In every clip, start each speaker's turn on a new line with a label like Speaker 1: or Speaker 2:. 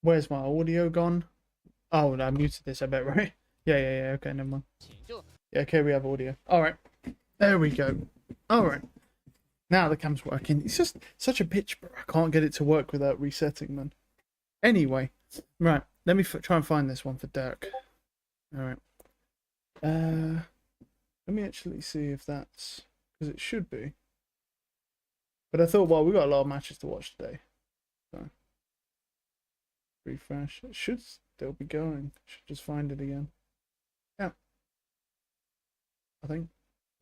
Speaker 1: Where's my audio gone? Oh, no, I muted this, I bet, right? Yeah, okay, never mind. Yeah, okay, we have audio. Alright, there we go. Alright, now the cam's working. It's just such a bitch, bro. I can't get it to work without resetting, man. Anyway, right, let me try and find this one for Dirk. Alright. Let me actually see if that's... because it should be. But I thought, well, we got a lot of matches to watch today. So, refresh. It should still be going. Should just find it again. Yeah. I think.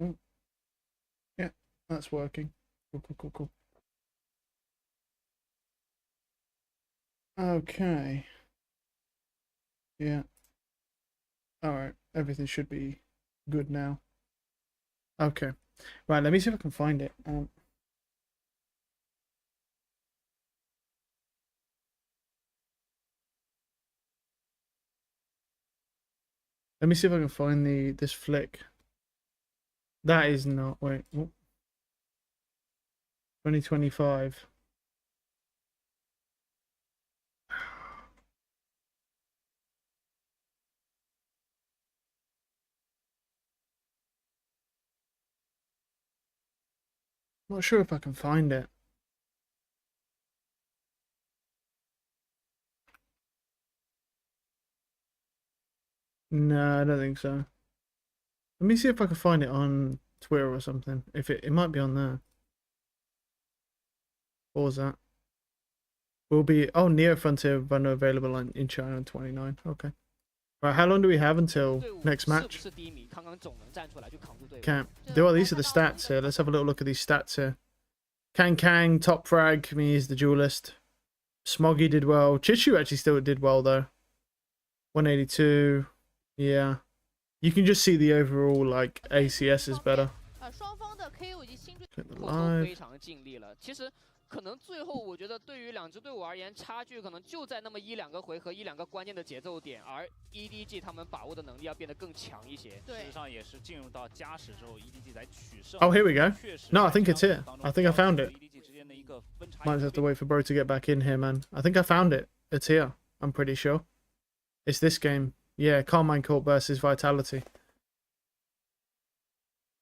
Speaker 1: Oh. Yeah, that's working. Cool. Okay. Yeah. Alright. Everything should be good now. Okay. Right, let me see if I can find it. Let me see if I can find this flick. That is not... wait. Oh. 2025. Not sure if I can find it. No, I don't think so. Let me see if I can find it on Twitter or something. If it might be on there. What was that? Will be Neo Frontier run available in China on 29. Okay. Right, how long do we have until next match? Okay. These are the stats here. Let's have a little look at these stats here. Kang, top frag. I mean, he's the duelist. Smoggy did well. Chichu actually still did well though. 182. Yeah. You can just see the overall like ACS is better. Click the live.
Speaker 2: 可能最后我觉得对于两支队伍而言，差距可能就在那么一两个回合、一两个关键的节奏点，而 EDG 他们把握的能力要变得更强一些。
Speaker 3: 事实上也是进入到加时之后 ，EDG 才取胜。
Speaker 1: Oh, here we go. No, I think it's here. I think I found it. Might have to wait for Bro to get back in here, man. I think I found it. It's here. I'm pretty sure. It's this game. Yeah, Carmine Court versus Vitality.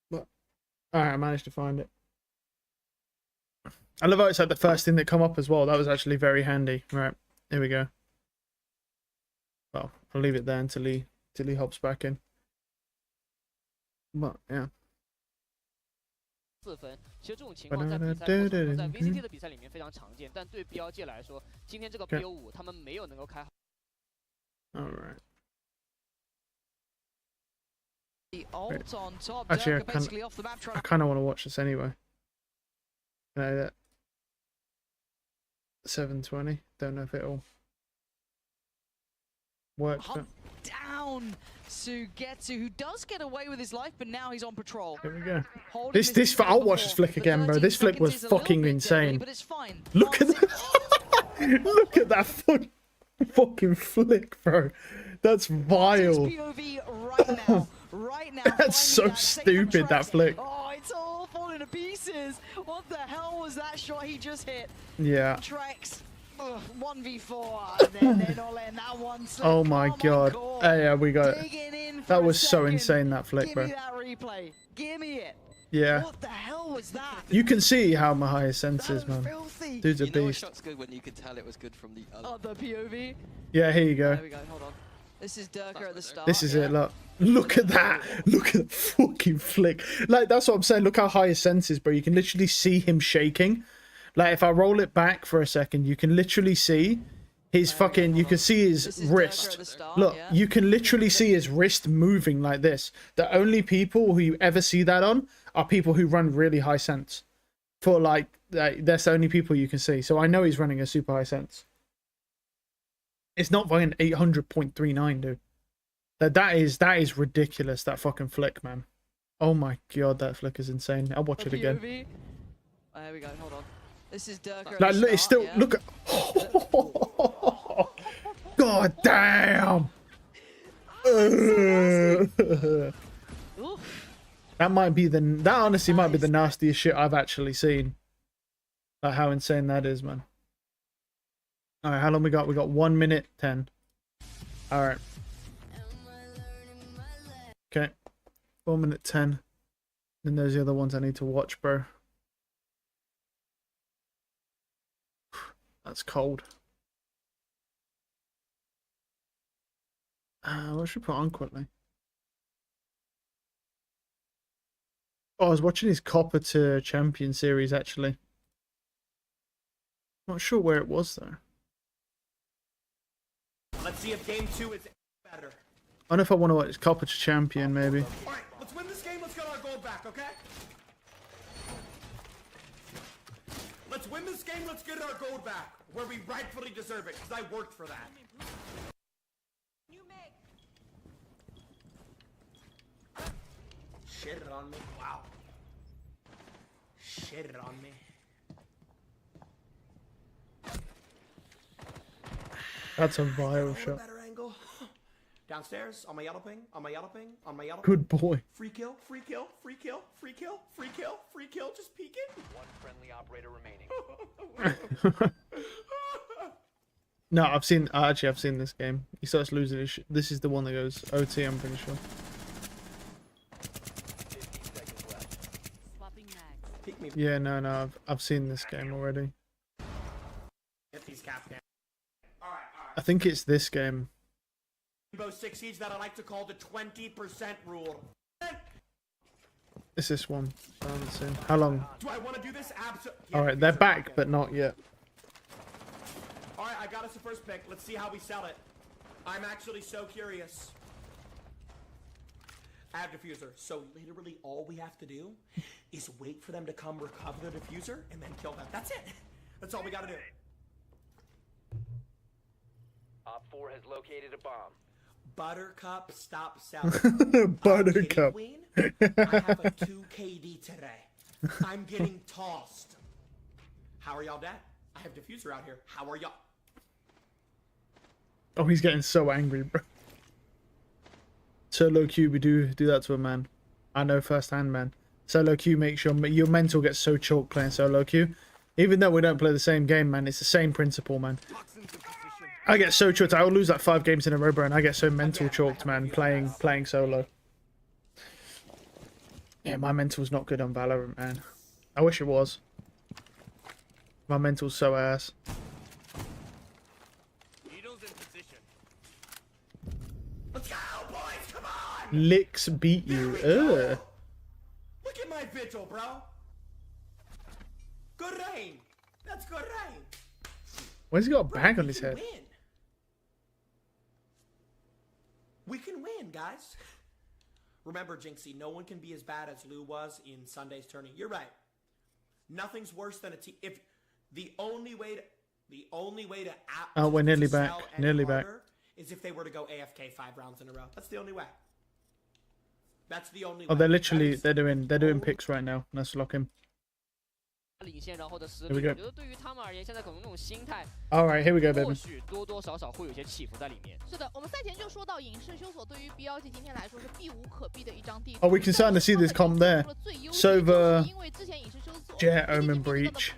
Speaker 1: But alright, I managed to find it. I love how it's like the first thing that come up as well. That was actually very handy. Right, here we go. Well, I'll leave it there until he hops back in. But yeah.
Speaker 2: 4分，其实这种情况在比赛过程中，在 VCT 的比赛里面非常常见，但对 BLG 来说，今天这个 BO5 他们没有能够开好。
Speaker 1: Alright.
Speaker 4: Right.
Speaker 1: Actually, I kind of want to watch this anyway. That 720. Don't know if it'll work.
Speaker 4: Down Sugetsu, who does get away with his life, but now he's on patrol.
Speaker 1: Here we go. I'll watch this flick again, bro. This flick was fucking insane.
Speaker 4: But it's fine.
Speaker 1: Look at that. Look at that fucking flick, bro. That's vile. Right now. That's so stupid, that flick.
Speaker 4: Oh, it's all falling to pieces. What the hell was that shot he just hit?
Speaker 1: Yeah.
Speaker 4: Trex, 1v4, and they're not letting that one slip.
Speaker 1: Oh my god. Yeah, we got it. That was so insane, that flick, bro.
Speaker 4: Give me that replay. Give me it.
Speaker 1: Yeah.
Speaker 4: What the hell was that?
Speaker 1: You can see how my highest sense is, man.
Speaker 4: Filthy.
Speaker 1: Dude's a beast.
Speaker 5: You know a shot's good when you can tell it was good from the
Speaker 4: other POV.
Speaker 1: Yeah, here you go.
Speaker 4: There we go. Hold on. This is Durka at the start.
Speaker 1: This is it, look. Look at that. Look at the fucking flick. Like, that's what I'm saying. Look how high his sense is, bro. You can literally see him shaking. Like, if I roll it back for a second, you can literally see his fucking... You can see his wrist. Look, you can literally see his wrist moving like this. The only people who you ever see that on are people who run really high sense. For, like, that's the only people you can see. So I know he's running a super high sense. It's not fucking 800.39, dude. That is ridiculous, that fucking flick, man. Oh my god, that flick is insane. I'll watch it again.
Speaker 4: There we go, hold on. This is Durka.
Speaker 1: Like, look, it's still... Yeah. Look at... God damn! That might be the... That honestly might be the nastiest shit I've actually seen. Like, how insane that is, man. All right, how long we got? We got 1 minute 10. All right. Okay. 1 minute 10. Then there's the other ones I need to watch, bro. That's cold. What should we put on quickly? Oh, I was watching his Copper to Champion series, actually. Not sure where it was, though.
Speaker 6: Let's see if game 2 is better.
Speaker 1: I don't know if I want to watch Copper to Champion, maybe.
Speaker 6: Alright, let's win this game, let's get our gold back, okay? Let's win this game, let's get our gold back. Where we rightfully deserve it, because I worked for that. Shit it on me. Wow. Shit it on me.
Speaker 1: That's a viral
Speaker 6: A
Speaker 1: shot.
Speaker 6: better angle. Downstairs, on my yellow ping, on my yellow ping, on my yellow ping.
Speaker 1: Good boy.
Speaker 6: Free kill, free kill, free kill, free kill, free kill, free kill, just peek it.
Speaker 7: One friendly operator remaining.
Speaker 1: No, I've seen this game. He starts losing his shit. This is the one that goes OT, I'm pretty sure.
Speaker 7: 15 seconds left.
Speaker 4: Swapping mags.
Speaker 6: Peek me.
Speaker 1: Yeah, no, I've seen this game already.
Speaker 6: Get these caps down. Alright.
Speaker 1: I think it's this game.
Speaker 6: Rainbow Six Siege that I like to call the 20% rule.
Speaker 1: It's this one. I haven't seen. How long?
Speaker 6: Do I want to do this? Absolutely.
Speaker 1: Alright, they're back, but not yet.
Speaker 6: Alright, I got us the first pick. Let's see how we sell it. I'm actually so curious. I have diffuser, so literally all we have to do is wait for them to come recover the diffuser and then kill them. That's it. That's all we gotta do.
Speaker 7: Op 4 has located a bomb.
Speaker 6: Buttercup, stop selling.
Speaker 1: Buttercup.
Speaker 6: Queen, I have a 2 KD today. I'm getting tossed. How are y'all dead? I have diffuser out here. How are y'all?
Speaker 1: Oh, he's getting so angry, bro. Solo Q, we do that to a man. I know firsthand, man. Solo Q makes your mental gets so chalked playing Solo Q. Even though we don't play the same game, man, it's the same principle, man. I get so chalked. I will lose like 5 games in a row, bro, and I get so mental chalked, man, playing solo. Yeah, my mental's not good on Valorant, man. I wish it was. My mental's so ass.
Speaker 3: Needles in position.
Speaker 6: Let's go, boys! Come on!
Speaker 1: Licks beat you. Ugh.
Speaker 6: Look at my vigil, bro. Good rain. That's good rain.
Speaker 1: Why's he got a
Speaker 6: Bro,
Speaker 1: bag
Speaker 6: we
Speaker 1: on his
Speaker 6: can
Speaker 1: head?
Speaker 6: win. We can win, guys. Remember, Jinxie, no one can be as bad as Lou was in Sunday's tourney. You're right. Nothing's worse than a team. If the only way to
Speaker 1: Oh, we're nearly
Speaker 6: sell
Speaker 1: back.
Speaker 6: any
Speaker 1: Nearly back.
Speaker 6: harder is if they were to go AFK 5 rounds in a row. That's the only way. That's the only way.
Speaker 1: Oh, they're
Speaker 6: That
Speaker 1: literally
Speaker 6: is-
Speaker 1: they're doing picks right now. Let's lock him.
Speaker 2: 领先然后的实
Speaker 1: Here we
Speaker 2: 力，
Speaker 1: go.
Speaker 2: 我觉得对于他们而言，现在可能那种心态，
Speaker 1: All right, here we go,
Speaker 2: 或
Speaker 1: baby.
Speaker 2: 许多多少少会有些起伏在里面。
Speaker 8: 是的，我们赛前就说到，影视修索对于 BLG 今天来说是避无可避的一张地图。
Speaker 1: Oh, we can start to see this comp there. Sova,
Speaker 8: 因为之前影视修索
Speaker 1: Jet, Omen Breach.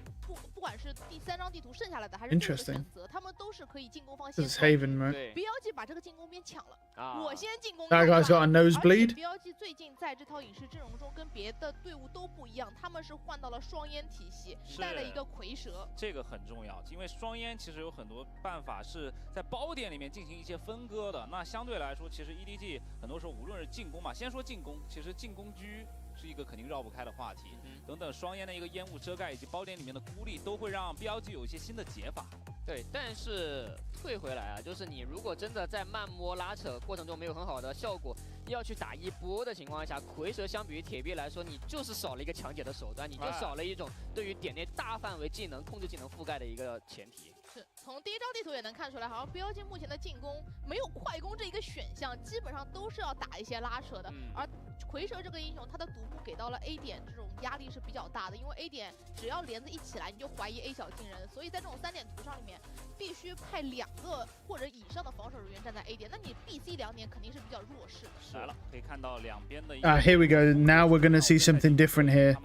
Speaker 8: 不管是第3张地图剩下来的，还是这个选择，他们都是可以进攻方先
Speaker 1: This is Haven, right?
Speaker 2: 对
Speaker 8: BLG 把这个进攻边抢了，
Speaker 2: 啊，
Speaker 8: 我先进攻。
Speaker 1: That guy's got a nosebleed.
Speaker 8: BLG 最近在这套影视阵容中跟别的队伍都不一样，他们是换到了双烟体系，带了一个蝰蛇。
Speaker 3: 这个很重要，因为双烟其实有很多办法是在包点里面进行一些分割的。那相对来说，其实 EDG 很多时候无论是进攻嘛，先说进攻，其实进攻狙是一个肯定绕不开的话题。等等，双烟的一个烟雾遮盖以及包点里面的孤立，都会让 BLG 有一些新的解法。
Speaker 2: 对，但是退回来啊，就是你如果真的在慢摸拉扯过程中没有很好的效果，要去打一波的情况下，蝰蛇相比于铁臂来说，你就是少了一个强解的手段，你就少了一种对于点内大范围技能控制技能覆盖的一个前提。
Speaker 8: 是从第1张地图也能看出来，好像 BLG 目前的进攻没有快攻这一个选项，基本上都是要打一些拉扯的。而蝰蛇这个英雄，他的独步给到了 A 点，这种压力是比较大的，因为 A 点只要连子一起来，你就怀疑 A 小进人，所以在这种3点图上里面，必须派2个或者以上的防守人员站在 A 点，那你 BC 2点肯定是比较弱势的。
Speaker 3: 来了，可以看到两边的。
Speaker 1: Here we go. Now we're gonna see something different here.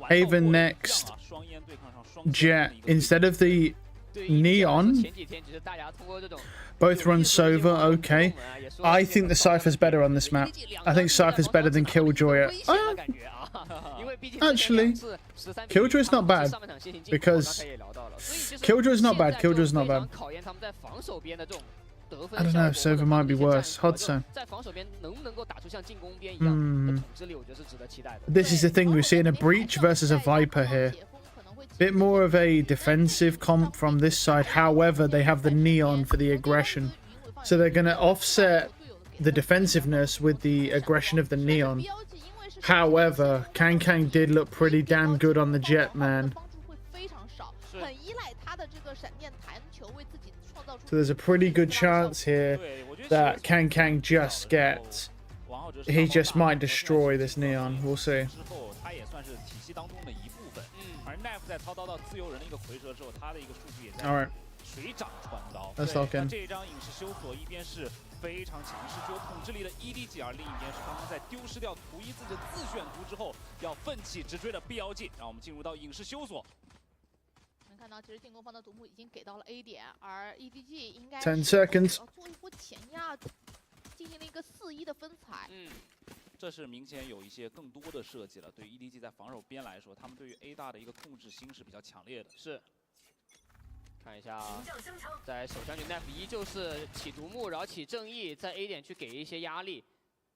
Speaker 1: Haven next. Jet. Instead of the Neon
Speaker 2: 前几天其实大家通过这种
Speaker 1: both run Sova. Okay, I think the Cypher's better on this map. I think Cypher's better than Killjoy. Actually, Killjoy's not bad because Killjoy's not bad. Killjoy's not bad. I don't know. Sova might be worse. Hudson. This is the thing we're seeing a Breach versus a Viper here. Bit more of a defensive comp from this side. However, they have the Neon for the aggression. So they're going to offset the defensiveness with the aggression of the Neon. However, Kang did look pretty damn good on the Jet, man. So there's a pretty good chance here that Kang just gets... He just might destroy this Neon. We'll see.
Speaker 3: 而 Knife 在操刀到自由人的一个回折之后，他的一个数据也在
Speaker 1: Alright.
Speaker 3: 水涨船高。
Speaker 1: Let's lock in.
Speaker 3: 这一张影视修索一边是非常强势、具有统治力的 EDG， 而另一边是刚刚在丢失掉图一自己的自选图之后要奋起直追的 BLG。让我们进入到影视修索。
Speaker 8: 能看到，其实进攻方的独木已经给到了 A 点，而 EDG 应该
Speaker 1: 10 seconds.
Speaker 8: 做一波前压，进行了一个4-1的分彩。
Speaker 3: 这是明显有一些更多的设计了。对于 EDG 在防守边来说，他们对于 A 大的一个控制心是比较强烈的。
Speaker 2: 是。看一下，在首将军 Knife 依旧是起独木，然后起正义，在 A 点去给一些压力。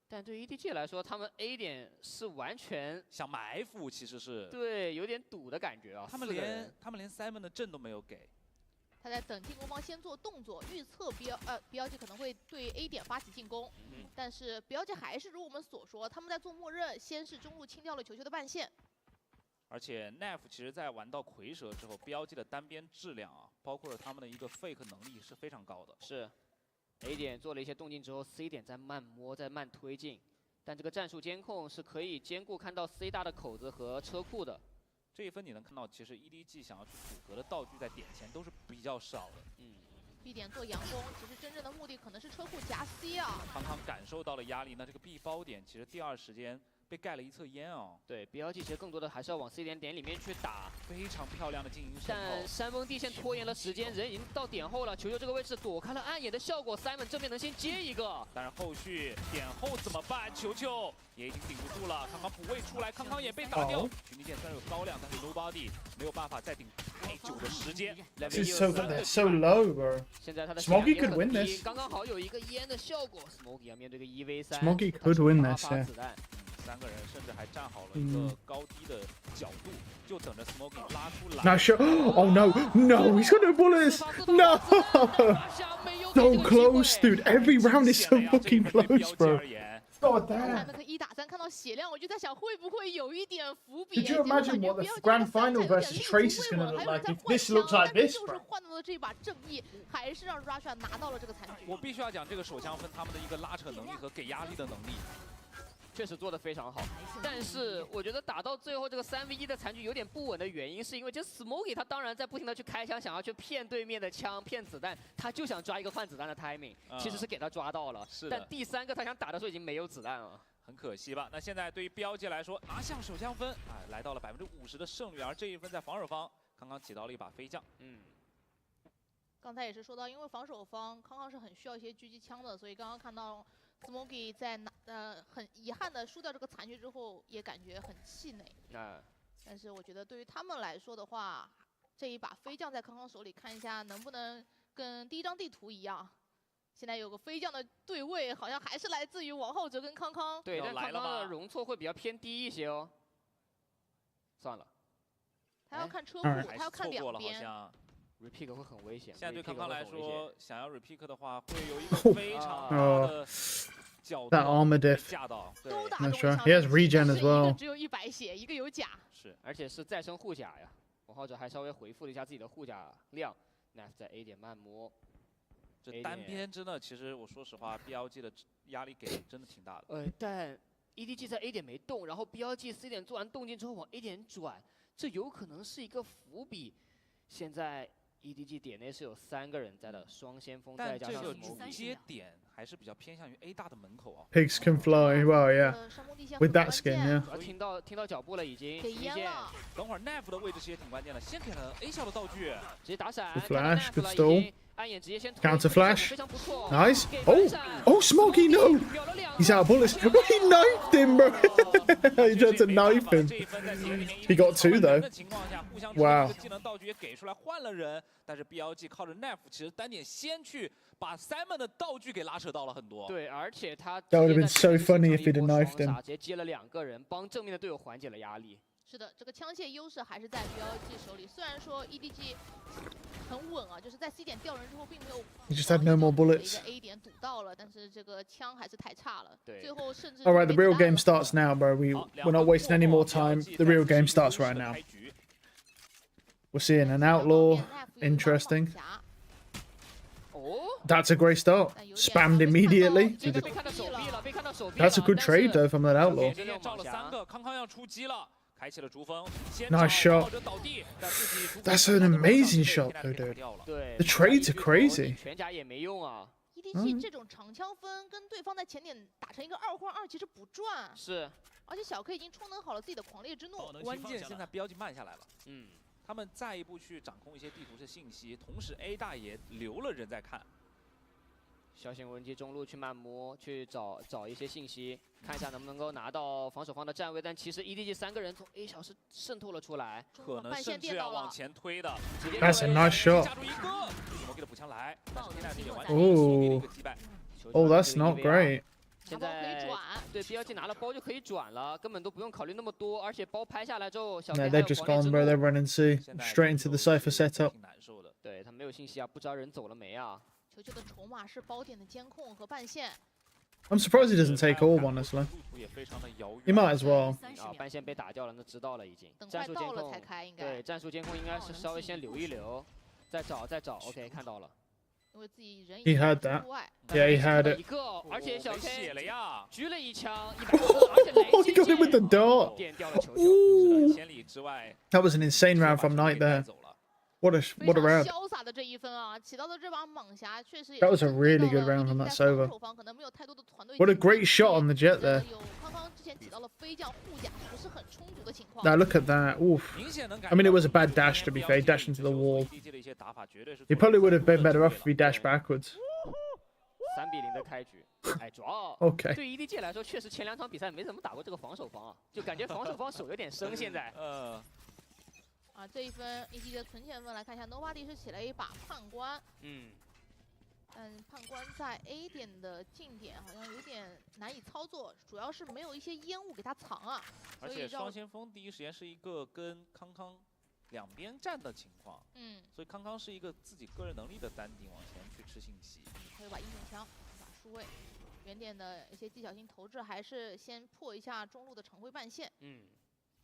Speaker 2: 但对于 EDG 来说，他们 A 点是完全
Speaker 3: 想埋伏，其实是
Speaker 2: 对有点堵的感觉啊。他们连
Speaker 3: Simon 的阵都没有给。
Speaker 8: 他在等进攻方先做动作，预测BLG 可能会对 A 点发起进攻，但是 BLG 还是如我们所说，他们在做默认，先是中路清掉了球球的半线。
Speaker 3: 而且 Knife 其实在玩到蝰蛇之后 ，BLG 的单边质量啊，包括了他们的一个 fake 能力是非常高的。
Speaker 2: 是 A 点做了一些动静之后 ，C 点在慢摸，在慢推进，但这个战术监控是可以兼顾看到 C 大的口子和车库的。
Speaker 3: 这一分你能看到，其实 EDG 想要去阻隔的道具在点前都是比较少的。
Speaker 8: B 点做佯攻，其实真正的目的可能是车库夹 C 啊。
Speaker 3: 康康感受到了压力，那这个 B 包点其实第二时间被盖了一侧烟哦。
Speaker 2: 对 ，BLG 其实更多的还是要往 C 点里面去打，
Speaker 3: 非常漂亮的经营渗透。
Speaker 2: 但山峰地线拖延了时间，人已经到点后了，球球这个位置躲开了暗眼的效果 ，Simon 正面能先接一个。
Speaker 3: 但是后续点后怎么办？球球也已经顶不住了，康康补位出来，康康也被打掉。群力剑虽然有高亮，但是 Nobody 没有办法再顶太久的时间。
Speaker 1: This is so low, bro.
Speaker 2: 现在他的
Speaker 1: Smokey could win this.
Speaker 2: 刚刚好有一个烟的效果 ，Smokey 要面对个1v3。
Speaker 1: Smokey could win this.
Speaker 2: 发子弹。
Speaker 3: 3个人甚至还站好了一个高低的角度，就等着 Smokey 拉出来。
Speaker 1: Now show. Oh no, no, he's got no bullets. No. So close, dude. Every round is so fucking close, bro. God damn.
Speaker 8: 那个1打3看到血量，我就在想会不会有一点伏笔。
Speaker 1: Could you imagine what the grand final versus Trace is gonna look like if this looks like this,
Speaker 8: 就是
Speaker 1: bro?
Speaker 8: 换到了这把正义，还是让 Russia 拿到了这个残局。
Speaker 3: 我必须要讲这个手枪分他们的一个拉扯能力和给压力的能力。
Speaker 2: 确实做得非常好，但是我觉得打到最后这个3v1的残局有点不稳的原因，是因为这 Smokey 他当然在不停的去开枪，想要去骗对面的枪、骗子弹，他就想抓一个换子弹的 timing，其实是给他抓到了，但第3个他想打的时候已经没有子弹了，
Speaker 3: 很可惜吧？那现在对于BLG来说，拿下手枪分，哎，来到了50%的胜率，而这一分在防守方刚刚起到了一把飞将，
Speaker 8: 刚才也是说到，因为防守方康康是很需要一些狙击枪的，所以刚刚看到 Smokey 在很遗憾的输掉这个残局之后，也感觉很气馁。但是我觉得对于他们来说的话，这一把飞将在康康手里，看一下能不能跟第一张地图一样。现在有个飞将的对位，好像还是来自于王浩哲跟康康。
Speaker 2: 对，但康康的容错会比较偏低一些哦。算了，
Speaker 8: 他要看车库，他要看两边。
Speaker 2: repick 会很危险。
Speaker 3: 现在对康康来说，想要 repick 的话，会有一个非常大的角度
Speaker 1: That armor diff.
Speaker 3: 架到。
Speaker 8: 都打
Speaker 1: Not sure. He has regen as well.
Speaker 8: 一个只有100血，一个有甲。
Speaker 2: 是，而且是再生护甲呀。王浩哲还稍微回复了一下自己的护甲量。Knife 在 A 点慢摸。
Speaker 3: 这单边真的，其实我说实话 ，BLG 的压力给真的挺大的。
Speaker 2: 但 EDG 在 A 点没动，然后 BLG C 点做完动静之后往 A 点转，这有可能是一个伏笔。现在 EDG 点内是有3个人在的，双先锋再
Speaker 3: 但
Speaker 2: 加上
Speaker 3: 这个
Speaker 2: smoke
Speaker 3: 主接点还是比较偏向于 A 大的门口啊。
Speaker 1: Pigs can fly. Well, yeah.
Speaker 8: 山木地线
Speaker 1: With
Speaker 8: 很
Speaker 1: that
Speaker 8: 关
Speaker 1: skin,
Speaker 8: 键
Speaker 1: yeah.
Speaker 2: 听到脚步了已经，
Speaker 8: 给
Speaker 2: 第一线
Speaker 8: 淹了。
Speaker 3: 等会儿 Knife 的位置其实也挺关键的，先给了 A 校的道具，
Speaker 2: 直接打闪
Speaker 1: Good flash,
Speaker 2: 看到
Speaker 1: good
Speaker 2: Knife 了
Speaker 1: stall.
Speaker 2: 已经暗眼直接先推
Speaker 1: Counter flash.
Speaker 2: 非常不错
Speaker 1: Nice.
Speaker 2: 给
Speaker 1: Oh,
Speaker 2: 反闪
Speaker 1: oh, Smokey, no.
Speaker 2: 秒了2
Speaker 1: He's out of bullets. He knifed him, bro. He tried to knife him.
Speaker 3: 这一分在节里面
Speaker 1: He got two, though.
Speaker 3: 的情况下，互相
Speaker 1: Wow
Speaker 3: 这个技能道具也给出来，换了人，但是 BLG 靠着 Knife 其实单点先去把 Simon 的道具给拉扯到了很多。
Speaker 2: 对，而且他
Speaker 1: That would have
Speaker 2: 直
Speaker 1: been
Speaker 2: 接
Speaker 1: so
Speaker 2: 在
Speaker 1: funny if
Speaker 2: 前
Speaker 1: he'd
Speaker 2: 面
Speaker 1: have
Speaker 2: 一波
Speaker 1: knifed
Speaker 2: 双
Speaker 1: him.
Speaker 2: 杀直接接了2个人，帮正面的队友缓解了压力。
Speaker 8: 是的，这个枪械优势还是在 BLG 手里。虽然说 EDG 很稳啊，就是在 C 点掉人之后，并没有
Speaker 1: He just had no more
Speaker 8: 一
Speaker 1: bullets.
Speaker 8: 个 A 点堵到了，但是这个枪还是太差了。
Speaker 2: 对
Speaker 8: 最后甚至
Speaker 1: All right, the
Speaker 8: 没
Speaker 1: real
Speaker 8: 子弹
Speaker 1: game
Speaker 8: 了
Speaker 1: starts now, bro. We're not wasting any more time. The real game starts right now. We're seeing an outlaw. Interesting.
Speaker 2: 哦，
Speaker 1: That's a great start. Spammed immediately.
Speaker 2: 这个被看到手臂了，被看到手臂了。
Speaker 1: That's a good
Speaker 2: 但是
Speaker 1: trade though from that outlaw.
Speaker 3: 今天照了3个，康康要出击了。开启了逐风，先
Speaker 1: Nice shot.
Speaker 3: 靠着倒地，但自己逐风
Speaker 1: That's an amazing
Speaker 3: 被
Speaker 1: shot,
Speaker 3: Knife
Speaker 1: though,
Speaker 3: 给打
Speaker 1: dude.
Speaker 3: 掉了。
Speaker 2: 对
Speaker 1: The trades are
Speaker 2: 你
Speaker 1: crazy.
Speaker 2: 全甲也没用啊。
Speaker 8: EDG 这种长枪分跟对方在前点打成一个2换2，其实不赚。
Speaker 2: 是，
Speaker 8: 而且小 K 已经充能好了自己的狂烈之怒。
Speaker 3: 关键现在标记慢下来了，
Speaker 2: 嗯，
Speaker 3: 他们再一步去掌控一些地图的信息，同时 A 大也留了人在看。
Speaker 2: 小型无人机中路去慢摸，去找一些信息，看一下能不能够拿到防守方的站位。但其实 EDG 3个人从 A 小是渗透了出来，
Speaker 3: 可能甚至要往前推的。
Speaker 2: 直接
Speaker 1: That's a nice shot.
Speaker 3: 下注一个，摩给的补枪来，但是现在也完
Speaker 1: Oh
Speaker 3: 全输给了一个击败。
Speaker 1: Oh, that's not great.
Speaker 2: 现
Speaker 8: 拿包可以
Speaker 2: 在
Speaker 8: 转，
Speaker 2: 对 BLG 拿了包就可以转了，根本都不用考虑那么多。而且包拍下来之后，小
Speaker 1: No,
Speaker 2: K 还
Speaker 1: they've
Speaker 2: 有
Speaker 1: just
Speaker 2: 狂烈
Speaker 1: gone,
Speaker 2: 之
Speaker 1: bro.
Speaker 2: 怒
Speaker 1: They're running C
Speaker 3: 现在
Speaker 1: straight into the cipher setup.
Speaker 3: 挺难受的。
Speaker 2: 对他没有信息啊，不知道人走了没啊。
Speaker 8: 球球的筹码是包点的监控和半线。
Speaker 1: I'm surprised he doesn't take all, honestly.
Speaker 3: 路途也非常的遥
Speaker 1: He
Speaker 3: 远。
Speaker 1: might as well.
Speaker 2: 啊，半线被打掉了，那知道了已经。
Speaker 8: 等
Speaker 2: 战术监
Speaker 8: 快到了才
Speaker 2: 控，
Speaker 8: 开，应该
Speaker 2: 对，战术监控应该是稍微先留一留，再找。OK， 看到了。
Speaker 8: 因为自己人
Speaker 1: He
Speaker 8: 已
Speaker 1: had
Speaker 8: 经
Speaker 1: that.
Speaker 8: 出外。
Speaker 1: Yeah, he
Speaker 2: 看
Speaker 1: had
Speaker 2: 到
Speaker 1: it.
Speaker 2: 一个，而且小
Speaker 3: 被血
Speaker 2: K
Speaker 3: 了呀！
Speaker 2: 狙了一枪，140，而且雷
Speaker 1: Oh, he got him with the dart.
Speaker 2: 电掉了球球。
Speaker 1: Ooh.
Speaker 3: 千里之外，
Speaker 1: That was an insane round from Knight
Speaker 3: 带
Speaker 1: there.
Speaker 3: 走了。
Speaker 1: What a
Speaker 8: 非
Speaker 1: what a
Speaker 8: 常
Speaker 1: round.
Speaker 8: 潇洒的这一分啊，起到的这把猛侠确实也
Speaker 1: That was
Speaker 8: 是
Speaker 1: a
Speaker 8: 证明
Speaker 1: really
Speaker 8: 到
Speaker 1: good
Speaker 8: 了
Speaker 1: round from
Speaker 8: EDG
Speaker 1: that
Speaker 8: 在
Speaker 1: Sova.
Speaker 8: 防守方可能没有太多的团队
Speaker 1: What a
Speaker 8: 经验
Speaker 1: great shot on the jet
Speaker 8: 这
Speaker 1: there.
Speaker 8: 有刚刚之前提到了飞将护甲不是很充足的情况。
Speaker 1: Now look at that. Oof.
Speaker 3: 明显能感
Speaker 1: I mean, it was a bad dash to be fair. He dashed into the wall. He probably would have been better off if he dashed backwards.
Speaker 2: 3-0的开局，哎，主要
Speaker 1: Okay.
Speaker 2: 对 EDG 来说，确实前2场比赛没怎么打过这个防守方啊，就感觉防守方手有点生。现在，
Speaker 8: 啊，这一分EDG的存钱分来看一下 ，Nobody 是起了一把判官，判官在 A 点的近点好像有点难以操作，主要是没有一些烟雾给他藏啊，
Speaker 3: 而且双先锋第一时间是一个跟康康两边站的情况，所以康康是一个自己个人能力的单顶往前去吃信息。
Speaker 8: 还有把英雄枪，一把数位，原点的一些技巧性投掷，还是先破一下中路的常规半线。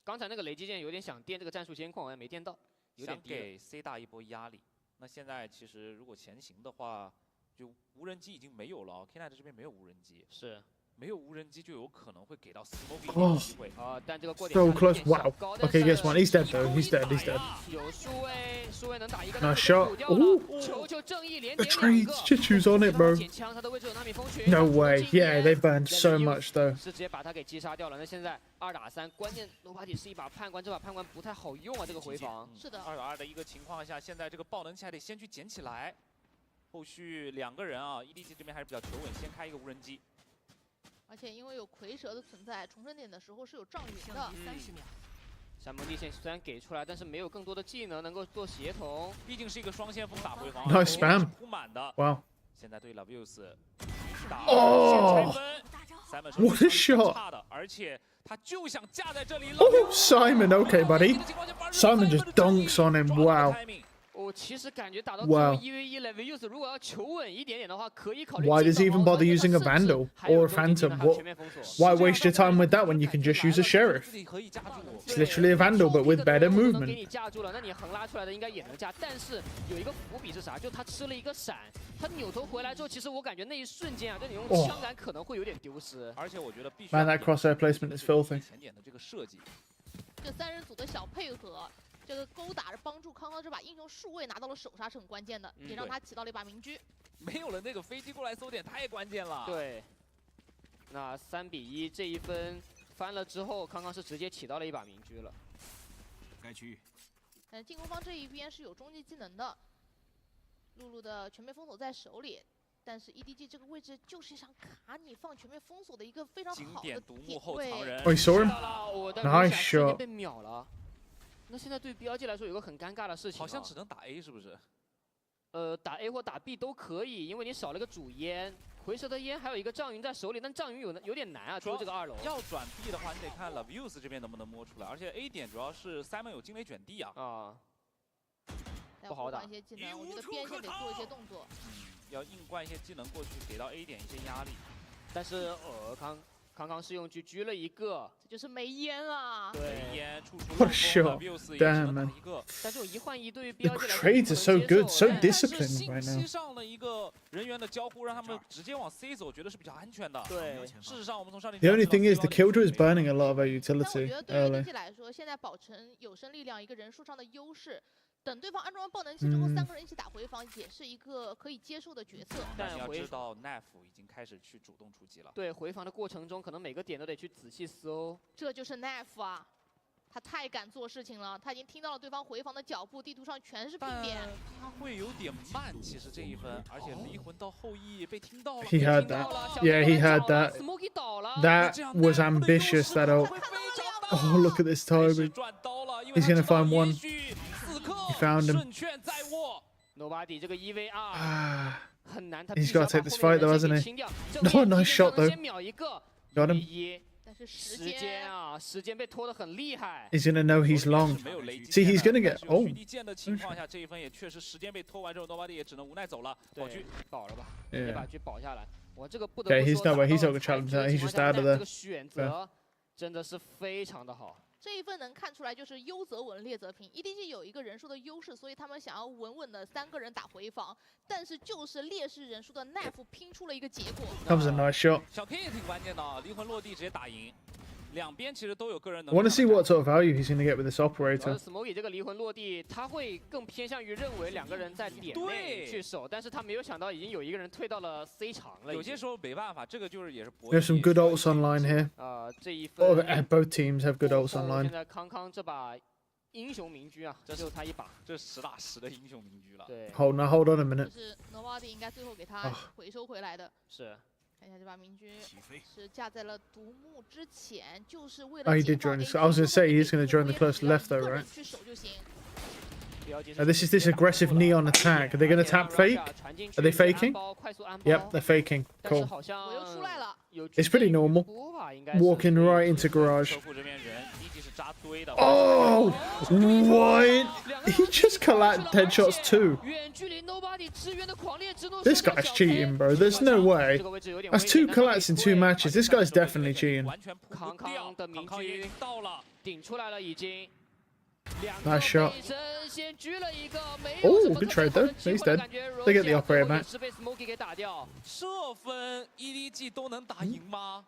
Speaker 2: 刚才那个雷击剑有点想电这个战术监控，好像没电到，有点
Speaker 3: 想给 C 大一波压力。那现在其实如果前行的话，就无人机已经没有了 ，K Knight 这边没有无人机，
Speaker 2: 是
Speaker 3: 没有无人机就有可能会给到 Smoke
Speaker 1: 哦
Speaker 3: 一机会
Speaker 2: 啊，但这个过点
Speaker 1: So close. Wow. Okay, guess what? He's dead though. He's dead. He's dead.
Speaker 2: 有数位能打一个
Speaker 1: Nice shot. Ooh.
Speaker 2: 球球正义连
Speaker 1: The
Speaker 2: 点2
Speaker 1: trades.
Speaker 2: 个。
Speaker 1: Chichu's on it, bro.
Speaker 2: 捡枪，他的位置有纳米风群。
Speaker 1: No way. Yeah, they burned so much though.
Speaker 2: 是直接把他给击杀掉了。那现在2打3，关键Nobody是一把判官，这把判官不太好用啊，这个回防。
Speaker 8: 是的
Speaker 3: ，2打2的一个情况下，现在这个爆能器还得先去捡起来。后续2个人啊 ，EDG 这边还是比较求稳，先开一个无人机。
Speaker 8: 而且因为有蝰蛇的存在，重生点的时候是有障云的。
Speaker 2: 闪蒙地线虽然给出来，但是没有更多的技能能够做协同。
Speaker 3: 毕竟是一个双先锋打回防
Speaker 1: Nice spam.
Speaker 3: 铺满的。
Speaker 1: Wow.
Speaker 3: 现在对 Lavius 打
Speaker 1: 哦
Speaker 3: ，Simon
Speaker 1: What a shot.
Speaker 3: 差的，而且他就想架在这里。
Speaker 1: Oh, Simon. Okay, buddy. Simon just dunks on him. Wow.
Speaker 2: 我其实感觉打到
Speaker 1: Wow.
Speaker 2: 1v1 Lavius， 如果要求稳一点点的话，可以考虑。
Speaker 1: Why does he even bother using a Vandal or a Phantom? What? Why waste your time with that when you can just use a Sheriff?
Speaker 3: 自己可以架住。
Speaker 1: It's literally a Vandal, but with better
Speaker 2: 给
Speaker 1: movement.
Speaker 2: 你架住了，那你横拉出来的应该也能架。但是有一个伏笔是啥？就他吃了一个闪，他扭头回来之后，其实我感觉那一瞬间啊，就你用枪感可能会有点丢失。
Speaker 3: 而且我觉得必须
Speaker 1: Man, that crosshair placement is filthy.
Speaker 3: 前点的这个设计。
Speaker 8: 这3人组的小配合。这个勾打帮助康康这把英雄数位拿到了首杀是很关键的，也让他起到了一把明车。
Speaker 3: 没有了那个飞机过来搜点太关键了。
Speaker 2: 对，那3比1这一分翻了之后，康康是直接起到了一把明车了。
Speaker 9: 该区域。
Speaker 8: 但进攻方这一边是有终极技能的，露露的全面封锁在手里。但是 EDG 这个位置就是想卡你放全面封锁的一个非常
Speaker 3: 经
Speaker 8: 好的
Speaker 3: 典独幕后藏人。
Speaker 1: Oh, he saw him.
Speaker 2: 我的
Speaker 1: Nice
Speaker 2: 瞬间
Speaker 1: shot.
Speaker 2: 被秒了。那现在对 BLG 来说有个很尴尬的事情、
Speaker 3: 好像只能打 A 是不是？
Speaker 2: 打 A 或打 B 都可以，因为你少了个主烟，回蛇的烟还有一个障云在手里，但障云有点难啊，出这个2楼。
Speaker 3: 要转 B 的话，你得看 Lavuse 这边能不能摸出来，而且 A 点主要是 Simon 有惊雷卷地啊。
Speaker 2: 不好打。
Speaker 8: 一些技能，我觉得边线得做一些动作。
Speaker 3: 要硬灌一些技能过去，给到 A 点一些压力。
Speaker 2: 但是康康试用狙狙了一个，
Speaker 8: 这就是没烟啊。
Speaker 3: 对，烟处处
Speaker 1: What a shot! Damn, man.
Speaker 2: 但这种1换1对于
Speaker 1: The
Speaker 2: BLG 来说
Speaker 1: trades are so good, so
Speaker 3: 但是
Speaker 1: disciplined right
Speaker 3: 信息
Speaker 1: now.
Speaker 3: 上的一个人员的交互，让他们直接往 C 走，我觉得是比较安全的。
Speaker 2: 对，
Speaker 3: 事实上我们从上
Speaker 1: The only thing is, the killjoy is burning a lot of our
Speaker 8: 但我
Speaker 1: utility
Speaker 8: 觉得对于
Speaker 1: early.
Speaker 8: EDG 来说，现在保存有生力量一个人数上的优势。等对方安装完爆能器之后，3个人一起打回防，也是一个可以接受的决策。
Speaker 3: 但你要知道 ，Naf 已经开始去主动出击了。
Speaker 2: 对，回防的过程中，可能每个点都得去仔细搜。
Speaker 8: 这就是 Naf 啊，他太敢做事情了，他已经听到了对方回防的脚步，地图上全是拼点。
Speaker 3: 他会有点慢，其实这一分，而且离魂到后羿被听到了。
Speaker 1: He heard that. Yeah, he heard that. That was ambitious. That ult. Oh, look at this Toby. He's gonna find one. He found him.
Speaker 2: Nobody 这个 EVR 很难，他
Speaker 1: He's got to take this fight though, hasn't he? No, nice shot though. Got him.
Speaker 8: 但是
Speaker 2: 时间被拖得很厉害。
Speaker 1: He's gonna know he's long. See, he's gonna get. Oh.
Speaker 3: 的情况下，这一分也确实时间被拖完之后 ，Nobody 也只能无奈走了。保狙
Speaker 2: 保了吧，
Speaker 1: Yeah.
Speaker 2: 也把狙保下来。我这个不得不
Speaker 1: Okay,
Speaker 2: 说
Speaker 1: he's no way. He's not gonna challenge that. He's just out of
Speaker 2: 这
Speaker 1: there.
Speaker 2: 个选择真的是非常的好。
Speaker 8: 这一份能看出来就是优则稳，劣则平。EDG 有一个人数的优势，所以他们想要稳稳的3个人打回防，但是就是劣势人数的 Naf 拼出了一个结果。
Speaker 1: That was a nice shot.
Speaker 3: 小 K 也挺关键的，离魂落地直接打赢。两边其实都有个人
Speaker 1: I
Speaker 3: 能力。
Speaker 1: want to see what sort of value he's gonna get with this
Speaker 2: 而
Speaker 1: operator.
Speaker 2: Smokey 这个离魂落地，他会更偏向于认为2个人在点内去守，但是他没有想到已经有一个人退到了 C 场了。
Speaker 3: 有些时候没办法，这个就是也是博弈。
Speaker 1: There's some good ults online here.
Speaker 2: 这一分
Speaker 1: Oh, both teams have good ults
Speaker 2: 现
Speaker 1: online.
Speaker 2: 在康康这把英雄明狙啊，这就他一把，
Speaker 3: 这实打实的英雄明狙了。
Speaker 2: 对，
Speaker 1: Hold on, hold on a
Speaker 8: 就
Speaker 1: minute.
Speaker 8: 是 Nobody 应该最后给他回收回来的。
Speaker 2: 是。
Speaker 8: 看一下这把明狙是架在了独木之前，就是为
Speaker 1: Oh,
Speaker 8: 了
Speaker 1: he did join this. I was gonna say he's gonna join the close left though, right?
Speaker 8: 去守就行。
Speaker 1: This is this aggressive neon attack. Are they gonna tap fake? Are they faking? Yep, they're faking. Cool.
Speaker 8: 我又出来了。
Speaker 1: It's pretty normal. Walking right into garage.
Speaker 3: 客户这边人一级是扎堆的。
Speaker 1: Oh, what? He just collapsed headshots too.
Speaker 2: 远距离 Nobody 支援的狂烈之怒。
Speaker 1: This guy's cheating, bro. There's no way. That's 2 collapse in 2 matches. This guy's definitely cheating.
Speaker 2: 康康的明狙
Speaker 3: 到了，
Speaker 2: 顶出来了已经。
Speaker 1: Nice shot.
Speaker 2: 先狙了一个，没
Speaker 1: Oh,
Speaker 2: 有什么
Speaker 1: good trade though. He's dead. They get the operator back.
Speaker 2: 是被 Smokey 给打掉。
Speaker 3: 这分 EDG 都能打赢吗？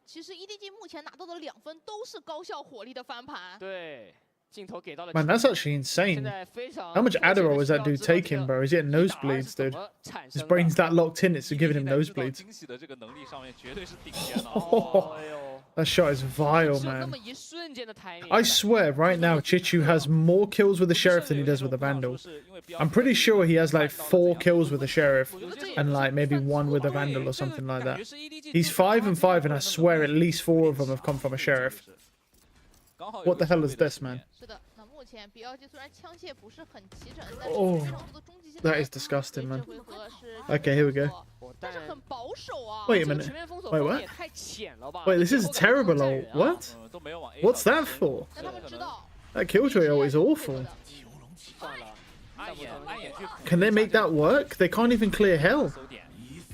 Speaker 8: 其实 EDG 目前拿到的2分都是高效火力的翻盘。
Speaker 2: 对，镜头给到了。
Speaker 1: Man, that's actually insane. How much Adderall is that dude taking, bro? He's getting nosebleeds, dude. His brain's that locked in, it's giving him nosebleeds.
Speaker 3: 惊喜的这个能力上面绝对是顶尖的。
Speaker 1: That shot is vile, man. I swear, right now, Chichu has more kills with the Sheriff than he does with the Vandal. I'm pretty sure he has like 4 kills with the Sheriff and like maybe 1 with a Vandal or something like that. He's 5 and 5, and I swear at least 4 of them have come from a Sheriff. What the hell is this, man?
Speaker 8: 是的，那目前 BLG 虽然枪械不是很齐整，但是
Speaker 1: Oh,
Speaker 8: 非常多的终极技能。
Speaker 1: that is disgusting, man.
Speaker 8: 这回合是
Speaker 1: Okay, here we go.
Speaker 8: 但是很保守啊。
Speaker 1: Wait a minute. Wait, what?
Speaker 2: 也太浅了吧
Speaker 1: Wait, this is a terrible ult. What?
Speaker 3: 都没有往 A
Speaker 1: What's that for?
Speaker 8: 但他们知道
Speaker 1: That Killjoy ult is awful.
Speaker 2: 算了，
Speaker 3: 暗眼去
Speaker 1: Can they make that work? They can't even clear hell.
Speaker 3: 搜点。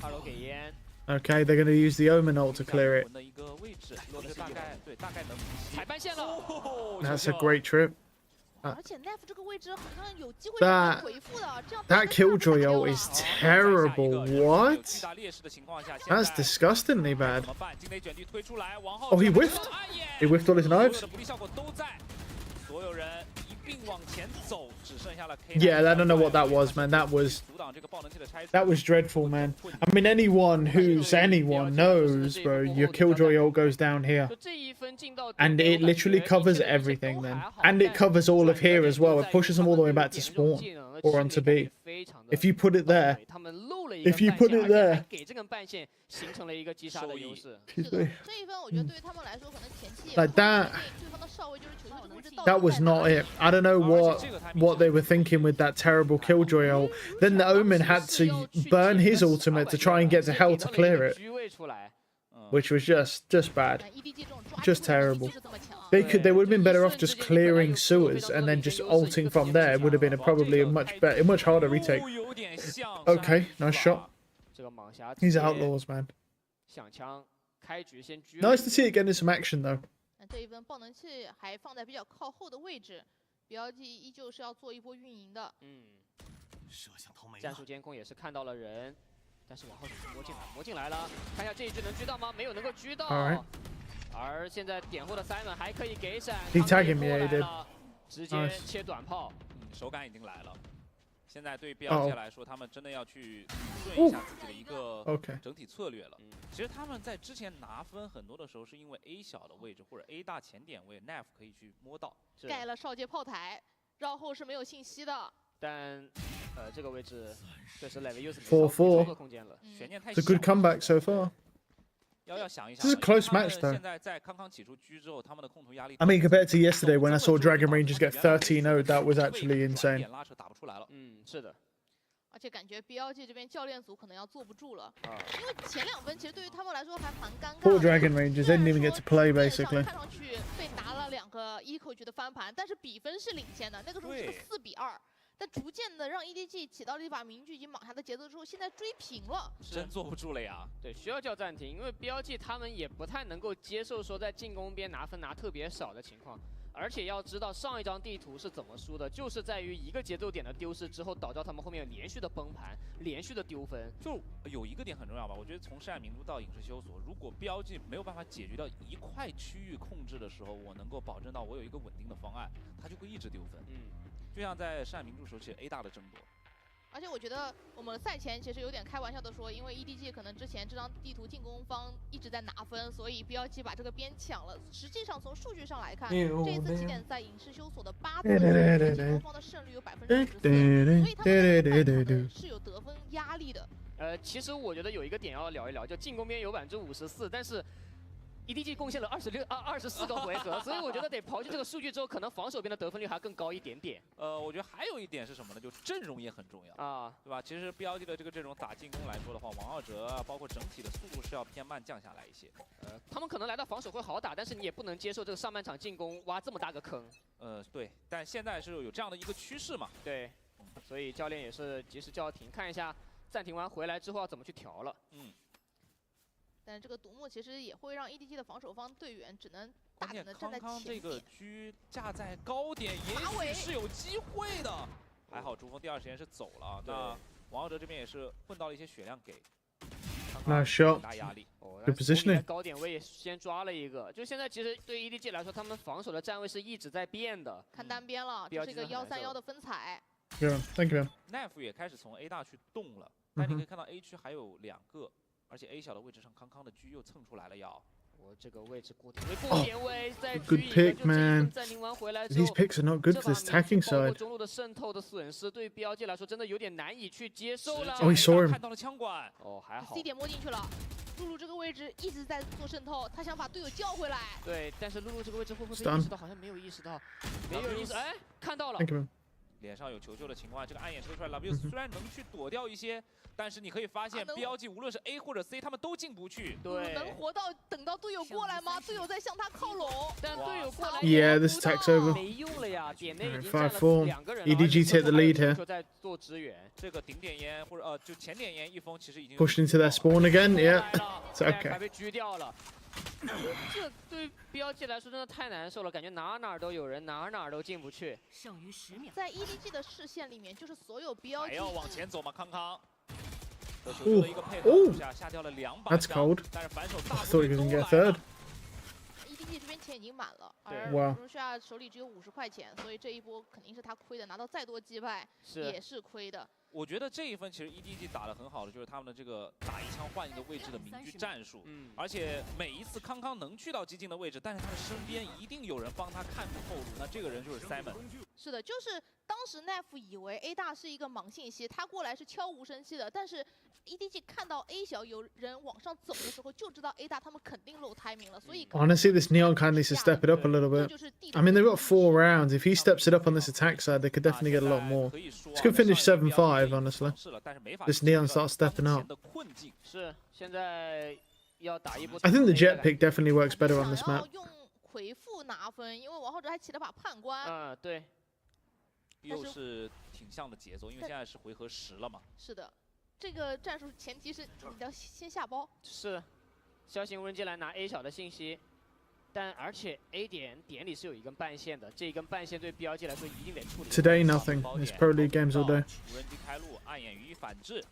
Speaker 2: 2楼给烟，
Speaker 1: Okay, they're going to use the Omen ult to clear it.
Speaker 3: 的一个位置，落个大概对，大概能。
Speaker 2: 踩半线了。
Speaker 1: That's a great trip.
Speaker 8: 而且 Nef 这个位置好像有机会
Speaker 1: That
Speaker 8: 回复的，这样
Speaker 1: that Killjoy ult is terrible. What?
Speaker 3: 巨大劣势的情况下，
Speaker 1: That's disgustingly
Speaker 3: 怎
Speaker 1: bad.
Speaker 3: 么办？惊雷卷地推出来，王浩
Speaker 1: Oh, he whiffed. He whiffed all his
Speaker 3: 所有
Speaker 1: knives.
Speaker 3: 的不利效果都在，所有人一并往前走，只剩下了 K。Yeah,
Speaker 1: I don't know what that was, man. That was dreadful, man. I mean, anyone who's anyone knows, bro. Your killjoy ult goes down here,
Speaker 2: 就这一分进到
Speaker 1: and it literally covers everything then, and it covers all of here as well. It pushes them all the way back to spawn or onto B. If you put it there,
Speaker 2: 他们漏了一
Speaker 1: if
Speaker 2: 个
Speaker 1: you
Speaker 2: 半
Speaker 1: put
Speaker 2: 线
Speaker 1: it
Speaker 2: 而且
Speaker 1: there
Speaker 2: 还给这根半线形成了一个击杀的优势。
Speaker 8: 是的，这一分我觉得对于他们来说，可能前期也
Speaker 1: like that.
Speaker 8: 对方的哨位就是球队的位置到
Speaker 1: That was not it. I don't know what they were thinking with that terrible killjoy ult. Then the Omen had to burn his ultimate to try and get to hell to clear it,
Speaker 2: 居位出来，
Speaker 1: which was just bad.
Speaker 8: EDG 这种抓
Speaker 1: Just
Speaker 8: 球的能力
Speaker 1: terrible.
Speaker 8: 就是这么强。
Speaker 1: They would have been better off just clearing sewers and then just ulting from there. It would have been probably a much harder retake.
Speaker 3: 有点像
Speaker 1: Okay, nice shot.
Speaker 2: 这个蟒侠
Speaker 1: He's outlaws, man.
Speaker 2: 响枪开局先居位。
Speaker 1: Nice to see it getting some action though.
Speaker 8: 那这一分爆能器还放在比较靠后的位置，标记依旧是要做一波运营的。
Speaker 2: 战术监控也是看到了人，但是往后摸进来了，看一下这一局能狙到吗？没有能够狙到。
Speaker 1: Alright.
Speaker 2: 而现在点后的 Simon 还可以给闪，
Speaker 1: He tagged him,
Speaker 2: 康也
Speaker 1: yeah, he
Speaker 2: 过
Speaker 1: did.
Speaker 2: 来了，直接
Speaker 1: Nice.
Speaker 2: 切短炮。
Speaker 3: 手感已经来了。现在对标界来说，他们真的要去顺一下自己的一个
Speaker 1: Okay.
Speaker 3: 整体策略了。其实他们在之前拿分很多的时候，是因为 A 小的位置或者 A 大前点位 ，Naf 可以去摸到。
Speaker 8: 盖了少界炮台，绕后是没有信息的。
Speaker 2: 但这个位置确实 Levy 又是没
Speaker 1: 4-4
Speaker 2: 操作空间了。
Speaker 3: 悬念太
Speaker 1: It's a
Speaker 3: 小
Speaker 1: good comeback so far.
Speaker 3: 要想一想。
Speaker 1: This is a close match, though.
Speaker 3: 现在在康康起出狙之后，他们的控图压力。
Speaker 1: I mean, compared to yesterday when I saw Dragon Rangers get 13-0, that was actually insane.
Speaker 3: 拉扯打不出来了。
Speaker 2: 是的。
Speaker 8: 而且感觉 BLG 这边教练组可能要坐不住了，因为前2分其实对于他们来说还蛮尴尬的。
Speaker 1: Poor Dragon Rangers, they didn't even get to play basically.
Speaker 8: 看上去被拿了2个eco局的翻盘，但是比分是领先的，那个时候是个4比2。但逐渐的让 EDG 起到了一把凝聚以及蟒侠的节奏之后，现在追平了，
Speaker 3: 真坐不住了呀。
Speaker 2: 对，需要叫暂停，因为 BLG 他们也不太能够接受说在进攻边拿分拿特别少的情况。 而且要知道，上一张地图是怎么输的，就是在于一个节奏点的丢失之后，导致他们后面连续的崩盘，连续的丢分。
Speaker 3: 就有一个点很重要吧，我觉得从深海明珠到影视修所，如果标记没有办法解决掉一块区域控制的时候，我能够保证到我有一个稳定的方案，它就会一直丢分。就像在深海明珠时候，其实 A 大的争夺。
Speaker 8: 而且我觉得我们赛前其实有点开玩笑的说，因为 EDG 可能之前这张地图进攻方一直在拿分，所以BLG 把这个边抢了。实际上从数据上来看，这一次起点在影视修所的8次进攻方的胜率有54%，所以他们是有得分压力的。
Speaker 2: 其实我觉得有一个点要聊一聊，就进攻边有54%，但是 EDG 贡献了24个回合，所以我觉得得刨去这个数据之后，可能防守边的得分率还更高一点点。
Speaker 3: 我觉得还有一点是什么呢？就阵容也很重要啊，对吧？其实标记的这个阵容打进攻来说的话，王傲哲包括整体的速度是要偏慢降下来一些。
Speaker 2: 他们可能来到防守会好打，但是你也不能接受这个上半场进攻挖这么大个坑。
Speaker 3: 对，但现在是有这样的一个趋势嘛。
Speaker 2: 对，所以教练也是及时叫停，看一下暂停完回来之后要怎么去调了。
Speaker 8: 但是这个独木其实也会让 EDG 的防守方队员只能大胆的站在前面。
Speaker 3: 康这个狙架在高点，也许是有机会的。还好朱峰第2时间是走了，那王傲哲这边也是混到了一些血量给。
Speaker 1: Nice shot.
Speaker 3: 大压力。
Speaker 1: Good positioning.
Speaker 2: 高点位也先抓了一个，就现在其实对 EDG 来说，他们防守的站位是一直在变的。
Speaker 8: 看单边了，这是一个131的分彩。
Speaker 1: Yeah, thank you.
Speaker 3: Naf 也开始从 A 大去动了，但你可以看到 A 区还有2个。 而且 A 小的位置上，康康的狙又蹭出来了，
Speaker 2: 我这个位置过点位，再
Speaker 1: good pick, man.
Speaker 2: 暂停完回来
Speaker 1: These picks are not good for this attacking side.
Speaker 2: 中路的渗透的损失对标记来说真的有点难以去接受了。
Speaker 1: Oh, he saw him.
Speaker 3: 看到了枪管，
Speaker 2: 还好。
Speaker 8: C 点摸进去了，露露这个位置一直在做渗透，他想把队友叫回来。
Speaker 2: 对，但是露露这个位置会不会被意识到？好像没有意识到，没有意识。哎，看到了。
Speaker 3: 脸上有求救的情况，这个暗眼抽出来 ，W 虽然能去躲掉一些，但是你可以发现标记无论是 A 或者 C， 他们都进不去。
Speaker 2: 对，
Speaker 8: 能活到等到队友过来吗？队友在向他靠拢，
Speaker 2: 但队友过来
Speaker 1: Yeah, this attack's over.
Speaker 2: 没用了呀，点内已经占了2个人
Speaker 1: EDG take the lead here.
Speaker 2: 就在做支援。
Speaker 3: 这个顶点烟或者就前点烟一封，其实已经
Speaker 1: pushed into their spawn again. Yeah, it's
Speaker 2: 还
Speaker 1: okay.
Speaker 2: 被狙掉了。这对标记来说真的太难受了，感觉哪儿都有人，哪儿都进不去。
Speaker 8: 剩余10秒，在 EDG 的视线里面，就是所有标记。
Speaker 3: 还要往前走吗？康康。球球的一个配合下，下掉了2把。
Speaker 1: That's cold.
Speaker 3: 但是反手大
Speaker 1: I thought he was gonna get third.
Speaker 8: EDG EDG 这边钱已经满了，
Speaker 2: 对
Speaker 8: 而
Speaker 1: 哇
Speaker 8: 卢夏手里只有50块钱，所以这一波肯定是他亏的，拿到再多击败也是亏的。
Speaker 3: 我觉得这一分其实 EDG 打得很好的，就是他们的这个打一枪换一个位置的明居战术。而且每一次康康能去到激进的位置，但是他的身边一定有人帮他看住后路，那这个人就是 Simon。
Speaker 8: 是的，就是当时 Nef 以为 A 大是一个盲信息，他过来是悄无声息的，但是 EDG 看到 A 小有人往上走的时候，就知道 A 大他们肯定漏 timing 了，所以
Speaker 1: Honestly, this Neon kind needs to step it up a little
Speaker 8: 这
Speaker 1: bit.
Speaker 8: 就是地
Speaker 1: I mean, they've got 4 rounds. If he steps it up on this attack side, they could definitely get a lot more. This could finish 7-5, honestly. This Neon starts stepping up.
Speaker 2: 是现在要打一波。
Speaker 1: I think the jet pick definitely works better on this
Speaker 8: 想要
Speaker 1: map.
Speaker 8: 用回复拿分，因为王浩哲还起了把判官。
Speaker 2: 对。
Speaker 3: 又是挺像的节奏，因为现在是回合10了嘛。
Speaker 8: 是的，这个战术前提是你要先下包。
Speaker 2: 是，消息无人机来拿 A 小的信息，但而且 A 点里是有一根半线的，这一根半线对 BLG 来说一定得处理。
Speaker 1: Today, nothing. It's Pro League games all day.
Speaker 3: 无人机开路，暗眼予以反制。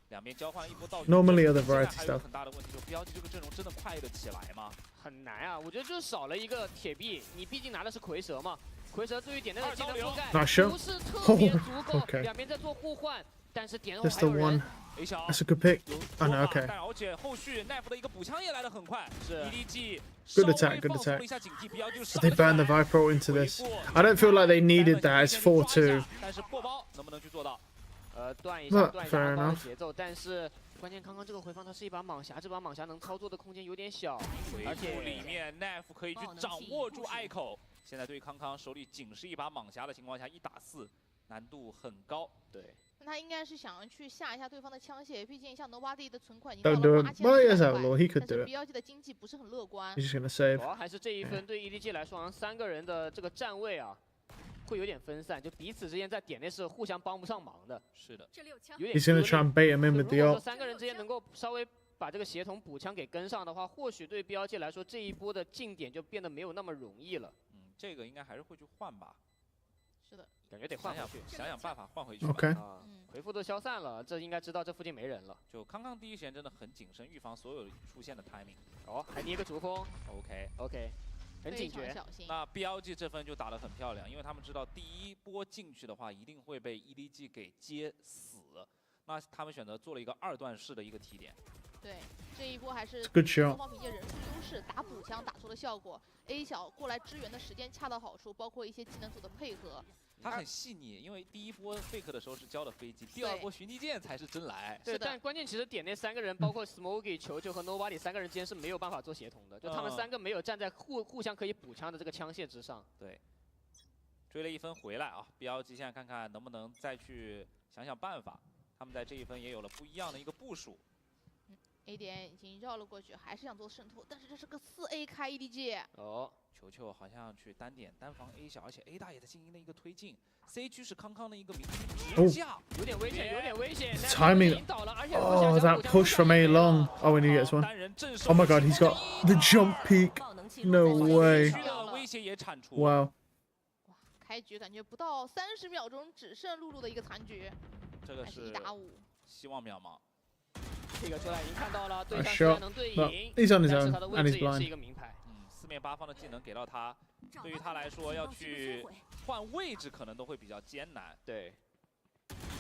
Speaker 3: 两边交换了一波道具。
Speaker 1: Normally other variety
Speaker 3: 还有
Speaker 1: stuff.
Speaker 3: 很大的问题就是 BLG 这个阵容真的快得起来吗？
Speaker 2: 很难啊，我觉得就少了一个铁臂，你毕竟拿的是蝰蛇嘛。 蝰蛇对于点内的技能覆盖
Speaker 1: Not sure.
Speaker 2: 不是特别足够，
Speaker 1: Okay.
Speaker 2: 两边在做互换，但是点后
Speaker 1: Just
Speaker 2: 还
Speaker 1: the
Speaker 2: 有人
Speaker 1: one.
Speaker 3: A 小
Speaker 1: That's a good pick.
Speaker 3: 有
Speaker 1: Oh no,
Speaker 3: 说法
Speaker 1: okay.
Speaker 3: 但而且后续 Nef 的一个补枪也来得很快，
Speaker 2: 是
Speaker 3: EDG
Speaker 1: Good
Speaker 3: 稍
Speaker 1: attack,
Speaker 3: 微
Speaker 1: good
Speaker 3: 放松
Speaker 1: attack.
Speaker 3: 了一下警惕，比较就
Speaker 1: They burned the Viper ult into this. I don't feel like they needed that. It's 4-2.
Speaker 3: 但是破包能不能去做到？
Speaker 2: 断一下
Speaker 1: Well,
Speaker 2: 断一下
Speaker 1: fair
Speaker 2: 阿高的
Speaker 1: enough.
Speaker 2: 节奏，但是关键刚刚这个回放它是一把蟒侠，这把蟒侠能操作的空间有点小，而且
Speaker 3: 里面 Nef 可以去掌握住隘口。现在对康康手里仅是一把蟒侠的情况下，1打4，难度很高。对，
Speaker 8: 那他应该是想要去下一下对方的枪械，毕竟像 Nobody 的存款已经
Speaker 1: Don't
Speaker 8: 到
Speaker 1: do
Speaker 8: 了
Speaker 1: it. Well, he has
Speaker 8: 8400
Speaker 1: outlaw. He
Speaker 8: 块，
Speaker 1: could
Speaker 8: 但
Speaker 1: do
Speaker 8: 是
Speaker 1: it.
Speaker 8: BLG 的经济不是很乐观。
Speaker 1: He's just gonna save.
Speaker 2: 主要还是这一分对 EDG 来说，好像3个人的这个站位啊，会有点分散，就彼此之间在点内是互相帮不上忙的。
Speaker 3: 是的，
Speaker 2: 有点
Speaker 1: He's gonna try and bait him in with the
Speaker 2: 如果
Speaker 1: ult.
Speaker 2: 说3个人之间能够稍微把这个协同补枪给跟上的话，或许对 BLG 来说这一波的进点就变得没有那么容易了。
Speaker 3: 这个应该还是会去换吧。
Speaker 8: 是的，
Speaker 2: 感觉得换回去，
Speaker 3: 想办法换回去。
Speaker 1: Okay.
Speaker 2: 回复都消散了，这应该知道这附近没人了。
Speaker 3: 就康康第一时间真的很谨慎，预防所有出现的 timing。
Speaker 2: 还捏个逐风
Speaker 3: OK，
Speaker 2: 很警觉。
Speaker 3: 那 BLG 这分就打得很漂亮，因为他们知道第一波进去的话，一定会被 EDG 给接死。那他们选择做了一个2段式的一个提点。
Speaker 8: 对，这一波还是
Speaker 1: Good shot.
Speaker 8: 双方凭借人数优势打补枪打出了效果。A 小过来支援的时间恰到好处，包括一些技能组的配合。
Speaker 3: 他很细腻，因为第一波 fake 的时候是交的飞机，第2波寻地剑才是真来。
Speaker 2: 对，但关键其实点那3个人，包括 Smokey、球球和 Nobody 3个人之间是没有办法做协同的，就他们3个没有站在互相可以补枪的这个枪线之上。
Speaker 3: 对，追了1分回来啊 ，BLG 现在看看能不能再去想想办法，他们在这一分也有了不一样的一个部署。
Speaker 8: A 点已经绕了过去，还是想做渗透，但是这是个4A 开 EDG。
Speaker 3: 球球好像去单点单防 A 小，而且 A 大也在进行了一个推进。C 区是康康的一个明支架，
Speaker 2: 有点危险，有点危险。
Speaker 1: Timing. Oh, that push from A long. Oh, and he gets one. Oh my god, he's got the jump peak. No way.
Speaker 3: 威胁也铲除。
Speaker 1: Wow.
Speaker 8: 哇，开局感觉不到30秒钟，只剩露露的一个残局。
Speaker 3: 这个是
Speaker 8: 1打5，
Speaker 3: 希望渺茫。
Speaker 2: 这个出来已经看到了，对上虽然能对赢，
Speaker 1: He's on his
Speaker 2: 但是
Speaker 1: own
Speaker 2: 他的位
Speaker 1: and
Speaker 2: 置
Speaker 1: he's
Speaker 2: 也是
Speaker 1: blind.
Speaker 2: 一个名牌。
Speaker 3: 4面8方的技能给到他，对于他来说要去换位置可能都会比较艰难。
Speaker 2: 对，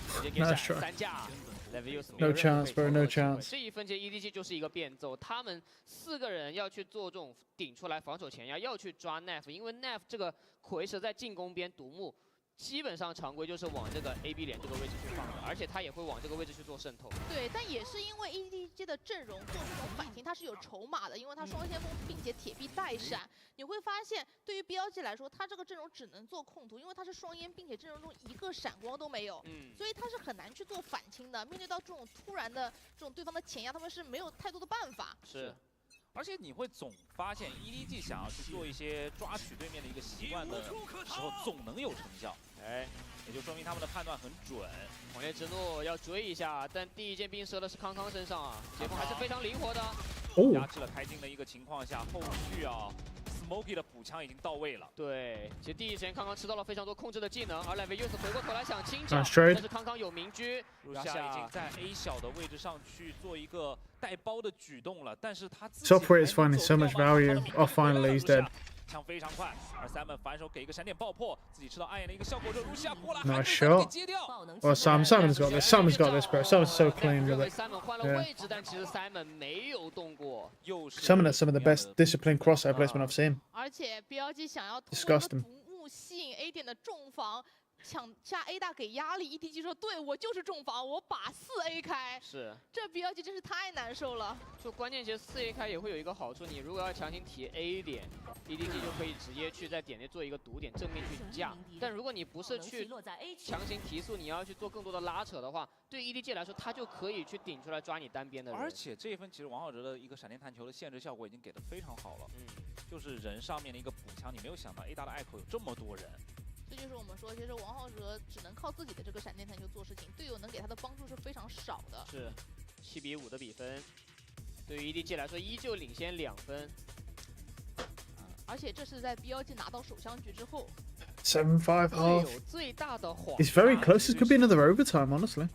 Speaker 2: 直接给闪3架
Speaker 1: No chance, bro. No chance.
Speaker 2: 这一分其实 EDG 就是一个变奏，他们4个人要去做这种顶出来防守前压，要去抓 Nef， 因为 Nef 这个蝰蛇在进攻边独木。 基本上常规就是往这个 AB 连这个位置去放的，而且他也会往这个位置去做渗透。
Speaker 8: 对，但也是因为 EDG 的阵容做这种反击，它是有筹码的，因为它双先锋并且铁臂带闪。你会发现，对于 BLG 来说，他这个阵容只能做控图，因为他是双烟，并且阵容中一个闪光都没有，所以他是很难去做反清的。面对到这种突然的这种对方的前压，他们是没有太多的办法。
Speaker 3: 是。 而且你会总发现 EDG 想要去做一些抓取对面的一个习惯的时候，总能有成效。也就说明他们的判断很准。
Speaker 2: 狂烈之怒要追一下，但第一件兵折的是康康身上啊，杰峰还是非常灵活的。
Speaker 3: 压制了开镜的一个情况下，后续啊 Smoky 的补枪已经到位了。
Speaker 2: 对，其实第一时间康康吃到了非常多控制的技能，而 Levius 回过头来想清剿，
Speaker 1: Nice trade
Speaker 2: 但是康康有明狙，
Speaker 3: 如夏已经在 A 小的位置上去做一个带包的举动了，但是他自己
Speaker 1: Top rate is
Speaker 3: 还能
Speaker 1: finding
Speaker 3: 走
Speaker 1: so
Speaker 3: 掉
Speaker 1: much
Speaker 3: 吗
Speaker 1: value.
Speaker 3: 他的
Speaker 1: Oh, finally he's dead.
Speaker 3: 枪非常快，而 Simon 反手给一个闪电爆破，自己吃到暗眼的一个效果之后，如夏过来还
Speaker 1: Nice
Speaker 3: 能
Speaker 1: shot
Speaker 3: 给接掉。
Speaker 1: Well, Simon's got this. Simon's got this, bro. Simon's so clean
Speaker 2: 认
Speaker 1: with
Speaker 2: 为
Speaker 1: it.
Speaker 2: Simon 换了
Speaker 1: Yeah
Speaker 2: 位置，但其实 Simon 没有动过。
Speaker 3: 又是
Speaker 1: Simon has some of the best disciplined crosshair placement I've seen.
Speaker 8: 而且 BLG 想要通过
Speaker 1: Disgust
Speaker 8: 这
Speaker 1: him
Speaker 8: 个独木吸引 A 点的重防，抢下 A 大给压力。EDG 说对我就是重防，我把4A 开。
Speaker 2: 是，
Speaker 8: 这 BLG 真是太难受了。
Speaker 2: 就关键其实4A 开也会有一个好处，你如果要强行提 A 点 ，EDG 就可以直接去在点内做一个毒点，正面去架。但如果你不是去强行提速，你要去做更多的拉扯的话，对 EDG 来说，他就可以去顶出来抓你单边的人。
Speaker 3: 而且这一分其实王浩哲的一个闪电弹球的限制效果已经给的非常好了，就是人上面的一个补枪，你没有想到 A 大的艾口有这么多人。
Speaker 8: 这就是我们说，其实王浩哲只能靠自己的这个闪电弹球做事情，队友能给他的帮助是非常少的。
Speaker 2: 是7比5的比分，对于 EDG 来说依旧领先2分。
Speaker 8: 而且这是在 BLG 拿到首箱局之后，
Speaker 1: 7-5
Speaker 2: 队
Speaker 1: half.
Speaker 2: 友最大的谎
Speaker 1: It's very close. This could be another overtime, honestly.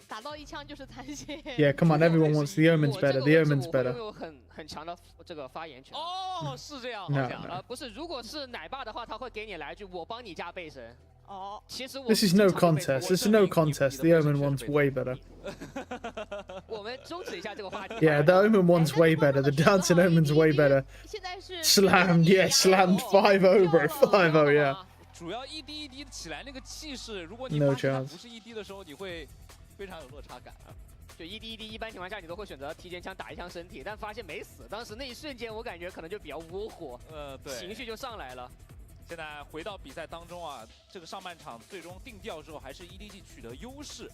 Speaker 8: 打到一枪就是残血。
Speaker 1: Yeah, come on. Everyone wants the Omen's better. The Omen's
Speaker 2: 我
Speaker 1: better.
Speaker 2: 拥有很强的这个发言权。
Speaker 3: 哦，是这样，
Speaker 1: No,
Speaker 3: 好像
Speaker 1: no.
Speaker 2: 不是，如果是奶爸的话，他会给你来一句“我帮你加背神”。
Speaker 8: 哦，
Speaker 2: 其实我
Speaker 1: This is no contest. This is no contest. The Omen one's way better.
Speaker 2: 我们终止一下这个话题。
Speaker 1: Yeah, the Omen one's way better. The dancing Omen's way better.
Speaker 8: 现在是
Speaker 1: Slammed, yeah, slammed 5-0, bro. 5-0, yeah.
Speaker 3: 主要一滴一滴起来那个气势，如果你
Speaker 1: No
Speaker 3: 发现它
Speaker 1: chance
Speaker 3: 不是一滴的时候，你会非常有落差感啊。
Speaker 2: 就1滴1滴，一般情况下你都会选择提前枪打一枪身体，但发现没死，当时那一瞬间我感觉可能就比较窝火，
Speaker 3: 对，
Speaker 2: 情绪就上来了。
Speaker 3: 现在回到比赛当中啊，这个上半场最终定调之后，还是 EDG 取得优势。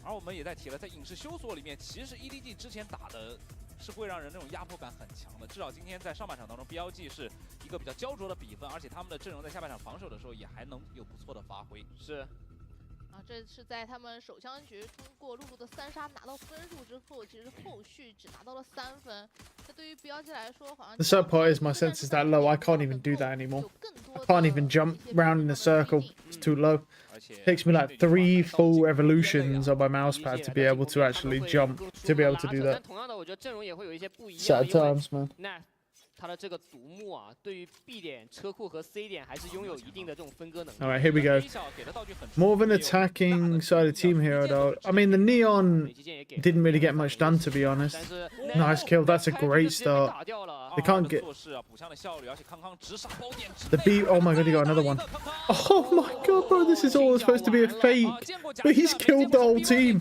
Speaker 3: 而我们也在提了，在影视修索里面，其实 EDG 之前打的是会让人那种压迫感很强的。至少今天在上半场当中 ，BLG 是一个比较焦灼的比分，而且他们的阵容在下半场防守的时候也还能有不错的发挥。
Speaker 2: 是。
Speaker 8: 啊，这是在他们首箱局通过露露的3杀拿到分数之后，其实后续只拿到了3分。这对于 BLG 来说，好像
Speaker 1: The sad part is my sense is that low. I can't even do that anymore. I can't even jump round in a circle. It's too low. Takes me like 3 full evolutions on my mouse pad to be able to actually jump, to be able to do that.
Speaker 2: 同样的，我觉得阵容也会有一些不一样。
Speaker 1: Sad times, man.
Speaker 2: 那他的这个独木啊，对于 B 点车库和 C 点还是拥有一定的这种分割能力。
Speaker 1: All right, here we go. More of an attacking side of team hero, though. I mean, the Neon didn't really get much done, to be honest. Nice kill. That's a great start. They can't get the B. Oh my god, he got another one. Oh my god, bro, this is all supposed to be a fake. But he's killed the whole team.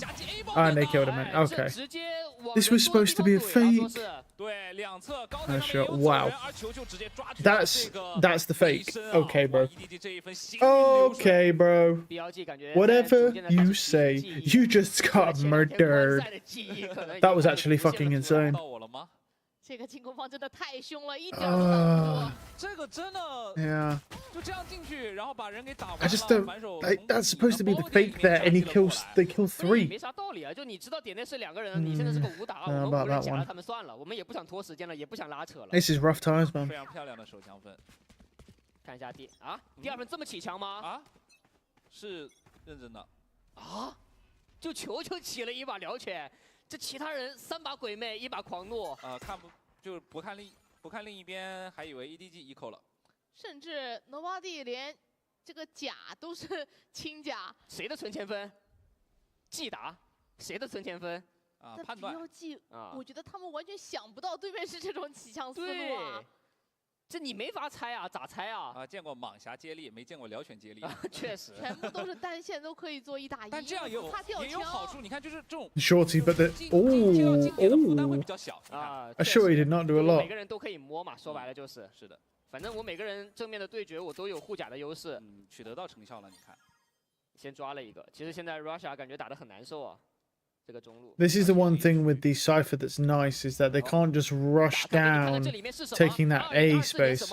Speaker 1: And they killed him, man. Okay. This was supposed to be a fake. Nice shot. Wow. That's the fake. Okay, bro. Okay, bro. Whatever you say, you just got murdered. That was actually fucking insane.
Speaker 8: 这个进攻方真的太凶了，一点都挡不住。
Speaker 3: 这个真的
Speaker 1: Yeah.
Speaker 3: 就这样进去，然后把人给打完
Speaker 1: I
Speaker 3: 了。
Speaker 1: just don't.
Speaker 3: 反手
Speaker 1: Like, that's supposed to be the fake there, and they kill 3.
Speaker 2: 没啥道理啊，就你知道点内是2个人，你现在是个5打2，我们5人夹了他们算了，我们也不想拖时间了，也不想拉扯了。
Speaker 1: This is rough times, man.
Speaker 3: 非常漂亮的手枪分。
Speaker 2: 看一下第2分这么起枪吗？
Speaker 3: 啊，是认真的
Speaker 2: 啊，就球起了一把燎犬。 这其他人3把鬼魅，1把狂怒。
Speaker 3: 就是不看另一边，还以为 EDG eco 了。
Speaker 8: 甚至 Nobody 连这个甲都是轻甲。
Speaker 2: 谁的存钱分？季达，谁的存钱分？
Speaker 3: 判断。
Speaker 8: 我觉得他们完全想不到对面是这种起枪思路啊。
Speaker 2: 这你没法猜啊，咋猜啊？
Speaker 3: 见过蟒侠接力，没见过燎犬接力。
Speaker 2: 确实，
Speaker 8: 全部都是单线都可以做1打1。
Speaker 3: 但这样也有好处，你看就是这种
Speaker 1: Shorty, but the Shorty did not do a lot.
Speaker 2: 每个人都可以摸嘛，说白了就是。
Speaker 3: 是的，
Speaker 2: 反正我每个人正面的对决我都有护甲的优势，
Speaker 3: 取得到成效了。你看，
Speaker 2: 先抓了一个，其实现在 Russia 感觉打得很难受啊。
Speaker 1: This is the one thing with the Cypher that's nice, is that they can't just rush down, taking that A space.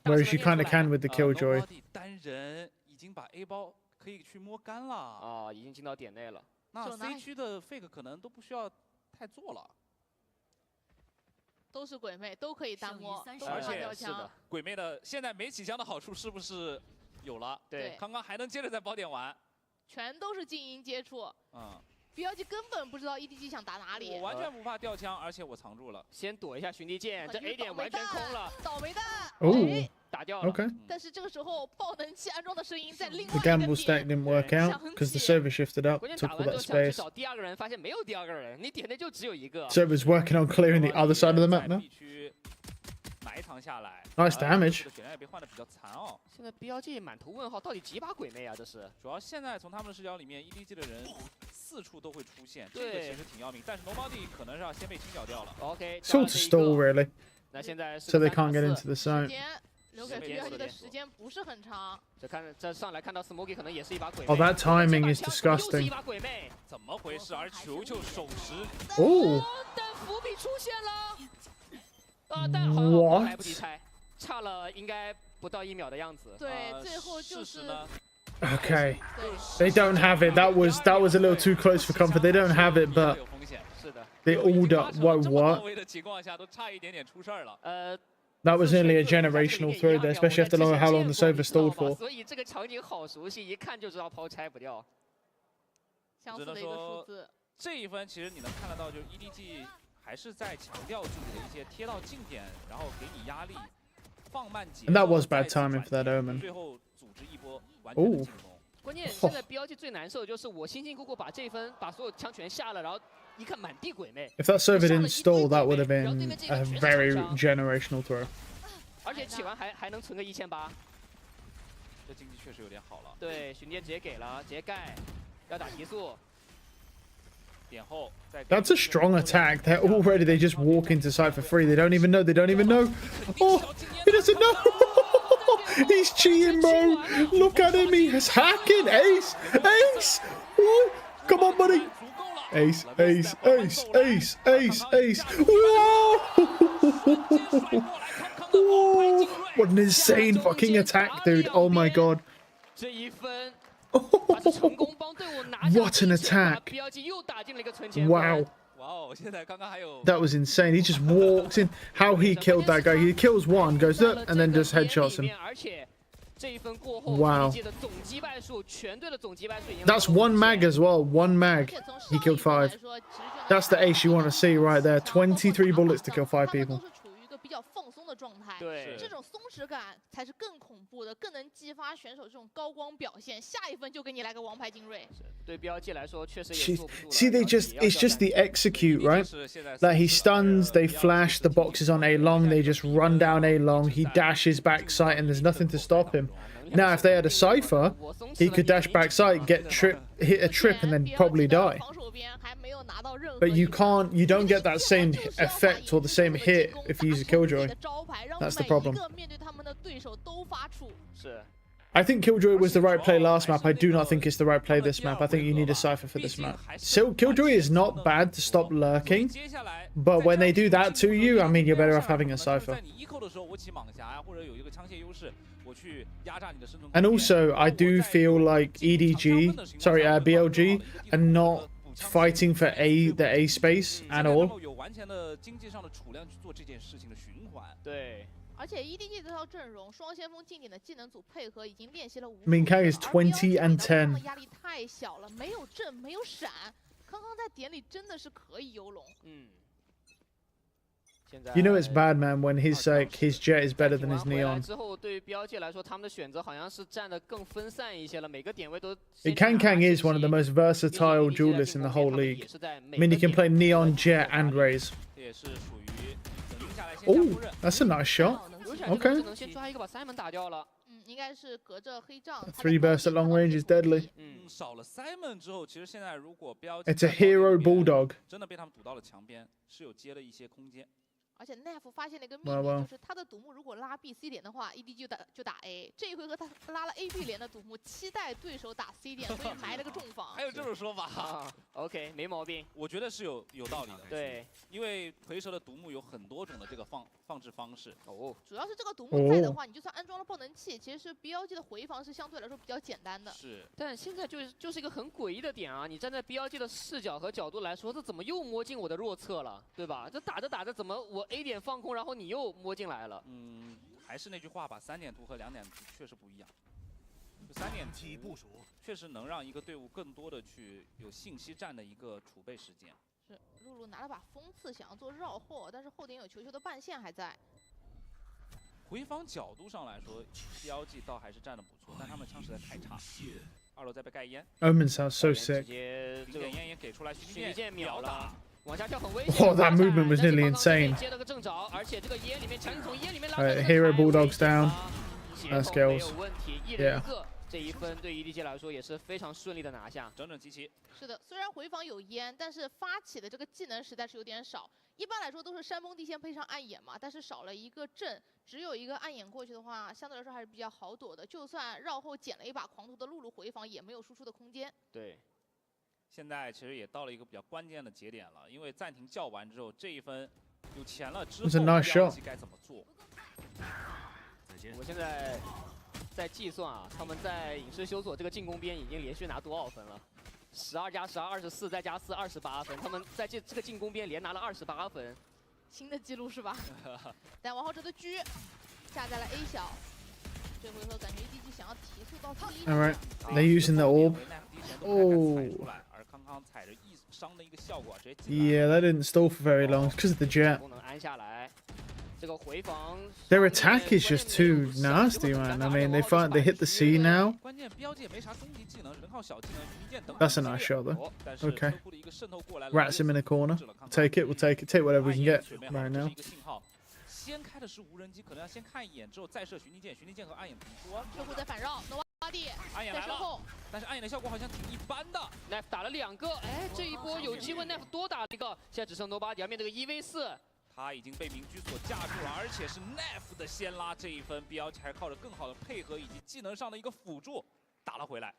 Speaker 1: Whereas you kind of can with the Killjoy.
Speaker 3: 单人已经把 A 包可以去摸干了啊，
Speaker 2: 已经进到点内了。
Speaker 3: 那 C 区的 fake 可能都不需要太做了。
Speaker 8: 都是鬼妹，都可以单摸，都
Speaker 3: 而且
Speaker 8: 不怕掉枪
Speaker 2: 是的。
Speaker 3: 鬼妹的现在没起枪的好处是不是有了？
Speaker 2: 对，
Speaker 3: 刚刚还能接着在宝典玩。
Speaker 8: 全都是静音接触。
Speaker 3: 嗯。
Speaker 8: BLG 根本不知道 EDG 想打哪里，
Speaker 3: 我完全不怕掉枪，而且我藏住了。
Speaker 2: 先躲一下寻敌剑，这 A 点完全空了，
Speaker 8: 倒霉蛋。
Speaker 1: 哦
Speaker 2: 打掉了。
Speaker 1: Okay.
Speaker 8: 但是这个时候爆能器安装的声音在另外
Speaker 1: The
Speaker 8: 一个
Speaker 1: gamble stack
Speaker 8: 点。
Speaker 1: didn't work out because the server shifted up,
Speaker 2: 关键
Speaker 1: took
Speaker 2: 打
Speaker 1: all
Speaker 2: 完之
Speaker 1: that
Speaker 2: 后想去
Speaker 1: space.
Speaker 2: 找第二个人，发现没有第二个人，你点的就只有一个。
Speaker 1: Server's working on clearing the other side of the map now.
Speaker 3: 必须埋藏下来。
Speaker 1: Nice damage.
Speaker 3: 血量也被换的比较残哦。
Speaker 2: 现在 BLG 满头问号，到底几把鬼妹啊？这是。
Speaker 3: 主要现在从他们的视角里面 ，EDG 的人四处都会出现，这
Speaker 2: 对
Speaker 3: 个其实挺要命。但是 Nobody 可能是要先被清剿掉了。
Speaker 2: OK，
Speaker 1: It's all to stall really,
Speaker 2: 那现在
Speaker 1: so they can't get into the
Speaker 8: 时
Speaker 1: zone.
Speaker 8: 间留给 BLG 的时间不是很长。
Speaker 2: 这上来看到 Smoky 可能也是一把鬼妹。
Speaker 1: Oh, that timing is
Speaker 2: 又是
Speaker 1: disgusting.
Speaker 2: 一把鬼妹。
Speaker 3: 怎么回事？而球球手持，
Speaker 1: Oh,
Speaker 2: 但伏笔出现了。但好像来不及拆，差了应该不到1秒的样子。
Speaker 8: 对，最后就
Speaker 3: 事实
Speaker 8: 是。
Speaker 3: 呢？
Speaker 1: okay. They don't have it. That was a little too close for comfort. They don't have it, but
Speaker 3: 有风险。
Speaker 2: 是的。
Speaker 1: they all do. Wait,
Speaker 3: 这么到
Speaker 1: what?
Speaker 3: 位的情况下，都差一点点出事儿了。
Speaker 1: That was nearly a generational throw there, especially after how long the server stalled for.
Speaker 2: 所以这个场景好熟悉，一看就知道抛拆不掉。
Speaker 8: 相似的一个数字。
Speaker 3: 这一分其实你能看得到，就是 EDG 还是在强调自己的一些贴到近点，然后给你压力，放慢节奏。
Speaker 1: And that was bad timing for that Omen.
Speaker 3: 最后组织一波完全的进攻。
Speaker 2: 关键现在 BLG 最难受的就是我辛辛苦苦把这一分把所有枪全下了，然后一看满地鬼妹。
Speaker 1: If that server didn't stall, that would have been a very generational throw.
Speaker 2: 而且起完还能存个1800。
Speaker 3: 这经济确实有点好了。
Speaker 2: 对，巡街直接给了，直接盖，要打提速。
Speaker 1: That's a strong attack. They're already, they just walk into site for free. They don't even know. They don't even know. Oh, he doesn't know. He's cheating, bro. Look at him. He is hacking. Ace. Ace. What? Come on, buddy. Ace, ace, ace, ace, ace, ace. Whoa! Whoa! What an insane fucking attack, dude. Oh my god.
Speaker 2: 这一分。
Speaker 1: What an attack! Wow. That was insane. He just walks in. How he killed that guy. He kills one, goes up, and then just headshots him. Wow. That's one mag as well. One mag. He killed 5. That's the ace you want to see right there. 23 bullets to kill 5 people.
Speaker 8: 比较放松的状态，
Speaker 2: 对，
Speaker 8: 这种松弛感才是更恐怖的，更能激发选手这种高光表现。下一分就给你来个王牌精锐。
Speaker 2: 对 BLG 来说，确实也坐不住了。
Speaker 1: See, it's just the execute, right? Like he stuns, they flash, the box is on A long, they just run down A long, he dashes back sight, and there's nothing to stop him. Now, if they had a cipher, he could dash back sight, hit a trip, and then probably die. But you don't get that same effect or the same hit if you use a Killjoy. That's the problem. I think Killjoy was the right play last map. I do not think it's the right play this map. I think you need a cipher for this map. So Killjoy is not bad to stop lurking, but when they do that to you, I mean, you're better off having a cipher. And also, I do feel like BLG are not fighting for the A space at all.
Speaker 8: 而且 EDG 这套阵容，双先锋近点的技能组配合已经练习了无数。
Speaker 1: Minkai is 20 and 10.
Speaker 8: 压力太小了，没有震，没有闪，刚刚在点里真的是可以游龙。
Speaker 1: You know it's bad, man, when his jet is better than his neon.
Speaker 2: 之后对于 BLG 来说，他们的选择好像是站得更分散一些了，每个点位都。
Speaker 1: Kang is one of the most versatile duelists in the whole league. I mean, he can play neon, jet, and raze. Oh, that's a nice shot. Okay.
Speaker 2: 先抓一个把 Simon 打掉了。
Speaker 8: 应该是隔着黑障。
Speaker 1: 3 burst at long range is deadly.
Speaker 3: 少了 Simon 之后，其实现在如果标
Speaker 1: It's a hero bulldog.
Speaker 3: 真的被他们堵到了墙边，是有接了一些空间。
Speaker 8: 而且 Nef 发现了一个秘密，就是他的独木如果拉 B C 点的话 ，ED 就打 A。这一回合他拉了 A B 连的独木，期待对手打 C 点，所以埋了个重防。
Speaker 3: 还有这种说法
Speaker 2: ？OK， 没毛病。
Speaker 3: 我觉得是有道理的。
Speaker 2: 对，
Speaker 3: 因为蝰蛇的独木有很多种的这个放置方式。
Speaker 8: 主要是这个独木在的话，你就算安装了爆能器，其实 BLG 的回防是相对来说比较简单的。
Speaker 3: 是。
Speaker 2: 但现在就是一个很诡异的点啊！你站在 BLG 的视角和角度来说，这怎么又摸进我的弱侧了，对吧？这打着打着怎么 A 点放空，然后你又摸进来了。
Speaker 3: 还是那句话吧，3点图和2点图确实不一样。3点图确实能让一个队伍更多的去有信息战的一个储备时间。
Speaker 8: 是露露拿了把锋刺，想要做绕后，但是后点有球球的半线还在。
Speaker 3: 回防角度上来说，BLG倒还是站得不错，但他们枪实在太差。2楼在被盖烟
Speaker 1: Omen sounds so
Speaker 2: 直
Speaker 1: sick.
Speaker 2: 接这个
Speaker 3: 零点烟也给出来，
Speaker 2: 巡
Speaker 3: 巡
Speaker 2: 击剑秒
Speaker 3: 打
Speaker 2: 了。往下跳很危险。
Speaker 1: Oh, that movement was nearly
Speaker 2: 但是刚刚
Speaker 1: insane.
Speaker 2: 接了个正着，而且这个烟里面强行从烟里面拉
Speaker 1: Hero Bulldogs down.
Speaker 2: 协同没有问题，一人
Speaker 1: Yeah.
Speaker 2: 一个，这一分对 EDG 来说也是非常顺利的拿下，
Speaker 3: 整整齐齐。
Speaker 8: 是的，虽然回防有烟，但是发起的这个技能实在是有点少。一般来说都是山崩地陷配上暗眼嘛，但是少了一个阵，只有一个暗眼过去的话，相对来说还是比较好躲的。就算绕后捡了一把狂徒的露露回防，也没有输出的空间。
Speaker 2: 对。
Speaker 3: 现在其实也到了一个比较关键的节点了，因为暂停叫完之后，这一分有钱了之后，
Speaker 1: It's a nice shot.
Speaker 3: 标记该怎么做？
Speaker 2: 我现在在计算啊，他们在影视修所这个进攻边已经连续拿多少分了？12加12 24，再加4 28分，他们在这个进攻边连拿了28分，
Speaker 8: 新的记录是吧？但王浩哲的狙下在了 A 小，这回合感觉 EDG 想要提速到第1。
Speaker 1: All right, they're using the orb.
Speaker 3: 哦，而康康踩着一伤的一个效果，直接进来
Speaker 1: Yeah, that didn't stall for very long because of the jet.
Speaker 2: 功能安下来。这个回防
Speaker 1: Their attack is just too nasty, man. I mean, they hit the C now.
Speaker 3: 关键标记也没啥终极技能，人靠小技能巡剑等。
Speaker 1: That's a nice shot, though.
Speaker 3: 但是
Speaker 1: Okay.
Speaker 3: 车库的一个渗透过来
Speaker 1: Rats him in a corner. Take it. We'll take it. Take whatever we can get right
Speaker 3: 这是
Speaker 1: now.
Speaker 3: 一个信号。先开的是无人机，可能要先看一眼，之后再射巡击剑，巡击剑和暗眼同步。
Speaker 8: 车库在反绕，诺瓦蒂
Speaker 3: 暗眼来了
Speaker 8: 在身后，，
Speaker 3: 但是暗眼的效果好像挺一般的。
Speaker 2: Knife 打了2个，哎，这一波有机会 Knife 多打一个，现在只剩诺巴迪要面对个1v4。
Speaker 3: 他已经被明居所架住了，而且是 Nef 的先拉这一分，BLG 还靠着更好的配合以及技能上的一个辅助打了回来。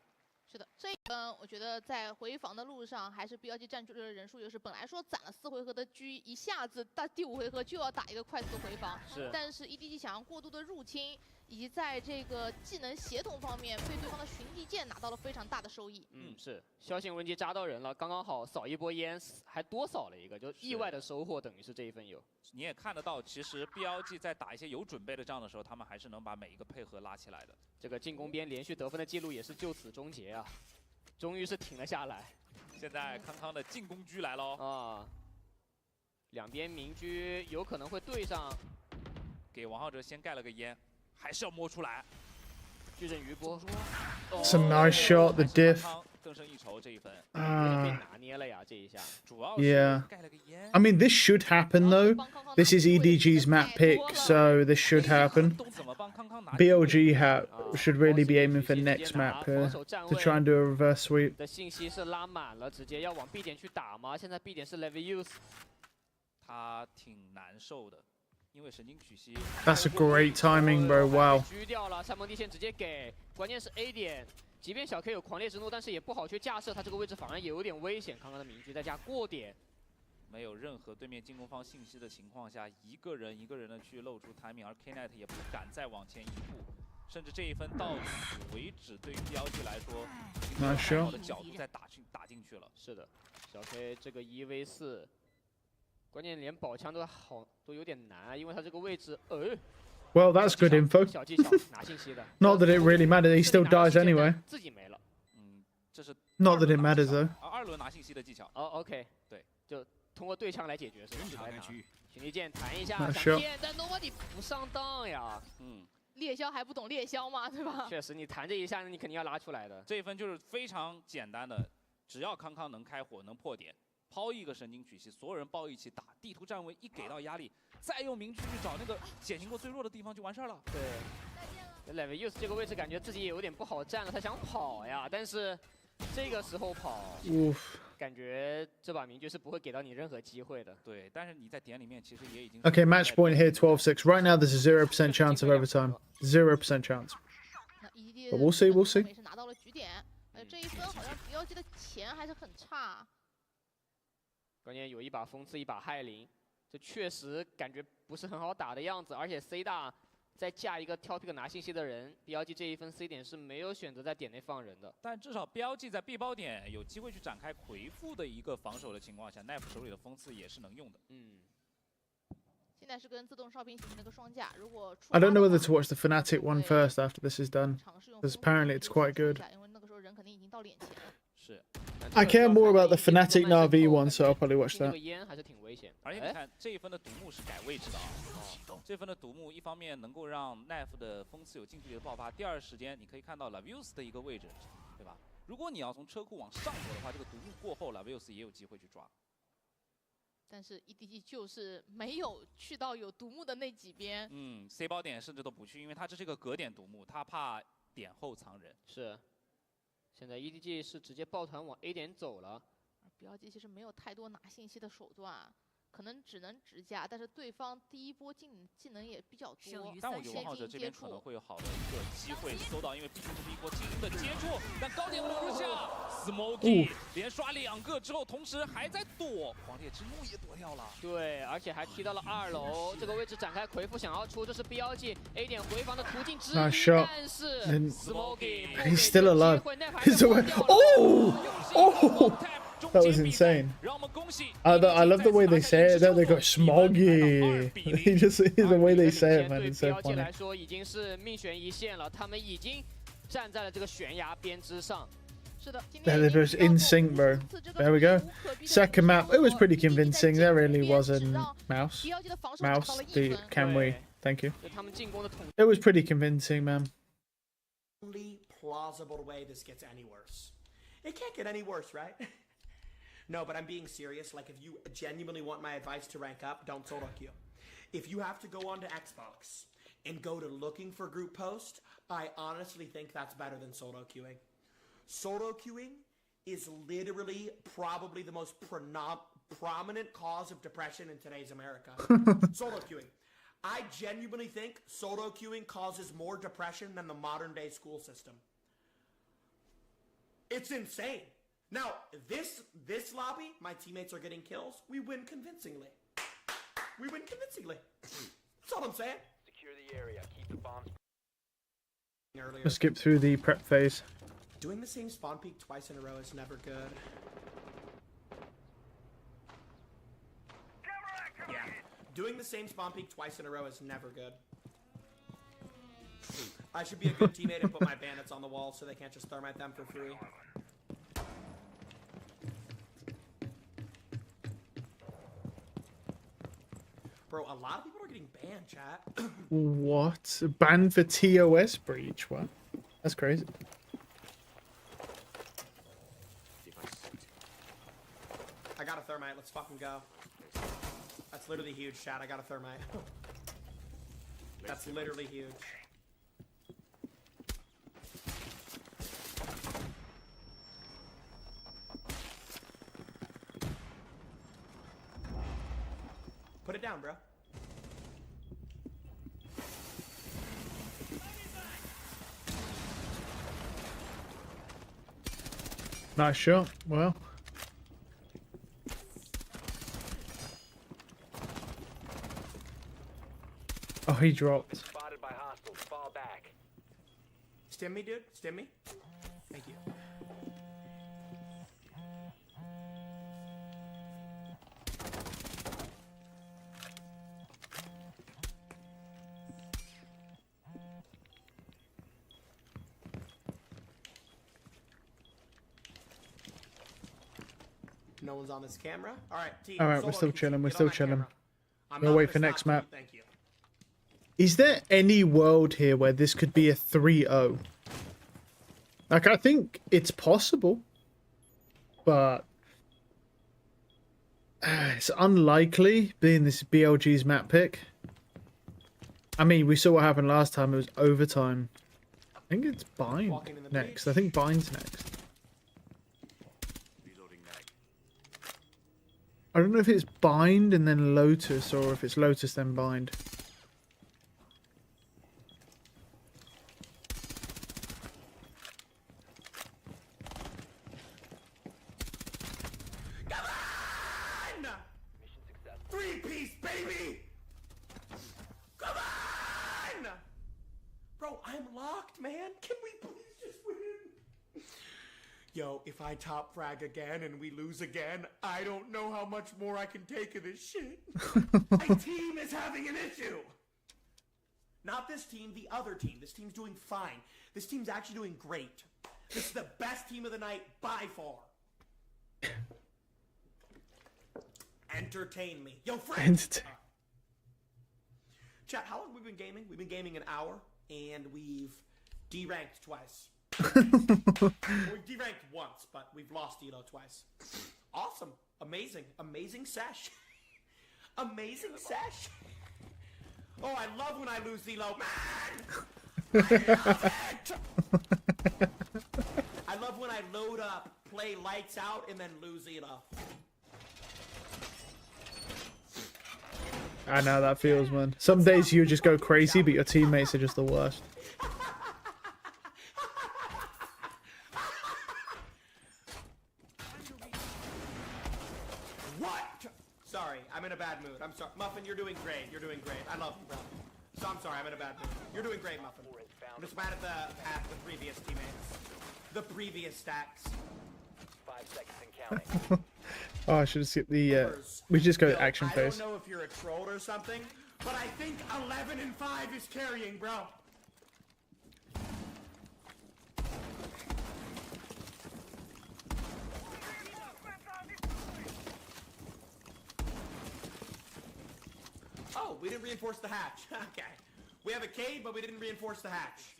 Speaker 8: 是的，这一分我觉得在回防的路上还是 BLG 占据的人数优势。本来说攒了4回合的狙，一下子到第5回合就要打一个快速的回防，
Speaker 2: 是，
Speaker 8: 但是 EDG 想要过度的入侵，以及在这个技能协同方面被对方的巡击剑拿到了非常大的收益。
Speaker 2: 是，萧信无人机扎到人了，刚刚好扫一波烟，还多扫了一个，就意外的收获，等于是这一分有。
Speaker 3: 你也看得到，其实 BLG 在打一些有准备的仗的时候，他们还是能把每一个配合拉起来的。
Speaker 2: 这个进攻边连续得分的记录也是就此终结啊，终于是挺了下来。
Speaker 3: 现在康康的进攻狙来喽
Speaker 2: 啊，两边明狙有可能会对上，
Speaker 3: 给王浩哲先盖了个烟，还是要摸出来。
Speaker 2: 矩阵余波
Speaker 1: It's a nice shot. The diff.
Speaker 3: 更胜一筹这一分。
Speaker 2: 被
Speaker 1: Ah,
Speaker 2: 拿捏了呀，这一下。
Speaker 3: 主要
Speaker 1: yeah.
Speaker 3: 是盖了个烟。
Speaker 1: I mean, this should happen though. This is EDG's map pick, so this should happen.
Speaker 3: 都怎么帮康康拿
Speaker 1: BLG should really be aiming for next map here to try and do a reverse sweep.
Speaker 2: 的信息是拉满了，直接要往 B 点去打吗？现在 B 点是 Levius，
Speaker 3: 他挺难受的，因为神经曲息。
Speaker 1: That's a great timing, bro. Wow.
Speaker 2: 狙掉了，山崩地线直接给，关键是 A 点。 即便小 K 有狂烈之怒，但是也不好去架设，他这个位置反而也有点危险。刚刚的明狙再加过点，
Speaker 3: 没有任何对面进攻方信息的情况下，一个人一个人的去露出 timing， 而 Knight 也不敢再往前一步，甚至这一分到此为止，对于 BLG 来说，已经有很好的角度再打进去了。
Speaker 2: 是的，小 K 这个1v4，关键连宝枪都有点难啊，因为他这个位置，Well,
Speaker 1: that's good info.
Speaker 2: 小技巧拿信息的
Speaker 1: Not that it really matters. He still dies anyway.
Speaker 2: 自己没了。
Speaker 3: 这是
Speaker 1: Not that it matters though.
Speaker 3: 2轮拿信息的技巧。
Speaker 2: 哦 ，OK，
Speaker 3: 对，
Speaker 2: 就通过对枪来解决，是吧？巡击剑弹一下，
Speaker 1: 那
Speaker 2: 想骗，但 Nobody 不上当呀。
Speaker 8: 猎枭还不懂猎枭吗？对吧？
Speaker 2: 确实，你弹这一下，你肯定要拉出来的。
Speaker 3: 这一分就是非常简单的，只要康康能开火，能破点。 抛一个神经曲息，所有人抱一起打，地图站位一给到压力，再用明狙去找那个减刑过最弱的地方就完事儿了。
Speaker 2: 对 ，Levius 这个位置感觉自己也有点不好站了，他想跑呀，但是这个时候跑，感觉这把明狙是不会给到你任何机会的。
Speaker 3: 对，但是你在点里面其实也已经。
Speaker 1: Okay, match point here, 12-6. Right now, there's a 0% chance of overtime. 0% chance. But we'll see, we'll see.
Speaker 8: 是拿到了局点，这一分好像BLG的钱还是很差。
Speaker 2: 关键有一把风刺，一把害灵，这确实感觉不是很好打的样子。而且 C 大再架一个挑 pick 拿信息的人 ，BLG 这一分 C 点是没有选择在点内放人的。
Speaker 3: 但至少 BLG 在 B 包点有机会去展开回复的一个防守的情况下，Knife 手里的风刺也是能用的。
Speaker 8: 现在是跟自动烧瓶形成了一个双架，如果触
Speaker 1: I don't
Speaker 8: 发
Speaker 1: know
Speaker 8: 的
Speaker 1: whether
Speaker 8: 话
Speaker 1: to watch the Fnatic one first after this is done.
Speaker 8: 尝试用
Speaker 1: Because
Speaker 8: 风速
Speaker 1: apparently
Speaker 8: 流
Speaker 1: it's
Speaker 8: 速
Speaker 1: quite
Speaker 8: 试一
Speaker 1: good.
Speaker 8: 下，因为那个时候人肯定已经到脸前了。
Speaker 3: 是，
Speaker 1: I care more about the Fnatic Na'Vi one, so I'll probably watch
Speaker 2: 这
Speaker 1: that.
Speaker 2: 个烟还是挺危险。
Speaker 3: 而且你看这一分的独木是改位置的啊，这一分的独木一方面能够让 Knife 的锋刺有近距离的爆发，第二时间你可以看到 Lavius 的一个位置，对吧？如果你要从车库往上走的话，这个独木过后 Lavius 也有机会去抓。
Speaker 8: 但是 EDG 就是没有去到有独木的那几边。
Speaker 3: C 包点甚至都不去，因为它这是一个隔点独木，他怕点后藏人。
Speaker 2: 是，现在 EDG 是直接抱团往 A 点走了。
Speaker 8: 而BLG 其实没有太多拿信息的手段，可能只能直架，但是对方第一波技能也比较多。
Speaker 3: 但我觉得王浩哲这边可能会有好的一个机会搜到，因为毕竟这是一波精英的接触。但高点落下 ，Smoky 连刷2个之后，同时还在躲，狂烈之怒也躲掉了。
Speaker 2: 对，而且还踢到了2楼这个位置展开回复，想要出，这是 BLG A 点回防的途径之一。
Speaker 1: Nice shot.
Speaker 2: 但是
Speaker 1: And
Speaker 2: Smoky
Speaker 1: he's still alive.
Speaker 2: he's
Speaker 1: away. Oh! That was insane. I love the way they say it. They go smoggy. The way they say it, man. It's so
Speaker 2: 对
Speaker 1: funny.
Speaker 2: 来说已经是命悬一线了，他们已经站在了这个悬崖边之上。
Speaker 8: 是的，今
Speaker 1: They're
Speaker 8: 天
Speaker 1: just in sync, bro. There we go. Second map, it was pretty convincing. There really wasn't mouse. Mouse, the can we? Thank you.
Speaker 2: 就他们进攻的统
Speaker 1: It was pretty convincing, man.
Speaker 6: Only plausible way this gets any worse. It can't get any worse, right? No, but I'm being serious. Like, if you genuinely want my advice to rank up, don't solo queue. If you have to go onto Xbox and go to looking for group post, I honestly think that's better than solo queuing. Solo queuing is literally probably the most prominent cause of depression in today's America. Solo queuing. I genuinely think solo queuing causes more depression than the modern day school system. It's insane. Now, this lobby, my teammates are getting kills. We win convincingly. We win convincingly. That's all I'm saying.
Speaker 7: Secure the area. Keep the bombs.
Speaker 6: Earlier.
Speaker 1: Let's skip through the prep phase.
Speaker 6: Doing the same spawn peak twice in a row is never good. Yeah. Doing the same spawn peak twice in a row is never good. I should be a good teammate and put my bandits on the wall so they can't just thermite them for free. Bro, a lot of people are getting banned, chat.
Speaker 1: What? Banned for TOS breach? What? That's crazy.
Speaker 6: I got a thermite. Let's fucking go. That's literally huge, chat. I got a thermite. That's literally huge. Put it down, bro.
Speaker 1: Nice shot. Well. Oh, he dropped.
Speaker 7: Spotted by hostiles. Fall back.
Speaker 6: Stim me, dude. Stim me. Thank you. No one's on this camera. All right, team.
Speaker 1: All right, we're
Speaker 6: solo
Speaker 1: still
Speaker 6: queue.
Speaker 1: chilling, we're
Speaker 6: Get
Speaker 1: still
Speaker 6: on that
Speaker 1: chilling.
Speaker 6: camera. I'm
Speaker 1: We'll
Speaker 6: not
Speaker 1: wait
Speaker 6: gonna
Speaker 1: for next
Speaker 6: stop till
Speaker 1: map.
Speaker 6: you- Thank you.
Speaker 1: Is there any world here where this could be a 3-0? Like, I think it's possible, but it's unlikely being this BLG's map pick. I mean, we saw what happened last time. It was overtime. I think it's Bind
Speaker 6: Walking in the
Speaker 1: next.
Speaker 6: breach.
Speaker 1: I think Bind's next. I don't know if it's Bind and then Lotus, or if it's Lotus then Bind.
Speaker 6: Come on!
Speaker 7: Mission successful.
Speaker 6: 3-piece, baby! Come on! Bro, I'm locked, man. Can we please just win? Yo, if I top frag again and we lose again, I don't know how much more I can take of this shit. My team is having an issue. Not this team, the other team. This team's doing fine. This team's actually doing great. This is the best team of the night by far. Entertain me. Yo, friends! Chat, how long have we been gaming? We've been gaming an hour, and we've deranked twice. We've deranked once, but we've lost Elo twice. Awesome. Amazing. Amazing sesh. Amazing sesh. Oh, I love when I lose Elo. Man! I love it! I love when I load up, play lights out, and then lose Elo.
Speaker 1: I know that feels, man. Some days you just go crazy, but your teammates are just the worst.
Speaker 6: What? Sorry, I'm in a bad mood. I'm sorry. Muffin, you're doing great. You're doing great. I love you, bro. So I'm sorry, I'm in a bad mood. You're doing great, Muffin. I'm just mad at the previous teammates. The previous stacks.
Speaker 7: 5 seconds and counting.
Speaker 1: Oh, I should have skipped the. We just go action phase.
Speaker 6: I don't know if you're a troll or something, but I think 11 and 5 is carrying, bro. Oh, we didn't reinforce the hatch. Okay. We have a cave, but we didn't reinforce the hatch.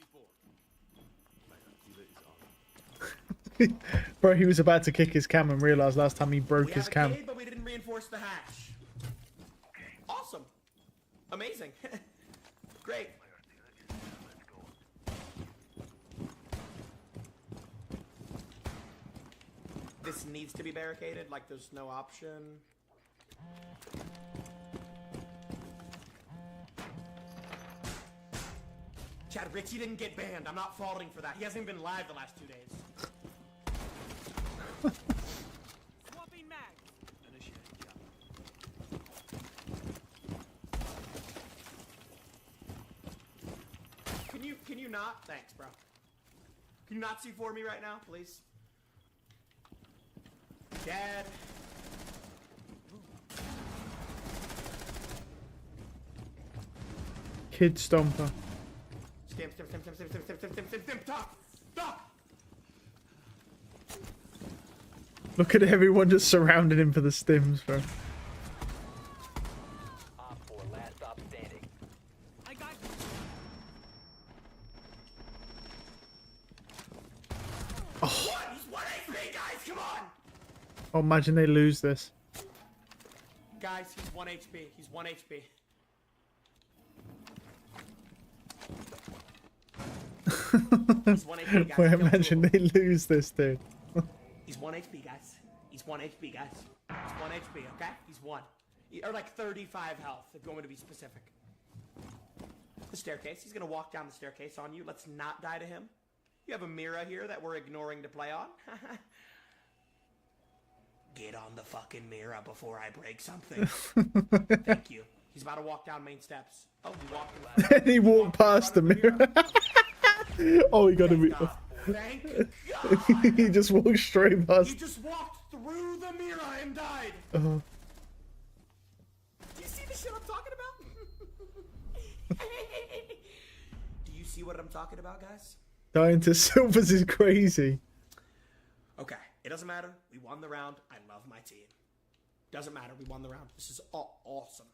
Speaker 1: Bro, he was about to kick his cam and realized last time he broke his cam.
Speaker 6: Cave, but we didn't reinforce the hatch. Awesome. Amazing. Great. This needs to be barricaded, like there's no option. Chad, Richie didn't get banned. I'm not faulting for that. He hasn't even been live the last 2 days. Swapping mag. Can you not? Thanks, bro. Can you not see for me right now, please? Dad.
Speaker 1: Kid stomper.
Speaker 6: Stim, stop! Stop!
Speaker 1: Look at everyone just surrounding him for the stims, bro.
Speaker 7: Op 4, last stop standing.
Speaker 6: I got you.
Speaker 1: Oh.
Speaker 6: What? He's 1 HP, guys, come on!
Speaker 1: Oh, imagine they lose this.
Speaker 6: Guys, he's 1 HP. He's 1 HP. He's 1 HP, guys.
Speaker 1: Wait,
Speaker 6: Don't
Speaker 1: imagine
Speaker 6: do it.
Speaker 1: they lose this, dude.
Speaker 6: He's 1 HP, guys. He's 1 HP, guys. He's 1 HP, okay? He's 1. Or like 35 health, if you want me to be specific. The staircase. He's gonna walk down the staircase on you. Let's not die to him. You have a mirror here that we're ignoring to play on. Get on the fucking mirror before I break something. Thank you. He's about to walk down main steps. Oh, he walked.
Speaker 1: And he walked past the mirror. Oh, he got to be.
Speaker 6: Thank God.
Speaker 1: He just walked straight past.
Speaker 6: He just walked through the mirror and died.
Speaker 1: Oh.
Speaker 6: Do you see the shit I'm talking about? Do you see what I'm talking about, guys?
Speaker 1: Dying to silvers is crazy.
Speaker 6: Okay, it doesn't matter. We won the round. I love my team. Doesn't matter. We won the round. This is awesome.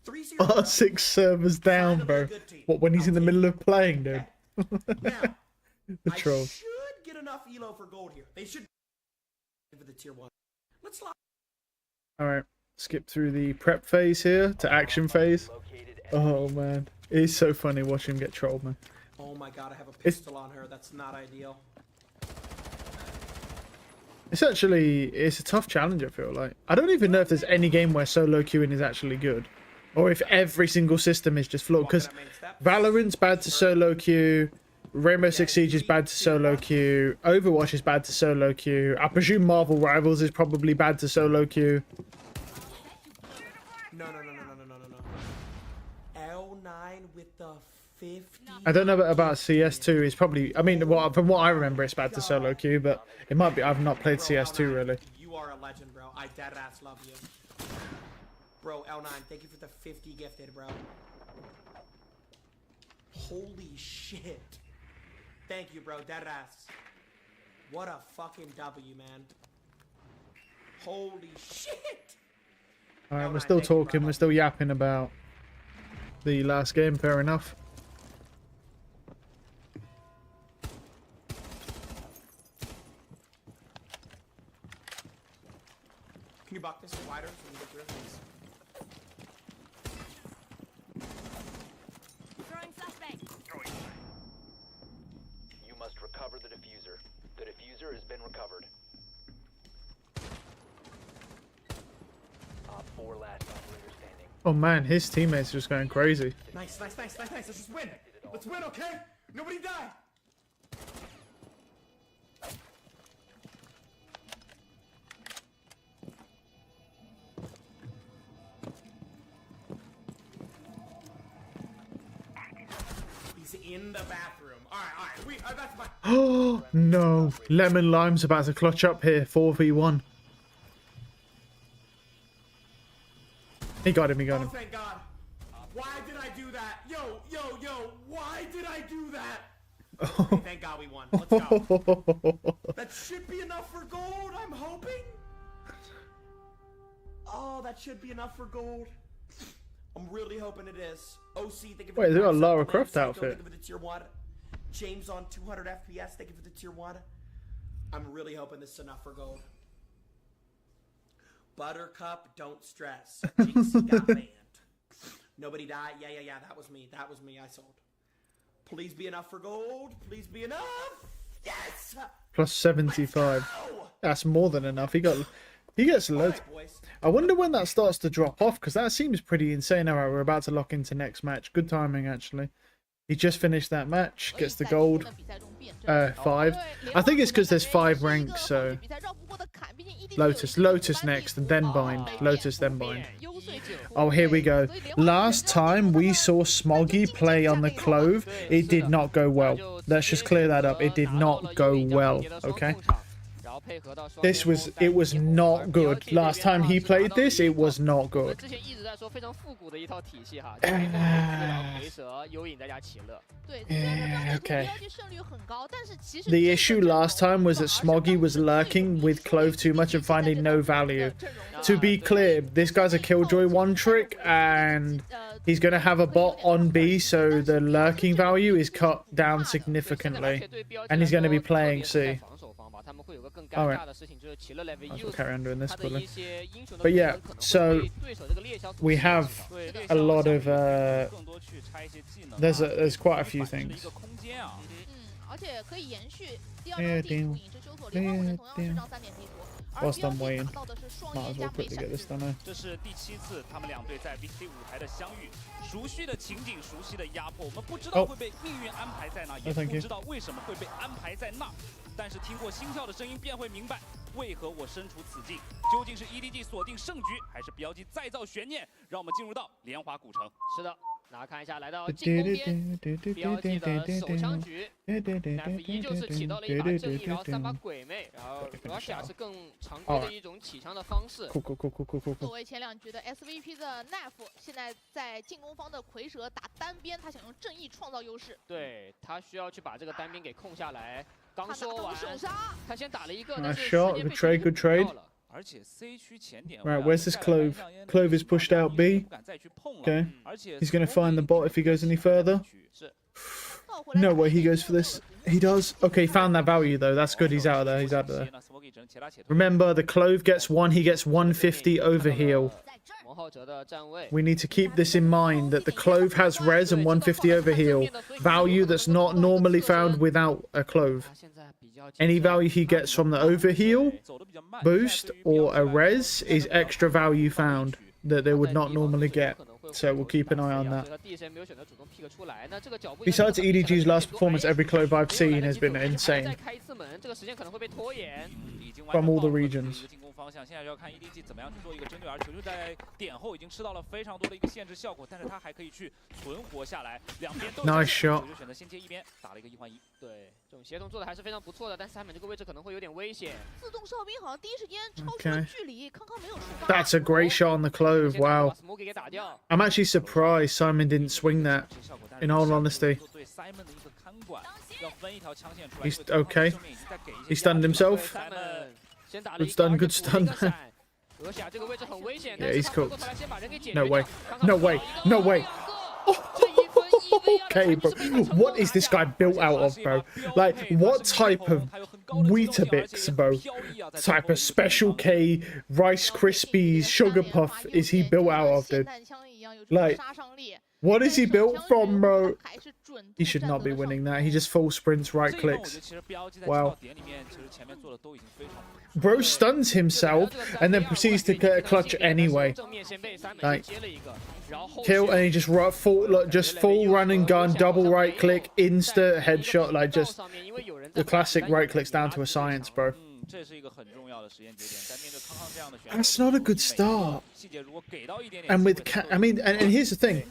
Speaker 6: 3-0.
Speaker 1: R6 servers down, bro. What, when he's in the middle of playing, dude?
Speaker 6: Now,
Speaker 1: The troll.
Speaker 6: I should get enough elo for gold here. They should for the tier 1. Let's lock.
Speaker 1: Alright, skip through the prep phase here to action phase. Oh, man. It's so funny watching him get trolled, man.
Speaker 6: Oh my god, I have a pistol on her. That's not ideal.
Speaker 1: It's a tough challenge, I feel like. I don't even know if there's any game where solo queuing is actually good. Or if every single system is just flawed. Because Valorant's bad to solo queue. Rainbow Six Siege is bad to solo queue. Overwatch is bad to solo queue. I presume Marvel Rivals is probably bad to solo queue.
Speaker 6: No. L9 with the 50.
Speaker 1: I don't know about CS2. It's probably, I mean, from what I remember, it's bad to solo queue, but it might be. I've not played
Speaker 6: Bro,
Speaker 1: CS2
Speaker 6: L9,
Speaker 1: really.
Speaker 6: You are a legend, bro. I dead ass love you. Bro, L9, thank you for the 50 gifted, bro. Holy shit. Thank you, bro. Dead ass. What a fucking W, man. Holy shit.
Speaker 1: All right,
Speaker 6: L9,
Speaker 1: we're still
Speaker 6: thank you, bro.
Speaker 1: talking. We're still yapping about the last game. Fair enough.
Speaker 6: Can you buck this wider so we can get through?
Speaker 7: You must recover the diffuser. The diffuser has been recovered. Op 4 last operator standing.
Speaker 1: Oh man, his teammates are just going crazy.
Speaker 6: Nice. Let's just win. Let's win, okay? Nobody die. He's in the bathroom. All right. That's my.
Speaker 1: Oh no, Lemon Lime's about to clutch up here. 4v1. He got him.
Speaker 6: Oh, thank God. Why did I do that? Yo. Why did I do that? Okay, thank God we won. Let's go. That should be enough for gold, I'm hoping. Oh, that should be enough for gold. I'm really hoping it is. OC, thank you for
Speaker 1: Wait,
Speaker 6: the
Speaker 1: they got a
Speaker 6: concept.
Speaker 1: Lara
Speaker 6: Lance,
Speaker 1: Croft
Speaker 6: thank you
Speaker 1: outfit.
Speaker 6: for the tier 1. James on 200 FPS, thank you for the tier 1. I'm really hoping this is enough for gold. Buttercup, don't stress. Jinxie got banned. Nobody died. Yeah. That was me. I sold. Please be enough for gold. Please be enough. Yes.
Speaker 1: Plus 75. That's more than enough. He gets loads.
Speaker 6: Alright, boys.
Speaker 1: I wonder when that starts to drop off, because that seems pretty insane. Alright, we're about to lock into next match. Good timing, actually. He just finished that match, gets the gold. 5. I think it's because there's 5 ranks, so Lotus next, and then Bind. Lotus, then Bind. Oh, here we go. Last time we saw Smoggy play on the Clove, it did not go well. Let's just clear that up. It did not go well, okay? It was not good. Last time he played this, it was not good. Okay. The issue last time was that Smoggy was lurking with Clove too much and finding no value. To be clear, this guy's a Killjoy one trick, and he's going to have a bot on B, so the lurking value is cut down significantly, and he's going to be playing C. Alright, I'll carry on doing this quickly. But yeah, so we have a lot of there's quite a few things. Whilst I'm waiting, might as well quickly get this done now.
Speaker 3: 这是第7次他们两队在 VCT 舞台的相遇，熟悉的情景，熟悉的压迫，我们不知道会被命运安排在哪，也不知道为什么会被安排在那。但是听过心跳的声音，便会明白为何我身处此境。究竟是 EDG 锁定胜局，还是标记再造悬念？让我们进入到莲花古城。
Speaker 2: 是的。 大家看一下，来到进攻边，标记的手枪局 ，F 依旧是起到了一把正义，然后3把鬼魅，然后 Russia 是更常规的一种起枪的方式。
Speaker 8: 作为前2局的 SVP 的 Naf， 现在在进攻方的蝰蛇打单边，他想用正义创造优势。
Speaker 2: 对他需要去把这个单边给控下来。刚说完，他先打了一个，但是
Speaker 1: Good trade.
Speaker 3: 而且 C 区前点
Speaker 1: Right, where's this Clove? Clove is pushed out B. Okay. He's going to find the bot if he goes any further. No way he goes for this. He does. Okay, he found that value though. That's good. He's out of there. He's out of there. Remember, the Clove gets 1. He gets 150 over heal. We need to keep this in mind, that the Clove has res and 150 over heal. Value that's not normally found without a Clove. Any value he gets from the overheal boost or a res is extra value found that they would not normally get. So we'll keep an eye on that.
Speaker 2: 所以他第一时间没有选择主动 pick 出来。那这个脚步
Speaker 1: Besides EDG's last performance, every clove I've
Speaker 2: 没有
Speaker 1: seen
Speaker 2: 来得
Speaker 1: has
Speaker 2: 及
Speaker 1: been
Speaker 2: 走进，还
Speaker 1: insane
Speaker 2: 再开一次门，这个时间可能会被拖延。
Speaker 3: 已经完
Speaker 1: from
Speaker 3: 全
Speaker 1: all the
Speaker 3: 暴露了
Speaker 1: regions.
Speaker 3: 一个进攻方向，现在就要看 EDG 怎么样去做一个针对，而球球在点后已经吃到了非常多的一个限制效果，但是他还可以去存活下来，两边都有
Speaker 1: Nice
Speaker 3: 球
Speaker 1: shot.
Speaker 3: 球选择先接一边，打了一个1换1。
Speaker 2: 对，这种协同做的还是非常不错的，但3门这个位置可能会有点危险。
Speaker 8: 自动哨兵好像第一时间超出了
Speaker 1: Okay.
Speaker 8: 距离，康康没有出发。
Speaker 1: That's a great shot on the clove.
Speaker 2: 先把
Speaker 1: Wow.
Speaker 2: smoke 给打掉。
Speaker 1: I'm actually surprised Simon didn't swing that. In all honesty.
Speaker 3: 对 Simon 的一个看管，要分一条枪线出来。
Speaker 1: He's okay. He stunned himself.
Speaker 2: 3门先打了
Speaker 1: Good
Speaker 2: 一个
Speaker 1: stun,
Speaker 2: 而且
Speaker 1: good
Speaker 2: 补了一个
Speaker 1: stun.
Speaker 2: 闪俄霞这个位置很危险，
Speaker 1: Yeah,
Speaker 2: 但是
Speaker 1: he's
Speaker 2: 他回过
Speaker 1: cooked.
Speaker 2: 头来先把人给解决
Speaker 1: No
Speaker 2: 掉
Speaker 1: way.
Speaker 2: 刚刚
Speaker 1: No
Speaker 2: 打了
Speaker 1: way.
Speaker 2: 一个
Speaker 1: No way.
Speaker 2: 两个这一分1v2 的
Speaker 1: Okay,
Speaker 2: 产
Speaker 1: bro.
Speaker 2: 是被他成功
Speaker 1: What is this
Speaker 2: 拿
Speaker 1: guy
Speaker 2: 下
Speaker 1: built out of, bro? Like, what type of Weetabix, bro? Type of Special K, Rice Krispies, Sugar Puff is he built out of, dude?
Speaker 8: 霰弹枪一样有这种
Speaker 1: Like,
Speaker 8: 杀伤力。
Speaker 1: What is he built from, bro?
Speaker 8: 还是准度
Speaker 1: He should
Speaker 8: 占
Speaker 1: not
Speaker 8: 得
Speaker 1: be
Speaker 8: 上
Speaker 1: winning that. He just full sprints, right
Speaker 3: 这一分我觉
Speaker 1: clicks.
Speaker 3: 得其实标记在
Speaker 1: Wow.
Speaker 3: 这道点里面，其实前面做的都已经非常不错。
Speaker 1: Bro stuns himself and then proceeds to get a clutch anyway.
Speaker 2: 正面先被3门
Speaker 1: Like,
Speaker 2: 接了一个，然后后
Speaker 1: Kill
Speaker 2: 续
Speaker 1: and he just full run and gun, double right click, insta headshot, like just
Speaker 2: 上面因为有人
Speaker 1: the
Speaker 2: 在
Speaker 1: classic right clicks down to a science, bro.
Speaker 3: 这是一个很重要的时间节点，在面对康康这样的选手，
Speaker 1: That's not a good start.
Speaker 3: 细节如果给到一点点
Speaker 1: And
Speaker 3: 机会
Speaker 1: with I mean, and here's the thing.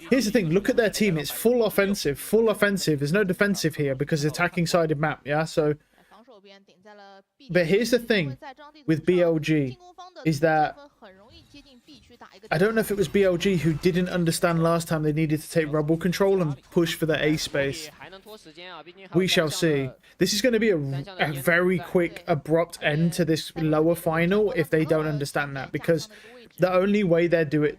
Speaker 1: Here's the thing. Look at their team. It's full offensive. Full offensive. There's no defensive here because it's attacking sided map. Yeah. So,
Speaker 8: 防守边顶在了 B
Speaker 1: but here's the
Speaker 8: 因为
Speaker 1: thing
Speaker 8: 在这张地图
Speaker 1: with
Speaker 8: 上
Speaker 1: BLG
Speaker 8: 进攻方的
Speaker 1: is that
Speaker 8: 得分很容易接近 B 区打一个
Speaker 1: I don't know if it was BLG who didn't understand last time they needed to take rubble control and push for the A space.
Speaker 2: 还能拖时间啊，毕竟还有
Speaker 1: We shall
Speaker 2: 单向
Speaker 1: see.
Speaker 2: 的
Speaker 1: This is going to be a very quick, abrupt end to this lower final if they don't understand that, because the only way they do it,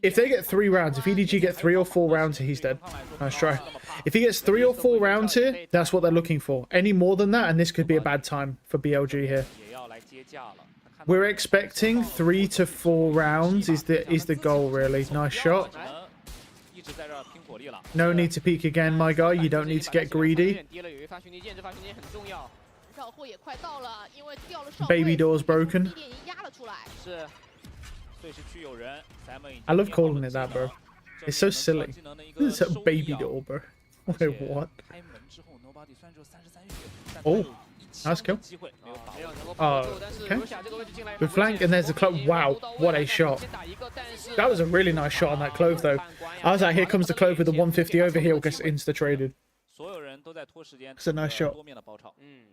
Speaker 1: if they get 3 rounds, if EDG get 3 or 4 rounds here, he's dead. Nice try. If he gets 3 or 4 rounds here, that's what they're looking for. Any more than that, and this could be a bad time for BLG here.
Speaker 3: 也要来接架了。他看到
Speaker 1: We're expecting 3 to 4 rounds is the goal, really. Nice shot.
Speaker 3: 一直在这儿拼火力了。
Speaker 1: No need to peek again, my guy. You don't need to get
Speaker 2: 有
Speaker 1: greedy.
Speaker 2: 点低了，有一发寻敌剑，这发寻敌剑很重要。
Speaker 8: 绕后也快到了，因为掉了哨
Speaker 1: Baby
Speaker 8: 位
Speaker 1: door's broken.
Speaker 8: B 点已经压了出来。
Speaker 2: 是，
Speaker 3: 碎石区有人 ，Simon 已经
Speaker 1: I love
Speaker 3: 练好了
Speaker 1: calling it
Speaker 3: 技
Speaker 1: that,
Speaker 3: 能
Speaker 1: bro.
Speaker 3: 这
Speaker 1: It's so
Speaker 3: 里能知道
Speaker 1: silly.
Speaker 3: 技能的一
Speaker 1: This
Speaker 3: 个
Speaker 1: is a
Speaker 3: 收益
Speaker 1: baby
Speaker 3: 啊
Speaker 1: door, bro.
Speaker 3: 而
Speaker 1: Wait,
Speaker 3: 且
Speaker 1: what?
Speaker 3: 开门之后 ，Nobody 虽然只有33血，但
Speaker 1: Oh,
Speaker 3: 他有
Speaker 1: nice kill.
Speaker 3: 机会没有把握
Speaker 2: 没有能够
Speaker 1: Oh,
Speaker 2: 把住，但是
Speaker 1: okay.
Speaker 2: 留下这个位置进来。
Speaker 1: Good flank, and there's the club. Wow, what a shot. That was a really nice shot on that clove, though. I was like, here comes the clove with the 150 over here, gets insta traded.
Speaker 3: 所有人都在拖时间，
Speaker 1: It's a nice shot.
Speaker 3: 多面的包抄。
Speaker 2: 嗯，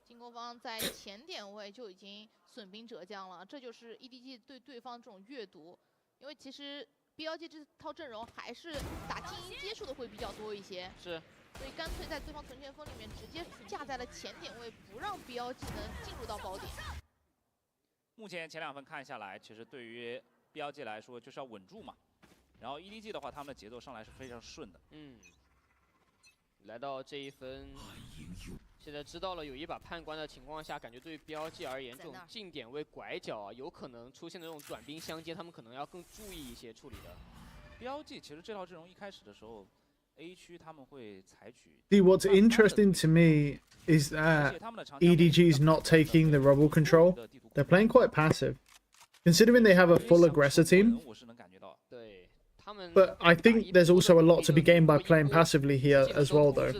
Speaker 8: 进攻方在前点位就已经损兵折将了，这就是 EDG 对对方这种阅读。因为其实 BLG 这套阵容还是打精英接触的会比较多一些，
Speaker 2: 是。
Speaker 8: 所以干脆在对方存钱锋里面直接架在了前点位，不让 BLG 能进入到包点。
Speaker 3: 目前前2分看下来，其实对于 BLG 来说就是要稳住嘛。然后 EDG 的话，他们的节奏上来是非常顺的。
Speaker 2: 嗯，来到这一分，现在知道了有一把判官的情况下，感觉对于 BLG 而言，这种近点位拐角啊，有可能出现的这种转兵相接，他们可能要更注意一些处理的。
Speaker 3: BLG 其实这套阵容一开始的时候 ，A 区他们会采取。
Speaker 1: See, what's interesting to me is that EDG is not taking the rubble control. They're playing quite passive. Considering they have a full aggressor team,
Speaker 3: 我是能感觉到。
Speaker 2: 对他们。
Speaker 1: but I think there's also a lot to be gained by playing passively here as well, though.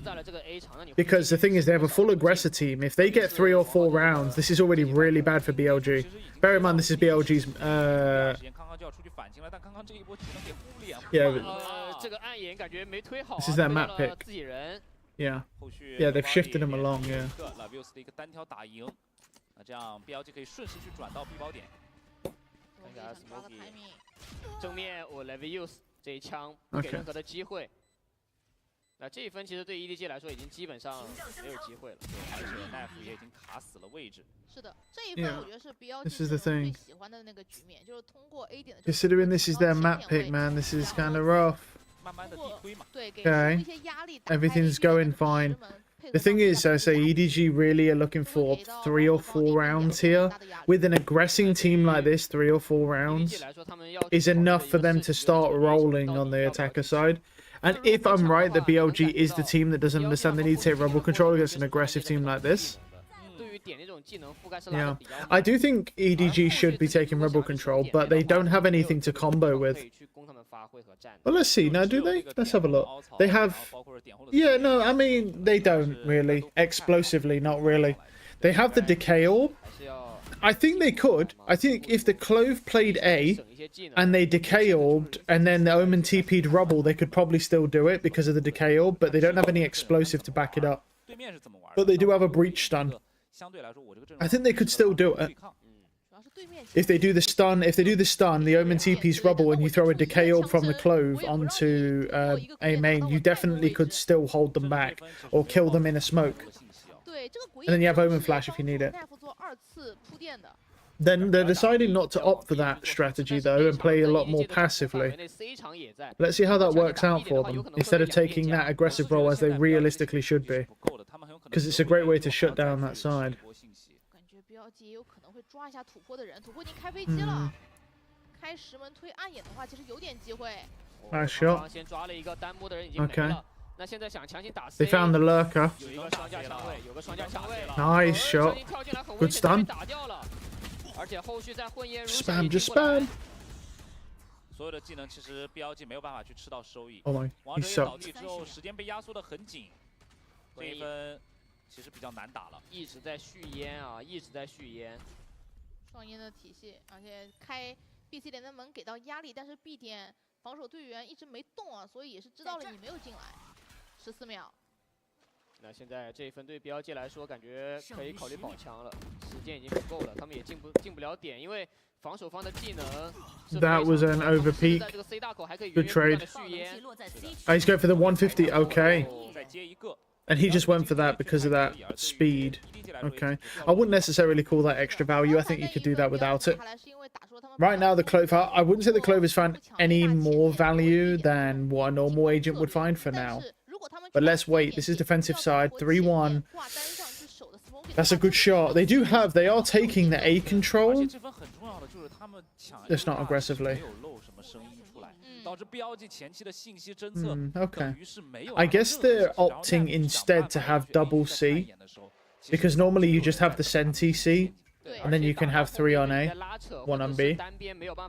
Speaker 1: Because the thing is, they have a full aggressor team. If they get 3 or 4 rounds, this is already really bad for BLG. Bear in mind, this is BLG's.
Speaker 3: 时间康康就要出去反击了，但康康这一波技能给不了。
Speaker 1: Yeah,
Speaker 2: 这个暗眼感觉没推好。
Speaker 1: This is their map pick.
Speaker 2: 自己人。
Speaker 1: yeah.
Speaker 3: 后续
Speaker 1: Yeah, they've shifted him along, yeah.
Speaker 3: Lavius 的一个单挑打赢，那这样 BLG 可以顺势去转到 B 宝点。
Speaker 2: 看一下 Smoky
Speaker 8: 排名。
Speaker 2: 正面我 Lavius 这一枪不给任何的机会。那这一分其实对 EDG 来说已经基本上没有机会了，
Speaker 3: 而且奈夫也已经卡死了位置。
Speaker 8: 是的，这一分我觉得是 BLG
Speaker 1: This is the
Speaker 8: 最
Speaker 1: thing.
Speaker 8: 喜欢的那个局面，就是通过 A 点的这个
Speaker 1: Considering this is their map pick, man, this is kind of rough.
Speaker 3: 慢慢的地推嘛。
Speaker 8: 对，给
Speaker 1: Okay.
Speaker 8: 一些压力。打开
Speaker 1: Everything's
Speaker 8: A 点
Speaker 1: going
Speaker 8: 的
Speaker 1: fine.
Speaker 8: 石门配合
Speaker 1: The thing
Speaker 8: 上
Speaker 1: is, I say EDG really are looking for 3 or 4 rounds here. With an aggressing team like this, 3 or 4 rounds is enough for them to start rolling on the attacker side. And if I'm right, the BLG is the team that doesn't understand they need to take rubble control against an aggressive team like this. Yeah, I do think EDG should be taking rubble control, but they don't have anything to combo with.
Speaker 2: 发挥和战斗。
Speaker 1: Well, let's see now. Do they? Let's have a look. They have. Yeah, no, I mean they don't really. Explosively, not really. They have the decay orb.
Speaker 2: 还是要
Speaker 1: I think they could. I think if the Clove played A
Speaker 2: 省一些技能。
Speaker 1: and they decay orbed and then the Omen TP'd Rubble, they could probably still do it because of the decay orb, but they don't have any explosive to back it up.
Speaker 3: 对面是怎么玩
Speaker 1: But they do have a breach stun.
Speaker 3: 相对来说，我这个阵容
Speaker 1: I think they could still do it.
Speaker 8: 主要是对面
Speaker 1: If they do the stun, the Omen TP's Rubble and you throw a decay orb from the Clove onto A main, you definitely could still hold them back or kill them in a smoke.
Speaker 8: 对这个鬼
Speaker 1: And then you have
Speaker 8: 影
Speaker 1: Omen
Speaker 8: 是
Speaker 1: Flash if you
Speaker 8: 帮
Speaker 1: need
Speaker 8: 助
Speaker 1: it.
Speaker 8: 大夫做2次铺垫的。
Speaker 1: Then they're deciding not to opt for that strategy though and play a lot more passively. Let's see how that works out for them, instead of taking that aggressive role as they realistically should be. Because it's a great way to shut down that side.
Speaker 8: 感觉标记也有可能会抓一下土坡的人，土坡已经开飞机了，开10门推暗眼的话，其实有点机会。
Speaker 1: Nice shot.
Speaker 2: 先抓了一个单摸的人已经没
Speaker 1: Okay.
Speaker 2: 了。那现在想强行打
Speaker 1: They
Speaker 2: C，
Speaker 1: found the lurker.
Speaker 2: 有一个双架枪位，有个双架枪位。
Speaker 1: Nice shot.
Speaker 2: 跳进来很
Speaker 1: Good
Speaker 2: 危险，被
Speaker 1: stun.
Speaker 2: 打掉了。而且后续再混烟如
Speaker 1: Spam, just spam.
Speaker 3: 所有的技能其实标记没有办法去吃到收益。
Speaker 1: Oh my,
Speaker 3: 王
Speaker 1: he
Speaker 3: 者也倒
Speaker 1: sucked.
Speaker 3: 地之后，时间被压缩的很紧，这一分其实比较难打了。
Speaker 2: 一直在续烟啊，一直在续烟。
Speaker 8: 双烟的体系，而且开 BC 点的门给到压力，但是 B 点防守队员一直没动啊，所以也是知道了你没有进来。14秒。
Speaker 2: 那现在这一分对标记来说，感觉可以考虑保枪了，时间已经不够了，他们也进不了点，因为防守方的技能是
Speaker 1: That was an overpeak.
Speaker 2: 在这个 C 大口还可以
Speaker 1: Good
Speaker 2: 源源
Speaker 1: trade.
Speaker 2: 不断地续烟。
Speaker 1: Oh, he's going for the 150. Okay.
Speaker 3: 再接一个，
Speaker 1: And he just went for that because of that speed. Okay. I wouldn't necessarily call that extra value. I think you could do that without it. Right now, the Clove, I wouldn't say the Clove has found any more value than what a normal agent would find for now. But let's wait. This is defensive side. 3-1. That's a good shot. They are taking the A
Speaker 3: 而
Speaker 1: control.
Speaker 3: 且这分很重要的就是他们抢
Speaker 1: Just not aggressively.
Speaker 3: 没有漏什么声音出来，导致标记前期的信息侦测
Speaker 1: Okay.
Speaker 3: 等于是没有。
Speaker 1: I guess they're opting instead to have double C, because normally you just have the Senti C, and then you can have 3 on A, 1 on B.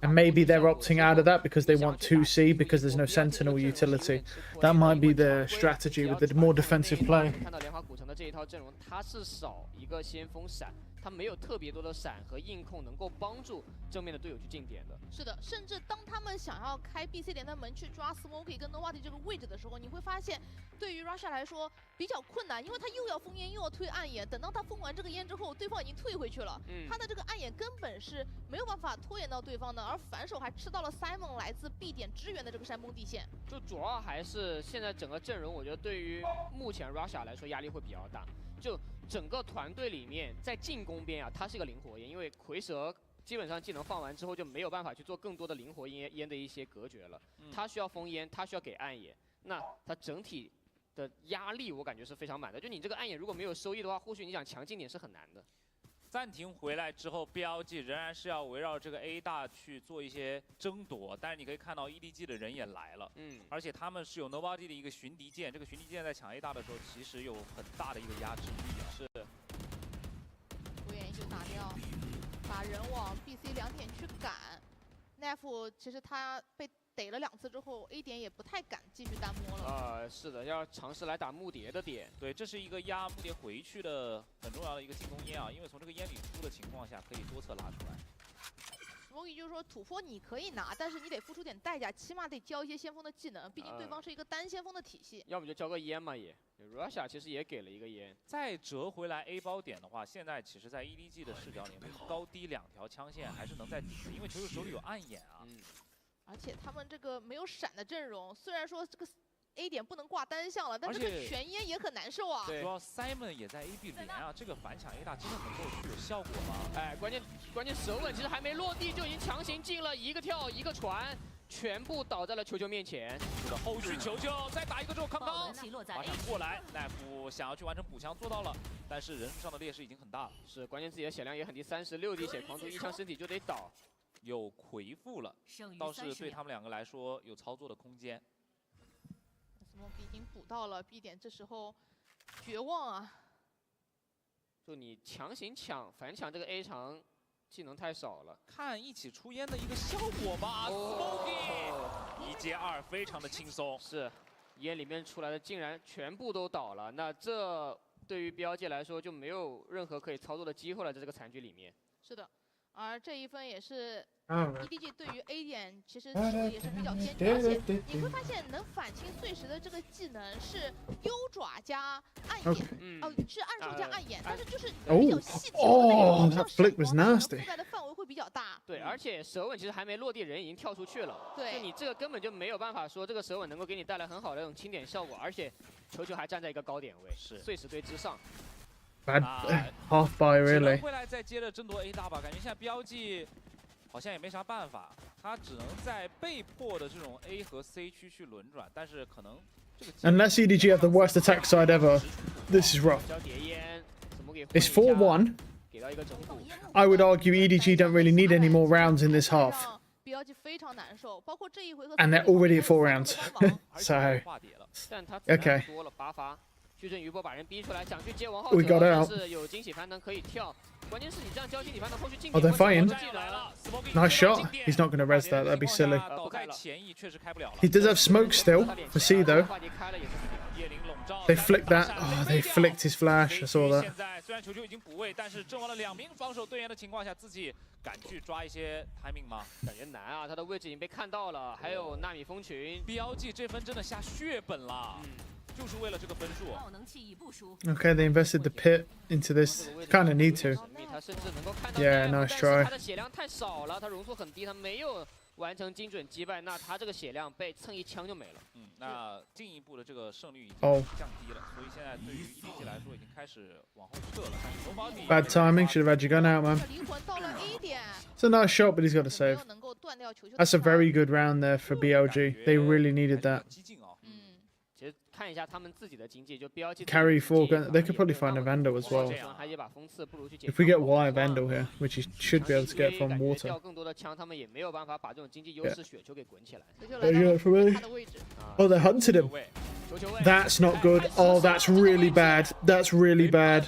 Speaker 1: And maybe they're opting out of that because they want 2C because there's no Sentinel utility. That might be the strategy with the more defensive play.
Speaker 2: 看到莲花古城的这一套阵容，它是少一个先锋闪，它没有特别多的闪和硬控能够帮助正面的队友去进点的。
Speaker 8: 是的，甚至当他们想要开 BC 点的门去抓 Smokey 跟 Nowati 这个位置的时候，你会发现，对于 Russia 来说比较困难，因为他又要封烟又要推暗眼，等到他封完这个烟之后，对方已经退回去了，他的这个暗眼根本是没有办法拖延到对方的，而反手还吃到了 Simon 来自 B 点支援的这个山崩地线。
Speaker 2: 就主要还是现在整个阵容，我觉得对于目前 Russia 来说压力会比较大。就整个团队里面，在进攻边啊，它是一个灵活烟，因为蝰蛇基本上技能放完之后就没有办法去做更多的灵活烟的一些隔绝了。它需要封烟，它需要给暗眼，那它整体的压力我感觉是非常满的。就你这个暗眼如果没有收益的话，或许你想强进点是很难的。
Speaker 3: 暂停回来之后，标记仍然是要围绕这个 A 大去做一些争夺，但是你可以看到 EDG 的人也来了，而且他们是有 Nobody 的一个巡敌舰，这个巡敌舰在抢 A 大的时候，其实有很大的一个压制力啊。是。
Speaker 8: 不愿意就打掉，把人往 BC 2点去赶。Nef 其实他被逮了2次之后 ，A 点也不太敢继续单摸了。
Speaker 2: 是的，要尝试来打木蝶的点。
Speaker 3: 对，这是一个压木蝶回去的很重要的一个进攻烟啊，因为从这个烟里出的情况下，可以多侧拉出来。
Speaker 8: Smokey 就是说土坡你可以拿，但是你得付出点代价，起码得交一些先锋的技能，毕竟对方是一个单先锋的体系。
Speaker 2: 要么就交个烟嘛也。Russia 其实也给了一个烟。
Speaker 3: 再折回来 A 包点的话，现在其实，在 EDG 的视角里面，高低2条枪线还是能在抵的，因为球手里有暗眼啊。
Speaker 8: 而且他们这个没有闪的阵容，虽然说这个 A 点不能挂单向了，但这个全烟也很难受啊。
Speaker 3: 主要 Simon 也在 AB 连啊，这个反抢 A 大真的能够具有效果吗？
Speaker 2: 哎，关键舌吻其实还没落地就已经强行进了一个跳一个传，全部倒在了球球面前。
Speaker 3: 是的，后续球球再打一个之后康康马上过来，奈夫想要去完成补枪做到了，但是人数上的劣势已经很大了。
Speaker 2: 是，关键自己的血量也很低，36滴血，狂徒一枪身体就得倒。
Speaker 3: 有回复了，倒是对他们2个来说有操作的空间。
Speaker 8: 已经补到了 B 点，这时候绝望啊！
Speaker 2: 就你强行反抢这个 A 场，技能太少了。
Speaker 3: 看一起出烟的一个效果吧 ，Smoky 1接2，非常的轻松。
Speaker 2: 是，烟里面出来的竟然全部都倒了，那这对于标记来说就没有任何可以操作的机会了，在这个残局里面。
Speaker 8: 是的，而这一分也是
Speaker 1: Alright.
Speaker 8: EDG 对于 A 点其实守的也是比较坚决，而且你会发现能反清碎石的这个技能是优爪加暗眼，是暗兽加暗眼，但是就是比较细节的那种，
Speaker 1: that flick was nasty.
Speaker 8: 覆盖的范围会比较大。
Speaker 2: 对，而且舌吻其实还没落地，人已经跳出去了。
Speaker 8: 对，
Speaker 2: 就你这个根本就没有办法说这个舌吻能够给你带来很好的那种清点效果，而且球球还站在一个高点位，
Speaker 3: 是
Speaker 2: 碎石堆之上。
Speaker 1: Bad half buy
Speaker 3: 只能
Speaker 1: really.
Speaker 3: 回来再接着争夺 A 大吧，感觉现在标记好像也没啥办法，他只能在被迫的这种 A 和 C 区去轮转，但是可能这个
Speaker 1: Unless EDG have the worst attack side ever, this is rough.
Speaker 2: 交叠烟，怎么给
Speaker 1: It's 4-1.
Speaker 2: 给到一个整补。
Speaker 1: I would argue EDG don't really need any more rounds in this half.
Speaker 8: 标记非常难受，包括这一回合
Speaker 1: And they're already at 4 rounds.
Speaker 3: 而且
Speaker 1: So,
Speaker 3: 化蝶了，
Speaker 2: 但他
Speaker 1: Okay.
Speaker 2: 多了8发，矩阵余波把人逼出来，想去接王浩
Speaker 1: We
Speaker 2: 哲，
Speaker 1: got
Speaker 2: 但
Speaker 1: out.
Speaker 2: 是有惊喜幡能可以跳。关键是你这样交惊喜幡能后续进
Speaker 1: Oh,
Speaker 2: 点，
Speaker 1: they're fighting.
Speaker 2: 进来了。
Speaker 1: nice shot. He's not going to res that. That'd be silly.
Speaker 3: 倒在前翼确实开不了了。
Speaker 1: He does have smoke still for C though.
Speaker 2: 话题开了也是死掉。
Speaker 3: 叶灵笼罩
Speaker 1: They flicked that. Oh, they flicked his flash. I saw that.
Speaker 3: 现在虽然球球已经补位，但是阵亡了2名防守队员的情况下，自己敢去抓一些 timing 吗？
Speaker 2: 感觉难啊，他的位置已经被看到了，还有纳米蜂群。
Speaker 3: 标记这分真的下血本了，就是为了这个分数。
Speaker 1: Okay, they invested the pit into this. Kind of need to.
Speaker 2: 他甚至能够看到
Speaker 1: Yeah, nice try.
Speaker 2: 他的血量太少了，他容速很低，他没有完成精准击败，那他这个血量被蹭一枪就没了。
Speaker 3: 那进一步的这个胜率已经
Speaker 1: 哦
Speaker 3: 降低了，所以现在对于 EDG 来说已经开始往后撤了。但是龙宝底
Speaker 1: Bad timing. Should have had your gun out, man.
Speaker 8: 灵魂到了 A 点，
Speaker 1: It's a nice shot, but he's got to
Speaker 8: 没
Speaker 1: save.
Speaker 8: 有能够断掉球球的
Speaker 1: That's a
Speaker 8: 传
Speaker 1: very good round there for BLG. They really needed that.
Speaker 3: 激进啊，
Speaker 2: 其实看一下他们自己的经济，就标记
Speaker 1: Carry 4 gun. They could probably find a Vandal as well.
Speaker 2: 还一把锋刺，不如去解
Speaker 1: If we get Y Vandal here, which he should be able to get from
Speaker 2: 掉
Speaker 1: water.
Speaker 2: 更多的枪，他们也没有办法把这种经济优势血球给滚起来。
Speaker 8: 球球
Speaker 1: There
Speaker 8: 来
Speaker 1: you
Speaker 8: 到
Speaker 1: go for me.
Speaker 8: 他的位置，
Speaker 1: Oh, they hunted him.
Speaker 2: 球球位
Speaker 1: That's not good. Oh, that's really bad. That's really bad.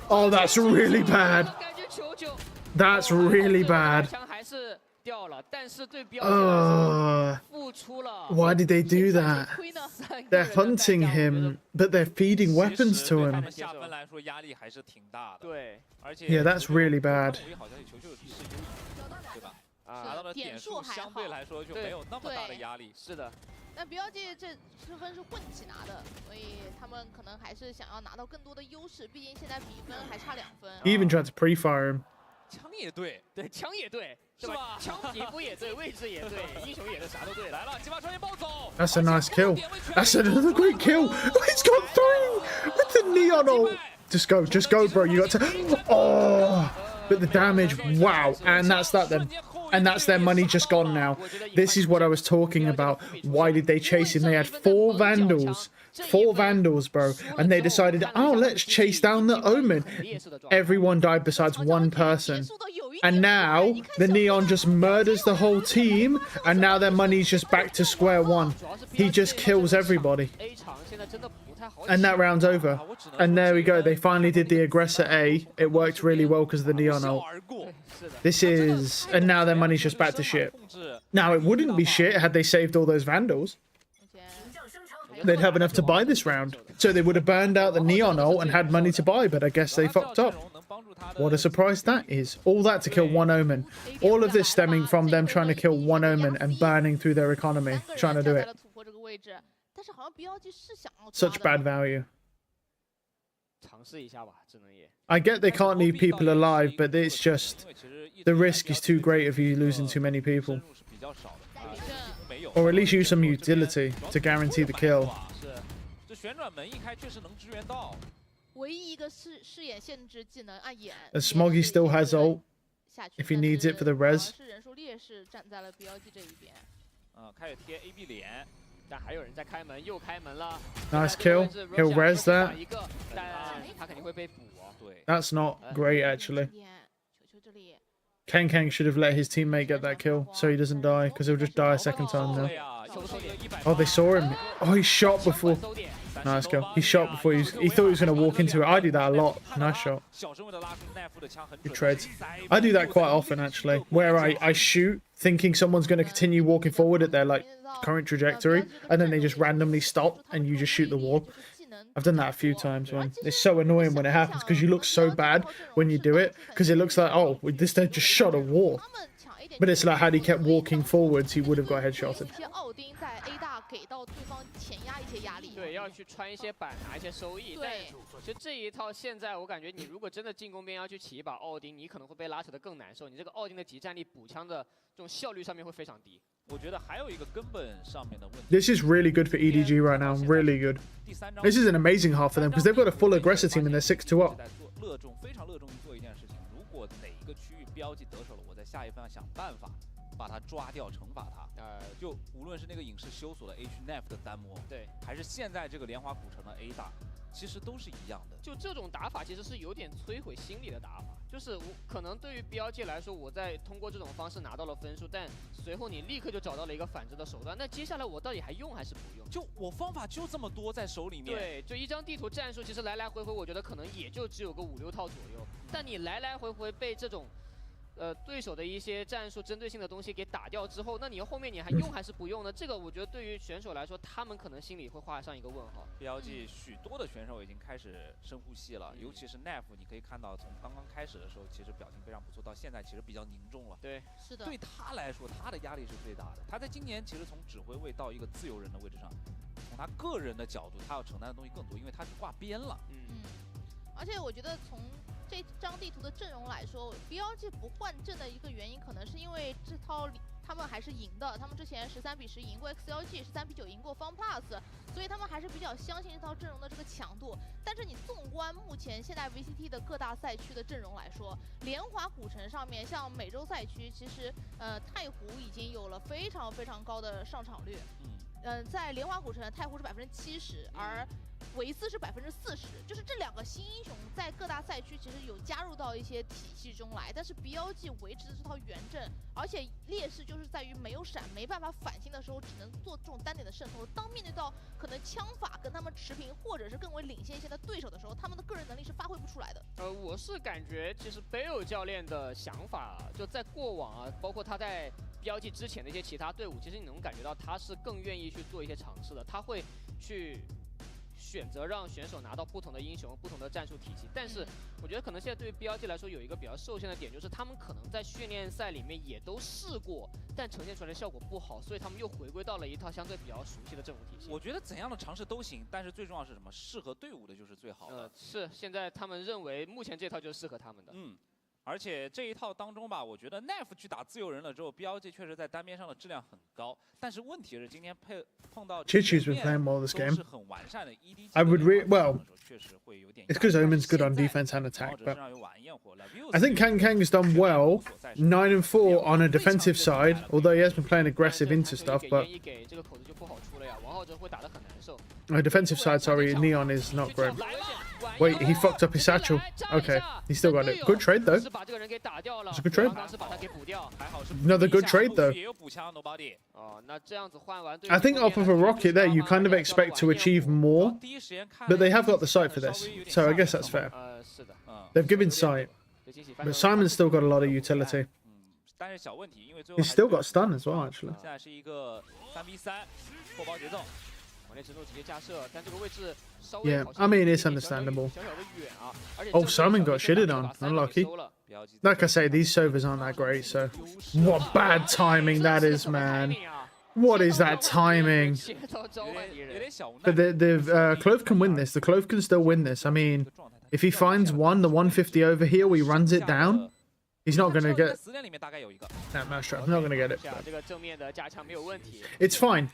Speaker 1: Oh, that's really bad.
Speaker 2: 感觉球球
Speaker 1: That's really bad.
Speaker 2: 枪还是掉了，但是对标记来说付出了。
Speaker 1: Why did they do that?
Speaker 8: 亏呢？
Speaker 1: They're hunting him, but they're feeding weapons to
Speaker 3: 他
Speaker 1: him.
Speaker 3: 们下分来说压力还是挺大的。
Speaker 2: 对，
Speaker 3: 而且
Speaker 1: Yeah, that's really bad.
Speaker 3: 好像球球是优异，对吧？拿到的
Speaker 8: 点
Speaker 3: 点
Speaker 8: 数还
Speaker 3: 数相对
Speaker 8: 好
Speaker 3: 来说就没有那么大的压力。
Speaker 2: 是的，
Speaker 8: 但标记这分是混起拿的，所以他们可能还是想要拿到更多的优势，毕竟现在比分还差2分。
Speaker 1: He even tried to pre-fire him.
Speaker 3: 枪也对，
Speaker 2: 对，枪也对，
Speaker 3: 是吧？
Speaker 2: 枪皮肤也对，位置也对，英雄也对，啥都对。
Speaker 3: 来了，激发双眼暴走。
Speaker 1: That's a nice kill. That's another great kill. Oh, he's got 3 with the neon ult. Just go, bro. You got to. Oh, but the damage. Wow. And that's that then. And that's their money just gone now. This is what I was talking about. Why did they chase him? They had 4 Vandals. 4 Vandals, bro. And they decided, oh, let's chase down the Omen. Everyone died besides 1 person. And now the Neon just murders the whole team. And now their money's just back to square 1. He just kills everybody. And that round's over. And there we go. They finally did the aggressor A. It worked really well because of the Neon ult. This is... And now their money's just back to shit. Now, it wouldn't be shit had they saved all those Vandals. They'd have enough to buy this round. So they would have burned out the Neon ult and had money to buy, but I guess they fucked up. What a surprise that is. All that to kill 1 Omen. All of this stemming from them trying to kill 1 Omen and burning through their economy. Trying to do it. Such bad value. I get they can't leave people alive, but it's just... The risk is too great of you losing too many people. Or at least use some utility to guarantee the kill. And Smoggy still has ult if he needs it for the res. Nice kill. He'll res that. That's not great, actually. Kang should have let his teammate get that kill so he doesn't die, because he'll just die a second time now. Oh, they saw him. Oh, he shot before. Nice kill. He shot before he thought he was going to walk into it. I do that a lot. Nice shot. Good trades. I do that quite often actually, where I shoot thinking someone's going to continue walking forward at their like current trajectory, and then they just randomly stop and you just shoot the wall. I've done that a few times, man. It's so annoying when it happens because you look so bad when you do it, because it looks like, oh, this dude just shot a wall. But it's like, had he kept walking forwards, he would have got headshotted.
Speaker 8: 给到对方前压一些压力。
Speaker 2: 对，要去穿一些板，拿一些收益。对，其实这一套现在我感觉，你如果真的进攻边要去起一把奥丁，你可能会被拉扯得更难受。你这个奥丁的集战力、补枪的这种效率上面会非常低。
Speaker 3: 我觉得还有一个根本上面的问题。
Speaker 1: This is really good for EDG right now. Really good. This is an amazing half for them because they've got a full aggressor team and they're 6-2 up.
Speaker 3: 非常热衷于做一件事情。如果哪一个区域标记得手了，我在下一分想办法把他抓掉，惩罚他。就无论是那个影视修索的 HNF 的单摸，对，还是现在这个莲花古城的 A 大，其实都是一样的。
Speaker 2: 就这种打法其实是有点摧毁心理的打法，就是我可能对于BLG来说，我在通过这种方式拿到了分数，但随后你立刻就找到了一个反制的手段。那接下来我到底还用还是不用？
Speaker 3: 就我方法就这么多在手里面。
Speaker 2: 对，就一张地图战术，其实来来回回，我觉得可能也就只有个5、6套左右。但你来来回回被这种对手的一些战术针对性的东西给打掉之后，那你后面你还用还是不用呢？这个我觉得对于选手来说，他们可能心里会画上一个问号。
Speaker 3: BLG 许多的选手已经开始深呼吸了，尤其是 NAF， 你可以看到从刚刚开始的时候，其实表现非常不错，到现在其实比较凝重了。
Speaker 2: 对，
Speaker 8: 是的。
Speaker 3: 对他来说，他的压力是最大的。他在今年其实从指挥位到一个自由人的位置上，从他个人的角度，他要承担的东西更多，因为他是挂边了。
Speaker 8: 而且我觉得从这张地图的阵容来说 ，BLG 不换阵的一个原因，可能是因为这套他们还是赢的，他们之前13-10赢过 XLG，13-9赢过 FunPlus， 所以他们还是比较相信这套阵容的这个强度。但是你纵观目前现在 VCT 的各大赛区的阵容来说，莲华古城上面，像美洲赛区，其实太湖已经有了非常非常高的上场率。在莲花古城，太湖是70%，而维斯是40%，就是这两个新英雄在各大赛区其实有加入到一些体系中来，但是 BLG 维持的这套原阵，而且劣势就是在于没有闪，没办法反星的时候，只能做这种单点的渗透。当面对到可能枪法跟他们持平，或者是更为领先一些的对手的时候，他们的个人能力是发挥不出来的。
Speaker 2: 我是感觉其实 Bale 教练的想法，就在过往啊，包括他在BLG之前的一些其他队伍，其实你能感觉到他是更愿意去做一些尝试的，他会去选择让选手拿到不同的英雄、不同的战术体系。但是我觉得可能现在对于 BLG 来说有一个比较受限的点，就是他们可能在训练赛里面也都试过，但呈现出来的效果不好，所以他们又回归到了一套相对比较熟悉的阵容体系。
Speaker 3: 我觉得怎样的尝试都行，但是最重要是什么？适合队伍的就是最好的。
Speaker 2: 是现在他们认为目前这套就是适合他们的。
Speaker 3: 而且这一套当中吧，我觉得 NAF 去打自由人了之后 ，BLG 确实在单边上的质量很高。但是问题是今天碰到
Speaker 1: Chichi's been playing well this game.
Speaker 3: 是很完善的 EDG。I
Speaker 1: would it's because Omen's good on defense and attack, but I think Kang has done well, 9-4 on a defensive side, although he has been playing aggressive into stuff, but defensive side, sorry, Neon is not great. Wait, he fucked up his satchel. Okay, he still got it. Good trade though. It's a good trade. Another good trade though. I think off of a rocket there, you kind of expect to achieve more, but they have got the sight for this, so I guess that's fair. They've given sight, but Simon's still got a lot of utility. He's still got stun as well, actually. Yeah, I mean, it's understandable. Oh, Simon got shitted on. Unlucky. Like I say, these Sovas aren't that great, so... What bad timing that is, man. What is that timing? But the Clove can win this. The Clove can still win this. I mean, if he finds the 150 over here, he runs it down. He's not going to get that mousetrap. He's not going to get it. It's fine.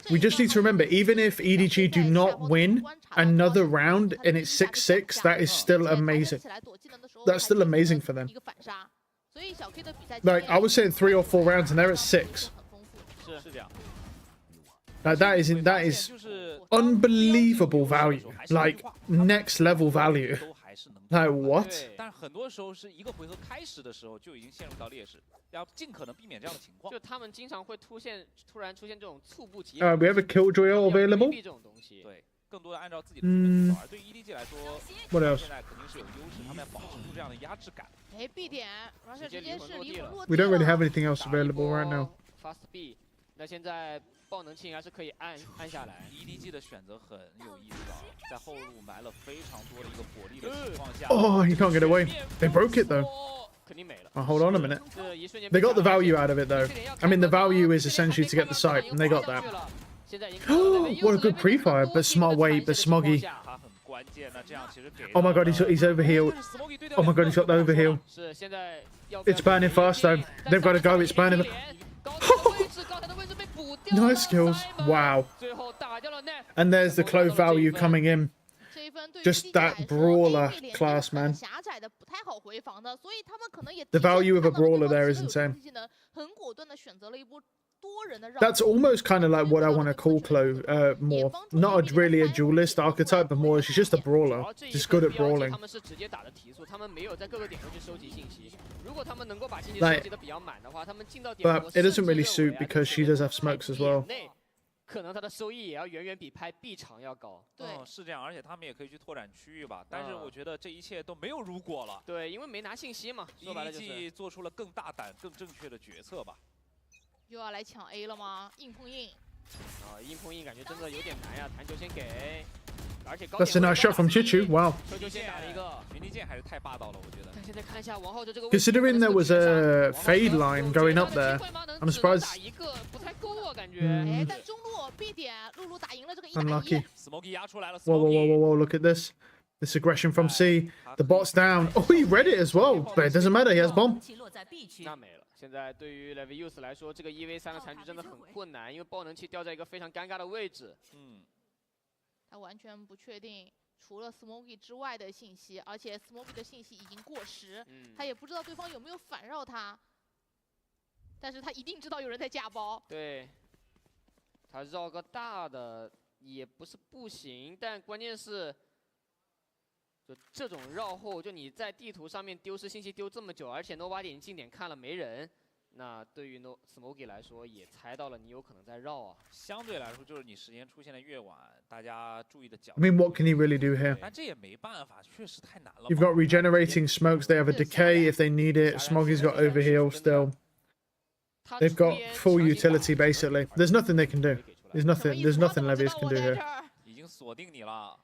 Speaker 1: We just need to remember, even if EDG do not win another round and it's 6-6, that is still amazing. That's still amazing for them. Like, I was saying 3 or 4 rounds and they're at 6. Like, that is unbelievable value. Like, next level value. Like what?
Speaker 3: 但是很多时候是一个回合开始的时候就已经陷入到劣势，要尽可能避免这样的情况。
Speaker 2: 就他们经常会突然出现这种猝不及。
Speaker 1: We have a Killjoy available.
Speaker 3: 对，更多的按照自己的剧本去走。而对于 EDG 来说，
Speaker 1: What else?
Speaker 3: 现在肯定是有优势，他们要保持住这样的压制感。
Speaker 8: 哎，B 点，而且直接是离魂落地
Speaker 1: We don't really
Speaker 8: 了
Speaker 1: have anything else available right now.
Speaker 2: Fast B， 那现在爆能器应该是可以按下来。
Speaker 3: EDG 的选择很有意思啊，在后路埋了非常多的一个火力的情况下，
Speaker 1: Oh, he can't get away. They broke it though.
Speaker 2: 肯定没了。
Speaker 1: Oh, hold on a minute.
Speaker 2: 这一瞬间
Speaker 1: They got the value out of it though. I mean, the value is essentially to get the site, and they got that.
Speaker 2: 现在已经
Speaker 1: What a good pre-fire, but smart wait, but Smoggy.
Speaker 3: 他很关键。那这样其实给
Speaker 1: Oh my god, he's overhealed. Oh my god, he's got the overheal.
Speaker 2: 是现在要
Speaker 1: It's burning fast though. They've got to go. It's burning. Nice kills. Wow.
Speaker 2: 最后打掉了 Net。
Speaker 1: And there's the clove value coming in.
Speaker 8: 这一分对于
Speaker 1: Just
Speaker 8: 自己
Speaker 1: that
Speaker 8: 来说
Speaker 1: brawler
Speaker 8: A 连
Speaker 1: class,
Speaker 8: 很
Speaker 1: man.
Speaker 8: 狭窄的，不太好回防的，所以他们可能也
Speaker 1: The
Speaker 8: 提前
Speaker 1: value of a
Speaker 8: 看到对
Speaker 1: brawler
Speaker 8: 方
Speaker 1: there
Speaker 8: 其
Speaker 1: is
Speaker 8: 实有
Speaker 1: insane.
Speaker 8: 技能，很果断的选择了一波多人的绕。
Speaker 1: That's almost kind of like what I want to call Clove more. Not really a duelist archetype, but more she's just a brawler. Just good at brawling.
Speaker 2: 他们是直接打的提速，他们没有在各个点上去收集信息。如果他们能够把信息
Speaker 1: Like-
Speaker 2: 收集的比较满的话，他们进到点
Speaker 1: But it doesn't really suit because she does have smokes as well.
Speaker 2: 可能他的收益也要远远比拍 B 场要高。
Speaker 8: 对，
Speaker 3: 是这样，而且他们也可以去拓展区域吧。但是我觉得这一切都没有如果了。
Speaker 2: 对，因为没拿信息嘛，说白了就是。
Speaker 3: EDG 做出了更大胆、更正确的决策吧。
Speaker 8: 又要来抢 A 了吗？硬碰硬。
Speaker 2: 啊，硬碰硬感觉真的有点难呀，弹球先给，而且高
Speaker 1: That's a nice shot from Chichu. Wow.
Speaker 2: 球就先打了一个。
Speaker 3: 云地剑还是太霸道了，我觉得。
Speaker 2: 但现在看一下王浩哲这个位置。
Speaker 1: Considering there was a fade line going up there, I'm surprised.
Speaker 2: 打一个不太够啊，感觉。
Speaker 8: 哎，但中路 B 点，露露打赢了这个1打1。
Speaker 1: Unlucky.
Speaker 3: Smoggy 压出来了。
Speaker 1: Whoa, whoa, whoa, whoa, whoa! Look at this. This aggression from C. The bot's down. Oh, he read it as well, but it doesn't matter. He has bomb.
Speaker 2: 那没了。现在对于 Levius 来说，这个1v3的残局真的很困难，因为爆能器掉在一个非常尴尬的位置。
Speaker 8: 他完全不确定除了 Smoggy 之外的信息，而且 Smoggy 的信息已经过时，他也不知道对方有没有反绕他，但是他一定知道有人在架包。
Speaker 2: 对，他绕个大的也不是不行，但关键是。 就这种绕后，就你在地图上面丢失信息丢这么久，而且 Nobody 已经进点看了没人，那对于 Smoggy 来说也猜到了你有可能在绕啊。
Speaker 3: 相对来说，就是你时间出现的越晚，大家注意的角度。
Speaker 1: I mean, what can he really do here?
Speaker 3: 但这也没办法，确实太难了。
Speaker 1: You've got regenerating smokes. They have a decay if they need it. Smoggy's got overheal still. They've got full utility basically. There's nothing they can do. There's nothing. There's nothing Levius can do here.
Speaker 3: 已经锁定你了。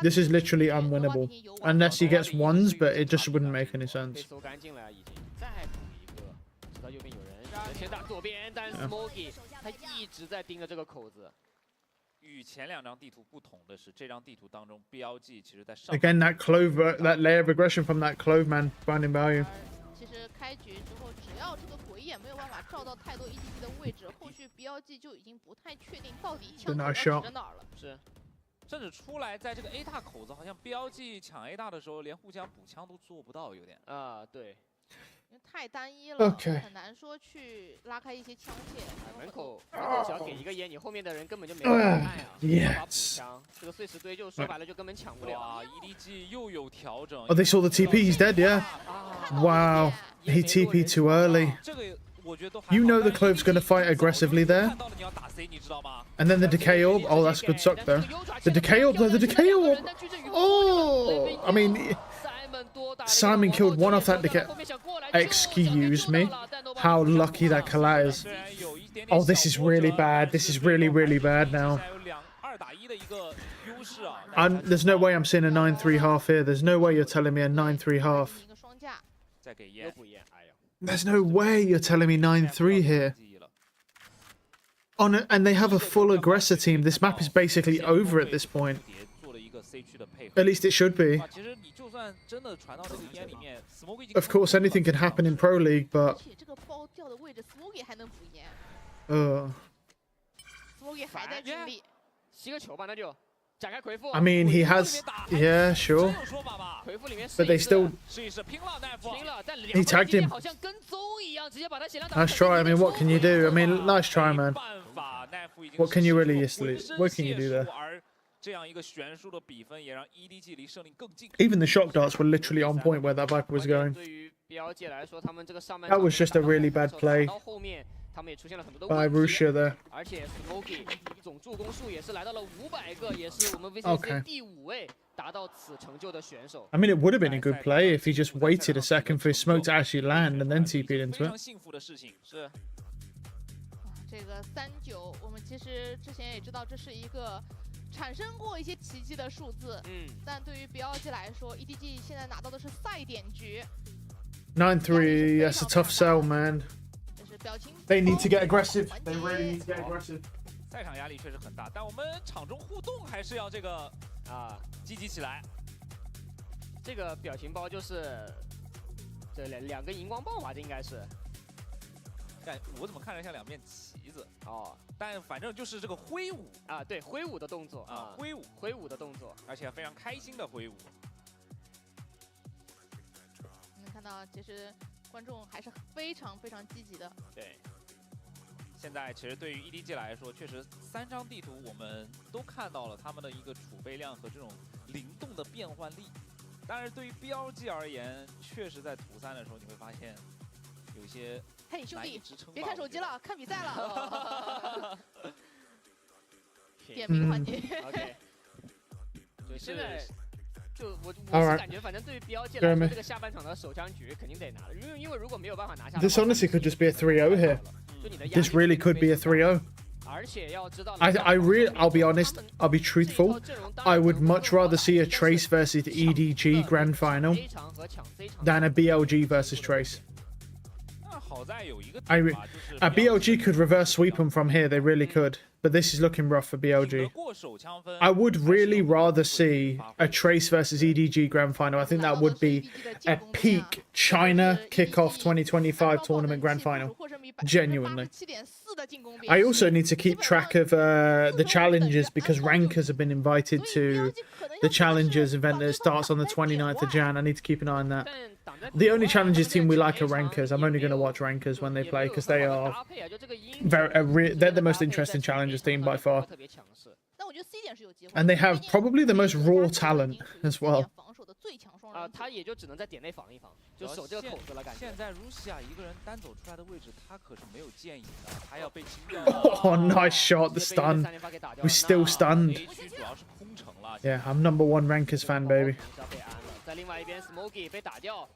Speaker 1: This is literally unwinnable. Unless he gets ones, but it just wouldn't make any sense.
Speaker 2: 搜干净了，已经再补一个，知道右边有人，先打左边，但是 Smoggy 他一直在盯着这个口子。
Speaker 3: 与前两张地图不同的是，这张地图当中标记其实在上。
Speaker 1: Again, that clove, that layer of aggression from that clove man finding value.
Speaker 8: 其实开局之后，只要这个鬼眼没有办法照到太多 EDG 的位置，后续标记就已经不太确定到底枪口指着哪儿了。
Speaker 2: 是。
Speaker 3: 甚至出来在这个 A 大口子，好像标记抢 A 大的时候，连互相补枪都做不到，有点
Speaker 2: 啊，对，
Speaker 8: 因为太单一了，
Speaker 1: Okay.
Speaker 8: 很难说去拉开一些枪线。
Speaker 2: 门口只要给一个烟，你后面的人根本就没办法按啊，没办法补枪。这个碎石堆就说白了就根本抢不了。
Speaker 3: 哇 ，EDG 又有调整。
Speaker 1: Oh, they saw the TP. He's dead. Yeah. Wow. He TP'd too early.
Speaker 3: 这个我觉得都
Speaker 1: You know the clove's going to fight aggressively there.
Speaker 3: 看到了你要打 C， 你知道吗？
Speaker 1: And then the decay orb. Oh, that's a good suck though. The decay orb though. The decay orb. Oh, I mean, Simon killed one off that decay. Excuse me. How lucky that Kala is. Oh, this is really bad. This is really, really bad now. There's no way I'm seeing a 9-3 half here. There's no way you're telling me a 9-3 half. There's no way you're telling me 9-3 here. And they have a full aggressor team. This map is basically over at this point. At least it should be. Of course, anything can happen in Pro League, but... I mean, he has... Yeah, sure. But they still... He tagged him. Nice try. I mean, what can you do? I mean, nice try, man. What can you really... What can you do there? Even the shock darts were literally on point where that Viper was going. That was just a really bad play.
Speaker 2: 他们也出现了很多的
Speaker 1: by
Speaker 2: 问题，
Speaker 1: Russia there.
Speaker 2: 而且 Smoky 总助攻数也是来到了500个，也是我们
Speaker 1: Okay.
Speaker 2: VCC 第5位达到此成就的选手。
Speaker 1: I mean, it would have been a good play if he just waited a second for his smoke to actually land and then TP'd into
Speaker 3: 非
Speaker 1: it.
Speaker 3: 常幸福的事情是。
Speaker 8: 这个39，我们其实之前也知道这是一个产生过一些奇迹的数字，但对于 BLG 来说 ，EDG 现在拿到的是赛点局。
Speaker 1: 9-3, that's a tough sell, man.
Speaker 8: 这是表情
Speaker 1: They need to get aggressive. They really need to get aggressive.
Speaker 3: 赛场压力确实很大，但我们场中互动还是要这个积极起来。
Speaker 2: 这个表情包就是这两根荧光棒吧，这应该是。
Speaker 3: 但我怎么看着像2面旗子
Speaker 2: 哦？
Speaker 3: 但反正就是这个挥舞
Speaker 2: 啊，对，挥舞的动作啊，挥舞的动作，
Speaker 3: 而且非常开心的挥舞。
Speaker 8: 能看到，其实观众还是非常非常积极的。
Speaker 3: 对。 现在其实对于 EDG 来说，确实3张地图我们都看到了他们的一个储备量和这种灵动的变换力。但是对于 BLG 而言，确实在图3的时候你会发现有些
Speaker 8: 嘿，兄弟，别看手机了，看比赛了。点名环节。
Speaker 2: OK。对，现在就我是感觉，反正对于 BLG 来说，这个下半场的首枪局肯定得拿了，因为如果没有办法拿下
Speaker 1: ，This honestly could just be a 3-0 here. This really could be a 3-0. I'll be honest, I'll be truthful. I would much rather see a Trace versus EDG grand final than a BLG versus Trace. A BLG could reverse sweep them from here, they really could. But this is looking rough for BLG. I would really rather see a Trace versus EDG grand final. I think that would be a peak China kickoff 2025 tournament grand final. Genuinely. I also need to keep track of the challenges because rankers have been invited to the challengers event that starts on the 29th of Jan. I need to keep an eye on that. The only challenges team we like are rankers. I'm only going to watch rankers when they play because they are they're the most interesting challengers team by far. And they have probably the most raw talent as well.
Speaker 2: 他也就只能在点内防一防，就守这个口子了。感觉
Speaker 3: 现在 Russia 一个人单走出来的位置，他可是没有建议的，他要被清掉。
Speaker 1: Oh, nice shot, the stun. We still stunned. Yeah, I'm #1 rankers fan, baby.
Speaker 2: 在另外一边 ，Smoky 被打掉。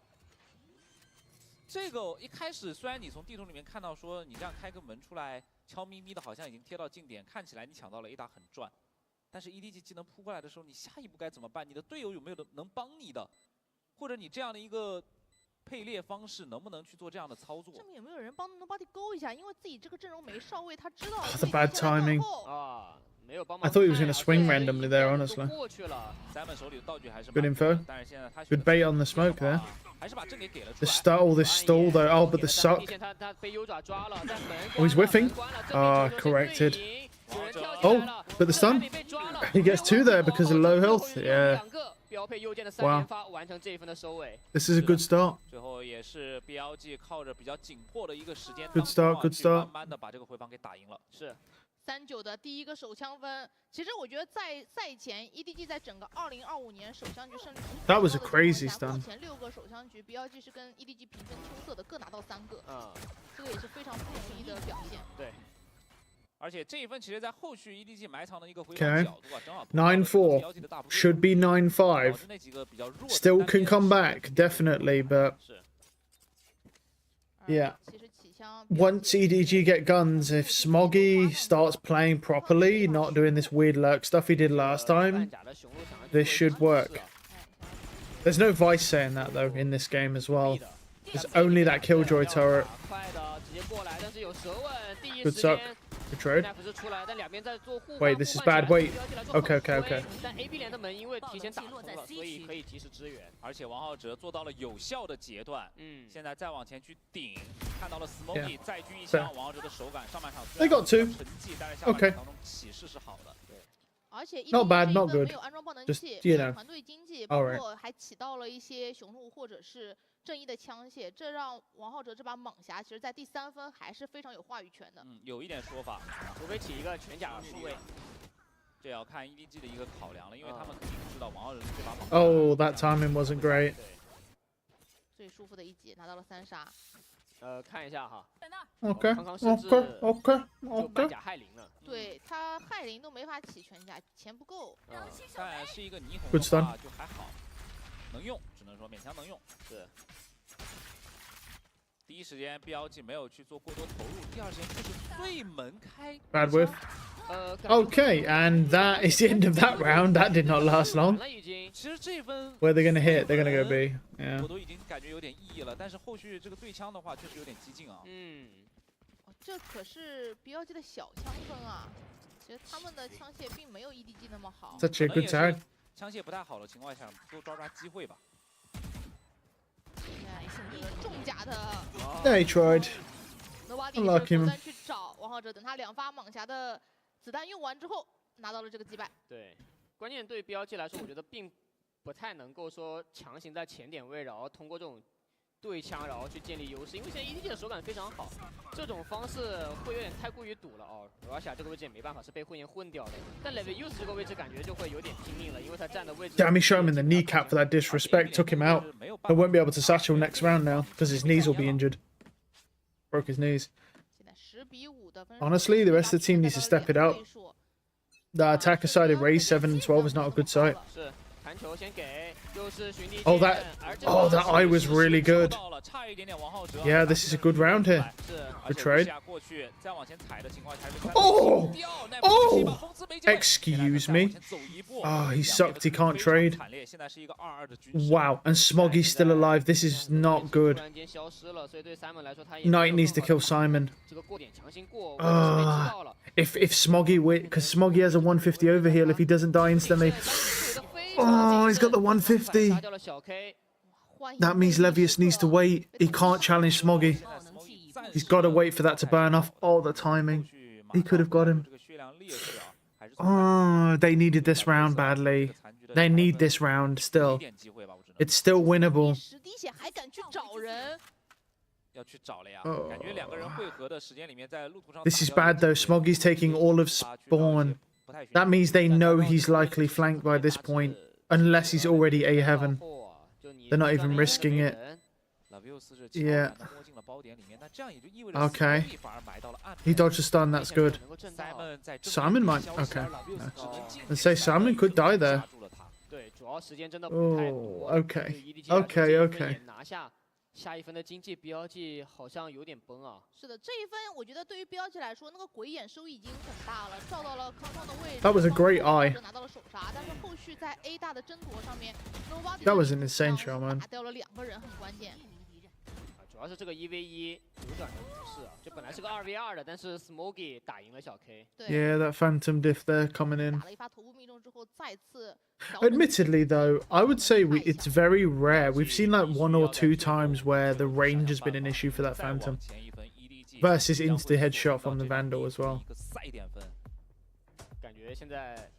Speaker 3: 这个一开始虽然你从地图里面看到说你这样开个门出来，悄咪咪的，好像已经贴到近点，看起来你抢到了 A 打很赚。 但是 EDG 技能扑过来的时候，你下一步该怎么办？你的队友有没有能帮你的？或者你这样的一个配列方式能不能去做这样的操作？
Speaker 8: 上面有没有人帮能把你勾一下？因为自己这个阵容没上位，他知道。
Speaker 1: That's a bad timing. I thought he was going to swing randomly there, honestly. Good info. Good bait on the smoke there. The stall, this stall though. Oh, but the suck. Oh, he's whiffing. Ah, corrected. Oh, but the stun. He gets 2 there because of low health. Yeah. Wow. This is a good start. Good start, good start.
Speaker 8: 39的第一个手枪分，其实我觉得在赛前 EDG 在整个2025年手枪局胜利
Speaker 1: That was a crazy stun.
Speaker 8: 目前6个手枪局 BLG 是跟 EDG 平分出色的，各拿到3个。这个也是非常不容易的表现。
Speaker 3: 对。 而且这一分其实，在后续 EDG 埋藏的一个回防角度啊，正好
Speaker 1: 9-4 should be 9-5. Still can come back, definitely, but yeah. Once EDG get guns, if Smoggy starts playing properly, not doing this weird lurk stuff he did last time, this should work. There's no Vice saying that though in this game as well. There's only that Killjoy turret. Good suck. Good trade. Wait, this is bad. Wait. Okay.
Speaker 2: 但 AB 连的门因为提前打通了，所以可以及时支援。
Speaker 3: 而且王浩哲做到了有效的截断。现在再往前去顶，看到了 Smoky 再狙一枪，王浩哲的手感上半场
Speaker 1: They got 2.
Speaker 3: 沉寂，但是下半场当中起势是好的。
Speaker 8: 对。而且
Speaker 1: Not bad, not good.
Speaker 8: 没有安装爆能
Speaker 1: Just
Speaker 8: 器，
Speaker 1: you know.
Speaker 8: 团队经济，包括还起到了一些雄鹿或者是正义的枪械，这让王浩哲这把猛侠其实在第3分还是非常有话语权的。
Speaker 3: 有一点说法，
Speaker 2: 除非起一个全甲数位。
Speaker 3: 这要看 EDG 的一个考量了，因为他们肯定知道王浩哲这把猛。
Speaker 1: Oh, that timing wasn't great.
Speaker 8: 最舒服的一击拿到了3杀。
Speaker 2: 看一下哈，
Speaker 1: Okay.
Speaker 2: 刚刚甚至
Speaker 1: Okay. Okay.
Speaker 2: 就半
Speaker 1: Okay.
Speaker 2: 甲害灵了。
Speaker 8: 对他害灵都没法起全甲，钱不够。
Speaker 3: 但是一个霓虹
Speaker 1: Good
Speaker 3: 的
Speaker 1: stun
Speaker 3: 话就还好，能用，只能说勉强能用。
Speaker 2: 是。
Speaker 3: 第一时间 BLG 没有去做过多投入，第二时间就是对门开。
Speaker 1: Bad whiff. Okay, and that is the end of that round. That did not last long.
Speaker 2: 了已经。
Speaker 3: 其实这分
Speaker 1: Where they're gonna hit? They're gonna go B. Yeah.
Speaker 3: 我都已经感觉有点意义了，但是后续这个对枪的话，确实有点激进啊。
Speaker 8: 这可是 BLG 的小枪分啊！其实他们的枪械并没有 EDG 那么好。
Speaker 1: Such a good tag.
Speaker 3: 枪械不太好的情况下，多抓机会吧。
Speaker 8: 重甲的。
Speaker 1: Yeah, he tried.
Speaker 8: 诺瓦底
Speaker 1: Unlucky
Speaker 8: 是
Speaker 1: him.
Speaker 8: 果断去找王浩哲，等他2发蟒侠的子弹用完之后，拿到了这个击败。
Speaker 2: 对，关键对 BLG 来说，我觉得并不太能够说强行在前点位，然后通过这种对枪，然后去建立优势，因为现在 EDG 的手感非常好，这种方式会有点太过于堵了哦。罗亚这个位置也没办法，是被混颜混掉的。但 Levius 这个位置感觉就会有点拼命了，因为他站的位置。
Speaker 1: Damn, he shot him in the kneecap for that disrespect. Took him out. I won't be able to satchel next round now because his knees will be injured. Broke his knees.
Speaker 8: 现在10比5的分数。
Speaker 1: Honestly, the rest of the team needs to step it up. The attacker side of Raze 7 and 12 is not a good sight.
Speaker 2: 是弹球先给，又是寻地
Speaker 1: Oh, that eye was really good. Yeah, this is a good round here. Good trade. Oh! Oh! Excuse me. Oh, he sucked. He can't trade. Wow, and Smoggy's still alive. This is not good. Knight needs to kill Simon. If Smoggy win, because Smoggy has a 150 overheal if he doesn't die instantly. Oh, he's got the 150. That means Levius needs to wait. He can't challenge Smoggy. He's got to wait for that to burn off. Oh, the timing. He could have got him. Oh, they needed this round badly. They need this round still. It's still winnable. Oh. This is bad though. Smoggy's taking all of spawn. That means they know he's likely flanked by this point. Unless he's already A heaven. They're not even risking it. Yeah. Okay. He dodged a stun, that's good. Simon might... Okay. No. Let's say Simon could die there. Oh, okay. Okay, okay.
Speaker 2: 下一分的经济 BLG 好像有点崩啊。
Speaker 8: 是的，这一分我觉得对于 BLG 来说，那个鬼眼收益已经很大了，照到了康康的位置。
Speaker 1: That was a great eye.
Speaker 8: 拿到了首杀，但是后续在 A 大的争夺上面
Speaker 1: ，That was an insane shot, man.
Speaker 8: 打掉了2个人，很关键。
Speaker 2: 主要是这个1v1扭转的局势啊，就本来是个2v2的，但是 Smoggy 打赢了小 K。Yeah,
Speaker 1: that phantom diff there coming in.
Speaker 8: 打了一发头部命中之后，再次。
Speaker 1: Admittedly, though, I would say it's very rare. We've seen like 1 or 2 times where the range has been an issue for that Phantom. Versus insta headshot from the Vandal as well.
Speaker 2: 感觉现在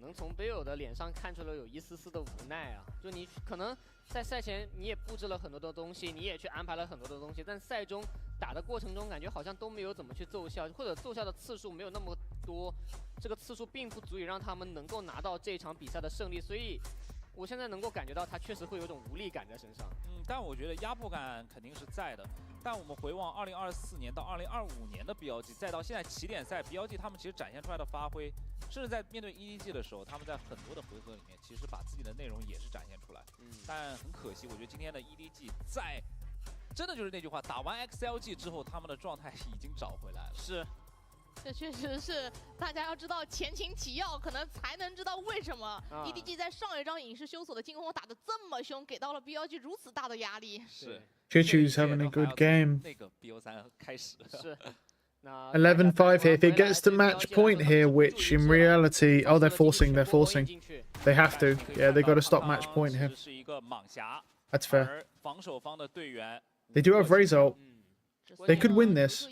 Speaker 2: 能从贝尔的脸上看出来有一丝丝的无奈啊，就你可能在赛前你也布置了很多的东西，你也去安排了很多的东西，但赛中打的过程中感觉好像都没有怎么去奏效，或者奏效的次数没有那么多，这个次数并不足以让他们能够拿到这一场比赛的胜利，所以我现在能够感觉到他确实会有种无力感在身上。
Speaker 3: 但我觉得压迫感肯定是在的。但我们回望2024年到2025年的 BLG， 再到现在起点赛 BLG， 他们其实展现出来的发挥，甚至在面对 EDG 的时候，他们在很多的回合里面，其实把自己的内容也是展现出来。但很可惜，我觉得今天的 EDG 在真的就是那句话，打完 XLG 之后，他们的状态已经找回来了。
Speaker 2: 是。
Speaker 8: 这确实是大家要知道前情提要，可能才能知道为什么 EDG 在上一张影视修索的进攻打得这么凶，给到了 BLG 如此大的压力。
Speaker 3: 是。
Speaker 1: Chichu's having a good game.
Speaker 3: 那个 BO3 开始。
Speaker 2: 是。
Speaker 1: 11-5 here. If it gets to match point here, which in reality, oh, they're forcing. They have to. Yeah, they got to stop match point here. That's fair. They do have Raze ult. They could win this.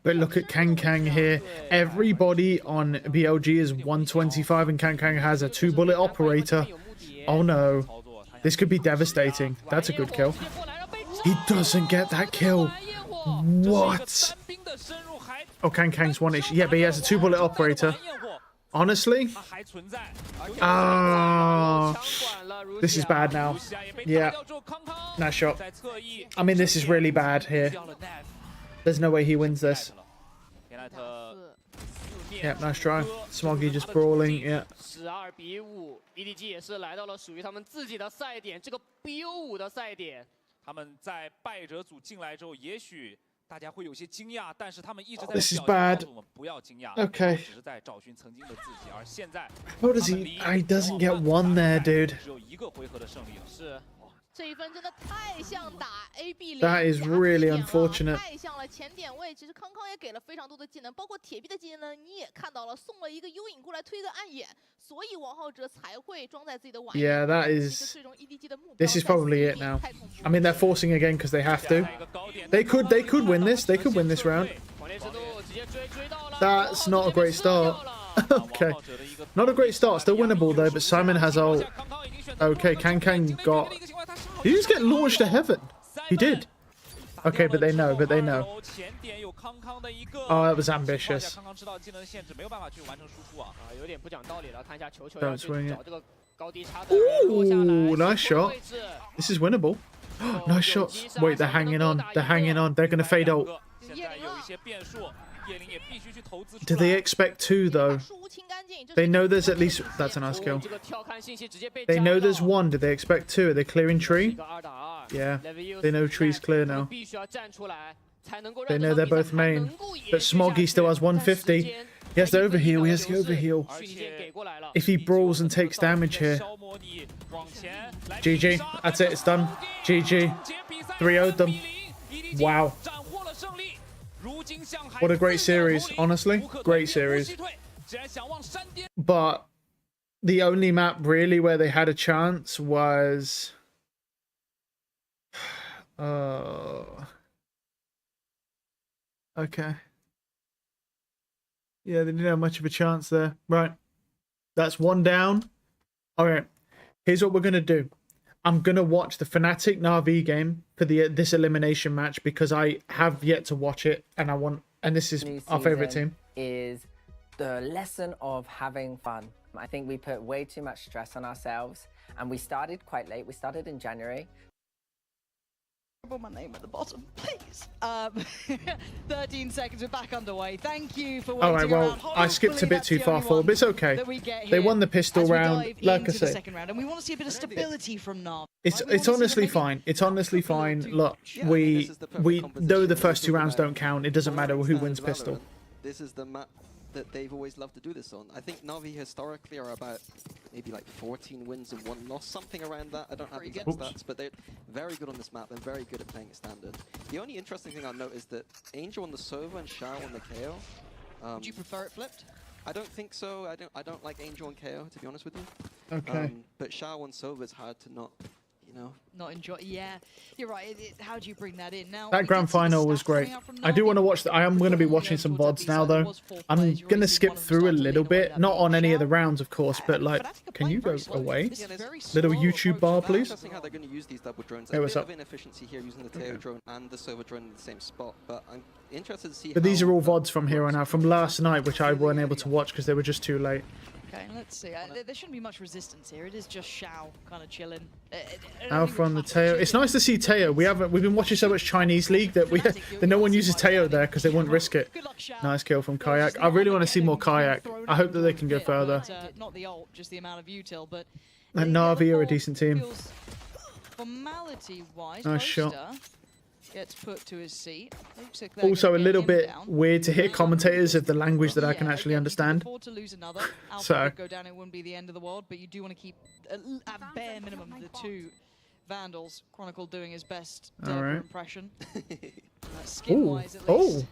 Speaker 1: But look at Kang Kang here. Everybody on BLG is 125 and Kang Kang has a 2-bullet operator. Oh no. This could be devastating. That's a good kill. He doesn't get that kill. What? Oh, Kang Kang's 1 HP. Yeah, but he has a 2-bullet operator. honestly,
Speaker 3: 他还存在。
Speaker 1: ah,
Speaker 2: 枪管了
Speaker 1: this is bad now.
Speaker 3: 卢西亚也被
Speaker 1: Yeah.
Speaker 3: 打掉之后，康康
Speaker 1: Nice shot.
Speaker 3: 在侧翼
Speaker 1: I mean, this is really bad here.
Speaker 3: 掉了 knife
Speaker 1: There's no way he wins this.
Speaker 3: 田奈特四
Speaker 1: Yeah,
Speaker 3: 面
Speaker 1: nice try.
Speaker 3: 哥
Speaker 1: Smoggy just brawling. Yeah.
Speaker 2: 12比5 ，EDG 也是来到了属于他们自己的赛点，这个 BO5 的赛点。
Speaker 3: 他们在败者组进来之后，也许大家会有些惊讶，但是他们一直在
Speaker 1: This is
Speaker 3: 表现
Speaker 1: bad.
Speaker 3: 告诉我们不要惊讶，
Speaker 1: Okay.
Speaker 3: 只是在找寻曾经的自己。而现在
Speaker 1: How does he? He doesn't get one there, dude.
Speaker 3: 只有一个回合的胜利了。
Speaker 2: 是，
Speaker 8: 这一分真的太像打 AB
Speaker 1: That is really unfortunate.
Speaker 8: 太像了。前点位其实康康也给了非常多的技能，包括铁臂的技能你也看到了，送了一个幽影过来推个暗眼，所以王浩哲才会装在自己的晚。
Speaker 1: Yeah, that is. This is probably it now. I mean, they're forcing again because they have to. They could win this. They could win this round.
Speaker 2: 狂烈之怒直接追到了。
Speaker 1: That's not a great start.
Speaker 3: 王
Speaker 1: Okay.
Speaker 3: 浩哲的一个
Speaker 1: Not a great start. Still winnable though. But Simon has ult.
Speaker 3: 康康已经选择
Speaker 1: Okay, Can got. Did he just get launched to heaven? He did. Okay, but they know. But they know.
Speaker 3: 前点有康康的一个
Speaker 1: Oh, that was ambitious.
Speaker 3: 康康知道技能的限制，没有办法去完成输出啊。
Speaker 2: 啊，有点不讲道理了。看一下球
Speaker 1: Don't
Speaker 2: 要去
Speaker 1: swing it.
Speaker 2: 找这个高低差的人落下来。
Speaker 1: Ooh, nice
Speaker 2: 进攻
Speaker 1: shot.
Speaker 2: 位置
Speaker 1: This is winnable. Nice shots. Wait, they're hanging on. They're hanging on. They're gonna fade ult.
Speaker 3: 现在有一些变数，叶灵也必须去投资出来。
Speaker 1: Do they expect two though? They know there's at least. That's a nice kill.
Speaker 2: 这个跳看信息直接被
Speaker 1: They
Speaker 2: 摘
Speaker 1: know
Speaker 2: 了
Speaker 1: there's one. Do they expect two? Are they clearing
Speaker 2: 一
Speaker 1: tree?
Speaker 2: 个2打2
Speaker 1: Yeah.
Speaker 2: Levius
Speaker 1: They know tree's clear now.
Speaker 2: 必须要站出来才能够
Speaker 1: They
Speaker 2: 让
Speaker 1: know
Speaker 2: 这
Speaker 1: they're
Speaker 2: 场
Speaker 1: both
Speaker 2: 比赛
Speaker 1: main.
Speaker 2: 能够延
Speaker 1: But
Speaker 2: 续下
Speaker 1: Smoggy
Speaker 2: 去
Speaker 1: still has
Speaker 2: 但时
Speaker 1: 150.
Speaker 2: 间
Speaker 1: He has to
Speaker 2: 在
Speaker 1: overheal. He
Speaker 2: 一
Speaker 1: has to
Speaker 2: 分一秒
Speaker 1: overheal.
Speaker 2: 虚拟剑给过来了
Speaker 1: If he brawls and takes damage here. GG. That's it. It's done. GG. 3-0'd them. Wow. What a great series. Honestly, great series. But the only map really where they had a chance was. Okay. Yeah, they didn't have much of a chance there. Right. That's one down. Okay. Here's what we're going to do. I'm going to watch the Fnatic Na'Vi game for this elimination match because I have yet to watch it and this is our favorite team.
Speaker 9: Is the lesson of having fun. I think we put way too much stress on ourselves and we started quite late. We started in January.
Speaker 4: My name at the bottom, please. 13 seconds, we're back underway. Thank you for waiting.
Speaker 1: All right, well, I skipped a bit too far forward, but it's okay. They won the pistol round, like I say.
Speaker 4: Second round, and we want to see a bit of stability from Nav.
Speaker 1: It's honestly fine. It's honestly fine. Look, we though the first 2 rounds don't count, it doesn't matter who wins pistol.
Speaker 5: This is the map that they've always loved to do this on. I think Na'Vi historically are about maybe like 14 wins and 1 loss, something around that. I don't have exact stats, but they're very good on this map and very good at playing it standard. The only interesting thing I'll note is that Angel on the Sova and Shao on the KO.
Speaker 4: Would you prefer it flipped?
Speaker 5: I don't think so. I don't like Angel on KO, to be honest with you.
Speaker 1: Okay.
Speaker 5: But Shao on Sova is hard to not, you know.
Speaker 4: Not enjoy. Yeah, you're right. How do you bring that in now?
Speaker 1: That grand final was great. I do want to watch I am going to be watching some VODs now though. I'm going to skip through a little bit, not on any of the rounds of course, but like, can you go away? Little YouTube bar, please.
Speaker 5: Interesting how they're going to use these double drones.
Speaker 1: Hey,
Speaker 5: A
Speaker 1: what's
Speaker 5: bit
Speaker 1: up?
Speaker 5: of inefficiency here using the Teo drone and the Sova drone in the same spot, but I'm interested to see.
Speaker 1: But these
Speaker 5: how
Speaker 1: are all VODs from here on out, from last night, which I weren't able to watch because they were just too late.
Speaker 4: Okay, let's see. There shouldn't be much resistance here. It is just Shao kind of chilling.
Speaker 1: Alpha on the Teo. It's nice to see Teo. We've been watching so much Chinese League that no one uses Teo there because they wouldn't risk it. Nice kill from Kayak. I really want to see more Kayak. I hope that they can go further.
Speaker 4: Not the ult, just the amount of util, but
Speaker 1: And Na'Vi are a decent team.
Speaker 4: Formality-wise,
Speaker 1: Nice shot.
Speaker 4: Gets put to his seat. Looks like they're
Speaker 1: Also a
Speaker 4: gonna
Speaker 1: little
Speaker 4: get him
Speaker 1: bit
Speaker 4: down.
Speaker 1: weird to hear commentators of the language that I can
Speaker 4: Yeah,
Speaker 1: actually
Speaker 4: again, you can
Speaker 1: understand.
Speaker 4: afford to lose another. Alpha
Speaker 1: So-
Speaker 4: would go down, it wouldn't be the end of the world, but you do want to keep at bare minimum the 2 Vandals. Chronicle doing his best Delver
Speaker 1: Alright.
Speaker 4: impression.
Speaker 1: Ooh.
Speaker 4: Skin-wise, at least.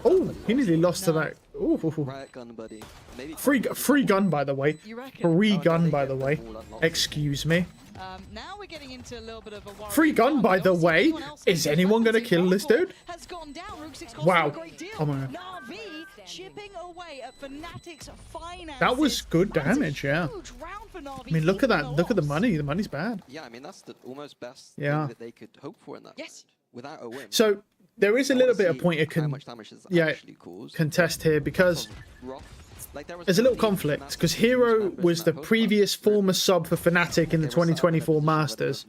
Speaker 1: Oh, he nearly lost to that. Ooh.
Speaker 5: Riot gun, buddy. Maybe
Speaker 1: Free gun, by the way.
Speaker 4: You reckon?
Speaker 1: Free gun, by the way. Excuse me.
Speaker 4: Now we're getting into a little bit of a worry.
Speaker 1: Free gun, by the way.
Speaker 4: Anyone else
Speaker 1: Is
Speaker 4: have
Speaker 1: anyone
Speaker 4: weapons
Speaker 1: going to
Speaker 4: in?
Speaker 1: kill this dude?
Speaker 4: Has gone down. Rook 6
Speaker 1: Wow.
Speaker 4: a great deal.
Speaker 1: Oh my god.
Speaker 4: Na'Vi chipping away at Fnatic's finances.
Speaker 1: That was good
Speaker 4: That's a
Speaker 1: damage, yeah.
Speaker 4: huge round for Na'Vi,
Speaker 1: I mean, look at
Speaker 4: even
Speaker 1: that.
Speaker 4: a
Speaker 1: Look at the
Speaker 4: loss.
Speaker 1: money. The money's bad.
Speaker 5: Yeah, I mean that's the almost best
Speaker 1: Yeah.
Speaker 5: thing that they could hope for in that.
Speaker 4: Yes.
Speaker 5: round. Without a win.
Speaker 1: So there is a
Speaker 5: I
Speaker 1: little
Speaker 5: wanna
Speaker 1: bit of
Speaker 5: see
Speaker 1: point you
Speaker 5: how
Speaker 1: can
Speaker 5: much damage this
Speaker 1: yeah,
Speaker 5: actually caused.
Speaker 1: contest here because
Speaker 5: Rough.
Speaker 1: there's a little conflict because Hero was the previous former sub for Fnatic in the 2024 Masters.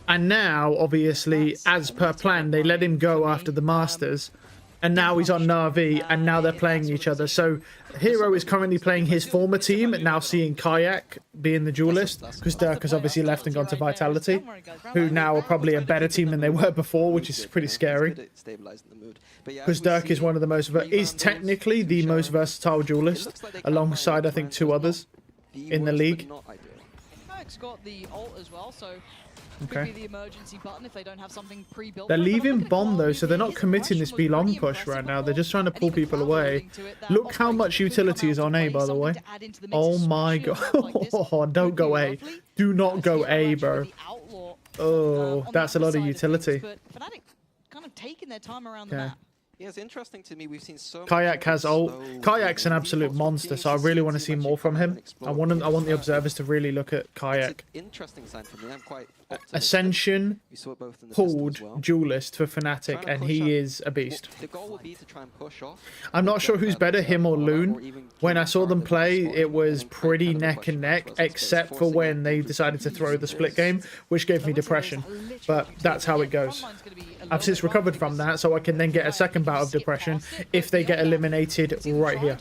Speaker 1: And now, obviously, as per plan, they let him go after the Masters. And now he's on Na'Vi, and now they're playing each other. So Hero is currently playing his former team, and now seeing Kayak being the duelist, because Dirk has obviously left and gone to Vitality, who now are probably a better team than they were before, which is pretty scary. Because Dirk is one of the most, is technically the most versatile duelist, alongside, I think, 2 others in the league.
Speaker 4: Kayak's got the ult as well, so
Speaker 1: Okay.
Speaker 4: could be the emergency button if they don't have something pre-built.
Speaker 1: They're leaving bomb though, so they're not committing this B long push right now. They're just trying to pull people away. Look how much utility is on A, by the way. Oh my god. Oh, don't go A. Do not go A, bro. Oh, that's a lot of utility.
Speaker 4: Fnatic kind of taking their time around the map.
Speaker 5: Yeah, it's interesting to me. We've seen so
Speaker 1: Kayak has ult. Kayak's an absolute monster, so I really want to see more from him. I want the observers to really look at Kayak.
Speaker 5: Interesting sign for me. I'm quite
Speaker 1: Ascension pulled duelist for Fnatic, and he is a beast.
Speaker 5: The goal would be to try and push off.
Speaker 1: I'm not sure who's better, him or Loon. When I saw them play, it was pretty neck and neck, except for when they decided to throw the split game, which gave me depression. But that's how it goes. I've since recovered from that, so I can then get a second bout of depression if they get eliminated right here.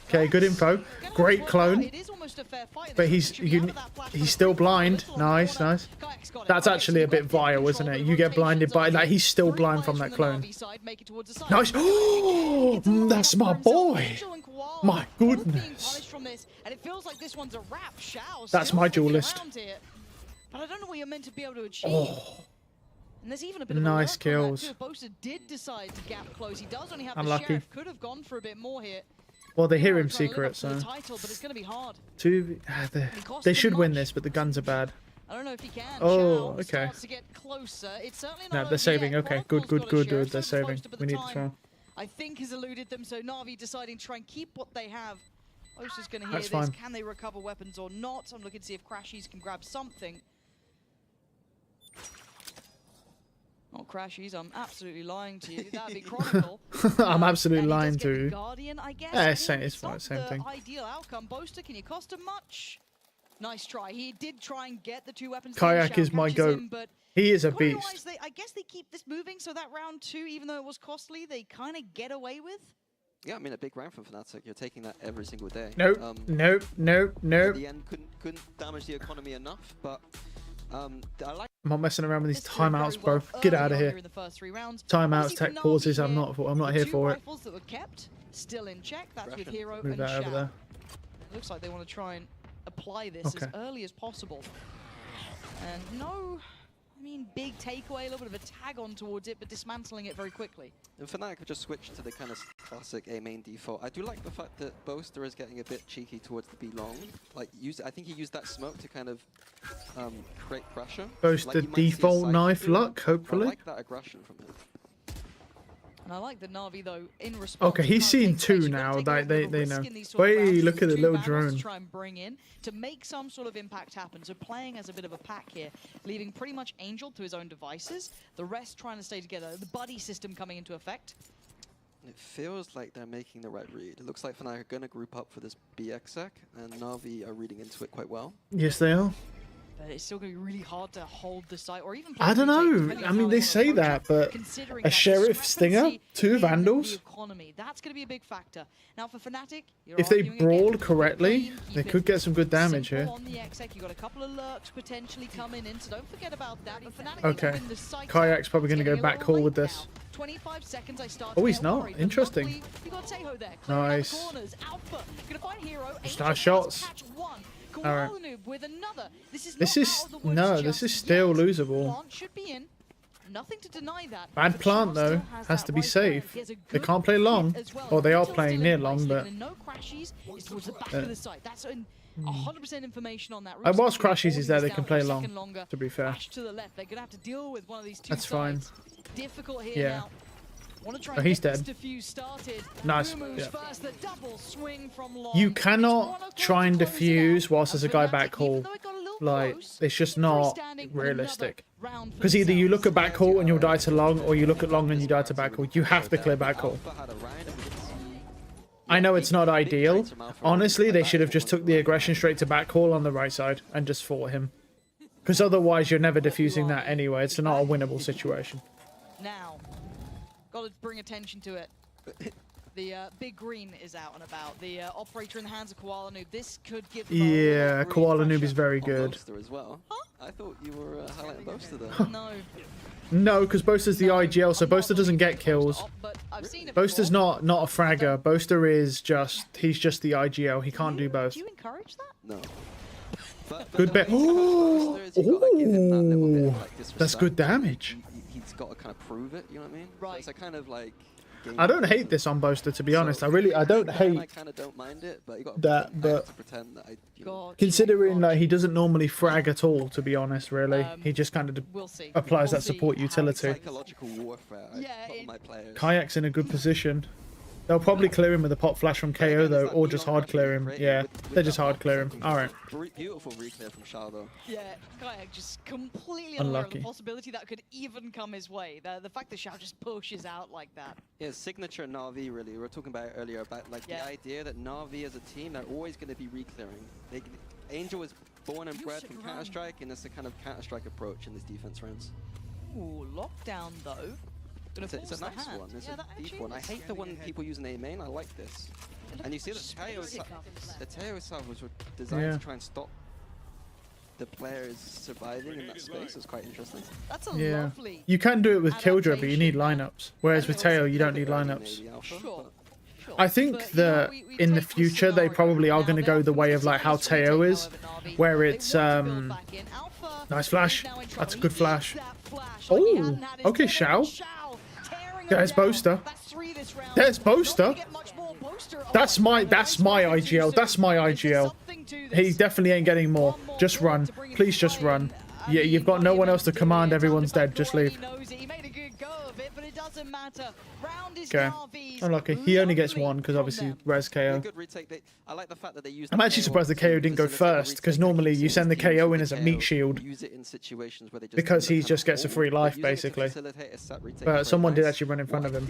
Speaker 1: Okay, good info. Great clone. But he's still blind. Nice, nice. That's actually a bit vile, isn't it? You get blinded by, like, he's still blind from that clone. Nice. Oh, that's my boy. My goodness. That's my duelist.
Speaker 4: But I don't know what you're meant to be able to achieve.
Speaker 1: Oh.
Speaker 4: And there's even a bit
Speaker 1: Nice
Speaker 4: of
Speaker 1: kills.
Speaker 4: Boaster did decide to gap close. He does only have
Speaker 1: I'm
Speaker 4: the
Speaker 1: lucky.
Speaker 4: Sheriff. Could have gone for a bit more here.
Speaker 1: Well, they hear him secret, so.
Speaker 4: Title, but it's going to be hard.
Speaker 1: They should win this, but the guns are bad.
Speaker 4: I don't know if he can.
Speaker 1: Oh, okay.
Speaker 4: Starts to get closer. It's certainly not
Speaker 1: No, they're saving. Okay, good, good, good, dude. They're saving. We need to throw.
Speaker 4: I think has eluded them, so Na'Vi deciding to try and keep what they have. Boaster's going to hear
Speaker 1: That's
Speaker 4: this.
Speaker 1: fine.
Speaker 4: Can they recover weapons or not? I'm looking to see if Crashies can grab something. Not Crashies, I'm absolutely lying to you. That'd be Chronicle.
Speaker 1: I'm absolutely lying to you.
Speaker 4: Guardian, I guess.
Speaker 1: Yeah, it's
Speaker 4: not
Speaker 1: same
Speaker 4: the
Speaker 1: thing.
Speaker 4: ideal outcome. Boaster, can you cost him much? Nice try. He did try and get the 2 weapons.
Speaker 1: Kayak is my goat. He is a beast.
Speaker 4: I guess they keep this moving, so that round 2, even though it was costly, they kind of get away with.
Speaker 5: Yeah, I mean, a big round from Fnatic. You're taking that every single day.
Speaker 1: Nope, nope, nope, nope.
Speaker 5: At the end, couldn't damage the economy enough, but I like.
Speaker 1: I'm not messing around with these timeouts, bro. Get out of here. Timeouts, tech pauses. I'm not here for it.
Speaker 4: That were kept still in check. That's with Hero
Speaker 1: Move
Speaker 4: and
Speaker 1: that over there.
Speaker 4: Looks like they want to try and apply this as early as possible. And no, I mean, big takeaway, a little bit of a tag on towards it, but dismantling it very quickly.
Speaker 5: And Fnatic have just switched to the kind of classic A main default. I do like the fact that Boaster is getting a bit cheeky towards the B long. Like, I think he used that smoke to kind of create pressure.
Speaker 1: Boaster default knife luck, hopefully.
Speaker 5: I like that aggression from him.
Speaker 4: And I like the Na'Vi though in response.
Speaker 1: Okay, he's seen 2 now. They know. Wait, look at the little drone.
Speaker 4: Try and bring in to make some sort of impact happen. So playing as a bit of a pack here, leaving pretty much Angel to his own devices. The rest trying to stay together. The buddy system coming into effect.
Speaker 5: It feels like they're making the right read. It looks like Fnatic are going to group up for this B exec, and Na'Vi are reading into it quite well.
Speaker 1: Yes, they are.
Speaker 4: But it's still going to be really hard to hold the site, or even.
Speaker 1: I don't know. I mean, they say that, but a Sheriff Stinger, 2 Vandals.
Speaker 4: That's going to be a big factor. Now for Fnatic,
Speaker 1: If they brawl correctly, they could get some good damage here.
Speaker 4: On the exec, you got a couple of lurks potentially coming in, so don't forget about that. But Fnatic
Speaker 1: Okay, Kayak's probably going to go back call with this.
Speaker 4: 25 seconds, I start.
Speaker 1: Oh, he's not. Interesting. Nice. Just nice shots. All right. This is still losable.
Speaker 4: Nothing to deny that.
Speaker 1: Bad plant though has to be safe. They can't play long, or they are playing near long, but.
Speaker 4: No crashes is towards the back of the site. That's 100% information on that.
Speaker 1: Whilst Crashies is there, they can play long. To be fair.
Speaker 4: To the left. They're gonna have to deal with one of these 2
Speaker 1: That's fine.
Speaker 4: Difficult here now.
Speaker 1: Oh, he's dead. Nice. Yeah. You cannot try and defuse whilst there's a guy back hall. Like, it's just not realistic. Because either you look at back hall and you'll die to long, or you look at long and you die to back hall. You have to clear back hall. I know it's not ideal. Honestly, they should have just took the aggression straight to back call on the right side and just fought him. Because otherwise, you're never defusing that anyway. It's not a winnable situation.
Speaker 4: Now, got to bring attention to it. The big green is out and about. The operator in the hands of Koala Noob. This could give them
Speaker 1: Yeah, Koala Noob is very good.
Speaker 5: As well. Huh? I thought you were highlighting Boaster there.
Speaker 4: No.
Speaker 1: No, because Boaster's the IGL, so Boaster doesn't get kills. Boaster's not a fragger. Boaster is he's just the IGL. He can't do both.
Speaker 4: Do you encourage that?
Speaker 5: No.
Speaker 1: Good bet. Ooh, that's good damage.
Speaker 5: He's got to kind of prove it, you know what I mean?
Speaker 4: Right.
Speaker 5: It's a kind of like...
Speaker 1: I don't hate this on Boaster, to be honest. I don't hate
Speaker 5: I kind of don't mind it, but you got
Speaker 1: that, but
Speaker 5: to pretend that
Speaker 1: considering like he doesn't normally frag at all, to be honest, really. He just kind of applies that support utility.
Speaker 5: Psychological warfare I put on my players.
Speaker 1: Kayak's in a good position. They'll probably clear him with a pop flash from KO though, or just hard clear him. Yeah, they just hard clear him. All right.
Speaker 5: Beautiful reclear from Shao though.
Speaker 4: Yeah, Kayak just completely unaware of the
Speaker 1: Unlucky.
Speaker 4: possibility that could even come his way. The fact that Shao just pushes out like that.
Speaker 5: Yeah, signature Na'Vi really. We were talking about it earlier about like the idea that Na'Vi as a team, they're always going to be reclearing. Angel was born and bred from Counter-Strike, and it's a kind of Counter-Strike approach in these defense rounds.
Speaker 4: Ooh, lockdown though.
Speaker 5: It's a nice one. It's a deep one. I hate the one people use in A main. I like this. And you see that the Teo itself was designed to try and stop the players surviving in that space. It's quite interesting.
Speaker 4: That's a lovely.
Speaker 1: You can do it with Killjoy, but you need lineups. Whereas with Teo, you don't need lineups.
Speaker 4: Sure.
Speaker 1: I think that in the future they probably are going to go the way of like how Teo is, where it's nice flash. That's a good flash. Oh, okay, Shao. There's Boaster. There's Boaster. That's my IGL. That's my IGL. He definitely ain't getting more. Just run. Please just run. Yeah, you've got no one else to command. Everyone's dead. Just leave. Okay. Unlucky. He only gets one because obviously res KO. I'm actually surprised the KO didn't go first because normally you send the KO in as a meat shield because he just gets a free life basically. But someone did actually run in front of him.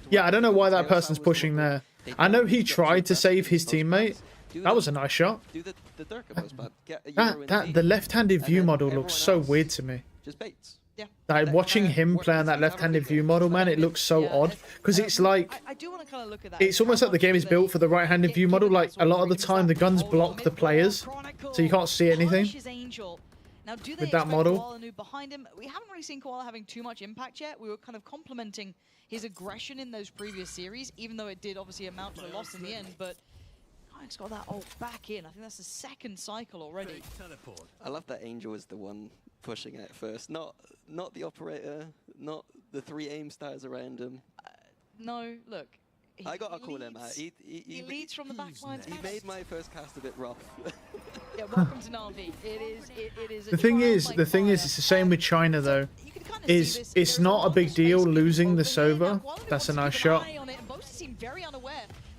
Speaker 1: Yeah, I don't know why that person's pushing there. I know he tried to save his teammate. That was a nice shot. The left-handed view model looks so weird to me. Like watching him play on that left-handed view model, man, it looks so odd because it's like it's almost like the game is built for the right-handed view model. Like a lot of the time, the guns block the players, so you can't see anything.
Speaker 4: Now, do they
Speaker 1: with that model.
Speaker 4: Koala Noob behind him? We haven't really seen Koala having too much impact yet. We were kind of complimenting his aggression in those previous series, even though it did obviously amount to a loss in the end. But Kayak's got that ult back in. I think that's the second cycle already.
Speaker 5: I love that Angel is the one pushing it first, not the operator, not the 3 aim stars around him.
Speaker 4: No, look.
Speaker 5: I gotta call him out. He
Speaker 4: leads from the back lines.
Speaker 5: He made my first cast a bit rough.
Speaker 4: Yeah, welcome to Na'Vi. It is.
Speaker 1: The thing is, it's the same with China though. It's not a big deal losing the Sova. That's a nice shot.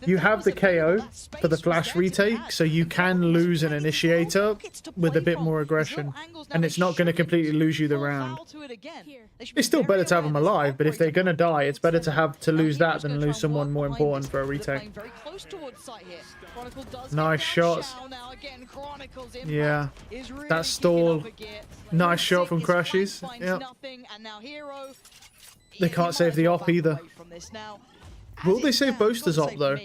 Speaker 1: You have the KO for the flash retake, so you can lose an initiator with a bit more aggression, and it's not going to completely lose you the round. It's still better to have them alive, but if they're going to die, it's better to lose that than lose someone more important for a retake. Nice shots. Yeah, that stall. Nice shot from Crashes. Yeah. They can't save the op either. Will they save Boaster's op though?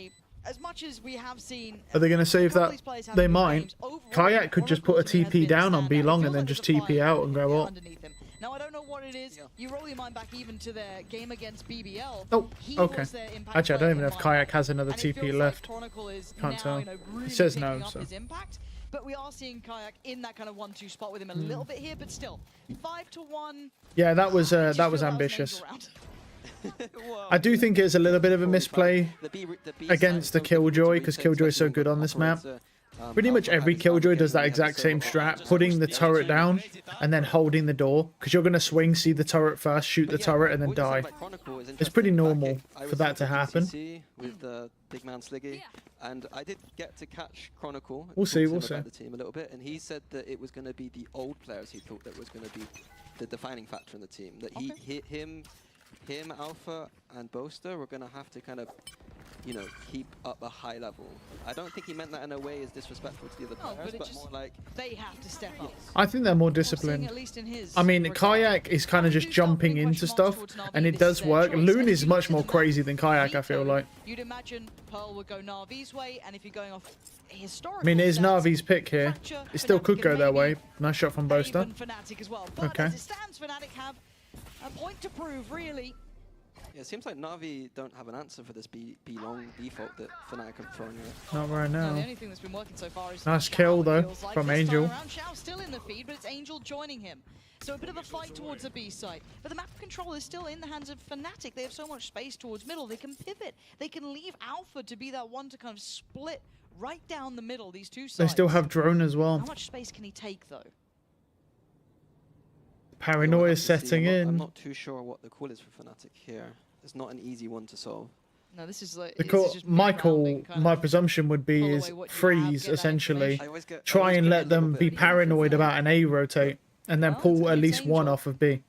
Speaker 4: As much as we have seen,
Speaker 1: are they going to save that? They might. Kayak could just put a TP down on B long and then just TP out and go up.
Speaker 4: Now I don't know what it is. You roll your mind back even to their game against BBL.
Speaker 1: Oh, okay. Actually, I don't even know if Kayak has another TP left. Can't tell. It says no, so.
Speaker 4: But we are seeing Kayak in that kind of 1-2 spot with him a little bit here, but still 5-1.
Speaker 1: Yeah, that was ambitious. I do think it's a little bit of a misplay against the Killjoy because Killjoy is so good on this map. Pretty much every Killjoy does that exact same strat, putting the turret down and then holding the door because you're going to swing, see the turret first, shoot the turret and then die. It's pretty normal for that to happen.
Speaker 5: With the big man Sliggy, and I did get to catch Chronicle.
Speaker 1: We'll see.
Speaker 5: The team a little bit, and he said that it was going to be the old players he thought that was going to be the defining factor in the team. That him him, Alpha, and Boaster are going to have to kind of, you know, keep up a high level. I don't think he meant that in a way as disrespectful to the other players, but more like
Speaker 4: they have to step up.
Speaker 1: I think they're more
Speaker 4: We're seeing
Speaker 1: disciplined.
Speaker 4: at least in his
Speaker 1: I mean,
Speaker 4: regard.
Speaker 1: Kayak is kind of just jumping into stuff, and it does work. Loon is much more crazy than Kayak, I feel like.
Speaker 4: You'd imagine Pearl would go Na'Vi's way, and if you're going off historical
Speaker 1: I mean, it is
Speaker 4: stats,
Speaker 1: Na'Vi's pick here.
Speaker 4: Fracture,
Speaker 1: It still
Speaker 4: Fnatic,
Speaker 1: could go
Speaker 4: and
Speaker 1: their
Speaker 4: maybe
Speaker 1: way. Nice shot from Boaster.
Speaker 4: even Fnatic as well. But
Speaker 1: Okay.
Speaker 4: as it stands, Fnatic have a point to prove, really.
Speaker 5: yeah, it seems like Na'Vi don't have an answer for this B long default that Fnatic have thrown here.
Speaker 1: Not right
Speaker 4: No, the
Speaker 1: now.
Speaker 4: only thing that's been working so far is
Speaker 1: Nice
Speaker 4: Xiao,
Speaker 1: kill,
Speaker 4: it
Speaker 1: though,
Speaker 4: feels like.
Speaker 1: from
Speaker 4: This time
Speaker 1: Angel.
Speaker 4: around, Xiao's still in the feed, but it's Angel joining him. So a bit of a fight towards the B site. But the map control is still in the hands of Fnatic. They have so much space towards middle. They can pivot. They can leave Alpha to be that one to kind of split right down the middle, these two sides.
Speaker 1: They still have drone as well.
Speaker 4: How much space can he take, though?
Speaker 1: Paranoia
Speaker 5: We'll
Speaker 1: is
Speaker 5: have to see.
Speaker 1: setting
Speaker 5: I'm
Speaker 1: in.
Speaker 5: not too sure what the call is for Fnatic here. It's not an easy one to solve.
Speaker 4: No, this is like
Speaker 1: The
Speaker 4: this
Speaker 1: call,
Speaker 4: is just
Speaker 1: my
Speaker 4: mid-rounding
Speaker 1: call,
Speaker 4: kind
Speaker 1: my
Speaker 4: of
Speaker 1: presumption would be
Speaker 4: pull
Speaker 1: is
Speaker 4: away what you have,
Speaker 1: freeze,
Speaker 4: get that
Speaker 1: essentially.
Speaker 5: I always get,
Speaker 1: Try and
Speaker 5: get a
Speaker 1: let them
Speaker 5: little
Speaker 1: be
Speaker 5: bit-
Speaker 1: paranoid about an A rotate, and then
Speaker 4: Well,
Speaker 1: pull
Speaker 4: it's
Speaker 1: at least one
Speaker 4: Angel.
Speaker 1: off of B.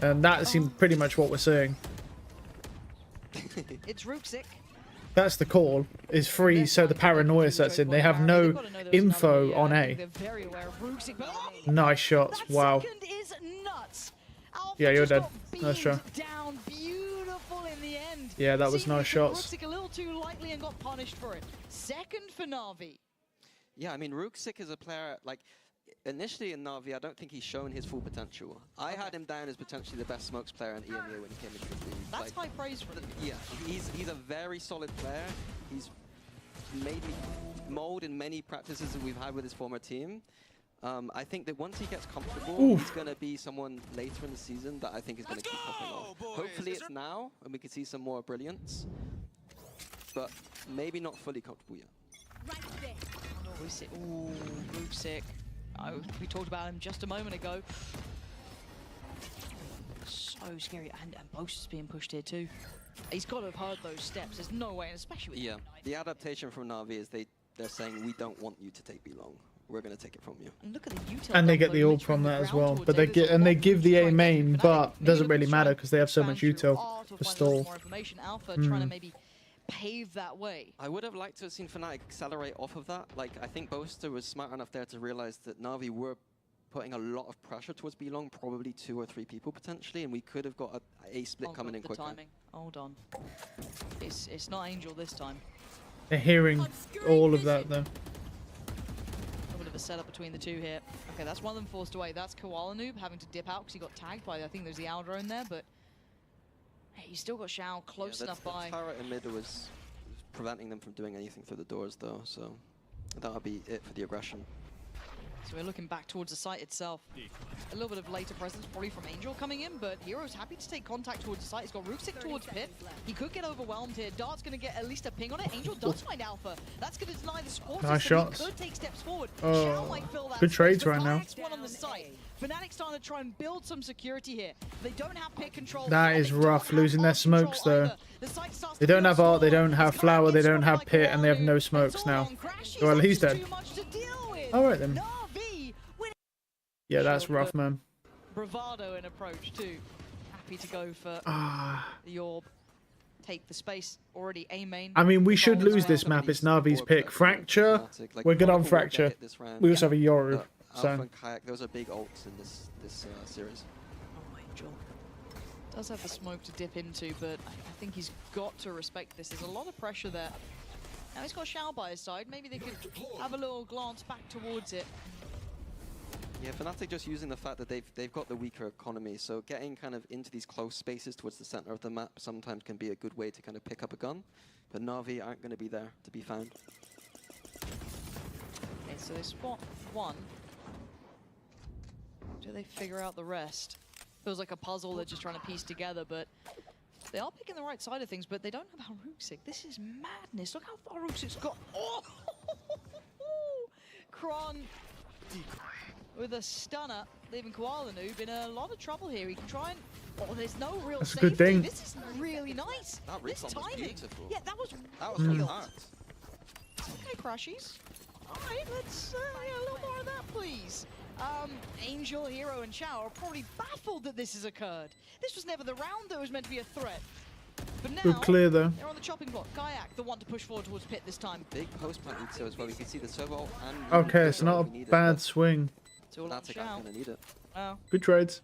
Speaker 1: And that seems pretty much what we're seeing.
Speaker 4: It's Rooksick.
Speaker 1: That's the call, is freeze so the paranoia sets in. They have no info on A.
Speaker 4: They're very aware of Rooksick, but
Speaker 1: Nice shots,
Speaker 4: that
Speaker 1: wow.
Speaker 4: second is nuts. Alpha
Speaker 1: Yeah, you're
Speaker 4: just
Speaker 1: dead.
Speaker 4: got
Speaker 1: That's true.
Speaker 4: beamed down, beautiful in the end.
Speaker 1: Yeah, that was
Speaker 4: Seemingly
Speaker 1: nice
Speaker 4: took
Speaker 1: shots.
Speaker 4: Rooksick a little too lightly and got punished for it. Second for Na'Vi.
Speaker 5: Yeah, I mean, Rooksick is a player, like, initially in Na'Vi, I don't think he's shown his full potential. I had him down as potentially the best smokes player in EMEA when he came into the league.
Speaker 4: That's
Speaker 5: Like,
Speaker 4: high praise for him.
Speaker 5: yeah, he's a very solid player. He's made me mold in many practices that we've had with his former team. I think that once he gets comfortable,
Speaker 1: Oof.
Speaker 5: he's going to be someone later in the season that I think is going to keep popping off. Hopefully it's now, and we can see some more brilliance. But maybe not fully comfortable yet.
Speaker 4: Ooh, Rooksick. Oh, we talked about him just a moment ago. So scary, and Boaster's being pushed here too. He's got to have heard those steps. There's no way, and especially with
Speaker 5: Yeah, the adaptation from Na'Vi is they're saying, we don't want you to take B long. We're going to take it from you.
Speaker 4: And look at the util
Speaker 1: And they
Speaker 4: dump
Speaker 1: get the
Speaker 4: though,
Speaker 1: ult
Speaker 4: literally
Speaker 1: from
Speaker 4: on the
Speaker 1: that as
Speaker 4: ground
Speaker 1: well.
Speaker 4: towards
Speaker 1: But they
Speaker 4: A. There's
Speaker 1: get
Speaker 4: a
Speaker 1: and they
Speaker 4: lot
Speaker 1: give the
Speaker 4: to
Speaker 1: A
Speaker 4: try and
Speaker 1: main,
Speaker 4: get
Speaker 1: but
Speaker 4: Fnatic.
Speaker 1: doesn't
Speaker 4: Maybe
Speaker 1: really
Speaker 4: look to
Speaker 1: matter
Speaker 4: try and
Speaker 1: because they have so much
Speaker 4: expand through
Speaker 1: util
Speaker 4: art or
Speaker 1: for
Speaker 4: find a little
Speaker 1: stall.
Speaker 4: more information. Alpha trying to maybe pave that way.
Speaker 5: I would have liked to have seen Fnatic accelerate off of that. Like, I think Boaster was smart enough there to realize that Na'Vi were putting a lot of pressure towards B long, probably 2 or 3 people potentially, and we could have got a split
Speaker 4: Oh,
Speaker 5: coming
Speaker 4: God,
Speaker 5: in
Speaker 4: the
Speaker 5: quicker.
Speaker 4: timing. Hold on. It's not Angel this time.
Speaker 1: They're hearing all of that though.
Speaker 4: A bit of a setup between the two here. Okay, that's one of them forced away. That's Koala Noob having to dip out because he got tagged by, I think there's the owl drone there, but hey, you still got Xiao close
Speaker 5: Yeah,
Speaker 4: enough
Speaker 5: the
Speaker 4: by.
Speaker 5: turret in mid was preventing them from doing anything through the doors though, so that'll be it for the aggression.
Speaker 4: So we're looking back towards the site itself. A little bit of later presence probably from Angel coming in, but Hero's happy to take contact towards the site. He's got Rooksick towards Pit. He could get overwhelmed here. Dart's going to get at least a ping on it. Angel does find Alpha. That's going to deny the support
Speaker 1: Nice
Speaker 4: system.
Speaker 1: shots.
Speaker 4: He could take steps forward.
Speaker 1: Oh,
Speaker 4: Xiao might fill that
Speaker 1: good
Speaker 4: space,
Speaker 1: trades
Speaker 4: but
Speaker 1: right now.
Speaker 4: Fnatic's one on the site. Fnatic's starting to try and build some security here. They don't have pit control.
Speaker 1: That is
Speaker 4: They don't
Speaker 1: rough,
Speaker 4: have
Speaker 1: losing their
Speaker 4: art control
Speaker 1: smokes though.
Speaker 4: either. The site starts
Speaker 1: They
Speaker 4: to
Speaker 1: don't
Speaker 4: feel
Speaker 1: have art, they
Speaker 4: smaller.
Speaker 1: don't have
Speaker 4: Sky
Speaker 1: flower, they
Speaker 4: gets
Speaker 1: don't
Speaker 4: run
Speaker 1: have
Speaker 4: by
Speaker 1: pit, and they have
Speaker 4: Koala
Speaker 1: no
Speaker 4: Noob.
Speaker 1: smokes
Speaker 4: It's
Speaker 1: now.
Speaker 4: all on Crashies.
Speaker 1: Well,
Speaker 4: That's
Speaker 1: he's
Speaker 4: just
Speaker 1: dead.
Speaker 4: too much to deal with.
Speaker 1: Alright then.
Speaker 4: Na'Vi winning.
Speaker 1: Yeah, that's
Speaker 4: Sure,
Speaker 1: rough,
Speaker 4: but
Speaker 1: man.
Speaker 4: Bravado in approach too. Happy to go for
Speaker 1: Ah,
Speaker 4: the orb. Take the space. Already A main.
Speaker 1: I mean, we should
Speaker 4: Control as
Speaker 1: lose
Speaker 4: well.
Speaker 1: this map. It's Navi's
Speaker 5: More
Speaker 1: pick.
Speaker 5: objective
Speaker 1: Fracture.
Speaker 5: Fnatic. Like,
Speaker 1: We're good on
Speaker 5: Chronicle won't get
Speaker 1: Fracture.
Speaker 5: hit this round,
Speaker 1: We also have a Yoru.
Speaker 5: but Alpha
Speaker 1: So
Speaker 5: and Kayak, those are big ults in this series.
Speaker 4: Oh, Angel does have the smoke to dip into, but I think he's got to respect this. There's a lot of pressure there. Now he's got Xiao by his side. Maybe they could have a little glance back towards it.
Speaker 5: Yeah, Fnatic just using the fact that they've got the weaker economy, so getting kind of into these close spaces towards the center of the map sometimes can be a good way to kind of pick up a gun. But Na'Vi aren't going to be there to be found.
Speaker 4: Okay, so they spot one. Do they figure out the rest? Feels like a puzzle they're just trying to piece together, but they are picking the right side of things, but they don't have Rooksick. This is madness. Look how far Rooksick's got. Oh! Kron with a stunner, leaving Koala Noob in a lot of trouble here. He can try and... Oh, there's no real
Speaker 1: That's a
Speaker 4: safety.
Speaker 1: good thing.
Speaker 4: This is really nice.
Speaker 5: That
Speaker 4: This
Speaker 5: recon was
Speaker 4: timing.
Speaker 5: beautiful.
Speaker 4: Yeah, that was
Speaker 5: from
Speaker 4: real.
Speaker 5: heart.
Speaker 4: Okay, Crashies. Alright, let's get a little more of that, please. Angel, Hero, and Chao are probably baffled that this has occurred. This was never the round that was meant to be a threat. But now,
Speaker 1: Good clear though.
Speaker 4: they're on the chopping block. Kayak, the one to push forward towards Pit this time.
Speaker 5: Big post plant so as well. You can see the server ult and...
Speaker 1: Okay, it's not a bad swing.
Speaker 4: So
Speaker 5: That's a guy
Speaker 4: Chao.
Speaker 5: gonna need it.
Speaker 4: Oh,
Speaker 1: Good trades.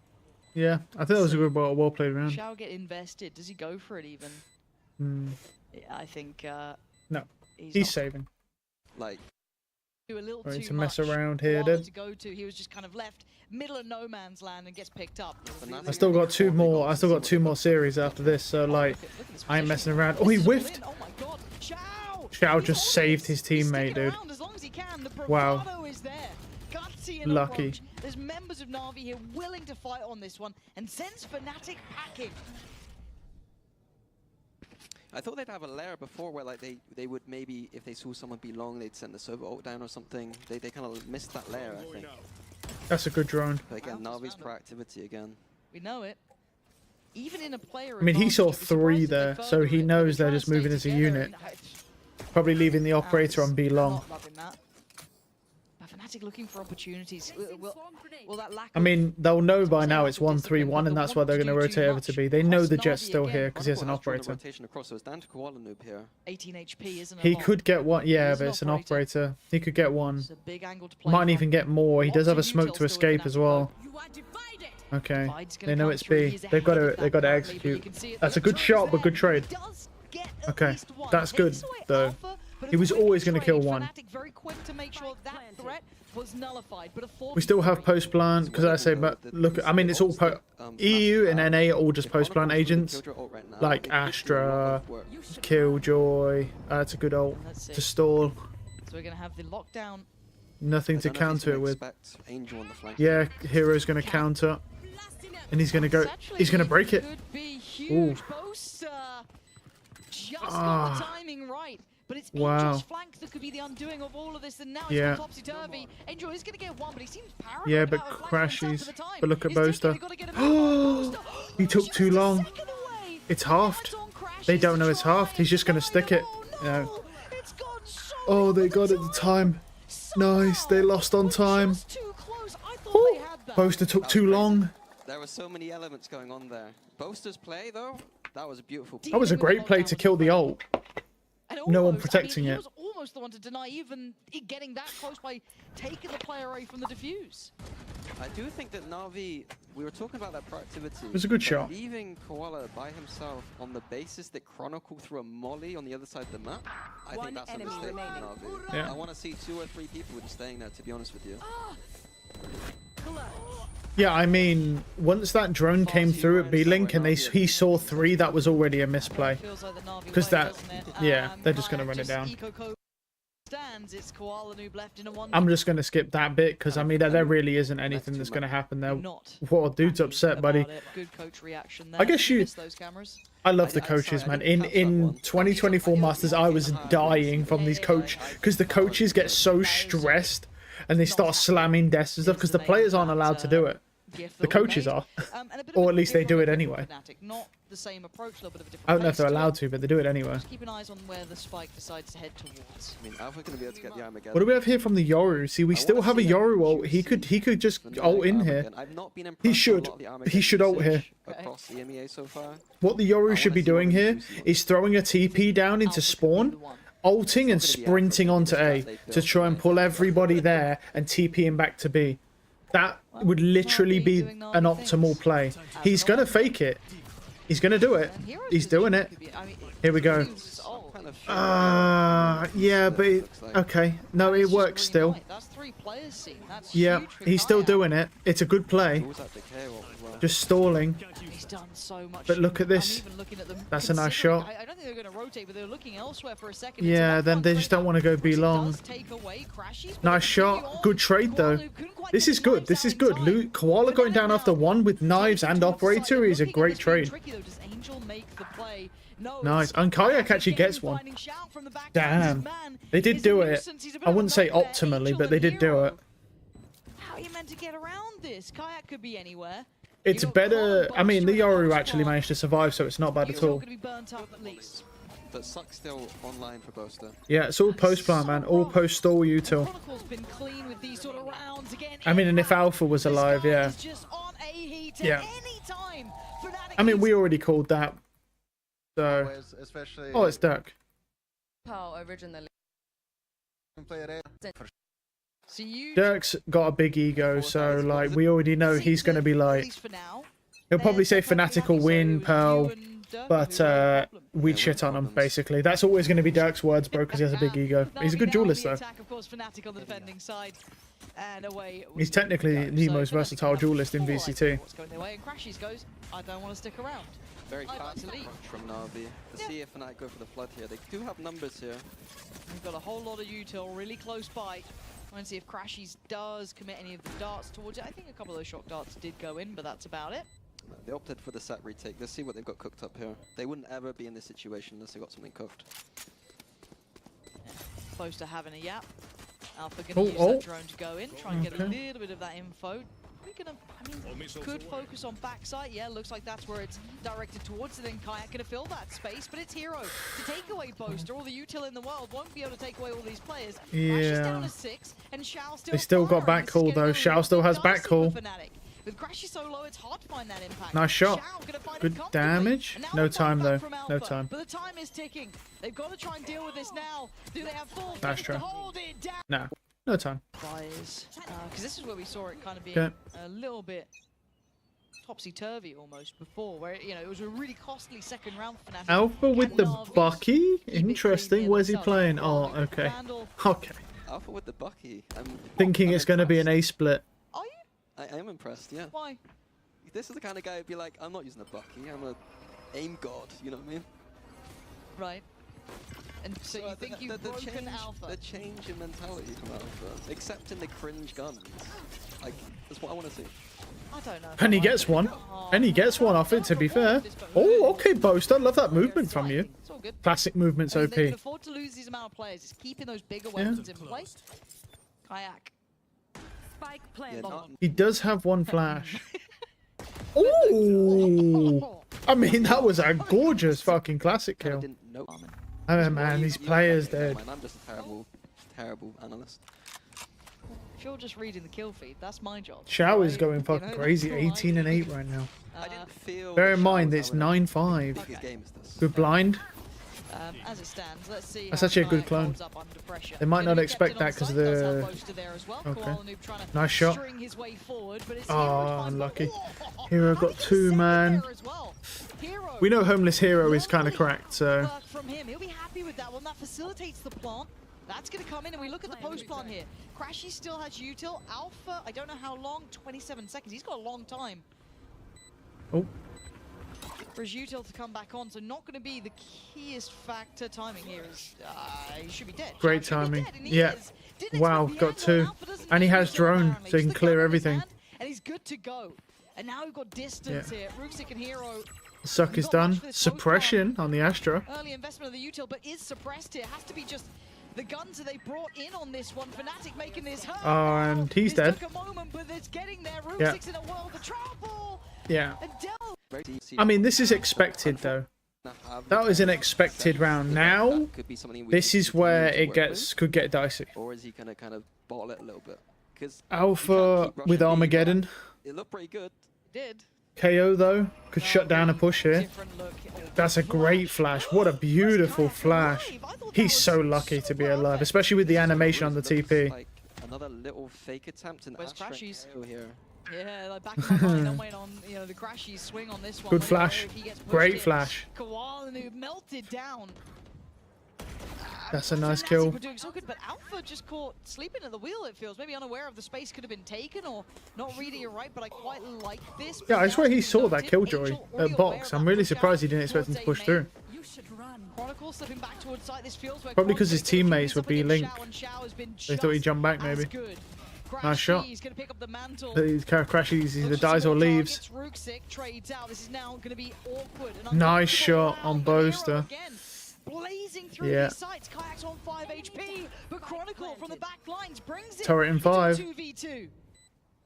Speaker 1: Yeah, I think that was a good, well played round.
Speaker 4: Chao get invested. Does he go for it even? Yeah, I think
Speaker 1: No,
Speaker 4: he's
Speaker 1: he's
Speaker 4: not.
Speaker 1: saving.
Speaker 5: Like,
Speaker 4: Do a little
Speaker 1: Ready
Speaker 4: too
Speaker 1: to mess
Speaker 4: much.
Speaker 1: around here,
Speaker 4: Koala
Speaker 1: dude.
Speaker 4: to go to. He was just kind of left middle of no man's land and gets picked up.
Speaker 1: I still got two more. I still got two more series after this. So like,
Speaker 4: Look at this
Speaker 1: I ain't
Speaker 4: position.
Speaker 1: messing around. Oh, he
Speaker 4: This is all
Speaker 1: whiffed.
Speaker 4: in. Oh my god, Chao!
Speaker 1: Xiao
Speaker 4: He's
Speaker 1: just
Speaker 4: on
Speaker 1: saved
Speaker 4: it.
Speaker 1: his
Speaker 4: He's
Speaker 1: teammate,
Speaker 4: sticking
Speaker 1: dude.
Speaker 4: around as long as he can. The
Speaker 1: Wow.
Speaker 4: bravado is there. Gutsy in
Speaker 1: Lucky.
Speaker 4: approach. There's members of Na'Vi here willing to fight on this one, and sends Fnatic packing.
Speaker 5: I thought they'd have a layer before where like they would maybe, if they saw someone be long, they'd send the server ult down or something. They kind of missed that layer, I think.
Speaker 1: That's a good drone.
Speaker 5: But again,
Speaker 4: Wow,
Speaker 5: Navi's
Speaker 4: just found
Speaker 5: proactivity again.
Speaker 4: We know it. Even in a player
Speaker 1: I mean, he saw
Speaker 4: advantage, I'd be
Speaker 1: 3
Speaker 4: surprised if they
Speaker 1: there, so
Speaker 4: further
Speaker 1: he
Speaker 4: it, but
Speaker 1: knows
Speaker 4: they're
Speaker 1: they're
Speaker 4: trying
Speaker 1: just
Speaker 4: to stay
Speaker 1: moving as a
Speaker 4: together,
Speaker 1: unit.
Speaker 4: and
Speaker 1: Probably leaving the operator on B long.
Speaker 4: Not loving that. But Fnatic looking for opportunities. Will that lack
Speaker 1: I mean, they'll know by now it's 1-3-1, and that's why they're going to rotate over to B. They know the Jet's still here because he has an
Speaker 5: Chronicle has drawn the
Speaker 1: operator.
Speaker 5: rotation across, so it's down to Koala Noob here.
Speaker 4: 18 HP isn't a
Speaker 1: He
Speaker 4: lot.
Speaker 1: could get one. Yeah,
Speaker 4: He's
Speaker 1: but
Speaker 4: an
Speaker 1: it's an
Speaker 4: operator.
Speaker 1: operator. He could get one.
Speaker 4: It's a big angle to play
Speaker 1: Might
Speaker 4: from.
Speaker 1: even get more. He does have a
Speaker 4: Lots of
Speaker 1: smoke to
Speaker 4: util still
Speaker 1: escape
Speaker 4: with
Speaker 1: as
Speaker 4: Fnatic,
Speaker 1: well. Okay,
Speaker 4: Vide's gonna
Speaker 1: they know
Speaker 4: come
Speaker 1: it's
Speaker 4: through.
Speaker 1: B.
Speaker 4: He's
Speaker 1: They've got
Speaker 4: ahead
Speaker 1: to.
Speaker 4: of
Speaker 1: They've got to
Speaker 4: that currently, but you
Speaker 1: execute.
Speaker 4: can see it.
Speaker 1: That's a
Speaker 4: The
Speaker 1: good
Speaker 4: choice
Speaker 1: shot, but
Speaker 4: there.
Speaker 1: good trade.
Speaker 4: He does get at
Speaker 1: Okay,
Speaker 4: least one.
Speaker 1: that's good,
Speaker 4: Takes away
Speaker 1: though.
Speaker 4: Alpha, but
Speaker 1: He
Speaker 4: a
Speaker 1: was
Speaker 4: quick
Speaker 1: always gonna kill
Speaker 4: trade.
Speaker 1: one.
Speaker 4: Fnatic very quick to make sure that threat was nullified, but a
Speaker 1: We still have post plant because I say, but look, I mean, it's all EU and NA are all just post plant agents, like Astra, Killjoy. That's a good ult to stall.
Speaker 4: So we're gonna have the lockdown.
Speaker 1: Nothing to counter it with.
Speaker 5: Angel on the flank.
Speaker 1: Yeah, Hero's gonna counter, and he's gonna go. He's gonna break it.
Speaker 4: Could be huge.
Speaker 1: Ooh.
Speaker 4: Boaster just got
Speaker 1: Ah.
Speaker 4: the timing right. But it's
Speaker 1: Wow.
Speaker 4: Angel's flank that could be the undoing of all of this, and now it's
Speaker 1: Yeah.
Speaker 4: gone topsy-turvy. Angel is going to get one, but he seems paranoid.
Speaker 1: Yeah, but
Speaker 4: about a flank on top
Speaker 1: crashes.
Speaker 4: of the time.
Speaker 1: But look at
Speaker 4: He's just
Speaker 1: Boaster.
Speaker 4: gotta get a move on Boaster.
Speaker 1: He took
Speaker 4: Just
Speaker 1: too
Speaker 4: a
Speaker 1: long.
Speaker 4: second away.
Speaker 1: It's halved.
Speaker 4: Amazon crashes
Speaker 1: They don't
Speaker 4: to
Speaker 1: know it's
Speaker 4: try
Speaker 1: halved. He's just gonna
Speaker 4: and
Speaker 1: stick it.
Speaker 4: deny.
Speaker 1: Yeah.
Speaker 4: No, it's gone so
Speaker 1: Oh,
Speaker 4: long
Speaker 1: they
Speaker 4: with
Speaker 1: got it the time. Nice. They lost on
Speaker 4: We're
Speaker 1: time.
Speaker 4: just too close. I thought
Speaker 1: Ooh,
Speaker 4: they had that.
Speaker 1: Boaster took too long.
Speaker 5: There were so many elements going on there. Boaster's play, though, that was a beautiful play.
Speaker 1: That was a great play to kill the ult.
Speaker 4: And
Speaker 1: No one
Speaker 4: almost,
Speaker 1: protecting
Speaker 4: he
Speaker 1: it.
Speaker 4: was almost the one to deny even getting that close by taking the player away from the defuse.
Speaker 5: I do think that Na'Vi, we were talking about that proactivity.
Speaker 1: It was a good
Speaker 5: but
Speaker 1: shot.
Speaker 5: Leaving Koala by himself on the basis that Chronicle threw a molly on the other side of the map, I think that's a mistake from Na'Vi.
Speaker 1: Yeah.
Speaker 5: I want to see 2 or 3 people just staying there, to be honest with you.
Speaker 1: Yeah, I mean, once that drone came through at B-Link and he saw 3, that was already a misplay.
Speaker 4: Feels like the Na'Vi
Speaker 1: 'Cause
Speaker 4: way,
Speaker 1: that-
Speaker 4: doesn't it?
Speaker 1: yeah, they're just gonna
Speaker 4: Kayak
Speaker 1: run it down.
Speaker 4: eco-code stands. It's Koala Noob left in a one.
Speaker 1: I'm just going to skip that bit because, I mean, there really isn't anything that's going to happen there.
Speaker 4: Not
Speaker 1: Whoa, dude's
Speaker 4: happy
Speaker 1: upset, buddy.
Speaker 4: about it. Good coach reaction there.
Speaker 1: I guess you-
Speaker 4: Miss those cameras.
Speaker 1: I love the
Speaker 5: I- sorry,
Speaker 1: coaches,
Speaker 5: I
Speaker 1: man.
Speaker 5: didn't catch that
Speaker 1: In
Speaker 5: one.
Speaker 1: 2024 Masters, I was dying from these coach because the coaches get so stressed and they start slamming desks and stuff because the players aren't allowed to do it.
Speaker 4: GIF
Speaker 1: The
Speaker 4: that we
Speaker 1: coaches
Speaker 4: made.
Speaker 1: are.
Speaker 4: And a bit of
Speaker 1: Or
Speaker 4: a
Speaker 1: at least they do it
Speaker 4: different
Speaker 1: anyway.
Speaker 4: Fnatic. Not the same approach, a little bit of a different
Speaker 1: I don't know if they're
Speaker 4: pace to it.
Speaker 1: allowed to, but they do it anyway.
Speaker 4: Just keep an eye on where the spike decides to head towards.
Speaker 5: I mean, Alpha going to be able to get the Armageddon.
Speaker 1: What do we have here from the Yoru? See, we still have a Yoru ult. He could just ult in here.
Speaker 5: I've not been
Speaker 1: He
Speaker 5: impressed
Speaker 1: should.
Speaker 5: with a lot of the
Speaker 1: He
Speaker 5: Armageddon
Speaker 1: should ult here.
Speaker 5: usage across the MEA so far.
Speaker 1: What the Yoru should be doing here is throwing a TP down into spawn, ulting and sprinting onto A to try and pull everybody there and TPing back to B. That would literally be an optimal play. He's going to fake it. He's going to do it. He's doing it. Here we go.
Speaker 5: Kind of
Speaker 1: Yeah, but okay. No, it works still.
Speaker 4: That's 3 players seen. That's
Speaker 1: Yeah,
Speaker 4: huge for
Speaker 1: he's still
Speaker 4: Kayak.
Speaker 1: doing it. It's a good play.
Speaker 5: Who's that decay ult as well?
Speaker 1: Just stalling.
Speaker 4: He's done so much.
Speaker 1: But look at
Speaker 4: I'm
Speaker 1: this.
Speaker 4: even looking at them
Speaker 1: That's a nice
Speaker 4: considering-
Speaker 1: shot.
Speaker 4: I don't think they're going to rotate, but they're looking elsewhere for a second.
Speaker 1: Yeah, then they just don't want to go be long. Nice shot. Good trade though. This is good. This is good. Koala going down after 1 with knives and operator is a great trade. Nice. And Kayak actually gets one. Damn. They did do it. I wouldn't say optimally, but they did do it.
Speaker 4: How are you meant to get around this? Kayak could be anywhere.
Speaker 1: It's better. I mean, the Yoru actually managed to survive, so it's not bad at all.
Speaker 4: Going to be burnt up at least.
Speaker 5: But Suck's still online for Boaster.
Speaker 1: Yeah, it's all post plant, man. All post stall util.
Speaker 4: Chronicle's been clean with these sort of rounds again.
Speaker 1: I mean, and if Alpha was alive, yeah.
Speaker 4: Yeah.
Speaker 1: I mean, we already called that. So.
Speaker 10: Especially.
Speaker 1: Oh, it's Dirk.
Speaker 8: Originally.
Speaker 1: Dirk's got a big ego, so like we already know he's gonna be like. He'll probably say Fnatic will win, Pearl, but we'd shit on him basically. That's always gonna be Dirk's words, bro, because he has a big ego. He's a good duelist though. He's technically the most versatile duelist in VCT.
Speaker 4: I don't want to stick around.
Speaker 5: Very fast approach from Na'Vi. To see if Fnatic go for the flood here. They do have numbers here.
Speaker 4: We've got a whole lot of util really close by. Want to see if Crashies does commit any of the darts towards it. I think a couple of those shock darts did go in, but that's about it.
Speaker 5: They opted for the sat retake. Let's see what they've got cooked up here. They wouldn't ever be in this situation unless they got something cooked.
Speaker 4: Yeah. Close to having a yap. Alpha gonna use that drone to go in, try and get a little bit of that info. We're gonna, I mean, could focus on backside. Yeah, looks like that's where it's directed towards. And then Kayak gonna fill that space, but it's Hero to take away Boaster. All the util in the world won't be able to take away all these players.
Speaker 1: Yeah.
Speaker 4: Down to 6, and Shao still
Speaker 1: They still got backhaul though. Shao still has backhaul.
Speaker 4: With Crashy so low, it's hard to find that impact.
Speaker 1: Nice shot. Good damage. No time though. No time.
Speaker 4: But the time is ticking. They've got to try and deal with this now. Do they have full
Speaker 1: That's true.
Speaker 4: to hold it down?
Speaker 1: Nah. No time.
Speaker 4: Because this is where we saw it kind of being a little bit topsy-turvy almost before, where it was a really costly second round for Fnatic.
Speaker 1: Alpha with the Bucky? Interesting. Where's he playing? Oh, okay. Okay.
Speaker 5: Alpha with the Bucky.
Speaker 1: Thinking it's going to be an A split.
Speaker 4: Are you?
Speaker 5: I am impressed, yeah.
Speaker 4: Why?
Speaker 5: This is the kind of guy who'd be like, I'm not using a Bucky, I'm a aim god, you know what I mean?
Speaker 4: Right. And so you think you've broken Alpha?
Speaker 5: The change in mentality from Alpha, except in the cringe guns. Like, that's what I want to see.
Speaker 4: I don't know.
Speaker 1: And he gets one. And he gets one off it, to be fair. Oh, okay, Boaster. Love that movement from you. Classic movements, OP.
Speaker 4: They can afford to lose these amount of players. It's keeping those bigger weapons in place. Kayak.
Speaker 8: Spike plant.
Speaker 1: He does have one flash. Oh! I mean, that was a gorgeous fucking classic kill. Oh man, these players, dude.
Speaker 5: I'm just a terrible analyst.
Speaker 4: If you're just reading the kill feed, that's my job.
Speaker 1: Shao is going fucking crazy. 18 and 8 right now.
Speaker 5: I didn't feel
Speaker 1: bear in mind, it's 9-5. Good blind.
Speaker 4: As it stands, let's see.
Speaker 1: That's actually a good clone. They might not expect that because of the... Okay. Nice shot. Oh, unlucky. Hero got 2, man. We know Homeless Hero is kind of cracked, so...
Speaker 4: From him. He'll be happy with that one. That facilitates the plant. That's going to come in, and we look at the post plant here. Crashy still has util. Alpha, I don't know how long. 27 seconds. He's got a long time.
Speaker 1: Oh.
Speaker 4: For his util to come back on, so not going to be the keyest factor. Timing here is he should be dead.
Speaker 1: Great timing. Yeah. Wow, got 2. And he has drone, so he can clear everything.
Speaker 4: And he's good to go. And now we've got distance here. Rooksik and Hero.
Speaker 1: Suck is done. Suppression on the Astra.
Speaker 4: Early investment of the util, but is suppressed here. Has to be just the guns that they brought in on this one. Fnatic making this hurt.
Speaker 1: Oh, and he's dead.
Speaker 4: Took a moment, but it's getting there. Rooksik's in a world of trouble.
Speaker 1: Yeah. I mean, this is expected, though. That was an expected round. Now, this is where it could get dicey.
Speaker 5: Or is he gonna kind of bottle it a little bit? Because
Speaker 1: Alpha with Armageddon.
Speaker 5: It looked pretty good.
Speaker 4: It did.
Speaker 1: KO though could shut down a push here. That's a great flash. What a beautiful flash. He's so lucky to be alive, especially with the animation on the TP.
Speaker 5: Like another little fake attempt in Astra here.
Speaker 4: Yeah, like back in my mind, I'm waiting on the Crashies swing on this one.
Speaker 1: Good flash. Great flash.
Speaker 4: Kawalanu melted down.
Speaker 1: That's a nice kill.
Speaker 4: Doing so good, but Alpha just caught sleeping at the wheel, it feels. Maybe unaware of the space could have been taken or not reading it right, but I quite like this.
Speaker 1: Yeah, I swear he saw that Killjoy box. I'm really surprised he didn't expect him to push through. Probably because his teammates would be Link. They thought he'd jump back, maybe. Nice shot. Crashies, either dies or leaves. Nice shot on Boaster.
Speaker 4: Blazing through these sites. Kayak's on 5 HP, but Chronicle from the back lines brings it.
Speaker 1: Turret in 5.
Speaker 4: 2v2.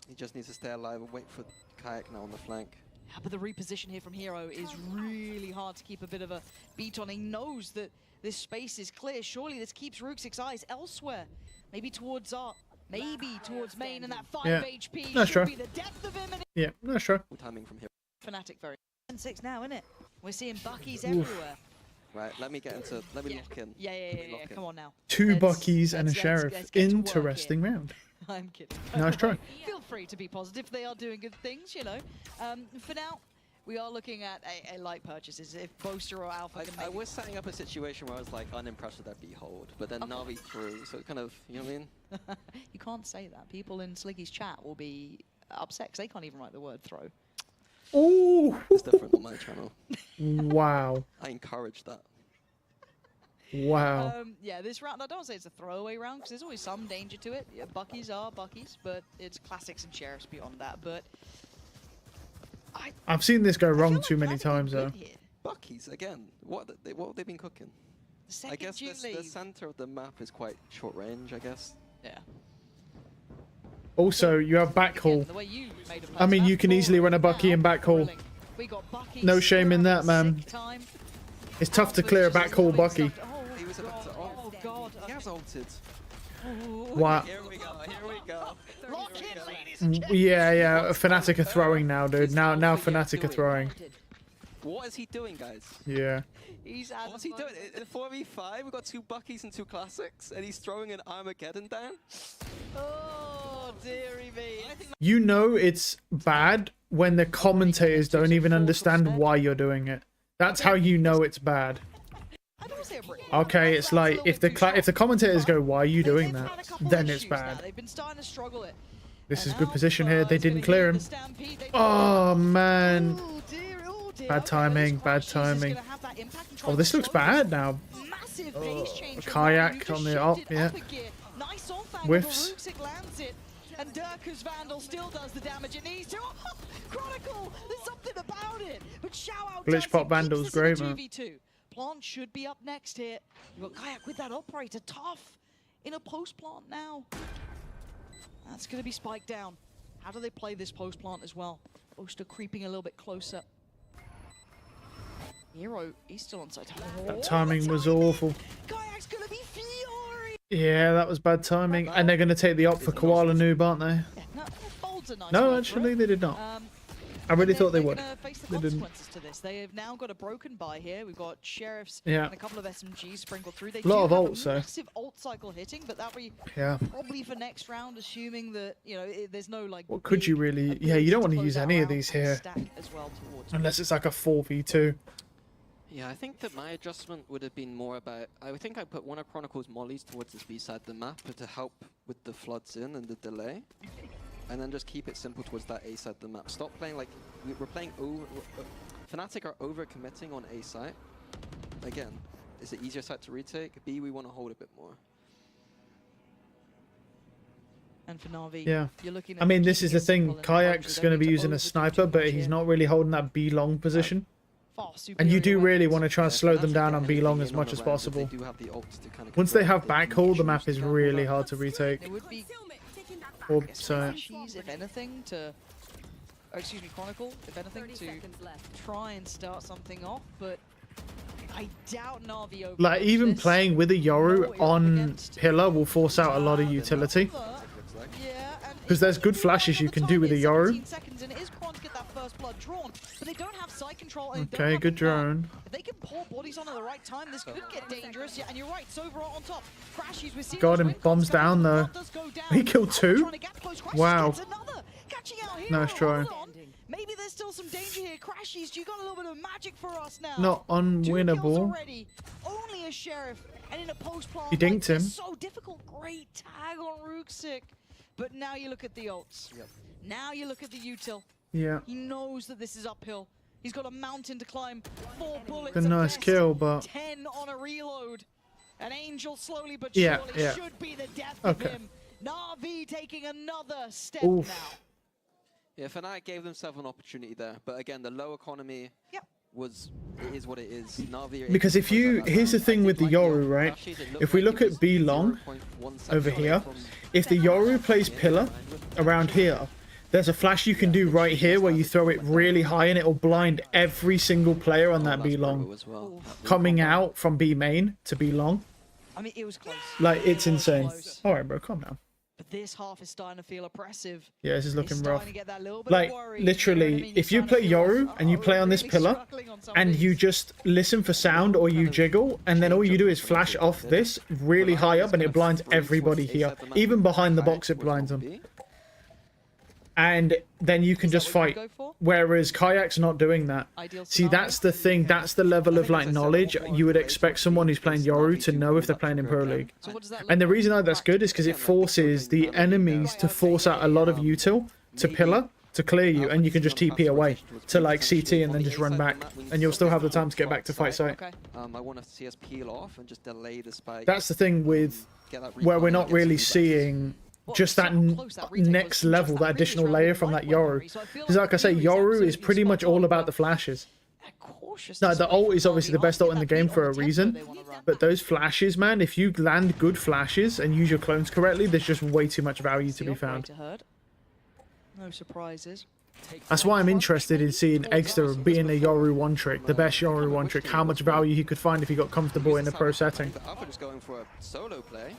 Speaker 5: He just needs to stay alive and wait for Kayak now on the flank.
Speaker 4: But the reposition here from Hero is really hard to keep a bit of a beat on. He knows that this space is clear. Surely this keeps Rooksik's eyes elsewhere. Maybe towards Art, maybe towards Main, and that 5 HP
Speaker 1: That's
Speaker 4: should
Speaker 1: true.
Speaker 4: be the death of him. And
Speaker 1: Yeah, that's true.
Speaker 5: Timing from here.
Speaker 4: Fnatic very 10-6 now, isn't it? We're seeing Buckies everywhere.
Speaker 5: Right, let me get into. Let me lock in.
Speaker 4: Yeah.
Speaker 5: Let me lock in.
Speaker 4: Come on now.
Speaker 1: 2
Speaker 4: Let's-
Speaker 1: Buckies and a
Speaker 4: let's
Speaker 1: Sheriff.
Speaker 4: get to work
Speaker 1: Interesting
Speaker 4: here.
Speaker 1: round.
Speaker 4: I'm kidding.
Speaker 1: Nice try.
Speaker 4: Feel free to be positive. They are doing good things, you know. For now, we are looking at a light purchases. If Boaster or Alpha can
Speaker 5: I
Speaker 4: make
Speaker 5: was setting up a situation where I was like unimpressed with their Behold, but then Na'Vi threw, so it kind of, you know what I mean?
Speaker 4: You can't say that. People in Sliggy's chat will be upset because they can't even write the word throw.
Speaker 1: Oh,
Speaker 5: It's different on my channel.
Speaker 1: wow.
Speaker 5: I encourage that.
Speaker 1: Wow.
Speaker 4: Yeah, this round, I don't want to say it's a throwaway round because there's always some danger to it. Yeah, Buckies are Buckies, but it's classics and sheriffs beyond that. But
Speaker 1: I've seen this go
Speaker 4: I
Speaker 1: wrong
Speaker 4: feel like
Speaker 1: too many
Speaker 4: Fnatic are
Speaker 1: times,
Speaker 4: good
Speaker 1: though.
Speaker 4: here.
Speaker 5: Buckies, again, what have they been cooking?
Speaker 4: The second
Speaker 5: I guess
Speaker 4: June
Speaker 5: the
Speaker 4: leave.
Speaker 5: center of the map is quite short range, I guess.
Speaker 4: Yeah.
Speaker 1: Also, you have back
Speaker 4: Again,
Speaker 1: haul.
Speaker 4: the way you made a
Speaker 1: I mean,
Speaker 4: pass,
Speaker 1: you can
Speaker 4: that
Speaker 1: easily run a
Speaker 4: forward
Speaker 1: Bucky
Speaker 4: now,
Speaker 1: and back haul.
Speaker 4: thrilling. We got Buckies,
Speaker 1: No shame in
Speaker 4: they're
Speaker 1: that,
Speaker 4: having a
Speaker 1: man.
Speaker 4: sick time.
Speaker 1: It's tough to
Speaker 4: Alpha's
Speaker 1: clear a
Speaker 4: just
Speaker 1: back haul
Speaker 4: loving
Speaker 1: Bucky.
Speaker 4: stuff. Oh,
Speaker 5: He was about to.
Speaker 4: oh god.
Speaker 5: He has ulted.
Speaker 1: Wow.
Speaker 5: Here we go. Here we go.
Speaker 4: Lock in, ladies and gentlemen.
Speaker 1: Yeah. Fnatic are throwing now, dude. Now Fnatic are throwing.
Speaker 5: What is he doing, guys?
Speaker 1: Yeah.
Speaker 4: He's had
Speaker 5: What's he doing? In 4v5, we've got 2 Buckies and 2 classics, and he's throwing an Armageddon down?
Speaker 4: Oh, dearie me.
Speaker 1: You know it's bad when the commentators don't even understand why you're doing it. That's how you know it's bad.
Speaker 4: I don't say a brick.
Speaker 1: Okay, it's like if the commentators go, "Why are you doing
Speaker 4: They've
Speaker 1: that?"
Speaker 4: had a couple
Speaker 1: Then it's
Speaker 4: issues now.
Speaker 1: bad.
Speaker 4: They've been starting to struggle it.
Speaker 1: This is
Speaker 4: And
Speaker 1: good
Speaker 4: now
Speaker 1: position here. They
Speaker 4: is gonna
Speaker 1: didn't clear
Speaker 4: hear
Speaker 1: him.
Speaker 4: the stampede. They-
Speaker 1: Oh man.
Speaker 4: Oh, dear, oh, dear.
Speaker 1: Bad
Speaker 4: Okay,
Speaker 1: timing,
Speaker 4: this
Speaker 1: bad
Speaker 4: Crashies is
Speaker 1: timing.
Speaker 4: gonna have that impact and try
Speaker 1: Oh,
Speaker 4: and
Speaker 1: this looks
Speaker 4: slow
Speaker 1: bad now.
Speaker 4: Massive pace change. from
Speaker 1: Kayak
Speaker 4: Na'Vi, who
Speaker 1: on
Speaker 4: just
Speaker 1: the up,
Speaker 4: shifted
Speaker 1: yeah.
Speaker 4: up a gear. Nice off angle,
Speaker 1: Whiffs.
Speaker 4: but Rookzik lands it. And Durka's Vandal still does the damage it needs to. Oh, Chronicle! There's something about it. But shout out
Speaker 1: Glitch
Speaker 4: does
Speaker 1: Pop
Speaker 4: it, keeps
Speaker 1: Vandal's
Speaker 4: this in a
Speaker 1: great, man.
Speaker 4: 2v2. Plant should be up next here. You've got Kayak with that operator. Tough in a post plant now. That's going to be spiked down. How do they play this post plant as well? Oster creeping a little bit closer. Hero, he's still on site.
Speaker 1: That timing was awful.
Speaker 4: Kayak's going to be fury.
Speaker 1: Yeah, that was bad timing. And they're going to take the op for Koala Noob, aren't they?
Speaker 4: Yeah, no, Bold's a nice
Speaker 1: No,
Speaker 4: word for
Speaker 1: actually,
Speaker 4: it.
Speaker 1: they did not. I
Speaker 4: And
Speaker 1: really
Speaker 4: they're-
Speaker 1: thought they
Speaker 4: they're
Speaker 1: would.
Speaker 4: gonna face the
Speaker 1: They didn't.
Speaker 4: consequences to this. They have now got a broken buy here. We've got sheriffs
Speaker 1: Yeah.
Speaker 4: and a couple of SMGs sprinkled through. They
Speaker 1: A lot
Speaker 4: do
Speaker 1: of
Speaker 4: have
Speaker 1: ults,
Speaker 4: a
Speaker 1: though.
Speaker 4: massive ult cycle hitting, but that'll be
Speaker 1: Yeah.
Speaker 4: probably for next round, assuming that there's no like.
Speaker 1: What could you
Speaker 4: big
Speaker 1: really?
Speaker 4: ability
Speaker 1: Yeah, you don't
Speaker 4: to
Speaker 1: want to
Speaker 4: close
Speaker 1: use
Speaker 4: that
Speaker 1: any of
Speaker 4: round
Speaker 1: these
Speaker 4: and
Speaker 1: here.
Speaker 4: stack as well towards
Speaker 1: Unless it's like a 4v2.
Speaker 5: Yeah, I think that my adjustment would have been more about. I think I put one of Chronicle's mollies towards this B side of the map to help with the floods in and the delay. And then just keep it simple towards that A side of the map. Stop playing like. We're playing over. Fnatic are over committing on A site. Again, it's an easier site to retake. B, we want to hold a bit more.
Speaker 4: And for Na'Vi,
Speaker 1: Yeah.
Speaker 4: you're looking at
Speaker 1: I mean, this
Speaker 4: keeping
Speaker 1: is the
Speaker 4: it
Speaker 1: thing.
Speaker 4: simple and approach.
Speaker 1: Kayak's
Speaker 4: They
Speaker 1: going to
Speaker 4: don't
Speaker 1: be
Speaker 4: need
Speaker 1: using a
Speaker 4: overdo
Speaker 1: sniper,
Speaker 4: too
Speaker 1: but
Speaker 4: much
Speaker 1: he's
Speaker 4: here.
Speaker 1: not really holding that B long position.
Speaker 4: Far
Speaker 1: And you do
Speaker 4: superior
Speaker 1: really
Speaker 4: weapons.
Speaker 1: want to try and
Speaker 5: Yeah,
Speaker 1: slow them
Speaker 5: Fnatic
Speaker 1: down
Speaker 5: get
Speaker 1: on B
Speaker 5: anything
Speaker 1: long
Speaker 5: in
Speaker 1: as
Speaker 5: on
Speaker 1: much
Speaker 5: the
Speaker 1: as
Speaker 5: round, but
Speaker 1: possible.
Speaker 5: They do have the ults to kind of
Speaker 1: Once they
Speaker 5: convert
Speaker 1: have
Speaker 5: the
Speaker 1: back hold, the
Speaker 5: choose
Speaker 1: map
Speaker 5: to
Speaker 1: is
Speaker 5: gamble
Speaker 1: really
Speaker 5: on.
Speaker 1: hard to retake.
Speaker 4: It would be
Speaker 1: Or
Speaker 4: guess
Speaker 1: so.
Speaker 4: Crashies, if anything, to excuse me, Chronicle, if anything, to try and start something off, but I doubt Na'Vi over.
Speaker 1: Like even playing with a Yoru on pillar will force out a lot of utility. Because there's good flashes you can do with a Yoru.
Speaker 4: Seconds, and it is Kron to get that first blood drawn, but they don't have site control. And they don't
Speaker 1: Okay,
Speaker 4: have
Speaker 1: good
Speaker 4: the map.
Speaker 1: drone.
Speaker 4: If they can pour bodies on at the right time, this could get dangerous. Yeah, and you're right, Sova on top. Crashies, we're seeing
Speaker 1: Got
Speaker 4: those
Speaker 1: him,
Speaker 4: wind
Speaker 1: bombs
Speaker 4: coming
Speaker 1: down,
Speaker 4: in, the
Speaker 1: though.
Speaker 4: blood does go down.
Speaker 1: He killed
Speaker 4: Alpha
Speaker 1: two?
Speaker 4: trying to get close. Crashies
Speaker 1: Wow.
Speaker 4: gets another. Catching out here.
Speaker 1: Nice try.
Speaker 4: Hold on. Maybe there's still some danger here. Crashies, you got a little bit of magic for us now.
Speaker 1: Not
Speaker 4: 2 kills
Speaker 1: unwinnable.
Speaker 4: already. Only a sheriff, and in a post plant.
Speaker 1: He dinked
Speaker 4: like this,
Speaker 1: him.
Speaker 4: So difficult. Great tag on Rookzik. But now you look at the ults.
Speaker 5: Yep.
Speaker 4: Now you look at the util.
Speaker 1: Yeah.
Speaker 4: He knows that this is uphill. He's got a mountain to climb. 4 bullets.
Speaker 1: A
Speaker 4: at
Speaker 1: nice
Speaker 4: best.
Speaker 1: kill, but
Speaker 4: 10 on a reload. An Angel slowly but
Speaker 1: Yeah,
Speaker 4: surely
Speaker 1: yeah.
Speaker 4: should be the death
Speaker 1: Okay.
Speaker 4: of him. Na'Vi taking another step
Speaker 1: Oof.
Speaker 4: now.
Speaker 5: Yeah, Fnatic gave themselves an opportunity there, but again, the low economy
Speaker 4: Yep.
Speaker 5: it is what it is. Na'Vi are
Speaker 1: Because
Speaker 5: able
Speaker 1: if
Speaker 5: to
Speaker 1: you,
Speaker 5: close that
Speaker 1: here's the
Speaker 5: down. I
Speaker 1: thing
Speaker 5: did
Speaker 1: with the
Speaker 5: like
Speaker 1: Yoru, right?
Speaker 5: Crashies, it looked
Speaker 1: If we
Speaker 5: like
Speaker 1: look
Speaker 5: it
Speaker 1: at
Speaker 5: was
Speaker 1: B long
Speaker 5: 0.1
Speaker 1: over
Speaker 5: seconds
Speaker 1: here,
Speaker 5: from
Speaker 1: if the Yoru plays pillar around here, There's a flash you can do right here where you throw it really high and it'll blind every single player on that B long. Coming out from B main to B long.
Speaker 4: I mean, it was close.
Speaker 1: Like, it's insane.
Speaker 4: Close.
Speaker 1: All right, bro, calm down.
Speaker 4: But this half is starting to feel oppressive.
Speaker 1: Yeah, this is looking
Speaker 4: It's
Speaker 1: rough.
Speaker 4: starting to get that little bit
Speaker 1: Like,
Speaker 4: of worry.
Speaker 1: literally, if you play Yoru and you play on this pillar and you just listen for sound or you jiggle and then all you do is flash off this really high up and it blinds everybody here. Even behind the box, it blinds them. And then you can just fight. Whereas Kayak's not doing that. See, that's the thing. That's the level of like knowledge you would expect someone who's playing Yoru to know if they're playing in Pro League. And the reason why that's good is because it forces the enemies to force out a lot of util to pillar to clear you, and you can just TP away to like CT and then just run back, and you'll still have the time to get back to fight site.
Speaker 5: I want to see us peel off and just delay the spike.
Speaker 1: That's the thing with where we're not really seeing just that next level, that additional layer from that Yoru. Because like I say, Yoru is pretty much all about the flashes. No, the ult is obviously the best ult in the game for a reason, but those flashes, man, if you land good flashes and use your clones correctly, there's just way too much value to be found.
Speaker 4: No surprises.
Speaker 1: That's why I'm interested in seeing Eggster being a Yoru one trick, the best Yoru one trick, how much value he could find if he got comfortable in a pro setting.
Speaker 5: Alpha just going for a solo play.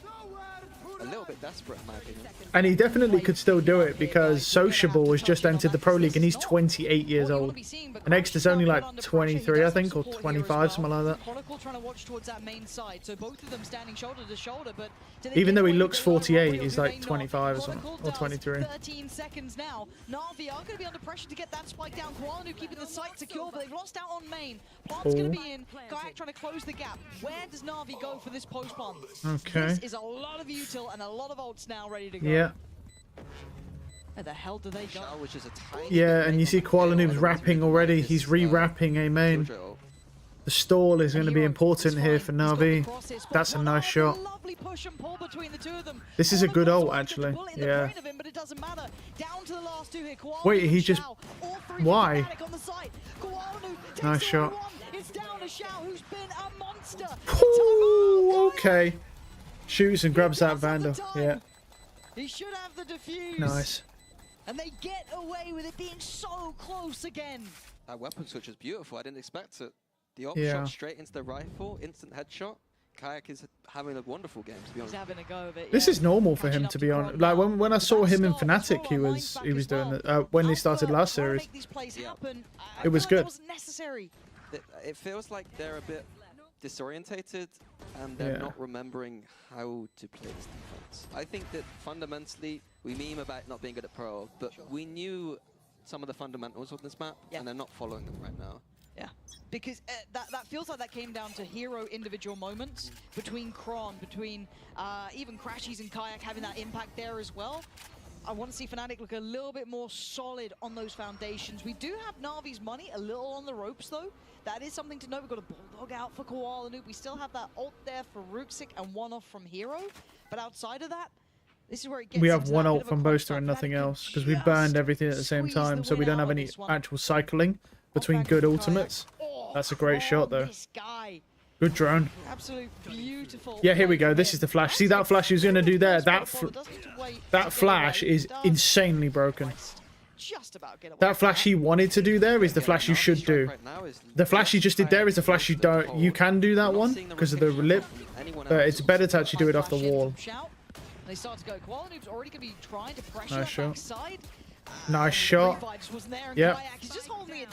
Speaker 5: A little bit desperate in my opinion.
Speaker 1: And he definitely could still do it because Sociable has just entered the Pro League and he's 28 years old. And Eggster's only like 23, I think, or 25, something like that. Even though he looks 48, he's like 25 or something, or 23.
Speaker 4: 13 seconds now. Na'Vi are going to be under pressure to get that spike down. Koalanu keeping the site secure, but they've lost out on main. Plant's going to be in. Kayak trying to close the gap. Where does Na'Vi go for this post plant?
Speaker 1: Okay.
Speaker 4: This is a lot of util and a lot of ults now ready to go.
Speaker 1: Yeah.
Speaker 4: Where the hell do they go?
Speaker 1: Yeah, and you see Koalanoob's wrapping already. He's re-wrapping a main. The stall is going to be important here for Na'Vi. That's a nice shot. This is a good ult, actually. Yeah. Wait, he just... Why? Nice shot. Ooh, okay. Shoots and grabs that Vandal. Yeah.
Speaker 4: He should have the defuse.
Speaker 1: Nice.
Speaker 4: And they get away with it being so close again.
Speaker 5: That weapon switch is beautiful. I didn't expect it. The op
Speaker 1: Yeah.
Speaker 5: shot straight into the rifle, instant headshot. Kayak is having a wonderful game, to be honest.
Speaker 4: He's having a go of it.
Speaker 1: This is normal for him, to be honest. Like when I saw him in Fnatic, he was doing it when he started last series. It was good.
Speaker 5: It feels like they're a bit disorientated and they're not remembering how to play this defense. I think that fundamentally we meme about not being good at pro, but we knew some of the fundamentals of this map and they're not following them right now.
Speaker 4: Yeah, because that feels like that came down to hero individual moments between Kron, between even Crashies and Kayak having that impact there as well. I want to see Fnatic look a little bit more solid on those foundations. We do have Na'Vi's money a little on the ropes though. That is something to know. We've got a Bulldog out for Koalanoop. We still have that ult there for Rooksik and one off from Hero. But outside of that, this is where it gets
Speaker 1: We have one ult from Boaster and nothing else because we burned everything at the same time, so we don't have any actual cycling between good ultimates. That's a great shot though. Good drone.
Speaker 4: Absolute beautiful.
Speaker 1: Yeah, here we go. This is the flash. See that flash he was going to do there? That flash is insanely broken. That flash he wanted to do there is the flash you should do. The flash he just did there is the flash you don't. You can do that one because of the lip, but it's better to actually do it off the wall. Nice shot. Nice shot. Yep.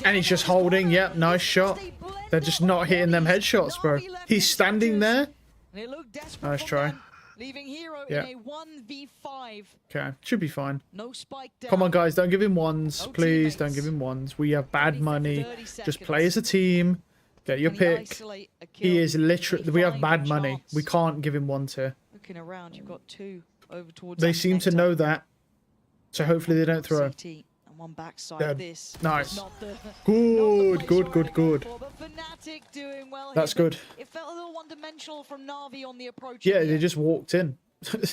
Speaker 1: And he's just holding. Yep, nice shot. They're just not hitting them headshots, bro. He's standing there. Nice try. Yeah. Okay, should be fine. Come on, guys, don't give him ones. Please don't give him ones. We have bad money. Just play as a team. Get your pick. He is literally... We have bad money. We can't give him ones here.
Speaker 4: Looking around, you've got two over towards.
Speaker 1: They seem to know that. So hopefully they don't throw.
Speaker 4: One backside. This
Speaker 1: nice. Good. That's good.
Speaker 4: It felt a little one-dimensional from Na'Vi on the approach.
Speaker 1: Yeah, they just walked in.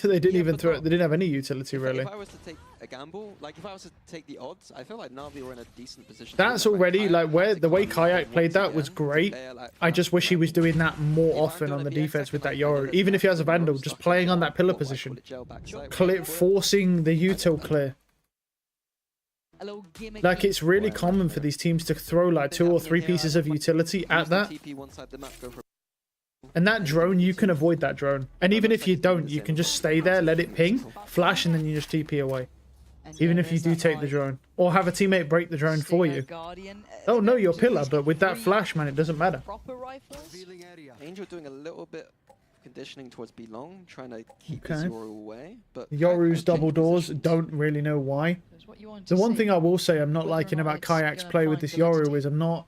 Speaker 1: They didn't even throw it. They didn't have any utility really.
Speaker 5: If I was to take a gamble, like if I was to take the odds, I feel like Na'Vi were in a decent position.
Speaker 1: That's already like where the way Kayak played that was great. I just wish he was doing that more often on the defense with that Yoru. Even if he has a Vandal, just playing on that pillar position, forcing the util clear.
Speaker 4: A little gimmick.
Speaker 1: Like, it's really common for these teams to throw like 2 or 3 pieces of utility at that. And that drone, you can avoid that drone. And even if you don't, you can just stay there, let it ping, flash, and then you just TP away. Even if you do take the drone. Or have a teammate break the drone for you. Oh, no, your pillar, but with that flash, man, it doesn't matter.
Speaker 5: Angel doing a little bit of conditioning towards B long, trying to keep his Yoru away. But
Speaker 1: Yoru's double doors, don't really know why. The one thing I will say I'm not liking about Kayak's play with this Yoru is I'm not...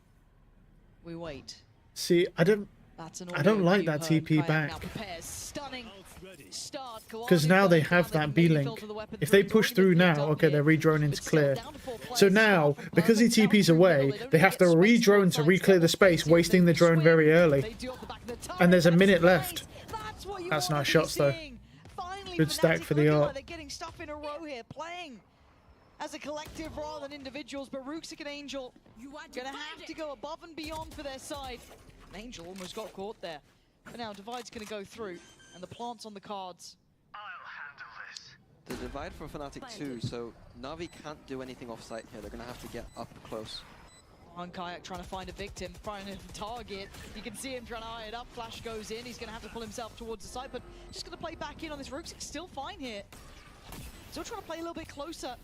Speaker 4: We wait.
Speaker 1: See, I don't like that TP back. Because now they have that B-link. If they push through now, okay, their re-droning's clear. So now, because he TP's away, they have to re-drone to re-clear the space, wasting the drone very early. And there's a minute left. That's nice shots, though. Good stack for the art.
Speaker 4: They're getting stuff in a row here, playing as a collective rather than individuals, but Rooksik and Angel gonna have to go above and beyond for their side. And Angel almost got caught there. But now Divide's gonna go through, and the plant's on the cards.
Speaker 5: The divide for Fnatic 2, so Na'Vi can't do anything off-site here. They're gonna have to get up close.
Speaker 4: On Kayak trying to find a victim, finding a target. You can see him trying to eye it up. Flash goes in. He's going to have to pull himself towards the side, but just going to play back in on this. Rooksik still fine here. Still trying to play a little bit closer.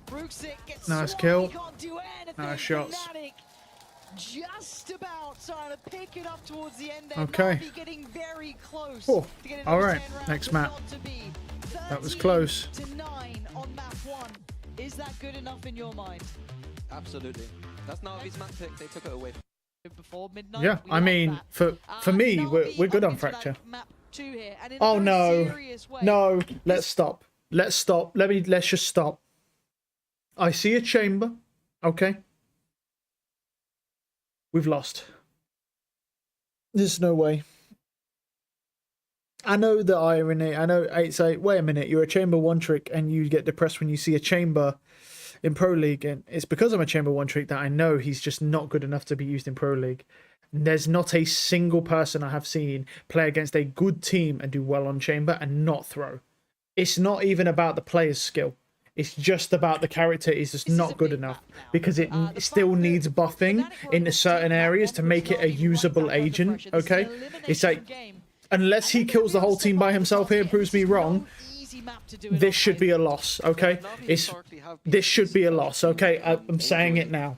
Speaker 4: Rooksik gets
Speaker 1: nice kill.
Speaker 4: He can't do anything.
Speaker 1: Nice shots.
Speaker 4: Fnatic just about trying to pick it up towards the end there.
Speaker 1: Okay.
Speaker 4: Na'Vi getting very close.
Speaker 1: Oh,
Speaker 4: to get
Speaker 1: all right. Next map. That was close.
Speaker 4: 13-9 on map 1. Is that good enough in your mind?
Speaker 5: Absolutely. That's Na'Vi's map pick. They took it away.
Speaker 4: Before midnight.
Speaker 1: Yeah, I mean, for me, we're good on Fracture. Oh no, no, let's stop. Let's stop. Let's just stop. I see a chamber. Okay. We've lost. There's no way. I know the irony. I know it's like, wait a minute, you're a chamber one trick and you get depressed when you see a chamber in Pro League, and it's because I'm a chamber one trick that I know he's just not good enough to be used in Pro League. There's not a single person I have seen play against a good team and do well on chamber and not throw. It's not even about the player's skill. It's just about the character is just not good enough because it still needs buffing in certain areas to make it a usable agent, okay? It's like, unless he kills the whole team by himself here and proves me wrong, this should be a loss, okay? This should be a loss, okay? I'm saying it now.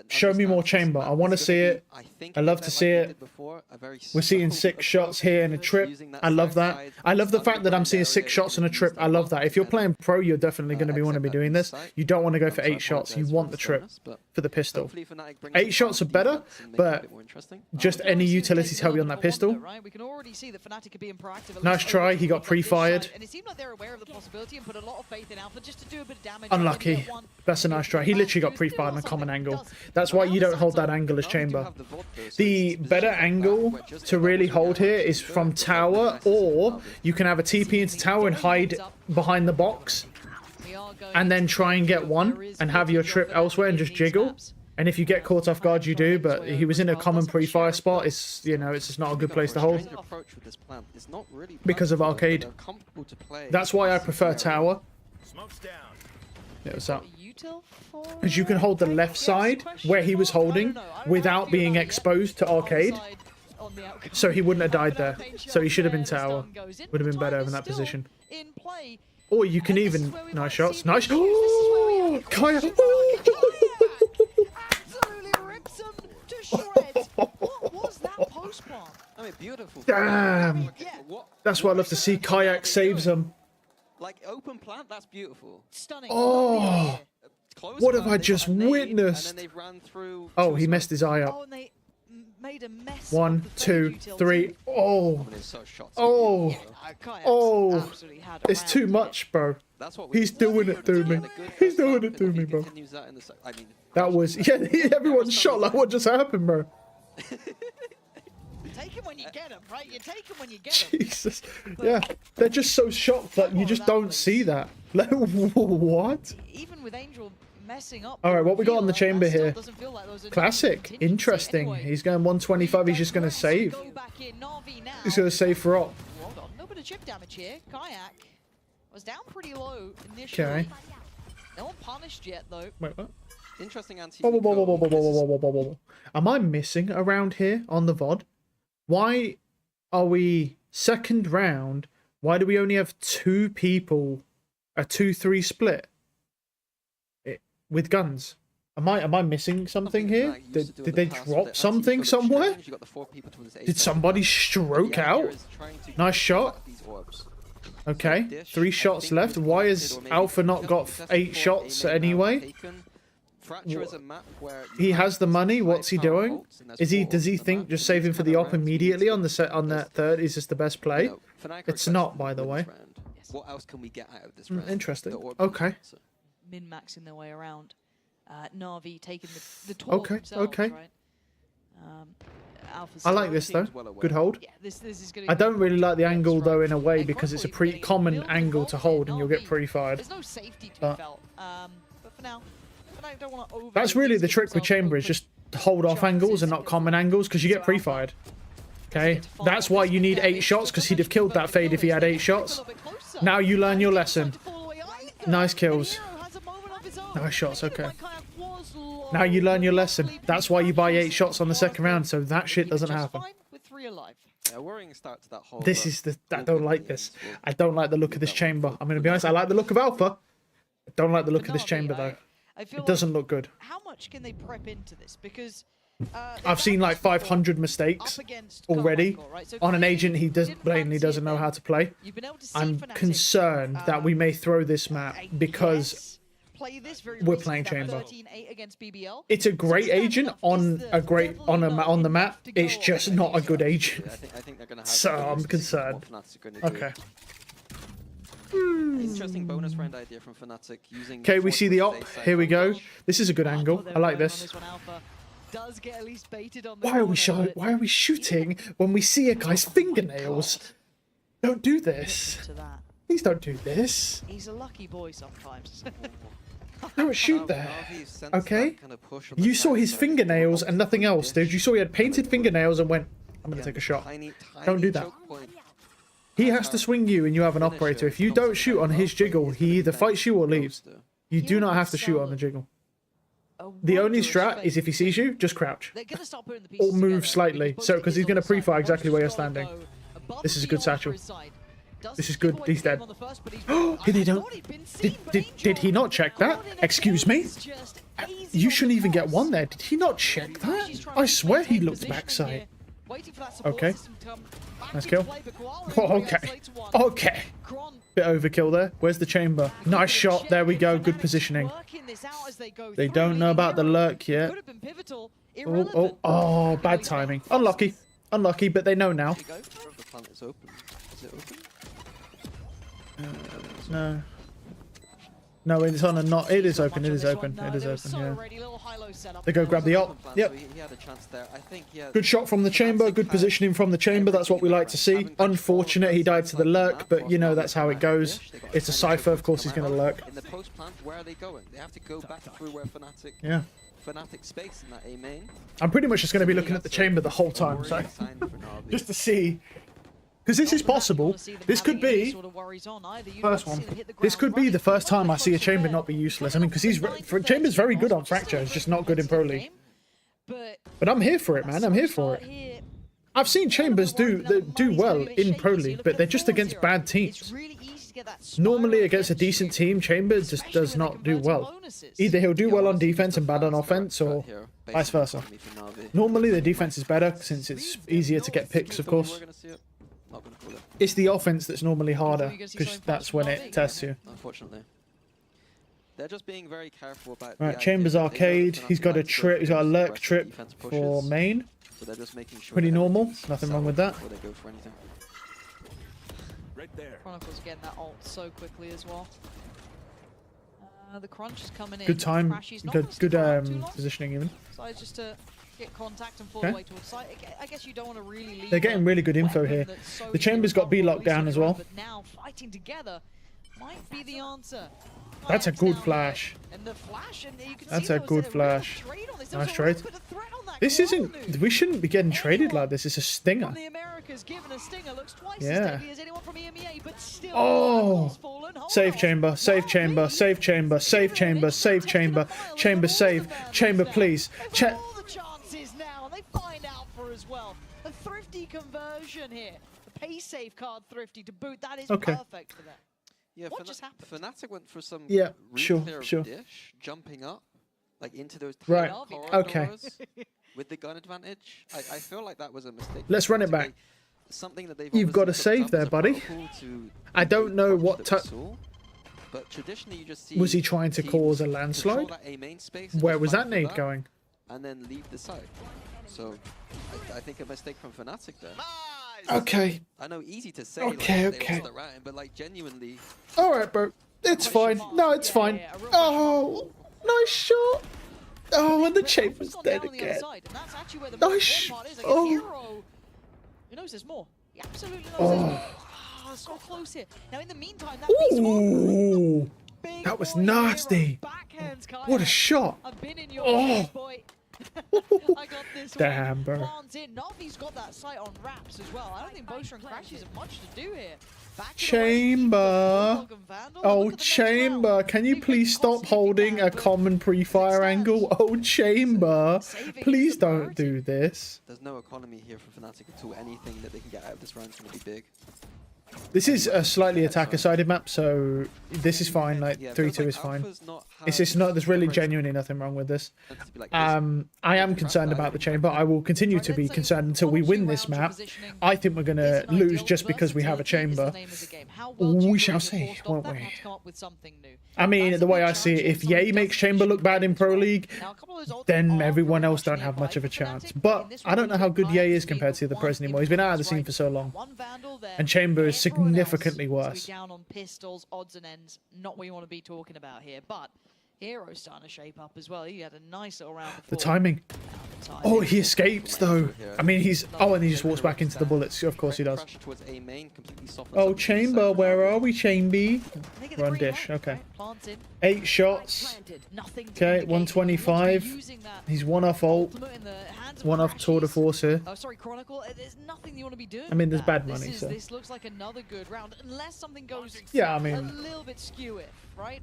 Speaker 1: Show me more chamber. I want to see it. I love to see it. We're seeing 6 shots here in a trip. I love that. I love the fact that I'm seeing 6 shots in a trip. I love that. If you're playing pro, you're definitely going to want to be doing this. You don't want to go for 8 shots. You want the trip for the pistol. 8 shots are better, but just any utilities help you on that pistol. Nice try. He got pre-fired. Unlucky. That's a nice try. He literally got pre-fired on a common angle. That's why you don't hold that angle as chamber. The better angle to really hold here is from tower, or you can have a TP into tower and hide behind the box and then try and get one and have your trip elsewhere and just jiggle. And if you get caught off guard, you do, but he was in a common pre-fire spot. It's, you know, it's just not a good place to hold because of arcade. That's why I prefer tower. Yeah, what's up? Because you can hold the left side where he was holding without being exposed to arcade. So he wouldn't have died there. So he should have been tower. Would have been better in that position. Or you can even... Nice shots. Nice. Oh, Kaya. Damn. That's what I love to see. Kayak saves them.
Speaker 5: Like open plant, that's beautiful.
Speaker 4: Stunning.
Speaker 1: Oh, what have I just witnessed? Oh, he messed his eye up.
Speaker 4: Oh, and they made a mess.
Speaker 1: 1, 2, 3. Oh, oh, oh. It's too much, bro. He's doing it to me. He's doing it to me, bro. That was, yeah, everyone's shot like what just happened, bro.
Speaker 4: Take him when you get him, right? You take him when you get him.
Speaker 1: Jesus. Yeah, they're just so shocked that you just don't see that. Like, what?
Speaker 4: Even with Angel messing up.
Speaker 1: All right, what we got on the chamber here? Classic. Interesting. He's going 125. He's just going to save. He's going to save for op.
Speaker 4: Hold on. A little bit of chip damage here. Kayak was down pretty low initially.
Speaker 1: Okay.
Speaker 4: No one punished yet, though.
Speaker 1: Wait, what?
Speaker 5: Interesting anti.
Speaker 1: Whoa. Am I missing around here on the VOD? Why are we second round? Why do we only have 2 people, a 2-3 split with guns? Am I missing something here? Did they drop something somewhere? Did somebody stroke out? Nice shot. Okay, 3 shots left. Why has Alpha not got 8 shots anyway? He has the money. What's he doing? Does he think just saving for the op immediately on that third is just the best play? It's not, by the way.
Speaker 5: What else can we get out of this round?
Speaker 1: Interesting. Okay.
Speaker 4: Min-maxing their way around. Na'Vi taking the tour themselves, right?
Speaker 1: I like this though. Good hold.
Speaker 4: Yeah, this is gonna
Speaker 1: I don't really like the angle though in a way because it's a pretty common angle to hold and you'll get pre-fired.
Speaker 4: There's no safety to be felt. But for now, I don't want to
Speaker 1: that's really the trick with Chamber is just hold off angles and not common angles because you get pre-fired. Okay, that's why you need 8 shots because he'd have killed that fade if he had 8 shots. Now you learn your lesson. Nice kills. Nice shots, okay. Now you learn your lesson. That's why you buy 8 shots on the second round, so that shit doesn't happen. This is the... I don't like this. I don't like the look of this chamber. I'm going to be honest, I like the look of Alpha. I don't like the look of this chamber, though. It doesn't look good.
Speaker 4: How much can they prep into this? Because...
Speaker 1: I've seen like 500 mistakes already on an agent he blatantly doesn't know how to play. I'm concerned that we may throw this map because we're playing Chamber. It's a great agent on the map. It's just not a good agent. So I'm concerned. Okay.
Speaker 5: Interesting bonus round idea from Fnatic using.
Speaker 1: Okay, we see the op. Here we go. This is a good angle. I like this. Why are we shooting when we see a guy's fingernails? Don't do this. Please don't do this.
Speaker 4: He's a lucky boy sometimes.
Speaker 1: Don't shoot there. Okay? You saw his fingernails and nothing else, dude. You saw he had painted fingernails and went, I'm gonna take a shot. Don't do that. He has to swing you and you have an operator. If you don't shoot on his jiggle, he either fights you or leaves. You do not have to shoot on the jiggle. The only strat is if he sees you, just crouch. Or move slightly, so because he's going to pre-fire exactly where you're standing. This is a good satchel. This is good. He's dead. Did he not check that? Excuse me? You shouldn't even get one there. Did he not check that? I swear he looked backside. Okay. Nice kill. Oh, okay. Okay. Bit overkill there. Where's the chamber? Nice shot. There we go. Good positioning. They don't know about the lurk yet. Oh, bad timing. Unlucky. Unlucky, but they know now. No. No, it's on a not. It is open. It is open. It is open. Yeah. They go grab the op. Yep. Good shot from the chamber. Good positioning from the chamber. That's what we like to see. Unfortunate he died to the lurk, but you know that's how it goes. It's a cipher. Of course he's going to lurk.
Speaker 5: In the post plant, where are they going? They have to go back through where Fnatic.
Speaker 1: Yeah.
Speaker 5: Fnatic space in that A main.
Speaker 1: I'm pretty much just going to be looking at the chamber the whole time, so just to see. Because this is possible. This could be first one. This could be the first time I see a chamber not be useless. I mean, because Chamber's very good on Fracture. It's just not good in Pro League. But I'm here for it, man. I'm here for it. I've seen Chambers do well in Pro League, but they're just against bad teams. Normally against a decent team, Chamber just does not do well. Either he'll do well on defense and bad on offense, or vice versa. Normally the defense is better since it's easier to get picks, of course. It's the offense that's normally harder because that's when it tests you.
Speaker 5: Unfortunately, they're just being very careful about.
Speaker 1: Right, Chambers arcade. He's got a trip. He's got a lurk trip for main.
Speaker 5: So they're just making sure
Speaker 1: pretty normal. Nothing wrong with that.
Speaker 5: They go for anything.
Speaker 7: Right there.
Speaker 4: Chronicle's getting that ult so quickly as well. The crunch is coming in.
Speaker 1: Good time. Good positioning even.
Speaker 4: So just to get contact and fall away towards site. I guess you don't want to really leave.
Speaker 1: They're getting really good info here. The Chamber's got B locked down as well.
Speaker 4: But now fighting together might be the answer.
Speaker 1: That's a
Speaker 4: Kayaks
Speaker 1: good
Speaker 4: down
Speaker 1: flash.
Speaker 4: there. And the flash, and you can
Speaker 1: That's
Speaker 4: see
Speaker 1: a
Speaker 4: there was
Speaker 1: good
Speaker 4: real
Speaker 1: flash.
Speaker 4: trade on this.
Speaker 1: Nice
Speaker 4: There was a
Speaker 1: trade.
Speaker 4: real bit of threat on that
Speaker 1: This
Speaker 4: Corona
Speaker 1: isn't.
Speaker 4: move.
Speaker 1: We shouldn't be getting traded like this. It's a stinger.
Speaker 4: From the Americas, given a stinger, looks twice
Speaker 1: Yeah.
Speaker 4: as deadly as anyone from EMEA, but still.
Speaker 1: Oh.
Speaker 4: Fallen. Hold
Speaker 1: Save
Speaker 4: on.
Speaker 1: chamber. Save chamber. Save chamber. Save chamber. Save chamber. Chamber save. Chamber please.
Speaker 4: They've got all the chances now, and they find out for as well. A thrifty conversion here. The pay save card thrifty to boot. That is perfect for them.
Speaker 5: Yeah,
Speaker 4: What just happened?
Speaker 5: Fnatic went for some
Speaker 1: Yeah, sure,
Speaker 5: clear of
Speaker 1: sure.
Speaker 5: dish, jumping up, like into those
Speaker 1: Right,
Speaker 5: corridors with the gun advantage. I feel like that was a mistake.
Speaker 1: Let's run it back.
Speaker 5: Something that they've
Speaker 1: You've got to
Speaker 5: obviously
Speaker 1: save
Speaker 5: picked
Speaker 1: there,
Speaker 5: up as a
Speaker 1: buddy.
Speaker 5: protocol to
Speaker 1: I don't know
Speaker 5: approach
Speaker 1: what
Speaker 5: that we saw, but traditionally you just see
Speaker 1: Was he trying to
Speaker 5: teams
Speaker 1: cause a
Speaker 5: control
Speaker 1: landslide?
Speaker 5: that A main space and
Speaker 1: Where
Speaker 5: just
Speaker 1: was
Speaker 5: fight
Speaker 1: that
Speaker 5: for
Speaker 1: nade going?
Speaker 5: and then leave the site. So I think a mistake from Fnatic there.
Speaker 1: Okay.
Speaker 5: I know, easy to say.
Speaker 1: Okay,
Speaker 5: like,
Speaker 1: okay.
Speaker 5: They lost the round, but like genuinely,
Speaker 1: All right, bro. It's fine. No, it's fine. Oh, nice shot. Oh, and the chamber's dead again. Nice. Oh.
Speaker 4: He knows there's more. He absolutely knows
Speaker 1: Oh.
Speaker 4: there's more. Oh, so close here. Now in the meantime, that beats one.
Speaker 1: Ooh.
Speaker 4: Big
Speaker 1: That was
Speaker 4: boy
Speaker 1: nasty.
Speaker 4: hero. Backhands Kaya.
Speaker 1: What a shot.
Speaker 4: I've been in your
Speaker 1: Oh.
Speaker 4: face, boy. I got this
Speaker 1: Damn,
Speaker 4: one.
Speaker 1: bro.
Speaker 4: Plants in. Navi's got that sight on wraps as well. I don't think Boaster and Crashies have much to do here. Back to the way.
Speaker 1: Chamber.
Speaker 4: Bulldog and Vandal.
Speaker 1: Oh,
Speaker 4: Look at the next
Speaker 1: chamber.
Speaker 4: round.
Speaker 1: Can you
Speaker 4: They've
Speaker 1: please
Speaker 4: been
Speaker 1: stop
Speaker 4: constantly
Speaker 1: holding a
Speaker 4: banned, but
Speaker 1: common pre-fire angle? Oh, chamber.
Speaker 4: saving
Speaker 1: Please
Speaker 4: is the
Speaker 1: don't
Speaker 4: priority.
Speaker 1: do this.
Speaker 5: there's no economy here for Fnatic at all. Anything that they can get out of this round is going to be big.
Speaker 1: This is a slightly attacker-sided map, so this is fine. Like
Speaker 5: Yeah,
Speaker 1: 3-2 is fine. It's just not. There's really genuinely nothing wrong with this. I am concerned about the chamber. I will continue to be concerned until we win this map. I think we're gonna lose just because we have a chamber. We shall see, won't we? I mean, the way I see it, if Ye makes chamber look bad in Pro League, then everyone else don't have much of a chance. But I don't know how good Ye is compared to the pros anymore. He's been out of the scene for so long, and chamber is significantly worse.
Speaker 4: Down on pistols, odds and ends, not what you want to be talking about here. But Hero's starting to shape up as well. He had a nice little round before.
Speaker 1: The timing. Oh, he escapes though. I mean, he's. Oh, and he just walks back into the bullets. Of course he does. Oh, chamber, where are we, Chamby? We're on dish. Okay. 8 shots. Okay, 125. He's one off ult. One off Tour de Force here.
Speaker 4: Oh, sorry, Chronicle. There's nothing you want to be doing.
Speaker 1: I mean, there's
Speaker 4: with
Speaker 1: bad
Speaker 4: that.
Speaker 1: money, so.
Speaker 4: This looks like another good round, unless something goes
Speaker 1: Yeah, I
Speaker 4: a
Speaker 1: mean,
Speaker 4: little bit skew it, right?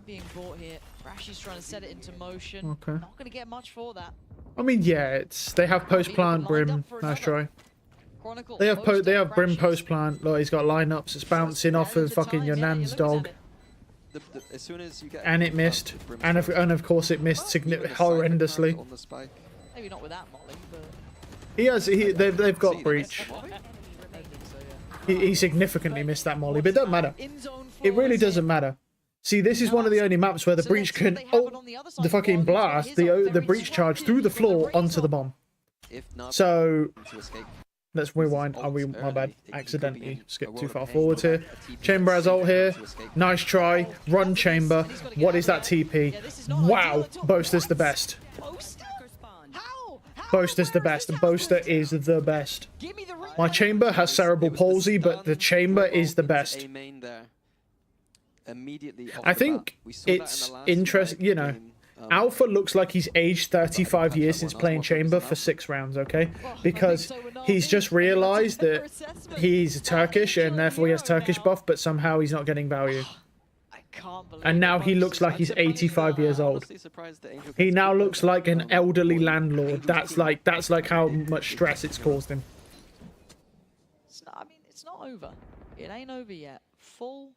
Speaker 4: Being bought here. Rashi's trying to set it into motion.
Speaker 1: Okay.
Speaker 4: Not going to get much for that.
Speaker 1: I mean, yeah, it's they have post plant brim. Nice try.
Speaker 4: Chronicle,
Speaker 1: They have
Speaker 4: Boaster,
Speaker 1: they have brim
Speaker 4: Crashes.
Speaker 1: post plant. Look, he's got lineups. It's bouncing off of fucking your nan's dog,
Speaker 5: As soon as you get
Speaker 1: and it missed, and of course it missed horrendously.
Speaker 5: on the spike.
Speaker 4: Maybe not with that Molly, but
Speaker 1: He has. They've got breach.
Speaker 4: I think so, yeah.
Speaker 1: He significantly missed that molly, but it doesn't matter.
Speaker 4: In-zone
Speaker 1: It really
Speaker 4: flaws
Speaker 1: doesn't matter. See, this is one of the only maps where the
Speaker 4: So
Speaker 1: breach
Speaker 4: let's see what
Speaker 1: can
Speaker 4: they have it on the other side.
Speaker 1: the fucking
Speaker 4: One
Speaker 1: blast
Speaker 4: is
Speaker 1: the
Speaker 4: a very
Speaker 1: breach charge through the
Speaker 4: strong
Speaker 1: floor onto the bomb.
Speaker 5: If not,
Speaker 1: So
Speaker 5: to escape.
Speaker 1: let's rewind. Oh, my bad. Accidentally skipped too far forward here. Chamber has ult here. Nice try. Run chamber. What is that TP? Wow. Boaster's the best.
Speaker 4: Boaster? How?
Speaker 1: Boaster's the best. Boaster is the best.
Speaker 4: Give me the ring.
Speaker 1: My chamber has cerebral palsy, but the chamber is the best.
Speaker 5: A main there. Immediately off
Speaker 1: I
Speaker 5: the
Speaker 1: think
Speaker 5: bat. We saw that in
Speaker 1: it's
Speaker 5: the last
Speaker 1: interesting, you know.
Speaker 5: game,
Speaker 1: Alpha looks like he's aged 35 years since playing chamber for 6 rounds, okay? Because he's just realized that he's Turkish and therefore he has Turkish buff, but somehow he's not getting value.
Speaker 4: I can't believe
Speaker 1: And now he
Speaker 4: it.
Speaker 1: looks like he's 85 years old.
Speaker 5: honestly surprised that Angel
Speaker 1: He
Speaker 5: gets
Speaker 1: now
Speaker 5: picked
Speaker 1: looks
Speaker 5: up.
Speaker 1: like an elderly landlord. That's like how much stress it's caused him.
Speaker 4: I mean, it's not over. It ain't over yet. Full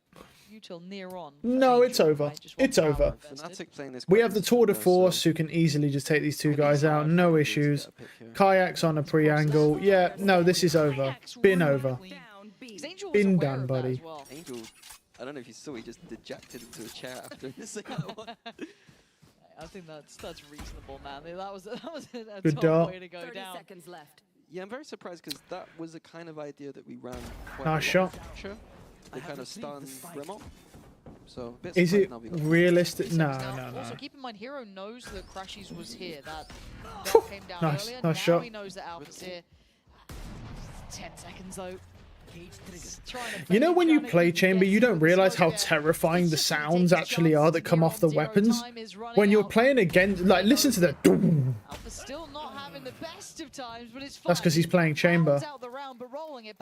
Speaker 4: util near on.
Speaker 1: No, it's over. It's over.
Speaker 5: Fnatic playing this
Speaker 1: We
Speaker 5: quite
Speaker 1: have the Tour de
Speaker 5: similar,
Speaker 1: Force
Speaker 5: so
Speaker 1: who can easily just take these two guys out,
Speaker 5: hard
Speaker 1: no
Speaker 5: for them to
Speaker 1: issues.
Speaker 5: get a pick here.
Speaker 1: Kayaks on a pre-angle. Yeah, no, this is over. Been over. Been done, buddy.
Speaker 5: Angel, I don't know if you saw, he just dejected into a chair after missing that one.
Speaker 4: I think that's reasonable, man. That was a
Speaker 1: Good
Speaker 4: tough
Speaker 1: dart.
Speaker 4: way to go
Speaker 8: 30
Speaker 4: down.
Speaker 8: seconds left.
Speaker 5: Yeah, I'm very surprised because that was the kind of idea that we ran quite
Speaker 1: Nice
Speaker 5: a lot.
Speaker 1: shot.
Speaker 5: Sure. They kind of stunned Brimop. So, a bit
Speaker 1: Is
Speaker 5: surprised
Speaker 1: it
Speaker 5: now we got
Speaker 1: realistic? No,
Speaker 4: Now,
Speaker 1: no, no.
Speaker 4: Also, keep in mind, Hero knows that Crashies was here. That
Speaker 1: Phew,
Speaker 4: came down
Speaker 1: nice,
Speaker 4: earlier.
Speaker 1: nice
Speaker 4: Now
Speaker 1: shot.
Speaker 4: he knows that Alpha's here. 10 seconds though.
Speaker 1: You know, when you play Chamber, you don't realize how terrifying the sounds actually are that come off the weapons. When you're playing against, like, listen to the.
Speaker 4: Still not having the best of times, but it's
Speaker 1: That's because he's playing Chamber.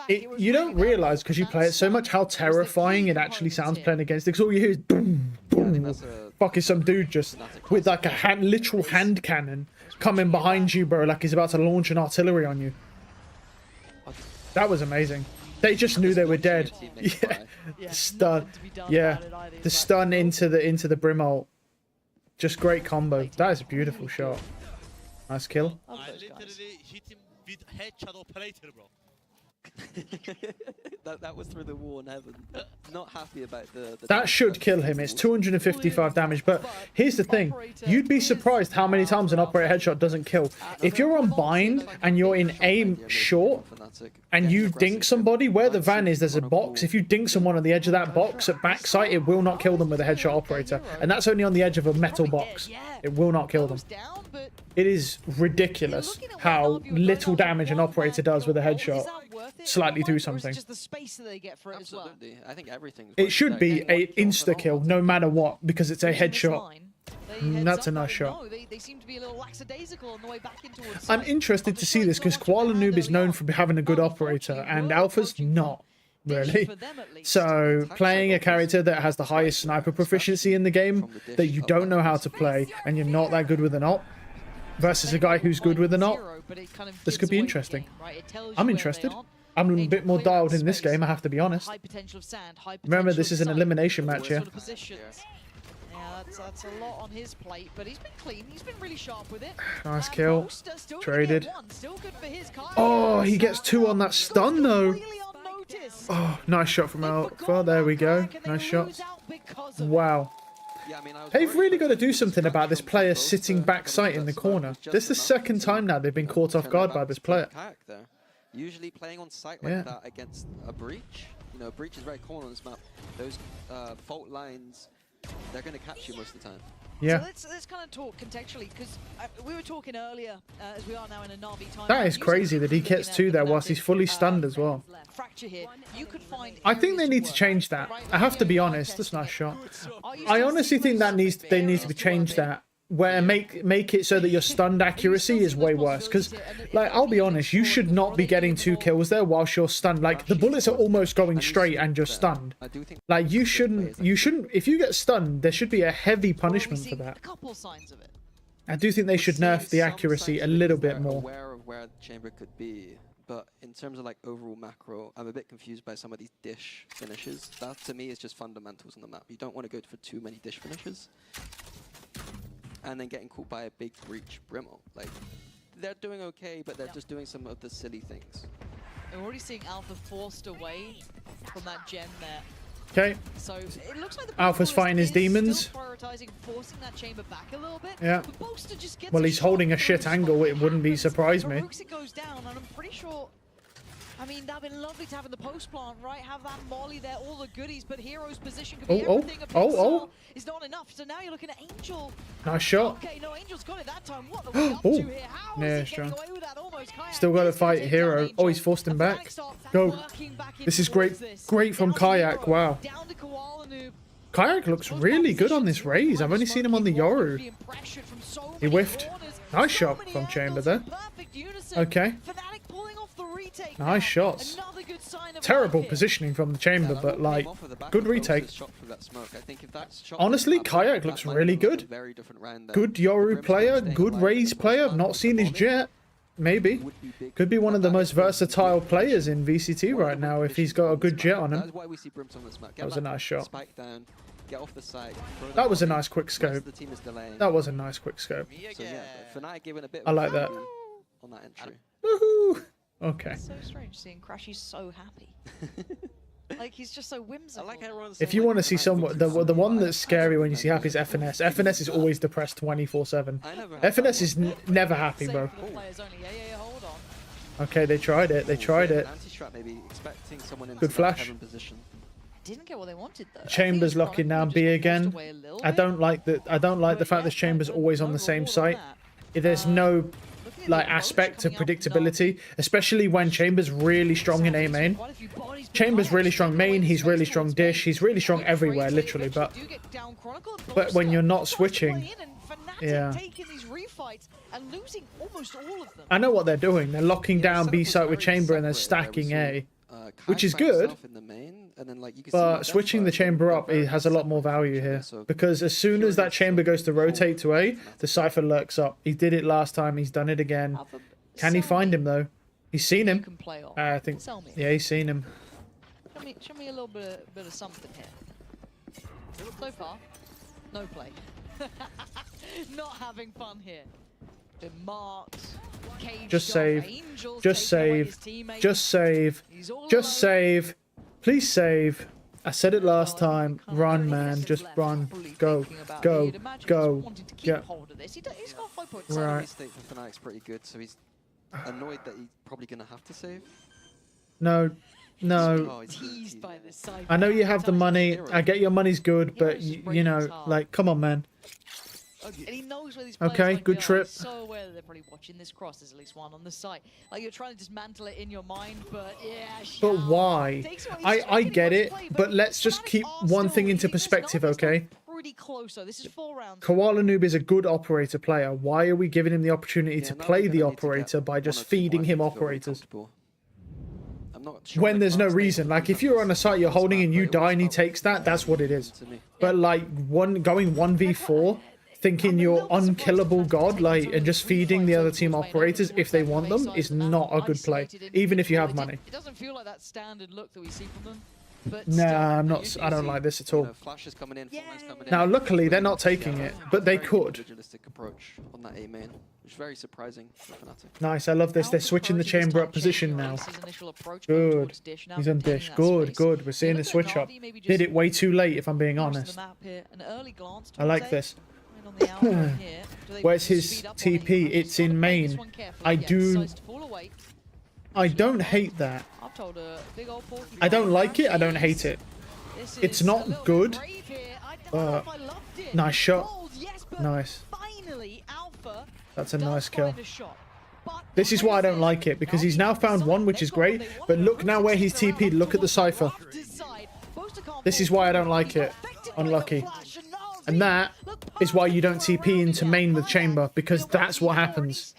Speaker 1: You don't realize, because you play it so much, how terrifying it actually sounds playing against it. Because all you hear is boom, boom. Fucking some dude just with like a literal hand cannon coming behind you, bro, like he's about to launch an artillery on you. That was amazing. They just knew they were dead. Yeah, the stun. Yeah, the stun into the brim ult. Just great combo. That is a beautiful shot. Nice kill.
Speaker 10: I literally hit him with headshot operator, bro.
Speaker 5: that was through the wall in heaven. Not happy about the
Speaker 1: that should kill him. It's 255 damage. But here's the thing. You'd be surprised how many times an operator headshot doesn't kill. If you're on bind and you're in aim short and you dink somebody, where the van is, there's a box. If you dink someone on the edge of that box at backside, it will not kill them with a headshot operator. And that's only on the edge of a metal box. It will not kill them. It is ridiculous how little damage an operator does with a headshot. Slightly do something.
Speaker 5: Absolutely. I think everything.
Speaker 1: It should be a insta kill no matter what, because it's a headshot. That's a nice shot. I'm interested to see this because Koala Noob is known for having a good operator and Alpha's not really. So playing a character that has the highest sniper proficiency in the game that you don't know how to play and you're not that good with an op versus a guy who's good with an op, this could be interesting. I'm interested. I'm a bit more dialed in this game, I have to be honest. Remember, this is an elimination match here.
Speaker 4: Yeah, that's a lot on his plate, but he's been clean. He's been really sharp with it.
Speaker 1: Nice kill. Traded. Oh, he gets 2 on that stun though. Oh, nice shot from Alpha. There we go. Nice shots. Wow. They've really got to do something about this player sitting backside in the corner. This is the second time now they've been caught off guard by this player.
Speaker 5: Usually playing on site like that against a breach, you know, breach is very common on this map. Those fault lines, they're going to catch you most of the time.
Speaker 1: Yeah.
Speaker 4: So let's kind of talk contextually, because we were talking earlier, as we are now in a Na'Vi time.
Speaker 1: That is crazy that he gets 2 there whilst he's fully stunned as well. I think they need to change that. I have to be honest. That's a nice shot. I honestly think that they need to change that. Where make it so that your stunned accuracy is way worse, because like I'll be honest, you should not be getting 2 kills there whilst you're stunned. Like the bullets are almost going straight and you're stunned. Like you shouldn't if you get stunned, there should be a heavy punishment for that. I do think they should nerf the accuracy a little bit more.
Speaker 5: Aware of where the chamber could be, but in terms of like overall macro, I'm a bit confused by some of these dish finishes. That to me is just fundamentals on the map. You don't want to go for too many dish finishes. And then getting caught by a big breach Brimble. Like, they're doing okay, but they're just doing some of the silly things.
Speaker 4: We're already seeing Alpha forced away from that gem there.
Speaker 1: Okay.
Speaker 4: So it looks like the
Speaker 1: Alpha's fighting his demons.
Speaker 4: Prioritizing forcing that chamber back a little bit.
Speaker 1: Yeah. Well, he's holding a shit angle. It wouldn't be surprise me.
Speaker 4: Goes down, and I'm pretty sure. I mean, that'd be lovely to have in the post plant, right? Have that molly there, all the goodies, but Hero's position could be everything. It's not enough. So now you're looking at Angel.
Speaker 1: Nice shot.
Speaker 4: Okay, no, Angel's got it that time. What are we up to here? How is he getting away with that? Almost.
Speaker 1: Still got to fight Hero. Oh, he's forced him back. Go. This is great. Great from Kayak. Wow. Kayak looks really good on this raise. I've only seen him on the Yoru. He whiffed. Nice shot from Chamber there. Okay. Nice shots. Terrible positioning from the Chamber, but like, good retake. Honestly, Kayak looks really good. Good Yoru player, good Raze player. I've not seen his jet. Maybe. Could be one of the most versatile players in VCT right now if he's got a good jet on him. That was a nice shot. That was a nice quick scope. That was a nice quick scope. I like that. Woohoo! Okay.
Speaker 4: It's so strange seeing Crashy so happy. Like, he's just so whimsical.
Speaker 1: If you want to see someone, the one that's scary when you see happy is FNS. FNS is always depressed 24/7. FNS is never happy, bro. Okay, they tried it. They tried it. Good flash.
Speaker 4: Didn't get what they wanted though.
Speaker 1: Chambers locking down B again. I don't like the fact this Chambers always on the same site. There's no like aspect of predictability, especially when Chambers really strong in A main. Chamber's really strong main, he's really strong dish, he's really strong everywhere, literally, but when you're not switching, yeah. I know what they're doing. They're locking down B site with Chamber and then stacking A, which is good, but switching the Chamber up, it has a lot more value here, because as soon as that Chamber goes to rotate to A, the Cypher lurks up. He did it last time, he's done it again. Can he find him, though? He's seen him. I think, yeah, he's seen him.
Speaker 4: Show me a little bit of something here. So far, no play. Not having fun here. Been marked.
Speaker 1: Just save. Just save. Just save. Just save. Please save. I said it last time. Run, man. Just run. Go. Go. Go. Yeah.
Speaker 5: Right. His state for Fnatic's pretty good, so he's annoyed that he's probably going to have to save.
Speaker 1: No. No. I know you have the money. I get your money's good, but you know, like, come on, man.
Speaker 4: And he knows where these players
Speaker 1: Okay, good trip.
Speaker 4: He's so aware that they're probably watching this cross. There's at least one on the site. Like, you're trying to dismantle it in your mind, but yeah.
Speaker 1: But why? I get it, but let's just keep one thing into perspective, okay?
Speaker 4: Pretty close, though. This is 4 rounds.
Speaker 1: Koala Noob is a good operator player. Why are we giving him the opportunity to play the operator by just feeding him operators? When there's no reason. Like, if you're on a site you're holding and you die and he takes that, that's what it is. But like, going 1v4, thinking you're unkillable god, like, and just feeding the other team operators if they want them is not a good play, even if you have money.
Speaker 4: It doesn't feel like that standard look that we see from them.
Speaker 1: Nah, I don't like this at all. Now, luckily, they're not taking it, but they could.
Speaker 5: Very surprising for Fnatic.
Speaker 1: Nice, I love this. They're switching the Chamber up position now. Good. He's on dish. Good, good. We're seeing the switch up. Did it way too late, if I'm being honest. I like this. Where's his TP? It's in main. I don't hate that. I don't like it. I don't hate it. It's not good. Nice shot. Nice. That's a nice kill. This is why I don't like it, because he's now found one, which is great, but look now where he's TP'd. Look at the Cypher. This is why I don't like it. Unlucky. And that is why you don't TP into main with Chamber, because that's what happens.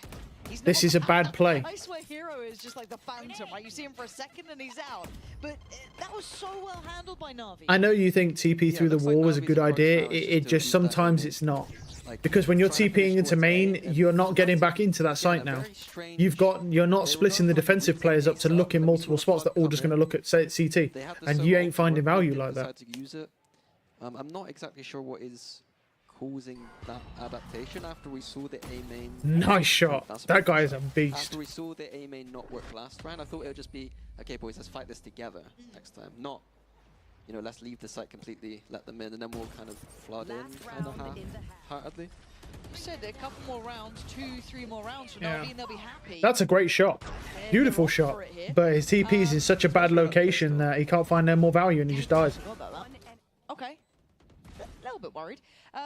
Speaker 1: This is a bad play.
Speaker 4: I swear Hero is just like the phantom, right? You see him for a second and he's out. But that was so well handled by Na'Vi.
Speaker 1: I know you think TP through the wall was a good idea. It just sometimes it's not. Because when you're TPing into main, you're not getting back into that site now. You're not splitting the defensive players up to look in multiple spots. They're all just going to look at CT. And you ain't finding value like that.
Speaker 5: I'm not exactly sure what is causing that adaptation after we saw the A main.
Speaker 1: Nice shot. That guy is a beast.
Speaker 5: After we saw the A main not work last round, I thought it would just be, okay boys, let's fight this together next time. Not, you know, let's leave the site completely, let them in, and then we'll kind of flood in kind of heartedly.
Speaker 4: You said a couple more rounds, 2-3 more rounds for Na'Vi, and they'll be happy.
Speaker 1: That's a great shot. Beautiful shot. But his TP's in such a bad location that he can't find no more value and he just dies.
Speaker 4: Okay. A little bit worried.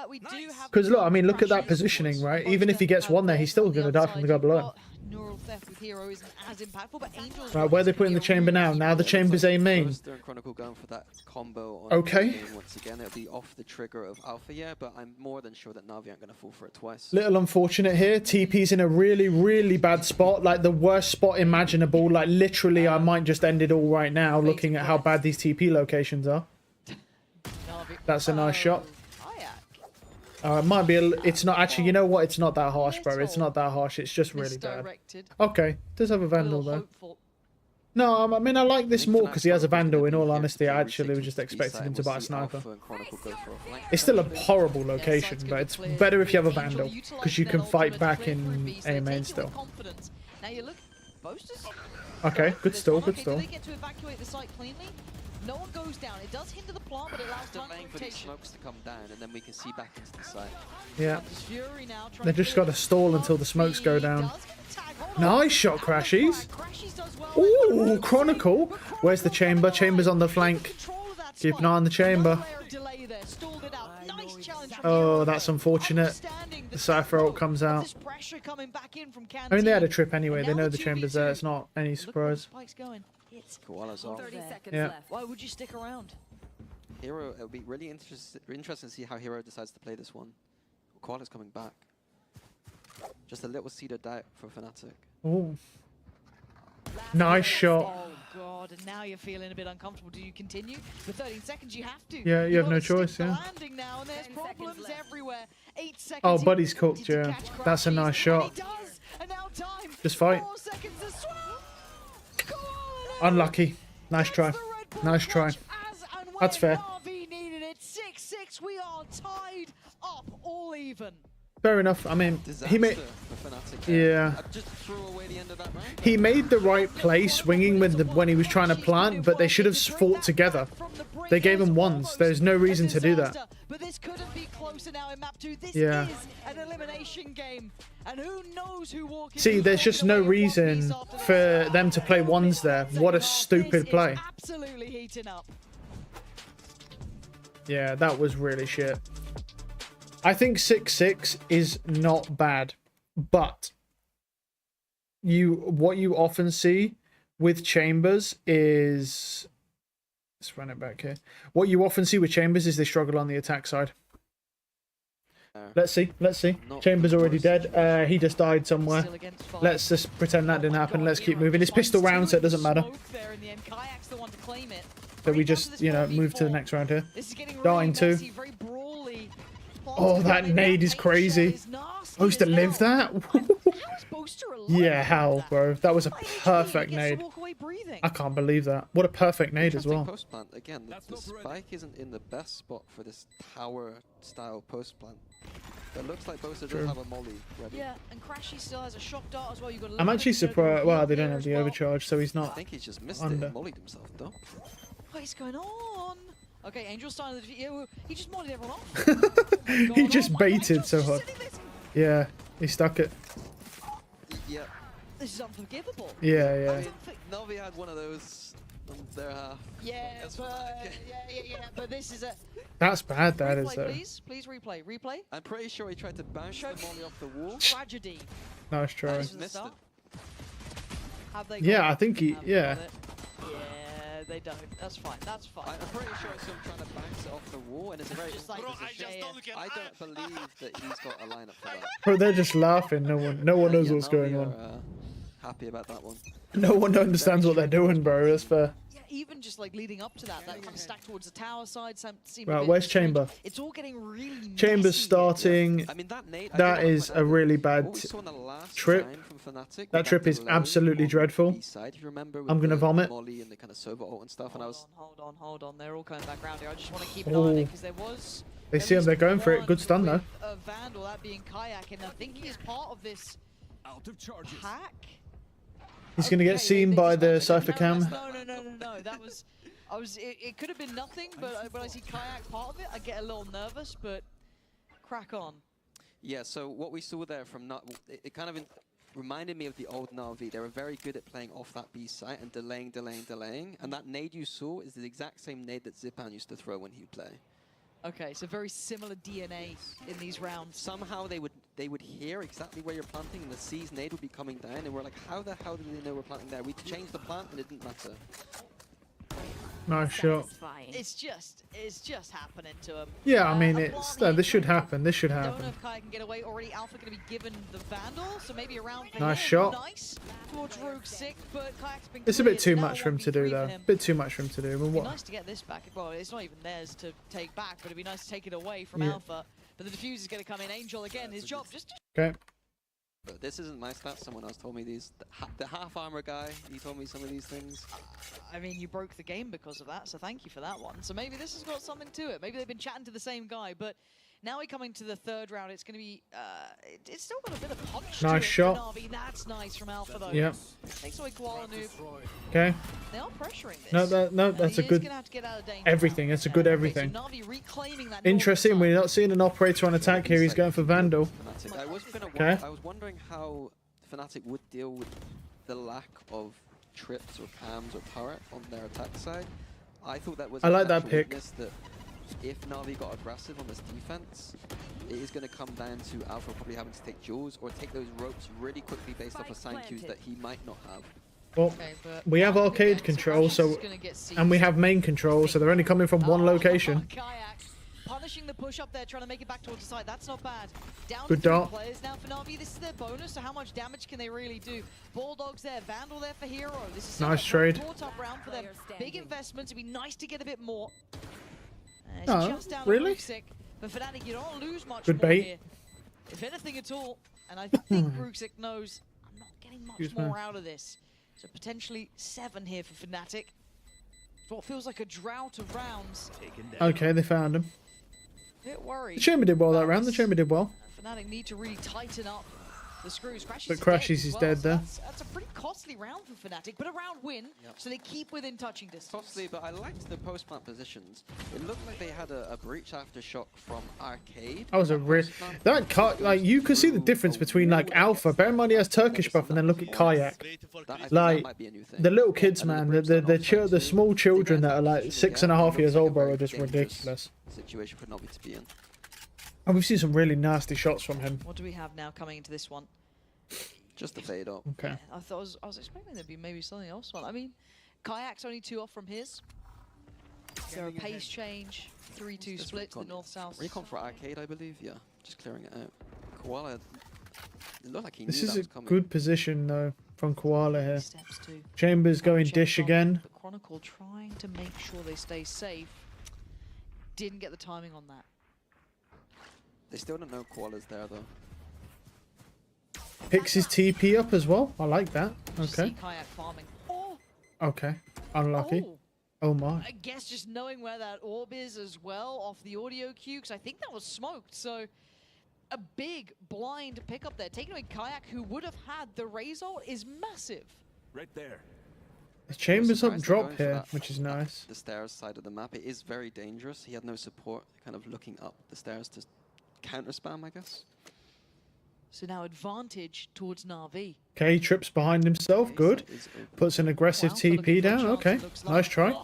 Speaker 4: We do have,
Speaker 1: because look, I mean, look at that positioning, right? Even if he gets one there, he's still going to die from the guy below him.
Speaker 4: Neural theft with Hero isn't as impactful, but Angels
Speaker 1: right, where are they putting the Chamber now? Now the Chamber's A main.
Speaker 5: Chronicle going for that combo on
Speaker 1: okay.
Speaker 5: Once again, it'll be off the trigger of Alpha, yeah, but I'm more than sure that Na'Vi aren't going to fall for it twice.
Speaker 1: Little unfortunate here. TP's in a really, really bad spot, like the worst spot imaginable. Like literally, I might just end it all right now, looking at how bad these TP locations are. That's a nice shot. It might be it's not actually, you know what, it's not that harsh, bro. It's not that harsh, it's just really bad. Okay, does have a Vandal though. No, I mean, I like this more because he has a Vandal. In all honesty, I actually was just expecting him to buy a sniper. It's still a horrible location, but it's better if you have a Vandal because you can fight back in A main still. Okay, good stall, good stall.
Speaker 4: No one goes down. It does hinder the plant, but it allows time
Speaker 5: for these smokes to come down, and then we can see back into the site.
Speaker 1: Yeah. They just got to stall until the smokes go down. Nice shot, Crashies. Ooh, Chronicle. Where's the Chamber? Chamber's on the flank. Keep an eye on the Chamber. Oh, that's unfortunate. The Cypher ult comes out. I mean, they had a trip anyway. They know the Chamber's there. It's not any surprise.
Speaker 4: It's
Speaker 5: Koala's off.
Speaker 8: 30 seconds
Speaker 1: Yeah.
Speaker 8: left.
Speaker 4: why would you stick around?
Speaker 5: Hero, it'll be really interesting to see how Hero decides to play this one. Koala's coming back. Just a little seed of doubt for Fnatic.
Speaker 1: Oh, nice shot.
Speaker 4: Oh god, and now you're feeling a bit uncomfortable. Do you continue? With 13 seconds, you have to.
Speaker 1: Yeah, you have no
Speaker 4: gotta stick
Speaker 1: choice,
Speaker 4: the
Speaker 1: yeah.
Speaker 4: landing now, and there's
Speaker 8: 10 seconds
Speaker 4: problems
Speaker 8: left.
Speaker 4: everywhere. 8 seconds.
Speaker 1: Oh,
Speaker 4: he
Speaker 1: Buddy's
Speaker 4: wanted
Speaker 1: cooked,
Speaker 4: to
Speaker 1: yeah.
Speaker 4: catch
Speaker 1: That's a
Speaker 4: Crashies,
Speaker 1: nice
Speaker 4: and
Speaker 1: shot.
Speaker 4: he does, and now time.
Speaker 1: Just fight.
Speaker 4: 4 seconds to swim.
Speaker 1: Unlucky. Nice try. Nice try. That's fair.
Speaker 4: Na'Vi needed it. 6-6. We are tied up, all even.
Speaker 1: Fair enough. I mean, he made.
Speaker 5: For Fnatic.
Speaker 1: Yeah.
Speaker 5: Just threw away the end of that round.
Speaker 1: He made the right play swinging when he was trying to plant, but they should have fought together. They gave him ones. There's no reason to do that.
Speaker 4: But this couldn't be closer now in map 2. This
Speaker 1: Yeah.
Speaker 4: is an elimination game. And who knows who walks in.
Speaker 1: See, there's just no reason for them to play ones there. What a stupid play.
Speaker 4: Absolutely heating up.
Speaker 1: Yeah, that was really shit. I think 6-6 is not bad, but what you often see with Chambers is, let's run it back here. What you often see with Chambers is they struggle on the attack side. Let's see. Chambers already dead. He just died somewhere.
Speaker 4: Still against five.
Speaker 1: Let's just pretend that didn't happen. Let's keep moving. It's pistol round, so it doesn't matter.
Speaker 4: Smoke there in the end. Kayak's the one to claim it.
Speaker 1: So we just, you know, move to the next round here.
Speaker 4: This is getting
Speaker 1: Dying
Speaker 4: really messy,
Speaker 1: too.
Speaker 4: very brawly.
Speaker 1: Oh, that nade is crazy. Supposed to live that? Yeah, how, bro? That was a perfect nade. I can't believe that. What a perfect nade as well.
Speaker 5: Post plant again. The spike isn't in the best spot for this tower-style post plant. But it looks like Bosa does have a molly ready.
Speaker 4: Yeah, and Crashy still has a shock dart as well. You've got a
Speaker 1: I'm
Speaker 4: little
Speaker 1: actually
Speaker 4: bit of Joker
Speaker 1: surprised. Well, they don't
Speaker 4: there
Speaker 1: have
Speaker 4: as
Speaker 1: the
Speaker 4: well.
Speaker 1: overcharge, so he's
Speaker 5: I
Speaker 1: not.
Speaker 5: think he's just missed
Speaker 1: Under.
Speaker 5: it and mollied himself, though.
Speaker 4: What is going on? Okay, Angel's starting the defeat. Yeah, he just modded everyone off. Oh my
Speaker 1: He
Speaker 4: God,
Speaker 1: just
Speaker 4: oh my
Speaker 1: baited
Speaker 4: God,
Speaker 1: so
Speaker 4: just
Speaker 1: hard.
Speaker 4: sitting there.
Speaker 1: Yeah, he stuck it.
Speaker 5: Yeah.
Speaker 4: This is unforgivable.
Speaker 1: Yeah, yeah.
Speaker 5: Navi had one of those on their half.
Speaker 4: Yeah,
Speaker 5: That's
Speaker 4: but
Speaker 5: fine.
Speaker 4: yeah. But this is a
Speaker 1: That's bad. That is
Speaker 4: replay,
Speaker 1: though.
Speaker 4: please replay.
Speaker 5: I'm pretty sure he tried to bounce the molly off the wall.
Speaker 4: Tragedy.
Speaker 1: Nice try.
Speaker 4: This is the
Speaker 5: Missed
Speaker 4: start. Have they
Speaker 1: Yeah,
Speaker 4: got
Speaker 1: I
Speaker 4: it?
Speaker 1: think he.
Speaker 4: Have
Speaker 1: Yeah.
Speaker 4: got it? Yeah, they don't. That's fine. That's fine.
Speaker 5: I'm pretty sure it's him trying to bounce it off the wall, and it's a very
Speaker 4: Just like-
Speaker 5: awkward
Speaker 10: Bro, I
Speaker 5: position.
Speaker 10: just don't get
Speaker 5: I don't believe that he's got a lineup for that.
Speaker 1: Bro, they're just laughing. No one knows
Speaker 5: Yeah,
Speaker 1: what's
Speaker 5: Navi
Speaker 1: going
Speaker 5: are,
Speaker 1: on.
Speaker 5: Happy about that one.
Speaker 1: No one understands what they're doing, bro. That's fair.
Speaker 4: Yeah, even just like leading up to that kind of stack towards the tower side. Seemed
Speaker 1: Right,
Speaker 4: a bit
Speaker 1: where's
Speaker 4: strange.
Speaker 1: Chamber?
Speaker 4: It's all getting really
Speaker 1: Chambers
Speaker 4: messy.
Speaker 1: starting.
Speaker 5: I mean, that nade.
Speaker 1: That is a really bad
Speaker 5: what we saw in the last
Speaker 1: trip.
Speaker 5: time from Fnatic,
Speaker 1: That
Speaker 5: with
Speaker 1: trip is
Speaker 5: delay
Speaker 1: absolutely
Speaker 5: on
Speaker 1: dreadful.
Speaker 5: the B-side, if you remember, with
Speaker 1: I'm gonna
Speaker 5: the
Speaker 1: vomit.
Speaker 5: Molly and the kind of Sova ult and stuff, and I was.
Speaker 4: Hold on. They're all coming back around here. I just want to keep an eye on it
Speaker 1: Oh.
Speaker 4: because there was.
Speaker 1: They
Speaker 4: at
Speaker 1: see him.
Speaker 4: least
Speaker 1: They're going for it.
Speaker 4: one
Speaker 1: Good stun though.
Speaker 4: with a Vandal, that being Kayak, and I think he is part of this
Speaker 10: Out of charges.
Speaker 4: hack.
Speaker 1: He's gonna get seen
Speaker 4: they
Speaker 1: by
Speaker 4: just-
Speaker 1: the Cypher
Speaker 4: no,
Speaker 1: cam.
Speaker 4: No. That was. It could have been nothing, but when I see Kayak part of it, I get a little nervous. But crack on.
Speaker 5: Yeah, so what we saw there from it kind of reminded me of the old Na'Vi. They were very good at playing off that B site and delaying. And that nade you saw is the exact same nade that Zipan used to throw when he'd play.
Speaker 4: Okay, so very similar DNA in these rounds.
Speaker 5: Somehow they would hear exactly where you're planting, and the C's nade would be coming down, and we're like, how the hell did they know we're planting there? We changed the plant, and it didn't matter.
Speaker 1: Nice shot.
Speaker 4: It's just happening to him.
Speaker 1: Yeah, I mean, it's this should happen. This should
Speaker 4: Don't know
Speaker 1: happen.
Speaker 4: if Kai can get away. Already Alpha going to be given the Vandal, so maybe around for
Speaker 1: Nice
Speaker 4: him.
Speaker 1: shot.
Speaker 4: Nice towards Rogue Sick, but Kayak's been
Speaker 1: It's a bit
Speaker 4: cleared,
Speaker 1: too
Speaker 4: so now
Speaker 1: much for him to
Speaker 4: 1v3
Speaker 1: do, though.
Speaker 4: him.
Speaker 1: Bit too much for him to do. But
Speaker 4: It'd be
Speaker 1: what?
Speaker 4: nice to get this back. Well, it's not even theirs to take back, but it'd be nice to take it away from
Speaker 1: Yeah.
Speaker 4: Alpha. But the defuse is going to come in. Angel again, his job just
Speaker 1: Okay.
Speaker 5: But this isn't my stats. Someone else told me these. The half armor guy, he told me some of these things.
Speaker 4: I mean, you broke the game because of that, so thank you for that one. So maybe this has got something to it. Maybe they've been chatting to the same guy, but now we're coming to the third round. It's going to be, it's still got a bit of punch to
Speaker 1: Nice
Speaker 4: it
Speaker 1: shot.
Speaker 4: for Na'Vi. That's nice from Alpha, though.
Speaker 1: Yep.
Speaker 4: Takes away Koala Noob.
Speaker 1: Okay.
Speaker 4: They are pressuring this.
Speaker 1: No,
Speaker 4: And
Speaker 1: that's
Speaker 4: he
Speaker 1: a
Speaker 4: is
Speaker 1: good
Speaker 4: gonna have to get out of danger
Speaker 1: everything.
Speaker 4: now.
Speaker 1: That's a good
Speaker 4: Okay,
Speaker 1: everything.
Speaker 4: So Na'Vi reclaiming that
Speaker 1: Interesting.
Speaker 4: northern
Speaker 1: We're
Speaker 4: side.
Speaker 1: not seeing an operator on attack here. He's going for Vandal.
Speaker 5: Fnatic.
Speaker 1: Okay.
Speaker 5: I was wondering how Fnatic would deal with the lack of trips or cams or turret on their attack side. I thought that was
Speaker 1: I
Speaker 5: a
Speaker 1: like that
Speaker 5: potential
Speaker 1: pick.
Speaker 5: weakness, that if Na'Vi got aggressive on this defense, it is going to come down to Alpha probably having to take duels or take those ropes really quickly based off of sign cues that he might not have.
Speaker 1: Well,
Speaker 4: Okay, but
Speaker 1: we have arcade control, so and we have main control, so they're only coming from one location.
Speaker 4: Kayak punishing the push up there, trying to make it back towards the side. That's not bad. Down
Speaker 1: Good
Speaker 4: to 3
Speaker 1: dart.
Speaker 4: players now for Na'Vi. This is their bonus, so how much damage can they really do? Bulldogs there, Vandal there for Hero. This is
Speaker 1: Nice
Speaker 4: still a
Speaker 1: trade.
Speaker 4: caught up round for them. Big investments. It'd be nice to get a bit more. It's
Speaker 1: No,
Speaker 4: just down
Speaker 1: really?
Speaker 4: to Ruxic. But Fnatic, you don't lose much
Speaker 1: Good
Speaker 4: more
Speaker 1: bait.
Speaker 4: here. If anything at all, and I think Ruxic knows I'm not getting much
Speaker 1: Excuse
Speaker 4: more
Speaker 1: me.
Speaker 4: out of this. So potentially 7 here for Fnatic. For what feels like a drought of rounds.
Speaker 1: Okay, they found him.
Speaker 4: Bit worried.
Speaker 1: The chamber did well that
Speaker 4: about
Speaker 1: round. The
Speaker 4: this.
Speaker 1: chamber did well.
Speaker 4: Fnatic need to really tighten up the screws. Crashes
Speaker 1: But
Speaker 4: is
Speaker 1: Crashes
Speaker 4: dead
Speaker 1: is
Speaker 4: as well,
Speaker 1: dead
Speaker 4: so
Speaker 1: there.
Speaker 4: That's a pretty costly round for Fnatic, but a round win, so they keep within touching distance.
Speaker 5: Costly, but I liked the post-plant positions. It looked like they had a breach aftershock from Arcade.
Speaker 1: That was a real. That cut, like, you can see the difference between, like, Alpha. Bear in mind he has Turkish buff, and then look at Kayak.
Speaker 5: I think that
Speaker 1: Like,
Speaker 5: might be a new thing.
Speaker 1: the little kids,
Speaker 5: And
Speaker 1: man,
Speaker 5: the
Speaker 1: the small children that are like 6.5 years old, bro, are just ridiculous.
Speaker 5: Situation for Na'Vi to be in.
Speaker 1: And we've seen some really nasty shots from him.
Speaker 4: What do we have now coming into this one?
Speaker 5: Just the fade up.
Speaker 1: Okay.
Speaker 4: Yeah, I was expecting there'd be maybe something else. I mean, Kayak's only 2 off from his. Is there a pace change? 3-2 split to the north-south.
Speaker 5: Recon for Arcade, I believe. Yeah, just clearing it out. Koala. It looked like he
Speaker 1: This
Speaker 5: knew
Speaker 1: is
Speaker 5: that
Speaker 1: a
Speaker 5: was coming.
Speaker 1: good position though from Koala here.
Speaker 4: Steps to
Speaker 1: Chambers going
Speaker 4: check
Speaker 1: dish
Speaker 4: on,
Speaker 1: again.
Speaker 4: but Chronicle trying to make sure they stay safe. Didn't get the timing on that.
Speaker 5: They still don't know Koala's there though.
Speaker 1: Picks his TP up as well. I like that.
Speaker 4: Just
Speaker 1: Okay.
Speaker 4: see Kayak farming. Oh,
Speaker 1: Okay. Unlucky.
Speaker 4: oh.
Speaker 1: Oh my.
Speaker 4: I guess just knowing where that orb is as well off the audio cue, because I think that was smoked. So a big blind pickup there. Taking away Kayak, who would have had the Razor, is massive.
Speaker 10: Right there.
Speaker 1: The Chambers up
Speaker 5: Surprised they're
Speaker 1: drop
Speaker 5: going for
Speaker 1: here,
Speaker 5: that
Speaker 1: which is
Speaker 5: up
Speaker 1: nice.
Speaker 5: The stairs side of the map. It is very dangerous. He had no support, kind of looking up the stairs to counter spam, I guess.
Speaker 4: So now advantage towards Na'Vi.
Speaker 1: Okay, trips behind himself.
Speaker 5: Okay,
Speaker 1: Good.
Speaker 5: side is open.
Speaker 1: Puts an aggressive
Speaker 4: Wow, looking
Speaker 1: TP
Speaker 4: for a
Speaker 1: down.
Speaker 4: chance,
Speaker 1: Okay.
Speaker 4: it looks like.
Speaker 1: Nice try.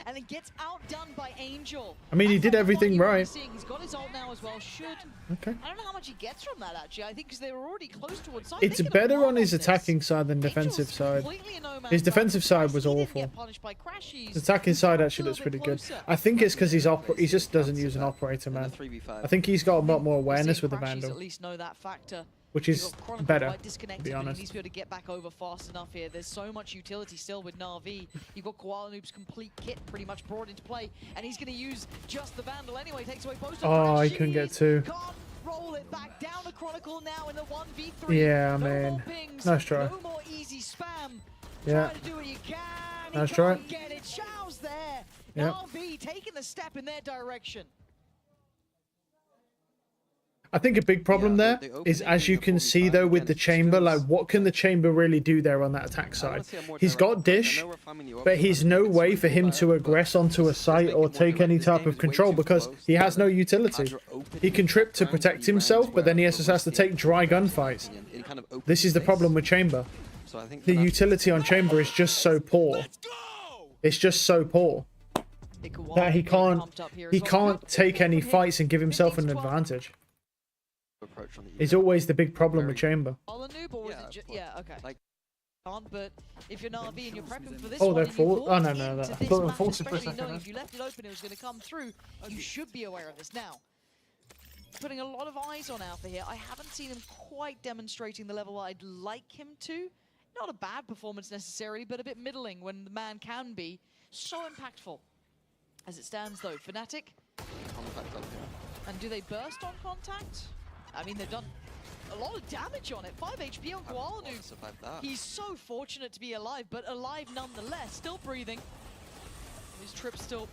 Speaker 4: And it gets outdone by Angel.
Speaker 1: I mean, he did
Speaker 4: That's not
Speaker 1: everything
Speaker 4: what you were
Speaker 1: right.
Speaker 4: seeing. He's got his ult now as well. Should
Speaker 1: Okay.
Speaker 4: I don't know how much he gets from that actually. I think because they were already close towards side.
Speaker 1: It's
Speaker 4: They could have
Speaker 1: better
Speaker 4: won
Speaker 1: on his
Speaker 4: this.
Speaker 1: attacking side than
Speaker 4: Angel's
Speaker 1: defensive side.
Speaker 4: completely a no-man's
Speaker 1: His
Speaker 4: land.
Speaker 1: defensive side was
Speaker 4: He didn't
Speaker 1: awful.
Speaker 4: get punished by Crashies.
Speaker 1: His attacking side actually looks
Speaker 4: A little
Speaker 1: pretty
Speaker 4: bit
Speaker 1: good.
Speaker 4: closer.
Speaker 1: I think it's because he just doesn't use an operator,
Speaker 5: And the
Speaker 1: man.
Speaker 5: 3v5.
Speaker 1: I think he's got a lot more
Speaker 4: We're
Speaker 1: awareness
Speaker 4: seeing
Speaker 1: with the
Speaker 4: Crashies
Speaker 1: Vandal,
Speaker 4: At least know that factor.
Speaker 1: which
Speaker 4: You've
Speaker 1: is
Speaker 4: got Chronicle
Speaker 1: better,
Speaker 4: quite
Speaker 1: to
Speaker 4: disconnected,
Speaker 1: be
Speaker 4: but he
Speaker 1: honest.
Speaker 4: needs to be able to get back over fast enough here. There's so much utility still with Na'Vi. You've got Koala Noob's complete kit pretty much brought into play, and he's going to use just the Vandal anyway. Takes away post.
Speaker 1: Oh, he couldn't get 2.
Speaker 4: Can't roll it back down to Chronicle now in the 1v3.
Speaker 1: Yeah,
Speaker 4: no
Speaker 1: man.
Speaker 4: More pings,
Speaker 1: Nice try.
Speaker 4: No more easy spam.
Speaker 1: Yeah.
Speaker 4: Try to do what you can.
Speaker 1: Nice
Speaker 4: He
Speaker 1: try.
Speaker 4: can't get it. Chow's there.
Speaker 1: Yep.
Speaker 4: Na'Vi taking the step in their direction.
Speaker 1: I think a big problem
Speaker 5: Yeah,
Speaker 1: there
Speaker 5: the
Speaker 1: is,
Speaker 5: opening
Speaker 1: as you
Speaker 5: of
Speaker 1: can
Speaker 5: 45,
Speaker 1: see though, with
Speaker 5: again,
Speaker 1: the
Speaker 5: it's
Speaker 1: chamber, like
Speaker 5: just-
Speaker 1: what can the chamber really do there on that attack
Speaker 5: I
Speaker 1: side?
Speaker 5: wanna see a more
Speaker 1: He's
Speaker 5: direct
Speaker 1: got
Speaker 5: approach. I
Speaker 1: dish,
Speaker 5: know we're farming the orb,
Speaker 1: but he's no
Speaker 5: it's
Speaker 1: way
Speaker 5: really
Speaker 1: for him
Speaker 5: bad,
Speaker 1: to
Speaker 5: but
Speaker 1: aggress onto a
Speaker 5: let's
Speaker 1: site
Speaker 5: make
Speaker 1: or
Speaker 5: it more
Speaker 1: take
Speaker 5: direct.
Speaker 1: any
Speaker 5: This
Speaker 1: type
Speaker 5: game
Speaker 1: of
Speaker 5: is way
Speaker 1: control
Speaker 5: too
Speaker 1: because
Speaker 5: close
Speaker 1: he
Speaker 5: to
Speaker 1: has no
Speaker 5: the
Speaker 1: utility.
Speaker 5: Azure opening
Speaker 1: He can trip to
Speaker 5: background
Speaker 1: protect
Speaker 5: rounds
Speaker 1: himself, but then he
Speaker 5: where
Speaker 1: also has to
Speaker 5: we're
Speaker 1: take dry
Speaker 5: seeing
Speaker 1: gunfights.
Speaker 5: in kind of open
Speaker 1: This is the
Speaker 5: space.
Speaker 1: problem with chamber.
Speaker 5: So I think
Speaker 1: The
Speaker 5: Fnatic-
Speaker 1: utility on chamber is just so poor. It's just so poor that he can't take any fights and give himself an advantage.
Speaker 5: approach on the
Speaker 1: Is
Speaker 5: Evo.
Speaker 1: always the big problem with
Speaker 5: Very-
Speaker 1: chamber.
Speaker 4: All a noob, or was
Speaker 5: Yeah,
Speaker 4: it
Speaker 5: of course.
Speaker 4: yeah, okay.
Speaker 5: Like-
Speaker 4: Can't, but if you're Na'Vi and you're prepping for this
Speaker 1: Oh,
Speaker 4: one,
Speaker 1: they're
Speaker 4: and you
Speaker 1: full-
Speaker 4: walked
Speaker 1: oh, no, no,
Speaker 4: into
Speaker 1: no. I
Speaker 4: this
Speaker 1: thought they were
Speaker 4: map,
Speaker 1: forcing for a
Speaker 4: especially
Speaker 1: second,
Speaker 4: knowing
Speaker 1: huh?
Speaker 4: if you left it open, it was going to come through. You should be aware of this now. Putting a lot of eyes on Alpha here. I haven't seen him quite demonstrating the level I'd like him to. Not a bad performance necessarily, but a bit middling when the man can be. So impactful. As it stands though, Fnatic.
Speaker 5: Contact up here.
Speaker 4: And do they burst on contact? I mean, they've done a lot of damage on it. 5 HP on Koala
Speaker 5: How
Speaker 4: Noob.
Speaker 5: survived that?
Speaker 4: He's so fortunate to be alive, but alive nonetheless. Still breathing. His trip's still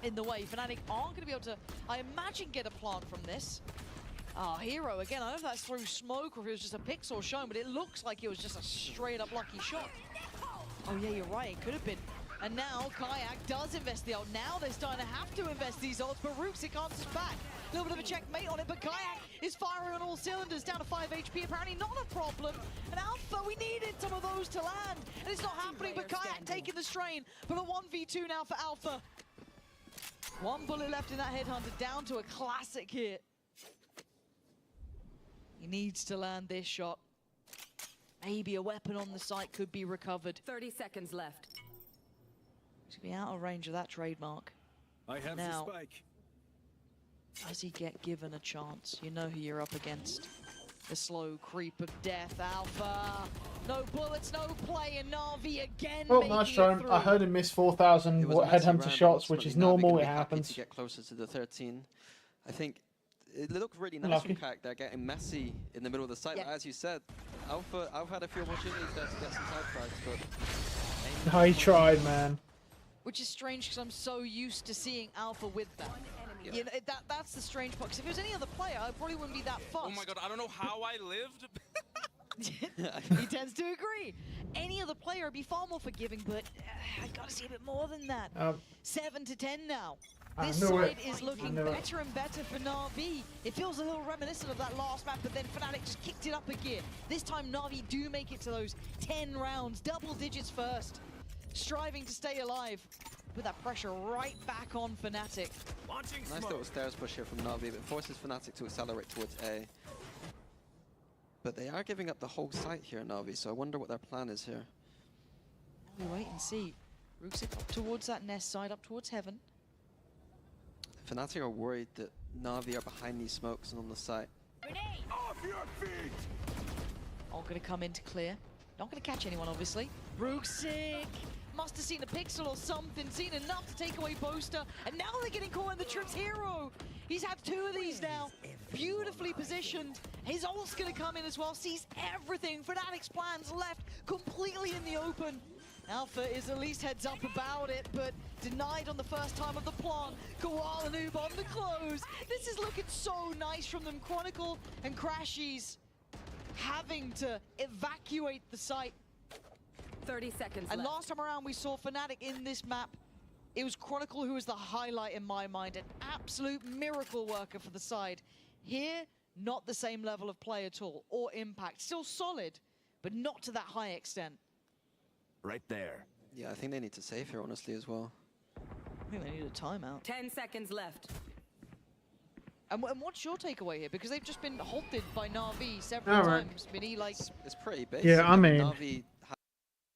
Speaker 4: in the way. Fnatic aren't going to be able to, I imagine, get a plant from this. Hero, again, I don't know if that's through smoke or if it was just a pixel shown, but it looks like it was just a straight up lucky shot. Oh yeah, you're right, it could have been. And now Kayak does invest the ult. Now they're starting to have to invest these ults, but Ruxic answers back. A little bit of a checkmate on it, but Kayak is firing on all cylinders, down to 5 HP. Apparently not a problem. And Alpha, we needed some of those to land. And it's not happening, but Kayak taking the strain. But a 1v2 now for Alpha. One bullet left in that Headhunter, down to a classic hit. He needs to land this shot. maybe a weapon on the site could be recovered.
Speaker 11: 30 seconds left.
Speaker 4: He's gonna be out of range of that trademark.
Speaker 12: I have
Speaker 4: Now,
Speaker 12: the spike.
Speaker 4: does he get given a chance? You know who you're up against. The slow creep of death, Alpha. No bullets, no play, and Na'Vi again.
Speaker 1: Oh,
Speaker 4: making
Speaker 1: nice
Speaker 4: it
Speaker 1: try.
Speaker 4: through.
Speaker 1: I heard him miss 4,000
Speaker 5: It was a messy
Speaker 1: headhunter
Speaker 5: round,
Speaker 1: shots, which
Speaker 5: ultimately
Speaker 1: is
Speaker 5: Na'Vi
Speaker 1: normal.
Speaker 5: gonna
Speaker 1: It
Speaker 5: be happy
Speaker 1: happens.
Speaker 5: to get closer to the 13. I think it looked really nice
Speaker 1: Lucky.
Speaker 5: from Kak. They're getting messy in the middle of the site.
Speaker 4: Yeah.
Speaker 5: But as you said, Alpha had a few opportunities there to get some side frags, but
Speaker 1: No, he tried, man.
Speaker 4: Which is strange because I'm so used to seeing Alpha with that.
Speaker 5: Yeah.
Speaker 4: You know, that's the strange part. Because if it was any other player, I probably wouldn't be that fast.
Speaker 10: Oh my god, I don't know how I lived.
Speaker 4: He tends to agree. Any other player would be far more forgiving, but I gotta see a bit more than that. 7 to 10 now.
Speaker 1: I
Speaker 4: This
Speaker 1: knew
Speaker 4: side
Speaker 1: it.
Speaker 4: is looking
Speaker 1: knew it.
Speaker 4: better and better for Na'Vi. It feels a little reminiscent of that last map, but then Fnatic just kicked it up a gear. This time Na'Vi do make it to those 10 rounds, double digits first. Striving to stay alive. Put that pressure right back on Fnatic.
Speaker 5: nice little stairs push here from Na'Vi, but forces Fnatic to accelerate towards A. But they are giving up the whole site here, Na'Vi, so I wonder what their plan is here.
Speaker 4: We wait and see. Rooksik up towards that nest side, up towards heaven.
Speaker 5: Fnatic are worried that Na'Vi are behind these smokes and on the site.
Speaker 12: Off your feet!
Speaker 4: All gonna come in to clear. Not gonna catch anyone, obviously. Rooksik must have seen a pixel or something, seen enough to take away Boaster, and now they're getting caught in the Trip's hero. He's had 2 of these now. Beautifully positioned. His ult's gonna come in as well, sees everything. Fnatic's plans left completely in the open. Alpha is at least heads up about it, but denied on the first time of the plant. Koala Noob on the close. This is looking so nice from them. Chronicle and Crashies having to evacuate the site.
Speaker 11: 30 seconds
Speaker 4: And
Speaker 11: left.
Speaker 4: last time around we saw Fnatic in this map. It was Chronicle who was the highlight in my mind. An absolute miracle worker for the side. Here, not the same level of play at all, or impact. Still solid, but not to that high extent.
Speaker 12: Right there.
Speaker 5: Yeah, I think they need to save here, honestly, as well.
Speaker 4: I think they need a timeout.
Speaker 11: 10 seconds left.
Speaker 4: And what's your takeaway here? Because they've just been halted by Na'Vi several
Speaker 1: Alright.
Speaker 4: times. Minnie, like,
Speaker 5: It's pretty basic.
Speaker 1: Yeah, I mean,
Speaker 5: Na'Vi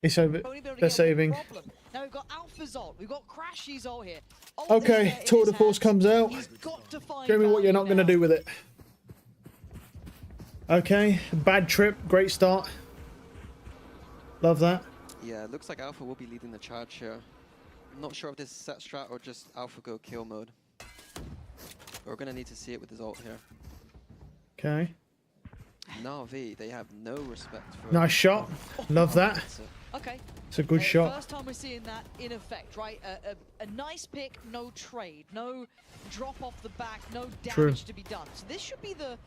Speaker 1: it's over.
Speaker 4: only be able to
Speaker 1: They're
Speaker 4: get one
Speaker 1: saving.
Speaker 4: problem. Now we've got Alpha's ult, we've got Crashy's ult here. Ult
Speaker 1: Okay,
Speaker 4: is there in
Speaker 1: Tour de
Speaker 4: his
Speaker 1: Force
Speaker 4: hands.
Speaker 1: comes out.
Speaker 4: He's got to find
Speaker 1: Show me what you're
Speaker 4: value
Speaker 1: not going to
Speaker 4: now.
Speaker 1: do with it. Okay, bad trip, great start. Love that.
Speaker 5: Yeah, it looks like Alpha will be leading the charge here. I'm not sure if this is set strat or just Alpha go kill mode. We're going to need to see it with his ult here.
Speaker 1: Okay,
Speaker 5: Na'Vi, they have no respect for...
Speaker 1: nice shot. Love that.
Speaker 5: That's it.
Speaker 4: Okay.
Speaker 1: It's a good shot.
Speaker 4: First time we're seeing that in effect, right? A nice pick, no trade, no drop off the back, no damage
Speaker 1: True.
Speaker 4: to be done. So this should be the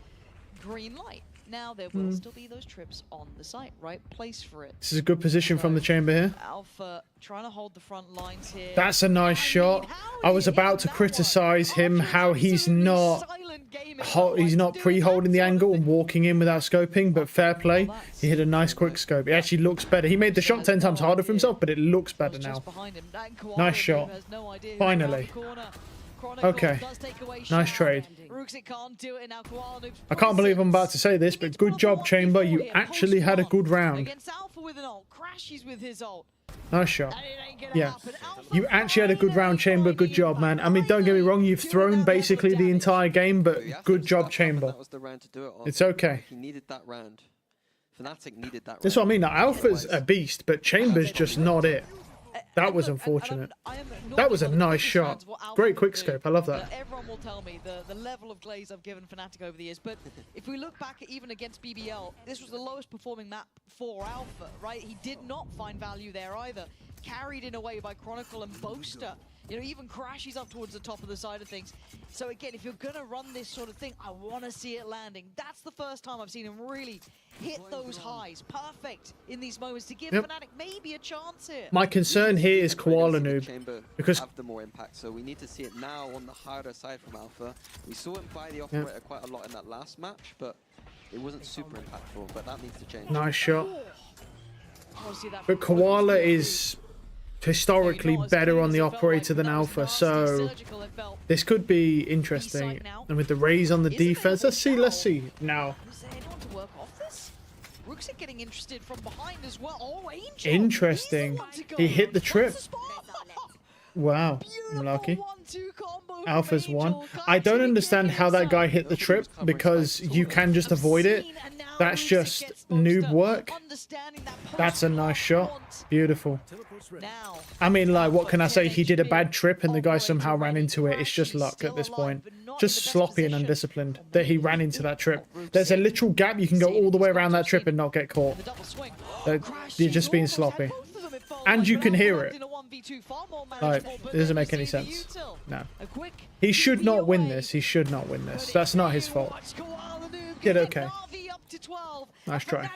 Speaker 4: green light. Now there will still be those trips on the site, right? Place for it.
Speaker 1: This is a good position from the chamber here.
Speaker 4: Alpha trying to hold the front lines here.
Speaker 1: That's a nice shot. I was about to criticize him how he's not he's not pre-holding the angle and walking in without scoping, but fair play. He hit a nice quick scope. It actually looks better. He made the shot 10 times harder for himself, but it looks better now. Nice shot. Finally. Okay. Nice trade. I can't believe I'm about to say this, but good job, Chamber. You actually had a good round.
Speaker 4: Against Alpha with an ult, Crashies with his ult.
Speaker 1: Nice shot.
Speaker 4: And it ain't gonna
Speaker 1: Yeah.
Speaker 4: happen. Alpha
Speaker 1: You actually had a good round, Chamber. Good job, man. I mean, don't get me wrong. You've thrown basically the entire game, but
Speaker 5: Yeah,
Speaker 1: good job,
Speaker 5: that
Speaker 1: Chamber.
Speaker 5: was the round to do it on.
Speaker 1: It's okay.
Speaker 5: He needed that round. Fnatic needed that
Speaker 1: That's
Speaker 5: round.
Speaker 1: what I mean. Alpha's a beast, but Chamber's just not it. That was unfortunate. That was a nice shot. Great quick scope. I love that.
Speaker 4: Everyone will tell me the level of glaze I've given Fnatic over the years, but if we look back at even against BBL, this was the lowest performing map for Alpha, right? He did not find value there either. Carried in a way by Chronicle and Boaster. You know, even Crashies up towards the top of the side of things. So again, if you're gonna run this sort of thing, I want to see it landing. That's the first time I've seen him really hit those highs. Perfect in these moments to give Fnatic maybe a chance here.
Speaker 1: My concern here is Koala Noob,
Speaker 5: Chamber
Speaker 1: because
Speaker 5: have the more impact, so we need to see it now on the harder side from Alpha. We saw him buy the operator quite a lot in that last match, but it wasn't super impactful. But that needs to change.
Speaker 1: nice shot.
Speaker 4: I wanna see that
Speaker 1: But Koala is historically better on the operator than Alpha, so this could be interesting. And with the raise on the defense, let's see now.
Speaker 4: Was there anyone to work off this? Rooksik getting interested from behind as well. Oh, Angel.
Speaker 1: Interesting. He hit the trip. Wow,
Speaker 4: Beautiful
Speaker 1: lucky.
Speaker 4: 1-2 combo from
Speaker 1: Alpha's one.
Speaker 4: Angel.
Speaker 1: I
Speaker 4: Kai's
Speaker 1: don't
Speaker 4: gonna
Speaker 1: understand
Speaker 4: get
Speaker 1: how that guy hit
Speaker 4: himself.
Speaker 1: the trip because you can just avoid it.
Speaker 4: Obscene, and now
Speaker 1: That's
Speaker 4: Rooksik
Speaker 1: just
Speaker 4: gets
Speaker 1: noob
Speaker 4: Boxster.
Speaker 1: work.
Speaker 4: Understanding that
Speaker 1: That's a nice shot.
Speaker 4: post-plant.
Speaker 1: Beautiful.
Speaker 4: Now,
Speaker 1: I mean, like, what can I say? He did a
Speaker 4: HP
Speaker 1: bad trip and the guy
Speaker 4: operator
Speaker 1: somehow ran
Speaker 4: ready.
Speaker 1: into it. It's just
Speaker 4: Crashes
Speaker 1: luck
Speaker 4: still
Speaker 1: at this
Speaker 4: alive,
Speaker 1: point.
Speaker 4: but not in
Speaker 1: Just
Speaker 4: the best
Speaker 1: sloppy and
Speaker 4: position.
Speaker 1: undisciplined
Speaker 4: Or
Speaker 1: that he
Speaker 4: maybe
Speaker 1: ran into that trip.
Speaker 4: Rooksik.
Speaker 1: There's a literal gap. You can go all the way around that trip
Speaker 4: Seen
Speaker 1: and not get caught.
Speaker 4: the double swing.
Speaker 1: You're just being sloppy. And you can hear it. Like, it doesn't make any sense. No. He should not win this. He should not win this. That's not his fault. Did okay. Nice try.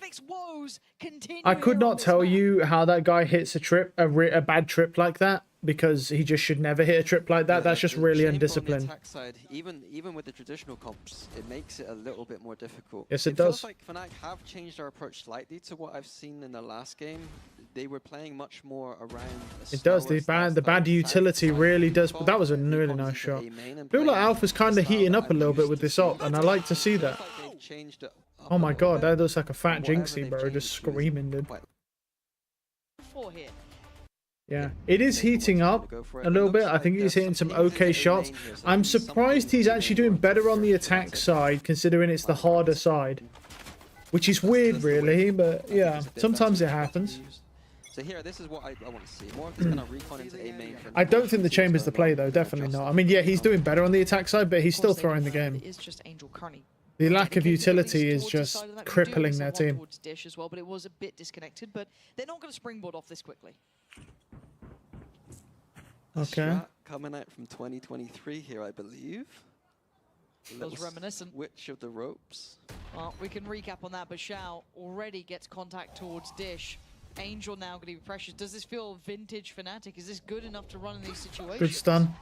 Speaker 1: I could not tell you how that guy hits a trip, a bad trip like that, because he just should never hit a trip like that. That's just really undisciplined.
Speaker 5: Attack side, even with the traditional comps, it makes it a little bit more difficult.
Speaker 1: Yes, it
Speaker 5: feels
Speaker 1: does.
Speaker 5: like Fnatic have changed their approach slightly to what I've seen in the last game. They were playing much more around.
Speaker 1: It does. The bad utility really does. But that was a really nice shot. I feel like Alpha's kind of heating up a little bit with this op, and I like to see that. Oh my god, that looks like a fat Jinxie, bro, just screaming, dude. Yeah, it is heating up a little bit. I think he's hitting some okay shots. I'm surprised he's actually doing better on the attack side, considering it's the harder side. Which is weird, really, but yeah, sometimes it happens.
Speaker 5: So here, this is what I want to see. More of this kind of recon into A main.
Speaker 1: I don't think the Chamber's the play, though. Definitely not. I mean, yeah, he's doing better on the attack side, but he's still throwing the game. The lack of utility is just crippling their team.
Speaker 4: Dish as well, but it was a bit disconnected. But they're not going to springboard off this quickly.
Speaker 1: Okay.
Speaker 5: Coming out from 2023 here, I believe.
Speaker 4: Feels reminiscent.
Speaker 5: Which of the ropes?
Speaker 4: Well, we can recap on that, but Xiao already gets contact towards Dish. Angel now going to be precious. Does this feel vintage Fnatic? Is this good enough to run in these situations?
Speaker 1: Good stun.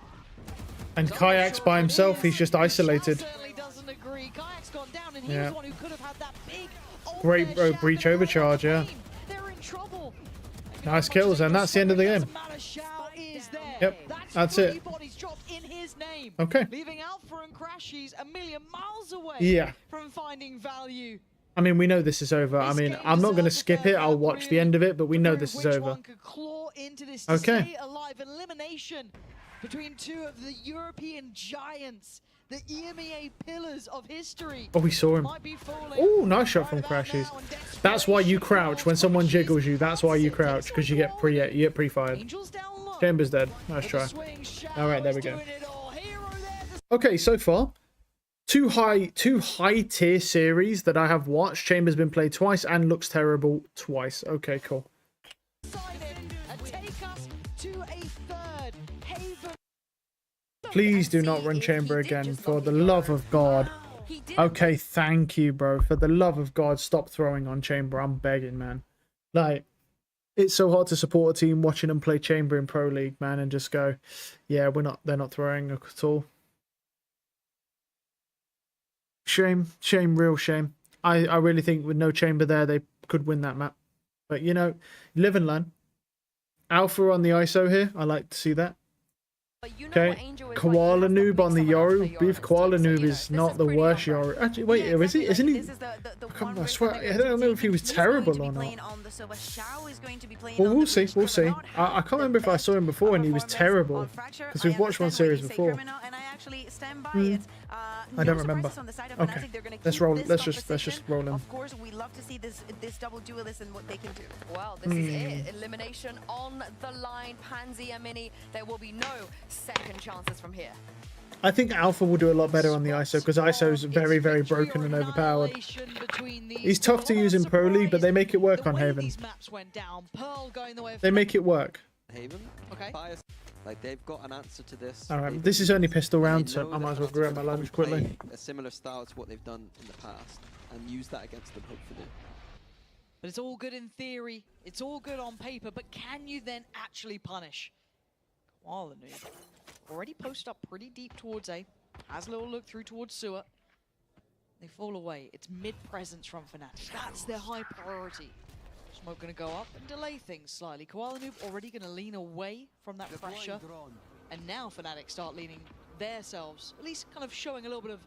Speaker 1: And Kayak's by himself. He's just isolated.
Speaker 4: Certainly doesn't agree. Kayak's gone down, and he was the one who could have had that big
Speaker 1: Great breach overcharge, yeah.
Speaker 4: They're in trouble.
Speaker 1: Nice kills, and that's the end of the game. Yep, that's it. Okay.
Speaker 4: Leaving Alpha and Crashies a million miles away
Speaker 1: Yeah.
Speaker 4: from finding value.
Speaker 1: I mean, we know this is over. I mean, I'm not going to skip it. I'll watch the end of it, but we know this is over. Okay.
Speaker 4: Alive elimination between two of the European giants, the EMEA pillars of history.
Speaker 1: Oh, we saw him. Oh, nice shot from Crashies. That's why you crouch when someone jiggles you. That's why you crouch, because you get pre-fired. Chamber's dead. Nice try. All right, there we go. Okay, so far, two high tier series that I have watched. Chamber's been played twice and looks terrible twice. Okay, cool. Please do not run Chamber again, for the love of God. Okay, thank you, bro. For the love of God, stop throwing on Chamber. I'm begging, man. Like, it's so hard to support a team watching them play Chamber in Pro League, man, and just go, yeah, they're not throwing at all. Shame, real shame. I really think with no Chamber there, they could win that map. But, you know, live and learn. Alpha on the ISO here. I like to see that. Okay, Koala Noob on the Yoru. Beef Koala Noob is not the worst Yoru. Actually, wait, is he? Isn't he? I swear, I don't know if he was terrible or not. Well, we'll see. We'll see. I can't remember if I saw him before and he was terrible, because we've watched one series before. I don't remember. Okay, let's roll. Let's just roll him.
Speaker 11: Of course, we love to see this double duelist and what they can do. Well, this is it. Elimination on the line. Pansy and Mini. There will be no second chances from here.
Speaker 1: I think Alpha will do a lot better on the ISO, because ISO is very, very broken and overpowered. He's tough to use in Pro League, but they make it work on Haven. They make it work.
Speaker 5: Haven? Okay. Like, they've got an answer to this.
Speaker 1: Alright, this is only pistol round, so I might as well grab my lunch quickly.
Speaker 5: A similar style to what they've done in the past, and use that against them, hopefully.
Speaker 4: But it's all good in theory, it's all good on paper, but can you then actually punish? Koala Noob already posted up pretty deep towards A. Has a little look through towards sewer. They fall away. It's mid-presence from Fnatic. That's their high priority. Smoke going to go up and delay things slightly. Koala Noob already going to lean away from that pressure. And now Fnatic start leaning themselves, at least kind of showing a little bit of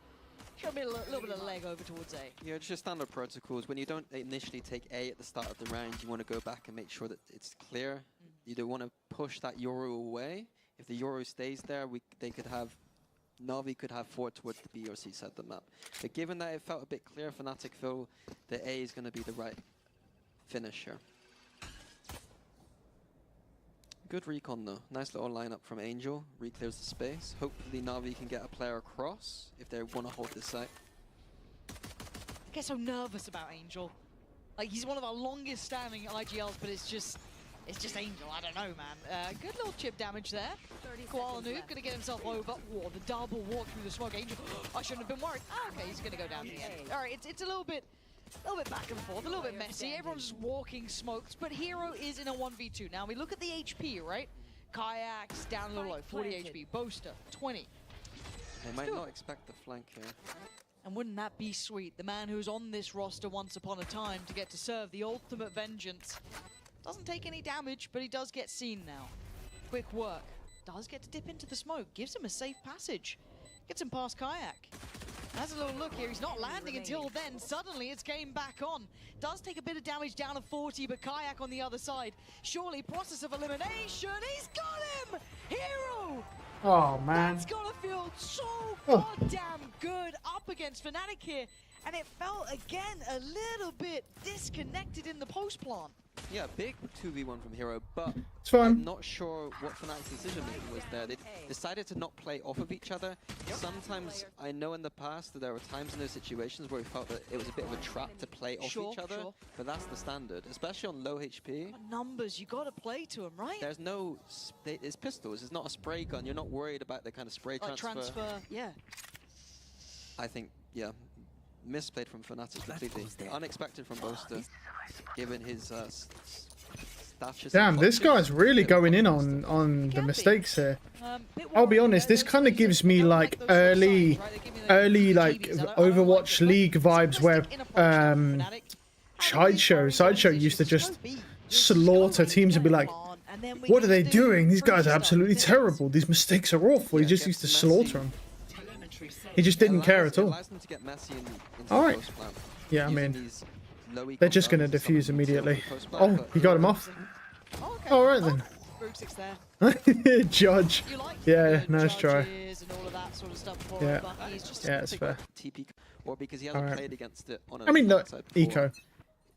Speaker 4: Show me a little bit of leg over towards A.
Speaker 5: Yeah, it's just standard protocols. When you don't initially take A at the start of the round, you want to go back and make sure that it's clear. You don't want to push that Euro away. If the Euro stays there, they could have Na'Vi could have forward towards the B or C side of the map. But given that it felt a bit clear, Fnatic feel that A is going to be the right finish here. Good recon though. Nice little lineup from Angel. Re-clears the space. Hopefully Na'Vi can get a player across if they want to hold this site.
Speaker 4: I get so nervous about Angel. Like, he's one of our longest standing IGLs, but it's just Angel. I don't know, man. Good little chip damage there. Koala Noob gonna get himself over. Whoa, the double walk through the smoke. Angel, I shouldn't have been worried. Oh, okay, he's gonna go down to the end. All right, it's a little bit back and forth, a little bit messy. Everyone's just walking smokes, but Hero is in a 1v2. Now we look at the HP, right? Kayaks down low, 40 HP. Boaster, 20.
Speaker 5: They might not expect the flank here.
Speaker 4: And wouldn't that be sweet? The man who's on this roster once upon a time to get to serve the ultimate vengeance. Doesn't take any damage, but he does get seen now. Quick work. Does get to dip into the smoke. Gives him a safe passage. Gets him past Kayak. Has a little look here. He's not landing until then. Suddenly, it's game back on. Does take a bit of damage down to 40, but Kayak on the other side. Surely, process of elimination. He's got him! Hero!
Speaker 1: Oh, man.
Speaker 4: That's gotta feel so goddamn good up against Fnatic here. And it felt, again, a little bit disconnected in the post plant.
Speaker 5: Yeah, big 2v1 from Hero, but
Speaker 1: it's fine.
Speaker 5: I'm not sure what Fnatic's decision making was there. They decided to not play off of each other. Sometimes, I know in the past that there were times in those situations where we felt that it was a bit of a trap to play off each other, but that's the standard, especially on low HP.
Speaker 4: But numbers, you gotta play to them, right?
Speaker 5: There's no, it's pistols, it's not a spray gun. You're not worried about the kind of spray transfer.
Speaker 4: Yeah.
Speaker 5: I think, yeah. Misplayed from Fnatic completely. Unexpected from Boaster, given his stature.
Speaker 1: Damn, this guy's really going in on the mistakes here. I'll be honest, this kind of gives me like early like Overwatch League vibes where Sideshow used to just slaughter teams and be like, what are they doing? These guys are absolutely terrible. These mistakes are awful. He just used to slaughter them. He just didn't care at all. Alright. Yeah, I mean, they're just going to defuse immediately. Oh, he got him off. Alright then. Judge. Yeah, nice try. Yeah, yeah, it's fair.
Speaker 5: Or because he hasn't played against it on
Speaker 1: I mean, no, eco.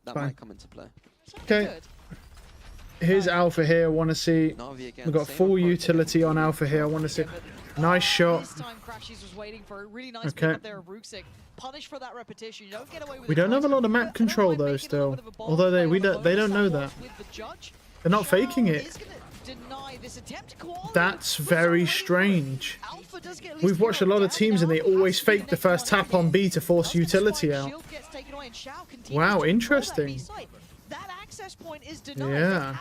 Speaker 5: That might come into play.
Speaker 1: Okay. Here's Alpha here. I want to see. We've got full utility on Alpha here. I want to see. Nice shot. Okay. We don't have a lot of map control though still. Although they don't know that. They're not faking it. That's very strange. We've watched a lot of teams and they always fake the first tap on B to force utility out. Wow, interesting. Yeah.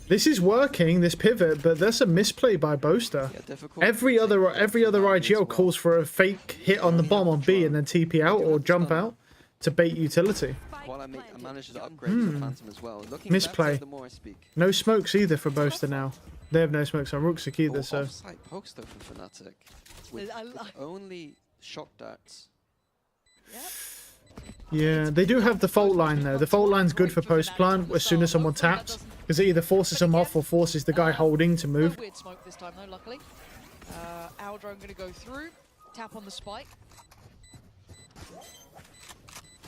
Speaker 1: This is working, this pivot, but that's a misplay by Boaster. Every other IGL calls for a fake hit on the bomb on B and then TP out or jump out to bait utility. Misplay. No smokes either for Boaster now. They have no smokes on Rooksik either, so.
Speaker 5: Poster for Fnatic with only shock darts.
Speaker 1: Yeah, they do have the fault line though. The fault line's good for post plant as soon as someone taps, because it either forces them off or forces the guy holding to move.
Speaker 4: Weird smoke this time though, luckily. Aldrone gonna go through, tap on the spike.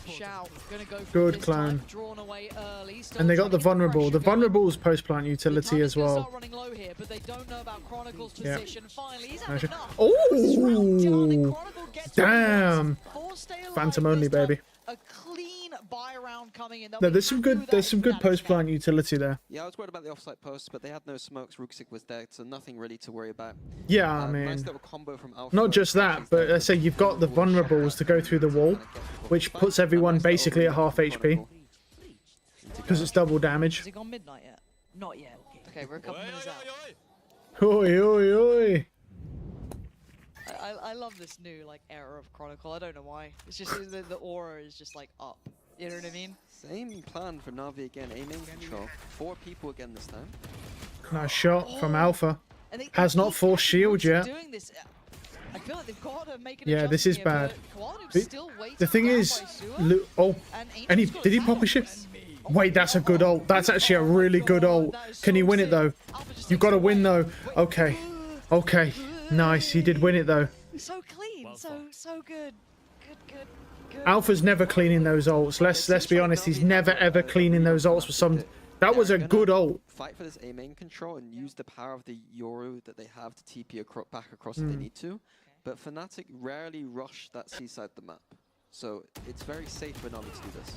Speaker 4: Shao gonna go
Speaker 1: good clone.
Speaker 4: Drawn away early.
Speaker 1: And they got the vulnerable. The vulnerable's post plant utility as well.
Speaker 4: Here, but they don't know about Chronicle's position. Finally, he's
Speaker 1: oh, damn! Phantom only, baby.
Speaker 4: A clean buy round coming in.
Speaker 1: No, there's some good post plant utility there.
Speaker 5: Yeah, I was worried about the offsite posts, but they had no smokes. Rooksik was there, so nothing really to worry about.
Speaker 1: Yeah, I mean,
Speaker 5: nice little combo from Alpha.
Speaker 1: Not just that, but let's say you've got the vulnerables to go through the wall, which puts everyone basically at half HP because it's double damage.
Speaker 4: Has he gone midnight yet? Not yet. Okay, we're a couple minutes out.
Speaker 1: Oi, oi, oi!
Speaker 4: I love this new like era of Chronicle. I don't know why. It's just the aura is just like up. You know what I mean?
Speaker 5: Same plan for Na'Vi again, aiming control. 4 people again this time.
Speaker 1: Nice shot from Alpha. Has not forced shield yet.
Speaker 4: I feel like they've got to make an
Speaker 1: Yeah, this is
Speaker 4: adjustment
Speaker 1: bad.
Speaker 4: here, but Koalu's still waiting
Speaker 1: The thing
Speaker 4: down
Speaker 1: is,
Speaker 4: by Sewer,
Speaker 1: oh, and he
Speaker 4: Angel's got
Speaker 1: did he
Speaker 4: his
Speaker 1: pop a
Speaker 4: out.
Speaker 1: ship? Wait, that's a good ult. That's actually a really good ult. Can he win it though?
Speaker 4: Alpha just
Speaker 1: You've
Speaker 4: takes
Speaker 1: got to
Speaker 4: it
Speaker 1: win
Speaker 4: away.
Speaker 1: though. Okay, okay, nice. He did win it though.
Speaker 4: So clean, so good. Good.
Speaker 1: Alpha's never cleaning those ults. Let's be honest. He's never ever cleaning those ults for some. That was a good ult.
Speaker 5: Fight for this A main control and use the power of the Yoru that they have to TP back across if they need to. But Fnatic rarely rush that seaside the map. So it's very safe for Na'Vi to do this.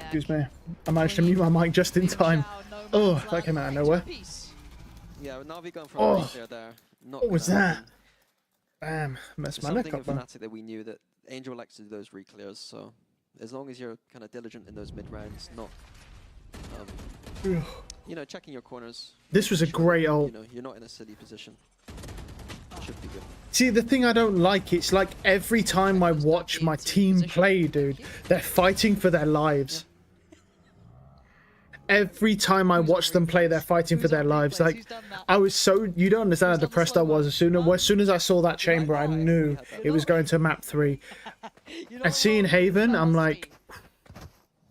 Speaker 1: Excuse me. I managed to mute my mic just in time. Oh, that came out of nowhere.
Speaker 5: Yeah, Na'Vi going for a clear there.
Speaker 1: What was that? Bam. Messed my neck
Speaker 5: Something
Speaker 1: up.
Speaker 5: in Fnatic that we knew that Angel likes to do those re-clears, so as long as you're kind of diligent in those mid rounds, not you know, checking your corners.
Speaker 1: This was a great ult.
Speaker 5: You know, you're not in a silly position. Should be good.
Speaker 1: See, the thing I don't like, it's like every time I watch my team play, dude, they're fighting for their lives. Every time I watch them play, they're fighting for their lives. Like, I was so... You don't understand how depressed I was. As soon as I saw that chamber, I knew it was going to map 3. And seeing Haven, I'm like...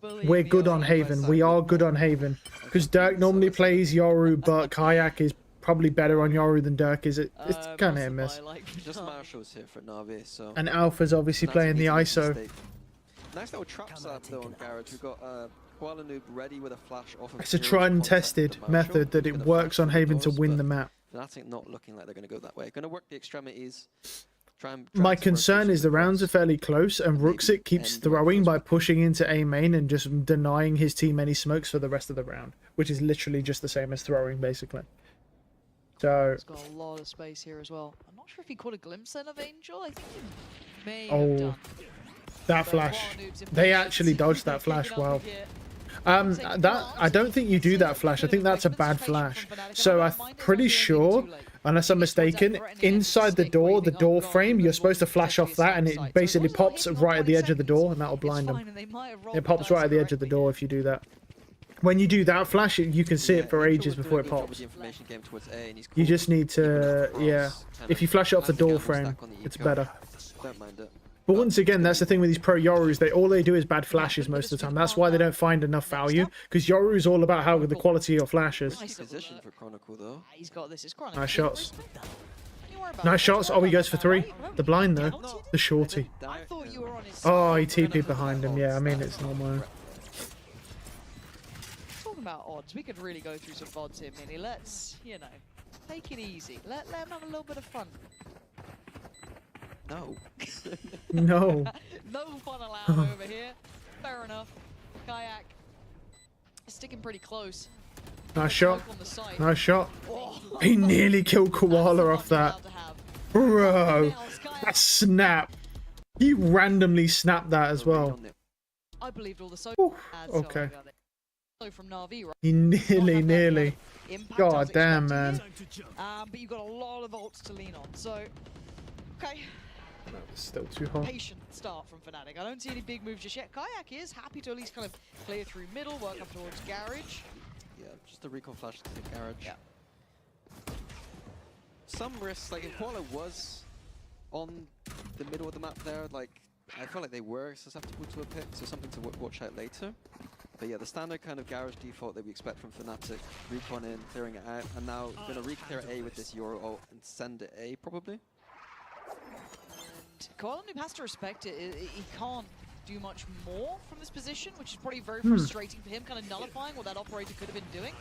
Speaker 1: We're good on Haven. We are good on Haven. Because Dirk normally plays Yoru, but Kayak is probably better on Yoru than Dirk is. It's kind of hit and miss.
Speaker 5: Just Marshall's here for Na'Vi, so...
Speaker 1: And Alpha's obviously playing the ISO.
Speaker 5: Nice little trap setup though on Garage. We've got Koala Noob ready with a flash off of...
Speaker 1: It's a tried and tested method that it works on Haven to win the map.
Speaker 5: Fnatic not looking like they're going to go that way. Going to work the extremities.
Speaker 1: My concern is the rounds are fairly close and Ruxik keeps throwing by pushing into A main and just denying his team any smokes for the rest of the round, which is literally just the same as throwing basically. So
Speaker 4: he's got a lot of space here as well. I'm not sure if he caught a glimpse then of Angel. I think he may have done.
Speaker 1: That flash. They actually dodged that flash well. I don't think you do that flash. I think that's a bad flash. So I'm pretty sure, unless I'm mistaken, inside the door frame, you're supposed to flash off that and it basically pops right at the edge of the door and that'll blind them. It pops right at the edge of the door if you do that. When you do that flash, you can see it for ages before it pops. You just need to, yeah. If you flash it off the door frame, it's better.
Speaker 5: Don't mind it.
Speaker 1: But once again, that's the thing with these pro Yorus. All they do is bad flashes most of the time. That's why they don't find enough value. Because Yoru is all about how the quality of your flashes.
Speaker 5: Nice position for Chronicle though.
Speaker 4: He's got this. It's Chronicle.
Speaker 1: Nice shots. Nice shots. Oh, he goes for 3. The blind though. The shorty. Oh, he TP'd behind him. Yeah, I mean it's normal.
Speaker 4: Talking about odds, we could really go through some VODs here, Mini. Let's, you know, take it easy. Let him have a little bit of fun.
Speaker 5: No.
Speaker 1: No.
Speaker 4: No fun allowed over here. Fair enough. Kayak sticking pretty close.
Speaker 1: Nice shot. Nice shot. He nearly killed Koala off that. Bro, that snap. He randomly snapped that as well.
Speaker 4: I believed all the so
Speaker 1: okay.
Speaker 4: From Na'Vi, right?
Speaker 1: He nearly. God damn, man.
Speaker 4: But you've got a lot of ults to lean on. So, okay.
Speaker 1: That was still too hot.
Speaker 4: Patient start from Fnatic. I don't see any big moves just yet. Kayak is happy to at least kind of clear through middle, work up towards Garage.
Speaker 5: Yeah, just a recon flash to the Garage.
Speaker 4: Yeah.
Speaker 5: Some risks, like if Koala was on the middle of the map there, like I feel like they were susceptible to a pick, so something to watch out later. But yeah, the standard kind of Garage default that we expect from Fnatic, recon in, clearing it out, and now going to re-clear A with this Euro ult and send it A probably.
Speaker 4: Koala Noob has to respect it. He can't do much more from this position, which is probably very frustrating for him, kind of nullifying what that operator could have been doing.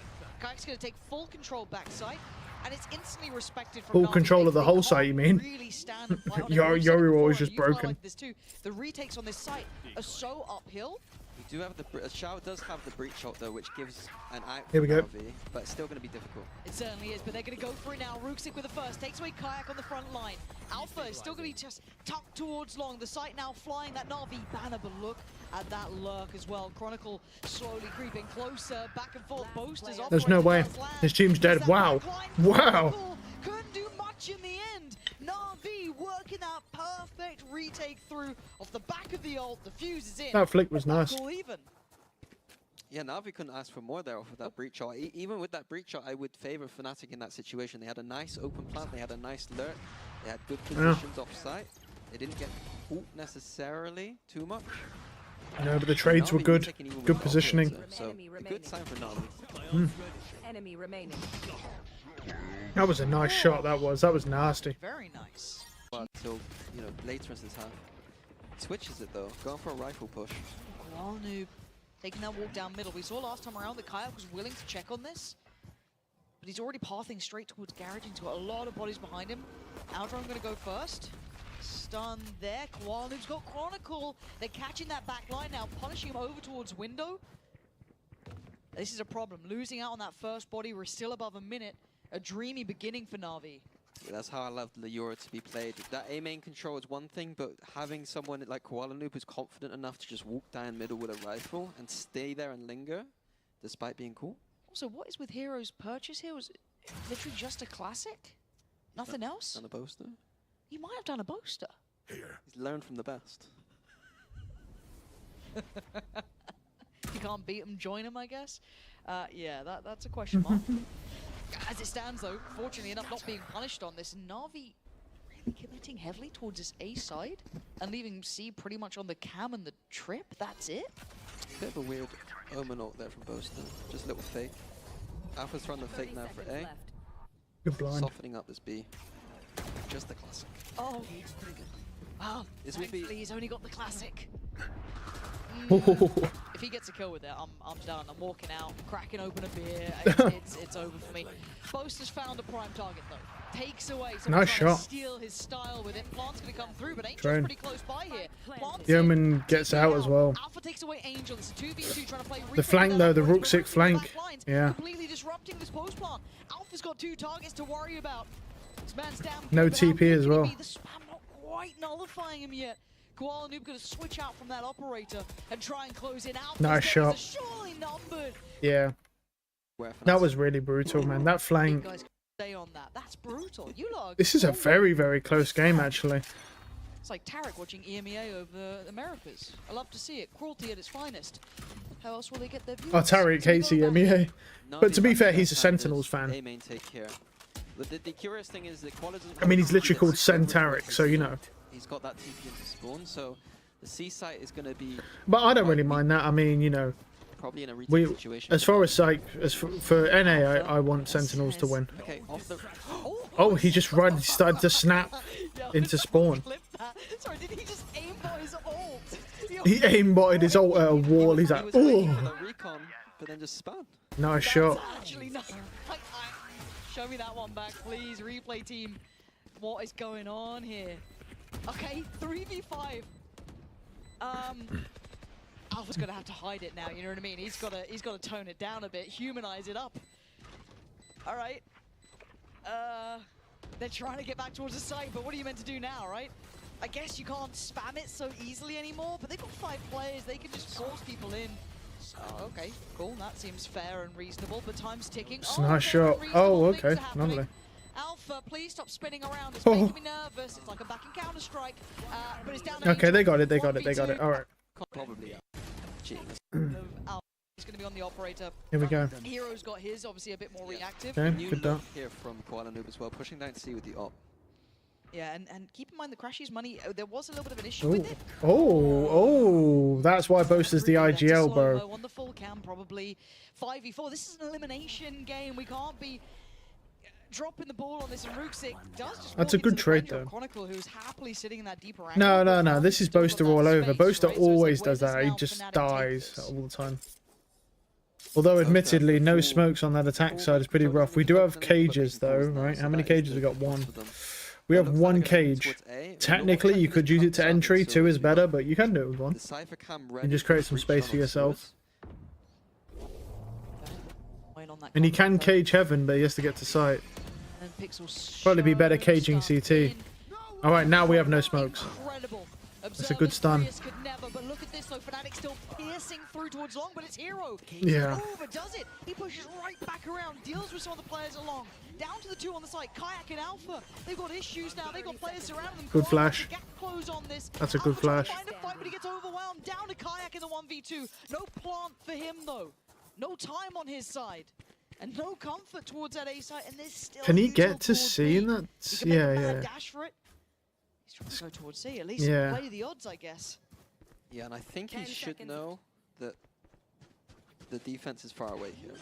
Speaker 4: Kayak's going to take full control backside, and it's instantly respected from
Speaker 1: full control of the whole site, you mean?
Speaker 4: Really stand and fight on
Speaker 1: Yoru is just broken.
Speaker 4: Like this too. The retakes on this site are so uphill.
Speaker 5: We do have the Shao does have the breach ult though, which gives an out.
Speaker 1: Here we go.
Speaker 5: RV, but it's still going to be difficult.
Speaker 4: It certainly is, but they're going to go for it now. Ruxik with the first, takes away Kayak on the front line. Alpha is still going to be just tucked towards long. The site now flying that Na'Vi banner, but look at that lurk as well. Chronicle slowly creeping closer, back and forth. Boasters off.
Speaker 1: There's no way. His team's dead. Wow. Wow.
Speaker 4: Couldn't do much in the end. Na'Vi working that perfect retake through off the back of the ult. The fuse is in.
Speaker 1: That flick was nice.
Speaker 4: Even.
Speaker 5: Yeah, Navi couldn't ask for more there off of that breach shot. Even with that breach shot, I would favor Fnatic in that situation. They had a nice open plant, they had a nice lurk, they had good positions off site. They didn't get caught necessarily too much.
Speaker 1: No, but the trades were good. Good positioning.
Speaker 5: So, a good sign for Navi.
Speaker 11: Enemy remaining.
Speaker 1: That was a nice shot, that was. That was nasty.
Speaker 4: Very nice.
Speaker 5: But until, you know, later in this half. Switches it though, going for a rifle push.
Speaker 4: Noob taking that walk down middle. We saw last time around that Kayak was willing to check on this, but he's already pathing straight towards Garage. He's got a lot of bodies behind him. Aldron going to go first. Stun there. Noob's got Chronicle. They're catching that back line now, punishing him over towards window. This is a problem. Losing out on that first body. We're still above a minute. A dreamy beginning for Na'Vi.
Speaker 5: Yeah, that's how I love the Euro to be played. That A main control is one thing, but having someone like Koala Noob who's confident enough to just walk down middle with a rifle and stay there and linger, despite being cool.
Speaker 4: Also, what is with Hero's purchase here? Was it literally just a classic? Nothing else?
Speaker 5: Done a boaster?
Speaker 4: He might have done a boaster.
Speaker 5: Here. He's learned from the best.
Speaker 4: You can't beat him, join him, I guess. Yeah, that's a question mark. As it stands, though, fortunately enough, not being punished on this, Na'Vi really committing heavily towards his A side and leaving C pretty much on the cam and the trip. That's it.
Speaker 5: Bit of a weird Omen ult there from Boaster. Just a little fake. Alpha's throwing the fake now for A.
Speaker 1: Good blind.
Speaker 5: Softening up this B. Just the classic.
Speaker 4: Oh, wow. Thankfully, he's only got the classic. If he gets a kill with it, I'm done. I'm walking out, cracking open a beer. It's over for me. Boaster's found a prime target though. Takes away. So
Speaker 1: nice shot.
Speaker 4: Steal his style with it. Plant's gonna come through, but Angel's pretty close by here.
Speaker 1: The Omen gets out as well.
Speaker 4: Alpha takes away Angel. It's a 2v2 trying to play
Speaker 1: the flank though, the Rook-6 flank. Yeah.
Speaker 4: Completely disrupting this post plant. Alpha's got 2 targets to worry about. This man's down.
Speaker 1: No TP as well.
Speaker 4: The spam not quite nullifying him yet. Koala Noob going to switch out from that operator and try and close it out.
Speaker 1: Nice shot.
Speaker 4: Surely numbered.
Speaker 1: Yeah. That was really brutal, man. That flank.
Speaker 4: Guys, stay on that. That's brutal. You lot.
Speaker 1: This is a very, very close game, actually.
Speaker 4: It's like Tarek watching EMEA over the Americas. I love to see it. Cruelty at its finest. How else will they get their views?
Speaker 1: Oh, Tarek hates EMEA. But to be fair, he's a Sentinels fan.
Speaker 5: The curious thing is that
Speaker 1: I mean, he's literally called Sen Tarek, so you know.
Speaker 5: He's got that TP into spawn, so the C site is going to be.
Speaker 1: But I don't really mind that. I mean, you know,
Speaker 5: probably in a retake situation.
Speaker 1: As far as like, for NA, I want Sentinels to win.
Speaker 5: Okay, off the.
Speaker 1: Oh, he just started to snap into spawn.
Speaker 4: Sorry, did he just aimbot his ult?
Speaker 1: He aimbotted his ult at a wall. He's like, oh.
Speaker 5: Recon, but then just spun.
Speaker 1: Nice shot.
Speaker 4: Actually, no. Show me that one back, please, replay team. What is going on here? Okay, 3v5. Alpha's gonna have to hide it now. You know what I mean? He's gotta tone it down a bit, humanize it up. All right. They're trying to get back towards the site, but what are you meant to do now, right? I guess you can't spam it so easily anymore. But they've got 5 players; they can just force people in. Oh, okay, cool. That seems fair and reasonable. But time's ticking.
Speaker 1: It's a nice shot. Oh, okay, lovely.
Speaker 4: Alpha, please stop spinning around. It's making me nervous. It's like I'm back in Counter-Strike. But it's down to
Speaker 1: okay, they got it. They got it. They got it. All right.
Speaker 5: Probably.
Speaker 4: He's going to be on the operator.
Speaker 1: Here we go.
Speaker 4: Hero's got his, obviously a bit more reactive.
Speaker 1: Okay, good done.
Speaker 5: Here from Koala Noob as well, pushing down C with the op.
Speaker 4: Yeah, and keep in mind the Crashies money, there was a little bit of an issue with it.
Speaker 1: Oh, that's why Boaster's the IGL, bro.
Speaker 4: On the full cam, probably 5v4. This is an elimination game. We can't be dropping the ball on this, and Rook-6 does just.
Speaker 1: That's a good trade, though.
Speaker 4: Chronicle, who's happily sitting in that deeper
Speaker 1: no. This is Boaster all over. Boaster always does that. He just dies all the time. Although, admittedly, no smokes on that attack side is pretty rough. We do have cages, though, right? How many cages? We got 1. We have 1 cage. Technically, you could use it to entry. 2 is better, but you can do it with 1. And just create some space for yourself. And he can cage Heaven, but he has to get to site. Probably be better caging CT. Alright, now we have no smokes. That's a good stun.
Speaker 4: But look at this though, Fnatic still piercing through towards long, but it's Hero.
Speaker 1: Yeah.
Speaker 4: Over does it. He pushes right back around, deals with some of the players along. Down to the 2 on the side, Kayak and Alpha. They've got issues now. They've got players surrounding them.
Speaker 1: Good flash.
Speaker 4: Close on this.
Speaker 1: That's a good flash.
Speaker 4: Find a fight, but he gets overwhelmed. down to Kayak in the 1v2. No plant for him, though. No time on his side. And no comfort towards that A side, and there's still.
Speaker 1: Can he
Speaker 4: util
Speaker 1: get to
Speaker 4: towards
Speaker 1: C in
Speaker 4: B.
Speaker 1: that?
Speaker 4: He can make a
Speaker 1: Yeah,
Speaker 4: mad
Speaker 1: yeah.
Speaker 4: dash for it. He's trying to go towards C, at least
Speaker 1: Yeah.
Speaker 4: play the odds, I guess.
Speaker 5: Yeah, and I think he
Speaker 11: 10
Speaker 5: should
Speaker 11: seconds.
Speaker 5: know that the defense is far away here.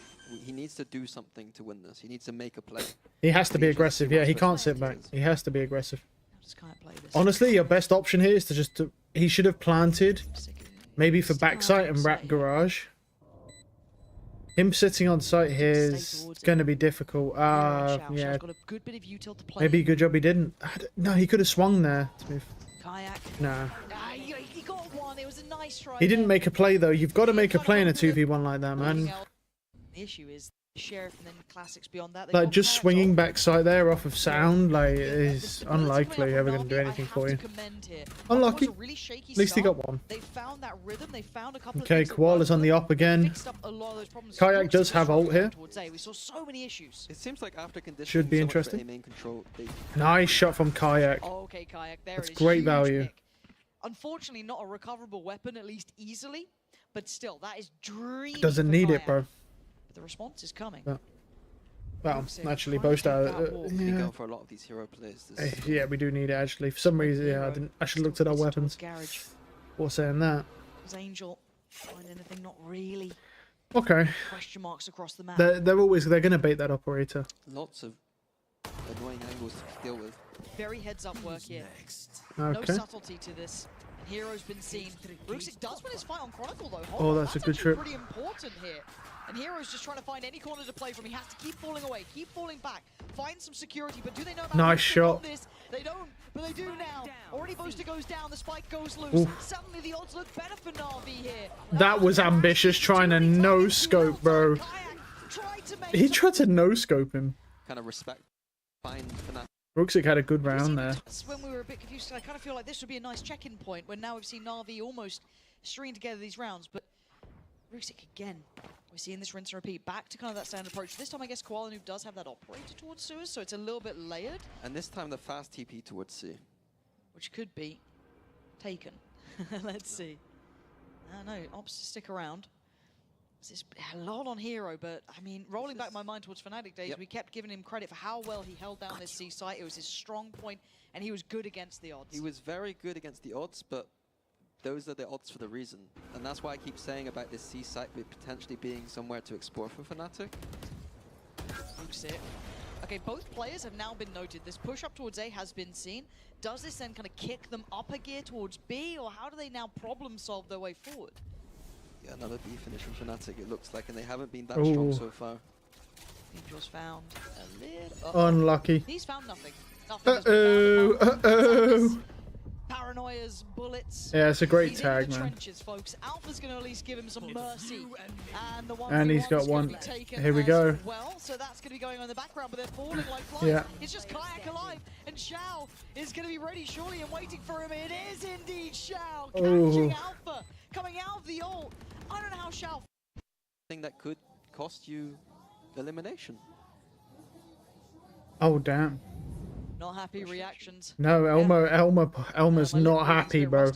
Speaker 5: He needs to do something to win this. He needs to make a play.
Speaker 1: He has to be
Speaker 5: Just
Speaker 1: aggressive.
Speaker 5: too
Speaker 1: Yeah,
Speaker 5: much
Speaker 1: he
Speaker 5: for
Speaker 1: can't
Speaker 5: his
Speaker 1: sit back.
Speaker 5: defenses.
Speaker 1: He has to be aggressive.
Speaker 4: Just can't play this.
Speaker 1: Honestly, your best option here is to just. He should have planted, maybe for backside and wrap garage. Him sitting on site here is going to be difficult. Yeah.
Speaker 4: Got a good bit of util to play.
Speaker 1: Maybe good job he didn't. No, he could have swung there.
Speaker 4: Kayak.
Speaker 1: Nah.
Speaker 4: He got one. It was a nice try.
Speaker 1: He didn't
Speaker 4: there.
Speaker 1: make a play, though. You've got to make a play in a 2v1 like that, man.
Speaker 4: The issue is Sheriff and then Classics beyond that.
Speaker 1: Like, just swinging backside there off of sound, like, is unlikely ever going to do anything for you. Unlucky. At least he got one.
Speaker 4: They found that rhythm. They found a couple
Speaker 1: Okay,
Speaker 4: of
Speaker 1: Koala's on the op again. Kayak does have ult here.
Speaker 4: We saw so many issues.
Speaker 5: It seems like after conditioning
Speaker 1: Should be
Speaker 5: so much for
Speaker 1: interesting.
Speaker 5: A-main control, they
Speaker 1: Nice shot from Kayak.
Speaker 4: Okay, Kayak, there
Speaker 1: That's
Speaker 4: it is.
Speaker 1: great
Speaker 4: Huge
Speaker 1: value.
Speaker 4: pick. Unfortunately, not a recoverable weapon, at least easily. But still, that is dreamy.
Speaker 1: Doesn't
Speaker 4: for
Speaker 1: need it,
Speaker 4: Kayak.
Speaker 1: bro.
Speaker 4: But the response is coming.
Speaker 1: Yeah. Well,
Speaker 4: Brooks
Speaker 1: actually,
Speaker 4: trying to
Speaker 1: both
Speaker 4: take
Speaker 1: are.
Speaker 4: that ball.
Speaker 5: could be
Speaker 1: Yeah.
Speaker 5: going for a lot of these hero plays. This
Speaker 1: Yeah, we do need it, actually. For some reason, yeah, I didn't. I should have looked at our weapons
Speaker 4: Garage.
Speaker 1: before saying that.
Speaker 4: Was Angel find anything? Not really.
Speaker 1: Okay.
Speaker 4: Question marks across the map.
Speaker 1: They're going to bait that operator.
Speaker 5: lots of annoying angles to deal with.
Speaker 4: Very heads up work here. No
Speaker 1: Okay.
Speaker 4: subtlety to this. Hero's been seen. Ruxic does win his fight on Chronicle though. Hold
Speaker 1: Oh,
Speaker 4: on,
Speaker 1: that's a good
Speaker 4: actually
Speaker 1: trip.
Speaker 4: pretty important here. And Hero's just trying to find any corner to play from. He has to keep falling away, keep falling back, find some security. But do they know about
Speaker 1: Nice
Speaker 4: boosting
Speaker 1: shot.
Speaker 4: on this? They don't, but they do now. Already Booster goes down, the spike goes loose.
Speaker 1: Ooh.
Speaker 4: Suddenly the odds look better for Na'Vi here.
Speaker 1: That was ambitious, trying to no scope, bro. He tried to no scope him.
Speaker 5: Kind of respect. Fine for that.
Speaker 1: Ruxic had a good round there.
Speaker 4: That's when we were a bit confused. I kind of feel like this would be a nice check-in point when now we've seen Na'Vi almost string together these rounds. But Ruxic again, we're seeing this rinse and repeat. Back to kind of that standard approach. This time I guess Koala Noob does have that operator towards Sewers, so it's a little bit layered.
Speaker 5: And this time the fast TP towards C.
Speaker 4: Which could be taken. Let's see. No, Ops stick around. This is a lot on Hero, but I mean, rolling back my mind towards Fnatic days, we kept giving him credit for how well he held down this C site. It was his strong point, and he was good against the odds.
Speaker 5: He was very good against the odds, but those are the odds for the reason. And that's why I keep saying about this C site potentially being somewhere to explore for Fnatic.
Speaker 4: Oops, it. Okay, both players have now been noted. This push up towards A has been seen. Does this then kind of kick them up a gear towards B, or how do they now problem solve their way forward?
Speaker 5: Yeah, another B finish from Fnatic, it looks like, and they haven't been that strong so far.
Speaker 4: Angel's found a little...
Speaker 1: Unlucky.
Speaker 4: He's found nothing. Nothing has been found.
Speaker 1: Uh-oh.
Speaker 4: Paranoia's bullets.
Speaker 1: Yeah, it's a great
Speaker 4: He's
Speaker 1: tag,
Speaker 4: in the
Speaker 1: man.
Speaker 4: trenches, folks. Alpha's going to at least give him some mercy. And the
Speaker 1: And he's got
Speaker 4: 1v1's gonna
Speaker 1: one.
Speaker 4: be taken
Speaker 1: Here we
Speaker 4: as
Speaker 1: go.
Speaker 4: Well, so that's going to be going on in the background, but they're falling like flies.
Speaker 1: Yeah.
Speaker 4: It's just Kayak alive, and Shao is going to be ready, surely, and waiting for him. It is indeed Shao catching Alpha, coming out of the ult. I don't know how Shao...
Speaker 5: Thing that could cost you elimination.
Speaker 1: Oh, damn.
Speaker 4: Not happy reactions.
Speaker 1: No, Elma's not happy, bro.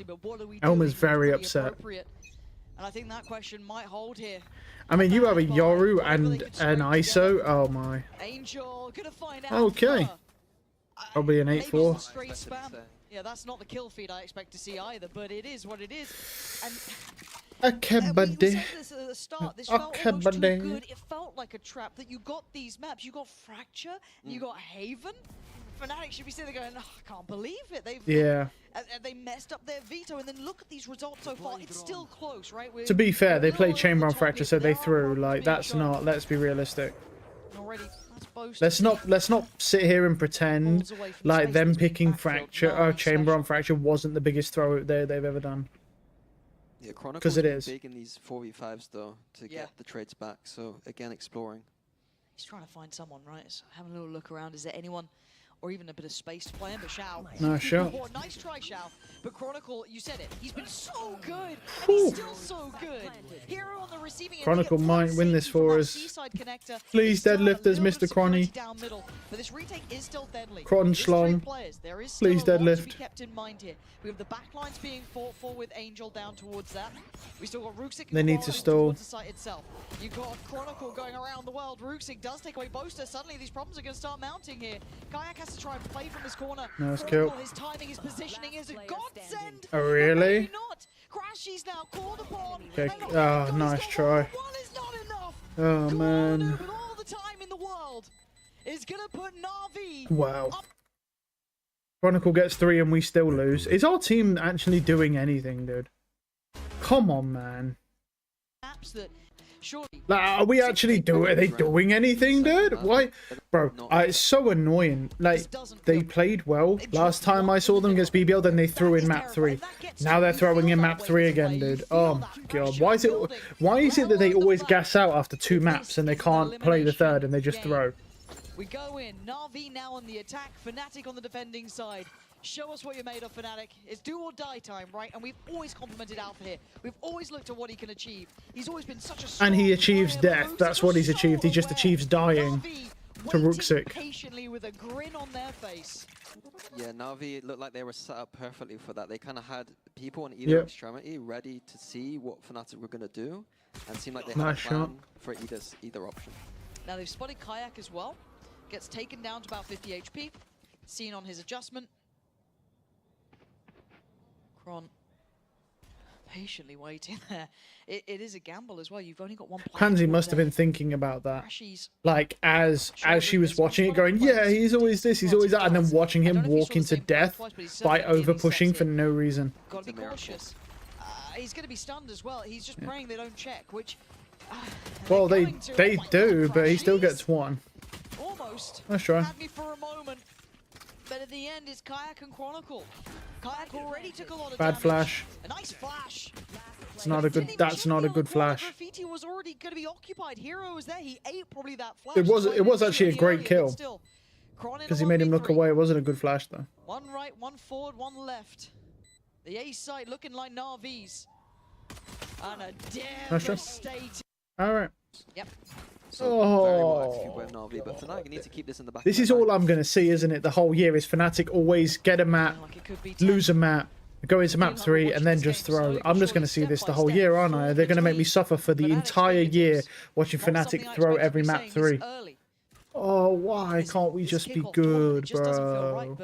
Speaker 1: Elma's very upset.
Speaker 4: And I think that question might hold here.
Speaker 1: I mean, you have a Yoru and an ISO. Oh, my.
Speaker 4: Angel gonna find out.
Speaker 1: Okay. Probably an
Speaker 4: Maybe
Speaker 1: 8-4.
Speaker 4: it's a straight spam. Yeah, that's not the kill feed I expect to see either, but it is what it is. And
Speaker 1: Okay,
Speaker 4: we
Speaker 1: buddy.
Speaker 4: said this at the start. This felt
Speaker 1: Okay,
Speaker 4: almost too
Speaker 1: buddy.
Speaker 4: good. It felt like a trap that you got these maps. You got Fracture, and you got Haven. Fnatic should be sitting there going, oh, I can't believe it. They messed up their veto, and then look at these results so far. It's still close, right?
Speaker 1: To be fair, they played Chamber on Fracture, so they threw. Like, that's not. Let's be realistic.
Speaker 4: Already,
Speaker 1: Let's not sit here and pretend like them picking Fracture or Chamber on Fracture wasn't the biggest throw they've ever done.
Speaker 5: Yeah, Chronicle's
Speaker 1: Because it is.
Speaker 5: big in these 4v5s though to get the trades back. So again, exploring.
Speaker 4: He's trying to find someone, right? So having a little look around. Is there anyone, or even a bit of space to play in? But Shao.
Speaker 1: Nice shot.
Speaker 4: Oh, nice try, Shao. But Chronicle, you said it. He's been so good, and he's still so good. Hero on the receiving end,
Speaker 1: Chronicle
Speaker 4: they get one
Speaker 1: might win this
Speaker 4: safety from
Speaker 1: for
Speaker 4: that
Speaker 1: us.
Speaker 4: seaside connector.
Speaker 1: Please,
Speaker 4: They still have a
Speaker 1: deadlift us,
Speaker 4: little bit
Speaker 1: Mr.
Speaker 4: of security
Speaker 1: Cronny.
Speaker 4: down middle, but this retake is still deadly.
Speaker 1: Cron
Speaker 4: There's 3
Speaker 1: Schlong.
Speaker 4: players. There is still
Speaker 1: Please,
Speaker 4: a lot to be
Speaker 1: deadlift.
Speaker 4: kept in mind here. We have the backlines being fought for with Angel down towards that. We still got Ruxic
Speaker 1: They need to stall.
Speaker 4: towards the site itself. You've got Chronicle going around the world. Ruxic does take away Boaster. Suddenly these problems are going to start mounting here. Kayak has to try and play from his corner.
Speaker 1: Nice
Speaker 4: Chronicle,
Speaker 1: kill.
Speaker 4: his timing, his positioning is a godsend.
Speaker 1: Oh, really?
Speaker 4: Maybe not. Crashy's now called upon.
Speaker 1: Okay.
Speaker 4: And
Speaker 1: Oh, nice try.
Speaker 4: one is not enough.
Speaker 1: Oh, man.
Speaker 4: With all the time in the world is going to put Na'Vi
Speaker 1: Wow.
Speaker 4: up.
Speaker 1: Chronicle gets 3 and we still lose. Is our team actually doing anything, dude? Come on, man.
Speaker 4: Maps that surely
Speaker 1: Like, are we actually doing? Are they doing anything, dude? Why, bro? It's so annoying. Like, they played well last time I saw them against BBL. Then they threw in map 3. Now they're throwing in map 3 again, dude. Oh my god. Why is it that they always gas out after 2 maps and they can't play the 3rd and they just throw?
Speaker 4: we go in. Na'Vi now on the attack. Fnatic on the defending side. Show us what you're made of, Fnatic. It's do or die time, right? And we've always complimented Alpha here. We've always looked at what he can achieve. He's always been such a
Speaker 1: And he achieves
Speaker 4: player,
Speaker 1: death. That's what he's achieved. He just achieves dying to Ruxic.
Speaker 4: Patiently with a grin on their face.
Speaker 5: Yeah, Na'Vi looked like they were set up perfectly for that. They kind of had people on either extremity ready to see what Fnatic were going to do, and seemed like they had a plan for either option.
Speaker 4: Now they've spotted Kayak as well. Gets taken down to about 50 HP. Seen on his adjustment. Kron patiently waiting there. It is a gamble as well. You've only got one player.
Speaker 1: Pansy must have been thinking about that.
Speaker 4: Crashy's
Speaker 1: Like, as she was watching it, going, yeah, he's always this, he's always that, and then watching him walk into death by over-pushing for no reason.
Speaker 4: Got to be cautious. He's going to be stunned as well. He's just praying they don't check, which...
Speaker 1: Well, they do, but he still gets 1.
Speaker 4: Almost.
Speaker 1: Let's try.
Speaker 4: Had me for a moment. But at the end, it's Kayak and Chronicle. Kayak already took a lot of
Speaker 1: Bad
Speaker 4: damage.
Speaker 1: flash.
Speaker 4: A nice flash.
Speaker 1: It's not a good. That's not a good flash.
Speaker 4: Graffiti was already going to be occupied. Hero was there. He ate probably that flash.
Speaker 1: It was actually a great kill because he made him look away. It wasn't a good flash though.
Speaker 4: One right, one forward, one left. The A side looking like Na'Vi's. And a devastating.
Speaker 1: All right.
Speaker 4: Yep.
Speaker 5: So very well executed by Na'Vi, but Fnatic need to keep this in the back.
Speaker 1: This is all I'm going to see, isn't it? The whole year is Fnatic always get a map, lose a map, go into map 3, and then just throw. I'm just going to see this the whole year, aren't I? They're going to make me suffer for the entire year watching Fnatic throw every map 3. Oh, why can't we just be good, bro?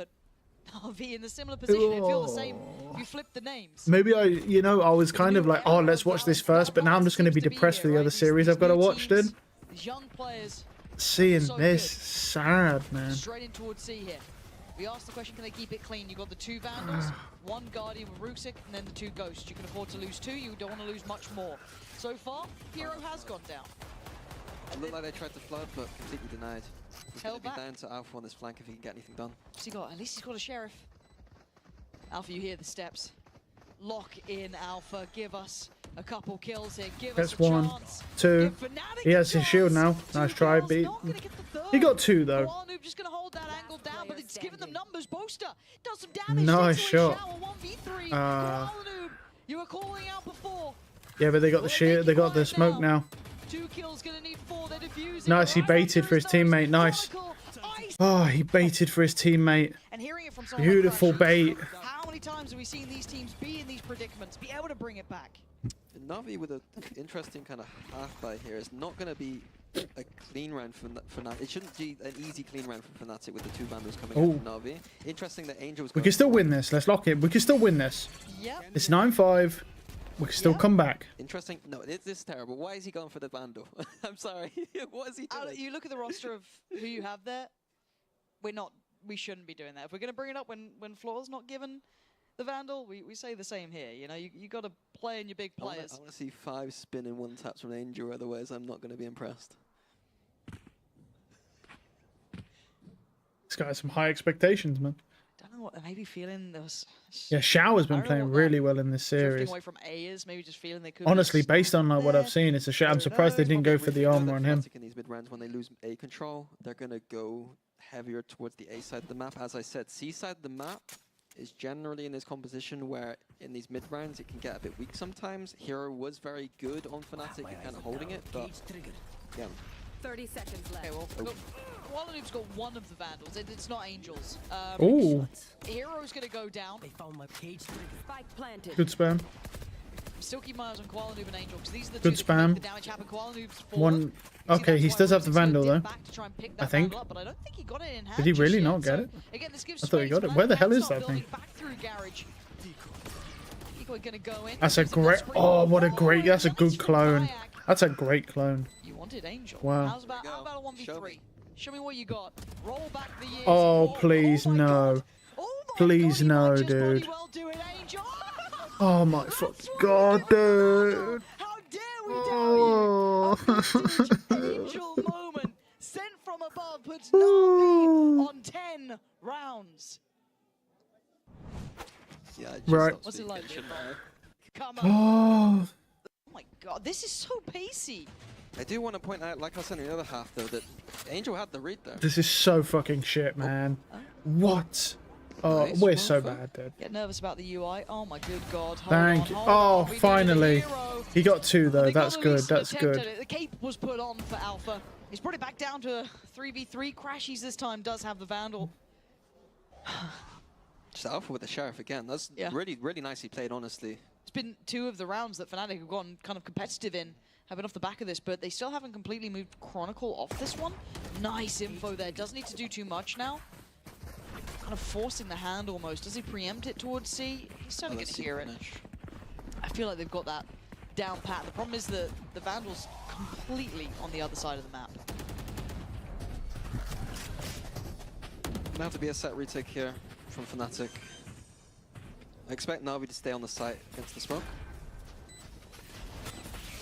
Speaker 4: Na'Vi in the similar position, it feels the same. You flip the names.
Speaker 1: Maybe I was kind of like, oh, let's watch this first, but now I'm just going to be depressed for the other series I've got to watch, dude.
Speaker 4: Young players.
Speaker 1: Seeing this, sad, man.
Speaker 4: Straight in towards C here. We asked the question, can they keep it clean? You've got the 2 Vandals, 1 Guardian with Ruxic, and then the 2 Ghosts. You can afford to lose 2, you don't want to lose much more. So far, Hero has gone down.
Speaker 5: It looked like they tried to flood, but completely denied. He's going to be down to Alpha on this flank if he can get anything done.
Speaker 4: What's he got? At least he's got a Sheriff. Alpha, you hear the steps. Lock in, Alpha. Give us a couple kills here. Give us a
Speaker 1: 1,
Speaker 4: chance.
Speaker 1: 2. He has his shield now. Nice try, beat. He got 2 though.
Speaker 4: Just gonna hold that angle down, but it's giving them numbers. Boaster does some damage.
Speaker 1: Nice shot.
Speaker 4: 1v3. You were calling out before.
Speaker 1: Yeah, but they got the shield. They got the smoke now.
Speaker 4: 2 kills, gonna need 4. They're diffusing.
Speaker 1: Nice, he baited for his teammate. Nice. Oh, he baited for his teammate.
Speaker 4: And hearing it from
Speaker 1: Beautiful bait.
Speaker 4: How many times have we seen these teams be in these predicaments, be able to bring it back?
Speaker 5: Na'Vi with an interesting kind of half buy here is not going to be a clean round for Fnatic. It shouldn't be an easy clean round for Fnatic with the 2 Vandals coming out from Na'Vi. Interesting that Angel's.
Speaker 1: We can still win this. Let's lock it. We can still win this.
Speaker 4: Yep.
Speaker 1: It's 9-5. We can still come back.
Speaker 5: Interesting. No, this is terrible. Why is he going for the Vandal? I'm sorry. What is he doing?
Speaker 4: You look at the roster of who you have there. We shouldn't be doing that. If we're going to bring it up when Floor's not given the Vandal, we say the same here. You know, you got to play in your big players.
Speaker 5: I want to see 5 spin and 1 taps from Angel, otherwise I'm not going to be impressed.
Speaker 1: This guy has some high expectations, man.
Speaker 4: Don't know what they may be feeling. There was.
Speaker 1: Yeah, Shower's been playing really well in this series.
Speaker 4: Away from Ayers, maybe just feeling they could.
Speaker 1: Honestly, based on what I've seen, it's a shame. I'm surprised they didn't go for the armor on him.
Speaker 5: In these mid rounds, when they lose A control, they're going to go heavier towards the A side of the map. As I said, C side of the map, is generally in this composition where in these mid rounds it can get a bit weak sometimes. Hero was very good on Fnatic and kind of holding it, but yeah.
Speaker 11: 30 seconds left.
Speaker 4: Okay, well, Wallenhoop's got one of the Vandals. It's not Angels.
Speaker 1: Ooh,
Speaker 4: Hero's gonna go down.
Speaker 11: They found my cage trigger. Spike planted.
Speaker 1: good spam.
Speaker 4: Still keep my eyes on Koalanoop and Angel because these are the
Speaker 1: Good
Speaker 4: two that can
Speaker 1: spam.
Speaker 4: make the damage happen. Koalanoop's
Speaker 1: One. Okay, he does have the Vandal though. I think.
Speaker 4: But I don't think he got it in hand.
Speaker 1: Did he really
Speaker 4: just yet.
Speaker 1: not get
Speaker 4: So,
Speaker 1: it?
Speaker 4: Again, this gives
Speaker 1: I thought he
Speaker 4: space.
Speaker 1: got it.
Speaker 4: Fnatic
Speaker 1: Where the hell
Speaker 4: can
Speaker 1: is
Speaker 4: start
Speaker 1: that thing?
Speaker 4: building back through Garage. Eco are gonna go in.
Speaker 1: That's a
Speaker 4: It's good
Speaker 1: great.
Speaker 4: spring.
Speaker 1: Oh, what a great. That's a
Speaker 4: Nice
Speaker 1: good
Speaker 4: from
Speaker 1: clone.
Speaker 4: Kayak.
Speaker 1: That's a great clone.
Speaker 4: You wanted Angel.
Speaker 1: Wow.
Speaker 4: How about a 1v3? Show me what you got. Roll back the years.
Speaker 1: Oh, please,
Speaker 4: my
Speaker 1: no.
Speaker 4: God. Oh my
Speaker 1: Please,
Speaker 4: God, he
Speaker 1: no,
Speaker 4: might just bloody
Speaker 1: dude.
Speaker 4: well do it, Angel.
Speaker 1: Oh my fucking god, dude.
Speaker 4: How dare we doubt you?
Speaker 1: Oh.
Speaker 4: A vintage Angel moment sent from above puts Na'Vi on 10 rounds.
Speaker 5: Yeah, just
Speaker 1: Right.
Speaker 5: stop
Speaker 4: What's it like,
Speaker 5: speaking.
Speaker 4: Come on.
Speaker 1: Oh.
Speaker 4: Oh my God, this is so pacey.
Speaker 5: I do want to point out, like I said in the other half though, that Angel had the read there.
Speaker 1: This is so fucking shit, man. What? Oh,
Speaker 5: Nice,
Speaker 1: we're so
Speaker 5: well,
Speaker 1: bad, dude.
Speaker 4: Get nervous about the UI. Oh my good God. Hold
Speaker 1: Thank
Speaker 4: on,
Speaker 1: you.
Speaker 4: hold
Speaker 1: Oh,
Speaker 4: on. We needed a
Speaker 1: finally.
Speaker 4: hero.
Speaker 1: He got two though.
Speaker 4: They got
Speaker 1: That's
Speaker 4: at
Speaker 1: good.
Speaker 4: least an
Speaker 1: That's
Speaker 4: attempt
Speaker 1: good.
Speaker 4: at it. The cape was put on for Alpha. He's brought it back down to a 3v3. Crashies this time does have the Vandal.
Speaker 5: Just Alpha with the Sheriff again. That's really, really nicely played, honestly.
Speaker 4: It's been two of the rounds that Fnatic have gone kind of competitive in, have been off the back of this, but they still haven't completely moved Chronicle off this one. Nice info there. Doesn't need to do too much now. Kind of forcing the hand almost. Does he preempt it towards C? He's certainly going to hear it. I feel like they've got that down pat. The problem is that the Vandal's completely on the other side of the map.
Speaker 5: Gonna have to be a set retake here from Fnatic. I expect Na'Vi to stay on the site against the smoke.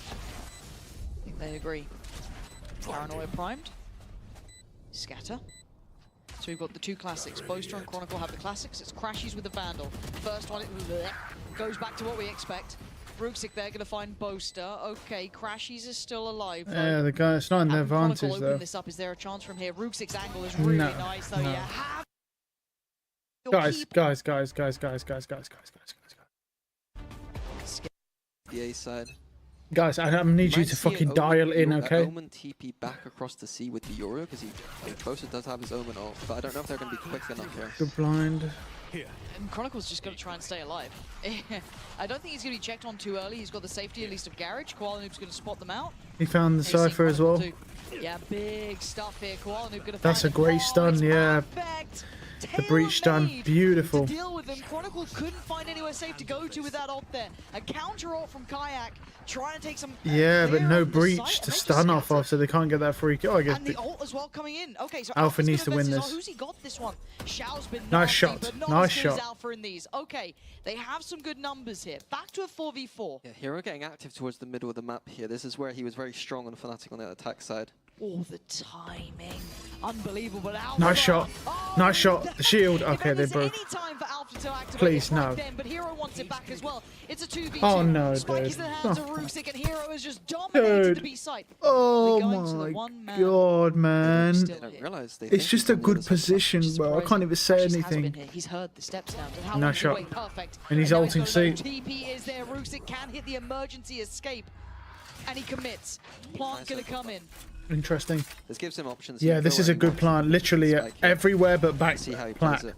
Speaker 4: I think they agree. Paranoia primed. Scatter. So we've got the two classics. Boaster and Chronicle have the classics. It's Crashies with the Vandal. First one, it goes back to what we expect. Rooksik there going to find Boaster. Okay, Crashies is still alive. Though.
Speaker 1: Yeah, the guy. It's not in their
Speaker 4: Chronicle
Speaker 1: advantage
Speaker 4: open
Speaker 1: though.
Speaker 4: this up. Is there a chance from here? Rooksik's angle is really nice though.
Speaker 1: No.
Speaker 4: Yeah. Have
Speaker 1: Guys.
Speaker 5: The A side.
Speaker 1: Guys, I need you to fucking dial in, okay?
Speaker 5: Omen TP back across the sea with the Euro because Boaster does have his Omen off, but I don't know if they're going to be quick enough here.
Speaker 1: Good blind.
Speaker 4: And Chronicle's just going to try and stay alive. I don't think he's going to be checked on too early. He's got the safety at least of Garage. Koalanoop's going to spot them out.
Speaker 1: He found the Cypher as well.
Speaker 4: Too. Yeah, big stuff here. Koalanoop going to
Speaker 1: That's a great stun, yeah.
Speaker 4: Perfect.
Speaker 1: The breach stun, beautiful.
Speaker 4: To deal with them. Chronicle couldn't find anywhere safe to go to with that ult there. A counter ult from Kayak, trying to take some.
Speaker 1: Yeah, but no
Speaker 4: clear of the
Speaker 1: breach
Speaker 4: site,
Speaker 1: to
Speaker 4: and they
Speaker 1: stun
Speaker 4: just
Speaker 1: off of, so they can't get that free kill. I guess
Speaker 4: and the ult as well coming in. Okay, so
Speaker 1: Alpha
Speaker 4: Alpha's
Speaker 1: needs to
Speaker 4: gonna
Speaker 1: win
Speaker 4: invest
Speaker 1: this.
Speaker 4: his ult. Who's he got this one? Xiao's been
Speaker 1: Nice
Speaker 4: nasty,
Speaker 1: shot.
Speaker 4: but not
Speaker 1: Nice
Speaker 4: as good as
Speaker 1: shot.
Speaker 4: Alpha in these. Okay, they have some good numbers here. Back to a 4v4.
Speaker 5: Yeah, Hero getting active towards the middle of the map here. This is where he was very strong on Fnatic on the attack side.
Speaker 4: Oh, the timing. Unbelievable. Alpha.
Speaker 1: Nice shot.
Speaker 4: Oh,
Speaker 1: Nice shot. The shield. Okay, they
Speaker 4: there's
Speaker 1: broke.
Speaker 4: any time for Alpha to activate,
Speaker 1: Please,
Speaker 4: it's right
Speaker 1: no.
Speaker 4: then, but Hero wants it back as well. It's a 2v2.
Speaker 1: Oh, no,
Speaker 4: Spike
Speaker 1: dude.
Speaker 4: is in the hands of Rooksik, and Hero has just dominated
Speaker 1: Dude.
Speaker 4: the B site.
Speaker 1: Oh
Speaker 4: They're going to the
Speaker 1: my
Speaker 4: one-man.
Speaker 1: god, man.
Speaker 5: They don't realize they
Speaker 1: It's
Speaker 5: think
Speaker 1: just
Speaker 5: he's
Speaker 1: a
Speaker 5: on the
Speaker 1: good
Speaker 5: other side of the map.
Speaker 1: position, bro. I can't even say
Speaker 4: Crashies has
Speaker 1: anything.
Speaker 4: been here. He's heard the steps now. How
Speaker 1: Nice
Speaker 4: long
Speaker 1: shot.
Speaker 4: wait? Perfect.
Speaker 1: And he's
Speaker 4: now
Speaker 1: ulting
Speaker 4: got a low
Speaker 1: C.
Speaker 4: TP is there. Rooksik can hit the emergency escape. And he commits. Plant gonna come in.
Speaker 1: Interesting.
Speaker 5: This gives him options.
Speaker 1: Yeah, this is a good plan. Literally everywhere but back
Speaker 5: See how he
Speaker 1: plat.
Speaker 5: plays it.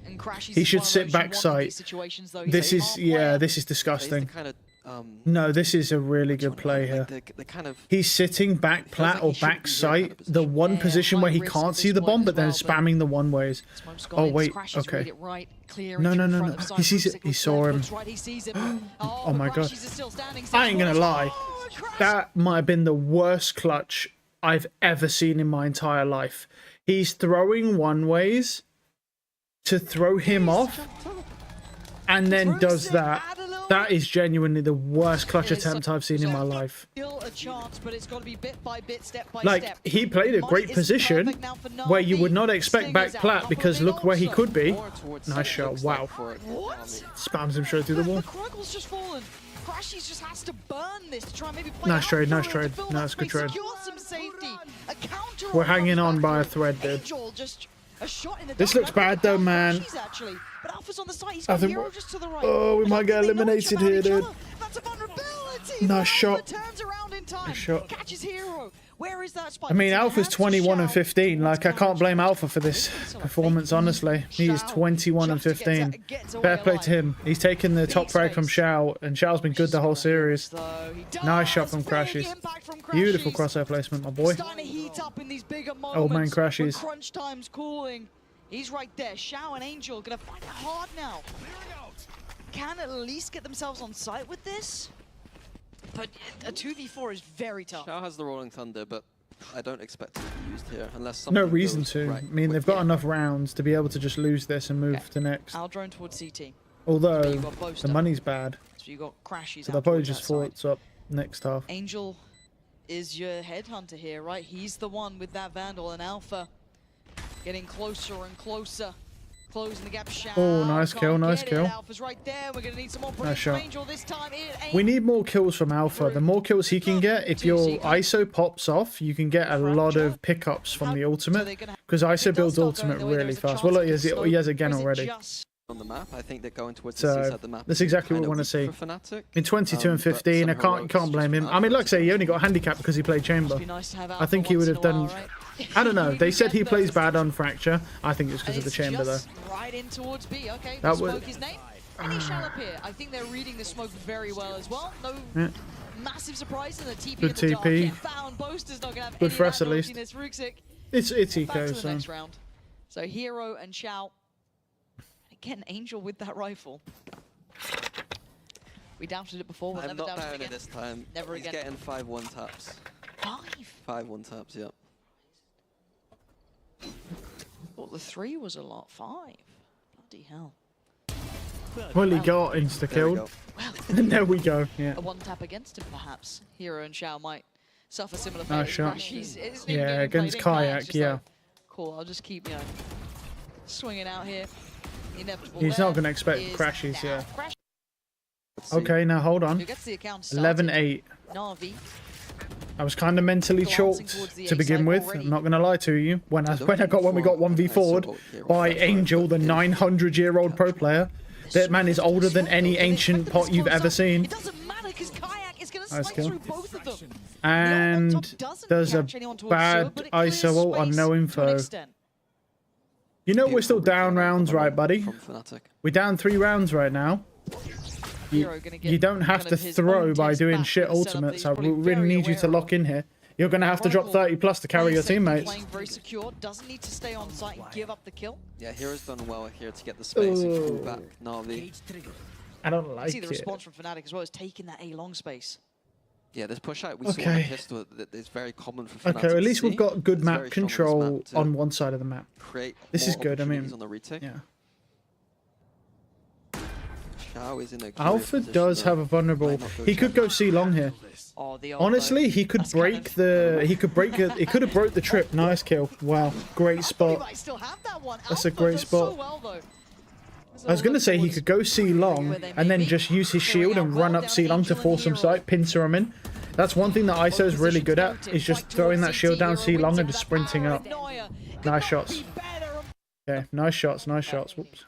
Speaker 4: And Crashies
Speaker 1: He
Speaker 4: is
Speaker 1: should
Speaker 4: one of
Speaker 1: sit
Speaker 4: those you
Speaker 1: back
Speaker 4: want in
Speaker 1: site.
Speaker 4: these situations, though. He's
Speaker 1: This
Speaker 4: a
Speaker 1: is,
Speaker 4: smart
Speaker 1: yeah,
Speaker 4: player.
Speaker 1: this is
Speaker 5: Plays the
Speaker 1: disgusting.
Speaker 5: kind of,
Speaker 1: No, this is a really good play here.
Speaker 5: the kind of
Speaker 1: He's sitting back plat or back site, the one position where he can't see the bomb, but then spamming the one ways.
Speaker 4: Smoke's gone
Speaker 1: Oh
Speaker 4: in.
Speaker 1: wait,
Speaker 4: Crashies read
Speaker 1: okay.
Speaker 4: it right. Clear
Speaker 1: No,
Speaker 4: in
Speaker 1: no, no,
Speaker 4: front
Speaker 1: no.
Speaker 4: of side.
Speaker 1: He sees it.
Speaker 4: Rooksik
Speaker 1: He
Speaker 4: looks
Speaker 1: saw
Speaker 4: left,
Speaker 1: him.
Speaker 4: looks right, he sees him.
Speaker 1: Oh my god.
Speaker 4: Crashies is still standing.
Speaker 1: I ain't gonna lie.
Speaker 4: Oh, Crash-
Speaker 1: That might have been the worst clutch I've ever seen in my entire life. He's throwing one ways to throw him off and then does that. That is genuinely the worst clutch attempt I've seen in my life.
Speaker 4: Still a chance, but it's got to be bit by bit, step by
Speaker 1: Like,
Speaker 4: step.
Speaker 1: he played a great
Speaker 4: Money isn't
Speaker 1: position
Speaker 4: perfect now for
Speaker 1: where you would
Speaker 4: Na'Vi.
Speaker 1: not expect back
Speaker 4: Stingers out.
Speaker 1: plat
Speaker 4: Couple
Speaker 1: because
Speaker 4: of
Speaker 1: look
Speaker 4: big
Speaker 1: where he
Speaker 4: ults,
Speaker 1: could be.
Speaker 5: more towards
Speaker 1: Nice
Speaker 5: side,
Speaker 1: shot.
Speaker 5: looks
Speaker 1: Wow.
Speaker 5: like, for
Speaker 4: What?
Speaker 5: Na'Vi.
Speaker 1: Spams him straight through the
Speaker 4: The
Speaker 1: wall.
Speaker 4: Chronicle's just fallen. Crashies just has to burn this to try and maybe play
Speaker 1: Nice
Speaker 4: out
Speaker 1: trade,
Speaker 4: through
Speaker 1: nice
Speaker 4: it to
Speaker 1: trade.
Speaker 4: fill
Speaker 1: No,
Speaker 4: that
Speaker 1: it's good
Speaker 4: space,
Speaker 1: trade.
Speaker 4: secure some safety. A counter
Speaker 1: We're
Speaker 4: comes
Speaker 1: hanging on
Speaker 4: back
Speaker 1: by a
Speaker 4: through.
Speaker 1: thread, dude.
Speaker 4: Angel just a shot in the
Speaker 1: This
Speaker 4: dark.
Speaker 1: looks bad though, man.
Speaker 4: Crashies actually But Alpha's on the side. He's
Speaker 1: I
Speaker 4: got
Speaker 1: think
Speaker 4: Hero just to the right.
Speaker 1: Oh, we might get eliminated here, dude.
Speaker 4: That's a vulnerability.
Speaker 1: Nice shot.
Speaker 4: Turns around in time.
Speaker 1: Nice shot.
Speaker 4: Catches Hero. Where is that spike?
Speaker 1: I mean, Alpha's 21 and 15. Like, I can't blame Alpha for this performance, honestly. He is 21 and 15. Fair play to him. He's taken the top frag from Xiao, and Xiao's been good the whole series. Nice shot from Crashes. Beautiful crosshair placement, my boy.
Speaker 4: Starting to heat up in these bigger moments.
Speaker 1: Old man Crashes.
Speaker 4: Crunch time's cooling. He's right there. Xiao and Angel gonna find it hard now. Can at least get themselves on site with this. But a 2v4 is very tough.
Speaker 5: Xiao has the Rolling Thunder, but I don't expect it to be used here unless something
Speaker 1: No reason
Speaker 5: goes
Speaker 1: to.
Speaker 5: right
Speaker 1: I mean, they've got enough rounds to be able to just lose this and move to next.
Speaker 4: I'll drone towards CT.
Speaker 1: Although, the money's bad.
Speaker 4: So you got Crashies.
Speaker 1: So they'll probably just force up next half.
Speaker 4: Angel is your headhunter here, right? He's the one with that Vandal, and Alpha getting closer and closer. Closing the gap.
Speaker 1: Oh, nice kill, nice kill.
Speaker 4: Alpha's right there. We're gonna need some more
Speaker 1: Nice shot.
Speaker 4: Angel this time.
Speaker 1: We need more kills from Alpha. The more kills he can get, if your ISO pops off, you can get a lot of pickups from the ultimate. Because ISO builds ultimate really fast. Well, look, he has again already.
Speaker 5: on the map. I think they're going towards
Speaker 1: So
Speaker 5: the seaside of the map.
Speaker 1: that's exactly what we want to see. In 22 and 15, I can't blame him. I mean, like I say, he only got a handicap because he played Chamber. I think he would have done. I don't know. They said he plays bad on Fracture. I think it's because of the Chamber though.
Speaker 4: Right in towards B. Okay,
Speaker 1: that
Speaker 4: was his name. And he shall appear. I think they're reading the smoke very well as well. No massive surprise in the TP.
Speaker 1: Good
Speaker 4: in the
Speaker 1: TP.
Speaker 4: dark. Found Boaster's not gonna have
Speaker 1: Good
Speaker 4: any
Speaker 1: for us
Speaker 4: of
Speaker 1: at
Speaker 4: that
Speaker 1: least.
Speaker 4: naughtiness. Ruxic.
Speaker 1: It's
Speaker 4: Back
Speaker 1: eco.
Speaker 4: to the
Speaker 1: So
Speaker 4: next round. So Hero and Xiao. Again, Angel with that rifle. We doubted it before. We'll
Speaker 5: I'm
Speaker 4: never
Speaker 5: not
Speaker 4: doubt it
Speaker 5: down
Speaker 4: again.
Speaker 5: it this time.
Speaker 4: Never
Speaker 5: He's
Speaker 4: again.
Speaker 5: getting 5 1-taps. 5 1-taps, yep.
Speaker 4: Well, the 3 was a lot. 5. Bloody hell.
Speaker 1: well, he got insta killed. And there we go. Yeah.
Speaker 4: A 1-tap against him, perhaps. Hero and Xiao might suffer similar
Speaker 1: Nice
Speaker 4: fate.
Speaker 1: shot.
Speaker 4: Yeah,
Speaker 1: against Kayak. Yeah.
Speaker 4: Cool. I'll just keep, swinging out here. Inevitable.
Speaker 1: He's not
Speaker 4: there
Speaker 1: going to expect
Speaker 4: is
Speaker 1: crashes.
Speaker 4: now.
Speaker 1: Yeah.
Speaker 4: Crash
Speaker 1: Okay, now hold on.
Speaker 4: who gets the account started.
Speaker 1: 11-8.
Speaker 4: Na'Vi.
Speaker 1: I was kind of mentally
Speaker 4: Glancing
Speaker 1: chalked
Speaker 4: towards the
Speaker 1: to
Speaker 4: A
Speaker 1: begin
Speaker 4: side
Speaker 1: with.
Speaker 4: already.
Speaker 1: I'm not going to lie to you. When we got 1v4'd by Angel, the 900-year-old pro player, that man is older than any ancient pot you've ever seen.
Speaker 4: It doesn't matter because Kayak is going to
Speaker 1: Nice
Speaker 4: slice
Speaker 1: kill.
Speaker 4: through both of them.
Speaker 1: And there's a bad ISO ult on no info. You know we're still down rounds, right, buddy? We're down 3 rounds right now. You don't have to throw by doing shit ultimates. I really need you to lock in here. You're going to have to drop 30 plus to carry your teammates.
Speaker 4: Playing very secure, doesn't need to stay on site and give up the kill.
Speaker 5: Yeah, Hero's done well here to get the space and pull back Na'Vi.
Speaker 1: I don't like
Speaker 4: See the
Speaker 1: it.
Speaker 4: response from Fnatic as well as taking that A long space.
Speaker 5: Yeah, this push out we saw on the pistol that is very common for Fnatic
Speaker 1: Okay, at
Speaker 5: to
Speaker 1: least we've
Speaker 5: see.
Speaker 1: got good
Speaker 5: It's
Speaker 1: map
Speaker 5: very strong
Speaker 1: control
Speaker 5: this map to
Speaker 1: on one side of the map.
Speaker 5: create
Speaker 1: This is
Speaker 5: more
Speaker 1: good. I mean,
Speaker 5: opportunities on the retake.
Speaker 1: yeah.
Speaker 5: Xiao is in a curious
Speaker 1: Alpha
Speaker 5: position,
Speaker 1: does
Speaker 5: though.
Speaker 1: have a vulnerable.
Speaker 5: Might not go
Speaker 1: He could go C long here.
Speaker 4: Oh, the
Speaker 1: Honestly, he could break the. He could break it. He could have broke the trip. Nice kill. Wow, great spot.
Speaker 4: Still have that one.
Speaker 1: That's a
Speaker 4: Alpha
Speaker 1: great
Speaker 4: does so
Speaker 1: spot.
Speaker 4: well, though.
Speaker 1: I was going to say he could go C long and then just use his shield and run up C long to force him sight, pincer him in. That's one thing that ISO is really good at, is just throwing that shield down C long and just sprinting up. Nice shots. Okay, nice shots, nice shots. Whoops.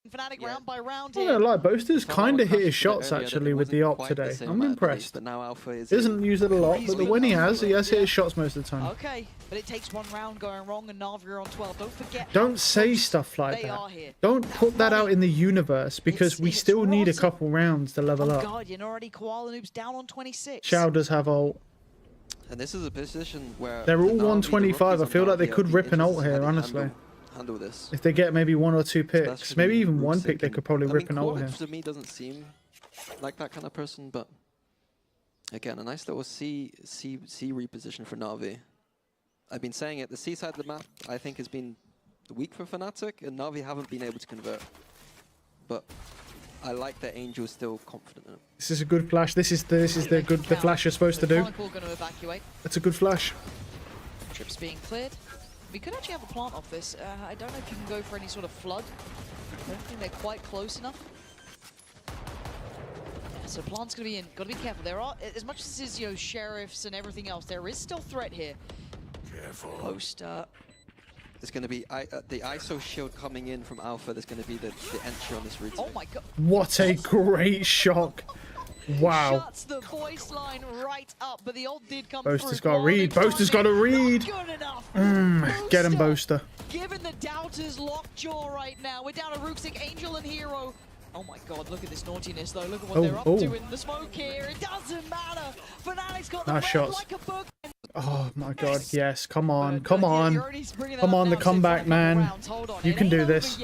Speaker 4: Fnatic round by round
Speaker 1: I'm
Speaker 4: here.
Speaker 1: not gonna lie, Boaster's kind of hit his shots
Speaker 5: Earlier,
Speaker 1: actually
Speaker 5: it
Speaker 1: with the
Speaker 5: wasn't
Speaker 1: op
Speaker 5: quite the
Speaker 1: today.
Speaker 5: same
Speaker 1: I'm
Speaker 5: amount of
Speaker 1: impressed.
Speaker 5: belief, but now Alpha is
Speaker 1: He doesn't use it a lot, but when he has hit his shots most of the time.
Speaker 4: Okay, but it takes one round going wrong and Na'Vi are on 12. Don't forget.
Speaker 1: Don't say stuff like
Speaker 4: they
Speaker 1: that.
Speaker 4: are here.
Speaker 1: Don't put that out in the universe because we still need a couple rounds to level
Speaker 4: Oh
Speaker 1: up.
Speaker 4: god, you're already Koala Noob's down on 26.
Speaker 1: Xiao does have ult.
Speaker 5: And this is a position where
Speaker 1: They're all
Speaker 5: the Na'Vi, the
Speaker 1: 125. I
Speaker 5: rookies
Speaker 1: feel
Speaker 5: on
Speaker 1: like they
Speaker 5: Na'Vi
Speaker 1: could
Speaker 5: are
Speaker 1: rip an ult
Speaker 5: interested
Speaker 1: here,
Speaker 5: in how they
Speaker 1: honestly.
Speaker 5: handle this.
Speaker 1: If they get maybe 1 or 2 picks,
Speaker 5: Especially
Speaker 1: maybe even 1
Speaker 5: Ruxic
Speaker 1: pick, they
Speaker 5: and-
Speaker 1: could probably
Speaker 5: I
Speaker 1: rip
Speaker 5: mean,
Speaker 1: an ult
Speaker 5: Corvix
Speaker 1: here.
Speaker 5: to me doesn't seem like that kind of person, but again, a nice little C reposition for Na'Vi. I've been saying it, the C side of the map I think has been weak for Fnatic, and Na'Vi haven't been able to convert. But I like that Angel is still confident in it.
Speaker 1: This is a good flash. This is the flash you're supposed to do.
Speaker 4: Chronicle going to evacuate.
Speaker 1: That's a good flash.
Speaker 4: Trips being cleared. We could actually have a plant off this. I don't know if you can go for any sort of flood. I don't think they're quite close enough. Yeah, so plant's gonna be in. Gotta be careful. There are, as much as this is sheriffs and everything else, there is still threat here.
Speaker 12: Careful.
Speaker 4: Post
Speaker 5: There's going to be the ISO shield coming in from Alpha. There's going to be the entry on this route.
Speaker 4: Oh my god.
Speaker 1: What a great shock. Wow.
Speaker 4: Shuts the voice line right up, but the ult did come
Speaker 1: Boaster's
Speaker 4: through.
Speaker 1: got to read. Boaster's got to read.
Speaker 4: Not good enough.
Speaker 1: Get him, Boaster.
Speaker 4: Given the doubters lockjaw right now. We're down to Rooksik, Angel, and Hero. Oh my god, look at this naughtiness though. Look at what they're up to in the smoke here. It doesn't matter. Fnatic's got the
Speaker 1: Nice shots.
Speaker 4: like a book.
Speaker 1: Oh my god, yes. Come on. Come on. Come on, the comeback, man. You can do this.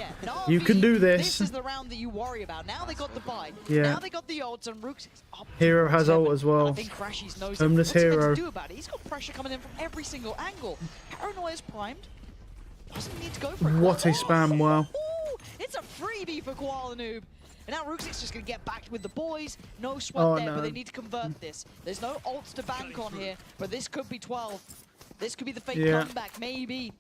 Speaker 1: You can do
Speaker 4: This
Speaker 1: this.
Speaker 4: is the round that you worry about. Now they got the buy.
Speaker 1: Yeah.
Speaker 4: Now they got the ults and Rooksik's up.
Speaker 1: Hero has ult as
Speaker 4: I
Speaker 1: well.
Speaker 4: think Crashies knows
Speaker 1: Homeless
Speaker 4: what's he meant
Speaker 1: Hero.
Speaker 4: to do about it. He's got pressure coming in from every single angle. Paranoia's primed. Doesn't need to go for it.
Speaker 1: What a spam, wow.
Speaker 4: Ooh, it's a freebie for Koala Noob. And now Rooksik's just going to get back with the boys. No sweat
Speaker 1: Oh,
Speaker 4: there,
Speaker 1: no.
Speaker 4: but they need to convert this. There's no ults to bank on here, but this could be 12. This could be the fake comeback, maybe.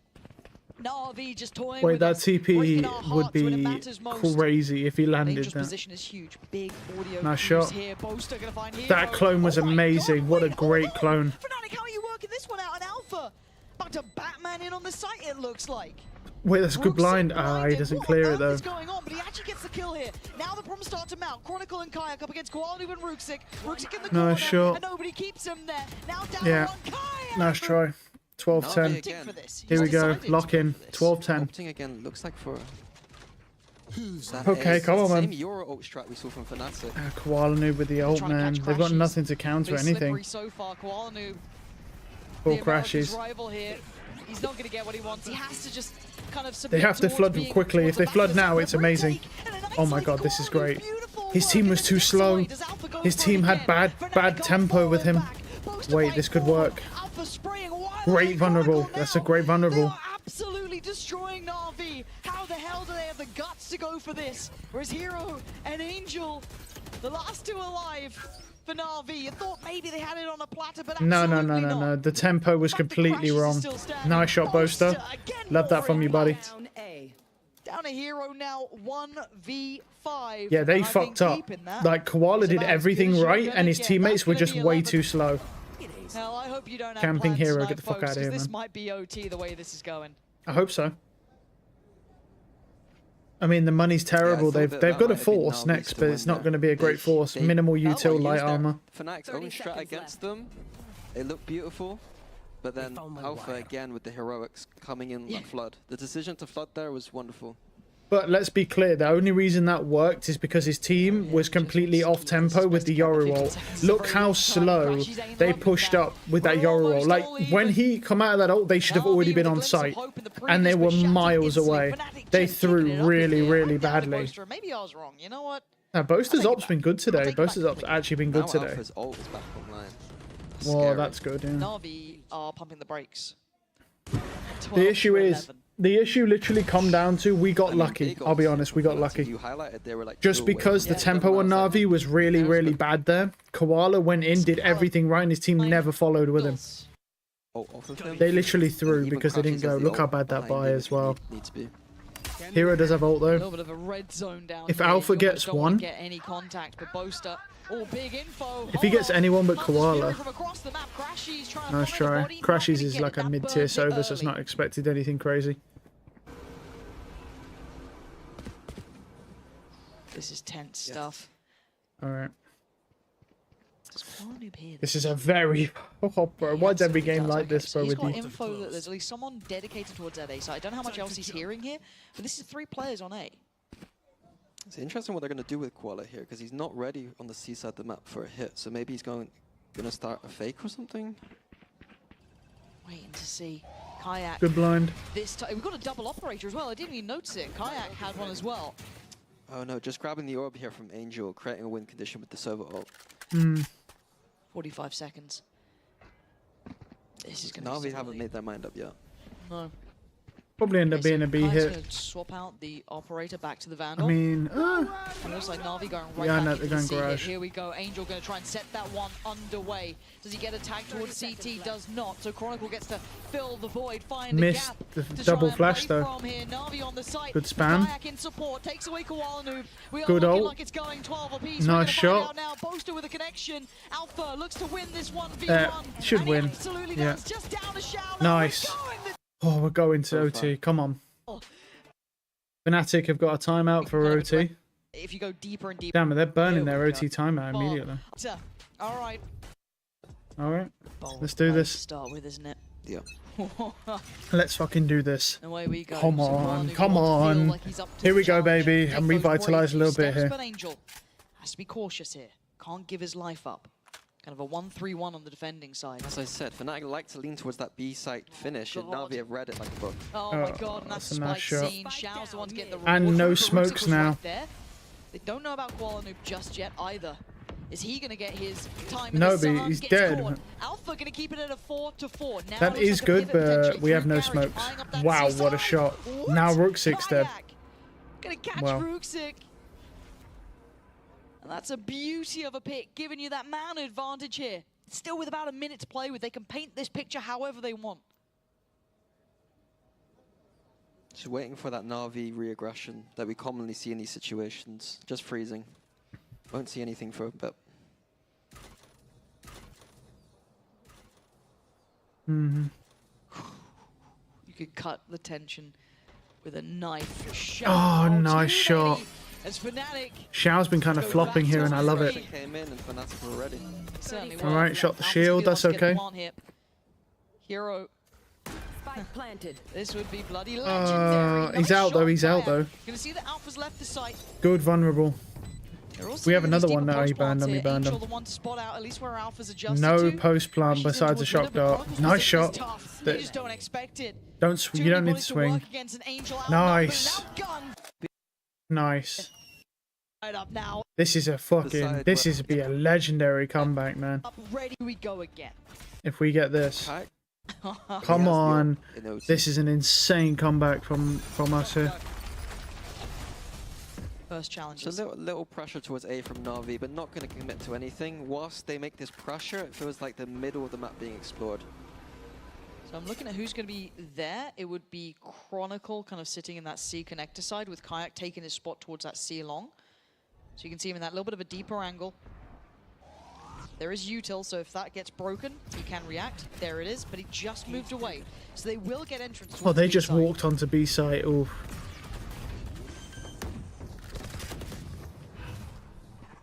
Speaker 4: Na'Vi just toying
Speaker 1: Wait,
Speaker 4: with
Speaker 1: that
Speaker 4: us, breaking
Speaker 1: TP
Speaker 4: our
Speaker 1: would
Speaker 4: hearts when it
Speaker 1: be
Speaker 4: matters most.
Speaker 1: crazy if he landed
Speaker 4: Dangerous
Speaker 1: that.
Speaker 4: position is huge. Big audio
Speaker 1: Nice
Speaker 4: cues
Speaker 1: shot.
Speaker 4: here. Boaster gonna find Hero.
Speaker 1: That clone was
Speaker 4: Oh my
Speaker 1: amazing.
Speaker 4: God,
Speaker 1: What a
Speaker 4: wait,
Speaker 1: great
Speaker 4: hold on.
Speaker 1: clone.
Speaker 4: Fnatic, how are you working this one out in Alpha? About to Batman in on the site, it looks like.
Speaker 1: Wait, that's a good
Speaker 4: Rooksik
Speaker 1: blind. Ah, he
Speaker 4: blinded.
Speaker 1: doesn't
Speaker 4: What
Speaker 1: clear
Speaker 4: on
Speaker 1: it though.
Speaker 4: earth is going on? But he actually gets the kill here. Now the problems start to mount. Chronicle and Kayak up against Koala Noob and Rooksik. Rooksik in the corner,
Speaker 1: Nice shot.
Speaker 4: and nobody keeps him there. Now down
Speaker 1: Yeah.
Speaker 4: one Kayak.
Speaker 1: Nice try. 12-10.
Speaker 5: Again.
Speaker 4: For this.
Speaker 1: Here we
Speaker 4: He's
Speaker 1: go.
Speaker 4: decided to
Speaker 1: Lock
Speaker 4: go
Speaker 1: in.
Speaker 4: for this.
Speaker 1: 12-10.
Speaker 5: Opting again looks like for that
Speaker 1: Okay, come on,
Speaker 5: same
Speaker 1: man.
Speaker 5: Euro ult strat we saw from Fnatic.
Speaker 1: Koala Noob with the ult,
Speaker 4: trying to
Speaker 1: man.
Speaker 4: catch
Speaker 1: They've got
Speaker 4: Crashies.
Speaker 1: nothing to counter
Speaker 4: Pretty
Speaker 1: anything.
Speaker 4: slippery so far. Koala Noob,
Speaker 1: Poor
Speaker 4: the America's
Speaker 1: Crashies.
Speaker 4: rival here. He's not going to get what he wants. He has to just kind of
Speaker 1: They
Speaker 4: submit
Speaker 1: have to
Speaker 4: towards
Speaker 1: flood
Speaker 4: being
Speaker 1: quickly.
Speaker 4: towards
Speaker 1: If they
Speaker 4: the back
Speaker 1: flood
Speaker 4: of the
Speaker 1: now,
Speaker 4: side.
Speaker 1: it's amazing.
Speaker 4: And a nice
Speaker 1: Oh my
Speaker 4: like
Speaker 1: god, this is
Speaker 4: Koala Noob.
Speaker 1: great.
Speaker 4: Beautiful
Speaker 1: His
Speaker 4: work
Speaker 1: team
Speaker 4: in
Speaker 1: was
Speaker 4: the
Speaker 1: too slow.
Speaker 4: side. Does Alpha go
Speaker 1: His
Speaker 4: for it
Speaker 1: team had
Speaker 4: again?
Speaker 1: bad
Speaker 4: Fnatic go
Speaker 1: tempo with him.
Speaker 4: back. Boaster
Speaker 1: Wait,
Speaker 4: fight
Speaker 1: this could
Speaker 4: forward.
Speaker 1: work.
Speaker 4: Alpha spraying wildly.
Speaker 1: Great vulnerable.
Speaker 4: Chronicle
Speaker 1: That's a
Speaker 4: now.
Speaker 1: great
Speaker 4: They
Speaker 1: vulnerable.
Speaker 4: are absolutely destroying Na'Vi. How the hell do they have the guts to go for this? Whereas Hero and Angel, the last two alive for Na'Vi. You thought maybe they had it on a platter, but
Speaker 1: No,
Speaker 4: absolutely
Speaker 1: no, no, no,
Speaker 4: not.
Speaker 1: no. The tempo was
Speaker 4: In fact, the
Speaker 1: completely
Speaker 4: Crashies are
Speaker 1: wrong.
Speaker 4: still standing.
Speaker 1: Nice shot, Boaster.
Speaker 4: Again,
Speaker 1: Love that from you, buddy.
Speaker 4: Down a Hero now, 1v5.
Speaker 1: Yeah, they
Speaker 4: and I think
Speaker 1: fucked up.
Speaker 4: keeping that
Speaker 1: Like, Koala
Speaker 4: is
Speaker 1: did
Speaker 4: about as
Speaker 1: everything
Speaker 4: good as you're
Speaker 1: right,
Speaker 4: gonna
Speaker 1: and his
Speaker 4: get.
Speaker 1: teammates
Speaker 4: That's
Speaker 1: were
Speaker 4: gonna
Speaker 1: just
Speaker 4: be
Speaker 1: way
Speaker 4: 11.
Speaker 1: too slow.
Speaker 4: Hell, I hope you don't have
Speaker 1: Camping
Speaker 4: plans
Speaker 1: Hero,
Speaker 4: tonight,
Speaker 1: get the fuck
Speaker 4: folks,
Speaker 1: outta here,
Speaker 4: 'cause This
Speaker 1: man.
Speaker 4: might be OT the way this is going.
Speaker 1: I hope so. I mean, the money's terrible.
Speaker 5: thought
Speaker 1: they've
Speaker 5: that
Speaker 1: they've got a
Speaker 5: might have been
Speaker 1: force
Speaker 5: Navi's
Speaker 1: next,
Speaker 5: to
Speaker 1: but
Speaker 5: win
Speaker 1: it's not
Speaker 5: there.
Speaker 1: going to be a great force.
Speaker 5: They
Speaker 1: Minimal
Speaker 5: used
Speaker 1: util light
Speaker 5: their
Speaker 1: armor.
Speaker 5: Fnatic's own strat against them. They look beautiful, but then Alpha again with the heroics coming in like flood. The decision to flood there was wonderful.
Speaker 1: But let's be clear, the only reason that worked is because his team was completely off tempo with the Yoru ult. Look how slow they pushed up with that Yoru ult. Like, when he come out of that ult, they should have already been on site. And they were miles away. They threw really, really badly.
Speaker 4: Maybe I was wrong. You know what?
Speaker 1: Now, Boaster's op's been good today. Boaster's op's actually been good
Speaker 5: Now
Speaker 1: today.
Speaker 5: Alpha's ult is back online.
Speaker 1: Well,
Speaker 5: Scary.
Speaker 1: that's good, yeah.
Speaker 4: Na'Vi are pumping the brakes.
Speaker 1: The issue is, the issue literally come down to we got lucky. I'll be honest, we got lucky.
Speaker 5: You highlighted they were like
Speaker 1: Just
Speaker 5: two away.
Speaker 1: because the tempo on Na'Vi was really, really bad there. Koala went in, did everything right, and his team never followed with him.
Speaker 5: Oh, off of them.
Speaker 1: They literally threw
Speaker 5: Even
Speaker 1: because they didn't
Speaker 5: Crashies
Speaker 1: go.
Speaker 5: has the
Speaker 1: Look how
Speaker 5: ult
Speaker 1: bad that
Speaker 5: behind
Speaker 1: buy
Speaker 5: him
Speaker 1: as
Speaker 5: if
Speaker 1: well.
Speaker 5: Needs to be.
Speaker 1: Hero does have ult
Speaker 4: A
Speaker 1: though.
Speaker 4: little bit of a red zone down
Speaker 1: If
Speaker 4: here.
Speaker 1: Alpha
Speaker 4: You
Speaker 1: gets
Speaker 4: don't wanna
Speaker 1: one-
Speaker 4: get any contact, but Boaster. Oh, big info.
Speaker 1: If he gets anyone but
Speaker 4: Hunter's
Speaker 1: Koala.
Speaker 4: Fury from across the map. Crashies trying to
Speaker 1: Nice
Speaker 4: find the
Speaker 1: try.
Speaker 4: body. Not
Speaker 1: Crashies
Speaker 4: gonna
Speaker 1: is
Speaker 4: get
Speaker 1: like
Speaker 4: it.
Speaker 1: a
Speaker 4: That
Speaker 1: mid-tier
Speaker 4: burns it
Speaker 1: Sova, so it's
Speaker 4: early.
Speaker 1: not expected anything crazy.
Speaker 4: This is tense stuff.
Speaker 1: Alright.
Speaker 4: Does Koala Noob hear
Speaker 1: This is a very... Oh, bro. Why's every game like this, bro,
Speaker 4: He's
Speaker 1: with
Speaker 4: got
Speaker 1: you?
Speaker 4: info that there's at least someone dedicated towards that A side. I don't know how much else he's hearing here, but this is 3 players on A.
Speaker 5: It's interesting what they're going to do with Koala here because he's not ready on the C side of the map for a hit. So maybe he's going to start a fake or something.
Speaker 4: Waiting to see. Kayak.
Speaker 1: Good blind.
Speaker 4: This time we've got a double operator as well. I didn't even notice it. Kayak had one as well.
Speaker 5: Oh no, just grabbing the orb here from Angel, creating a win condition with the Sova ult.
Speaker 4: 45 seconds. This is going to
Speaker 5: Now
Speaker 4: be
Speaker 5: we haven't made their mind up yet.
Speaker 4: No.
Speaker 1: Probably end up being a B
Speaker 4: Kayak's
Speaker 1: hit.
Speaker 4: gonna swap out the operator back to the Vandal.
Speaker 1: I mean...
Speaker 4: And looks like Na'Vi going right
Speaker 1: Yeah,
Speaker 4: back
Speaker 1: no,
Speaker 4: into
Speaker 1: they're
Speaker 4: the
Speaker 1: going
Speaker 4: C hit.
Speaker 1: garage.
Speaker 4: Here we go. Angel going to try and set that one underway. Does he get a tag towards CT? Does not. So Chronicle gets to fill the void, find
Speaker 1: Missed
Speaker 4: a gap
Speaker 1: the
Speaker 4: to
Speaker 1: double
Speaker 4: try and
Speaker 1: flash,
Speaker 4: play
Speaker 1: though.
Speaker 4: From here. Na'Vi on the site.
Speaker 1: Good spam.
Speaker 4: Kayak in support takes away Koala Noob. We are
Speaker 1: Good
Speaker 4: looking
Speaker 1: ult.
Speaker 4: like it's going 12 apiece.
Speaker 1: Nice
Speaker 4: We're gonna
Speaker 1: shot.
Speaker 4: find out now. Boaster with a connection. Alpha looks to win this 1v1.
Speaker 1: Should
Speaker 4: and he
Speaker 1: win.
Speaker 4: absolutely
Speaker 1: Yeah.
Speaker 4: does. Just down a shower.
Speaker 1: Nice. Oh, we're going to
Speaker 5: So
Speaker 1: OT.
Speaker 5: far.
Speaker 1: Come on.
Speaker 4: Oh.
Speaker 1: Fnatic have got a timeout for
Speaker 4: Kind of
Speaker 1: OT.
Speaker 4: If you go deeper and deeper.
Speaker 1: Damn it, they're burning
Speaker 4: There
Speaker 1: their
Speaker 4: we go.
Speaker 1: OT timeout immediately.
Speaker 4: All right.
Speaker 1: All right,
Speaker 4: Bold
Speaker 1: let's do
Speaker 4: play to
Speaker 1: this.
Speaker 4: start with, isn't it?
Speaker 5: Yeah.
Speaker 1: Let's fucking do this.
Speaker 4: Away we go.
Speaker 1: Come
Speaker 4: So
Speaker 1: on,
Speaker 4: Guardian
Speaker 1: come
Speaker 4: wants to feel
Speaker 1: on.
Speaker 4: like he's up to
Speaker 1: Here
Speaker 4: the
Speaker 1: we go,
Speaker 4: challenge.
Speaker 1: baby.
Speaker 4: Take
Speaker 1: I'm
Speaker 4: those
Speaker 1: revitalized a little
Speaker 4: brave
Speaker 1: bit here.
Speaker 4: steps, but Angel has to be cautious here. Can't give his life up. Kind of a 1-3-1 on the defending side.
Speaker 5: As I said, Fnatic like to lean towards that B site finish, and
Speaker 4: God.
Speaker 5: Navi have read it like a book.
Speaker 4: Oh
Speaker 1: Oh,
Speaker 4: my god, and that's
Speaker 1: that's a nice
Speaker 4: spike
Speaker 1: shot.
Speaker 4: scene. Xiao's the one to get the
Speaker 1: And
Speaker 4: reward.
Speaker 1: no
Speaker 4: But
Speaker 1: smokes
Speaker 4: Rusick was
Speaker 1: now.
Speaker 4: right there. They don't know about Koala Noob just yet either. Is he going to get his time in
Speaker 1: No,
Speaker 4: the
Speaker 1: but
Speaker 4: sun?
Speaker 1: he's
Speaker 4: Gets
Speaker 1: dead.
Speaker 4: caught. Alpha going to keep it at a 4-4. Now
Speaker 1: That
Speaker 4: looks
Speaker 1: is
Speaker 4: like a
Speaker 1: good,
Speaker 4: pivot
Speaker 1: but
Speaker 4: potentially
Speaker 1: we have
Speaker 4: through
Speaker 1: no
Speaker 4: Garage,
Speaker 1: smokes.
Speaker 4: eyeing up that
Speaker 1: Wow,
Speaker 4: C
Speaker 1: what a
Speaker 4: side.
Speaker 1: shot.
Speaker 4: What?
Speaker 1: Now Rooksik's dead.
Speaker 4: Going to catch
Speaker 1: Wow.
Speaker 4: Rusick. And that's a beauty of a pick, giving you that man advantage here. Still with about a minute to play with. They can paint this picture however they want.
Speaker 5: Just waiting for that Navi re-aggression that we commonly see in these situations. Just freezing. Won't see anything for a bit.
Speaker 1: Mm-hmm.
Speaker 4: You could cut the tension with a knife.
Speaker 1: Oh, nice shot.
Speaker 4: As Fnatic
Speaker 1: Xiao's been kind of flopping here, and I love it.
Speaker 5: Came in and Fnatic were ready.
Speaker 4: certainly
Speaker 1: All right, shot the shield. That's okay.
Speaker 4: Hero,
Speaker 11: Spike planted.
Speaker 4: this would be bloody legendary.
Speaker 1: He's
Speaker 4: Nice
Speaker 1: out though.
Speaker 4: shot,
Speaker 1: He's out
Speaker 4: Kayak.
Speaker 1: though.
Speaker 4: Gonna see that Alpha's left the site.
Speaker 1: Good vulnerable.
Speaker 4: They're also
Speaker 1: We have
Speaker 4: doing these
Speaker 1: another one
Speaker 4: deeper
Speaker 1: now. He
Speaker 4: post
Speaker 1: burned
Speaker 4: plants
Speaker 1: him. He
Speaker 4: here.
Speaker 1: burned
Speaker 4: Angel
Speaker 1: him.
Speaker 4: the one to spot out, at least where Alpha's adjusted
Speaker 1: No
Speaker 4: to.
Speaker 1: post plant
Speaker 4: Crashes
Speaker 1: besides
Speaker 4: into
Speaker 1: a
Speaker 4: a
Speaker 1: shock
Speaker 4: bit, but
Speaker 1: dart.
Speaker 4: Chronicles
Speaker 1: Nice
Speaker 4: was
Speaker 1: shot.
Speaker 4: tough.
Speaker 1: The-
Speaker 4: You just don't expect it.
Speaker 1: You don't need to
Speaker 4: bodies
Speaker 1: swing.
Speaker 4: work against an Angel
Speaker 1: Nice.
Speaker 4: outgunned.
Speaker 1: Nice.
Speaker 4: Right up now.
Speaker 1: This is a fucking.
Speaker 5: side
Speaker 1: This
Speaker 5: where-
Speaker 1: is be a legendary comeback, man.
Speaker 4: Up ready we go again.
Speaker 1: If we get this,
Speaker 5: Kayak
Speaker 1: come
Speaker 5: has the
Speaker 1: on.
Speaker 5: in OT.
Speaker 1: This is an insane comeback from us here.
Speaker 4: First
Speaker 5: So
Speaker 4: challenges.
Speaker 5: little pressure towards A from Navi, but not going to commit to anything. Whilst they make this pressure, it feels like the middle of the map being explored.
Speaker 4: So I'm looking at who's going to be there. It would be Chronicle kind of sitting in that C connector side with Kayak taking his spot towards that C long. So you can see him in that little bit of a deeper angle. There is util, so if that gets broken, he can react. There it is, but he just moved away. So they will get entrance towards
Speaker 1: Oh, they
Speaker 4: B
Speaker 1: just
Speaker 4: side.
Speaker 1: walked onto B site. Oh,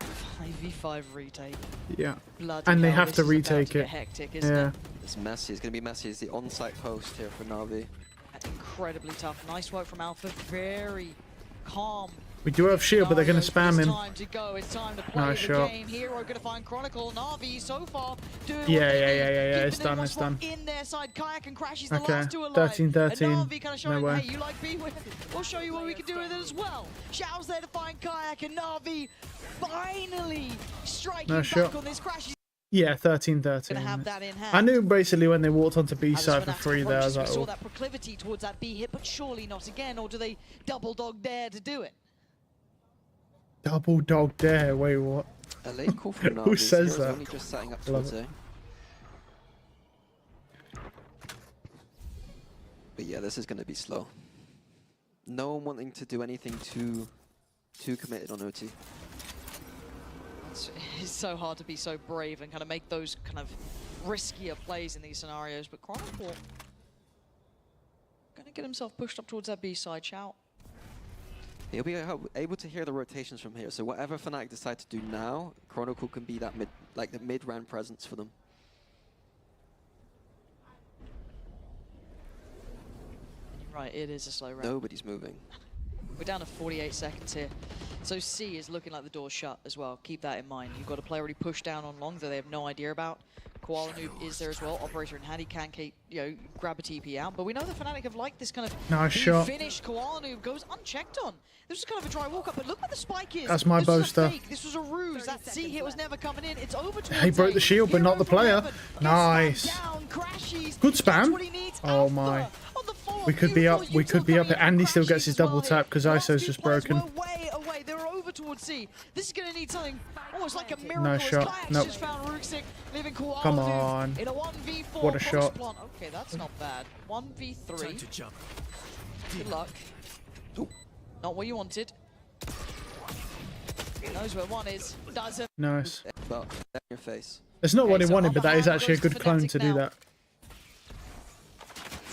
Speaker 4: 5v5 retake.
Speaker 1: yeah.
Speaker 4: Bloody
Speaker 1: And they
Speaker 4: hell,
Speaker 1: have
Speaker 4: this
Speaker 1: to
Speaker 4: is about
Speaker 1: retake
Speaker 4: get
Speaker 1: it.
Speaker 4: Hectic, isn't
Speaker 1: Yeah.
Speaker 4: it?
Speaker 5: It's messy. It's going to be messy. It's the on-site post here for Navi.
Speaker 4: That's incredibly tough. Nice work from Alpha. Very calm.
Speaker 1: We do have shield, but they're going to spam
Speaker 4: It's
Speaker 1: him.
Speaker 4: time to go. It's time to play
Speaker 1: Nice
Speaker 4: the
Speaker 1: shot.
Speaker 4: game. Hero going to find Chronicle. Navi so far doing
Speaker 1: Yeah,
Speaker 4: what they
Speaker 1: yeah,
Speaker 4: need.
Speaker 1: yeah, yeah,
Speaker 4: Keeping
Speaker 1: it's
Speaker 4: them
Speaker 1: done,
Speaker 4: on
Speaker 1: it's
Speaker 4: spot
Speaker 1: done.
Speaker 4: in their side. Kayak and Crash is the
Speaker 1: Okay,
Speaker 4: last two alive.
Speaker 1: 13-13.
Speaker 4: And Navi kind of showing,
Speaker 1: No way.
Speaker 4: hey, you like B? We'll show you what we can do with it as well. Xiao's there to find Kayak, and Navi finally striking
Speaker 1: Nice
Speaker 4: back
Speaker 1: shot.
Speaker 4: on this Crash. He's
Speaker 1: Yeah,
Speaker 4: going to
Speaker 1: 13-13.
Speaker 4: have that in hand.
Speaker 1: I knew basically when they walked onto B
Speaker 4: As
Speaker 1: side for
Speaker 4: Fnatic
Speaker 1: free there, I was
Speaker 4: approaches,
Speaker 1: like,
Speaker 4: we saw
Speaker 1: oh.
Speaker 4: that proclivity towards that B hit, but surely not again, or do they double dog dare to do it?
Speaker 1: Double dog dare. Wait, what?
Speaker 5: A late call from Navi.
Speaker 1: Who says
Speaker 5: Hero's
Speaker 1: that?
Speaker 5: only just setting up
Speaker 1: Love
Speaker 5: towards A. But yeah, this is going to be slow. No one wanting to do anything too committed on OT.
Speaker 4: It's so hard to be so brave and kind of make those kind of riskier plays in these scenarios, but Chronicle gonna get himself pushed up towards that B side. Shout.
Speaker 5: He'll be able to hear the rotations from here, so whatever Fnatic decide to do now, Chronicle can be that mid-round presence for them.
Speaker 4: Right, it is a slow round.
Speaker 5: Nobody's moving.
Speaker 4: We're down to 48 seconds here. So C is looking like the door's shut as well. Keep that in mind. You've got a player already pushed down on long that they have no idea about. Koala Noob is there as well. Operator in hand, he can grab a TP out. But we know the Fnatic have liked this kind of
Speaker 1: Nice shot.
Speaker 4: finish. Koala Noob goes unchecked on. This was kind of a dry walk up, but look where the spike is.
Speaker 1: That's my
Speaker 4: this was a
Speaker 1: boaster.
Speaker 4: fake. This was a ruse. That C hit was never coming in. It's over to
Speaker 1: He broke the shield, but not the player. Nice. Good spam. Oh my. We could be up. We could be up. And he still gets his double tap because ISO's just broken.
Speaker 4: Way away. They were over towards C. This is going to need something almost like a miracle.
Speaker 1: Nice shot.
Speaker 4: Kayak's
Speaker 1: Nope.
Speaker 4: just found Rusick, leaving Koala
Speaker 1: Come
Speaker 4: Noob
Speaker 1: on.
Speaker 4: in a 1v4
Speaker 1: What a shot.
Speaker 4: post-plant. Okay, that's not bad. 1v3.
Speaker 12: Time to jump.
Speaker 4: Good luck. Not what you wanted. He knows where one is. Doesn't.
Speaker 1: Nice.
Speaker 5: But in your face.
Speaker 1: It's not what
Speaker 4: Okay,
Speaker 1: he
Speaker 4: so
Speaker 1: wanted,
Speaker 4: on
Speaker 1: but
Speaker 4: the
Speaker 1: that is
Speaker 4: hand
Speaker 1: actually a
Speaker 4: goes
Speaker 1: good clone
Speaker 4: Fnatic
Speaker 1: to do
Speaker 4: now.
Speaker 1: that.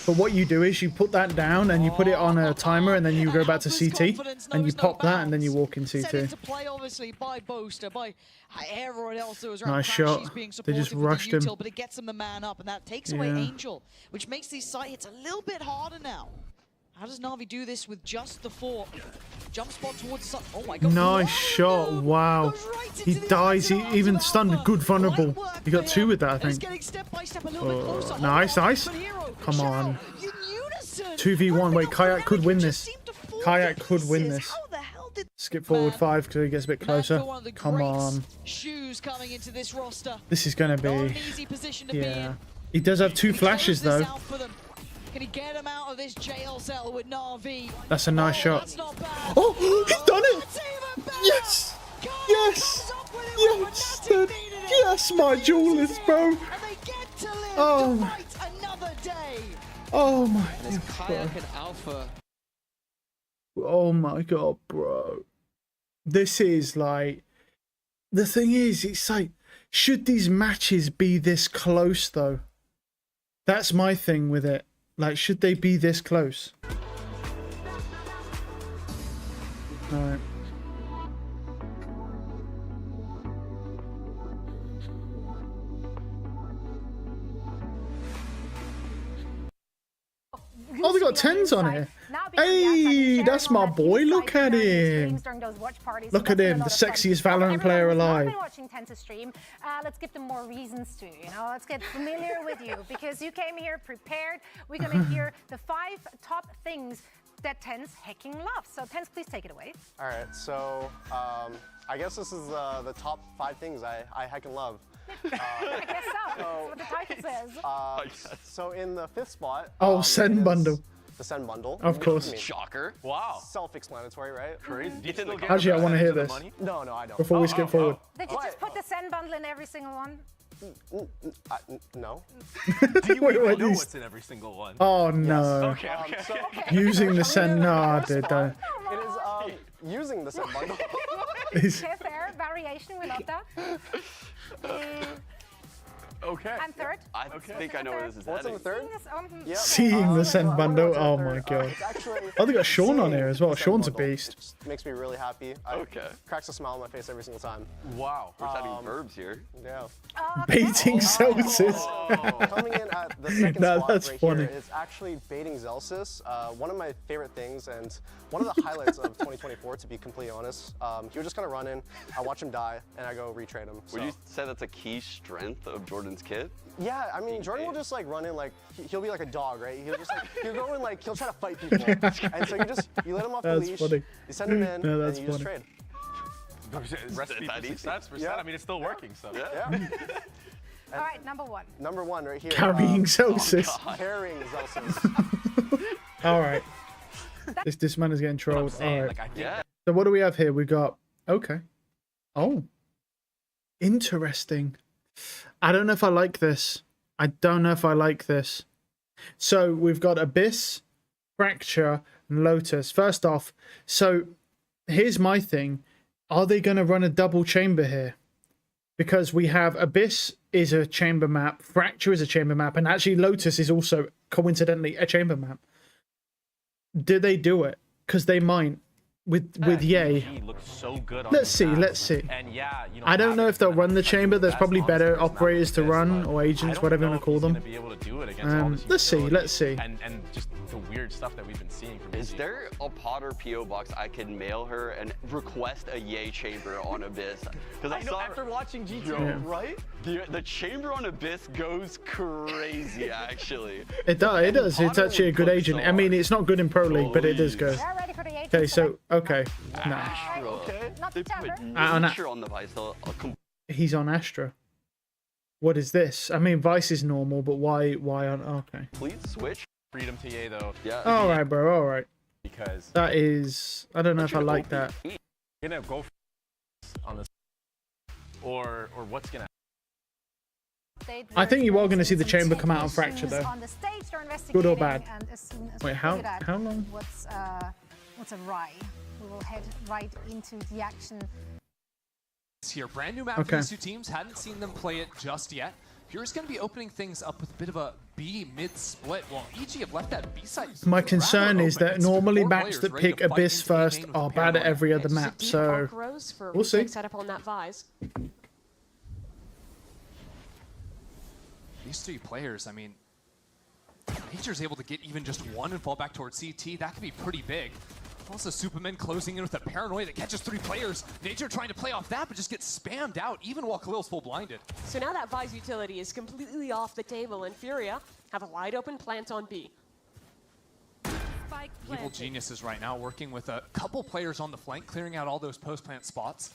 Speaker 1: But what you do is you put that down and you put it on a timer, and then you go back to CT and you pop that, and then you walk in
Speaker 4: Set
Speaker 1: CT.
Speaker 4: into play, obviously, by Boaster, by everyone else that was around.
Speaker 1: Nice
Speaker 4: Crashy's
Speaker 1: shot.
Speaker 4: being
Speaker 1: They just
Speaker 4: supportive with the
Speaker 1: rushed him.
Speaker 4: util, but it gets them the man up, and that takes away
Speaker 1: Yeah.
Speaker 4: Angel, which makes these side hits a little bit harder now. How does Na'Vi do this with just the 4? Jump spot towards the sun. Oh my god.
Speaker 1: Nice shot. Wow. He dies. He even stunned a good vulnerable. He got 2 with that, I think. Oh, nice, nice. Come on. 2v1. Wait, Kayak could win this. Kayak could win this. Skip forward 5 because he gets a bit closer. Come on.
Speaker 4: Shoes coming into this roster.
Speaker 1: This is going to
Speaker 4: Not an
Speaker 1: be...
Speaker 4: easy position to be
Speaker 1: Yeah.
Speaker 4: in.
Speaker 1: He does have 2 flashes, though.
Speaker 4: Can he get him out of this jail cell with Na'Vi?
Speaker 1: That's a nice shot.
Speaker 4: That's not bad.
Speaker 1: Oh, he's done it! Yes! Yes! Yes! Yes, my jewelers, bro! Oh my... Oh my
Speaker 5: There's
Speaker 1: god,
Speaker 5: Kayak and Alpha.
Speaker 1: oh my god, bro. This is like... The thing is, it's like... Should these matches be this close, though? That's my thing with it. Like, should they be this close? Alright. Oh, they got 10s on here. Hey, that's my boy. Look at him. Look at him, the sexiest Valorant player alive.
Speaker 13: Watching tend to stream. Let's give them more reasons to. Let's get familiar with you because you came here prepared. We're gonna hear the 5 top things that Tens hecking loves. So Tens, please take it away.
Speaker 14: All right. So I guess this is the top 5 things I heckin' love.
Speaker 13: I guess so. That's what the title says.
Speaker 14: So in the 5th spot.
Speaker 1: Oh, Send bundle.
Speaker 14: The Send bundle.
Speaker 1: Of course.
Speaker 12: Shocker. Wow.
Speaker 14: Self-explanatory, right?
Speaker 12: Crazy. Do you still get
Speaker 1: Actually, I want to hear this
Speaker 14: No, I don't.
Speaker 1: before we skip forward.
Speaker 13: Did you just put the Send bundle in every single one?
Speaker 14: No.
Speaker 12: Do you
Speaker 1: Wait,
Speaker 12: even
Speaker 1: wait,
Speaker 12: know
Speaker 1: these-
Speaker 12: what's in every single one?
Speaker 1: Oh no.
Speaker 12: Okay, okay.
Speaker 14: So
Speaker 1: Using the Send. Nah, dude.
Speaker 14: it is using the Send bundle.
Speaker 13: Okay, fair. Variation, we love that.
Speaker 12: Okay.
Speaker 13: And 3rd?
Speaker 12: I think I know where this is
Speaker 14: What's in
Speaker 12: heading.
Speaker 14: the 3rd?
Speaker 13: Yep.
Speaker 1: Seeing the Send bundle. Oh my god. Oh, they got Sean on here as well. Sean's a beast.
Speaker 14: It just makes me really happy.
Speaker 12: Okay.
Speaker 14: Cracks a smile on my face every single time.
Speaker 12: Wow. We're studying verbs here.
Speaker 14: Yeah.
Speaker 1: Baiting Celsius.
Speaker 14: Coming in at the second
Speaker 1: Nah,
Speaker 14: spot
Speaker 1: that's
Speaker 14: right
Speaker 1: funny.
Speaker 14: here is actually baiting Zelsis. One of my favorite things and one of the highlights of 2024, to be completely honest. He would just kind of run in, I watch him die, and I go retrade him.
Speaker 12: Would you say that's a key strength of Jordan's kit?
Speaker 14: Yeah, I mean, Jordan will just like run in like, he'll be like a dog, right? He'll just like, he'll go in like, he'll try to fight people. And so you let him off the
Speaker 1: That's
Speaker 14: leash,
Speaker 1: funny.
Speaker 14: you send him in,
Speaker 1: No,
Speaker 14: and
Speaker 1: that's
Speaker 14: you just
Speaker 1: funny.
Speaker 14: trade.
Speaker 10: Recipe for success,
Speaker 14: Yeah.
Speaker 10: I mean, it's still working, so.
Speaker 14: Yeah.
Speaker 13: All right, number 1.
Speaker 14: Number 1 right here.
Speaker 1: Carrying Celsius.
Speaker 14: Carrying Zelsis.
Speaker 1: All right. This man is getting trolled. All right.
Speaker 12: Yeah.
Speaker 1: So what do we have here? We got... Okay. Oh. Interesting. I don't know if I like this. I don't know if I like this. So we've got Abyss, Fracture, and Lotus. First off, so here's my thing. Are they going to run a double chamber here? Because we have Abyss is a chamber map, Fracture is a chamber map, and actually Lotus is also coincidentally a chamber map. Do they do it? Because they might. With Yay.
Speaker 10: So good on
Speaker 1: Let's see, let's see.
Speaker 10: And yeah, you know,
Speaker 1: I don't know if they'll run the chamber. There's probably better operators to run, or agents, whatever you want to call them.
Speaker 10: Be able to do it against all this
Speaker 1: Let's see,
Speaker 10: utility
Speaker 1: let's see.
Speaker 10: And just the weird stuff that we've been seeing from
Speaker 12: Is there a Potter PO box I can mail her and request a Yay chamber on Abyss? Because I saw
Speaker 10: after watching GT,
Speaker 1: Yeah.
Speaker 10: right?
Speaker 12: the chamber on Abyss goes crazy, actually.
Speaker 1: It does. It's actually a good agent. I mean, it's not good in Pro League, but it does go.
Speaker 13: They're ready for the 8.
Speaker 1: Okay, so okay, no,
Speaker 12: Astra.
Speaker 13: Not
Speaker 12: They
Speaker 13: the
Speaker 12: put
Speaker 13: chamber.
Speaker 12: nature on the Vice.
Speaker 1: he's on Astra. What is this? I mean, Vice is normal, but why on? Okay.
Speaker 12: Complete switch.
Speaker 10: Freedom TA though.
Speaker 12: Yeah.
Speaker 1: All right, bro. All right.
Speaker 10: Because
Speaker 1: That is. I don't know if I like that.
Speaker 10: you're gonna go on this, or what's gonna.
Speaker 1: I think you are going to see the chamber come out on Fracture though.
Speaker 13: On the stage, they're
Speaker 1: Good or
Speaker 13: investigating,
Speaker 1: bad?
Speaker 13: and as soon as
Speaker 1: Wait,
Speaker 13: we
Speaker 1: how
Speaker 13: figure out
Speaker 1: long?
Speaker 13: What's awry, we will head right into the action.
Speaker 15: Here, brand new map
Speaker 1: Okay.
Speaker 15: for these two teams. Hadn't seen them play it just yet.
Speaker 10: Fury's going to be opening things up with a bit of a B mid-split. Well, EG have left that B side.
Speaker 1: My concern is that normally maps that pick Abyss first are bad at every other
Speaker 15: Just a
Speaker 1: map,
Speaker 15: deep
Speaker 1: so
Speaker 15: arc rose for
Speaker 1: we'll see.
Speaker 15: Set up on that Vise.
Speaker 10: These three players, I mean, Nature's able to get even just one and fall back towards CT. That could be pretty big. Also, Superman closing in with a paranoia that catches three players. Nature trying to play off that, but just gets spammed out, even while Khalil's full blinded.
Speaker 15: So now that Vise utility is completely off the table, and Furia have a wide open plant on B.
Speaker 10: Evil Geniuses right now working with a couple players on the flank, clearing out all those post-plant spots.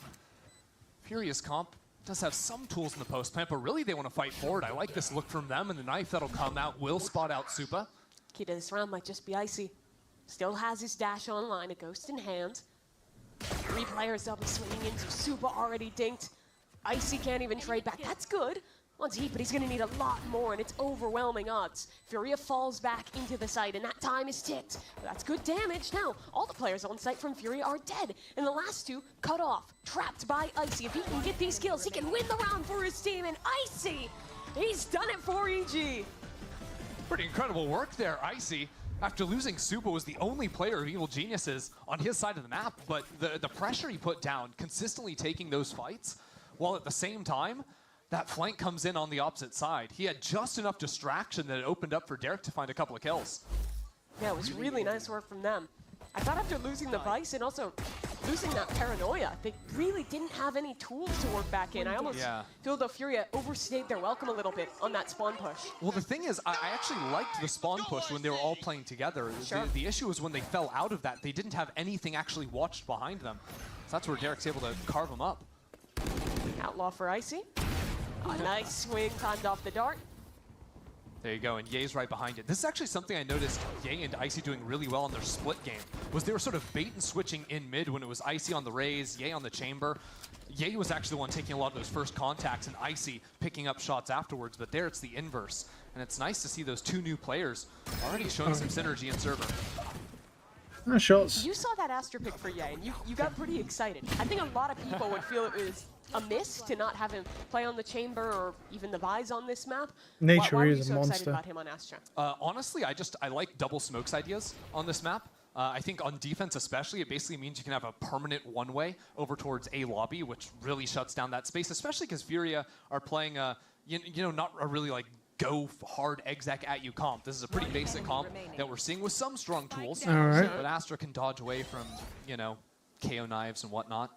Speaker 10: Furious comp does have some tools in the post-plant, but really they want to fight forward. I like this look from them, and the knife that'll come out will spot out Supa.
Speaker 15: Key to this round might just be Icy. Still has his dash online, a ghost in hand. Three players they'll be swinging into. Supa already dinked. Icy can't even trade back. That's good. One's heat, but he's going to need a lot more, and it's overwhelming odds. Furia falls back into the site, and that time is ticked. But that's good damage. Now, all the players on site from Furia are dead, and the last two cut off, trapped by Icy. If he can get these kills, he can win the round for his team, and Icy, he's done it for EG.
Speaker 10: Pretty incredible work there, Icy. After losing Supa was the only player of Evil Geniuses on his side of the map, but the pressure he put down, consistently taking those fights, while at the same time, that flank comes in on the opposite side. He had just enough distraction that it opened up for Derek to find a couple of kills.
Speaker 15: Yeah, it was really nice work from them. I thought after losing the Vice and also losing that Paranoia, they really didn't have any tools to work back in. I almost feel the Furia overstayed their welcome a little bit on that spawn push.
Speaker 10: Well, the thing is, I actually liked the spawn push when they were all playing together.
Speaker 15: Sure.
Speaker 10: The issue was when they fell out of that, they didn't have anything actually watched behind them. So that's where Derek's able to carve them up.
Speaker 15: Outlaw for Icy. A nice swing timed off the dart.
Speaker 10: There you go, and Ye's right behind it. This is actually something I noticed Ye and Icy doing really well in their split game, was they were sort of bait and switching in mid when it was Icy on the raise, Ye on the chamber. Ye was actually the one taking a lot of those first contacts, and Icy picking up shots afterwards, but there it's the inverse. And it's nice to see those two new players already showing some synergy in server.
Speaker 1: No shots.
Speaker 15: You saw that Astra pick for Ye, and you got pretty excited. I think a lot of people would feel it was a miss to not have him play on the chamber or even the Vise on this map.
Speaker 1: Nature
Speaker 15: why
Speaker 1: is
Speaker 15: were you
Speaker 1: a
Speaker 15: so
Speaker 1: monster.
Speaker 15: excited about him on Astra?
Speaker 10: Honestly, I like double smokes ideas on this map. I think on defense especially, it basically means you can have a permanent one-way over towards A lobby, which really shuts down that space, especially because Furia are playing not a really like go hard exec at you comp. This is a pretty basic comp that we're seeing with some strong tools.
Speaker 1: All right.
Speaker 10: But Astra can dodge away from, KO knives and whatnot.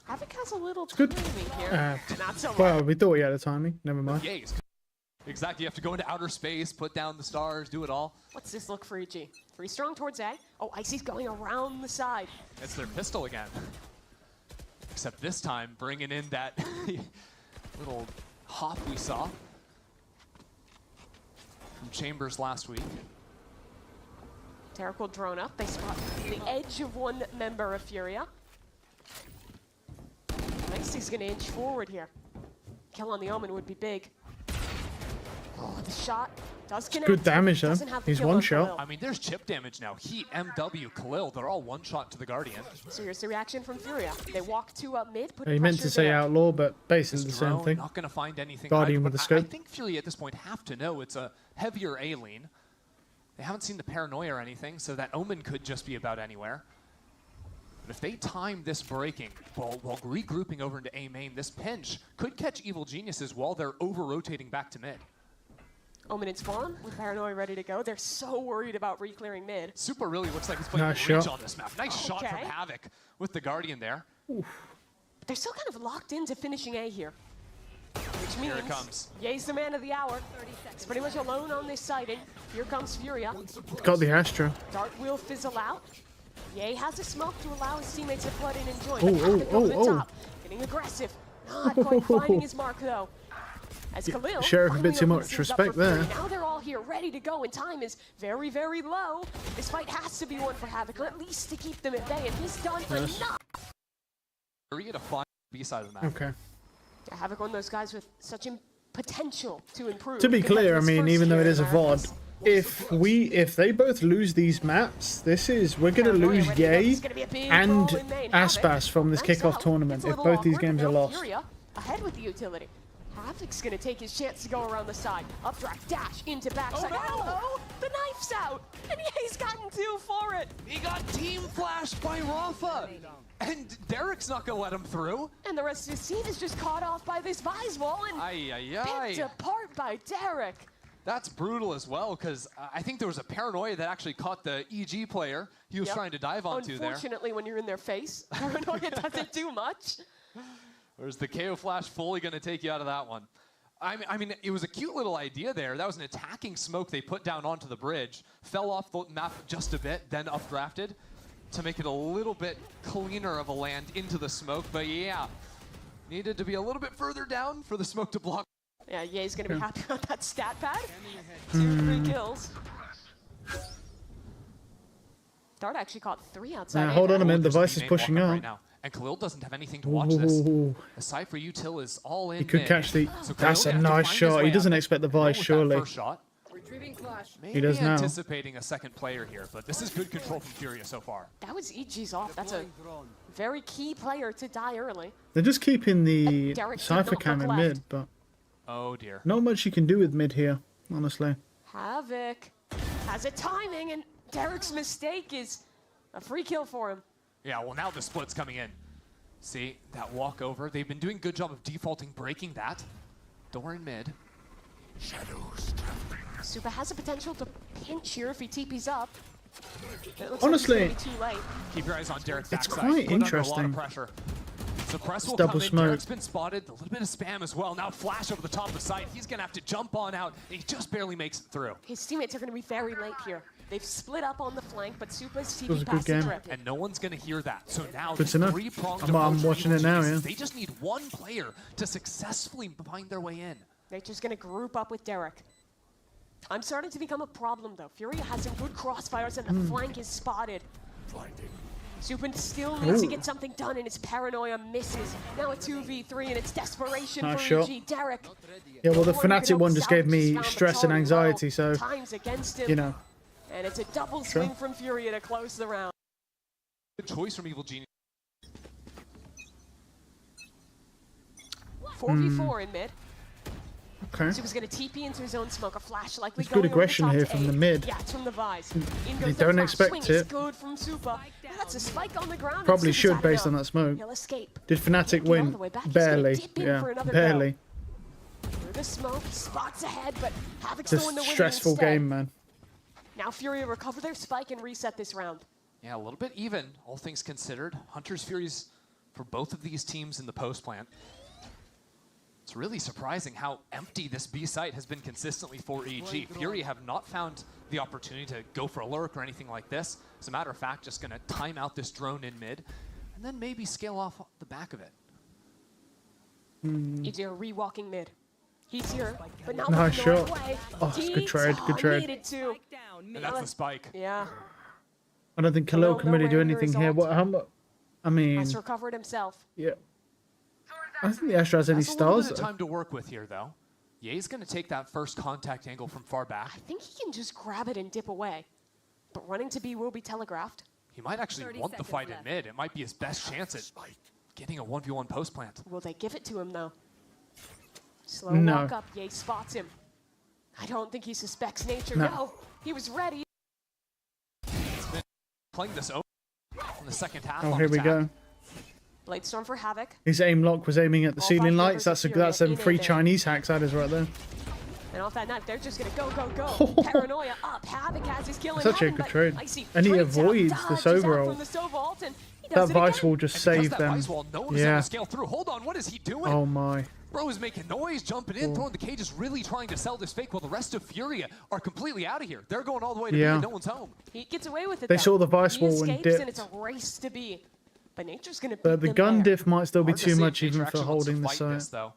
Speaker 15: Havoc has a little timing here. Not so much.
Speaker 1: Well, we thought he had a timing. Never mind.
Speaker 10: Yays. Exactly, you have to go into outer space, put down the stars, do it all.
Speaker 15: What's this look for EG? 3 strong towards A. Oh, Icy's going around the side.
Speaker 10: It's their pistol again. Except this time, bringing in that little hop we saw from Chambers last week.
Speaker 15: Derek will drone up. They spot the edge of one member of Furia. Icy's going to inch forward here. Kill on the Omen would be big. Oh, the shot does connect.
Speaker 1: Good damage, though.
Speaker 15: Doesn't have the
Speaker 1: He's
Speaker 15: kill
Speaker 1: one
Speaker 15: on
Speaker 1: shot.
Speaker 15: Khalil.
Speaker 10: I mean, there's chip damage now. Heat, MW, Khalil, they're all one shot to the Guardian.
Speaker 15: So here's the reaction from Furia. They walk 2 up mid, put
Speaker 1: He meant
Speaker 15: pressure
Speaker 1: to say
Speaker 15: there.
Speaker 1: outlaw, but basically the same
Speaker 10: Drone,
Speaker 1: thing.
Speaker 10: not going to find anything.
Speaker 1: Guardian
Speaker 10: either,
Speaker 1: with
Speaker 10: but
Speaker 1: the scope.
Speaker 10: I think Fury at this point have to know it's a heavier A lane. They haven't seen the paranoia or anything, so that Omen could just be about anywhere. But if they time this breaking while regrouping over into A main, this pinch could catch Evil Geniuses while they're over-rotating back to mid.
Speaker 15: Omen and Spawn with Paranoia ready to go. They're so worried about re-clearing mid.
Speaker 10: Super really looks like he's playing
Speaker 1: Nice
Speaker 10: Reach
Speaker 1: shot.
Speaker 10: on this map. Nice shot from Havoc with the Guardian there.
Speaker 15: But they're still kind of locked into finishing A here. Which means
Speaker 10: Here it comes.
Speaker 15: Ye's the man of the hour. He's pretty much alone on this side, and here comes Furia.
Speaker 1: Got the Astra.
Speaker 15: Dart will fizzle out. Ye has a smoke to allow his teammates to flood in and join.
Speaker 1: Oh,
Speaker 15: But Havoc over the
Speaker 1: oh.
Speaker 15: top, getting aggressive. Not quite finding his mark though. As Khalil
Speaker 1: Sheriff a bit
Speaker 15: finally
Speaker 1: too
Speaker 15: opens
Speaker 1: much
Speaker 15: things up
Speaker 1: respect
Speaker 15: for Fury.
Speaker 1: there.
Speaker 15: Now they're all here ready to go, and time is very, very low. This fight has to be one for Havoc, or at least to keep them at bay, and he's done enough.
Speaker 10: Fury to find B side of the map.
Speaker 1: Okay.
Speaker 15: Yeah, Havoc one of those guys with such potential to improve.
Speaker 1: To be clear, I
Speaker 15: His
Speaker 1: mean,
Speaker 15: first
Speaker 1: even though
Speaker 15: year
Speaker 1: it is a
Speaker 15: in Americas.
Speaker 1: VOD, if they both lose these maps, we're gonna lose Ye and Aspas from this kickoff tournament if both these games are lost.
Speaker 15: Ahead with the utility. Havoc's gonna take his chance to go around the side. Updraft, dash, into backside.
Speaker 3: Oh, no!
Speaker 15: Hello! The knife's out! And he's gotten 2 for it!
Speaker 10: He got team flashed by Rafa! And Derek's not gonna let him through.
Speaker 15: And the rest of his team is just caught off by this Vise wall and picked apart by Derek.
Speaker 10: That's brutal as well, because I think there was a paranoia that actually caught the EG player he was trying to dive onto there.
Speaker 15: Unfortunately, when you're in their face, paranoia doesn't do much.
Speaker 10: Or is the KO flash fully going to take you out of that one? I mean, it was a cute little idea there. That was an attacking smoke they put down onto the bridge, fell off the map just a bit, then updrafted to make it a little bit cleaner of a land into the smoke. But yeah, needed to be a little bit further down for the smoke to block.
Speaker 15: Yeah, Ye's gonna be happy about that stat pad. 2-3 kills. Dart actually caught 3 outside.
Speaker 1: Hold on a minute, the Vice is pushing out.
Speaker 10: Right now. And Khalil doesn't have anything to watch this. Aside for Util is all in.
Speaker 1: He could
Speaker 10: mid.
Speaker 1: catch the.
Speaker 10: So
Speaker 1: That's a nice shot. He doesn't expect the Vice, surely.
Speaker 10: Maybe
Speaker 1: He does now.
Speaker 10: anticipating a second player here, but this is good control from Furia so far.
Speaker 15: That was EG's off. That's a very key player to die early.
Speaker 1: They're just keeping the
Speaker 15: Derek
Speaker 1: Cypher
Speaker 15: did not
Speaker 1: cam in
Speaker 15: look
Speaker 1: mid,
Speaker 15: left.
Speaker 1: but
Speaker 10: Oh dear.
Speaker 1: not much you can do with mid here, honestly.
Speaker 15: Havoc has a timing, and Derek's mistake is a free kill for him.
Speaker 10: Yeah, well now the split's coming in. See, that walk over. They've been doing a good job of defaulting, breaking that. Door in mid.
Speaker 7: Shadows.
Speaker 15: Supa has the potential to pinch here if he TP's up.
Speaker 1: Honestly,
Speaker 15: like too late.
Speaker 10: Keep your eyes on Derek's
Speaker 1: it's
Speaker 10: backside.
Speaker 1: quite
Speaker 10: Put under a lot of
Speaker 1: interesting.
Speaker 10: pressure. Suppress will
Speaker 1: Double
Speaker 10: come in.
Speaker 1: smoke.
Speaker 10: Derek's been spotted. A little bit of spam as well. Now flash over the top of the site. He's going to have to jump on out. And he just barely makes it through.
Speaker 15: His teammates are going to be very late here. They've split up on the flank, but Supa's
Speaker 1: was
Speaker 15: TP
Speaker 1: a good
Speaker 15: past the
Speaker 1: game.
Speaker 15: trip.
Speaker 10: And no one's going to hear that. So now
Speaker 1: Good
Speaker 10: the
Speaker 1: to know.
Speaker 10: three-pronged
Speaker 1: I'm
Speaker 10: approach
Speaker 1: watching
Speaker 10: for
Speaker 1: it now,
Speaker 10: Eagles
Speaker 1: yeah.
Speaker 10: is They just need one player to successfully find their way in.
Speaker 15: Nature's going to group up with Derek. I'm starting to become a problem, though. Fury has some good crossfires, and the flank is spotted. Supa still needs to get something done, and his paranoia misses. Now a 2v3, and it's desperation
Speaker 1: Nice
Speaker 15: for
Speaker 1: shot.
Speaker 15: EG. Derek.
Speaker 1: Yeah, well, the
Speaker 15: Before you
Speaker 1: Fnatic
Speaker 15: could
Speaker 1: one
Speaker 15: hope
Speaker 1: just gave
Speaker 15: South
Speaker 1: me
Speaker 15: found the
Speaker 1: stress and
Speaker 15: target
Speaker 1: anxiety,
Speaker 15: well.
Speaker 1: so,
Speaker 15: Times against him.
Speaker 1: you know.
Speaker 15: And it's a double swing from Fury to close the round.
Speaker 10: Good choice from Evil Genius.
Speaker 15: 4v4 in mid.
Speaker 1: Okay.
Speaker 15: Supa's going to TP into his own smoke. A flash likely
Speaker 1: There's good
Speaker 15: going over the
Speaker 1: aggression
Speaker 15: top
Speaker 1: here
Speaker 15: to
Speaker 1: from the
Speaker 15: A.
Speaker 1: mid.
Speaker 15: Yeah, it's from the Vise. In
Speaker 1: They
Speaker 15: goes the
Speaker 1: don't
Speaker 15: flash.
Speaker 1: expect
Speaker 15: Swing
Speaker 1: it.
Speaker 15: is good from Supa. That's a spike on the ground.
Speaker 1: Probably
Speaker 15: and Supa's
Speaker 1: should
Speaker 15: added
Speaker 1: based
Speaker 15: up.
Speaker 1: on that smoke.
Speaker 15: He'll escape.
Speaker 1: Did Fnatic
Speaker 15: Can't get all
Speaker 1: win?
Speaker 15: the way back. He's gonna
Speaker 1: Barely.
Speaker 15: dip in
Speaker 1: Yeah,
Speaker 15: for another
Speaker 1: barely.
Speaker 15: go. Through the smoke, spots ahead, but Havoc's
Speaker 1: It's
Speaker 15: throwing the
Speaker 1: a
Speaker 15: win
Speaker 1: stressful
Speaker 15: instead.
Speaker 1: game, man.
Speaker 15: Now Fury will recover their spike and reset this round.
Speaker 10: Yeah, a little bit even, all things considered. Hunters, Furies for both of these teams in the post plant. It's really surprising how empty this B site has been consistently for EG. Fury have not found the opportunity to go for a lurk or anything like this. As a matter of fact, just going to time out this drone in mid and then maybe scale off the back of it.
Speaker 15: EG are re-walking mid. He's here, but not
Speaker 1: Nice
Speaker 15: looking the right
Speaker 1: shot.
Speaker 15: way.
Speaker 1: Oh, it's good trade, good trade.
Speaker 15: Needed to.
Speaker 10: And that's the spike.
Speaker 15: Yeah,
Speaker 1: I don't think Khalil can really do
Speaker 15: nowhere
Speaker 1: anything
Speaker 15: near
Speaker 1: here.
Speaker 15: his
Speaker 1: What? How much? I mean,
Speaker 15: has recovered himself.
Speaker 1: yeah. I don't think the Astra has any
Speaker 10: That's a little
Speaker 1: stars.
Speaker 10: bit of
Speaker 1: though.
Speaker 10: time to work with here, though. Ye's going to take that first contact angle from far back.
Speaker 15: I think he can just grab it and dip away. But running to B will be telegraphed.
Speaker 10: He might actually want the fight in mid. It might be his best chance at getting a 1v1 post plant.
Speaker 15: Will they give it to him, though? Slow
Speaker 1: No.
Speaker 15: walk up. Ye spots him. I don't think he suspects Nature.
Speaker 1: No.
Speaker 15: No, he was ready.
Speaker 10: Playing this over in the second half.
Speaker 1: Oh,
Speaker 10: on
Speaker 1: here we
Speaker 10: attack.
Speaker 1: go.
Speaker 15: Bladestorm for Havoc.
Speaker 1: His aim lock was aiming at the
Speaker 15: All
Speaker 1: ceiling
Speaker 15: five
Speaker 1: lights.
Speaker 15: members
Speaker 1: That's
Speaker 15: of
Speaker 1: that's
Speaker 15: Fury
Speaker 1: them free
Speaker 15: in it.
Speaker 1: Chinese hacks. That is right there.
Speaker 15: And off that knife, they're just gonna go, go, go. Paranoia up. Havoc has his kill in
Speaker 1: Such a
Speaker 15: heaven,
Speaker 1: good
Speaker 15: but
Speaker 1: trade.
Speaker 15: Icy
Speaker 1: And he
Speaker 15: trades out,
Speaker 1: avoids the
Speaker 15: dodges out
Speaker 1: Sova
Speaker 15: from the
Speaker 1: ult.
Speaker 15: Sova ult, and he
Speaker 1: That
Speaker 15: does it
Speaker 1: Vice
Speaker 15: again.
Speaker 1: will just
Speaker 10: And because
Speaker 1: save
Speaker 10: that
Speaker 1: them.
Speaker 10: Vice wall, no one is able
Speaker 1: Yeah.
Speaker 10: to scale through. Hold on, what is he doing?
Speaker 1: Oh my.
Speaker 10: Bro is making noise, jumping in, throwing the cages, really trying to sell this fake while the rest of Furia are completely out of here. They're going all the way to
Speaker 1: Yeah.
Speaker 10: B and no one's home.
Speaker 15: He gets away with it.
Speaker 1: They
Speaker 15: though.
Speaker 1: saw the Vice
Speaker 15: He
Speaker 1: wall and
Speaker 15: escapes,
Speaker 1: dipped.
Speaker 15: and it's a race to B. But Nature's gonna beat
Speaker 1: But the
Speaker 15: them
Speaker 1: gun
Speaker 15: there.
Speaker 1: diff might still be
Speaker 10: Hard to
Speaker 1: too
Speaker 10: say
Speaker 1: much
Speaker 10: if
Speaker 1: even
Speaker 10: Nature
Speaker 1: for
Speaker 10: actually wants to
Speaker 1: holding the
Speaker 10: fight this,
Speaker 1: site.
Speaker 10: though.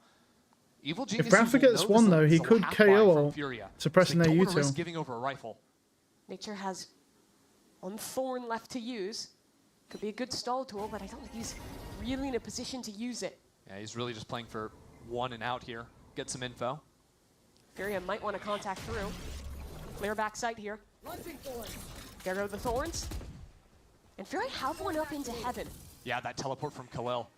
Speaker 10: Evil
Speaker 1: If
Speaker 10: Genius
Speaker 1: Rafa
Speaker 10: even
Speaker 1: gets
Speaker 10: know
Speaker 1: one
Speaker 10: this
Speaker 1: though,
Speaker 10: is
Speaker 1: he
Speaker 10: a
Speaker 1: could
Speaker 10: half
Speaker 1: KO
Speaker 10: buy from
Speaker 1: ult,
Speaker 10: Furia.
Speaker 1: suppressing
Speaker 10: They
Speaker 1: their
Speaker 10: don't wanna
Speaker 1: util.
Speaker 10: risk giving over a rifle.
Speaker 15: Nature has one Thorn left to use. Could be a good stall tool, but I don't think he's really in a position to use it.
Speaker 10: Yeah, he's really just playing for one and out here. Get some info.
Speaker 15: Furia might want to contact through. Clear back sight here. There go the Thorns. And Fury have one up into heaven.
Speaker 10: Yeah, that teleport from Khalil.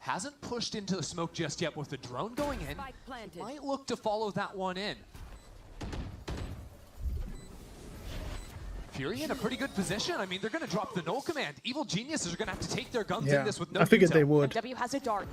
Speaker 10: hasn't pushed into the smoke just yet. With the drone going in, might look to follow that one in. Fury in a pretty good position. I mean, they're going to drop the null command. Evil geniuses are going to have to take their guns in this with no
Speaker 1: I figured
Speaker 10: detail.
Speaker 1: they would.
Speaker 15: W has a dart.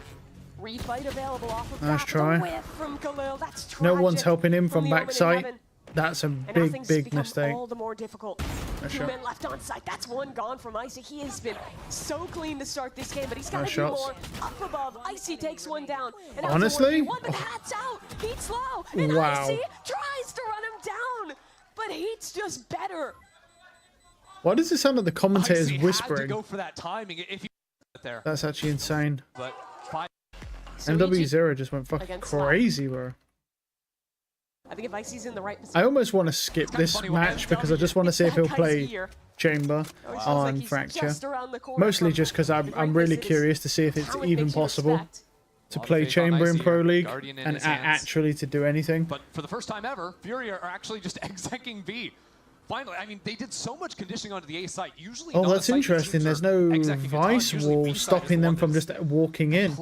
Speaker 15: Refight available off of
Speaker 1: Nice
Speaker 15: that.
Speaker 1: try.
Speaker 15: The whiff from Khalil. That's
Speaker 1: No one's
Speaker 15: tragic
Speaker 1: helping him from
Speaker 15: the opening
Speaker 1: backside.
Speaker 15: heaven.
Speaker 1: That's a
Speaker 15: And now
Speaker 1: big,
Speaker 15: things
Speaker 1: big
Speaker 15: become
Speaker 1: mistake.
Speaker 15: all the more difficult.
Speaker 1: Nice
Speaker 15: Two
Speaker 1: shot.
Speaker 15: men left on site. That's one gone from Icy. He has been so clean to start this game, but he's got to
Speaker 1: Nice
Speaker 15: do
Speaker 1: shots.
Speaker 15: more. Up above, Icy takes one down. And now
Speaker 1: Honestly?
Speaker 15: it's a 1v1, but Hat's out. Heat's low. And
Speaker 1: Wow.
Speaker 15: Icy tries to run him down, but Heat's just better.
Speaker 1: Why does it sound like the commentator's
Speaker 10: Icy had
Speaker 1: whispering?
Speaker 10: to go for that timing if you there.
Speaker 1: That's actually insane.
Speaker 10: But five.
Speaker 1: MW0 just went fucking
Speaker 15: Against
Speaker 1: crazy, bro.
Speaker 15: I think if Icy's in the right position.
Speaker 1: I almost want to skip this match because I just want to see if he'll play Chamber on Fracture. Mostly just because I'm really curious to see if it's even possible to play Chamber in Pro League and actually to do anything.
Speaker 10: But for the first time ever, Fury are actually just execing B. Finally, I mean, they did so much conditioning onto the A site. Usually,
Speaker 1: Oh, that's interesting. There's no vice wall stopping them from just walking in.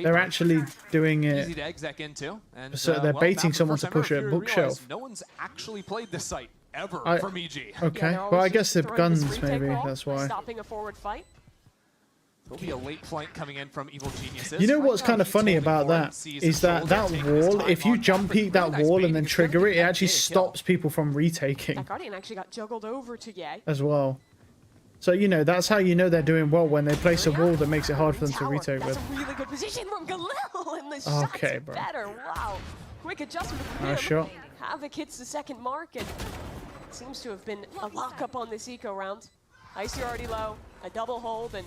Speaker 1: They're actually doing
Speaker 10: Easy
Speaker 1: it.
Speaker 10: to exec into. And,
Speaker 1: So they're
Speaker 10: well,
Speaker 1: baiting
Speaker 10: now for the
Speaker 1: someone
Speaker 10: first
Speaker 1: to
Speaker 10: time
Speaker 1: push
Speaker 10: ever,
Speaker 1: a
Speaker 10: Fury
Speaker 1: bookshelf.
Speaker 10: realized No one's actually played this site ever from EG.
Speaker 1: Okay, well, I guess the guns, maybe, that's why.
Speaker 15: Stopping a forward fight.
Speaker 10: There'll be a late flank coming in from Evil Geniuses.
Speaker 1: You know what's kind of funny about that is that wall, if you jump peek that wall and then trigger it, it actually stops people from retaking
Speaker 15: That Guardian actually got juggled over to Ye.
Speaker 1: as well. So, you know, that's how you know they're doing well, when they place a wall that makes it hard for them to retake with.
Speaker 15: That's a really good position from Galil, and the shot's
Speaker 1: Okay, bro.
Speaker 15: better. Wow. Quick adjustment from
Speaker 1: Nice
Speaker 15: him.
Speaker 1: shot.
Speaker 15: Havoc hits the second mark, and seems to have been a lockup on this eco round. Icy already low, a double hold, and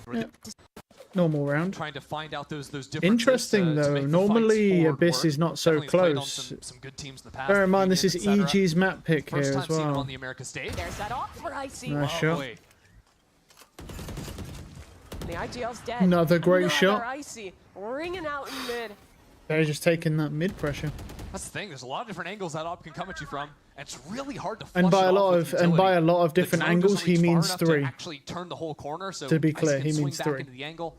Speaker 1: Normal round.
Speaker 10: Trying to find out those differences.
Speaker 1: Interesting,
Speaker 10: to
Speaker 1: though.
Speaker 10: make the
Speaker 1: Normally,
Speaker 10: fights forward
Speaker 1: Abyss
Speaker 10: work.
Speaker 1: is not so
Speaker 10: Definitely played on
Speaker 1: close.
Speaker 10: some good teams in the past.
Speaker 1: Bear in mind, this is
Speaker 10: Vegan, etc.
Speaker 1: EG's map pick here
Speaker 10: First time
Speaker 1: as
Speaker 10: seeing him
Speaker 1: well.
Speaker 10: on the America stage.
Speaker 15: there's that off for Icy.
Speaker 1: Nice shot.
Speaker 10: boy.
Speaker 15: The IGL's dead.
Speaker 1: Another great
Speaker 15: Another
Speaker 1: shot.
Speaker 15: Icy ringing out in mid.
Speaker 1: They're just taking that mid pressure.
Speaker 10: That's the thing. There's a lot of different angles that op can come at you from, and it's really hard to.
Speaker 1: And
Speaker 10: flush
Speaker 1: by
Speaker 10: it
Speaker 1: a lot
Speaker 10: off
Speaker 1: of
Speaker 10: with
Speaker 1: and by a
Speaker 10: utility.
Speaker 1: lot of
Speaker 10: The
Speaker 1: different
Speaker 10: drone
Speaker 1: angles,
Speaker 10: doesn't
Speaker 1: he
Speaker 10: reach far
Speaker 1: means
Speaker 10: enough
Speaker 1: 3.
Speaker 10: To actually turn the whole corner. So
Speaker 1: To be
Speaker 10: Icy
Speaker 1: clear,
Speaker 10: can
Speaker 1: he
Speaker 10: swing
Speaker 1: means
Speaker 10: back
Speaker 1: 3.
Speaker 10: into the angle.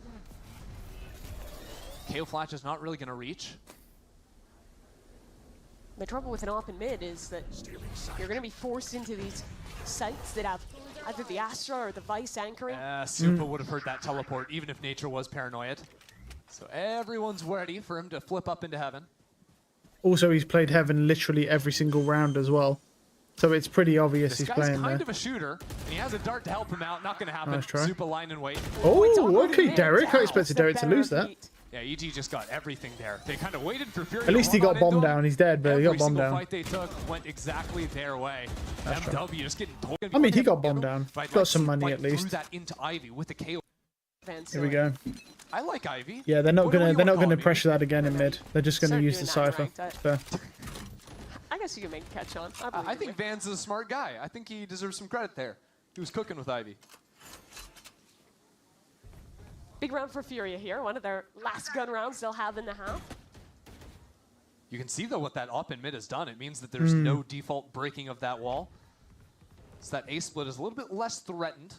Speaker 10: KO Flash is not really going to reach.
Speaker 15: The trouble with an op in mid is that you're going to be forced into these sites that have either the Astra or the Vice anchoring.
Speaker 10: Supa would have heard that teleport, even if Nature was paranoid. So everyone's ready for him to flip up into heaven.
Speaker 1: Also, he's played Heaven literally every single round as well. So it's pretty obvious
Speaker 10: This
Speaker 1: he's
Speaker 10: guy's
Speaker 1: playing
Speaker 10: kind
Speaker 1: there.
Speaker 10: of a shooter, and he has a dart to help him out. Not going to happen.
Speaker 1: Nice try.
Speaker 10: Supa line and wait.
Speaker 1: Oh, okay, Derek. I expected Derek to lose that.
Speaker 10: Yeah, EG just got everything there. They kind of waited for Fury.
Speaker 1: At least he got bombed down. He's dead, but he got
Speaker 10: Every
Speaker 1: bombed
Speaker 10: single
Speaker 1: down.
Speaker 10: fight they took went exactly their way.
Speaker 1: That's true.
Speaker 10: MW just getting told.
Speaker 1: I mean, he got bombed down.
Speaker 10: But I'd
Speaker 1: Got
Speaker 10: like to
Speaker 1: some
Speaker 10: see
Speaker 1: money
Speaker 10: fight
Speaker 1: at least.
Speaker 10: through that into Ivy with the KO.
Speaker 1: Here we go.
Speaker 10: I like Ivy.
Speaker 1: Yeah, they're not
Speaker 10: What do
Speaker 1: gonna
Speaker 10: you
Speaker 1: they're not
Speaker 10: wanna
Speaker 1: gonna
Speaker 10: call me?
Speaker 1: pressure that again in mid. They're just gonna
Speaker 15: Start
Speaker 1: use the
Speaker 15: doing that in
Speaker 1: cipher.
Speaker 15: ranked.
Speaker 1: Fair.
Speaker 15: I guess you can make a catch on.
Speaker 10: I think Van's a smart guy. I think he deserves some credit there. He was cooking with Ivy.
Speaker 15: Big round for Furia here. One of their last gun rounds they'll have in the half.
Speaker 10: You can see, though, what that op in mid has done. It means that there's no default breaking of that wall. So that A split is a little bit less threatened.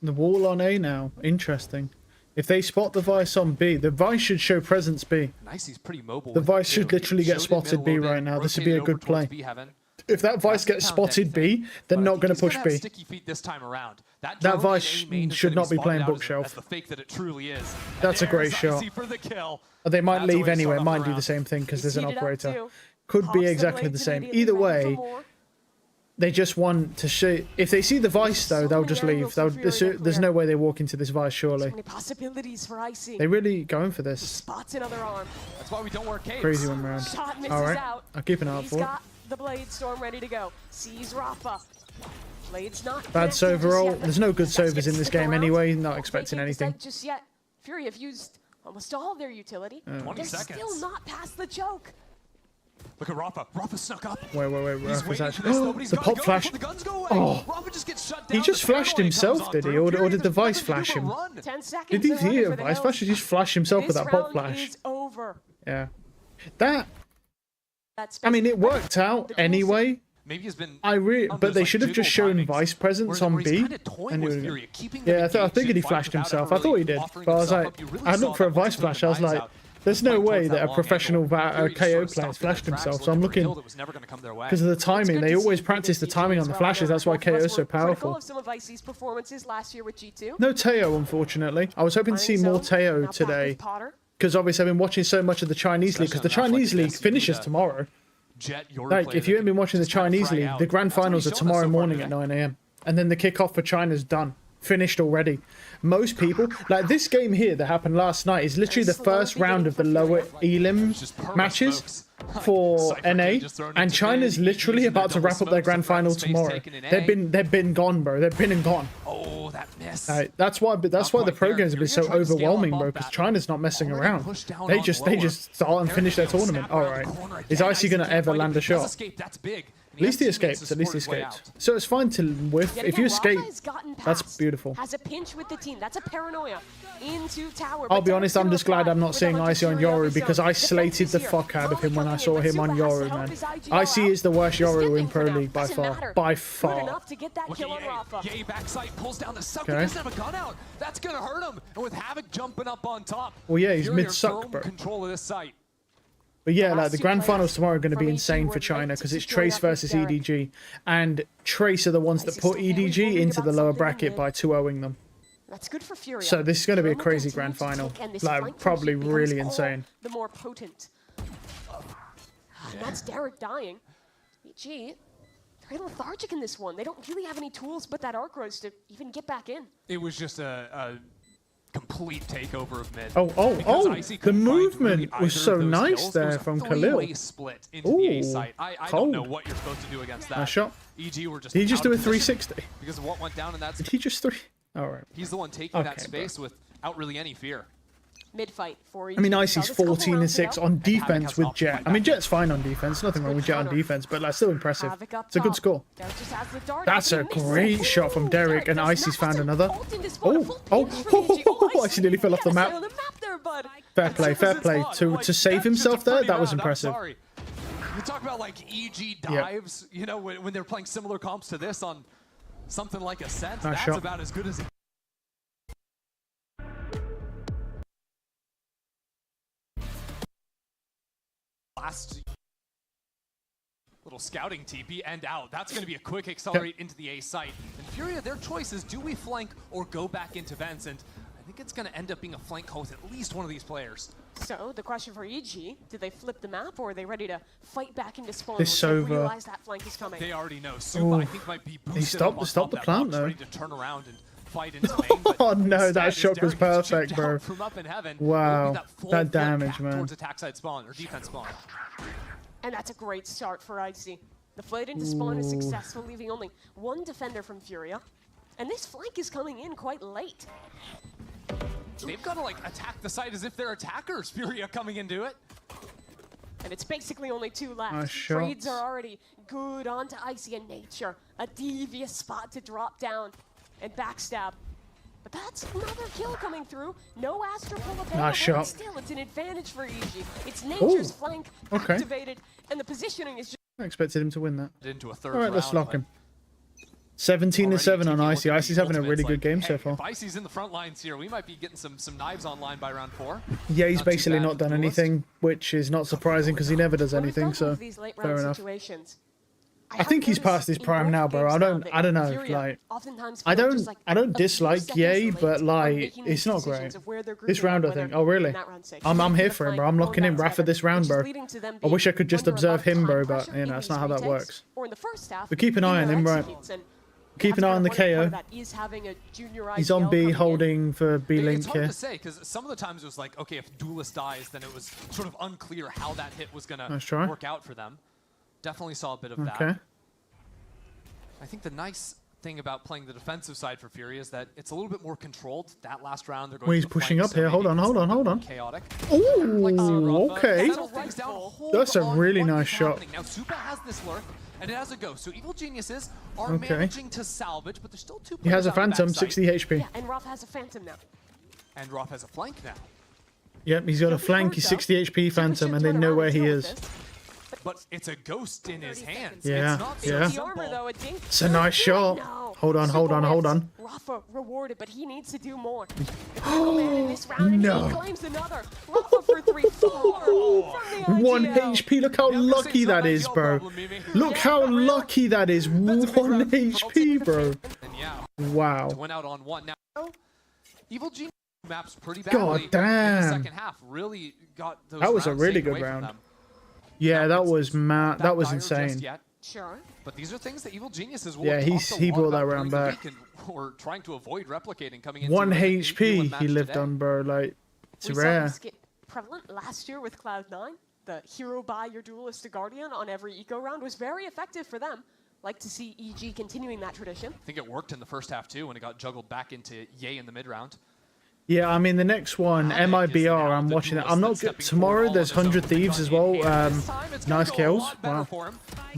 Speaker 1: The wall on A now. Interesting. If they spot the Vice on B, the Vice should show presence B.
Speaker 10: Nice, he's pretty mobile.
Speaker 1: The
Speaker 10: with it,
Speaker 1: Vice should
Speaker 10: too. He
Speaker 1: literally get
Speaker 10: showed it
Speaker 1: spotted
Speaker 10: mid a
Speaker 1: B
Speaker 10: little
Speaker 1: right
Speaker 10: bit,
Speaker 1: now. This would be a
Speaker 10: rotated
Speaker 1: good
Speaker 10: over towards
Speaker 1: play.
Speaker 10: B heaven.
Speaker 1: If that Vice
Speaker 10: Hasn't
Speaker 1: gets
Speaker 10: found
Speaker 1: spotted
Speaker 10: anything,
Speaker 1: B, they're
Speaker 10: but I
Speaker 1: not
Speaker 10: think
Speaker 1: going to
Speaker 10: he's gonna
Speaker 1: push
Speaker 10: have
Speaker 1: B.
Speaker 10: sticky feet this time around. That
Speaker 1: That
Speaker 10: drone
Speaker 1: Vice
Speaker 10: in A main is
Speaker 1: should
Speaker 10: getting
Speaker 1: not be playing
Speaker 10: spotted out
Speaker 1: bookshelf.
Speaker 10: as the fake that it truly is. And
Speaker 1: That's a great
Speaker 10: there's
Speaker 1: shot.
Speaker 10: Icy for the kill.
Speaker 1: They might
Speaker 10: That's a way
Speaker 1: leave
Speaker 10: to
Speaker 1: anyway.
Speaker 10: start off
Speaker 1: Might
Speaker 10: the
Speaker 1: do the
Speaker 10: round.
Speaker 1: same thing because there's an
Speaker 15: Heated up
Speaker 1: operator.
Speaker 15: too.
Speaker 1: Could
Speaker 15: Pops
Speaker 1: be
Speaker 15: the
Speaker 1: exactly the
Speaker 15: blades
Speaker 1: same.
Speaker 15: immediately,
Speaker 1: Either
Speaker 15: ready for
Speaker 1: way,
Speaker 15: more.
Speaker 1: they just want to show. If they see the Vice though, they'll just leave. There's no way they walk into this Vice.
Speaker 15: So
Speaker 1: Surely
Speaker 15: many possibilities for Icy.
Speaker 1: they really going for this.
Speaker 15: Spots another arm.
Speaker 10: That's why we don't wear capes.
Speaker 1: Crazy one round.
Speaker 15: Shot misses
Speaker 1: All right,
Speaker 15: out.
Speaker 1: I'll keep an eye out
Speaker 15: He's
Speaker 1: for it.
Speaker 15: got the Blade Storm ready to go. Sees Rafa. Blade's not
Speaker 1: Bad
Speaker 15: connecting
Speaker 1: Sova
Speaker 15: just
Speaker 1: roll.
Speaker 15: yet.
Speaker 1: There's no good
Speaker 15: Stats
Speaker 1: Sovas
Speaker 15: gets
Speaker 1: in this
Speaker 15: stick
Speaker 1: game
Speaker 15: around.
Speaker 1: anyway. Not
Speaker 15: Won't
Speaker 1: expecting
Speaker 15: take the
Speaker 1: anything.
Speaker 15: site just yet. Fury have used almost all their utility.
Speaker 10: 20
Speaker 15: They're
Speaker 10: seconds.
Speaker 15: still not past the choke.
Speaker 10: Look at Rafa. Rafa snuck up.
Speaker 1: Wait.
Speaker 10: He's
Speaker 1: Rafa's
Speaker 10: waiting for
Speaker 1: actually.
Speaker 10: this. Nobody's
Speaker 1: The
Speaker 10: gotta
Speaker 1: pop
Speaker 10: go
Speaker 1: flash.
Speaker 10: before the guns go away.
Speaker 1: Oh.
Speaker 10: Rafa just gets shut
Speaker 1: He
Speaker 10: down.
Speaker 1: just
Speaker 10: The
Speaker 1: flashed
Speaker 10: paranoia
Speaker 1: himself,
Speaker 10: comes on
Speaker 1: did he?
Speaker 10: through.
Speaker 1: Or
Speaker 10: Fury
Speaker 1: did the
Speaker 10: doesn't
Speaker 1: Vice
Speaker 10: do
Speaker 1: flash
Speaker 10: a
Speaker 1: him?
Speaker 10: run.
Speaker 15: 10 seconds.
Speaker 1: Did he
Speaker 15: they're
Speaker 1: hear
Speaker 15: under
Speaker 1: a
Speaker 15: the
Speaker 1: Vice
Speaker 15: hills.
Speaker 1: flash? Or just flash himself with
Speaker 15: This
Speaker 1: that pop
Speaker 15: round
Speaker 1: flash?
Speaker 15: is over.
Speaker 1: Yeah. That.
Speaker 15: That's
Speaker 1: I mean, it worked out
Speaker 15: The duel
Speaker 1: anyway.
Speaker 10: maybe has been.
Speaker 1: But they should have just shown Vice presence on B. And yeah, I figured he flashed himself. I thought he did, but I was like, I looked for a Vice flash. I was like, there's no way that a professional KO player has flashed himself. So I'm looking because of the timing. They always practice the timing on the flashes. That's why KO is so powerful.
Speaker 15: Some of Icy's performances last year with G2.
Speaker 1: No Teo, unfortunately. I was hoping to see more Teo today because obviously I've been watching so much of the Chinese league because the Chinese league finishes tomorrow. Like, if you haven't been watching the Chinese league, the grand finals are tomorrow morning at 9 AM. And then the kickoff for China's done. Finished already. Most people, like this game here that happened last night is literally the first round of the lower elim matches for NA, and China's literally about to wrap up their grand final tomorrow. They've been gone, bro. They've been and gone.
Speaker 10: Oh, that miss.
Speaker 1: That's why the pro games have been so overwhelming, bro, because China's not messing around. They just start and finish their tournament. All right. Is Icy gonna ever land a shot?
Speaker 10: That's big.
Speaker 1: At least he escaped. At least he escaped. So it's fine to whiff. If you escape, that's beautiful.
Speaker 15: Has a pinch with the team. That's a paranoia into tower.
Speaker 1: I'll be honest, I'm just glad I'm not seeing Icy on Yoru because I slated the fuck out of him when I saw him on Yoru, man. Icy is the worst Yoru in Pro League by far. By far.
Speaker 10: Yay backside pulls down the suck. He doesn't have a gun out. That's gonna hurt him. And with Havoc jumping up on top.
Speaker 1: Well, yeah, he's mid-suck, bro.
Speaker 10: Control of this site.
Speaker 1: But yeah, like the grand finals tomorrow are going to be insane for China because it's Trace versus EDG, and Trace are the ones that put EDG into the lower bracket by 2-0ing them.
Speaker 15: That's good for Furia.
Speaker 1: So this is going to be a crazy grand final, like probably really insane.
Speaker 15: The more potent. And that's Derek dying. EG, very lethargic in this one. They don't really have any tools but that arc rose to even get back in.
Speaker 10: It was just a complete takeover of mid.
Speaker 1: The movement was so nice there from Khalil.
Speaker 10: Split into the A site. I don't know what you're supposed to do against that.
Speaker 1: Nice shot.
Speaker 10: EG were just
Speaker 1: Did he just do a 360?
Speaker 10: Because of what went down in that.
Speaker 1: Did he just All right.
Speaker 10: He's the one taking that space without really any fear.
Speaker 15: Mid-fight for EG.
Speaker 1: I mean, Icy's 14-6 on defense with Jet. I mean, Jet's fine on defense. Nothing wrong with Jet on defense, but that's still impressive. It's a good score. That's a great shot from Derek, and Icy's found another. Icy nearly fell off the map. Fair play, fair play. To save himself there, that was impressive.
Speaker 10: You talk about like EG dives, you know, when they're playing similar comps to this on something like Ascent, that's about as good as it. Last little scouting TP and out. That's going to be a quick accelerate into the A site. And Furia, their choice is, do we flank or go back into vents? And I think it's going to end up being a flank call with at least one of these players.
Speaker 15: So the question for EG, did they flip the map or are they ready to fight back into spawn?
Speaker 1: This over.
Speaker 15: Realize that flank is coming.
Speaker 10: They already know. Supa, I think, might be boosted.
Speaker 1: He stopped the plant though.
Speaker 10: Ready to turn around and fight into main, but
Speaker 1: oh no, that shot was perfect, bro.
Speaker 10: From up in heaven,
Speaker 1: wow, that damage, man.
Speaker 10: Towards attack side spawn or defense spawn.
Speaker 15: And that's a great start for Icy. The flight into spawn is successful, leaving only one defender from Furia. And this flank is coming in quite late.
Speaker 10: They've got to like attack the site as if they're attackers. Furia coming into it.
Speaker 15: And it's basically only two left.
Speaker 1: Nice
Speaker 15: Trades are already good onto Icy and Nature. A devious spot to drop down and backstab. But that's another kill coming through. No Astro pull available.
Speaker 1: Nice shot.
Speaker 15: Still, it's an advantage for EG. It's Nature's flank activated, and the positioning is just...
Speaker 1: I expected him to win that.
Speaker 10: Into a third
Speaker 1: All right, let's lock him. 17-7 on Icy. Icy's having a really good game so far.
Speaker 10: If Icy's in the front lines here, we might be getting some knives online by round 4.
Speaker 1: Yeah, he's basically not done anything, which is not surprising because he never does anything. So fair enough. I think he's past his prime now, bro. I don't know. Like, I don't dislike Ye, but like, it's not great. This round, I think. Oh, really? I'm here for him, bro. I'm locking in Rafa this round, bro. I wish I could just observe him, bro, but you know, that's not how that works. But keep an eye on him, right? Keep an eye on the KO. He's on B, holding for B link here.
Speaker 10: It's hard to say because some of the times it was like, okay, if Duelist dies, then it was sort of unclear how that hit was gonna work out for them. Definitely saw a bit of that. I think the nice thing about playing the defensive side for Fury is that it's a little bit more controlled. That last round, they're going.
Speaker 1: Well, he's pushing up here. Hold on.
Speaker 10: Chaotic.
Speaker 1: Ooh, okay. That's a really nice shot.
Speaker 10: Now Supa has this lurk, and it has a go. So Evil Geniuses are managing to salvage, but there's still 2 players.
Speaker 1: He has a Phantom, 60 HP.
Speaker 15: Yeah, and Roth has a Phantom now.
Speaker 10: And Roth has a flank now.
Speaker 1: Yep, he's got a flank. He's 60 HP Phantom, and they know where he is.
Speaker 10: but it's a ghost in his hands.
Speaker 1: Yeah,
Speaker 10: it's not
Speaker 1: yeah.
Speaker 15: The armor, though, it dinged.
Speaker 1: It's a nice shot.
Speaker 15: No.
Speaker 1: Hold on, hold on, hold on.
Speaker 15: Rafa rewarded, but he needs to do more. Man in this round, and
Speaker 1: No.
Speaker 15: he claims another. Rafa for 3-4 from the
Speaker 1: 1
Speaker 15: IGL.
Speaker 1: HP. Look how lucky that is, bro. Look how lucky that is. 1 HP, bro. Wow.
Speaker 10: Went out on one. Now, Evil Genius maps pretty
Speaker 1: God
Speaker 10: badly in
Speaker 1: damn.
Speaker 10: the second half. Really got those
Speaker 1: That was a
Speaker 10: rounds
Speaker 1: really
Speaker 10: taken
Speaker 1: good
Speaker 10: away from
Speaker 1: round.
Speaker 10: them.
Speaker 1: Yeah, that was mad. That was
Speaker 10: dire just
Speaker 1: insane.
Speaker 10: yet,
Speaker 15: Sure.
Speaker 10: But these are things that Evil Geniuses
Speaker 1: Yeah, he brought that round back.
Speaker 10: And we're trying to avoid replicating coming into
Speaker 1: 1
Speaker 10: the
Speaker 1: HP
Speaker 10: match
Speaker 1: he lived
Speaker 10: today.
Speaker 1: on, bro. Like, it's
Speaker 15: We saw
Speaker 1: rare.
Speaker 15: this get prevalent last year with Cloud9. The hero buy your duelist to Guardian on every eco round was very effective for them. Like to see EG continuing that tradition.
Speaker 10: I think it worked in the first half too when it got juggled back into Ye in the mid round.
Speaker 1: Yeah, I mean, the next one, MIBR, I'm watching that. I'm not good. Tomorrow, there's 100 Thieves as well. Nice kills. Wow.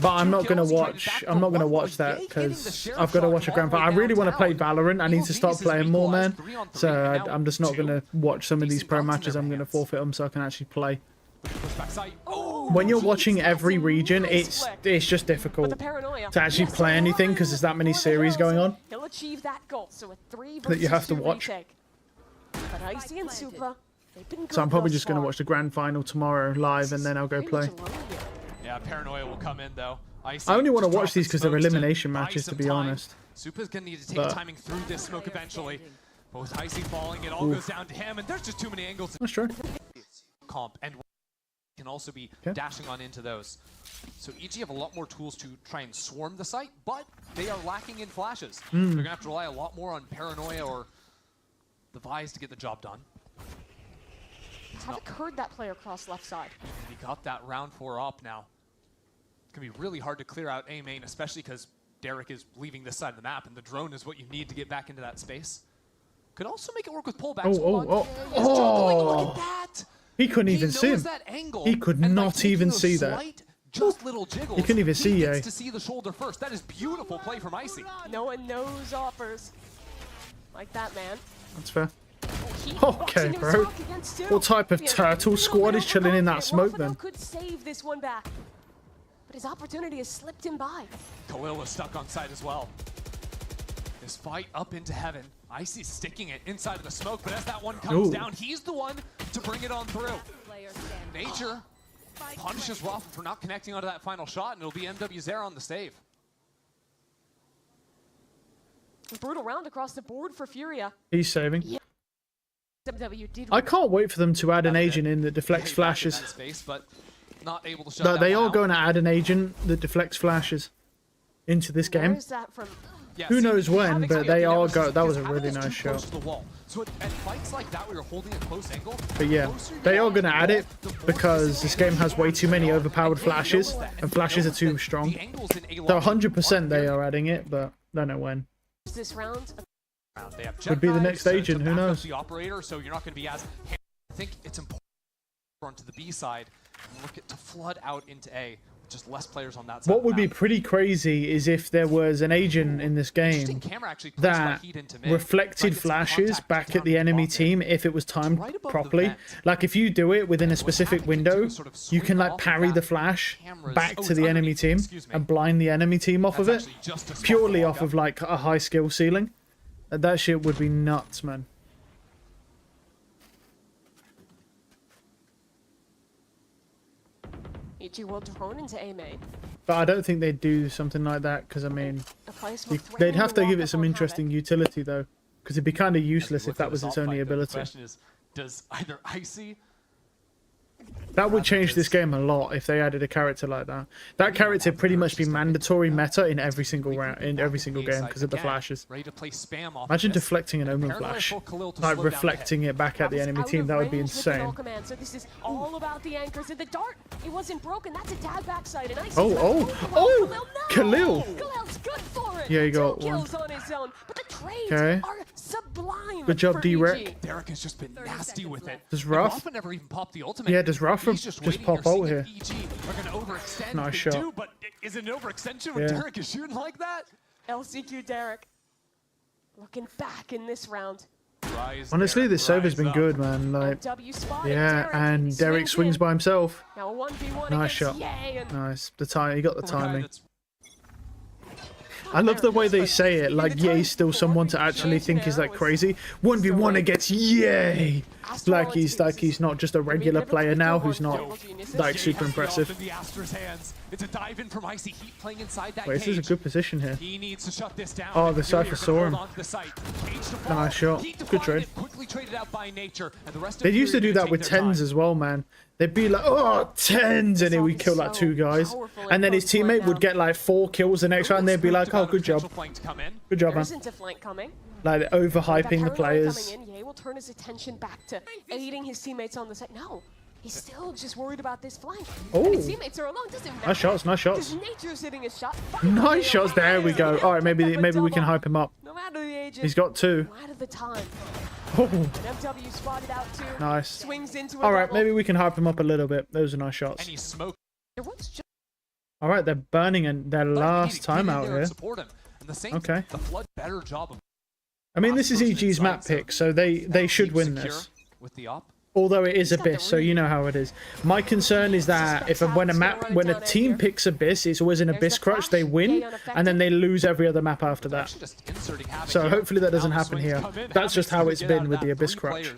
Speaker 1: But I'm not going to watch. I'm not going to watch that because I've got to watch a grand final. I really want to play Valorant. I need to start playing more, man. So I'm just not going to watch some of these pro matches. I'm going to forfeit them so I can actually play. When you're watching every region, it's just difficult to actually play anything because there's that many series going on
Speaker 15: He'll achieve that goal. So a 3
Speaker 1: that you have to
Speaker 15: versus 2
Speaker 1: watch.
Speaker 15: retake. But Icy and Supla, they've been good
Speaker 1: So I'm probably
Speaker 15: thus
Speaker 1: just going to
Speaker 15: far.
Speaker 1: watch the grand final tomorrow live and then I'll go play.
Speaker 10: Yeah, Paranoia will come in though.
Speaker 1: I only want to watch these because they're elimination matches, to be honest.
Speaker 10: Supa's gonna need to take
Speaker 1: But-
Speaker 10: timing through this smoke eventually. But with Icy falling, it all goes down to him, and there's just too many angles.
Speaker 1: That's true.
Speaker 10: Comp and can also be dashing on into those. So EG have a lot more tools to try and swarm the site, but they are lacking in flashes. They're gonna have to rely a lot more on Paranoia or the Vise to get the job done.
Speaker 15: Haven't heard that player cross left side.
Speaker 10: And he got that round 4 up now. It's gonna be really hard to clear out A main, especially because Derek is leaving this side of the map, and the drone is what you need to get back into that space. Could also make it work with pullbacks. Look at that!
Speaker 1: He couldn't even see him.
Speaker 10: That angle,
Speaker 1: He could not even see that.
Speaker 10: Just little jiggles.
Speaker 1: He couldn't even see
Speaker 10: He
Speaker 1: Ye.
Speaker 10: gets to see the shoulder first. That is beautiful play from Icy.
Speaker 15: No one knows offers. Like that, man.
Speaker 1: That's fair.
Speaker 15: He
Speaker 1: Okay,
Speaker 15: walks into his
Speaker 1: bro.
Speaker 15: rock against two.
Speaker 1: What type of
Speaker 15: Yeah,
Speaker 1: turtle squad is chilling in that smoke
Speaker 15: Rafa
Speaker 1: then?
Speaker 15: could save this one back. But his opportunity has slipped him by.
Speaker 10: Khalil was stuck on side as well. This fight up into heaven. Icy's sticking it inside of the smoke, but as that one comes
Speaker 1: Ooh.
Speaker 10: down, he's the one to bring it on through. Nature punishes Rafa for not connecting onto that final shot, and it'll be MWZera on the save.
Speaker 15: Brutal round across the board for Furia.
Speaker 1: He's saving.
Speaker 15: MW did
Speaker 1: I can't wait for them to add an agent in that deflects flashes.
Speaker 10: Space, but not able to shut
Speaker 1: No,
Speaker 10: that
Speaker 1: they
Speaker 10: one
Speaker 1: are
Speaker 10: out.
Speaker 1: going to add an agent that deflects flashes into this game.
Speaker 15: Where's that from?
Speaker 10: Yeah,
Speaker 1: Who
Speaker 10: see,
Speaker 1: knows
Speaker 10: you
Speaker 1: when,
Speaker 10: have
Speaker 1: but they
Speaker 10: experience
Speaker 1: are
Speaker 10: with
Speaker 1: go. That was a
Speaker 10: having
Speaker 1: really
Speaker 10: this
Speaker 1: nice
Speaker 10: too close
Speaker 1: shot.
Speaker 10: to the wall. So at fights like that where you're holding a close angle,
Speaker 1: But yeah, they are going to add it because this game has way too many overpowered flashes, and flashes are too strong. So 100% they are adding it, but don't know when.
Speaker 15: This round.
Speaker 10: They have
Speaker 1: Could be the
Speaker 10: Jet
Speaker 1: next
Speaker 10: Knives
Speaker 1: agent,
Speaker 10: to
Speaker 1: who
Speaker 10: back up
Speaker 1: knows?
Speaker 10: The operator, so you're not going to be as. I think it's important onto the B side and look at to flood out into A. Just less players on that side.
Speaker 1: What would be pretty crazy is if there was an agent in this game that reflected flashes back at the enemy team if it was timed properly. Like if you do it within a specific window, you can like parry the flash back to the enemy team and blind the enemy team off of it, purely off of like a high skill ceiling. That shit would be nuts, man.
Speaker 15: EG will drone into A main.
Speaker 1: But I don't think they'd do something like that because, I mean,
Speaker 15: A place will
Speaker 1: they'd have to
Speaker 15: threaten
Speaker 1: give
Speaker 15: walk
Speaker 1: it some
Speaker 15: up on
Speaker 1: interesting utility, though, because it'd be kind of useless if that was its only
Speaker 10: The
Speaker 1: ability.
Speaker 10: question is, does either Icy
Speaker 1: That would change this game a lot if they added a character like that. That character pretty much be mandatory meta in every single round, in every single game because of the flashes.
Speaker 10: ready to play spam off
Speaker 1: Imagine
Speaker 10: of this?
Speaker 1: deflecting an omen
Speaker 10: Paranoia
Speaker 1: flash,
Speaker 10: for Khalil to
Speaker 1: like
Speaker 10: slow down the
Speaker 1: reflecting it back at the enemy team. That would be insane.
Speaker 15: Command. So this is all about the anchors and the dart. It wasn't broken. That's a tag backside. And
Speaker 1: Khalil!
Speaker 15: Khalil's good for it.
Speaker 1: Yeah, he got
Speaker 15: 2
Speaker 1: one.
Speaker 15: kills on his own. But the trades
Speaker 1: Okay.
Speaker 15: are sublime.
Speaker 1: Good job,
Speaker 15: for
Speaker 1: D-Rec.
Speaker 15: EG.
Speaker 10: Derek has just been nasty with it.
Speaker 1: Does
Speaker 10: And
Speaker 1: Ruff?
Speaker 10: Rafa never even popped the ultimate.
Speaker 1: Yeah, does Rafa
Speaker 10: He's
Speaker 1: just
Speaker 10: waiting
Speaker 1: pop
Speaker 10: seeing
Speaker 1: out
Speaker 10: if
Speaker 1: here?
Speaker 10: EG are going to overextend.
Speaker 1: Nice
Speaker 10: They
Speaker 1: shot.
Speaker 10: do, but is it an overextension when
Speaker 1: Yeah.
Speaker 10: Derek is shooting like that?
Speaker 15: LCQ Derek looking back in this round.
Speaker 1: Honestly, this server's been good, man. Like, yeah, and Derek swings by himself.
Speaker 15: Now a 1v1
Speaker 1: Nice
Speaker 15: against
Speaker 1: shot.
Speaker 15: Ye, and
Speaker 1: Nice. The time, he got the timing. I love the way they say it, like Ye's still someone to actually think is like crazy. 1v1 against Ye! Like he's not just a regular player now who's not like super impressive.
Speaker 10: It's a dive in from Icy Heat playing inside that
Speaker 1: Wait, this is a good position here.
Speaker 10: He needs to shut this down.
Speaker 1: Oh, the Cypher saw him. Nice shot. Good trade.
Speaker 10: Quickly traded out by nature, and the rest of
Speaker 1: They used to do that with 10s as well, man. They'd be like, oh, 10s, and then we'd kill like 2 guys. And then his teammate would get like 4 kills the next round, and they'd be like, oh, good job. Good job, man.
Speaker 15: isn't a flank coming.
Speaker 1: Like, they're overhyping the players.
Speaker 15: Coming in, Ye will turn his attention back to aiding his teammates on the side. No, he's still just worried about this flank.
Speaker 1: Oh.
Speaker 15: And his teammates are alone. Doesn't matter.
Speaker 1: Nice shots, nice shots.
Speaker 15: Nature's hitting his shot.
Speaker 1: Nice shots, there we go. Alright, maybe we can hype him up.
Speaker 15: No matter the age,
Speaker 1: He's got 2.
Speaker 15: out of the time.
Speaker 1: Oh.
Speaker 15: And MW spotted out too.
Speaker 1: Nice.
Speaker 15: Swings into a
Speaker 1: Alright,
Speaker 15: double.
Speaker 1: maybe we can hype him up a little bit. Those are nice shots.
Speaker 10: And he's smoking.
Speaker 1: Alright, they're burning in their last timeout here. Okay.
Speaker 10: The Flood better job of
Speaker 1: I mean, this is EG's map pick, so they should win this.
Speaker 10: with the op.
Speaker 1: Although it is Abyss, so you know how it is. My concern is that when a team picks Abyss, it's always an Abyss crutch. They win, and then they lose every other map after that. So hopefully that doesn't happen here. That's just how it's been with the Abyss crutch.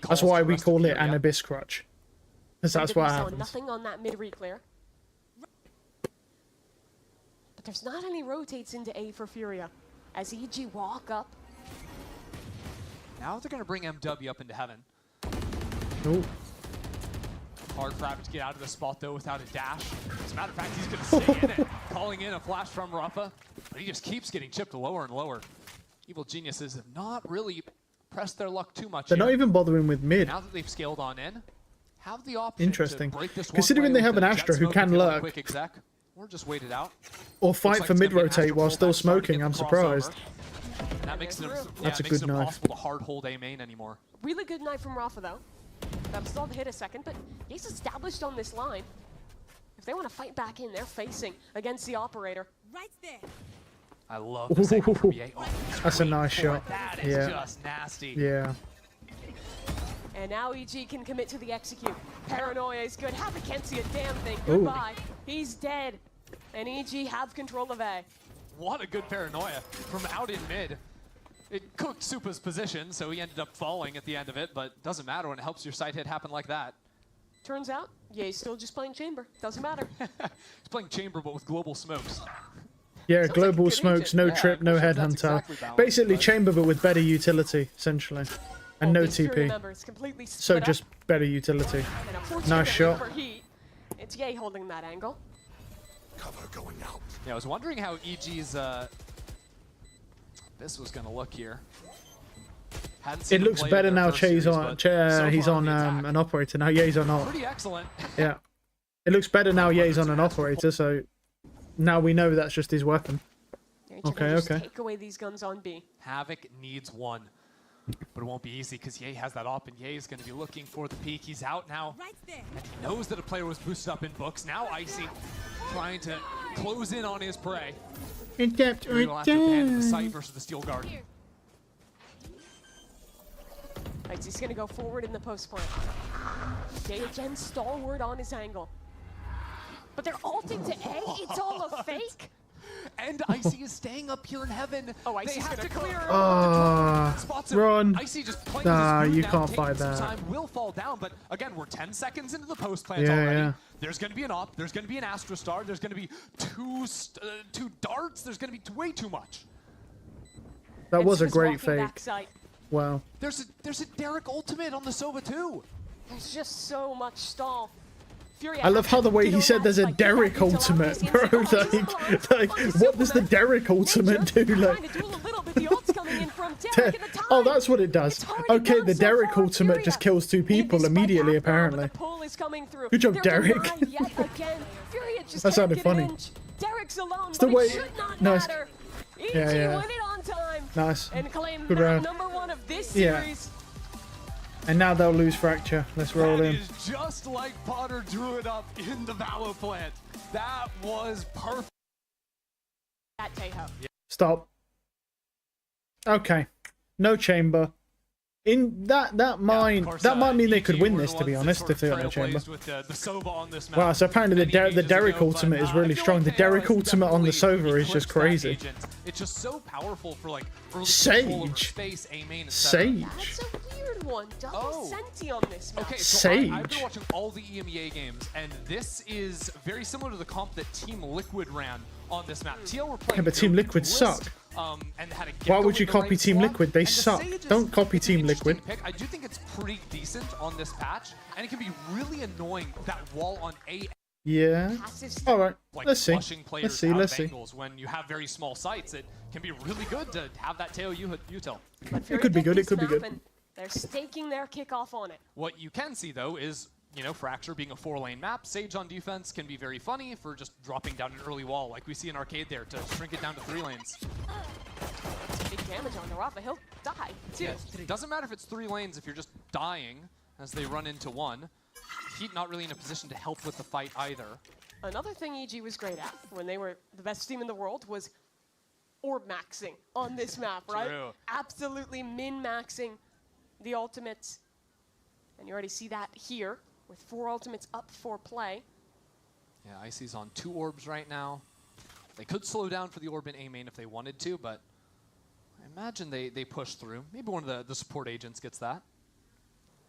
Speaker 1: That's why we call it an Abyss crutch, because that's what happens.
Speaker 15: Nothing on that mid re-clear. But there's not any rotates into A for Furia. As EG walk up.
Speaker 10: Now they're going to bring MW up into heaven.
Speaker 1: Ooh.
Speaker 10: Hard for Abbott to get out of the spot, though, without a dash. As a matter of fact, he's going to stay in it. Calling in a flash from Rafa. But he just keeps getting chipped lower and lower. Evil Geniuses have not really pressed their luck too much.
Speaker 1: They're not even bothering with mid.
Speaker 10: Now that they've scaled on in, have the option
Speaker 1: Interesting.
Speaker 10: to break this one
Speaker 1: Considering
Speaker 10: way
Speaker 1: they have
Speaker 10: with
Speaker 1: an
Speaker 10: a
Speaker 1: Astra
Speaker 10: jet
Speaker 1: who
Speaker 10: smoke
Speaker 1: can
Speaker 10: and kill a
Speaker 1: lurk.
Speaker 10: quick exec, or just wait it out.
Speaker 1: Or fight
Speaker 10: Looks
Speaker 1: for
Speaker 10: like
Speaker 1: mid
Speaker 10: it's gonna be an
Speaker 1: rotate
Speaker 10: Astra
Speaker 1: while
Speaker 10: full
Speaker 1: still
Speaker 10: back, starting to
Speaker 1: smoking.
Speaker 10: get
Speaker 1: I'm
Speaker 10: the
Speaker 1: surprised.
Speaker 10: crossover. And that makes it,
Speaker 1: That's a
Speaker 10: makes
Speaker 1: good
Speaker 10: it
Speaker 1: knife.
Speaker 10: impossible to hard hold A main anymore.
Speaker 15: Really good knife from Rafa though. That stalled hit a second, but he's established on this line. If they want to fight back in, they're facing against the operator. Right there.
Speaker 10: I love this angle from Ye. Oh,
Speaker 1: That's a nice shot.
Speaker 10: that is
Speaker 1: Yeah.
Speaker 10: just nasty.
Speaker 1: Yeah.
Speaker 15: And now EG can commit to the execute. Paranoia is good. Havoc can't see a damn thing.
Speaker 1: Ooh.
Speaker 15: Goodbye. He's dead. And EG have control of A.
Speaker 10: What a good paranoia from out in mid. It cooked Supa's position, so he ended up falling at the end of it, but doesn't matter when it helps your side hit happen like that.
Speaker 15: Turns out, Ye's still just playing chamber. Doesn't matter.
Speaker 10: He's playing chamber, but with global smokes.
Speaker 1: Yeah, global smokes, no trip, no headhunter.
Speaker 10: exactly balanced,
Speaker 1: Basically
Speaker 10: but-
Speaker 1: chamber, but with better utility, essentially. And no
Speaker 15: These Fury
Speaker 1: TP.
Speaker 15: members completely
Speaker 1: So
Speaker 15: split up.
Speaker 1: just better utility.
Speaker 15: And unfortunately
Speaker 1: Nice shot.
Speaker 15: for Heat, it's Ye holding that angle.
Speaker 6: Cover going out.
Speaker 10: Yeah, I was wondering how EG's this was going to look here. Hadn't seen
Speaker 1: It
Speaker 10: him
Speaker 1: looks
Speaker 10: play
Speaker 1: better
Speaker 10: their
Speaker 1: now.
Speaker 10: first
Speaker 1: Che's
Speaker 10: series,
Speaker 1: on.
Speaker 10: but so
Speaker 1: He's
Speaker 10: far
Speaker 1: on
Speaker 10: the attack,
Speaker 1: an operator now. Ye's on alt.
Speaker 10: pretty excellent.
Speaker 1: Yeah. It looks better now. Ye's on an operator. So now we know that's just his weapon. Okay.
Speaker 15: Just
Speaker 1: Okay.
Speaker 15: take away these guns on B.
Speaker 10: Havoc needs one, but it won't be easy because Ye has that op, and Ye is going to be looking for the peak. He's out now, and he knows that a player was boosted up in books. Now Icy trying to close in on his prey.
Speaker 1: Adapt or
Speaker 10: We will have to abandon the
Speaker 1: die.
Speaker 10: site versus the Steel Guard.
Speaker 15: Right, he's gonna go forward in the post plant. Ye again stalwart on his angle. But they're ulting to A. It's all a fake.
Speaker 10: And Icy is staying up here in heaven.
Speaker 15: Oh,
Speaker 10: They
Speaker 15: Icy's
Speaker 10: have
Speaker 15: gonna
Speaker 10: to clear.
Speaker 1: Ah, run.
Speaker 10: Icy just playing
Speaker 1: Nah,
Speaker 10: his groove
Speaker 1: you
Speaker 10: now,
Speaker 1: can't
Speaker 10: taking
Speaker 1: fight
Speaker 10: some
Speaker 1: that.
Speaker 10: Time, will fall down, but again, we're 10 seconds into the post plant
Speaker 1: Yeah,
Speaker 10: already.
Speaker 1: yeah.
Speaker 10: There's going to be an op. There's going to be an Astra Star. There's going to be two darts. There's going to be way too much.
Speaker 1: That was a
Speaker 15: Supa's
Speaker 1: great
Speaker 15: walking
Speaker 1: fake.
Speaker 15: backside.
Speaker 1: Wow.
Speaker 10: There's a Derek ultimate on the Sova too.
Speaker 15: There's just so much stall. Fury
Speaker 1: I love how the way he said there's a
Speaker 15: like,
Speaker 1: Derek ultimate, bro. Like, what does the Derek ultimate do? Like, oh, that's what it does. Okay, the Derek ultimate just kills 2 people immediately, apparently. Good job, Derek. That sounded funny.
Speaker 15: Derek's alone,
Speaker 1: It's the
Speaker 15: but
Speaker 1: way.
Speaker 15: it should not
Speaker 1: Nice.
Speaker 15: matter.
Speaker 1: Yeah,
Speaker 15: EG
Speaker 1: yeah.
Speaker 15: win it on time
Speaker 1: Nice.
Speaker 15: and claim
Speaker 1: Good
Speaker 15: map
Speaker 1: round.
Speaker 15: number 1 of this
Speaker 1: Yeah.
Speaker 15: series.
Speaker 1: And now they'll lose Fracture. Let's roll
Speaker 10: That
Speaker 1: in.
Speaker 10: is just like Potter drew it up in the Valor plant. That was perfect.
Speaker 15: At Tejo.
Speaker 1: Stop. Okay. No chamber. In that might mean they could win this, to be honest, if they got no chamber. Wow, so apparently the Derek ultimate is really strong. The Derek ultimate on the Sova is just crazy.
Speaker 10: It's just so powerful for like early
Speaker 1: Sage.
Speaker 10: space, A main,
Speaker 1: Sage.
Speaker 15: That's a weird one. Double Senti on this map.
Speaker 10: Okay, so
Speaker 1: Sage.
Speaker 10: I've been watching all the EMEA games, and this is very similar to the comp that Team Liquid ran on this map. TL were playing
Speaker 1: Yeah, but Team Liquid suck.
Speaker 10: And had a
Speaker 1: Why
Speaker 10: Gecko
Speaker 1: would you
Speaker 10: in the
Speaker 1: copy
Speaker 10: right
Speaker 1: Team
Speaker 10: slot,
Speaker 1: Liquid? They
Speaker 10: and the
Speaker 1: suck.
Speaker 10: Sage is-
Speaker 1: Don't copy
Speaker 10: it's an
Speaker 1: Team
Speaker 10: interesting
Speaker 1: Liquid.
Speaker 10: pick. I do think it's pretty decent on this patch, and it can be really annoying, that wall on A.
Speaker 1: Yeah. All right.
Speaker 10: Like
Speaker 1: Let's see.
Speaker 10: flushing players out
Speaker 1: Let's
Speaker 10: of
Speaker 1: see.
Speaker 10: angles. When you have very small sights, it can be really good to have that tail util.
Speaker 1: It could be good. It could be good.
Speaker 15: They're staking their kickoff on it.
Speaker 10: What you can see, though, is, you know, Fracture being a 4-lane map, Sage on defense can be very funny for just dropping down an early wall, like we see in Arcade there, to shrink it down to 3 lanes.
Speaker 15: Big damage on the Rafa. He'll die, too.
Speaker 10: Yeah, it doesn't matter if it's 3 lanes if you're just dying as they run into 1. Heat not really in a position to help with the fight either.
Speaker 15: Another thing EG was great at when they were the best team in the world was orb maxing on this map, right?
Speaker 10: True.
Speaker 15: Absolutely min-maxing the ultimates. And you already see that here with 4 ultimates up for play.
Speaker 10: Yeah, Icy's on 2 orbs right now. They could slow down for the orb in A main if they wanted to, but I imagine they push through. Maybe one of the support agents gets that.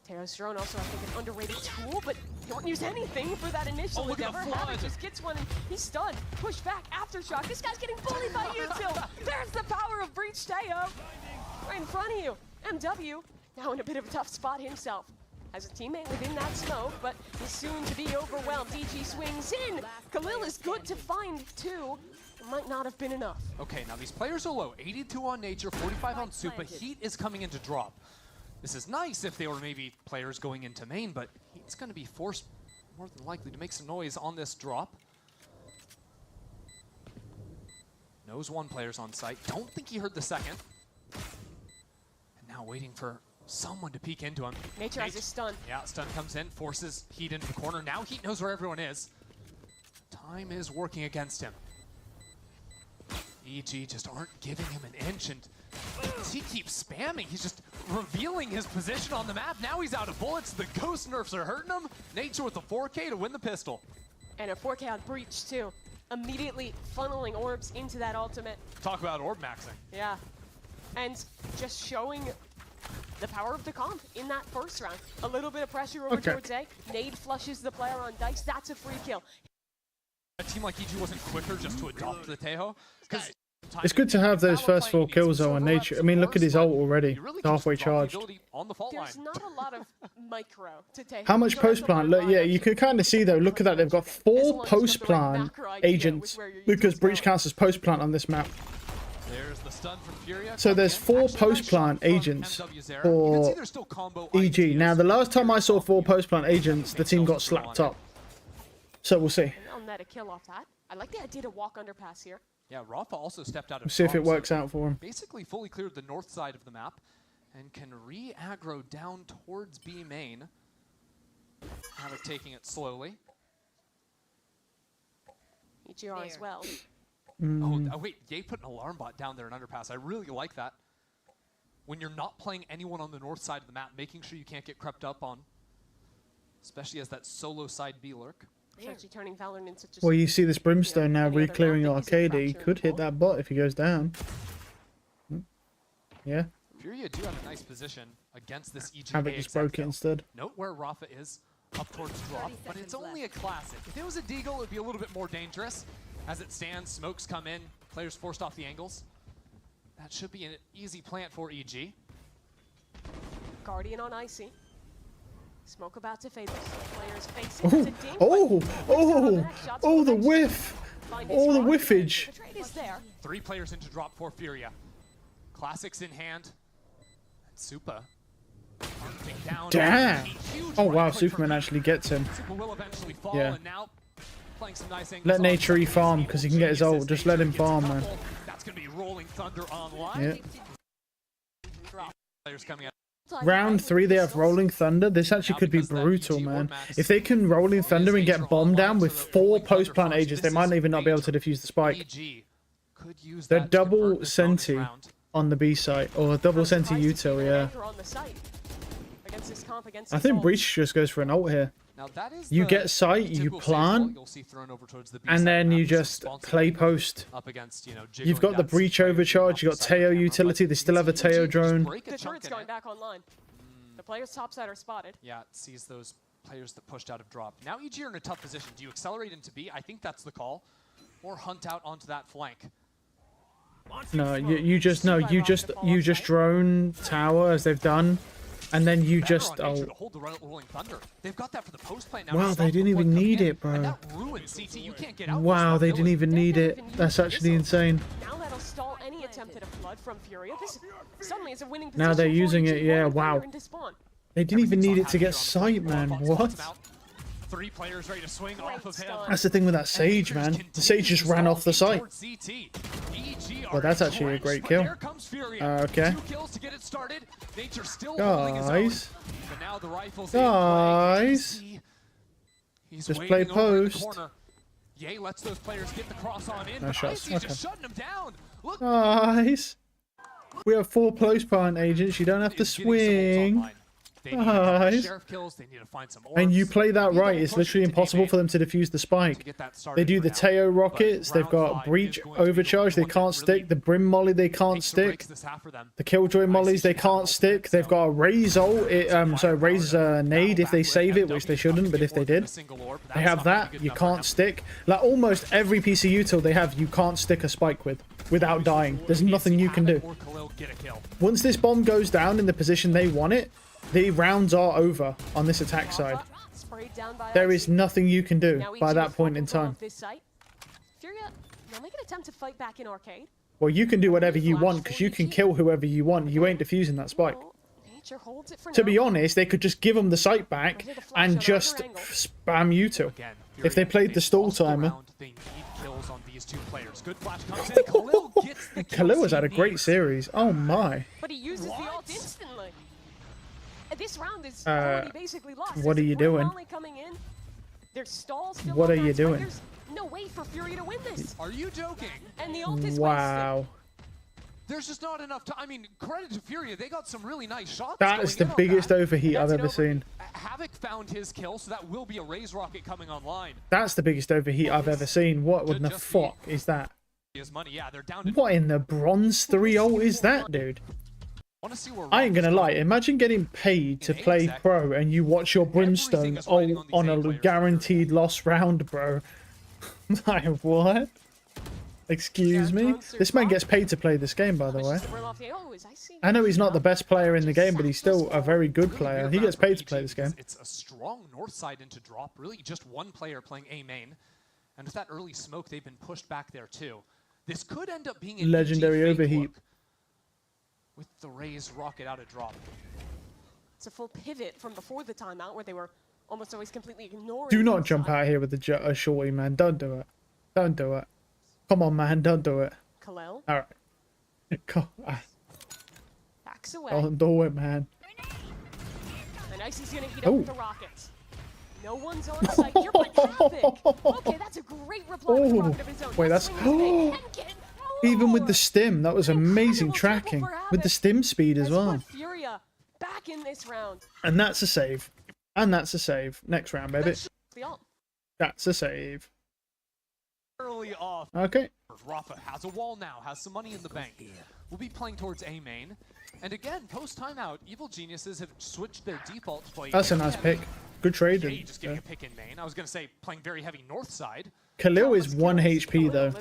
Speaker 15: Teo's drone also, I think, an underrated tool, but he won't use anything for that initial
Speaker 10: Oh, look at the
Speaker 15: endeavor. Havoc
Speaker 10: flood.
Speaker 15: just gets one, and he's stunned. Push back, aftershock. This guy's getting bullied by util. There's the power of Breach Teo. Right in front of you. MW, now in a bit of a tough spot himself. Has a teammate within that smoke, but he's soon to be overwhelmed. EG swings in. Khalil is good to find 2. It might not have been enough.
Speaker 10: Okay, now these players are low. 82 on Nature, 45 on Supa. Heat is coming in to drop. This is nice if they were maybe players going into main, but Heat's going to be forced more than likely to make some noise on this drop. Knows 1 player's on site. Don't think he heard the second. And now waiting for someone to peek into him.
Speaker 15: Nature has his stun.
Speaker 10: Yeah, stun comes in, forces Heat into the corner. Now Heat knows where everyone is. Time is working against him. EG just aren't giving him an inch, and he keeps spamming. He's just revealing his position on the map. Now he's out of bullets. The ghost nerfs are hurting him. Nature with a 4K to win the pistol.
Speaker 15: And a 4K on Breach, too. Immediately funneling orbs into that ultimate.
Speaker 10: Talk about orb maxing.
Speaker 15: Yeah. And just showing the power of the comp in that first round. A little bit of pressure over towards A. Nade flushes the player on Dice. That's a free kill.
Speaker 10: A team like EG wasn't quicker just to adopt the Teho. Because
Speaker 1: It's good to have those first 4 kills though on Nature. I mean, look at his ult already. Halfway charged.
Speaker 10: on the fault line.
Speaker 15: There's not a lot of micro to take.
Speaker 1: How much post plant? Look, yeah, you can kind of see though. Look at that. They've got 4 post plant agents because Breach counts as post plant on this map.
Speaker 10: There's the stun from Furia.
Speaker 1: So there's 4 post plant agents for EG. Now, the last time I saw 4 post plant agents, the team got slapped up. So we'll see.
Speaker 15: I'll net a kill off that. I like the idea to walk underpass here.
Speaker 10: Yeah, Rafa also stepped out of
Speaker 1: We'll see if it
Speaker 10: drop, so
Speaker 1: works out for him.
Speaker 10: basically fully cleared the north side of the map and can re-aggro down towards B main. Havoc taking it slowly.
Speaker 15: EGR as well.
Speaker 10: Oh, wait, Ye put an alarm bot down there in underpass. I really like that. When you're not playing anyone on the north side of the map, making sure you can't get crept up on. Especially as that solo side B lurk.
Speaker 15: Actually turning Valorant into just
Speaker 1: Well, you see this Brimstone now re-clearing Arcade. He could hit that bot if he goes down. Yeah.
Speaker 10: Furia do have a nice position against this EG.
Speaker 1: Havoc just broke it instead.
Speaker 10: Note where Rafa is up towards drop, but it's only a classic. If it was a Deagle, it would be a little bit more dangerous. As it stands, smokes come in, players forced off the angles. That should be an easy plant for EG.
Speaker 15: Guardian on Icy. Smoke about to fade. Players facing.
Speaker 1: Oh, the whiff. Oh, the whiffage.
Speaker 15: The trade is there.
Speaker 10: 3 players into drop for Furia. Classics in hand. And Supa. Down.
Speaker 1: Damn. Oh, wow, Superman actually gets him.
Speaker 10: Supa will eventually fall,
Speaker 1: Yeah.
Speaker 10: and now playing some nice angles
Speaker 1: Let
Speaker 10: on
Speaker 1: Nature farm because he can get his ult. Just let him farm, man.
Speaker 10: That's going to be Rolling Thunder online.
Speaker 1: Yeah.
Speaker 10: Players coming out.
Speaker 1: Round 3, they have Rolling Thunder. This actually could be brutal, man. If they can Rolling Thunder and get bomb down with 4 post-plant agents, they might even not be able to defuse the spike. They're double Senti on the B site, or double center util, yeah. I think Breach just goes for an ult here.
Speaker 10: Now that is
Speaker 1: You get sight, you plant,
Speaker 10: you'll see thrown over towards the B
Speaker 1: and
Speaker 10: side
Speaker 1: then
Speaker 10: map,
Speaker 1: you
Speaker 10: which is
Speaker 1: just
Speaker 10: responsible
Speaker 1: play post.
Speaker 10: up against,
Speaker 1: You've got the Breach overcharge, you got Teo utility, they still have a Teo drone.
Speaker 15: The turret's going back online. The players topside are spotted.
Speaker 10: Yeah, it sees those players that pushed out of drop. Now EG are in a tough position. Do you accelerate into B? I think that's the call. Or hunt out onto that flank.
Speaker 1: No, you just drone tower as they've done, and then you just
Speaker 10: Hold the rolling thunder. They've got that for the post play now.
Speaker 1: Wow, they didn't even need it, bro.
Speaker 10: That ruins CT. You can't get out.
Speaker 1: Wow, they didn't even need it. That's actually insane.
Speaker 15: Now that'll stall any attempt at a flood from Furia. This suddenly is a winning position.
Speaker 1: Now they're using it, yeah.
Speaker 15: They're
Speaker 1: Wow.
Speaker 15: into spawn.
Speaker 1: They didn't even need it to get sight, man. What?
Speaker 10: 3 players ready to swing off of him.
Speaker 1: That's the thing with that Sage, man. The Sage just ran off the site. Well, that's actually a great kill. Okay. Guys. Guys. Just play post.
Speaker 10: Yay lets those players get the cross on in.
Speaker 1: Nice shots. Okay.
Speaker 10: Just shutting them down. Look.
Speaker 1: Guys. We have 4 post plant agents. You don't have to swing. Guys. And you play that right, it's literally impossible for them to defuse the spike. They do the Teo rockets, they've got Breach overcharge, they can't stick. The Brim molly, they can't stick. The Killjoy mollies, they can't stick. They've got a Raze ult, Raze nade if they save it, which they shouldn't, but if they did. They have that, you can't stick. Like almost every piece of util they have, you can't stick a spike with without dying. There's nothing you can do. Once this bomb goes down in the position they want it, the rounds are over on this attack side. There is nothing you can do by that point in time.
Speaker 15: Furia, they'll make an attempt to fight back in arcade.
Speaker 1: Well, you can do whatever you want because you can kill whoever you want. You ain't defusing that spike. To be honest, they could just give them the site back and just spam util. If they played the stall timer. Khalil has had a great series. Oh my.
Speaker 15: But he uses the ult instantly. This round is already basically lost.
Speaker 1: What are you doing? What are you doing?
Speaker 15: There's no way for Fury to win this.
Speaker 10: Are you joking?
Speaker 15: And the ult is
Speaker 1: wow.
Speaker 10: There's just not enough time. I mean, credit to Furia, they got some really nice shots.
Speaker 1: That is the biggest overheat I've ever seen.
Speaker 10: Havoc found his kill, so that will be a Raze rocket coming online.
Speaker 1: That's the biggest overheat I've ever seen. What in the fuck is that?
Speaker 10: Yeah, they're down to
Speaker 1: what in the bronze 3 ult is that, dude? I ain't gonna lie, imagine getting paid to play pro and you watch your Brimstone ult on a guaranteed loss round, bro. Like, what? Excuse me? This man gets paid to play this game, by the way. I know he's not the best player in the game, but he's still a very good player. He gets paid to play this game.
Speaker 10: It's a strong north side into drop, really just one player playing A main. And with that early smoke, they've been pushed back there too. This could end up being a
Speaker 1: legendary overheat.
Speaker 10: With the Raze rocket out of drop.
Speaker 15: It's a full pivot from before the timeout where they were almost always completely ignoring.
Speaker 1: Do not jump out here with a shorty, man. Don't do it. Don't do it. Come on, man. Don't do it.
Speaker 15: Khalil.
Speaker 1: All right.
Speaker 15: Backs away.
Speaker 1: Don't do it, man.
Speaker 15: And Icy's gonna heat up with the rockets. No one's on site. You're playing Havoc. Okay, that's a great reply with the rocket of his own.
Speaker 1: Wait, that's... Even with the stim, that was amazing tracking. With the stim speed as well.
Speaker 15: Furia back in this round.
Speaker 1: And that's a save. And that's a save. Next round, baby. That's a save.
Speaker 10: Early off.
Speaker 1: Okay.
Speaker 10: Rafa has a wall now, has some money in the bank. We'll be playing towards A main. And again, post timeout, Evil Geniuses have switched their default play.
Speaker 1: That's a nice pick. Good trading.
Speaker 10: Just getting a pick in main. I was going to say playing very heavy north side.
Speaker 1: Khalil is 1 HP though.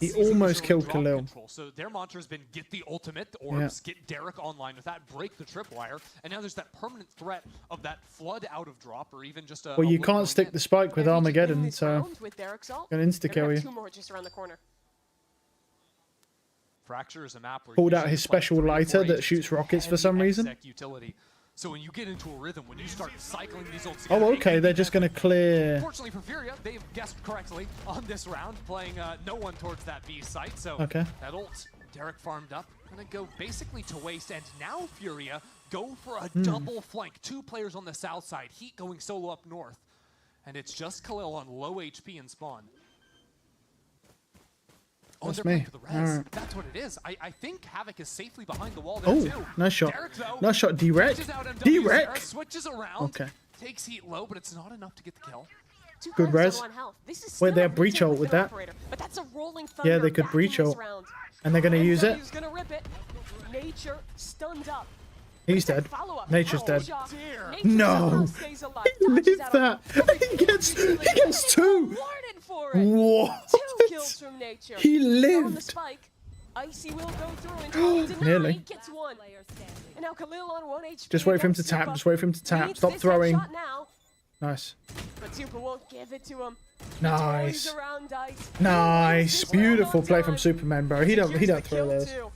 Speaker 1: He almost killed Khalil.
Speaker 10: So their mantra has been get the ultimate, the orbs, get Derek online with that, break the tripwire, and now there's that permanent threat of that flood out of drop or even just a...
Speaker 1: Well, you can't stick the spike with Armageddon, so gonna insta-kill you.
Speaker 10: Fracture is a map where
Speaker 1: pulled out his special lighter that shoots rockets for some reason.
Speaker 10: Utility. So when you get into a rhythm, when you start cycling these ults
Speaker 1: together, oh, okay, they're just going to clear.
Speaker 10: Fortunately for Furia, they've guessed correctly on this round, playing no one towards that B site. So that ult, Derek farmed up, gonna go basically to waste, and now Furia go for a double flank. 2 players on the south side, Heat going solo up north, and it's just Khalil on low HP in spawn. Oh,
Speaker 1: That's
Speaker 10: they're playing
Speaker 1: me.
Speaker 10: for the res.
Speaker 1: Alright.
Speaker 10: That's what it is. I think Havoc is safely behind the wall there
Speaker 1: Oh,
Speaker 10: too.
Speaker 1: nice shot.
Speaker 10: Derek, though,
Speaker 1: Nice shot, D-Rec.
Speaker 10: switches out MW's
Speaker 1: D-Rec.
Speaker 10: era, switches around,
Speaker 1: Okay.
Speaker 10: takes heat low, but it's not enough to get the kill.
Speaker 1: Good res. Wait, they have breach ult with that.
Speaker 15: But that's a rolling
Speaker 1: Yeah, they
Speaker 15: thunder
Speaker 1: could
Speaker 15: back
Speaker 1: breach
Speaker 15: in this
Speaker 1: ult.
Speaker 15: round.
Speaker 1: And they're going to use it.
Speaker 15: NW's gonna rip it. Nature stunned up.
Speaker 1: He's dead.
Speaker 15: Follow-up.
Speaker 1: Nature's
Speaker 15: Oh,
Speaker 1: dead.
Speaker 15: shot. Nature
Speaker 1: No.
Speaker 15: somehow stays alive.
Speaker 1: He lived
Speaker 15: Dodges out
Speaker 1: that.
Speaker 15: of-
Speaker 1: He gets two.
Speaker 15: Awarded for it.
Speaker 1: What?
Speaker 15: 2 kills from Nature.
Speaker 1: He
Speaker 15: On the
Speaker 1: lived.
Speaker 15: spike. Icy will go through and try to deny.
Speaker 1: Nearly.
Speaker 15: He gets one. And now Khalil on 1 HP.
Speaker 1: Just wait for him to
Speaker 15: Super
Speaker 1: tap. Just wait for him to tap.
Speaker 15: needs
Speaker 1: Stop
Speaker 15: this
Speaker 1: throwing.
Speaker 15: headshot now,
Speaker 1: Nice.
Speaker 15: but Super won't give it to him.
Speaker 1: Nice.
Speaker 15: Toys around Ice.
Speaker 1: Nice. Beautiful play from Superman, bro. He don't throw those.
Speaker 15: Too.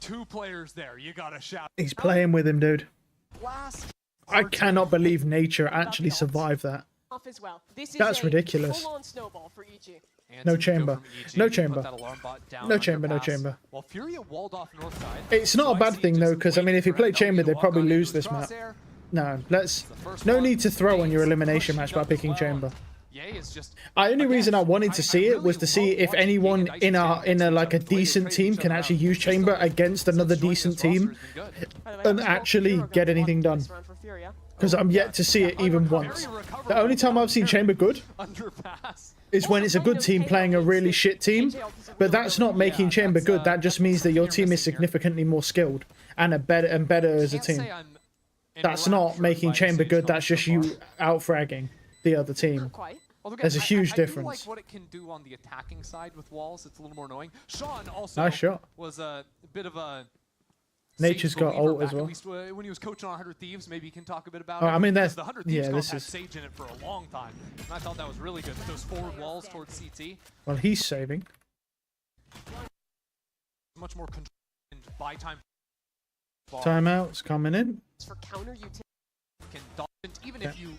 Speaker 10: 2 players there. You gotta shout.
Speaker 1: He's playing with him, dude.
Speaker 10: Last.
Speaker 1: I cannot believe Nature actually survived that.
Speaker 15: Off as well. This is
Speaker 1: That's
Speaker 15: a
Speaker 1: ridiculous.
Speaker 15: full-on snowball for EG.
Speaker 1: No chamber. No chamber.
Speaker 10: No
Speaker 1: No chamber. No chamber.
Speaker 10: Well, Furia walled off north side.
Speaker 1: It's not a bad thing though, because I mean, if you play chamber, they probably lose this map. No, no need to throw on your elimination match by picking chamber. The only reason I wanted to see it was to see if anyone in a like a decent team can actually use chamber against another decent team and actually get anything done. Because I'm yet to see it even once. The only time I've seen chamber good is when it's a good team playing a really shit team, but that's not making chamber good. That just means that your team is significantly more skilled and better as a team. That's not making chamber good. That's just you out-fragging the other team. There's a huge
Speaker 10: I do
Speaker 1: difference.
Speaker 10: like what it can do on the attacking side with walls. It's a little more annoying. Sean also
Speaker 1: Nice shot.
Speaker 10: was a bit of a
Speaker 1: Nature's
Speaker 10: Sage
Speaker 1: got
Speaker 10: believer
Speaker 1: ult
Speaker 10: back,
Speaker 1: as well.
Speaker 10: At least when he was coaching on 100 Thieves, maybe he can talk a bit about
Speaker 1: Oh,
Speaker 10: it.
Speaker 1: I mean,
Speaker 10: Because
Speaker 1: that's-
Speaker 10: the 100
Speaker 1: yeah,
Speaker 10: Thieves comp
Speaker 1: this
Speaker 10: had
Speaker 1: is-
Speaker 10: Sage in it for a long time. And I thought that was really good. Those forward walls towards CT.
Speaker 1: Well, he's saving.
Speaker 10: Much more controlled and buy time.
Speaker 1: Timeouts coming in.
Speaker 15: For counter utility.
Speaker 10: Can dominate, even if you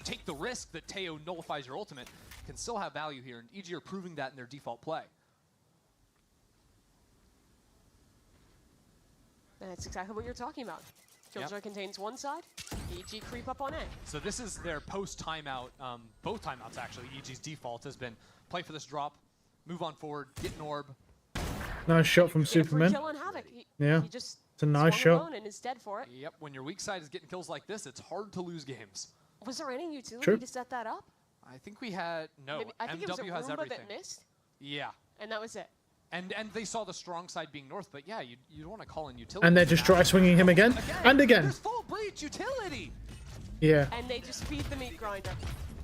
Speaker 10: take the risk that Teo nullifies your ultimate, can still have value here. And EG are proving that in their default play.
Speaker 15: That's exactly what you're talking about. Killjoy contains one side, EG creep up on A.
Speaker 10: So this is their post-timeout, both timeouts actually. EG's default has been play for this drop, move on forward, get an orb.
Speaker 1: Nice shot from Superman.
Speaker 15: Kill on Havoc.
Speaker 1: Yeah,
Speaker 15: He just
Speaker 1: it's a nice
Speaker 15: swung
Speaker 1: shot.
Speaker 15: alone and is dead for it.
Speaker 10: Yep, when your weak side is getting kills like this, it's hard to lose games.
Speaker 15: Was there any utility
Speaker 1: True.
Speaker 15: to set that up?
Speaker 10: I think we had, no,
Speaker 15: Maybe, I think it was a
Speaker 10: MW has
Speaker 15: Roomba
Speaker 10: everything.
Speaker 15: that missed,
Speaker 10: Yeah.
Speaker 15: and that was it.
Speaker 10: And they saw the strong side being north, but yeah, you don't want to call in utility.
Speaker 1: And they're just dry swinging him again and again.
Speaker 10: There's full breach utility.
Speaker 1: Yeah.
Speaker 15: And they just feed the meat grinder.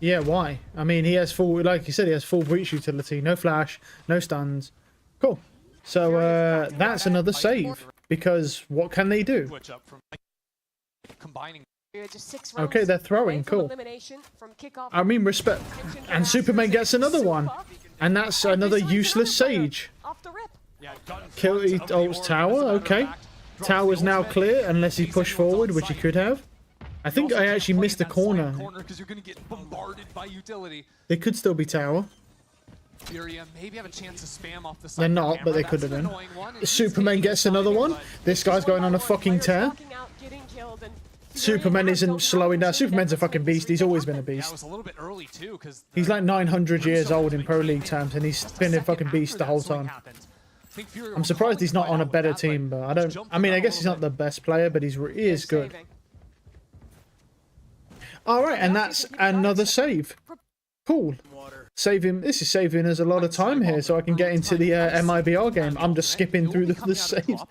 Speaker 1: Yeah, why? I mean, he has full, like you said, he has full breach utility. No flash, no stuns. Cool. So that's another save. Because what can they do?
Speaker 10: Switch up from combining.
Speaker 15: Just 6
Speaker 1: Okay,
Speaker 15: rounds
Speaker 1: they're throwing.
Speaker 15: away from
Speaker 1: Cool.
Speaker 15: elimination from kickoff.
Speaker 1: I mean, respect. And Superman gets another one. And that's another useless Sage.
Speaker 15: Off the rip.
Speaker 1: Kill he ults tower. Okay. Tower's now clear unless he pushed forward, which he could have. I think I actually missed the corner.
Speaker 10: Because you're going to get bombarded by utility.
Speaker 1: They could still be tower.
Speaker 10: Furia maybe have a chance to spam off the side.
Speaker 1: They're not, but they could have been. Superman gets another one. This guy's going on a fucking tear. Superman isn't slowing down. Superman's a fucking beast. He's always been a
Speaker 10: Yeah, it
Speaker 1: beast.
Speaker 10: was a little bit early too, because
Speaker 1: He's like 900 years old in Pro League terms, and he's been a fucking beast the whole time. I'm surprised he's not on a better team, but I mean, I guess he's not the best player, but he is good. All right, and that's another save. Cool. Saving. This is saving us a lot of time here, so I can get into the MIBR game. I'm just skipping through the saves.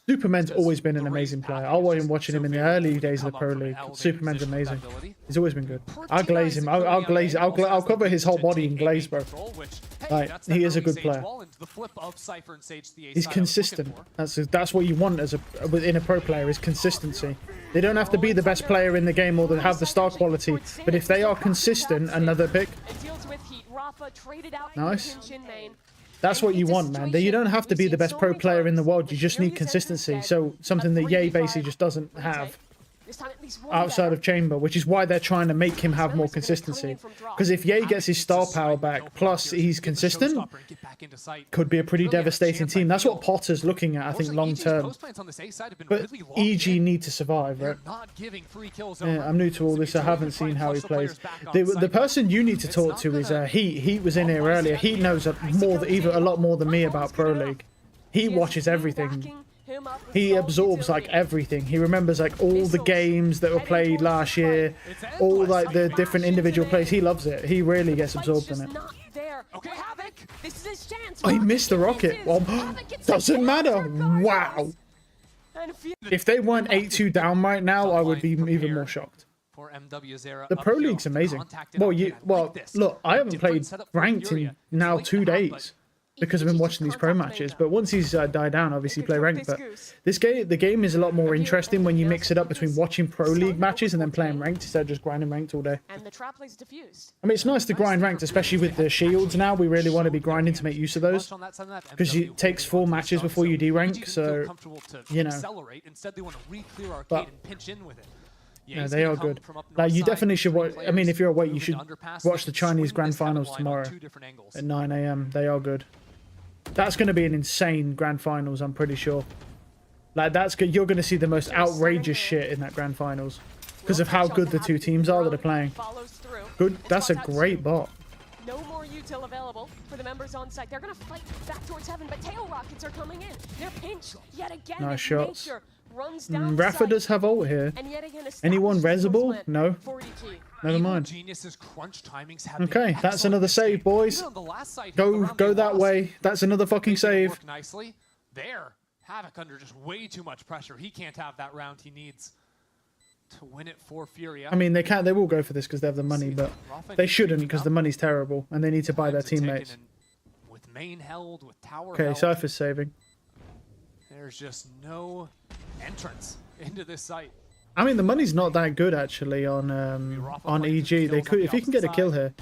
Speaker 1: Superman's always been an amazing player. I wasn't watching him in the early days of the Pro League. Superman's amazing. He's always been good. I'll glaze him. I'll glaze. I'll cover his whole body in glaze, bro. Like, he is a good player. He's consistent. That's what you want as within a pro player, is consistency. They don't have to be the best player in the game or have the star quality, but if they are consistent, another pick. Nice. That's what you want, man. You don't have to be the best pro player in the world. You just need consistency. So something that Ye basically just doesn't have.
Speaker 15: This time at least one
Speaker 1: outside of chamber, which is why they're trying to make him have more consistency. Because if Ye gets his star power back, plus he's consistent, could be a pretty devastating team. That's what Potter's looking at, I think, long term. But EG need to survive, right? Yeah, I'm new to all this. I haven't seen how he plays. The person you need to talk to is Heat. Heat was in here earlier. Heat knows a lot more than me about Pro League. He watches everything. He absorbs like everything. He remembers like all the games that were played last year, all like the different individual plays. He loves it. He really gets absorbed in it. Oh, he missed the rocket. Well, doesn't matter. Wow. If they weren't 8-2 down right now, I would be even more shocked. The Pro League's amazing. Well, look, I haven't played ranked in now 2 days. Because I've been watching these pro matches, but once he's died down, obviously play ranked. But the game is a lot more interesting when you mix it up between watching pro league matches and then playing ranked instead of just grinding ranked all day.
Speaker 15: And the trap plays diffused.
Speaker 1: I mean, it's nice to grind ranked, especially with the shields now. We really want to be grinding to make use of those because it takes 4 matches before you derank. So, you know. But, yeah, they are good. Like, you definitely should watch. I mean, if you're awake, you should watch the Chinese Grand Finals tomorrow at 9 AM. They are good. That's going to be an insane Grand Finals, I'm pretty sure. Like, that's good. You're going to see the most outrageous shit in that Grand Finals because of how good the 2 teams are that are playing. Good. That's a great bot.
Speaker 15: No more util available for the members on site. They're going to fight back towards heaven, but tail rockets are coming in. They're pinched yet again.
Speaker 1: Nice shots. Rafa does have ult here. Anyone resable? No. Never mind. Okay, that's another save, boys. Go that way. That's another fucking save.
Speaker 10: There, Havoc under just way too much pressure. He can't have that round he needs to win it for Furia.
Speaker 1: I mean, they can't. They will go for this because they have the money, but they shouldn't because the money's terrible and they need to buy their teammates.
Speaker 10: With main held, with tower
Speaker 1: okay,
Speaker 10: held,
Speaker 1: Cypher's saving.
Speaker 10: There's just no entrance into this site.
Speaker 1: I mean, the money's not that good actually on EG. They could, if he can get a kill here.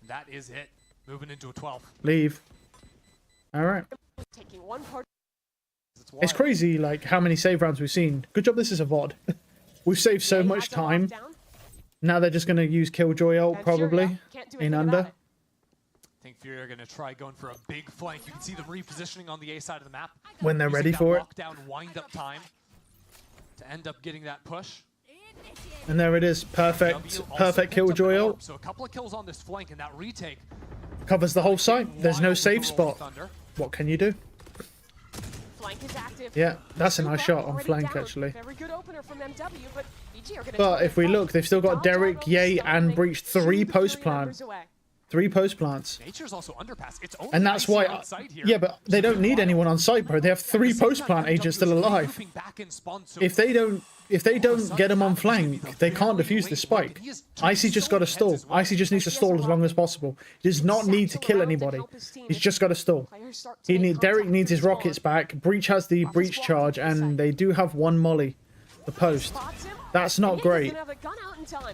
Speaker 10: That is it. Moving into a 12.
Speaker 1: Leave. All right. It's crazy, like how many save rounds we've seen. Good job. This is a VOD. We've saved so much time. Now they're just gonna use Killjoy ult probably in under.
Speaker 10: I think Fury are going to try going for a big flank. You can see them repositioning on the A side of the map.
Speaker 1: When they're ready for it.
Speaker 10: Lockdown wind-up time to end up getting that push.
Speaker 1: And there it is. Perfect Killjoy ult.
Speaker 10: So a couple of kills on this flank and that retake.
Speaker 1: Covers the whole site. There's no safe spot. What can you do?
Speaker 15: Flank is active.
Speaker 1: Yeah, that's a nice shot on flank actually.
Speaker 15: Very good opener from MW, but EG are gonna
Speaker 1: but if we look, they've still got Derek, Ye, and Breach 3 post plant. 3 post plants.
Speaker 10: Nature's also underpass. It's only
Speaker 1: and that's why, yeah, but they don't need anyone on site, bro. They have 3 post plant agents still alive. If they don't get them on flank, they can't defuse the spike. Icy just got to stall. Icy just needs to stall as long as possible. He does not need to kill anybody. He's just got to stall. Derek needs his rockets back. Breach has the breach charge, and they do have 1 molly. The post. That's not great.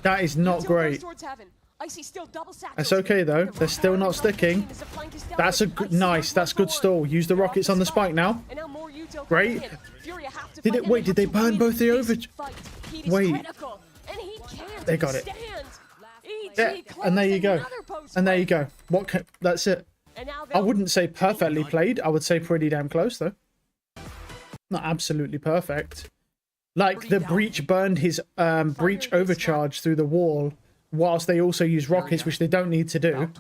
Speaker 1: That is not great. That's okay though. They're still not sticking. That's a good, nice. That's good stall. Use the rockets on the spike now. Great. Did it? Wait. Did they burn both the over? Wait. They got it. Yeah. And there you go. And there you go. That's it. I wouldn't say perfectly played. I would say pretty damn close though. Not absolutely perfect. Like the breach burned his breach overcharge through the wall. Whilst they also use rockets, which they don't need to do,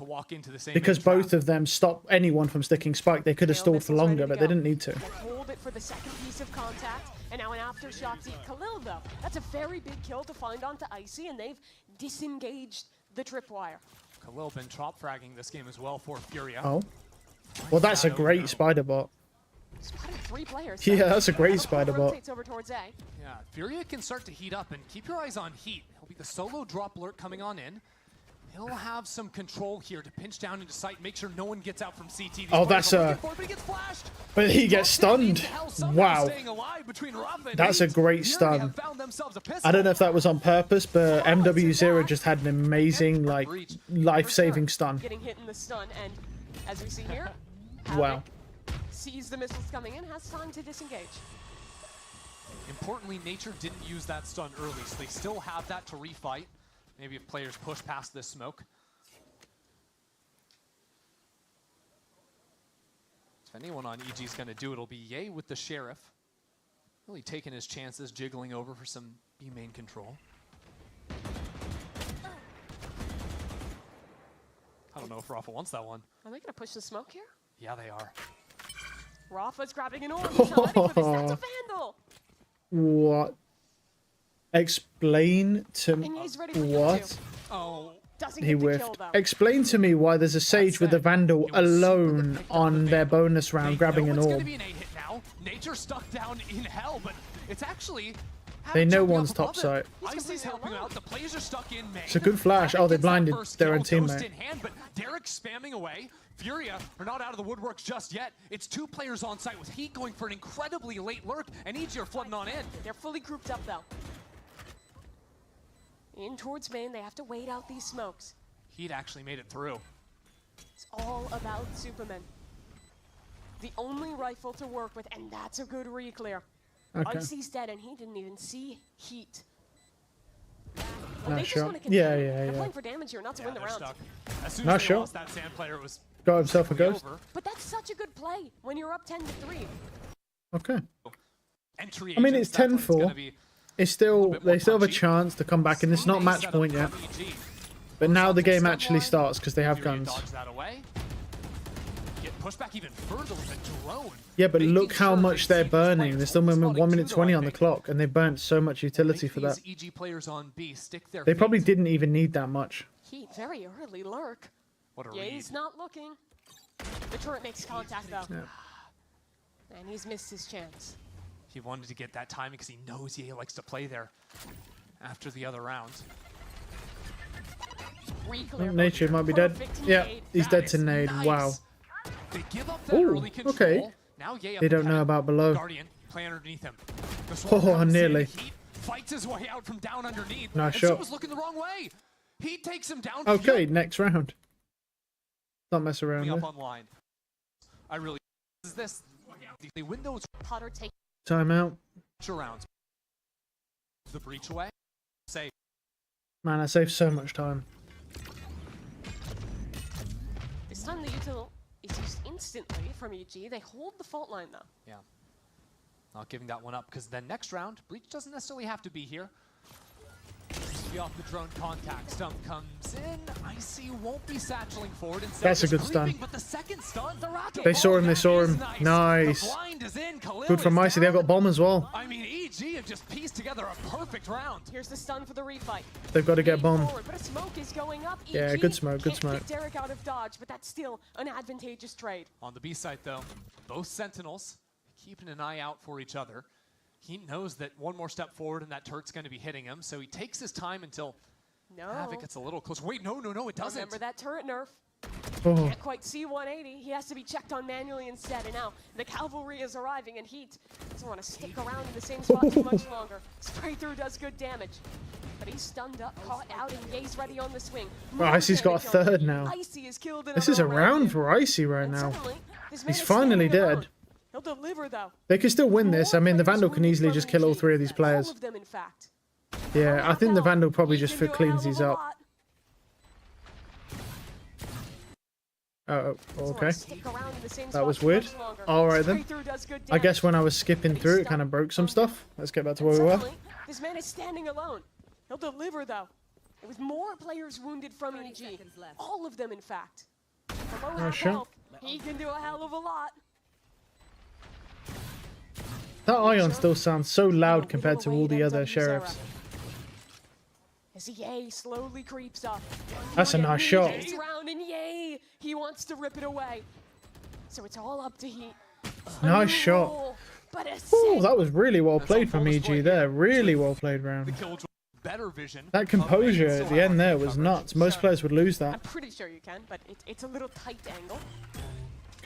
Speaker 1: because both of them stop anyone from sticking spike. They could have stalled for longer, but they didn't need to.
Speaker 15: Hold it for the second piece of contact, and now an aftershock to Khalil, though. That's a very big kill to find onto Icy, and they've disengaged the tripwire.
Speaker 10: Khalil been trop fragging this game as well for Furia.
Speaker 1: Oh, well, that's a great spider bot. Yeah, that's a great spider bot.
Speaker 10: Yeah, Furia can start to heat up, and keep your eyes on Heat. He'll be the solo drop alert coming on in. He'll have some control here to pinch down into sight, make sure no one gets out from CT.
Speaker 1: Oh, that's a... But he gets stunned. Wow. That's a great stun. I don't know if that was on purpose, but MW0 just had an amazing, like, life-saving stun.
Speaker 15: Getting hit in the stun, and as we see here,
Speaker 1: wow.
Speaker 15: sees the missiles coming in, has time to disengage.
Speaker 10: Importantly, Nature didn't use that stun early, so they still have that to refight. Maybe if players push past this smoke. If anyone on EG is going to do it, it'll be Ye with the Sheriff. Really taking his chances, jiggling over for some B main control. I don't know if Rafa wants that one.
Speaker 15: Are they going to push the smoke here?
Speaker 10: Yeah, they are.
Speaker 15: Rafa's grabbing an orb. He's not ready for this. That's a Vandal.
Speaker 1: What? Explain to me what?
Speaker 10: Oh,
Speaker 1: he whiffed. Explain to me why there's a Sage with a Vandal alone on their bonus round grabbing an
Speaker 10: It's going
Speaker 1: orb.
Speaker 10: to be an 8-hit now. Nature stuck down in hell, but it's actually...
Speaker 1: They know one's top site.
Speaker 10: Icy's helping out. The players are stuck in main.
Speaker 1: It's a good flash. Oh, they blinded their own teammate.
Speaker 10: In hand, but Derek spamming away. Furia are not out of the woodworks just yet. It's 2 players on site with Heat going for an incredibly late lurk, and EG are flooding on in.
Speaker 15: They're fully grouped up though. In towards main, they have to wait out these smokes.
Speaker 10: Heat actually made it through.
Speaker 15: It's all about Superman. The only rifle to work with, and that's a good re-clear.
Speaker 1: Okay.
Speaker 15: Icy's dead, and he didn't even see Heat.
Speaker 1: Nice
Speaker 15: they just
Speaker 1: shot.
Speaker 15: want to continue. They're
Speaker 1: Yeah.
Speaker 15: playing for damage here, not to win the round.
Speaker 10: As soon
Speaker 1: Nice
Speaker 10: as they
Speaker 1: shot.
Speaker 10: lost that Sand player, it was
Speaker 1: Got himself a ghost.
Speaker 10: over.
Speaker 15: But that's such a good play when you're up 10-3.
Speaker 1: Okay.
Speaker 10: Entry
Speaker 1: I mean,
Speaker 10: agents,
Speaker 1: it's
Speaker 10: that one's
Speaker 1: 10-4.
Speaker 10: gonna be
Speaker 1: It's still, they still have a chance to come back, and it's not match point yet. But now the game actually starts because they have
Speaker 10: Furia
Speaker 1: guns.
Speaker 10: dodged that away. Get pushed back even further with a drone.
Speaker 1: Yeah, but look how much they're burning. There's still 1 minute 20 on the clock, and they burnt so much utility for that.
Speaker 10: These EG players on B stick their
Speaker 1: They
Speaker 10: feet.
Speaker 1: probably didn't even need that much.
Speaker 15: Heat very early lurk.
Speaker 10: What a
Speaker 15: Ye's
Speaker 10: read.
Speaker 15: not looking. The turret makes contact though.
Speaker 1: Yeah.
Speaker 15: And he's missed his chance.
Speaker 10: He wanted to get that timing because he knows Ye likes to play there after the other round.
Speaker 1: Nature might be dead. Yeah, he's dead to nade. Wow.
Speaker 10: They give up that
Speaker 1: Ooh,
Speaker 10: early control.
Speaker 1: okay.
Speaker 10: Now Ye up
Speaker 1: They don't
Speaker 10: ahead.
Speaker 1: know about below.
Speaker 10: Guardian playing underneath him. The swarm
Speaker 1: Oh,
Speaker 10: comes in.
Speaker 1: nearly.
Speaker 10: Heat fights his way out from down underneath.
Speaker 1: Nice
Speaker 10: and
Speaker 1: shot.
Speaker 10: was looking the wrong way. He takes him down.
Speaker 1: Okay, next round. Don't mess around
Speaker 10: Up
Speaker 1: there.
Speaker 10: online. I really is this the windows
Speaker 15: Potter take
Speaker 1: Timeout.
Speaker 10: rounds. The breach away. Say
Speaker 1: Man, I saved so much time.
Speaker 15: This time the util is used instantly from EG. They hold the fault line though.
Speaker 10: yeah. Not giving that one up because then next round, Bleach doesn't necessarily have to be here. Be off the drone contact. Stun comes in. Icy won't be satcheling forward. Instead
Speaker 1: That's a
Speaker 10: just
Speaker 1: good stun.
Speaker 10: creeping, but the second stun, the rocket.
Speaker 1: They saw him, they
Speaker 10: that
Speaker 1: saw
Speaker 10: is
Speaker 1: him.
Speaker 10: Nice.
Speaker 1: Nice.
Speaker 10: The blind is in.
Speaker 1: Good from Icy. They've got bomb as well.
Speaker 10: I mean, EG have just pieced together a perfect round.
Speaker 15: Here's the stun for the refight.
Speaker 1: They've got to get bomb.
Speaker 15: Forward, but a smoke is going up.
Speaker 1: Yeah,
Speaker 15: EG
Speaker 1: good smoke, good
Speaker 15: can't
Speaker 1: smoke.
Speaker 15: Get Derek out of dodge, but that's still an advantageous trade.
Speaker 10: On the B side, though, both Sentinels keeping an eye out for each other. He knows that one more step forward and that turret's going to be hitting him, so he takes his time until Havoc gets a little close. Wait, no, it doesn't.
Speaker 15: Remember that turret nerf?
Speaker 1: Oh.
Speaker 15: Can't quite see 180. He has to be checked on manually instead. And now the cavalry is arriving, and Heat doesn't want to stick around in the same spot too much longer. Spray through does good damage, but he's stunned up, caught out, and Ye's ready on the swing.
Speaker 1: Well, Icy's got a third now.
Speaker 15: Icy is killed.
Speaker 1: This is a round for Icy right now. He's finally dead.
Speaker 15: He'll deliver though.
Speaker 1: They can still win this. I mean, the Vandal can easily just kill all 3 of these players.
Speaker 15: All of them, in fact.
Speaker 1: Yeah, I think the Vandal probably just cleans these up. Oh, okay. That was weird. Alright then. I guess when I was skipping through, it kind of broke some stuff. Let's get back to where we were.
Speaker 15: This man is standing alone. He'll deliver though. It was more players wounded from EG. All of them, in fact. Below half
Speaker 1: sure.
Speaker 15: health, he can do a hell of a lot.
Speaker 1: That Ion still sounds so loud compared to all the other sheriffs.
Speaker 15: As Ye slowly creeps up.
Speaker 1: That's a nice shot.
Speaker 15: This round, and Ye, he wants to rip it away. So it's all up to Heat.
Speaker 1: Nice shot. Oh, that was really well played from EG there. Really well played round.
Speaker 10: Better vision.
Speaker 1: That composure at the end there was nuts. Most players would lose
Speaker 15: I'm
Speaker 1: that.
Speaker 15: pretty sure you can, but it's a little tight angle.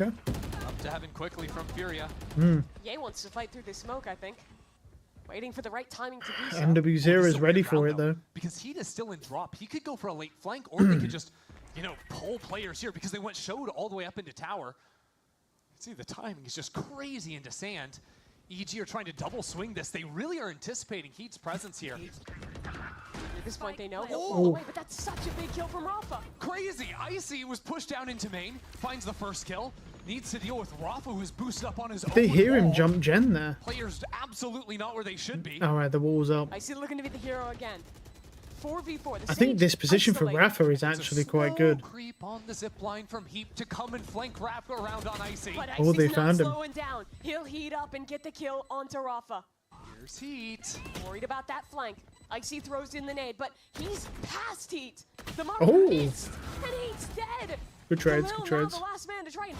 Speaker 1: Okay.
Speaker 10: Up to heaven quickly from Furia.
Speaker 15: Ye wants to fight through the smoke, I think. Waiting for the right timing to do so.
Speaker 1: NW0 is ready for it though.
Speaker 10: Because Heat is still in drop. He could go for a late flank, or they could just, pull players here because they went showed all the way up into tower. See, the timing is just crazy into sand. EG are trying to double swing this. They really are anticipating Heat's presence here.
Speaker 15: At this point, they know.
Speaker 10: Oh.
Speaker 15: Wait, but that's such a big kill from Rafa.
Speaker 10: Crazy. Icy was pushed down into main, finds the first kill, needs to deal with Rafa, who's boosted up on his own.
Speaker 1: They hear him
Speaker 10: wall.
Speaker 1: jump gen there.
Speaker 10: Players absolutely not where they should be.
Speaker 1: All right, the wall's up.
Speaker 15: Icy looking to be the hero again. 4v4.
Speaker 1: I think this position for Rafa is actually quite good.
Speaker 10: Creep on the zip line from Heap to come and flank Rafa around on Icy.
Speaker 15: But
Speaker 1: Oh, they
Speaker 15: Icy's
Speaker 1: found
Speaker 15: not
Speaker 1: him.
Speaker 15: slowing down. He'll heat up and get the kill onto Rafa.
Speaker 10: Here's Heat.
Speaker 15: Worried about that flank. Icy throws in the nade, but he's past Heat. The mark
Speaker 1: Oh.
Speaker 15: missed, and Heat's dead.
Speaker 1: Good trades,
Speaker 15: Khalil
Speaker 1: good
Speaker 15: now
Speaker 1: trades.
Speaker 15: the last man to try and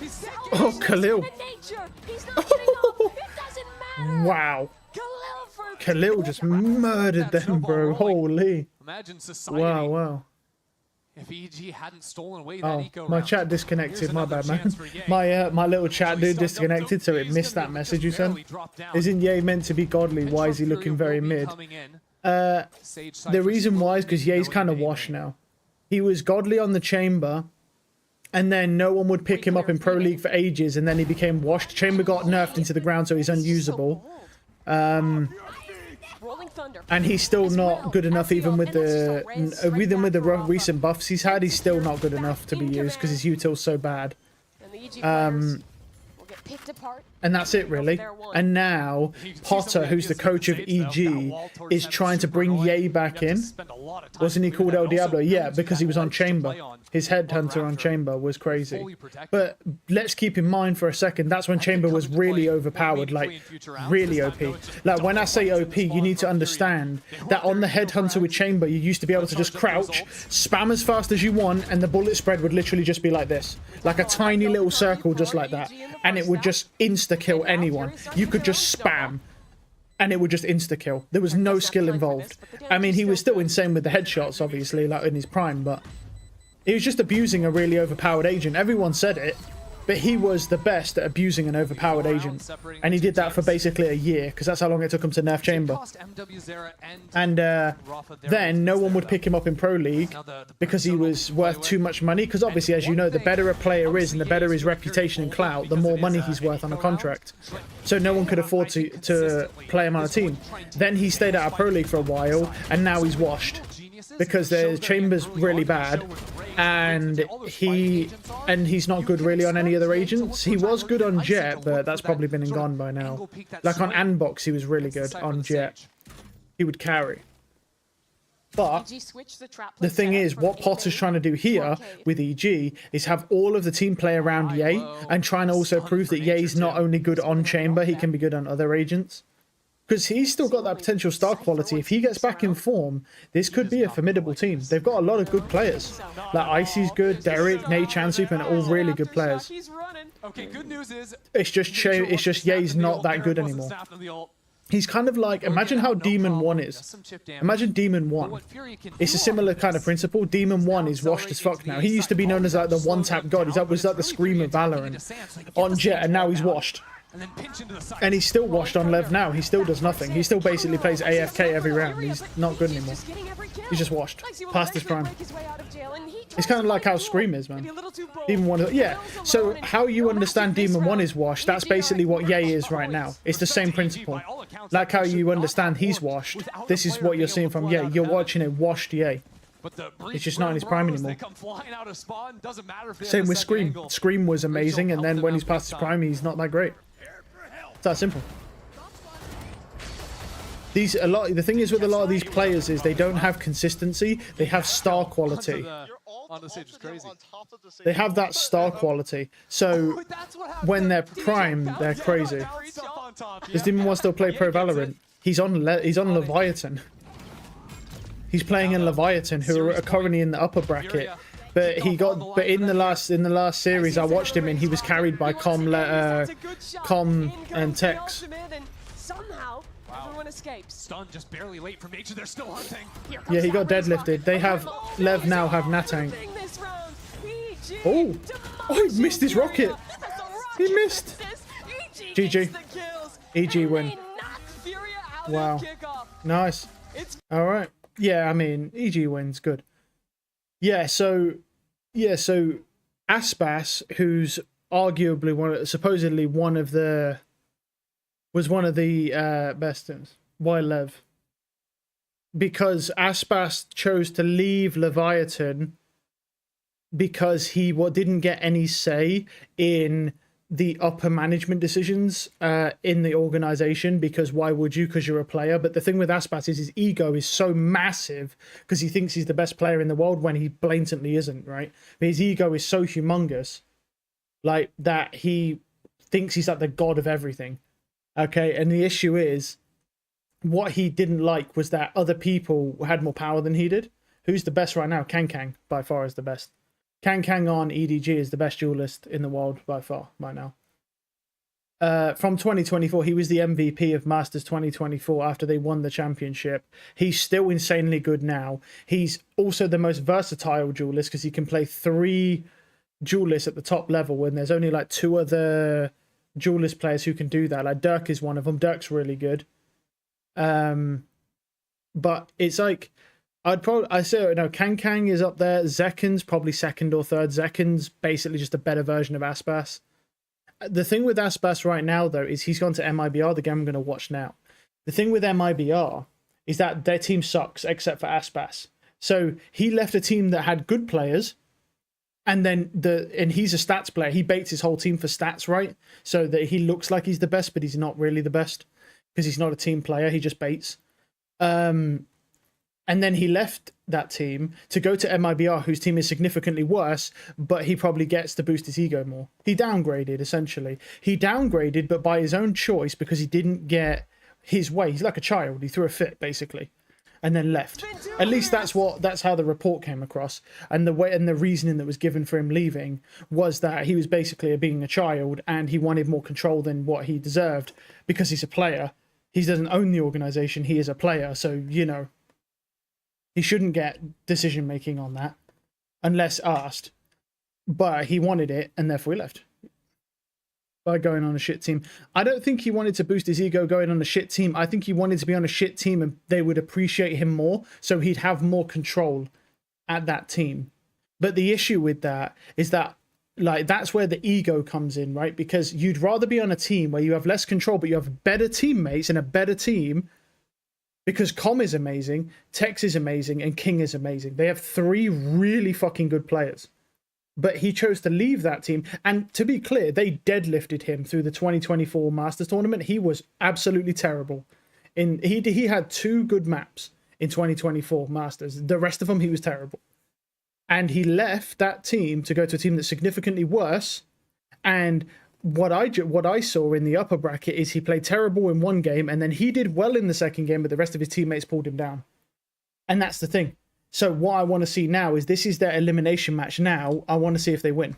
Speaker 1: Oh, Khalil.
Speaker 15: And nature. He's not getting up. It doesn't matter.
Speaker 1: Wow.
Speaker 15: Khalil for
Speaker 1: Khalil just murdered them, bro. Holy.
Speaker 10: Imagine society.
Speaker 1: Wow, wow.
Speaker 10: If EG hadn't stolen away that
Speaker 1: Oh,
Speaker 10: eco
Speaker 1: my
Speaker 10: round.
Speaker 1: chat disconnected.
Speaker 10: Here's
Speaker 1: My
Speaker 10: another
Speaker 1: bad, man.
Speaker 10: chance for Ye.
Speaker 1: My little chat dude disconnected, so it missed that message you sent. Isn't Ye meant to be godly? Why is he looking very mid? The reason why is because Ye's kind of washed now. He was godly on the chamber, and then no one would pick him up in Pro League for ages, and then he became washed. Chamber got nerfed into the ground, so he's unusable. And he's still not good enough, even with the recent buffs he's had. He's still not good enough to be used because his util's so bad.
Speaker 15: picked apart.
Speaker 1: And that's it, really. And now Potter, who's the coach of EG, is trying to bring Ye back in. Wasn't he called El Diablo? Yeah, because he was on Chamber. His headhunter on Chamber was crazy. But let's keep in mind for a second, that's when Chamber was really overpowered, like really OP. Like when I say OP, you need to understand that on the headhunter with Chamber, you used to be able to just crouch, spam as fast as you want, and the bullet spread would literally just be like this. Like a tiny little circle just like that. And it would just insta-kill anyone. You could just spam and it would just insta-kill. There was no skill involved. I mean, he was still insane with the headshots, obviously, like in his prime, but he was just abusing a really overpowered agent. Everyone said it, but he was the best at abusing an overpowered agent. And he did that for basically a year, because that's how long it took him to nerf Chamber. And then no one would pick him up in Pro League because he was worth too much money. Because obviously, as you know, the better a player is and the better his reputation and clout, the more money he's worth on a contract. So no one could afford to play him on a team. Then he stayed out of Pro League for a while, and now he's washed. Because the Chamber's really bad, and he's not good really on any other agents. He was good on Jet, but that's probably been and gone by now. Like on Anbox, he was really good on Jet. He would carry. But the thing is, what Potter's trying to do here with EG is have all of the team play around Ye and trying to also prove that Ye's not only good on Chamber, he can be good on other agents. Because he's still got that potential star quality. If he gets back in form, this could be a formidable team. They've got a lot of good players. Like Icy's good, Derek, Nate, Chansup, and all really good players.
Speaker 10: Okay, good news is
Speaker 1: It's just Ye's not that good anymore. He's kind of like, imagine how Demon 1 is. Imagine Demon 1. It's a similar kind of principle. Demon 1 is washed as fuck now. He used to be known as like the one-tap god. He was like the Scream of Valorant on Jet, and now he's washed. And he's still washed on Lev now. He still does nothing. He still basically plays AFK every round. He's not good anymore. He's just washed. Past his prime. It's kind of like how Scream is, man. Demon 1, yeah. So how you understand Demon 1 is washed, that's basically what Ye is right now. It's the same principle. Like how you understand he's washed, this is what you're seeing from Ye. You're watching a washed Ye. It's just not in his prime anymore. Same with Scream. Scream was amazing, and then when he's past his prime, he's not that great. It's that simple. The thing is with a lot of these players is they don't have consistency. They have star quality. They have that star quality. So when they're prime, they're crazy. Does Demon 1 still play Pro Valorant? He's on Leviathan. He's playing in Leviathan, who are currently in the upper bracket. But in the last series I watched him, and he was carried by Com and Tex.
Speaker 15: Somehow, everyone escapes.
Speaker 10: Stun just barely late from nature. They're still hunting.
Speaker 1: Yeah, he got deadlifted. They have Lev now have Natang. Oh, he missed his rocket. He missed. GG. EG win. Wow. Nice. All right. Yeah, I mean, EG wins. Good. Yeah, so Aspas, who's arguably supposedly one of the was one of the best things. Why Lev? Because Aspas chose to leave Leviathan because he didn't get any say in the upper management decisions in the organization. Because why would you? Because you're a player. But the thing with Aspas is his ego is so massive because he thinks he's the best player in the world when he blatantly isn't, right? But his ego is so humongous, like, that he thinks he's like the god of everything. Okay, and the issue is, what he didn't like was that other people had more power than he did. Who's the best right now? Kang by far is the best. Kang on EDG is the best duelist in the world by far right now. From 2024, he was the MVP of Masters 2024 after they won the championship. He's still insanely good now. He's also the most versatile duelist because he can play 3 duelists at the top level when there's only like 2 other duelist players who can do that. Like Dirk is one of them. Dirk's really good. But it's like, I say, no, Kang is up there. Zekken's probably 2nd or 3rd. Zekken's basically just a better version of Aspas. The thing with Aspas right now, though, is he's gone to MIBR, the game I'm going to watch now. The thing with MIBR is that their team sucks, except for Aspas. So he left a team that had good players, and then he's a stats player. He baits his whole team for stats, right? So that he looks like he's the best, but he's not really the best because he's not a team player. He just baits. And then he left that team to go to MIBR, whose team is significantly worse, but he probably gets to boost his ego more. He downgraded, essentially. He downgraded, but by his own choice, because he didn't get his way. He's like a child. He threw a fit, basically, and then left. At least that's how the report came across. And the way and the reasoning that was given for him leaving was that he was basically being a child and he wanted more control than what he deserved because he's a player. He doesn't own the organization. He is a player. So, you know, he shouldn't get decision making on that unless asked. But he wanted it and therefore he left. By going on a shit team. I don't think he wanted to boost his ego going on a shit team. I think he wanted to be on a shit team and they would appreciate him more, so he'd have more control at that team. But the issue with that is that, like, that's where the ego comes in, right? Because you'd rather be on a team where you have less control, but you have better teammates and a better team, because Com is amazing, Tex is amazing, and King is amazing. They have 3 really fucking good players. But he chose to leave that team. And to be clear, they deadlifted him through the 2024 Masters tournament. He was absolutely terrible. He had 2 good maps in 2024 Masters. The rest of them, he was terrible. And he left that team to go to a team that's significantly worse. And what I saw in the upper bracket is he played terrible in one game, and then he did well in the second game, but the rest of his teammates pulled him down. And that's the thing. So what I want to see now is this is their elimination match now. I want to see if they win.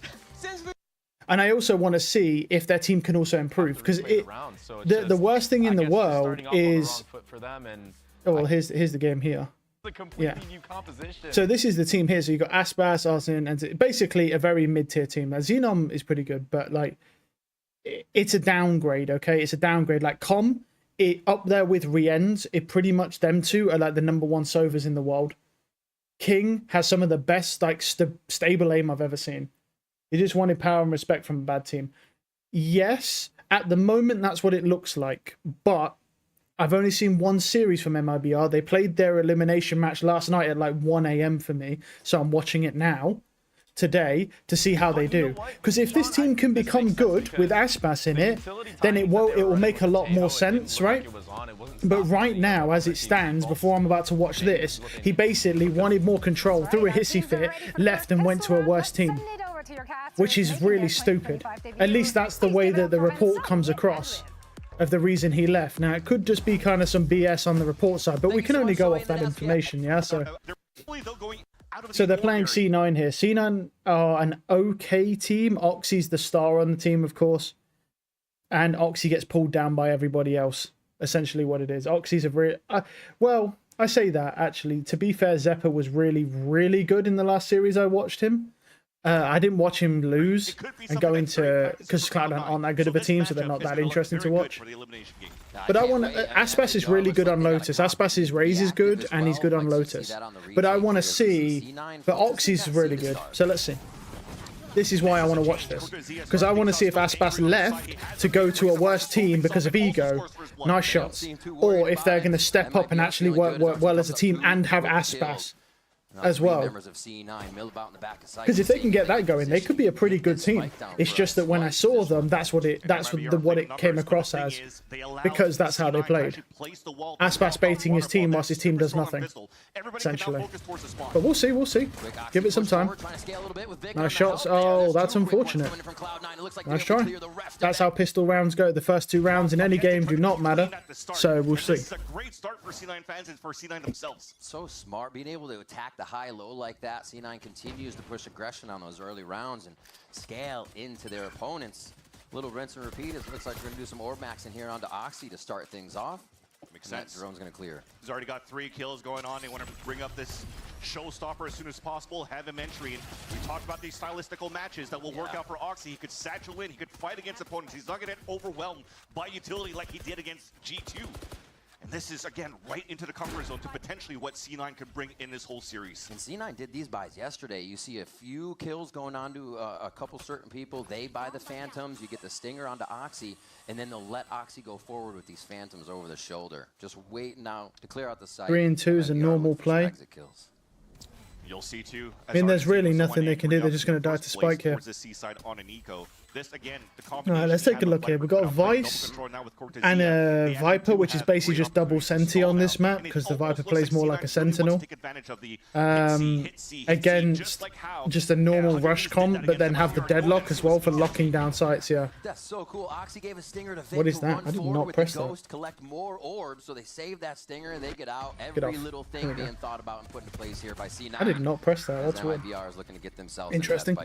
Speaker 1: And I also want to see if their team can also improve. Because the worst thing in the world is... Oh, well, here's the game here. Yeah. So this is the team here. So you got Aspas, Arsen, and basically a very mid-tier team. Now, Xenom is pretty good, but like it's a downgrade, okay? It's a downgrade. Like Com, up there with Rienz, pretty much them two are like the #1 Sovas in the world. King has some of the best, like, stable aim I've ever seen. He just wanted power and respect from a bad team. Yes, at the moment, that's what it looks like. But I've only seen 1 series from MIBR. They played their elimination match last night at, like, 1 a.m. for me. So I'm watching it now, today, to see how they do. Because if this team can become good with Aspas in it, then it will make a lot more sense, right? But right now, as it stands, before I'm about to watch this, he basically wanted more control, threw a hissy fit, left and went to a worse team. Which is really stupid. At least that's the way that the report comes across of the reason he left. Now, it could just be kind of some BS on the report side, but we can only go off that information, yeah? So they're playing C9 here. C9 are an okay team. Oxy's the star on the team, of course. And Oxy gets pulled down by everybody else. Essentially what it is. Oxy's a really... well, I say that, actually. To be fair, Zeppa was really, really good in the last series I watched him. I didn't watch him lose and go into... Because Cloud9 aren't that good of a team, so they're not that interesting to watch. But I want to... Aspas is really good on Lotus. Aspas's Raze is good, and he's good on Lotus. But I want to see... But Oxy's really good, so let's see. This is why I want to watch this, because I want to see if Aspas left to go to a worse team because of ego, nice shots, or if they're going to step up and actually work well as a team and have Aspas as well. Because if they can get that going, they could be a pretty good team. It's just that when I saw them, that's what it came across as, because that's how they played. Aspas baiting his team whilst his team does nothing, essentially. But we'll see, we'll see. Give it some time. Nice shots. Oh, that's unfortunate. Nice try. That's how pistol rounds go. The first 2 rounds in any game do not matter. So we'll see.
Speaker 16: It's a great start for C9 fans and for C9 themselves.
Speaker 17: So smart, being able to attack the high-low like that. C9 continues to push aggression on those early rounds and scale into their opponents. Little rinse and repeat. It looks like we're going to do some orb max in here onto Oxy to start things off.
Speaker 16: Makes sense.
Speaker 17: That drone's going to clear.
Speaker 16: He's already got 3 kills going on. They want to bring up this showstopper as soon as possible, have him entry. And we talked about these stylistical matches that will work out for Oxy. He could satchel in, he could fight against opponents. He's not going to get overwhelmed by utility like he did against G2. And this is, again, right into the comfort zone to potentially what C9 could bring in this whole series.
Speaker 17: And C9 did these buys yesterday. You see a few kills going on to a couple certain people. They buy the Phantoms. You get the Stinger onto Oxy. And then they'll let Oxy go forward with these Phantoms over the shoulder. Just waiting out to clear out the site.
Speaker 1: 3 and 2 is a normal play.
Speaker 16: You'll see too.
Speaker 1: I mean, there's really nothing they can do. They're just going to die to spike here. Alright, let's take a look here. We've got a Vice and a Viper, which is basically just double Senti on this map, because the Viper plays more like a Sentinel. Against just a normal rush comp, but then have the deadlock as well for locking down sites, yeah.
Speaker 17: That's so cool. Oxy gave a Stinger to
Speaker 1: What is that? I did not press that.
Speaker 17: Ghost, collect more orbs, so they save that Stinger and they get out. Every little thing being thought about and put into place here by C9.
Speaker 1: I did not press that. That's weird.
Speaker 17: is looking to get themselves
Speaker 1: interesting.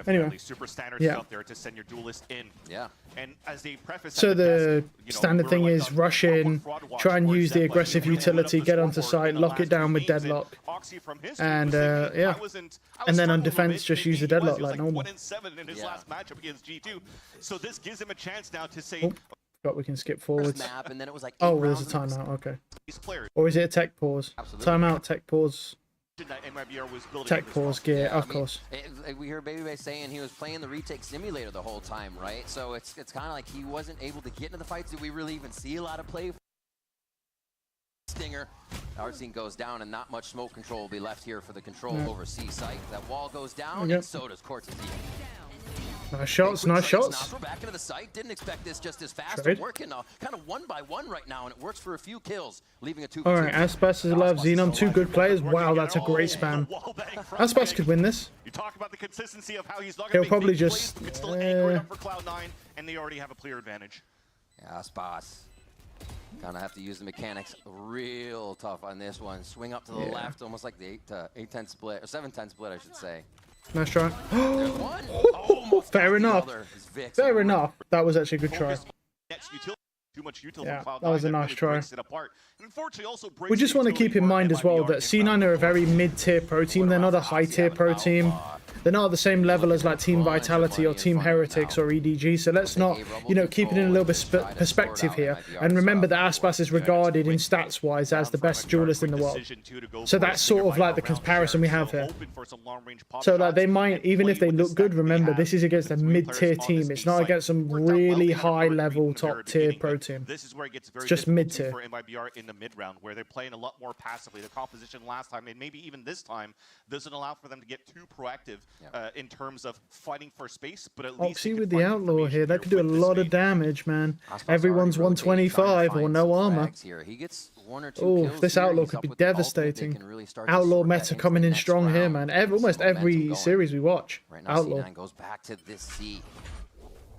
Speaker 16: Anyway, super standards out there to send your duelist in.
Speaker 17: Yeah.
Speaker 16: And as they preface
Speaker 1: so the standard thing is rush in, try and use the aggressive utility, get onto site, lock it down with deadlock, and yeah, and then on defense just use the deadlock like normal.
Speaker 16: 1-7 in his last matchup against G2. So this gives him a chance now to say.
Speaker 1: But we can skip forwards.
Speaker 17: And then it was like
Speaker 1: oh, there's a timeout. Okay. Or is it a tech pause? Timeout, tech pause. Tech pause gear,
Speaker 17: yeah,
Speaker 1: of course.
Speaker 17: We heard Baby Bay saying he was playing the retake simulator the whole time, right? So it's kind of like he wasn't able to get into the fights. Did we really even see a lot of play? Stinger. Our scene goes down, and not much smoke control will be left here for the control over C site. That wall goes down, and so does Cortez.
Speaker 1: Nice shots, nice shots.
Speaker 17: We're back into the site. Didn't expect this just as fast. We're working kind of 1 by 1 right now, and it works for a few kills, leaving a 2-2.
Speaker 1: All right, Aspas is alive. Xenon, 2 good players. Wow, that's a great spam. Aspas could win this.
Speaker 16: You talk about the consistency of how he's not
Speaker 1: He'll probably just.
Speaker 16: It's still anchored up for Cloud9, and they already have a clear advantage.
Speaker 17: Yeah, Aspas. Gonna have to use the mechanics real tough on this one. Swing up to the left, almost like the 8-10 split, or 7-10 split, I should say.
Speaker 1: Nice try. Fair enough. Fair enough. That was actually a good try. Yeah, that was a nice try. We just want to keep in mind as well that C9 are a very mid-tier pro team. They're not a high-tier pro team. They're not at the same level as like Team Vitality or Team Heretics or EDG. So let's not, you know, keep it in a little bit perspective here. And remember that Aspas is regarded in stats-wise as the best duelist in the world. So that's sort of like the comparison we have here. So like they might, even if they look good, remember this is against a mid-tier team. It's not against some really high-level top-tier pro team.
Speaker 16: This is where it gets very
Speaker 1: just mid-tier
Speaker 16: for MIBR in the mid-round, where they're playing a lot more passively. The composition last time, and maybe even this time, doesn't allow for them to get too proactive in terms of fighting for space, but at least
Speaker 1: Oxy with the Outlaw here, that could do a lot of damage, man. Everyone's 125 or no armor. Oh, this Outlaw could be devastating. Outlaw meta coming in strong here, man. Almost every series we watch, Outlaw.
Speaker 17: C9 goes back to this seat.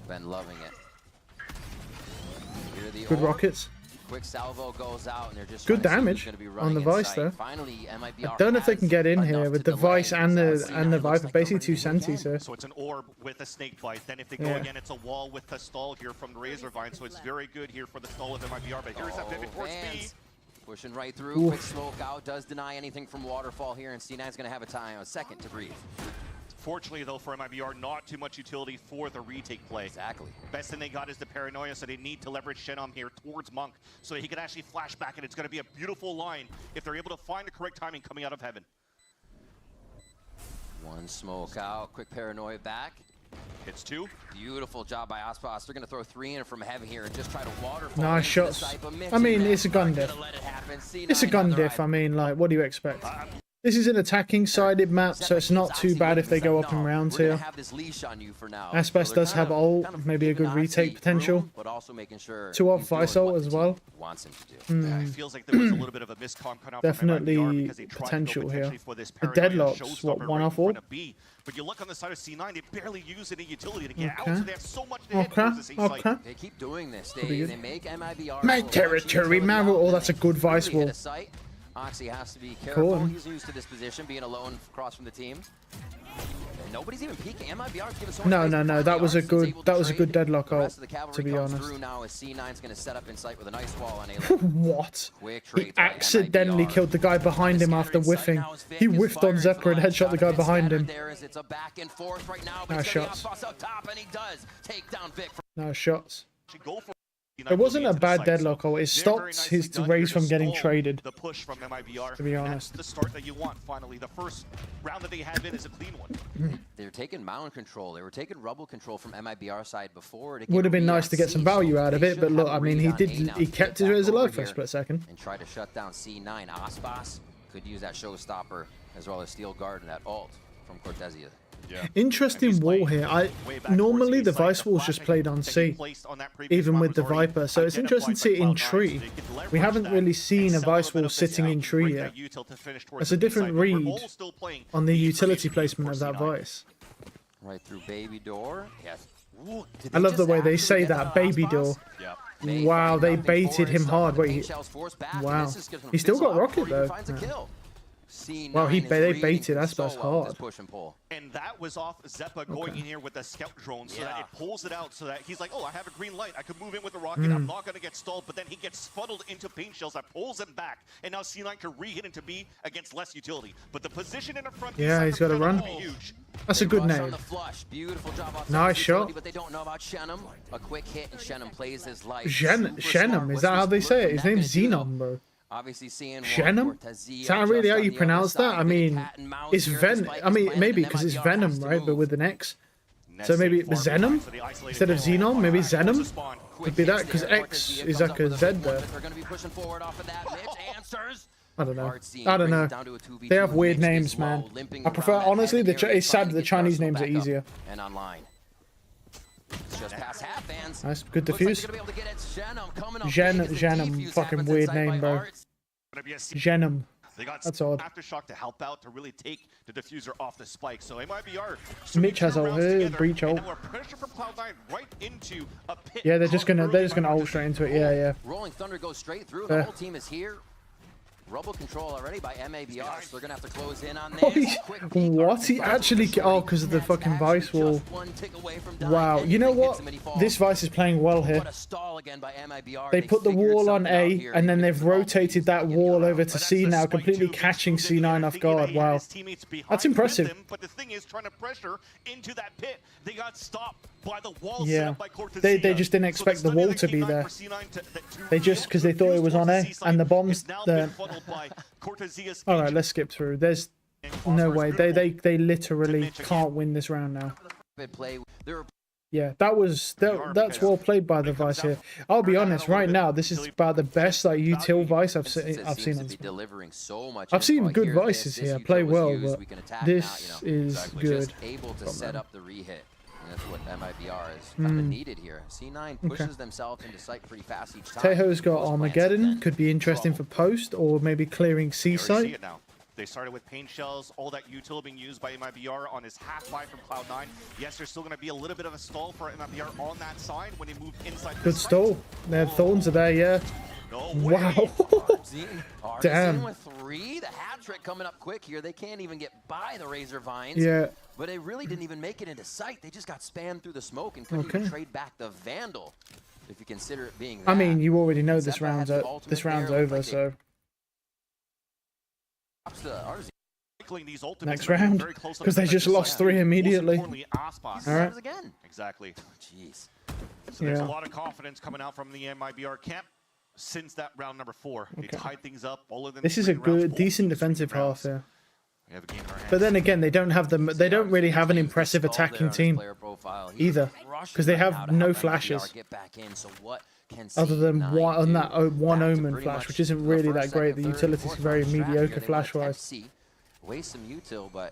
Speaker 17: Been loving it.
Speaker 1: Good rockets.
Speaker 17: Quick salvo goes out, and they're just
Speaker 1: good damage on the Vice though.
Speaker 17: Finally,
Speaker 1: I don't know if they can get in here with the Vice and the Viper, basically 2 Sentis here.
Speaker 16: So it's an orb with a snake bite. Then if they go again, it's a wall with a stall here from the Razorvine. So it's very good here for the stall of MIBR. But here's that pivot towards B.
Speaker 17: Pushing right through. Quick smoke out. Does deny anything from Waterfall here, and C9's going to have a second to breathe.
Speaker 16: Fortunately, though, for MIBR, not too much utility for the retake play.
Speaker 17: Exactly.
Speaker 16: Best thing they got is the paranoia, so they need to leverage Shenom here towards Monk so that he can actually flash back, and it's going to be a beautiful line if they're able to find the correct timing coming out of heaven.
Speaker 17: One smoke out, quick paranoia back.
Speaker 16: Hits 2.
Speaker 17: Beautiful job by Aspas. They're going to throw 3 in from heaven here and just try to waterfall.
Speaker 1: Nice shots. I mean, it's a gun diff. It's a gun diff. I mean, like, what do you expect? This is an attacking sided map, so it's not too bad if they go up in rounds here. Aspas does have ult, maybe a good retake potential. 2 off Vice ult as well.
Speaker 16: Yeah, it feels like there was a little bit of a miscom cut off
Speaker 1: Definitely potential here. The deadlocks, what, 1 off all?
Speaker 16: But you look on the side of C9, they barely use any utility to get out,
Speaker 1: Okay.
Speaker 16: so they have so much to hit towards the C site.
Speaker 1: Okay.
Speaker 17: They keep doing this. They make MIBR.
Speaker 1: Make territory, Marvel. Oh, that's a good Vice wall.
Speaker 17: Oxy has to be careful.
Speaker 1: Cool.
Speaker 17: He's used to this position, being alone across from the team. And nobody's even peeking. MIBR's giving so much
Speaker 1: No. That was a good deadlock ult,
Speaker 17: The cavalry
Speaker 1: to be
Speaker 17: comes
Speaker 1: honest.
Speaker 17: through now as C9's going to set up in sight with a nice wall on A.
Speaker 1: What?
Speaker 17: Quick
Speaker 1: He
Speaker 17: trades by
Speaker 1: accidentally
Speaker 17: MIBR.
Speaker 1: killed the guy behind him after whiffing. He whiffed on Zephyr and headshot the guy behind him.
Speaker 17: It's a back and forth right now, but
Speaker 1: Nice
Speaker 17: he's gonna
Speaker 1: shots.
Speaker 17: outboss up top, and he does take down Vic.
Speaker 1: Nice shots. It wasn't a bad deadlock ult. It stopped his raise from getting traded.
Speaker 16: The push from MIBR.
Speaker 1: To be honest.
Speaker 16: That's the start that you want, finally. The first round that they have in is a clean one.
Speaker 17: They're taking mound control. They were taking rubble control from MIBR side before.
Speaker 1: Would have been nice to get some value out of it, but look, I mean, he kept his razor alive for a split second.
Speaker 17: And try to shut down C9. Aspas could use that showstopper as well as Steel Guard and that ult from Cortezia.
Speaker 16: Yeah.
Speaker 1: Interesting wall here. Normally the Vice wall's just played on C, even with the Viper, so it's interesting to see it in tree. We haven't really seen a Vice wall sitting in tree yet. It's a different read on the utility placement of that Vice.
Speaker 17: Right through baby door. Yes. Ooh,
Speaker 1: I love the way they say that, baby door. Wow, they baited him hard. Wait, wow. He still got rocket though. Wow, they baited Aspas hard.
Speaker 16: And that was off Zeppa going in here with the scout drone, so that it pulls it out, so that he's like, oh, I have a green light. I could move in with the rocket. I'm not going to get stalled. But then he gets funneled into paint shells that pulls him back. And now C9 can re-hit into B against less utility. But the position in the front,
Speaker 1: yeah, he's got to run. That's a good name. Nice shot.
Speaker 17: But they don't know about Shenum. A quick hit, and Shenum plays his life.
Speaker 1: Shenum, is that how they say it? His name's Xenon, bro.
Speaker 17: Obviously seeing
Speaker 1: Shenum? Is that really how you pronounce that? I mean, it's Ven. I mean, maybe because it's Venom, right? But with an X. So maybe it was Zenom instead of Xenon. Maybe Zenom could be that because X is like a Z there. I don't know. I don't know. They have weird names, man. I prefer, honestly, it's sad that the Chinese names are easier.
Speaker 17: And online. Just past half fans.
Speaker 1: Nice, good defuse. Genum, fucking weird name, bro. Genum. That's odd.
Speaker 16: Aftershock to help out to really take the diffuser off the spike. So MIBR.
Speaker 1: Mitch has ult here, breach ult. Yeah, they're just gonna ult straight into it. Yeah.
Speaker 17: Rolling Thunder goes straight through. The whole team is here. Rubble control already by MABR, so they're gonna have to close in on this.
Speaker 1: What? He actually... Oh, because of the fucking Vice wall. Wow. You know what? This Vice is playing well here. They put the wall on A, and then they've rotated that wall over to C now, completely catching C9 off guard. Wow. That's impressive.
Speaker 16: But the thing is, trying to pressure into that pit, they got stopped by the wall set
Speaker 1: Yeah.
Speaker 16: up by Cortezia.
Speaker 1: They just didn't expect the wall to be there. They just... Because they thought it was on A, and the bombs... Alright, let's skip through. There's no way. They literally can't win this round now. Yeah, that's well played by the Vice here. I'll be honest, right now, this is about the best like util Vice I've seen on. I've seen good Vices here play well, but this is good.
Speaker 17: Able to set up the re-hit. That's what MIBR is kind of needed here. C9 pushes themselves into sight pretty fast each time.
Speaker 1: Tejo's got Armageddon, could be interesting for post, or maybe clearing C site.
Speaker 16: They started with paint shells, all that util being used by MIBR on his half-buy from Cloud9. Yes, there's still going to be a little bit of a stall for MIBR on that side when they move inside.
Speaker 1: Good stall. Their thorns are there, yeah. Wow. Damn.
Speaker 17: With 3, the hat trick coming up quick here. They can't even get by the Razor Vines.
Speaker 1: Yeah.
Speaker 17: But they really didn't even make it into sight. They just got spammed through the smoke and couldn't even trade back the Vandal, if you consider it being that.
Speaker 1: I mean, you already know this round's over, so. Next round, because they just lost 3 immediately. Alright.
Speaker 16: Exactly.
Speaker 17: Jeez.
Speaker 16: So there's a lot of confidence coming out from the MIBR camp since that round number 4. They tied things up. All of them.
Speaker 1: This is a good, decent defensive half here.
Speaker 16: We have a game in our hands.
Speaker 1: But then again, they don't have them. They don't really have an impressive attacking team either, because they have no flashes other than one on that one Omen flash, which isn't really that great. The utility's very mediocre flash-wise.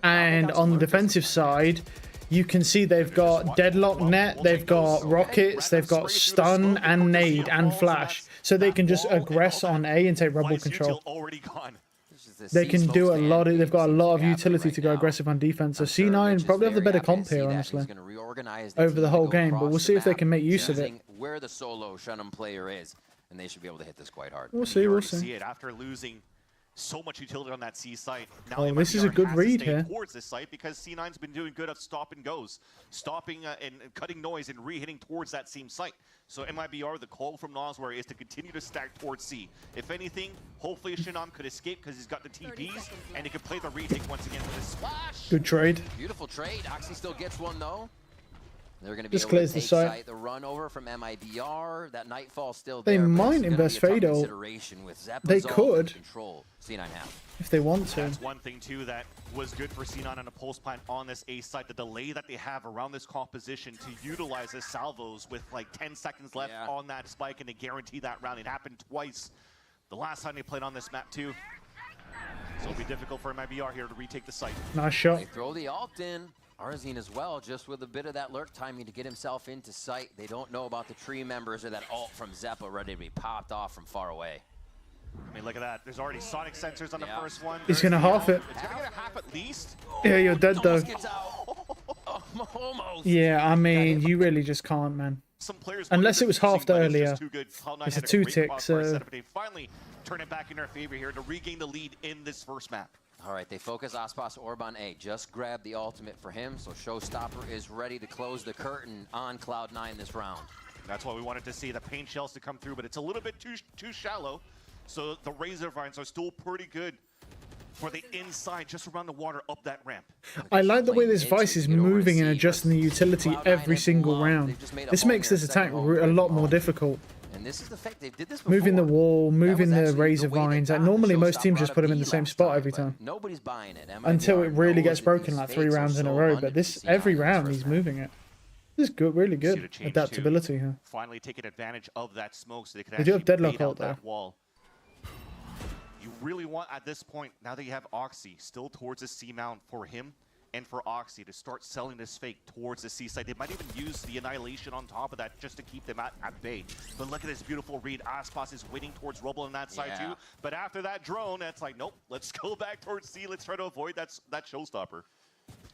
Speaker 1: And on the defensive side, you can see they've got Deadlock Net, they've got Rockets, they've got Stun and Nade and Flash. So they can just aggress on A and take Rebel control. They can do a lot. They've got a lot of utility to go aggressive on defense. So C9 probably have the better comp here, honestly, over the whole game. But we'll see if they can make use of it.
Speaker 17: Where the solo Shunn'em player is, and they should be able to hit this quite hard.
Speaker 1: We'll see. We'll see.
Speaker 16: It after losing so much utility on that C site. Now
Speaker 1: oh, this is a good read here.
Speaker 16: Towards this site because C9's been doing good at stop and goes, stopping and cutting noise and re-hitting towards that same site. So MIBR, the call from Nosware is to continue to stack towards C. If anything, hopefully Shunn'em could escape because he's got the TPs and he can play the retake once again with his splash.
Speaker 1: Good trade.
Speaker 17: Beautiful trade. Oxy still gets one though. They're going to be
Speaker 1: just
Speaker 17: able
Speaker 1: clears
Speaker 17: to
Speaker 1: the
Speaker 17: take
Speaker 1: site.
Speaker 17: The run over from MIBR. That Nightfall still
Speaker 1: they
Speaker 17: there.
Speaker 1: Might invest Fado. They could.
Speaker 17: C9 have.
Speaker 1: If they want to.
Speaker 16: That's one thing too that was good for C9 on a pulse plant on this A site. The delay that they have around this composition to utilize the salvos with like 10 seconds left on that spike and to guarantee that round. It happened twice the last time they played on this map too. So it'll be difficult for MIBR here to retake the site.
Speaker 1: Nice shot.
Speaker 17: They throw the ult in. Arzine as well, just with a bit of that lurk timing to get himself into sight. They don't know about the tree members or that ult from Zeppa ready to be popped off from far away.
Speaker 16: I mean, look at that. There's already sonic sensors on the first one.
Speaker 1: He's going to half it.
Speaker 16: It's going to get a half at least.
Speaker 1: Yeah, you're dead though.
Speaker 17: Almost.
Speaker 1: Yeah, I mean, you really just can't, man.
Speaker 16: Some players
Speaker 1: unless it was halved earlier. It's a 2-tick, so...
Speaker 16: They finally turn it back in their favor here to regain the lead in this first map.
Speaker 17: All right, they focus Aspas Orb on A. Just grab the ultimate for him, so Showstopper is ready to close the curtain on Cloud9 this round.
Speaker 16: That's why we wanted to see the paint shells to come through, but it's a little bit too shallow. So the Razor Vines are still pretty good for the inside, just around the water up that ramp.
Speaker 1: I like the way this Vice is moving and adjusting the utility every single round. This makes this attack a lot more difficult.
Speaker 17: And this is the fact they did this before.
Speaker 1: Moving the wall, moving the Razor Vines. Like, normally most teams just put them in the same spot every time.
Speaker 17: Nobody's buying it.
Speaker 1: Until it really gets broken like 3 rounds in a row. But this, every round he's moving it. This is good, really good adaptability here.
Speaker 16: Finally taking advantage of that smoke so they can
Speaker 1: They do have Deadlock ult
Speaker 16: that wall. You really want at this point, now that you have Oxy still towards the C mount for him and for Oxy to start selling this fake towards the C side. They might even use the Annihilation on top of that just to keep them at bay. But look at this beautiful read. Aspas is waiting towards Rubble on that side too. But after that drone, it's like, nope, let's go back towards C. Let's try to avoid that showstopper.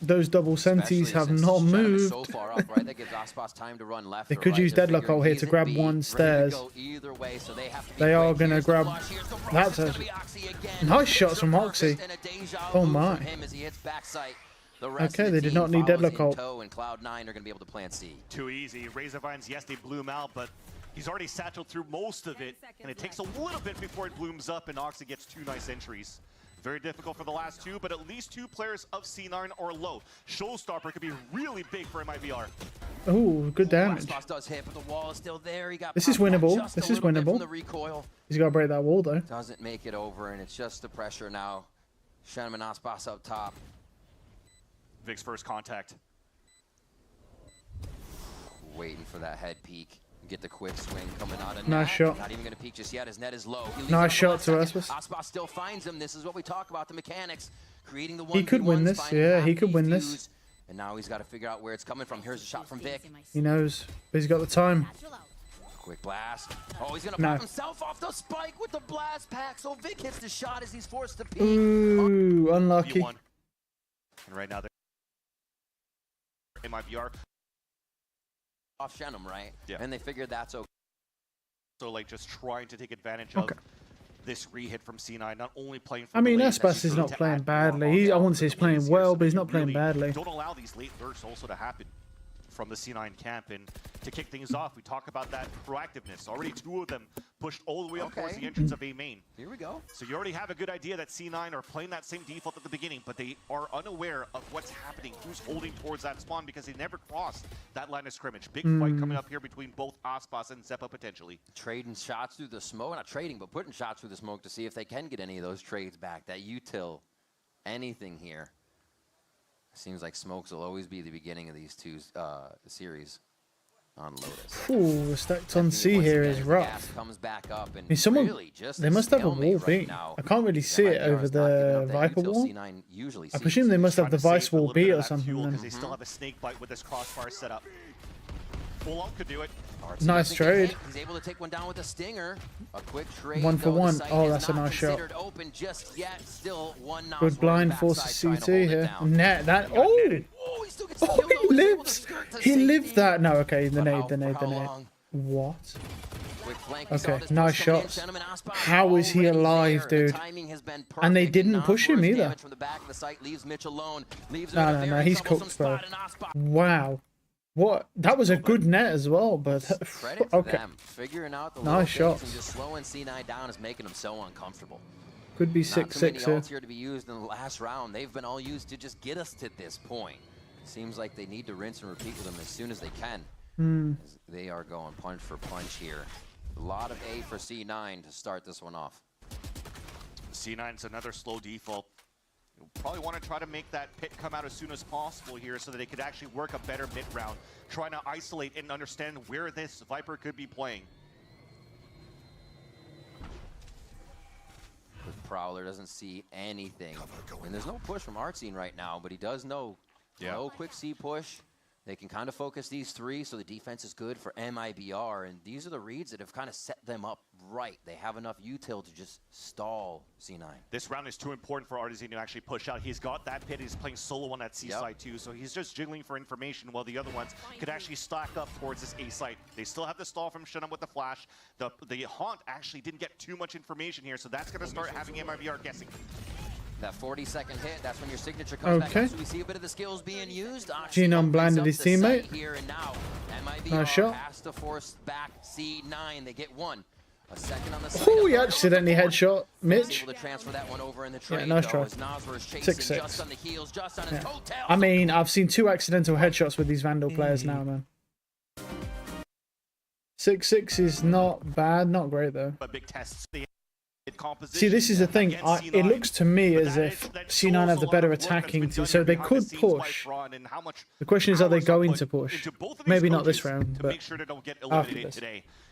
Speaker 1: Those double senties have not moved.
Speaker 17: So far up, right? That gives Aspas time to run left.
Speaker 1: They could use Deadlock ult here to grab one stairs. They are going to grab... That's a... Nice shots from Oxy. Oh my. Okay, they did not need Deadlock ult.
Speaker 17: And Cloud9 are going to be able to plant C.
Speaker 16: Too easy. Razor Vines, yes, they blew him out, but he's already satcheled through most of it, and it takes a little bit before it blooms up, and Oxy gets 2 nice entries. Very difficult for the last 2, but at least 2 players of C9 are low. Showstopper could be really big for MIBR.
Speaker 1: Oh, good damage.
Speaker 17: Does hit, but the wall is still there. He got
Speaker 1: this is winnable. This is winnable. He's got to break that wall, though.
Speaker 17: Doesn't make it over, and it's just the pressure now. Shunn'em and Aspas up top.
Speaker 16: Vic's first contact.
Speaker 17: Waiting for that head peek. Get the quick swing coming out of
Speaker 1: nice
Speaker 17: net.
Speaker 1: shot.
Speaker 17: Not even going to peek just yet. His net is low.
Speaker 1: Nice shot to Aspas.
Speaker 17: Aspas still finds him. This is what we talk about, the mechanics. Creating the 1v1s.
Speaker 1: He could win this. Yeah, he could win this.
Speaker 17: And now he's got to figure out where it's coming from. Here's a shot from Vic.
Speaker 1: He knows. But he's got the time.
Speaker 17: Quick blast. Oh, he's going to pop himself off the spike with the blast pack. So Vic hits the shot as he's forced to peek.
Speaker 1: Ooh, unlucky.
Speaker 16: And right now, MIBR
Speaker 17: off Shunn'em, right?
Speaker 16: Yeah.
Speaker 17: And they figured that's okay.
Speaker 16: So like just trying to take advantage of this re-hit from C9, not only playing for
Speaker 1: I mean, Aspas is not playing badly. I wouldn't say he's playing well, but he's not playing badly.
Speaker 16: Don't allow these late lurks also to happen from the C9 camp. And to kick things off, we talk about that proactiveness. Already 2 of them pushed all the way up towards the entrance of A main.
Speaker 17: Here we go.
Speaker 16: So you already have a good idea that C9 are playing that same default at the beginning, but they are unaware of what's happening, who's holding towards that spawn, because they never crossed that line of scrimmage. Big fight coming up here between both Aspas and Zeppa potentially.
Speaker 17: Trading shots through the smoke, not trading, but putting shots through the smoke to see if they can get any of those trades back. That util anything here. Seems like smokes will always be the beginning of these two series on Lotus.
Speaker 1: Ooh, stacked on C here is rough.
Speaker 17: Comes back up and
Speaker 1: I mean, someone,
Speaker 17: really just
Speaker 1: they must have a wall
Speaker 17: right
Speaker 1: beat.
Speaker 17: now.
Speaker 1: I can't really see it over the Viper wall. I presume they must have the Vice wall beat or something. Then.
Speaker 16: They still have a snake bite with this crossfire setup. Full out could do it.
Speaker 1: Nice trade.
Speaker 17: He's able to take one down with a stinger. A quick trade.
Speaker 1: 1 for 1. Oh, that's a nice shot.
Speaker 17: Open just yet. Still one
Speaker 1: good blind forces CT here. Net that. Oh! Oh, he lives. He lived that. No, okay. The nade. What? Okay, nice shots. How is he alive, dude? And they didn't push him either. No, he's cooked, bro. Wow. What? That was a good net as well, but okay.
Speaker 17: Figuring out the
Speaker 1: nice shots.
Speaker 17: And just slowing C9 down is making them so uncomfortable.
Speaker 1: Could be 6-6 here.
Speaker 17: Here to be used in the last round. They've been all used to just get us to this point. Seems like they need to rinse and repeat with them as soon as they can. They are going punch for punch here. A lot of A for C9 to start this one off.
Speaker 16: C9's another slow default. You'll probably want to try to make that pit come out as soon as possible here so that they could actually work a better mid-round, trying to isolate and understand where this Viper could be playing.
Speaker 17: The Prowler doesn't see anything. And there's no push from Artsine right now, but he does know no quick C push. They can kind of focus these three, so the defense is good for MIBR, and these are the reads that have kind of set them up right. They have enough util to just stall C9.
Speaker 16: This round is too important for Artisine to actually push out. He's got that pit, he's playing solo on that C side too, so he's just jiggling for information while the other ones could actually stack up towards this A site. They still have the stall from Shinam with the flash. The Haunt actually didn't get too much information here, so that's going to start having MIBR guessing.
Speaker 17: That 40-second hit, that's when your signature comes back up, so we see a bit of the skills being used.
Speaker 1: Genome blinded his teammate.
Speaker 17: Here and now,
Speaker 1: nice shot.
Speaker 17: Has to force back C9. They get one. A second on the side.
Speaker 1: Oh, he accidentally headshot Mitch.
Speaker 17: Able to transfer that one over in the trade,
Speaker 1: nice try. 6-6. I mean, I've seen 2 accidental headshots with these Vandal players now, man. 6-6 is not bad, not great though.
Speaker 16: But big tests.
Speaker 1: See, this is the thing. It looks to me as if C9 have the better attacking team, so they could push. The question is, are they going to push? Maybe not this round, but after this.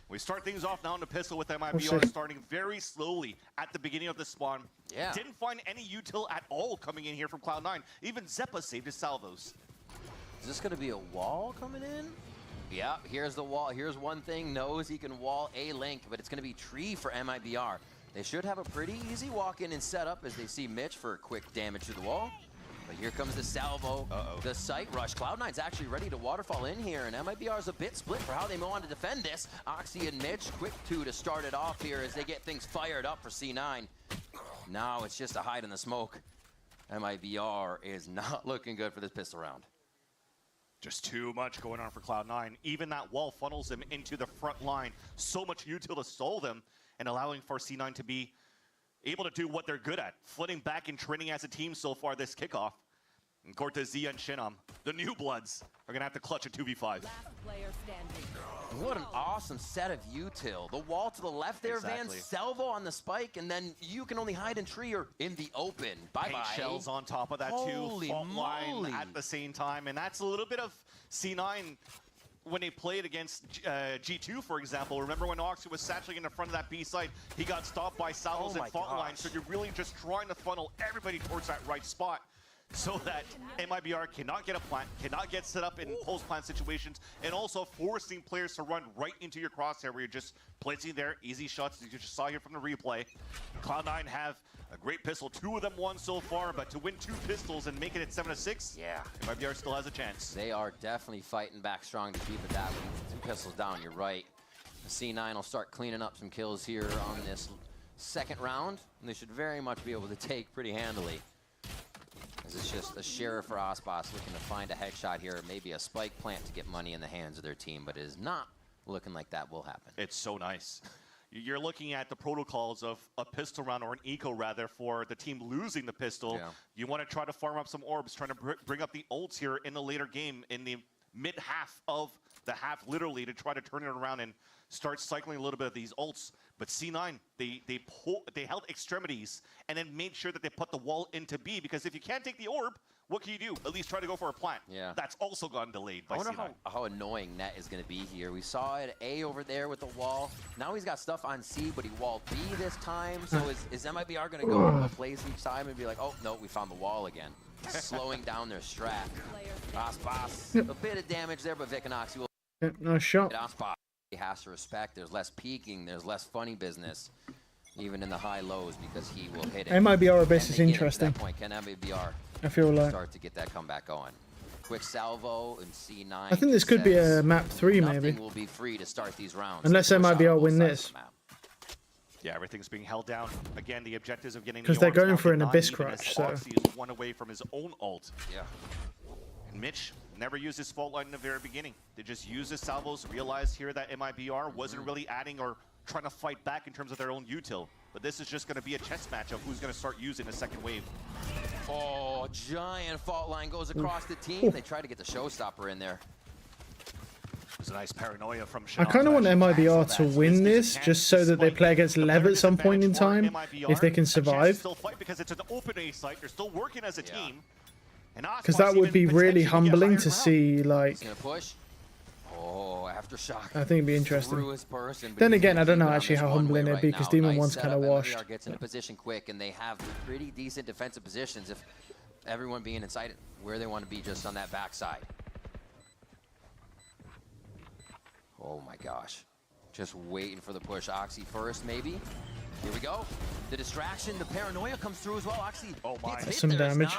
Speaker 16: We start things off now in the pistol with MIBR starting very slowly at the beginning of the spawn. Didn't find any util at all coming in here from Cloud9. Even Zeppa saved his salvos.
Speaker 17: Is this going to be a wall coming in? Yeah, here's the wall. Here's one thing. Knows he can wall a link, but it's going to be tree for MIBR. They should have a pretty easy walk-in and setup as they see Mitch for quick damage to the wall. But here comes the salvo, the site rush. Cloud9's actually ready to waterfall in here, and MIBR's a bit split for how they want to defend this. Oxy and Mitch, quick 2 to start it off here as they get things fired up for C9. Now it's just a hide in the smoke. MIBR is not looking good for this pistol round.
Speaker 16: Just too much going on for Cloud9. Even that wall funnels him into the front line. So much util to stall them, and allowing for C9 to be able to do what they're good at, flitting back and training as a team so far this kickoff. And Cortezia and Shinam, the new bloods, are going to have to clutch a 2v5.
Speaker 17: What an awesome set of util. The wall to the left there, Van, salvo on the spike, and then you can only hide in tree or in the open. Bye-bye.
Speaker 16: Paint shells on top of that too, fault line at the same time, and that's a little bit of C9 when they played against G2, for example. Remember when Oxy was satchelating in the front of that B site, he got stopped by salvos and fault line, so you're really just trying to funnel everybody towards that right spot so that MIBR cannot get a plant, cannot get set up in post-plant situations, and also forcing players to run right into your crosshair where you're just placing their easy shots that you just saw here from the replay. Cloud9 have a great pistol, 2 of them won so far, but to win 2 pistols and make it at 7-6, MIBR still has a chance.
Speaker 17: They are definitely fighting back strong to keep it that way. 2 pistols down, you're right. C9 will start cleaning up some kills here on this second round, and they should very much be able to take pretty handily. As it's just a sheriff for Ospas looking to find a headshot here, maybe a spike plant to get money in the hands of their team, but it is not looking like that will happen.
Speaker 16: It's so nice. You're looking at the protocols of a pistol round, or an eco rather, for the team losing the pistol. You want to try to farm up some orbs, trying to bring up the ults here in the later game, in the mid-half of the half, literally, to try to turn it around and start cycling a little bit of these ults. But C9, they held extremities and then made sure that they put the wall into B, because if you can't take the orb, what can you do? At least try to go for a plant.
Speaker 17: Yeah.
Speaker 16: That's also gotten delayed by
Speaker 17: I wonder
Speaker 16: C9.
Speaker 17: how annoying Net is going to be here. We saw it A over there with the wall. Now he's got stuff on C, but he walled B this time. So is MIBR going to go into a place each time and be like, oh, no, we found the wall again. Slowing down their strat. Aspas, a bit of damage there, but Vic and Oxy will
Speaker 1: Nice shot.
Speaker 17: Aspas. He has to respect. There's less peeking. There's less funny business, even in the high lows, because he will hit it.
Speaker 1: MIBR base is interesting.
Speaker 17: Point. Can MIBR
Speaker 1: I feel like
Speaker 17: start to get that comeback going? Quick salvo and C9.
Speaker 1: I think this could be a map 3 maybe.
Speaker 17: Nothing will be free to start these rounds.
Speaker 1: Unless MIBR win this.
Speaker 16: Yeah, everything's being held down. Again, the objectives of getting
Speaker 1: because they're going for an Abyss Crutch, so
Speaker 16: Oxy is one away from his own ult.
Speaker 17: Yeah.
Speaker 16: And Mitch never used his fault line in the very beginning. They just used his salvos, realized here that MIBR wasn't really adding or trying to fight back in terms of their own util. But this is just going to be a chess match of who's going to start using the second wave.
Speaker 17: Oh, giant fault line goes across the team. They try to get the showstopper in there.
Speaker 16: It was a nice paranoia from
Speaker 1: I kind of want MIBR to win this, just so that they play against Lev at some point in time, if they can survive.
Speaker 16: Still fight because it's an open A site. They're still working as a team.
Speaker 1: Because that would be really humbling to see, like...
Speaker 17: Push. Oh, aftershock.
Speaker 1: I think it'd be interesting. Then again, I don't know actually how humbling it'd be, because Demon 1's kind of washed.
Speaker 17: MIBR gets into position quick, and they have pretty decent defensive positions, if everyone being inside where they want to be, just on that backside. Oh my gosh. Just waiting for the push. Oxy first, maybe. Here we go. The distraction, the paranoia comes through as well. Oxy
Speaker 1: That's some damage.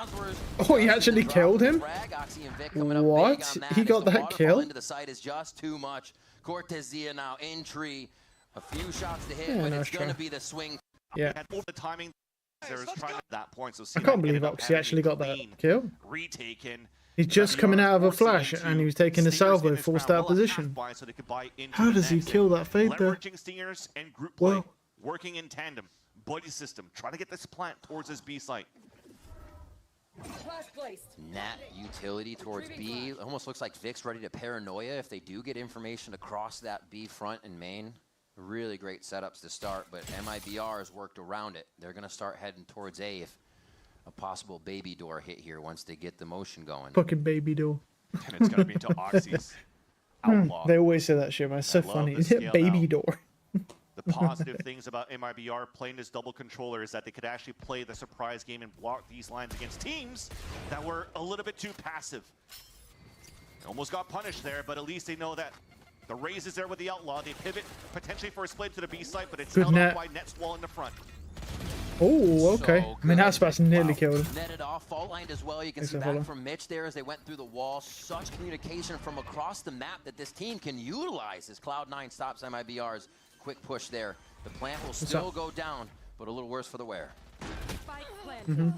Speaker 1: Oh, he actually killed him? What? He got that kill?
Speaker 17: Into the side is just too much. Cortezia now in tree. A few shots to hit,
Speaker 1: Yeah,
Speaker 17: but
Speaker 1: nice
Speaker 17: it's going to
Speaker 1: try.
Speaker 17: be the swing.
Speaker 1: Yeah.
Speaker 16: All the timing there is trying at that point. So
Speaker 1: I can't believe Oxy actually got that kill.
Speaker 16: Retaken.
Speaker 1: He's just coming out of a flash, and he was taking a salvo full start position. How does he kill that fade there?
Speaker 16: Leveraging stingers and group play,
Speaker 1: Well,
Speaker 16: working in tandem. Buddy system, trying to get this plant towards his B site.
Speaker 17: Nat utility towards B. Almost looks like Vic's ready to paranoia if they do get information across that B front and main. Really great setups to start, but MIBR has worked around it. They're going to start heading towards A if a possible baby door hit here once they get the motion going.
Speaker 1: fucking baby door.
Speaker 16: And it's going to be into Oxy's outlaw.
Speaker 1: They always say that shit, man. It's so funny.
Speaker 16: the scale
Speaker 1: Baby
Speaker 16: now.
Speaker 1: door.
Speaker 16: The positive things about MIBR playing this double controller is that they could actually play the surprise game and block these lines against teams that were a little bit too passive. Almost got punished there, but at least they know that the Raze is there with the outlaw. They pivot potentially for a split to the B site, but it's
Speaker 1: Good
Speaker 16: held
Speaker 1: net.
Speaker 16: up by Net's wall in the front.
Speaker 1: Oh, okay. I mean, Aspas nearly killed him.
Speaker 17: Netted off, fault lined as well. You can see back from Mitch there as they went through the wall. Such communication from across the map that this team can utilize as Cloud9 stops MIBR's quick push there. The plant will still go down, but a little worse for the wear.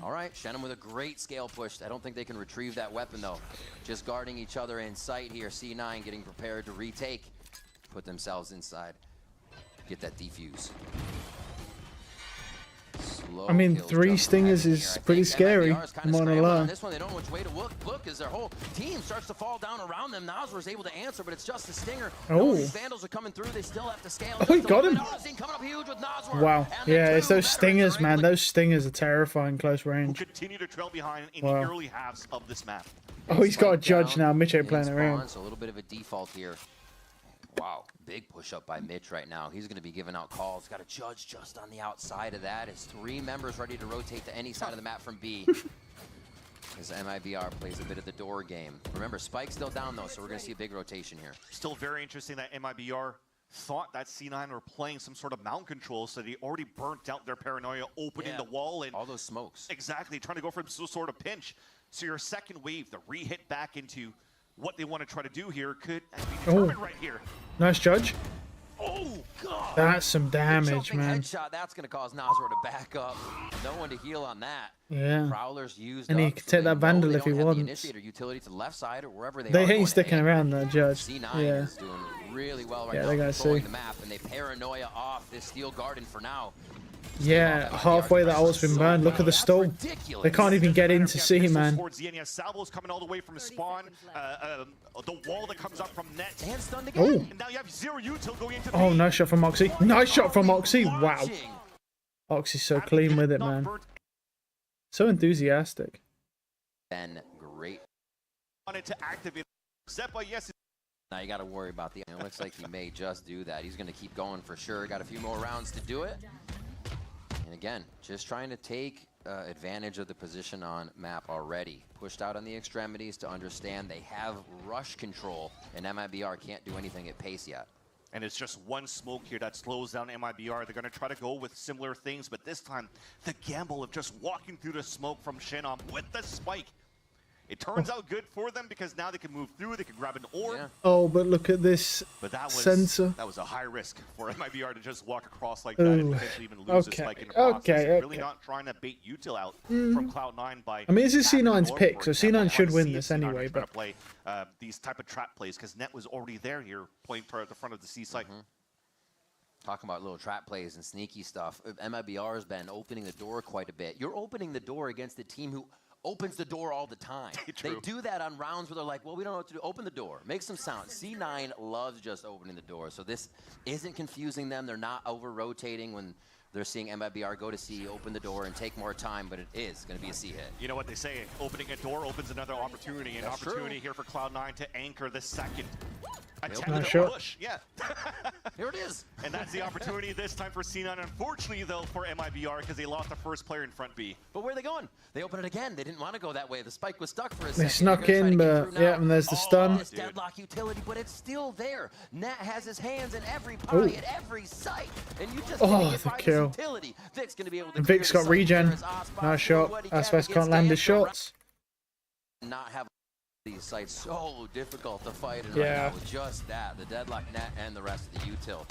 Speaker 17: All right, Shannon with a great scale push. I don't think they can retrieve that weapon, though. Just guarding each other in sight here. C9 getting prepared to retake. Put themselves inside. Get that defuse.
Speaker 1: I mean, 3 stingers is pretty scary. I'm not gonna lie.
Speaker 17: This one, they don't know which way to look as their whole team starts to fall down around them. Nazar is able to answer, but it's just a stinger.
Speaker 1: Oh.
Speaker 17: These Vandals are coming through. They still have to scale.
Speaker 1: Oh, he got him.
Speaker 17: Coming up huge with Nazar.
Speaker 1: Wow. Yeah, it's those stingers, man. Those stingers are terrifying close range.
Speaker 16: Continue to trail behind in
Speaker 1: Wow.
Speaker 16: the early halves of this map.
Speaker 1: Oh, he's got a judge now. Mitch ain't playing around.
Speaker 17: So a little bit of a default here. Wow, big push up by Mitch right now. He's going to be giving out calls. Got a judge just on the outside of that. His 3 members ready to rotate to any side of the map from B. As MIBR plays a bit of the door game. Remember, Spike's still down though, so we're going to see a big rotation here.
Speaker 16: Still very interesting that MIBR thought that C9 were playing some sort of mount control, so they already burnt out their paranoia, opening the wall and
Speaker 17: all those smokes.
Speaker 16: Exactly, trying to go for some sort of pinch. So your second wave, the re-hit back into what they want to try to do here could be determined right here.
Speaker 1: Nice judge.
Speaker 16: Oh, God.
Speaker 1: That's some damage, man.
Speaker 17: Headshot, that's going to cause Nazar to back up. No one to heal on that.
Speaker 1: Yeah.
Speaker 17: Prowler's used
Speaker 1: And he
Speaker 17: up,
Speaker 1: can
Speaker 17: so
Speaker 1: take
Speaker 17: they
Speaker 1: that
Speaker 17: know
Speaker 1: Vandal
Speaker 17: they
Speaker 1: if he
Speaker 17: don't have the
Speaker 1: wants.
Speaker 17: initiator utility to the left side or wherever they
Speaker 1: They
Speaker 17: are.
Speaker 1: ain't sticking around, that judge.
Speaker 17: C9
Speaker 1: Yeah.
Speaker 17: is doing really well right
Speaker 1: Yeah,
Speaker 17: now,
Speaker 1: they gotta
Speaker 17: controlling
Speaker 1: see.
Speaker 17: the map, and they paranoia off this steel garden for now.
Speaker 1: Yeah, halfway that ult's been burned. Look at the stall. They can't even get in to see, man.
Speaker 16: Salvo's coming all the way from spawn. The wall that comes up from net.
Speaker 1: Oh.
Speaker 16: And now you have zero util going into
Speaker 1: Oh, nice shot from Oxy. Nice shot from Oxy. Wow. Oxy's so clean with it, man. So enthusiastic.
Speaker 17: And great.
Speaker 16: Wanted to activate Zepa, yes.
Speaker 17: Now you got to worry about the. It looks like he may just do that. He's going to keep going for sure. Got a few more rounds to do it. And again, just trying to take advantage of the position on map already. Pushed out on the extremities to understand they have rush control, and MIBR can't do anything at pace yet.
Speaker 16: And it's just one smoke here that slows down MIBR. They're going to try to go with similar things, but this time, the gamble of just walking through the smoke from Shenom with the spike. It turns out good for them because now they can move through, they can grab an orb. Yeah.
Speaker 1: Oh, but look at this sensor.
Speaker 16: That was a high risk for MIBR to just walk across like that and potentially even lose a spike in the process. Really not trying to bait util out from Cloud9 by...
Speaker 1: I mean, this is C9's pick, so C9 should win this anyway. But
Speaker 16: play these type of trap plays because Net was already there here playing at the front of the C site.
Speaker 17: Talking about little trap plays and sneaky stuff. MIBR has been opening the door quite a bit. You're opening the door against a team who opens the door all the time. They do that on rounds where they're like, well, we don't know what to do. Open the door. Make some sound. C9 loves just opening the door. So this isn't confusing them. They're not over-rotating when they're seeing MIBR go to C, open the door, and take more time, but it is going to be a C hit.
Speaker 16: You know what they say, opening a door opens another opportunity. An opportunity here for Cloud9 to anchor the second attempt to push. Yeah.
Speaker 17: Here it is.
Speaker 16: And that's the opportunity this time for C9. Unfortunately, though, for MIBR, because they lost the first player in front B.
Speaker 17: But where are they going? They open it again. They didn't want to go that way. The spike was stuck for a second.
Speaker 1: They snuck in, but yeah, and there's the stun.
Speaker 17: This deadlock utility, but it's still there. Net has his hands in every party at every site. And you just
Speaker 1: the kill.
Speaker 17: Utility. Vic's going to be able to
Speaker 1: Vic's got regen. Nice shot. Aspas can't land his shots.
Speaker 17: Not have these sites so difficult to fight right now with just that, the deadlock net and the rest of the util.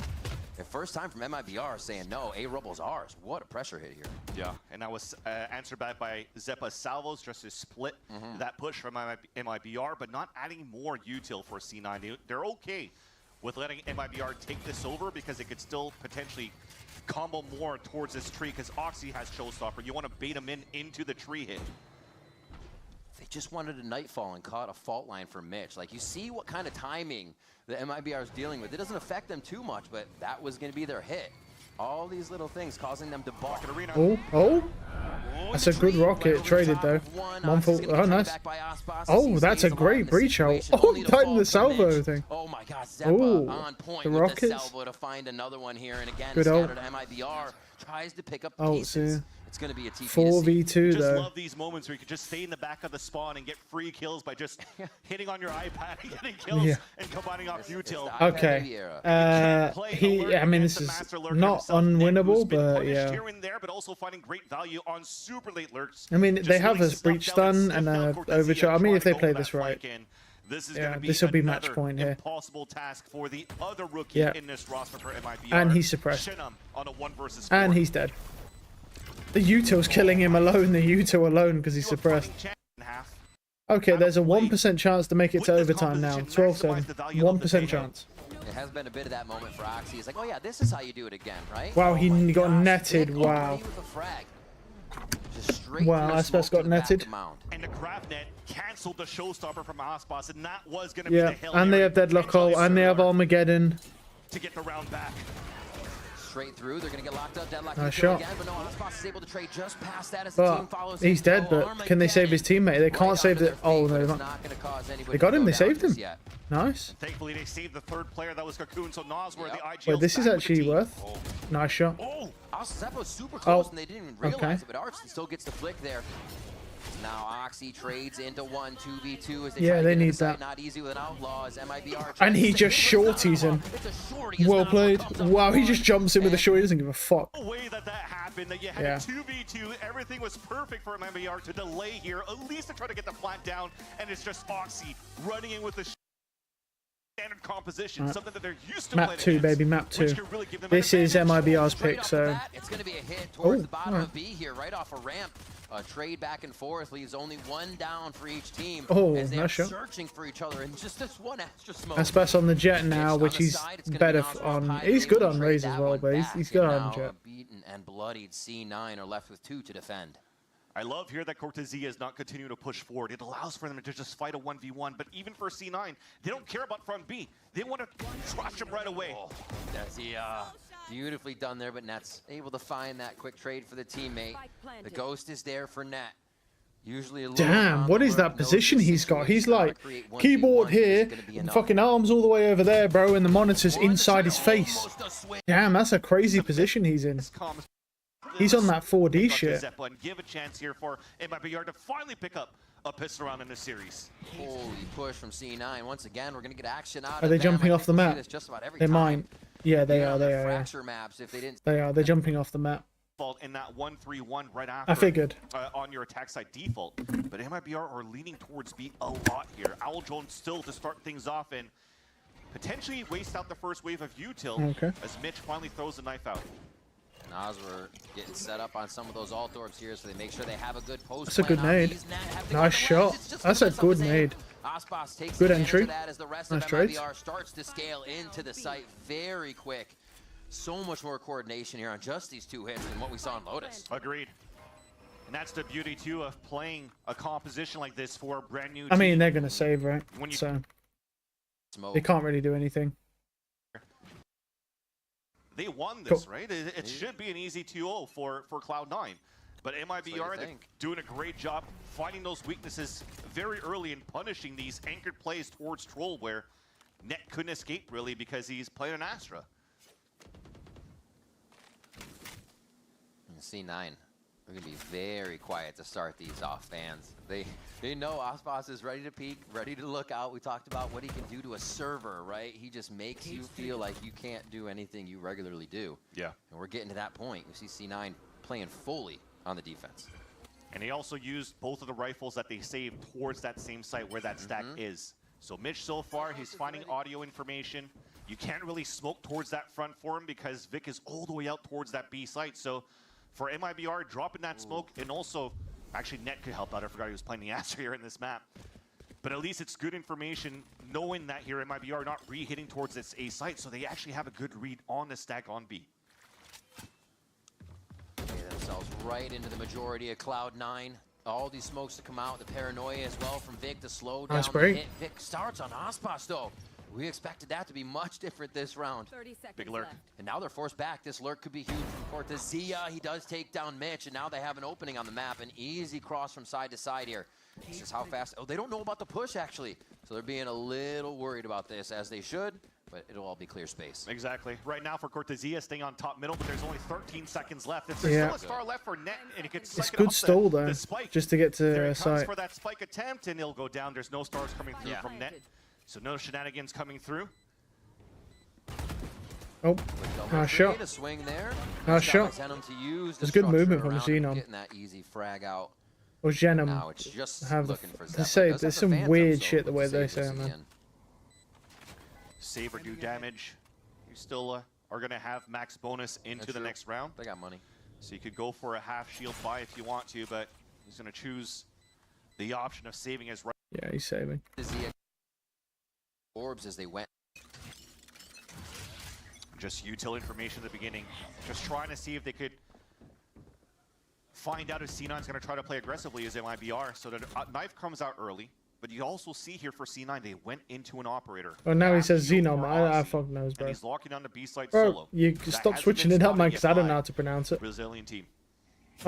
Speaker 17: The first time from MIBR saying no, A-Rubble's ours. What a pressure hit here.
Speaker 16: Yeah, and that was answered back by Zepa Salvos just to split that push from MIBR, but not adding more util for C9. They're okay with letting MIBR take this over because it could still potentially combo more towards this tree because Oxy has Showstopper. You want to bait him into the tree hit.
Speaker 17: They just wanted a Nightfall and caught a fault line for Mitch. Like, you see what kind of timing the MIBR is dealing with. It doesn't affect them too much, but that was going to be their hit. All these little things causing them to balk.
Speaker 1: Oh, that's a good rocket traded though. Oh, nice. Oh, that's a great breach out. Oh, tighten the salvo thing.
Speaker 17: Oh my God, Zepa on point with
Speaker 1: rockets.
Speaker 17: the salvo to find another one here, and again,
Speaker 1: good
Speaker 17: scattered MIBR tries to pick up pieces. It's going to be a TP
Speaker 1: 4v2
Speaker 16: though.
Speaker 1: Just
Speaker 16: love these moments where you can just stay in the back of the spawn and get free kills by just hitting on your iPad and getting kills and combining off util.
Speaker 1: Okay. I mean, this is not unwinnable, but yeah.
Speaker 16: Here and there, but also finding great value on super late lurks.
Speaker 1: I mean, they have a breach stun and a overshot. I mean, if they play this right.
Speaker 16: This is
Speaker 1: this will be match point here.
Speaker 16: Impossible task for the other rookie in this roster for MIBR.
Speaker 1: And he's suppressed.
Speaker 16: On a 1 versus 4.
Speaker 1: And he's dead. The util's killing him alone. The util alone because he's suppressed. Okay, there's a 1% chance to make it to overtime now. 12-7. 1% chance.
Speaker 17: It has been a bit of that moment for Oxy. It's like, oh yeah, this is how you do it again, right?
Speaker 1: Wow, he got netted. Wow. Wow, Aspas got netted.
Speaker 16: And the grab net canceled the showstopper from Aspas, and that was going to be the hill.
Speaker 1: And they have Deadlock Hole, and they have Armageddon.
Speaker 16: To get the round back.
Speaker 17: Straight through, they're going to get locked up. Deadlock
Speaker 1: nice shot.
Speaker 17: Again, but no, Aspas is able to trade just past that as the team follows.
Speaker 1: He's dead, but can they save his teammate? They can't save the... Oh, no, they're not. They got him, they saved him. Nice.
Speaker 16: Thankfully, they saved the third player. That was Cocoon, so Nas were the IGL.
Speaker 1: Wait, this is actually worth. Nice shot.
Speaker 17: Zepa was super close, and they didn't even realize it, but Archie still gets the flick there. Now Oxy trades into 1 2v2 as they try to
Speaker 1: they
Speaker 17: get
Speaker 1: need
Speaker 17: that.
Speaker 1: that.
Speaker 17: Not easy with an outlaw as MIBR.
Speaker 1: And he just shorties him. Well played. Wow, he just jumps in with a short. He doesn't give a fuck.
Speaker 16: The way that happened, that you had a 2v2, everything was perfect for MIBR to delay here, at least to try to get the plant down, and it's just Oxy running in with the standard composition,
Speaker 1: Right.
Speaker 16: something that they're used to
Speaker 1: Map
Speaker 16: playing
Speaker 1: 2,
Speaker 16: against,
Speaker 1: baby, map 2.
Speaker 16: which can really give them
Speaker 1: This
Speaker 16: an
Speaker 1: is
Speaker 16: advantage.
Speaker 1: MIBR's pick, so.
Speaker 17: It's going to be a hit towards the bottom
Speaker 1: right.
Speaker 17: of B here, right off a ramp. A trade back and forth leaves only one down for each team.
Speaker 1: Oh,
Speaker 17: as they
Speaker 1: nice
Speaker 17: are
Speaker 1: shot.
Speaker 17: searching for each other, and just this one extra smoke.
Speaker 1: Aspas on the Jet now,
Speaker 17: On
Speaker 1: which
Speaker 17: the
Speaker 1: he's
Speaker 17: side, it's gonna be
Speaker 1: better
Speaker 17: Nasr on
Speaker 1: on.
Speaker 17: high.
Speaker 1: He's
Speaker 17: They
Speaker 1: good
Speaker 17: will
Speaker 1: on
Speaker 17: trade
Speaker 1: Raze
Speaker 17: that
Speaker 1: as well,
Speaker 17: one
Speaker 1: but
Speaker 17: back,
Speaker 1: he's
Speaker 17: and
Speaker 1: good
Speaker 17: now
Speaker 1: on Jet.
Speaker 17: a beaten and bloodied C9 are left with 2 to defend.
Speaker 16: I love here that Cortezia is not continuing to push forward. It allows for them to just fight a 1v1, but even for C9, they don't care about front B. They want to trash him right away.
Speaker 17: Oh, that's beautifully done there, but Net's able to find that quick trade for the teammate. The ghost is there for Net. Usually a little
Speaker 1: Damn, what is that position he's got? He's like, keyboard here, fucking arms all the way over there, bro, and the monitor's inside his face. Damn, that's a crazy position he's in. He's on that 4D shit.
Speaker 16: And give a chance here for MIBR to finally pick up a pistol round in this series.
Speaker 17: Holy push from C9. Once again, we're going to get action out
Speaker 1: Are
Speaker 17: of
Speaker 1: they
Speaker 17: them.
Speaker 1: jumping
Speaker 17: I
Speaker 1: off
Speaker 17: think
Speaker 1: the
Speaker 17: we'll see
Speaker 1: map?
Speaker 17: this just about every
Speaker 1: They
Speaker 17: time.
Speaker 1: might. Yeah, they
Speaker 17: Even
Speaker 1: are.
Speaker 17: on
Speaker 1: They
Speaker 17: the
Speaker 1: are. Yeah.
Speaker 17: fracture maps, if they didn't
Speaker 1: They are. They're jumping off the map.
Speaker 16: In that 1-3-1 right after.
Speaker 1: I figured.
Speaker 16: On your attack side default. But MIBR are leaning towards B a lot here. Owl Jones still to start things off and potentially waste out the first wave of util
Speaker 1: Okay.
Speaker 16: as Mitch finally throws the knife out.
Speaker 17: Nas were getting set up on some of those alt orbs here, so they make sure they have a good post.
Speaker 1: That's a good
Speaker 17: plan out.
Speaker 1: nade.
Speaker 17: These Nat have to
Speaker 1: Nice
Speaker 17: go to
Speaker 1: shot.
Speaker 17: It's just
Speaker 1: That's a
Speaker 17: mess up
Speaker 1: good
Speaker 17: his aim.
Speaker 1: nade.
Speaker 17: Aspas takes
Speaker 1: Good
Speaker 17: advantage
Speaker 1: entry.
Speaker 17: of that as the rest
Speaker 1: Nice
Speaker 17: of
Speaker 1: trades.
Speaker 17: MIBR starts to scale into the site very quick. So much more coordination here on just these 2 hits than what we saw in Lotus.
Speaker 16: Agreed. And that's the beauty, too, of playing a composition like this for a brand new
Speaker 1: I mean,
Speaker 16: team.
Speaker 1: they're gonna save, right?
Speaker 16: When you
Speaker 1: So
Speaker 17: Smoke.
Speaker 1: they can't really do anything.
Speaker 16: They won this,
Speaker 1: Cool.
Speaker 16: right? It should be an easy 2-0 for Cloud9. But MIBR, they're doing a great job finding those weaknesses very early and punishing these anchored plays towards Troll, where Net couldn't escape, really, because he's playing an Astra.
Speaker 17: C9, we're gonna be very quiet to start these off, fans. They know Aspas is ready to peek, ready to look out. We talked about what he can do to a server, right? He just makes you feel like you can't do anything you regularly do.
Speaker 16: Yeah.
Speaker 17: And we're getting to that point. We see C9 playing fully on the defense.
Speaker 16: And he also used both of the rifles that they saved towards that same site where that stack is. So Mitch, so far, he's finding audio information. You can't really smoke towards that front for him because Vic is all the way out towards that B site. So for MIBR, dropping that smoke, and also, actually Net could help out. I forgot he was playing the Astra here in this map. But at least it's good information knowing that here MIBR are not re-hitting towards this A site, so they actually have a good read on the stack on B.
Speaker 17: Get themselves right into the majority of Cloud9. All these smokes to come out, the paranoia as well from Vic to slow down
Speaker 1: Nice
Speaker 17: the
Speaker 1: break.
Speaker 17: hit. Vic starts on Aspas though. We expected that to be much different this round.
Speaker 11: 30 seconds
Speaker 16: Big lurk.
Speaker 11: left.
Speaker 17: And now they're forced back. This lurk could be huge from Cortezia. He does take down Mitch, and now they have an opening on the map. An easy cross from side to side here. This is how fast. Oh, they don't know about the push, actually. So they're being a little worried about this, as they should, but it'll all be clear space.
Speaker 16: Exactly. Right now for Cortezia, staying on top middle, but there's only 13 seconds left. There's
Speaker 1: Yeah.
Speaker 16: still a star left for Net, and he could
Speaker 1: It's
Speaker 16: second
Speaker 1: good
Speaker 16: off
Speaker 1: stall
Speaker 16: the
Speaker 1: though,
Speaker 16: spike.
Speaker 1: just to get
Speaker 16: There
Speaker 1: to
Speaker 16: it comes
Speaker 1: site.
Speaker 16: for that spike attempt, and he'll go down. There's no stars coming through from Net. So no shenanigans coming through.
Speaker 1: Oh, nice shot.
Speaker 17: A swing there.
Speaker 1: Nice shot. There's good movement from Xenon.
Speaker 17: Getting that easy frag out.
Speaker 1: Or Genom
Speaker 17: Now it's just
Speaker 1: have the.
Speaker 17: looking for
Speaker 1: They
Speaker 17: Zeppelin.
Speaker 1: say
Speaker 17: Does
Speaker 1: there's
Speaker 17: have the
Speaker 1: some
Speaker 17: Phantom,
Speaker 1: weird
Speaker 17: so
Speaker 1: shit the way
Speaker 17: let's
Speaker 1: they
Speaker 17: save
Speaker 1: say
Speaker 17: this
Speaker 1: it, man.
Speaker 17: again.
Speaker 16: Save or do damage. You still are going to have max bonus into the next round.
Speaker 17: They got money.
Speaker 16: So you could go for a half shield buy if you want to, but he's going to choose the option of saving his right.
Speaker 1: Yeah, he's saving.
Speaker 17: Orbs as they went.
Speaker 16: Just util information at the beginning. Just trying to see if they could find out if C9's going to try to play aggressively as MIBR. So that knife comes out early. But you also see here for C9, they went into an operator.
Speaker 1: Oh, now he
Speaker 16: Half
Speaker 1: says
Speaker 16: shield
Speaker 1: Xenom.
Speaker 16: for
Speaker 1: I
Speaker 16: Aussie,
Speaker 1: fuck knows,
Speaker 16: and
Speaker 1: bro.
Speaker 16: he's locking on the B site
Speaker 1: Bro,
Speaker 16: solo.
Speaker 1: you
Speaker 16: That
Speaker 1: stop
Speaker 16: hasn't
Speaker 1: switching
Speaker 16: been
Speaker 1: it up, man,
Speaker 16: spotted
Speaker 1: because
Speaker 16: yet
Speaker 1: I don't
Speaker 16: by
Speaker 1: know how to pronounce it.
Speaker 16: Brazilian team.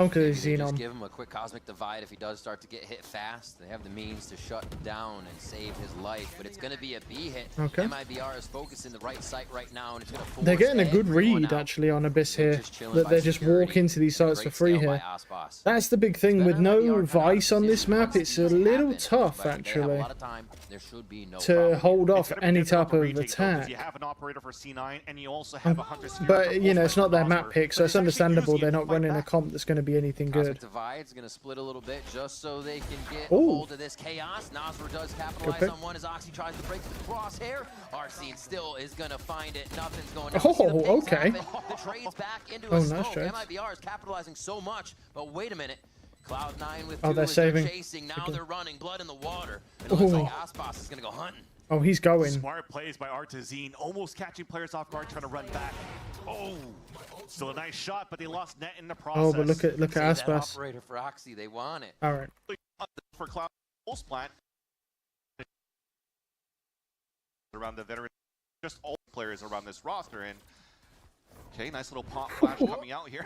Speaker 1: Oh, because it's
Speaker 17: Maybe they just
Speaker 1: Xenom.
Speaker 17: give him a quick cosmic divide if he does start to get hit fast. They have the means to shut down and save his life, but it's going to be a B hit.
Speaker 1: Okay.
Speaker 17: MIBR is focused in the right site right now, and it's going to force
Speaker 1: They're getting a good
Speaker 17: everyone
Speaker 1: read
Speaker 17: out.
Speaker 1: actually on Abyss here.
Speaker 17: chilling
Speaker 1: That
Speaker 17: by
Speaker 1: they just
Speaker 17: security.
Speaker 1: walk into these sites for
Speaker 17: Great
Speaker 1: free
Speaker 17: scale by
Speaker 1: here.
Speaker 17: Aspas.
Speaker 1: That's the big thing with no Vice on this map. It's a little tough
Speaker 17: But they have a
Speaker 1: actually
Speaker 17: lot of time. There should be no
Speaker 1: to
Speaker 17: problem.
Speaker 1: hold
Speaker 16: It's
Speaker 1: off
Speaker 16: gonna be
Speaker 1: any
Speaker 16: difficult
Speaker 1: type
Speaker 16: to
Speaker 1: of
Speaker 16: retake, though, 'cause
Speaker 1: attack.
Speaker 16: You have an operator for C9, and you also have a Hunter Spear
Speaker 1: But
Speaker 16: for
Speaker 1: you know,
Speaker 16: both
Speaker 1: it's not their
Speaker 16: Prosper.
Speaker 1: map pick, so
Speaker 16: But
Speaker 1: it's
Speaker 16: actually
Speaker 1: understandable
Speaker 16: using it
Speaker 1: they're
Speaker 16: to
Speaker 1: not
Speaker 16: fight
Speaker 1: running a
Speaker 16: back.
Speaker 1: comp that's going going to be anything good.
Speaker 17: Cosmic Divide's going to split a little bit just so they can get
Speaker 1: Ooh.
Speaker 17: a hold of this chaos. Nasr does capitalize
Speaker 1: pick.
Speaker 17: on one as Oxy tries to break the crosshair. Arsene still is going to find it. Nothing's going
Speaker 1: on. Oh, okay.
Speaker 17: The trade's back into
Speaker 1: Oh,
Speaker 17: a
Speaker 1: nice
Speaker 17: smoke.
Speaker 1: trades.
Speaker 17: MIBR is capitalizing so much, but wait a minute. Cloud9 with
Speaker 1: Oh,
Speaker 17: 2
Speaker 1: they're
Speaker 17: as they're
Speaker 1: saving.
Speaker 17: chasing. Now
Speaker 1: Okay.
Speaker 17: they're running. Blood in the water. And it looks like Aspas is going to go hunting.
Speaker 1: Oh, he's going.
Speaker 16: Smart plays by Artazine, almost catching players off guard, trying to run back. Oh, still a nice shot, but they lost net in the process.
Speaker 1: Oh, but look at
Speaker 17: Save that
Speaker 1: Aspas.
Speaker 17: operator for Oxy. They want it.
Speaker 1: All right.
Speaker 16: For Cloud Pulse Plant around the veteran, just all players around this roster, and okay, nice little pop flash coming out here.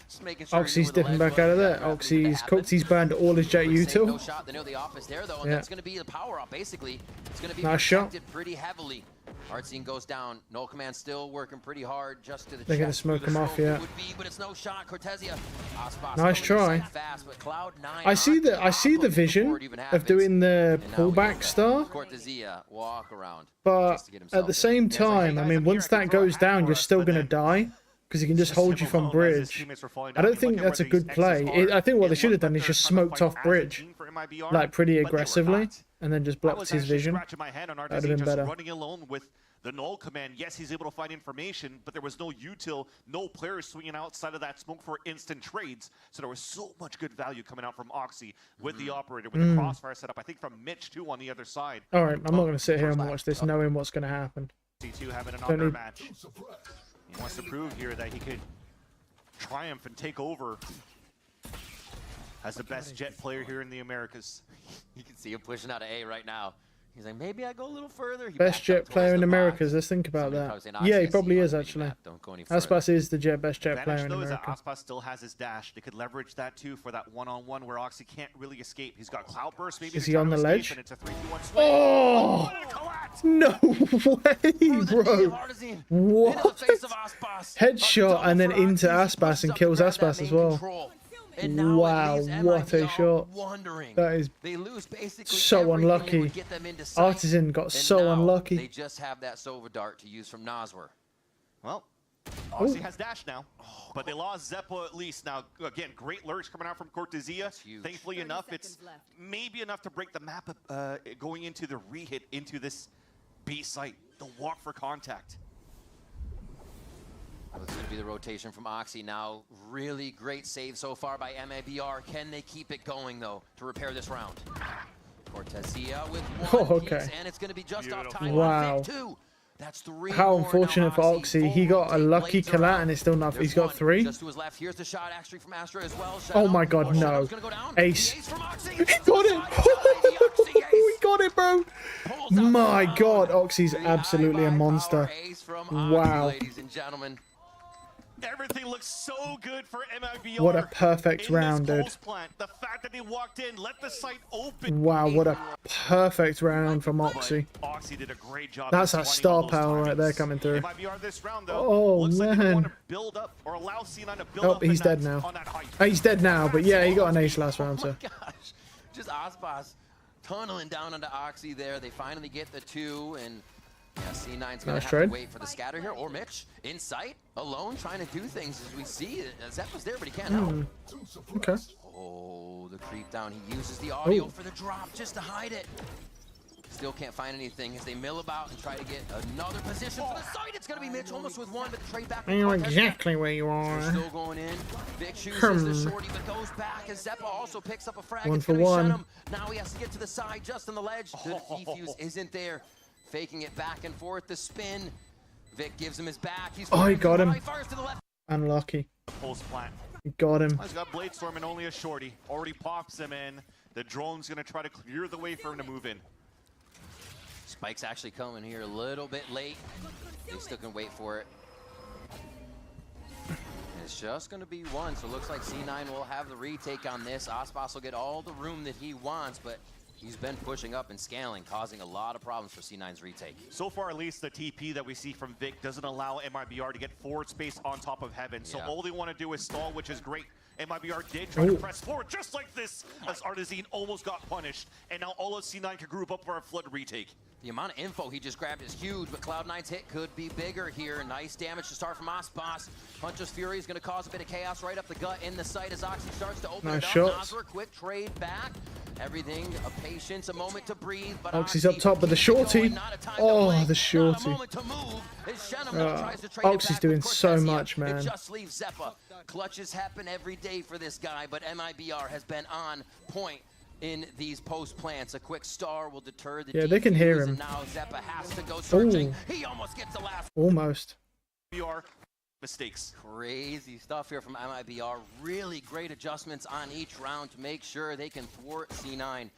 Speaker 17: Just making sure
Speaker 1: Oxy's dipping back out of there. Oxy's cooked. He's burned all his jet
Speaker 17: No
Speaker 1: util.
Speaker 17: shot. They know the office there though, and
Speaker 1: Yeah.
Speaker 17: that's going to be the power up. Basically, it's going to be
Speaker 1: Nice shot.
Speaker 17: protected pretty heavily. Artsine goes down. Null Command still working pretty hard just to the
Speaker 1: They're gonna
Speaker 17: chest.
Speaker 1: smoke
Speaker 17: Through the
Speaker 1: him off,
Speaker 17: smoke it
Speaker 1: yeah.
Speaker 17: would be, but it's no shot. Cortesia. Aspas
Speaker 1: Nice
Speaker 17: coming
Speaker 1: try.
Speaker 17: inside Fast, but Cloud9
Speaker 1: I see the vision of doing the
Speaker 17: And now we
Speaker 1: pullback
Speaker 17: got
Speaker 1: star,
Speaker 17: Cortesia walk around.
Speaker 1: but
Speaker 17: just to get
Speaker 1: at
Speaker 17: himself
Speaker 1: the
Speaker 17: in.
Speaker 1: same time, I mean, once that goes down, you're still gonna die because he can just hold you from bridge. I don't think that's a good play. I think what they should have done is just smoked off bridge, like pretty aggressively, and then just blocked his vision.
Speaker 16: Scratching my head on
Speaker 1: That'd have been
Speaker 16: Artazine just
Speaker 1: better.
Speaker 16: running alone with the null command. Yes, he's able to find information, but there was no util, no players swinging outside of that smoke for instant trades. So there was so much good value coming out from Oxy with the operator, with the crossfire setup. I think from Mitch too on the other side.
Speaker 1: All right, I'm not gonna sit here and watch this knowing what's gonna happen.
Speaker 16: C2 having an
Speaker 1: Don't
Speaker 16: upper
Speaker 1: need-
Speaker 16: match. He wants to prove here that he could triumph and take over as the best jet player here in the Americas.
Speaker 17: You can see him pushing out of A right now. He's like, maybe I go a little further. He
Speaker 1: Best
Speaker 17: backed up
Speaker 1: jet
Speaker 17: towards
Speaker 1: player in
Speaker 17: the
Speaker 1: Americas.
Speaker 17: box.
Speaker 1: Let's think about
Speaker 17: Somebody
Speaker 1: that.
Speaker 17: probably saying,
Speaker 1: Yeah, he
Speaker 17: "Oxy,
Speaker 1: probably
Speaker 17: I
Speaker 1: is
Speaker 17: see you on the
Speaker 1: actually.
Speaker 17: map. Don't go any further."
Speaker 1: Aspas is the best jet player
Speaker 16: Advantage
Speaker 1: in
Speaker 16: though is that
Speaker 1: America.
Speaker 16: Aspas still has his dash. They could leverage that too for that one-on-one where Oxy can't really escape. He's got Cloud Burst. Maybe
Speaker 1: Is
Speaker 16: to
Speaker 1: he
Speaker 16: try
Speaker 1: on
Speaker 16: to
Speaker 1: the
Speaker 16: escape,
Speaker 1: ledge?
Speaker 16: and it's a 3-2-1 swing.
Speaker 1: Oh no way, bro! What? Headshot and then into Aspas and kills Aspas as well. Wow, what a shot! That is so unlucky. Artisan got so
Speaker 17: They
Speaker 1: unlucky.
Speaker 17: just have that Sova dart to use from Nasr.
Speaker 16: Well, Oxy has dash now, but they lost Zeppo at least. Now, again, great lurch coming out from Cortesia. Thankfully enough, it's maybe enough to break the map going into the re-hit into this B site, the walk for contact.
Speaker 17: It's going to be the rotation from Oxy now. Really great save so far by MABR. Can they keep it going, though, to repair this round? Cortesia with one piece, and it's going to be just off time.
Speaker 1: Wow.
Speaker 17: Two. That's 3
Speaker 1: How
Speaker 17: more
Speaker 1: unfortunate
Speaker 17: now,
Speaker 1: for Oxy. He got a lucky kill out and it's still not. He's got 3.
Speaker 17: Just to his left. Here's the shot actually from Astra as well.
Speaker 1: Oh my god, no. Ace. He got it! He got it, bro! My god, Oxy's absolutely a monster. Wow.
Speaker 17: Ladies and gentlemen.
Speaker 16: Everything looks so good for MIBR.
Speaker 1: What a perfect round, dude.
Speaker 16: Plant. The fact that they walked in, let the site open.
Speaker 1: Wow, what a perfect round from Oxy.
Speaker 16: Oxy did a great job.
Speaker 1: That's our star power right there coming through.
Speaker 16: MIBR this round, though,
Speaker 1: Oh,
Speaker 16: looks like they want to
Speaker 1: man.
Speaker 16: build up or allow C9 to build
Speaker 1: Oh,
Speaker 16: up
Speaker 1: he's
Speaker 16: in
Speaker 1: dead
Speaker 16: that-
Speaker 1: now.
Speaker 16: on that height.
Speaker 1: He's dead now, but yeah, he got an ace last round, so.
Speaker 17: Gosh, just Aspas tunneling down onto Oxy there. They finally get the 2, and yeah, C9's going to
Speaker 1: Nice
Speaker 17: have
Speaker 1: trade.
Speaker 17: to wait for the scatter here. Or Mitch, in sight, alone, trying to do things as we see. Zep was there, but he can't help.
Speaker 1: Okay.
Speaker 17: Oh, the creep down. He uses the audio
Speaker 1: Oh.
Speaker 17: for the drop just to hide it. Still can't find anything as they mill about and try to get another position for the site. It's going to be Mitch almost with 1, but the trade back.
Speaker 1: I know exactly where you are.
Speaker 17: They're still going in. Big shoes is the shorty, but goes back as Zeppa also picks up a frag.
Speaker 1: 1
Speaker 17: It's
Speaker 1: for
Speaker 17: gonna be
Speaker 1: 1.
Speaker 17: Shenum. Now he has to get to the side just on the ledge. The defuse isn't there. Faking it back and forth. The spin. Vic gives him his back. He's
Speaker 1: Oh, he got him.
Speaker 17: Fires to the left.
Speaker 1: Unlucky.
Speaker 16: Pulse plant.
Speaker 1: He got him.
Speaker 16: He's got Blade Storm and only a shorty. Already pops him in. The drone's going to try to clear the way for him to move in.
Speaker 17: Spike's actually coming here a little bit late. They still can wait for it. And it's just going to be 1, so it looks like C9 will have the retake on this. Aspas will get all the room that he wants, but he's been pushing up and scaling, causing a lot of problems for C9's retake.
Speaker 16: So far, at least, the TP that we see from Vic doesn't allow MIBR to get forward space on top of Heaven. So all they want to do is stall, which is great. MIBR did try to press forward just like this as Artazine almost got punished. And now all of C9 can group up for a flood retake.
Speaker 17: The amount of info he just grabbed is huge, but Cloud9's hit could be bigger here. Nice damage to start from Ospas. Hunter's Fury is going to cause a bit of chaos right up the gut in the site as Oxy starts to open
Speaker 1: Nice
Speaker 17: it up.
Speaker 1: shots.
Speaker 17: Nazar, quick trade back. Everything, a patience, a moment to breathe. But
Speaker 1: Oxy's up top with the shorty. Oh, the shorty. Oxy's doing so much, man.
Speaker 17: It just leaves Zeppa. Clutches happen every day for this guy, but MIBR has been on point in these post plants. A quick star will deter the
Speaker 1: They can hear him.
Speaker 17: and now Zeppa has to go searching. He almost gets the last.
Speaker 1: Almost.
Speaker 16: MIBR mistakes.
Speaker 17: Crazy stuff here from MIBR. Really great adjustments on each round to make sure they can thwart C9,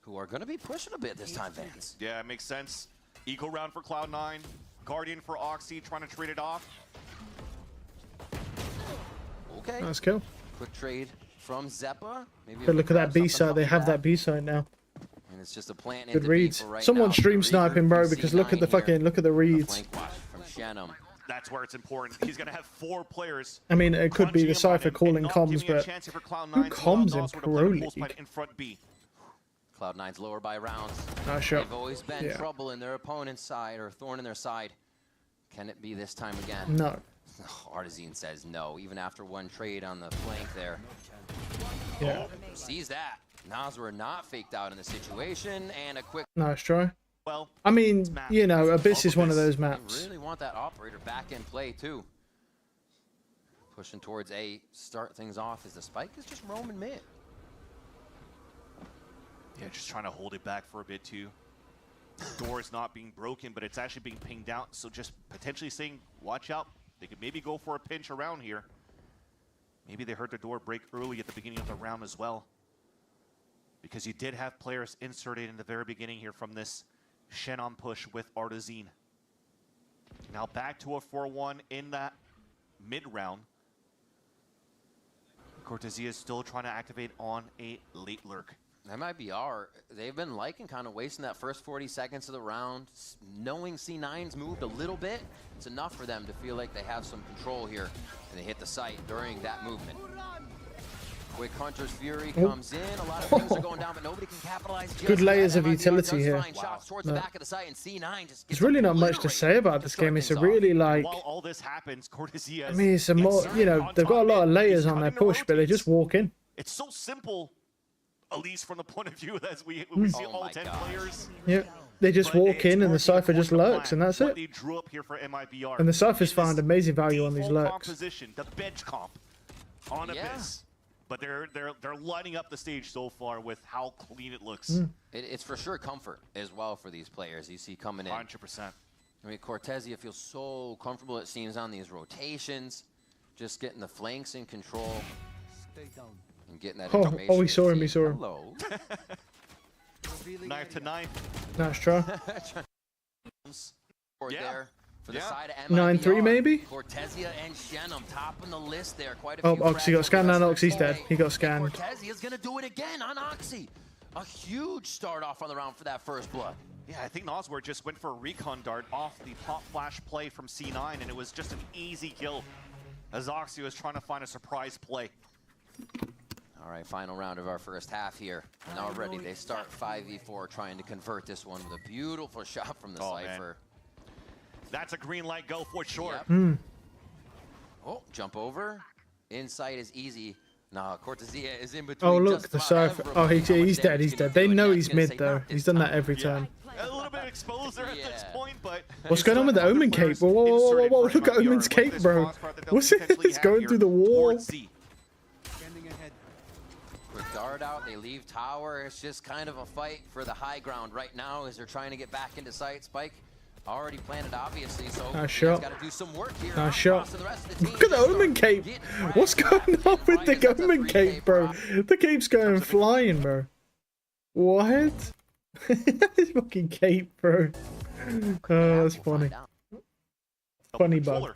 Speaker 17: who are going to be pushing a bit this time, Vance.
Speaker 16: Yeah, it makes sense. Eco round for Cloud9. Guardian for Oxy, trying to trade it off.
Speaker 17: Okay.
Speaker 1: Nice kill.
Speaker 17: Quick trade from Zeppa. Maybe
Speaker 1: But look at that B side.
Speaker 17: side.
Speaker 1: They have that B side now.
Speaker 17: And it's just a plant
Speaker 1: Good reads. Someone stream sniping, bro, because look at the fucking look at the reads.
Speaker 17: From Shannon.
Speaker 16: That's where it's important. He's going to have 4 players.
Speaker 1: I mean, it could be the Cypher calling comms, but who comms in
Speaker 16: Pro
Speaker 1: Pro League?
Speaker 16: in front B.
Speaker 17: Cloud9's lower by rounds.
Speaker 1: Nice shot.
Speaker 17: They've always been
Speaker 1: Yeah.
Speaker 17: trouble in their opponent's side or thorn in their side. Can it be this time again?
Speaker 1: No.
Speaker 17: Artesian says no, even after one trade on the flank there.
Speaker 1: Yeah.
Speaker 17: Sees that. Nazar not faked out in the situation, and a quick.
Speaker 1: Nice try.
Speaker 16: Well,
Speaker 1: I mean, you know, Abyss is one of those maps.
Speaker 17: Really want that operator back in play too. Pushing towards A, start things off as the spike is just roaming mid.
Speaker 16: Yeah, just trying to hold it back for a bit too. Door is not being broken, but it's actually being pinged out. So just potentially saying, watch out. They could maybe go for a pinch around here. Maybe they heard the door break early at the beginning of the round as well. Because you did have players inserted in the very beginning here from this Shannon push with Artesian. Now back to a 4-1 in that mid-round. Cortesia is still trying to activate on a late lurk.
Speaker 17: MIBR, they've been liking kind of wasting that first 40 seconds of the round. Knowing C9's moved a little bit, it's enough for them to feel like they have some control here. And they hit the site during that movement. Quick Hunter's Fury comes in. A lot of things are going down, but nobody can capitalize.
Speaker 1: Good layers of utility here. There's really not much to say about this game. It's a really like.
Speaker 16: While all this happens, Cortesia.
Speaker 1: I mean, it's a more, you know, they've got a lot of layers on their push, but they just walk in.
Speaker 16: It's so simple, at least from the point of view as we see all 10 players.
Speaker 1: Yeah, they just walk in and the Cypher just lurks, and that's it.
Speaker 16: They drew up here for MIBR.
Speaker 1: And the Cypher's found amazing value on these
Speaker 16: Default
Speaker 1: lurks.
Speaker 16: composition, the bench comp on Abyss. But they're lining up the stage so far with how clean it looks.
Speaker 17: It's for sure comfort as well for these players. You see coming in.
Speaker 16: 100%.
Speaker 17: I mean, Cortesia feels so comfortable, it seems, on these rotations. Just getting the flanks in control. And getting that information.
Speaker 1: Oh, he saw him, he saw him.
Speaker 17: Hello.
Speaker 16: Knife to knife.
Speaker 1: Nice try.
Speaker 17: There. For the side of
Speaker 1: 9-3 maybe?
Speaker 17: Cortesia and Shannon topping the list there. Quite a
Speaker 1: Oh,
Speaker 17: few
Speaker 1: Oxy got scanned and Oxy's
Speaker 17: fragments
Speaker 1: dead. He got scanned.
Speaker 17: Cortesia's gonna do it again on Oxy. A huge start off on the round for that first blood.
Speaker 16: Yeah, I think Nosworth just went for a recon dart off the pop flash play from C9, and it was just an easy kill as Oxy was trying to find a surprise play.
Speaker 17: All right, final round of our first half here. And already they start 5v4 trying to convert this one with a beautiful shot from the Cypher.
Speaker 16: That's a green light go for sure.
Speaker 17: Yep. Oh, jump over. Insight is easy. Nah, Cortesia is in between.
Speaker 1: Oh, look, the Cypher. Oh, he's dead, he's dead. They know he's mid, though. He's done that every time.
Speaker 16: A little bit exposed there at this point, but...
Speaker 1: What's going on with the Omen cape? Whoa, whoa, whoa, whoa, look at Omen's cape, bro. What's it? It's going through the wall.
Speaker 17: Quick dart out, they leave tower. It's just kind of a fight for the high ground right now as they're trying to get back into sight. Spike already planted, obviously, so
Speaker 1: nice shot.
Speaker 17: Got to do some work here.
Speaker 1: Nice shot. Look at the Omen cape. What's going on with the Omen cape, bro? The cape's going flying, bro. What? This fucking cape, bro. Oh, that's funny. Funny bug.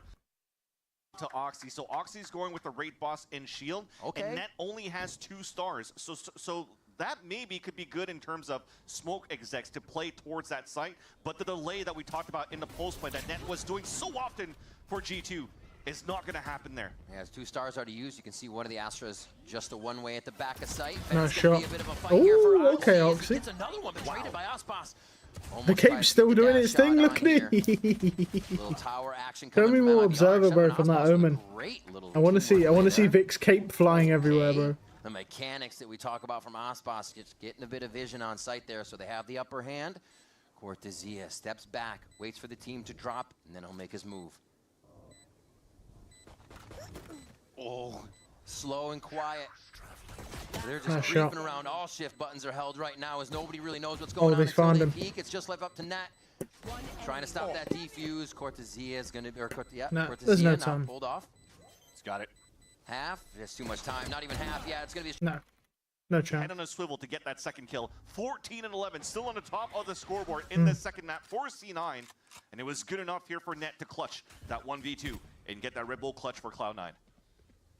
Speaker 16: To Oxy, so Oxy's going with the raid boss and shield, and Net only has 2 stars, so that maybe could be good in terms of smoke execs to play towards that site, but the delay that we talked about in the post play that Net was doing so often for G2 is not going to happen there.
Speaker 17: He has 2 stars are to use. You can see one of the Astras just a one-way at the back of sight.
Speaker 1: Nice shot. Oh, okay, Oxy.
Speaker 17: It's another one, but traded by Ospas.
Speaker 1: The cape's still doing its thing. Look at it.
Speaker 17: Little tower action.
Speaker 1: Show me more observer, bro, from that Omen. I want to see Vic's cape flying everywhere, bro.
Speaker 17: The mechanics that we talk about from Aspas, just getting a bit of vision on site there, so they have the upper hand. Cortezia steps back, waits for the team to drop, and then he'll make his move. Oh, slow and quiet. They're just creeping around. All shift buttons are held right now as nobody really knows what's going on until they peek. It's just left up to Net. Trying to stop that defuse. Cortezia is going to be,
Speaker 1: there's no time.
Speaker 17: Pulled off.
Speaker 16: He's got it.
Speaker 17: Half. There's too much time. Not even half. Yeah, it's going to be.
Speaker 1: No chance.
Speaker 16: Head on a swivel to get that second kill. 14 and 11, still on the top of the scoreboard in the second map for C9. And it was good enough here for Net to clutch that 1v2 and get that Red Bull clutch for Cloud9.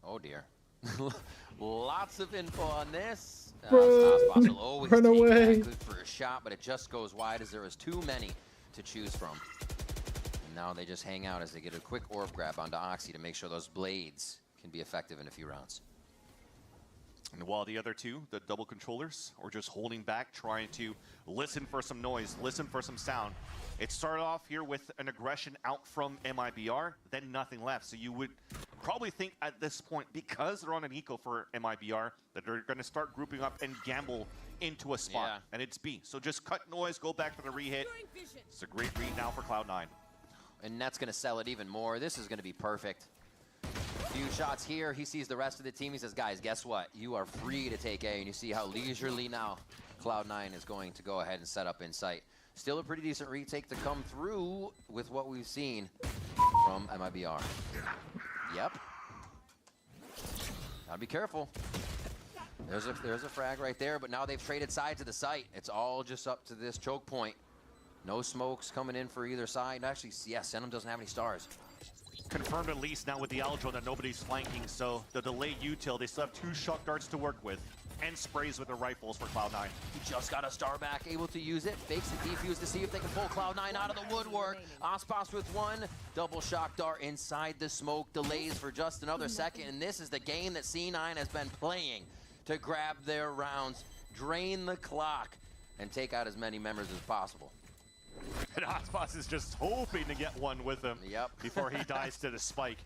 Speaker 17: Oh dear. Lots of info on this.
Speaker 1: Run
Speaker 17: will always take
Speaker 1: away.
Speaker 17: That good for a shot, but it just goes wide as there is too many to choose from. And now they just hang out as they get a quick orb grab onto Oxy to make sure those blades can be effective in a few rounds.
Speaker 16: And while the other two, the double controllers, are just holding back, trying to listen for some noise, listen for some sound. It started off here with an aggression out from MIBR, then nothing left. So you would probably think at this point, because they're on an eco for MIBR, that they're going to start grouping up and gamble into a spot. And it's B. So just cut noise, go back for the re-hit. It's a great read now for Cloud9.
Speaker 17: And Net's going to sell it even more. This is going to be perfect. A few shots here. He sees the rest of the team. He says, guys, guess what? You are free to take A. And you see how leisurely now Cloud9 is going to go ahead and set up in sight. Still a pretty decent retake to come through with what we've seen from MIBR. Yep. Gotta be careful. There's a frag right there, but now they've traded sides of the site. It's all just up to this choke point. No smokes coming in for either side. Actually, yeah, Senum doesn't have any stars.
Speaker 16: Confirmed at least now with the Aldro that nobody's flanking, so the delay util, they still have 2 shock darts to work with, and sprays with the rifles for Cloud9.
Speaker 17: He just got a star back, able to use it, fakes the defuse to see if they can pull Cloud9 out of the woodwork. Aspas with 1, double shock dart inside the smoke, delays for just another second, and this is the game that C9 has been playing to grab their rounds, drain the clock, and take out as many members as possible.
Speaker 16: And Aspas is just hoping to get one with him before he dies to the spike.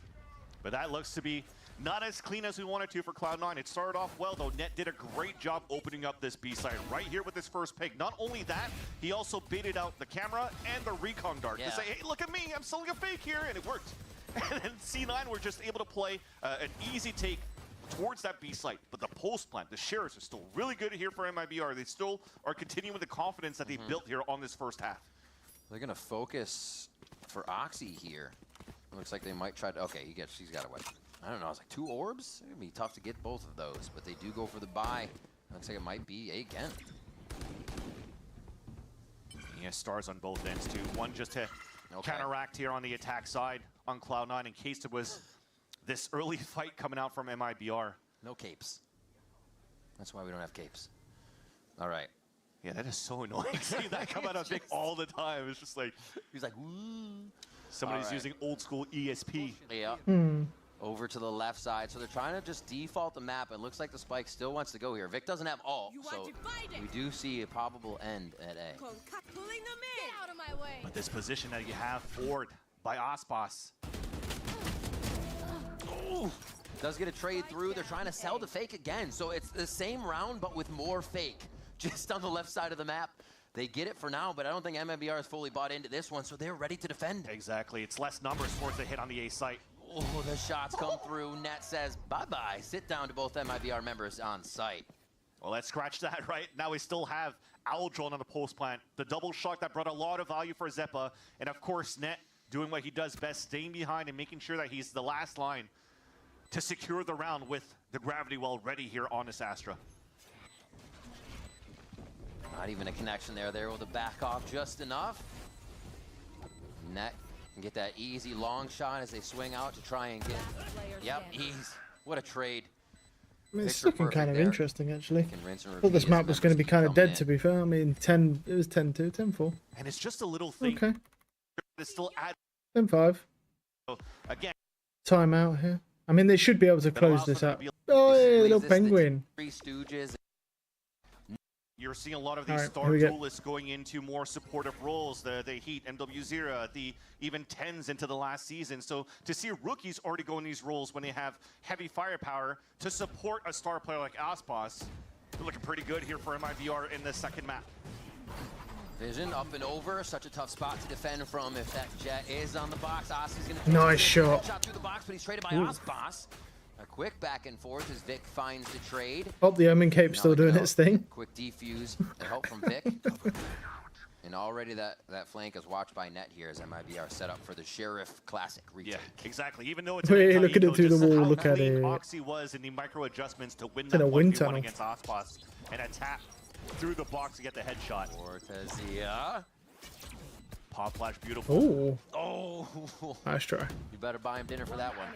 Speaker 16: But that looks to be not as clean as we wanted to for Cloud9. It started off well, though. Net did a great job opening up this B side right here with his first pick. Not only that, he also baited out the camera and the recon dart to say, hey, look at me, I'm selling a fake here, and it worked. And then C9 were just able to play an easy take towards that B site. But the post plant, the shares are still really good here for MIBR. They still are continuing with the confidence that they built here on this first half.
Speaker 17: They're gonna focus for Oxy here. Looks like they might try to, okay, he's got a weapon. I don't know, it's like 2 orbs? It's gonna be tough to get both of those, but they do go for the buy. Looks like it might be A again.
Speaker 16: He has stars on both ends too. One just to counteract here on the attack side on Cloud9 in case it was this early fight coming out from MIBR.
Speaker 17: No capes. That's why we don't have capes. All right.
Speaker 16: Yeah, that is so annoying. See that come out of Vic all the time. It's just like,
Speaker 17: he's like, woo.
Speaker 16: Somebody's using old school ESP.
Speaker 17: Yeah. Over to the left side. So they're trying to just default the map. It looks like the spike still wants to go here. Vic doesn't have ult, so we do see a probable end at A.
Speaker 8: Get out of my way.
Speaker 16: But this position that you have forward by Aspas.
Speaker 17: Ooh. Does get a trade through. They're trying to sell the fake again. So it's the same round, but with more fake. Just on the left side of the map. They get it for now, but I don't think MIBR is fully bought into this one, so they're ready to defend.
Speaker 16: Exactly. It's less numbers towards the hit on the A site.
Speaker 17: Oh, the shots come through. Net says bye-bye. Sit down to both MIBR members on site.
Speaker 16: Well, let's scratch that, right? Now we still have Aldron on the post plant. The double shot that brought a lot of value for Zeppa. And of course, Net doing what he does best, staying behind and making sure that he's the last line to secure the round with the gravity well ready here on this Astra.
Speaker 17: Not even a connection there. They're able to back off just enough. Net can get that easy long shot as they swing out to try and get. Yep, ease. What a trade.
Speaker 1: I mean, it's looking kind of interesting, actually. I thought this map was going to be kind of dead, to be fair. I mean, it was 10-2, 10-4.
Speaker 16: And it's just a little thing.
Speaker 1: Okay.
Speaker 16: It's still add
Speaker 1: 10-5.
Speaker 16: So, again.
Speaker 1: Timeout here. I mean, they should be able to close this out. Oh, yeah, little penguin.
Speaker 17: Three Stooges.
Speaker 16: you're seeing a lot of these
Speaker 1: Alright,
Speaker 16: star
Speaker 1: here we go.
Speaker 16: duelists going into more supportive roles. The Heat, MW0, the even 10s into the last season. So to see rookies already go in these roles when they have heavy firepower to support a star player like Aspas, they're looking pretty good here for MIBR in the second map.
Speaker 17: Vision up and over, such a tough spot to defend from if that jet is on the box. Ossi's gonna
Speaker 1: Nice shot.
Speaker 17: Shot through the box, but he's traded by
Speaker 1: Ooh.
Speaker 17: Aspas. A quick back and forth as Vic finds the trade.
Speaker 1: Oh, the Omen Cape's still doing its thing.
Speaker 17: Quick defuse, the help from Vic. And already that flank is watched by Net here as MIBR set up for the Sheriff Classic retake.
Speaker 16: Yeah, exactly. Even though it's
Speaker 1: Wait,
Speaker 16: an
Speaker 1: look at it through the
Speaker 16: just
Speaker 1: wall,
Speaker 16: how
Speaker 1: look at
Speaker 16: clean
Speaker 1: it.
Speaker 16: Oxy was in the micro adjustments to win
Speaker 1: It's in
Speaker 16: that
Speaker 1: a wind
Speaker 16: 1v1
Speaker 1: tunnel.
Speaker 16: against Aspas and a tap through the box to get the headshot.
Speaker 17: Cortezia.
Speaker 16: Pop flash, beautiful.
Speaker 17: Oh.
Speaker 1: Nice try.
Speaker 17: You better buy him dinner for that one.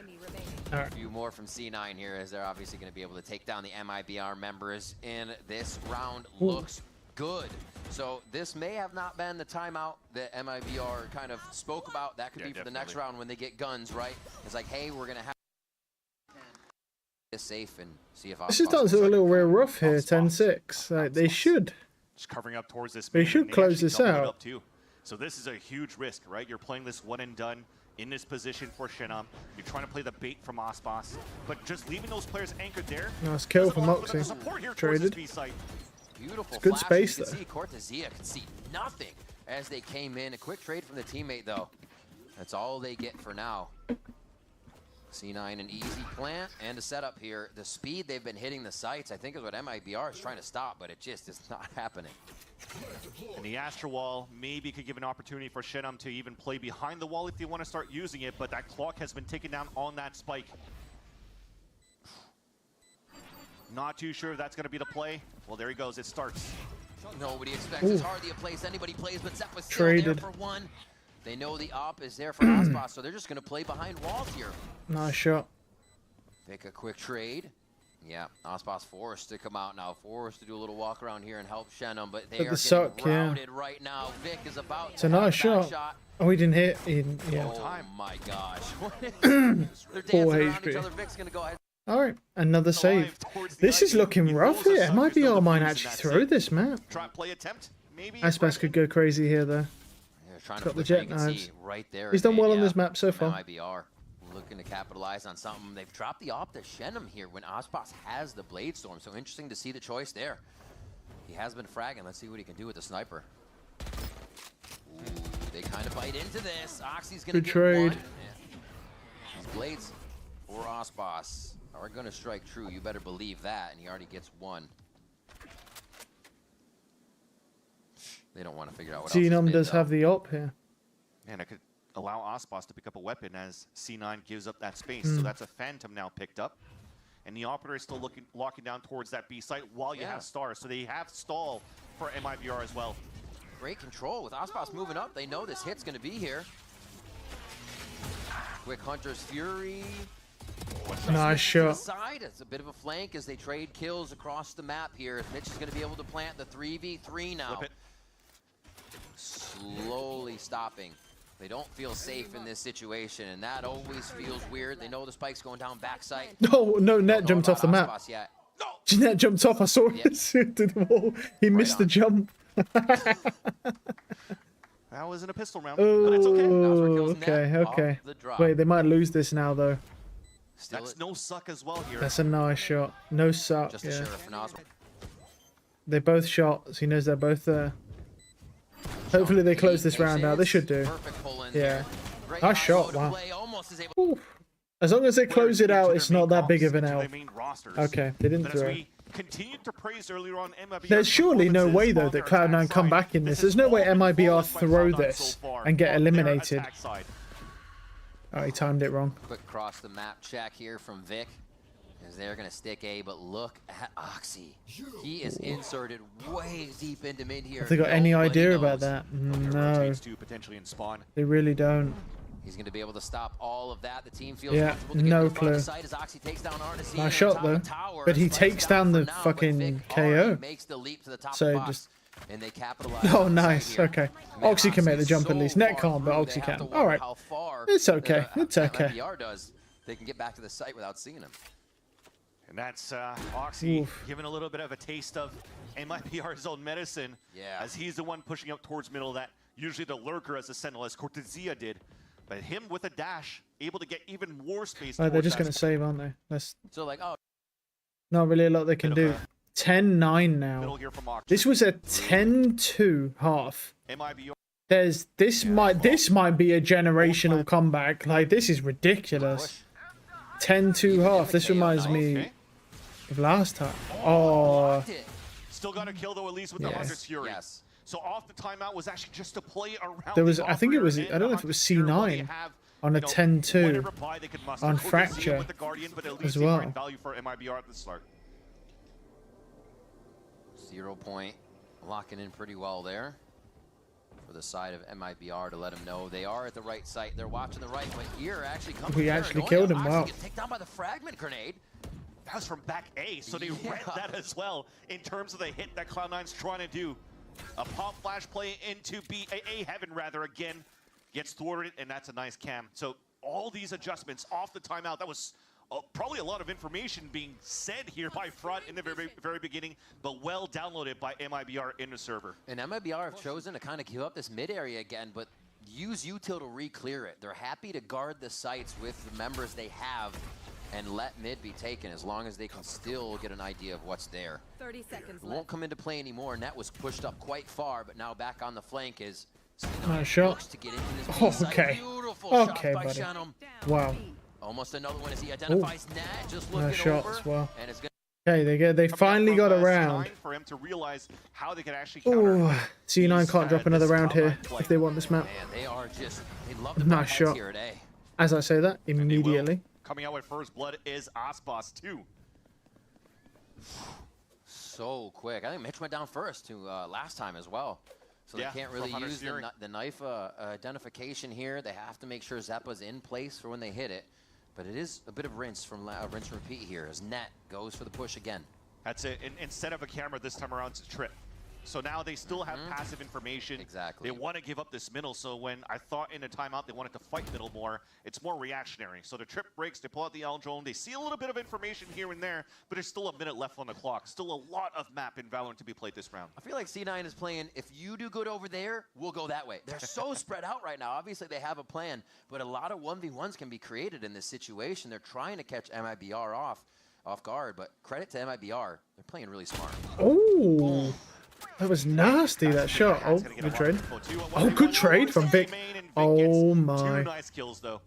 Speaker 1: All right.
Speaker 17: A few more from C9 here as they're obviously going to be able to take down the MIBR members in this round.
Speaker 1: Ooh.
Speaker 17: Looks good. So this may have not been the timeout that MIBR kind of spoke about. That could be for the next round when they get guns, right? It's like, hey, we're going to have this safe and see if
Speaker 1: This is starting to look a little real rough here, 10-6. Like, they should.
Speaker 16: Just covering up towards this.
Speaker 1: They
Speaker 16: main,
Speaker 1: should
Speaker 16: and
Speaker 1: close
Speaker 16: actually
Speaker 1: this
Speaker 16: doubled it
Speaker 1: out.
Speaker 16: up too. So this is a huge risk, right? You're playing this one and done in this position for Shinam. You're trying to play the bait from Aspas, but just leaving those players anchored there.
Speaker 1: Nice kill from
Speaker 16: doesn't allow for them to
Speaker 1: Moxie.
Speaker 16: support here towards this
Speaker 1: Traded.
Speaker 16: B site.
Speaker 17: Beautiful
Speaker 1: It's good
Speaker 17: flash.
Speaker 1: space,
Speaker 17: You can
Speaker 1: though.
Speaker 17: see Cortezia could see nothing as they came in. A quick trade from the teammate, though. That's all they get for now. C9 an easy plant and a setup here. The speed they've been hitting the sites, I think, is what MIBR is trying to stop, but it just is not happening.
Speaker 16: And the Astro Wall maybe could give an opportunity for Shinam to even play behind the wall if they want to start using it, but that clock has been taken down on that spike. Not too sure if that's going to be the play. Well, there he goes. It starts.
Speaker 17: Nobody expects it's hardly a place anybody plays, but Zepp was still
Speaker 1: Traded.
Speaker 17: there for one. They know the op is there for Aspas, so they're just going to play behind walls here.
Speaker 1: Nice shot.
Speaker 17: Pick a quick trade. Yeah, Aspas forced to come out now, forced to do a little walk around here and help Shenum, but they
Speaker 1: But
Speaker 17: are
Speaker 1: the suck,
Speaker 17: getting
Speaker 1: yeah.
Speaker 17: routed right now. Vic is about
Speaker 1: It's
Speaker 17: to
Speaker 1: a
Speaker 17: have
Speaker 1: nice
Speaker 17: a back
Speaker 1: shot. Oh, he didn't hit. He didn't, yeah.
Speaker 17: Oh my gosh. They're
Speaker 1: Full
Speaker 17: dancing around
Speaker 1: HP.
Speaker 17: each other. Vic's going to go ahead.
Speaker 1: All right, another save. This is looking rough here. MIBR might actually throw this map.
Speaker 16: Try play attempt, maybe.
Speaker 1: Aspas could go crazy here, though.
Speaker 17: They're trying
Speaker 1: Got
Speaker 17: to
Speaker 1: the
Speaker 17: flip it.
Speaker 1: jet
Speaker 17: You can see
Speaker 1: knives.
Speaker 17: right there.
Speaker 1: He's done well on
Speaker 17: yeah,
Speaker 1: this map so
Speaker 17: from
Speaker 1: far.
Speaker 17: MIBR looking to capitalize on something. They've dropped the op to Shenum here when Aspas has the Blade Storm, so interesting to see the choice there. He has been fragging. Let's see what he can do with the sniper. Ooh, they kind of bite into this. Oxy's going to
Speaker 1: Good
Speaker 17: get
Speaker 1: trade.
Speaker 17: one. Yeah. These blades for Aspas are going to strike true. You better believe that, and he already gets one. They don't want to figure out what else is
Speaker 1: Xenom
Speaker 17: mid,
Speaker 1: does
Speaker 17: though.
Speaker 1: have the op here.
Speaker 16: And it could allow Aspas to pick up a weapon as C9 gives up that space.
Speaker 1: Hmm.
Speaker 16: So that's a Phantom now picked up. And the Operator is still locking down towards that B site while you have Star. So they have stall for MIBR as well.
Speaker 17: Great control with Aspas moving up. They know this hit's going to be here. Quick Hunter's Fury.
Speaker 1: Nice
Speaker 17: To the
Speaker 1: shot.
Speaker 17: side. It's a bit of a flank as they trade kills across the map here. Mitch is going to be able to plant the 3v3 now.
Speaker 16: Flip it.
Speaker 17: Slowly stopping. They don't feel safe in this situation, and that always feels weird. They know the spike's going down backside.
Speaker 1: Oh, no, Net jumped off the map.
Speaker 17: Aspas yet.
Speaker 1: Net jumped off. I saw it to the wall. He missed the jump.
Speaker 16: That wasn't a pistol round, but it's okay.
Speaker 1: Oh, okay, okay. Wait, they might lose this now, though.
Speaker 16: That's no suck as well here.
Speaker 1: That's a nice shot. No suck,
Speaker 17: Just the
Speaker 1: yeah.
Speaker 17: Sheriff and Oswald.
Speaker 1: They both shot, so he knows they're both there. Hopefully they close this round out. They should do. Yeah. Nice shot, wow. Oof. As long as they close it out, it's not that big of an L. Okay, they didn't
Speaker 16: But as
Speaker 1: throw.
Speaker 16: we continued to praise earlier on MIBR
Speaker 1: There's surely no way, though, that Cloud9 come back in this. There's no way MIBR throw this and get eliminated. Oh, he timed it wrong.
Speaker 17: Quick cross the map check here from Vic. As they're going to stick A, but look at Oxy. He is inserted way deep into mid here.
Speaker 1: Have they got any
Speaker 17: Nobody
Speaker 1: idea
Speaker 17: knows.
Speaker 1: about that? No.
Speaker 16: Potentially in spawn.
Speaker 1: They really don't.
Speaker 17: He's going to be able to stop all of that. The team feels
Speaker 1: Yeah,
Speaker 17: comfortable to get
Speaker 1: no
Speaker 17: in front of the
Speaker 1: clue.
Speaker 17: site as Oxy takes down Arnesine
Speaker 1: Nice
Speaker 17: on
Speaker 1: shot,
Speaker 17: top
Speaker 1: though.
Speaker 17: of tower.
Speaker 1: But he
Speaker 17: Spike's
Speaker 1: takes
Speaker 17: down
Speaker 1: down
Speaker 17: for
Speaker 1: the
Speaker 17: now, but
Speaker 1: fucking
Speaker 17: Vic
Speaker 1: KO.
Speaker 17: already makes the leap to the top
Speaker 1: So
Speaker 17: box,
Speaker 1: just...
Speaker 17: and they capitalize
Speaker 1: Oh,
Speaker 17: on the site
Speaker 1: nice.
Speaker 17: here.
Speaker 1: Okay.
Speaker 17: Man,
Speaker 1: Oxy can make the
Speaker 17: Oxy's
Speaker 1: jump at
Speaker 17: so
Speaker 1: least. Net
Speaker 17: far
Speaker 1: can't, but
Speaker 17: through,
Speaker 1: Oxy
Speaker 17: they have
Speaker 1: can.
Speaker 17: to
Speaker 1: All
Speaker 17: wonder
Speaker 1: right.
Speaker 17: how far
Speaker 1: It's okay.
Speaker 17: the,
Speaker 1: It's okay.
Speaker 17: MIBR does. They can get back to the site without seeing him.
Speaker 16: And that's Oxy
Speaker 1: Oof.
Speaker 16: giving a little bit of a taste of MIBR's own medicine, as he's the one pushing up towards middle. That usually the lurker as a sentinel, as Cortezia did. But him with a dash, able to get even more space.
Speaker 1: Oh, they're just going to save, aren't they? That's
Speaker 17: So like, oh,
Speaker 1: not really a lot they can do. 10-9 now. This was a 10-2 half.
Speaker 16: MIBR.
Speaker 1: This might be a generational comeback. Like, this is ridiculous. 10-2 half. This reminds me of last time. Oh.
Speaker 16: Still got a kill though, at least with the Hunter's Fury.
Speaker 17: Yes.
Speaker 16: So off the timeout was actually just to play around.
Speaker 1: There was, I think it was, I don't know if it was C9 on a 10-2 on Fracture as well.
Speaker 16: Value for MIBR at the start.
Speaker 17: 0 point, locking in pretty well there for the side of MIBR to let them know they are at the right site. They're watching the right, but here actually comes.
Speaker 1: We actually killed him. Wow.
Speaker 17: Gets taken down by the fragment grenade.
Speaker 16: That was from back A, so they read that as well in terms of the hit that Cloud9's trying to do. A pop flash play into A heaven rather again gets thwarted, and that's a nice cam. So all these adjustments off the timeout, that was probably a lot of information being said here by Front in the very beginning, but well downloaded by MIBR in the server.
Speaker 17: And MIBR have chosen to kind of give up this mid area again, but use util to re-clear it. They're happy to guard the sites with the members they have and let mid be taken as long as they can still get an idea of what's there.
Speaker 11: 30 seconds
Speaker 17: left. Won't come into play anymore. Net was pushed up quite far, but now back on the flank is
Speaker 1: nice shot.
Speaker 17: To get into this
Speaker 1: oh, okay. Okay, buddy.
Speaker 17: Shannon.
Speaker 1: Wow.
Speaker 17: Almost another one as he identifies Net, just looking
Speaker 1: nice shot
Speaker 17: over,
Speaker 1: as well.
Speaker 17: And it's
Speaker 1: Okay, they finally got around.
Speaker 16: For him to realize how they can actually
Speaker 1: counter. C9 can't drop another round here if they want this map.
Speaker 17: Man, they are just, they love the
Speaker 1: nice shot.
Speaker 17: here today.
Speaker 1: As I say that, immediately.
Speaker 16: Coming out with first blood is Aspas too.
Speaker 17: So quick. I think Mitch went down first to last time as well. So they can't really use the knife identification here. They have to make sure Zeppa's in place for when they hit it. But it is a bit of rinse from rinse and repeat here as Net goes for the push again.
Speaker 16: That's it. Instead of a camera this time around, it's a trip. So now they still have passive information.
Speaker 17: Exactly.
Speaker 16: They want to give up this middle. So when I thought in a timeout they wanted to fight middle more, it's more reactionary. So the trip breaks, they pull out the L drone, they see a little bit of information here and there, but there's still a minute left on the clock. Still a lot of map in Valorant to be played this round.
Speaker 17: I feel like C9 is playing, if you do good over there, we'll go that way. They're so spread out right now. Obviously they have a plan, but a lot of 1v1s can be created in this situation. They're trying to catch MIBR off guard, but credit to MIBR. They're playing really smart.
Speaker 1: Oh. That was nasty, that shot. Oh, good trade. Oh, good trade from Vic. Oh my.
Speaker 16: Nice kills, though.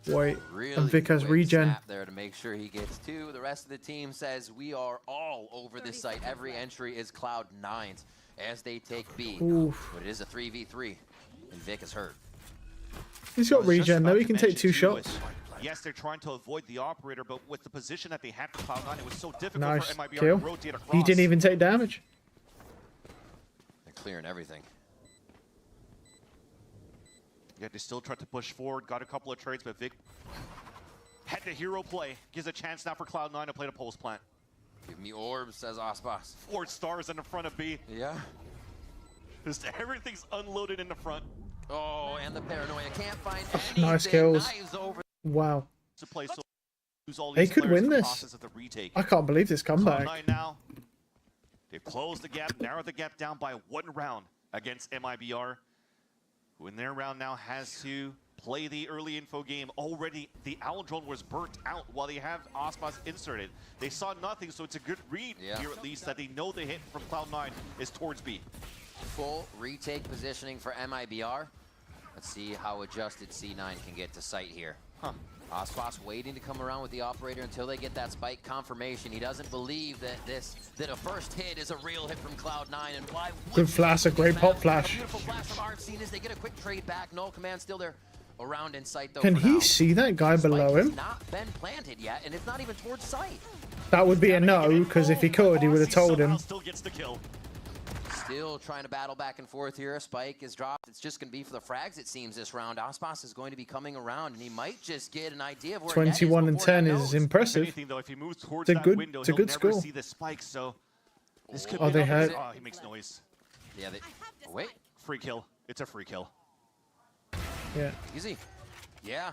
Speaker 1: Wait,
Speaker 17: really
Speaker 1: and Vic has regen.
Speaker 17: There to make sure he gets two. The rest of the team says we are all over this site. Every entry is Cloud9's as they take B.
Speaker 1: Oof.
Speaker 17: But it is a 3v3, and Vic is hurt.
Speaker 1: He's got regen, though. He can take 2 shots.
Speaker 16: Yes, they're trying to avoid the operator, but with the position that they had for Cloud9, it was so difficult
Speaker 1: nice
Speaker 16: for MIBR
Speaker 1: kill.
Speaker 16: to rotate across.
Speaker 1: He didn't even take damage.
Speaker 17: Clearing everything.
Speaker 16: Yeah, they still tried to push forward, got a couple of trades, but Vic had the hero play. Gives a chance now for Cloud9 to play the pulse plant.
Speaker 17: Give me orbs, says Aspas.
Speaker 16: 4 stars in the front of B.
Speaker 17: Yeah.
Speaker 16: Just everything's unloaded in the front.
Speaker 17: Oh, and the paranoia. Can't find anything.
Speaker 1: Nice kills. Wow. They could win this. I can't believe this comeback.
Speaker 16: Cloud9 now. They've closed the gap, narrowed the gap down by 1 round against MIBR, who in their round now has to play the early info game. Already, the Owl drone was burnt out while they have Aspas inserted. They saw nothing, so it's a good read here at least that they know the hit from Cloud9 is towards B.
Speaker 17: Full retake positioning for MIBR. Let's see how adjusted C9 can get to site here. Aspas waiting to come around with the operator until they get that spike confirmation. He doesn't believe that a first hit is a real hit from Cloud9, and why
Speaker 1: good flash, a great pop flash.
Speaker 17: A beautiful flash from Arcene as they get a quick trade back. Null command still there around in sight though.
Speaker 1: Can he see that guy below him?
Speaker 17: It's not been planted yet, and it's not even towards sight.
Speaker 1: That would be a no, because if he could, he would have told him.
Speaker 16: Still gets the kill.
Speaker 17: Still trying to battle back and forth here. Spike is dropped. It's just going to be for the frags, it seems, this round. Aspas is going to be coming around, and he might just get an idea of where
Speaker 1: 21 and 10 is impressive.
Speaker 16: Anything, though, if he moves towards
Speaker 1: it's a good,
Speaker 16: window,
Speaker 1: it's a good
Speaker 16: he'll never
Speaker 1: score.
Speaker 16: see the spike, so this could
Speaker 1: oh,
Speaker 16: be
Speaker 1: they had.
Speaker 16: Oh, he makes noise.
Speaker 17: Yeah, wait.
Speaker 16: Free kill. It's a free kill.
Speaker 1: Yeah.
Speaker 17: Easy. Yeah.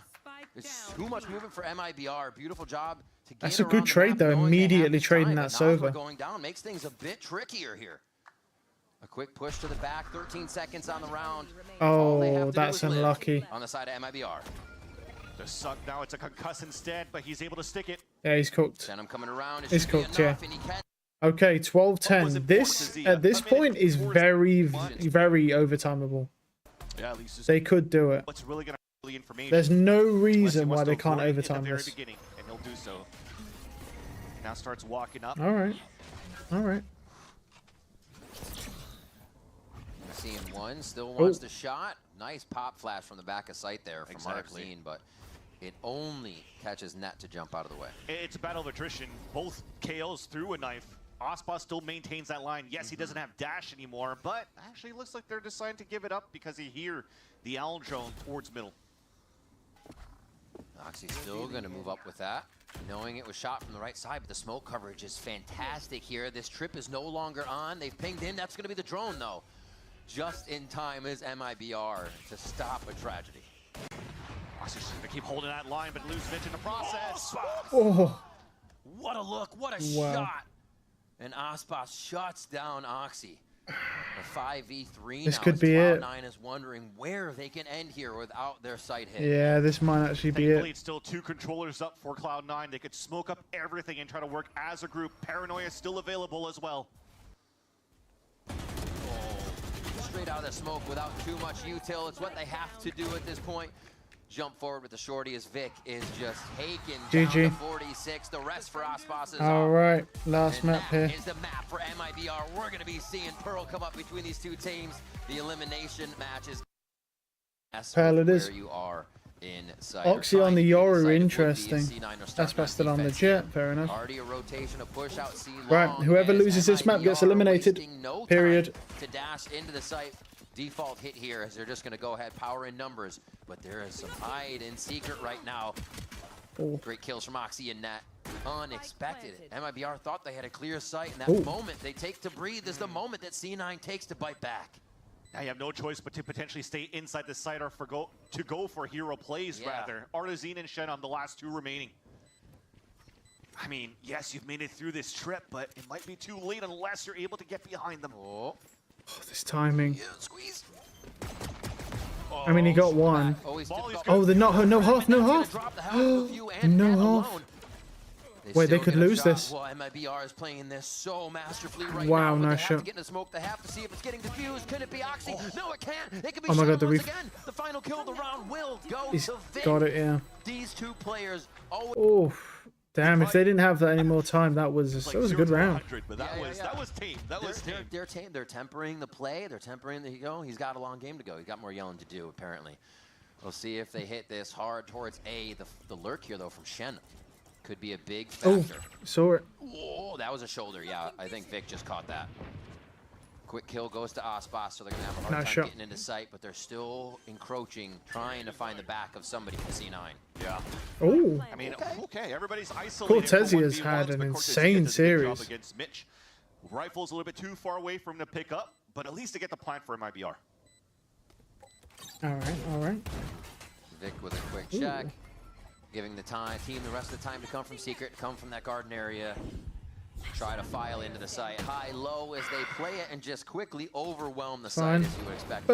Speaker 17: It's too much movement for MIBR. Beautiful job to get
Speaker 1: That's a good trade, though. Immediately trading that Sova.
Speaker 17: Going down makes things a bit trickier here. A quick push to the back, 13 seconds on the round.
Speaker 1: Oh, that's unlucky.
Speaker 17: On the side of MIBR.
Speaker 16: The suck now, it's a concuss instead, but he's able to stick it.
Speaker 1: Yeah, he's cooked.
Speaker 17: Venom coming around.
Speaker 1: He's cooked, yeah. Okay, 12-10. This, at this point, is very, very overtimeable.
Speaker 16: Yeah, at least
Speaker 1: they could do it.
Speaker 16: What's really gonna be information.
Speaker 1: There's no reason why they can't overtime this.
Speaker 16: And he'll do so. Now starts walking up.
Speaker 1: All right. All right.
Speaker 17: Seeing one, still wants the shot. Nice pop flash from the back of sight there from Arzine, but it only catches Net to jump out of the way.
Speaker 16: It's a battle of attrition. Both KOs through a knife. Ospa still maintains that line. Yes, he doesn't have dash anymore, but actually looks like they're deciding to give it up because they hear the owl drone towards middle.
Speaker 17: Oxy's still going to move up with that, knowing it was shot from the right side, but the smoke coverage is fantastic here. This trip is no longer on. They've pinged in. That's going to be the drone, though. Just in time is MIBR to stop a tragedy.
Speaker 16: Oxy's going to keep holding that line, but lose Mitch in the process.
Speaker 1: Oh.
Speaker 17: What a look. What a shot. And Aspas shuts down Oxy. A 5v3
Speaker 1: this
Speaker 17: now.
Speaker 1: Could be it.
Speaker 17: Cloud9 is wondering where they can end here without their sight hit.
Speaker 1: Yeah, this might actually be it.
Speaker 16: It's still 2 controllers up for Cloud9. They could smoke up everything and try to work as a group. Paranoia is still available as well.
Speaker 17: Straight out of the smoke without too much util. It's what they have to do at this point. Jump forward with the shorty as Vic is just taken down to 46. The rest for Aspas is
Speaker 1: all right, last map here.
Speaker 17: Is the map for MIBR. We're going to be seeing Pearl come up between these two teams. The elimination matches.
Speaker 1: Pearl it is.
Speaker 17: Where you are inside.
Speaker 1: Oxy on the Yoru, interesting. That's bested on the Jet, fair enough.
Speaker 17: Already a rotation, a push out C
Speaker 1: right, whoever loses this map gets eliminated. Period.
Speaker 17: To dash into the site. Default hit here as they're just going to go ahead, power in numbers, but there is some hide in secret right now. Great kills from Oxy and Nat. Unexpected. MIBR thought they had a clear sight, and that moment they take to breathe is the moment that C9 takes to bite back.
Speaker 16: Now you have no choice but to potentially stay inside the site or go for hero plays rather. Arzine and Shen on the last 2 remaining. I mean, yes, you've made it through this trip, but it might be too late unless you're able to get behind them.
Speaker 1: Oh, this timing.
Speaker 17: Squeeze.
Speaker 1: I mean, he got one. Oh, they're not. No half. No half. No half. Wait, they could lose this.
Speaker 17: Well, MIBR is playing this so masterfully right
Speaker 1: wow,
Speaker 17: now.
Speaker 1: nice shot.
Speaker 17: Get in the smoke. They have to see if it's getting diffused. Can it be Oxy? No, it can't. It can be
Speaker 1: oh my God, the
Speaker 17: once again. The final kill of the round will go
Speaker 1: He's
Speaker 17: to Vic.
Speaker 1: got it, yeah.
Speaker 17: These two players always.
Speaker 1: Oh, damn! If they didn't have that any more time, that was a good round.
Speaker 16: But that was tame. That was tame.
Speaker 17: They're tame. They're tempering the play. They're tempering the go. He's got a long game to go. He's got more yelling to do apparently. We'll see if they hit this hard towards A. The lurk here though from Shen could be a big factor.
Speaker 1: Oh, saw it.
Speaker 17: Whoa, that was a shoulder. Yeah, I think Vic just caught that. Quick kill goes to Aspas, so they're going to have a hard time getting into sight, but they're still encroaching, trying to find the back of somebody from C9.
Speaker 16: Yeah.
Speaker 1: Oh.
Speaker 16: I mean, okay, everybody's isolated.
Speaker 1: Cortezia's had an insane series.
Speaker 16: Against Mitch. Rifle's a little bit too far away for him to pick up, but at least to get the plant for MIBR.
Speaker 1: All right, all right.
Speaker 17: Vic with a quick check. Giving the team the rest of the time to come from secret, come from that garden area. Try to file into the site high-low as they play it and just quickly overwhelm the site as you would expect.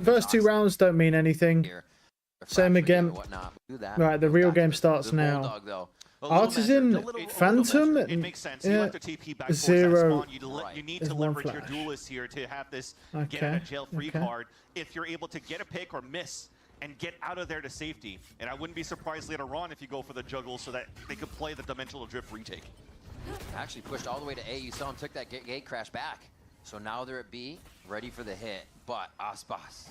Speaker 1: First two rounds don't mean anything. Same again. Right, the real game starts now. Artisan, Phantom,
Speaker 16: it makes sense. You left a TP back
Speaker 1: Zero.
Speaker 16: You need to leverage your duelists here to have this get out of jail free card. If you're able to get a pick or miss and get out of there to safety. And I wouldn't be surprised later on if you go for the juggle so that they could play the dimensional drift retake.
Speaker 17: Actually pushed all the way to A. You saw him took that gate crash back. So now they're at B, ready for the hit. But Aspas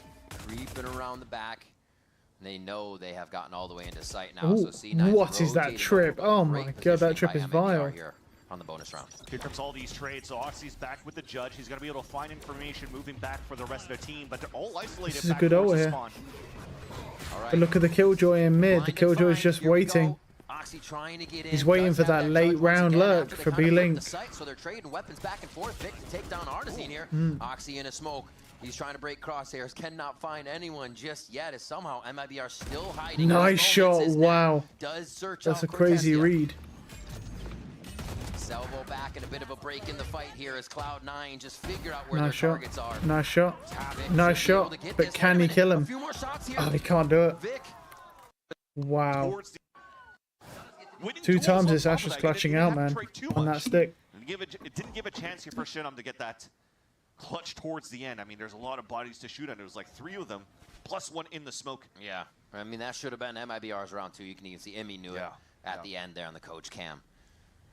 Speaker 17: creeping around the back. They know they have gotten all the way into sight now.
Speaker 1: Ooh,
Speaker 17: so C9
Speaker 1: what is that trip? Oh my God, that trip is vile.
Speaker 17: Here on the bonus round.
Speaker 16: Here comes all these trades. So Oxy's back with the judge. He's going to be able to find information moving back for the rest of the team, but they're all isolated.
Speaker 1: This is a good ult here. But look at the Killjoy in mid. The Killjoy is just waiting.
Speaker 17: Oxy trying to get in.
Speaker 1: He's waiting for that late round lurk for B-Link.
Speaker 17: So they're trading weapons back and forth. Vic to take down Artisan here. Oxy in a smoke. He's trying to break crosshairs. Cannot find anyone just yet. As somehow MIBR still hiding.
Speaker 1: Nice shot. Wow.
Speaker 17: Does search
Speaker 1: That's a crazy read.
Speaker 17: Salvo back and a bit of a break in the fight here as Cloud9 just figure out where
Speaker 1: Nice
Speaker 17: their
Speaker 1: shot.
Speaker 17: targets are.
Speaker 1: Nice shot. Nice shot. But can he kill him? Oh, he can't do it. Wow. 2 times this Ash was clutching out, man, on that stick.
Speaker 16: It didn't give a chance here for Shinam to get that clutch towards the end. I mean, there's a lot of bodies to shoot, and there was like 3 of them, plus 1 in the smoke.
Speaker 17: Yeah, I mean, that should have been MIBR's round 2. You can even see Emmy knew it at the end there on the coach cam.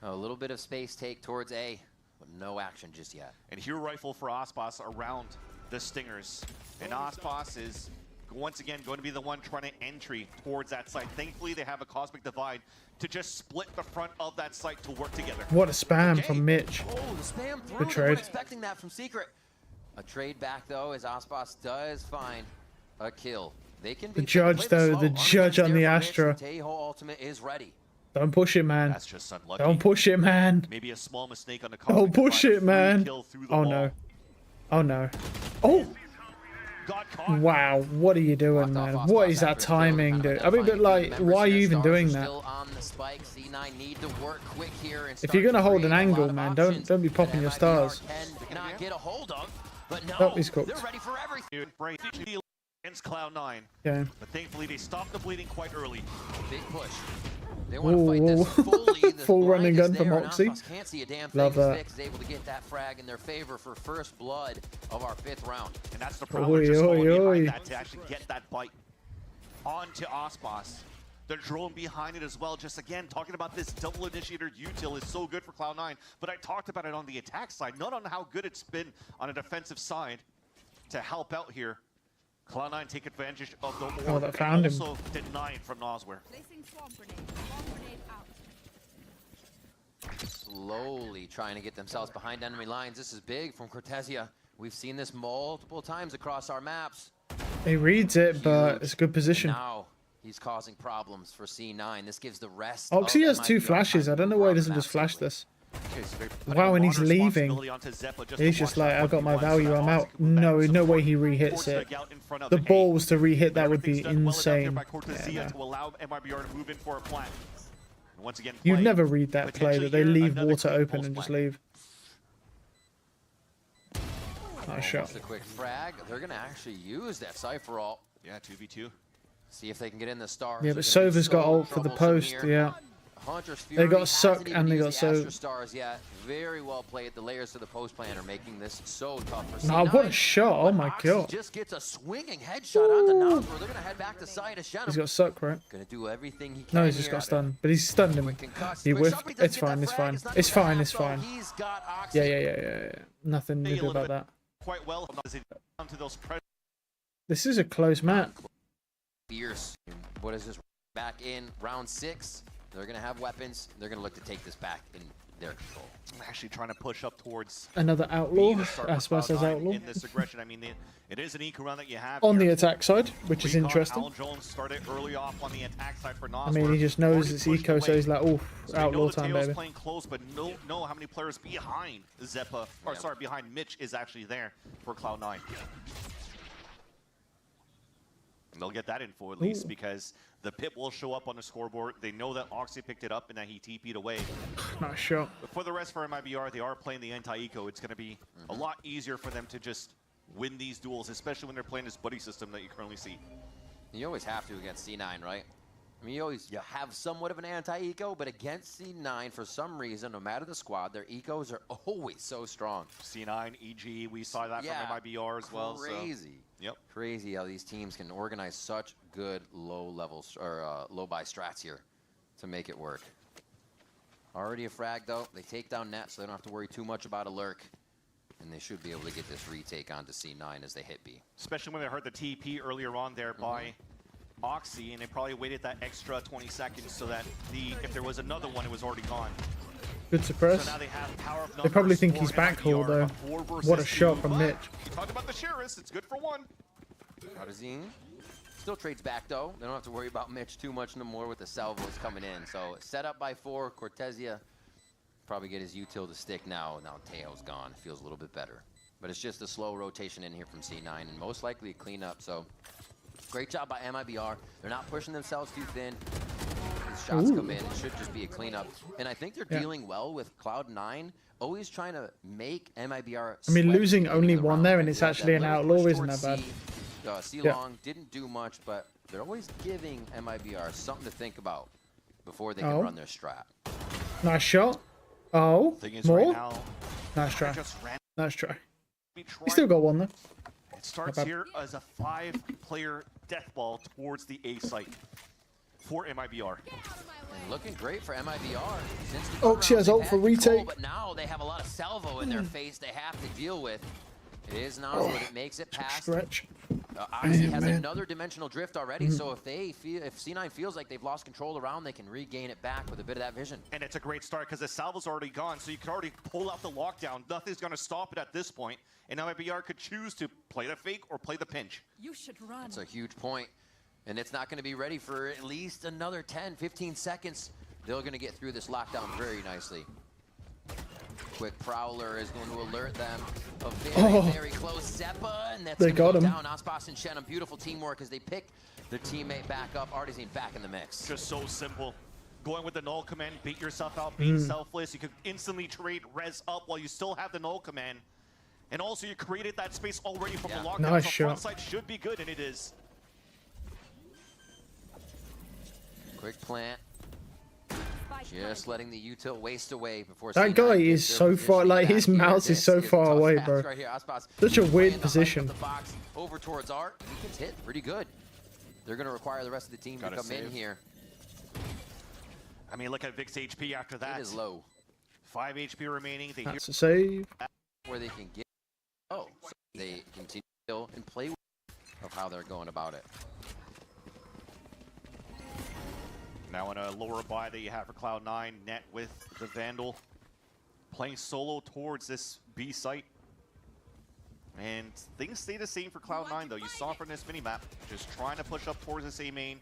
Speaker 17: A little bit of space take towards A, but no action just yet.
Speaker 16: And here rifle for Ospas around the Stingers. And Ospas is once again going to be the one trying to entry towards that site. Thankfully, they have a Cosmic Divide to just split the front of that site to work together.
Speaker 1: What a spam from Mitch.
Speaker 17: Oh, the spam through.
Speaker 1: Good trade.
Speaker 17: Expecting that from Secret. A trade back though, as Ospas does find a kill. They can
Speaker 1: The judge though, the judge on the Astra.
Speaker 17: Tejo ultimate is ready.
Speaker 1: Don't push it, man.
Speaker 16: That's just unlucky.
Speaker 1: Don't push it, man.
Speaker 16: Maybe a small mistake on the
Speaker 1: Don't push it, man. Oh no. Oh no. Oh. Wow, what are you doing, man? What is that timing, dude? I mean, but like, why are you even doing that? If you're gonna hold an angle, man, don't be popping your stars. Oh, he's cooked.
Speaker 16: Against Cloud9.
Speaker 1: Yeah.
Speaker 16: But thankfully they stopped the bleeding quite early.
Speaker 17: Big push. They want to fight this fully.
Speaker 1: Full running gun from Moxie.
Speaker 17: Can't see a damn thing.
Speaker 1: Love that.
Speaker 17: Vix is able to get that frag in their favor for first blood of our 5th round.
Speaker 16: And that's the Prowler just falling behind that to actually get that bite onto Ospas. The drone behind it as well. Just again, talking about this double initiator util is so good for Cloud9. But I talked about it on the attack side, not on how good it's been on a defensive side to help out here. Cloud9 take advantage of the
Speaker 1: Oh, that found him.
Speaker 16: Also denied from Nosware.
Speaker 17: Slowly trying to get themselves behind enemy lines. This is big from Cortezia. We've seen this multiple times across our maps.
Speaker 1: He reads it, but it's a good position.
Speaker 17: Now he's causing problems for C9. This gives the rest.
Speaker 1: Oxy has 2 flashes. I don't know why he doesn't just flash this. Wow, and he's leaving. He's just like, I got my value, I'm out. No way he re-hits it. The balls to re-hit that would be insane. Yeah, no. You'd never read that play that they leave water open and just leave. Nice shot.
Speaker 17: A quick frag. They're gonna actually use that Cypher ult.
Speaker 16: Yeah, 2v2.
Speaker 17: See if they can get in the stars.
Speaker 1: Yeah, but Sova's got ult for the post. Yeah. They got sucked and they got so.
Speaker 17: Stars, yeah, very well played. The layers to the post plan are making this so tough for C9.
Speaker 1: Nah, what a shot! Oh my god.
Speaker 17: Just gets a swinging headshot onto Nosware. They're gonna head back to side of Shannon.
Speaker 1: He's got sucked, right?
Speaker 17: Gonna do everything he can.
Speaker 1: No, he's just got stunned, but he's stunned him. He whiffed. It's fine. It's fine. It's fine. It's fine. Yeah. Nothing to do about that.
Speaker 16: Quite well to those.
Speaker 1: This is a close map.
Speaker 17: Fierce. What is this? Back in round 6. They're going to have weapons. They're going to look to take this back in their control.
Speaker 16: I'm actually trying to push up towards
Speaker 1: another outlaw. Aspas as outlaw.
Speaker 16: In this aggression, I mean, it is an eco round that you have
Speaker 1: on the attack side, which is interesting.
Speaker 16: Al Jones started early off on the attack side for Nosware.
Speaker 1: I mean, he just knows it's eco, so he's like, oh, outlaw time, baby.
Speaker 16: Playing close, but know how many players behind Zeppa, or sorry, behind Mitch is actually there for Cloud9. And they'll get that info at least because the pit will show up on the scoreboard. They know that Oxy picked it up and that he TP'd away.
Speaker 1: Nice shot.
Speaker 16: But for the rest for MIBR, they are playing the anti-eco. It's going to be a lot easier for them to just win these duels, especially when they're playing this buddy system that you currently see.
Speaker 17: You always have to against C9, right? I mean, you have somewhat of an anti-eco, but against C9, for some reason, no matter the squad, their ecos are always so strong.
Speaker 16: C9, EG, we saw that from MIBR as well.
Speaker 17: Crazy.
Speaker 16: So. Yep.
Speaker 17: Crazy how these teams can organize such good low levels or low buy strats here to make it work. Already a frag though. They take down net, so they don't have to worry too much about a lurk. And they should be able to get this retake onto C9 as they hit B.
Speaker 16: Especially when they heard the TP earlier on there by Oxy, and they probably waited that extra 20 seconds so that if there was another one, it was already gone.
Speaker 1: Good suppress.
Speaker 16: So now they have power of
Speaker 1: they probably think he's backhaul though. What a shot from Mitch.
Speaker 16: You talked about the Shearus, it's good for one.
Speaker 17: Kadazine still trades back though. They don't have to worry about Mitch too much no more with the salvos coming in. So set up by 4, Cortezia probably get his util to stick now. Now Teo's gone. Feels a little bit better. But it's just a slow rotation in here from C9 and most likely a cleanup. So great job by MIBR. They're not pushing themselves too thin. these shots come in, it should just be a cleanup. And I think they're dealing well with Cloud9, always trying to make MIBR.
Speaker 1: I mean, losing only one there, and it's actually an outlaw, isn't that bad?
Speaker 17: C-Long didn't do much, but they're always giving MIBR something to think about before they can run their strat.
Speaker 1: Nice shot. Oh, more?
Speaker 16: Right now,
Speaker 1: nice try. Nice try.
Speaker 16: He
Speaker 1: still got one, though.
Speaker 16: It starts here as a 5-player death ball towards the A site for MIBR.
Speaker 17: And looking great for MIBR.
Speaker 1: Oxy has ult for retake.
Speaker 17: But now they have a lot of salvo in their face they have to deal with. It is Nasr that makes it past.
Speaker 1: Stretch.
Speaker 17: Oxy has another dimensional drift already, so if C9 feels like they've lost control around, they can regain it back with a bit of that vision.
Speaker 16: And it's a great start because the salvo's already gone, so you can already pull out the lockdown. Nothing's going to stop it at this point, and MIBR could choose to play the fake or play the pinch.
Speaker 11: You should run.
Speaker 17: That's a huge point, and it's not going to be ready for at least another 10, 15 seconds. They're going to get through this lockdown very nicely. Quick Prowler is going to alert them of very close Zeppa, and that's
Speaker 1: they got him
Speaker 17: down. Aspas and Shannon, beautiful teamwork as they pick their teammate back up. Artesian back in the mix.
Speaker 16: Just so simple. Going with the null command, bait yourself out, being selfless. You could instantly trade res up while you still have the null command. And also you created that space already from the lockdown.
Speaker 1: Nice
Speaker 16: so
Speaker 1: shot.
Speaker 16: front side should be good, and it is.
Speaker 17: Quick plant. Just letting the util waste away before
Speaker 1: that guy is so far, like his mouse is so far away, bro.
Speaker 17: Right here.
Speaker 1: Such a weird position.
Speaker 17: The box over towards Art. He gets hit pretty good. They're going to require the rest of the team to come in here.
Speaker 16: I mean, look at Vic's HP after that.
Speaker 17: It is low.
Speaker 16: 5 HP remaining.
Speaker 1: That's a save.
Speaker 17: Where they can get. Oh, so they continue and play with of how they're going about it.
Speaker 16: Now in a lower buy that you have for Cloud9, net with the Vandal. Playing solo towards this B site. And things stay the same for Cloud9 though. You saw from this minimap, just trying to push up towards this A main,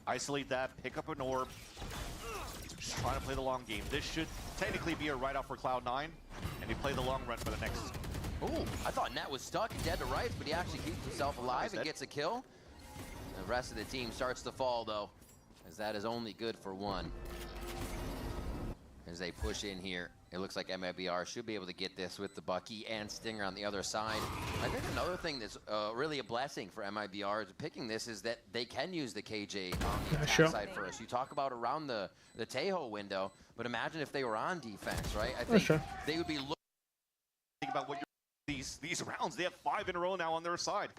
Speaker 16: isolate that, pick up an orb. Just trying to play the long game. This should technically be a write-off for Cloud9, and you play the long run for the next.
Speaker 17: Ooh, I thought Net was stuck and dead to rights, but he actually keeps himself alive and gets a kill. The rest of the team starts to fall though, as that is only good for one. As they push in here, it looks like MIBR should be able to get this with the Bucky and Stinger on the other side. I think another thing that's really a blessing for MIBR is picking this is that they can use the KJ on the attack side first. You talk about around the Tejo window, but imagine if they were on defense, right? I think they would be looking.
Speaker 16: Think about what these rounds. They have 5 in a row now on their side.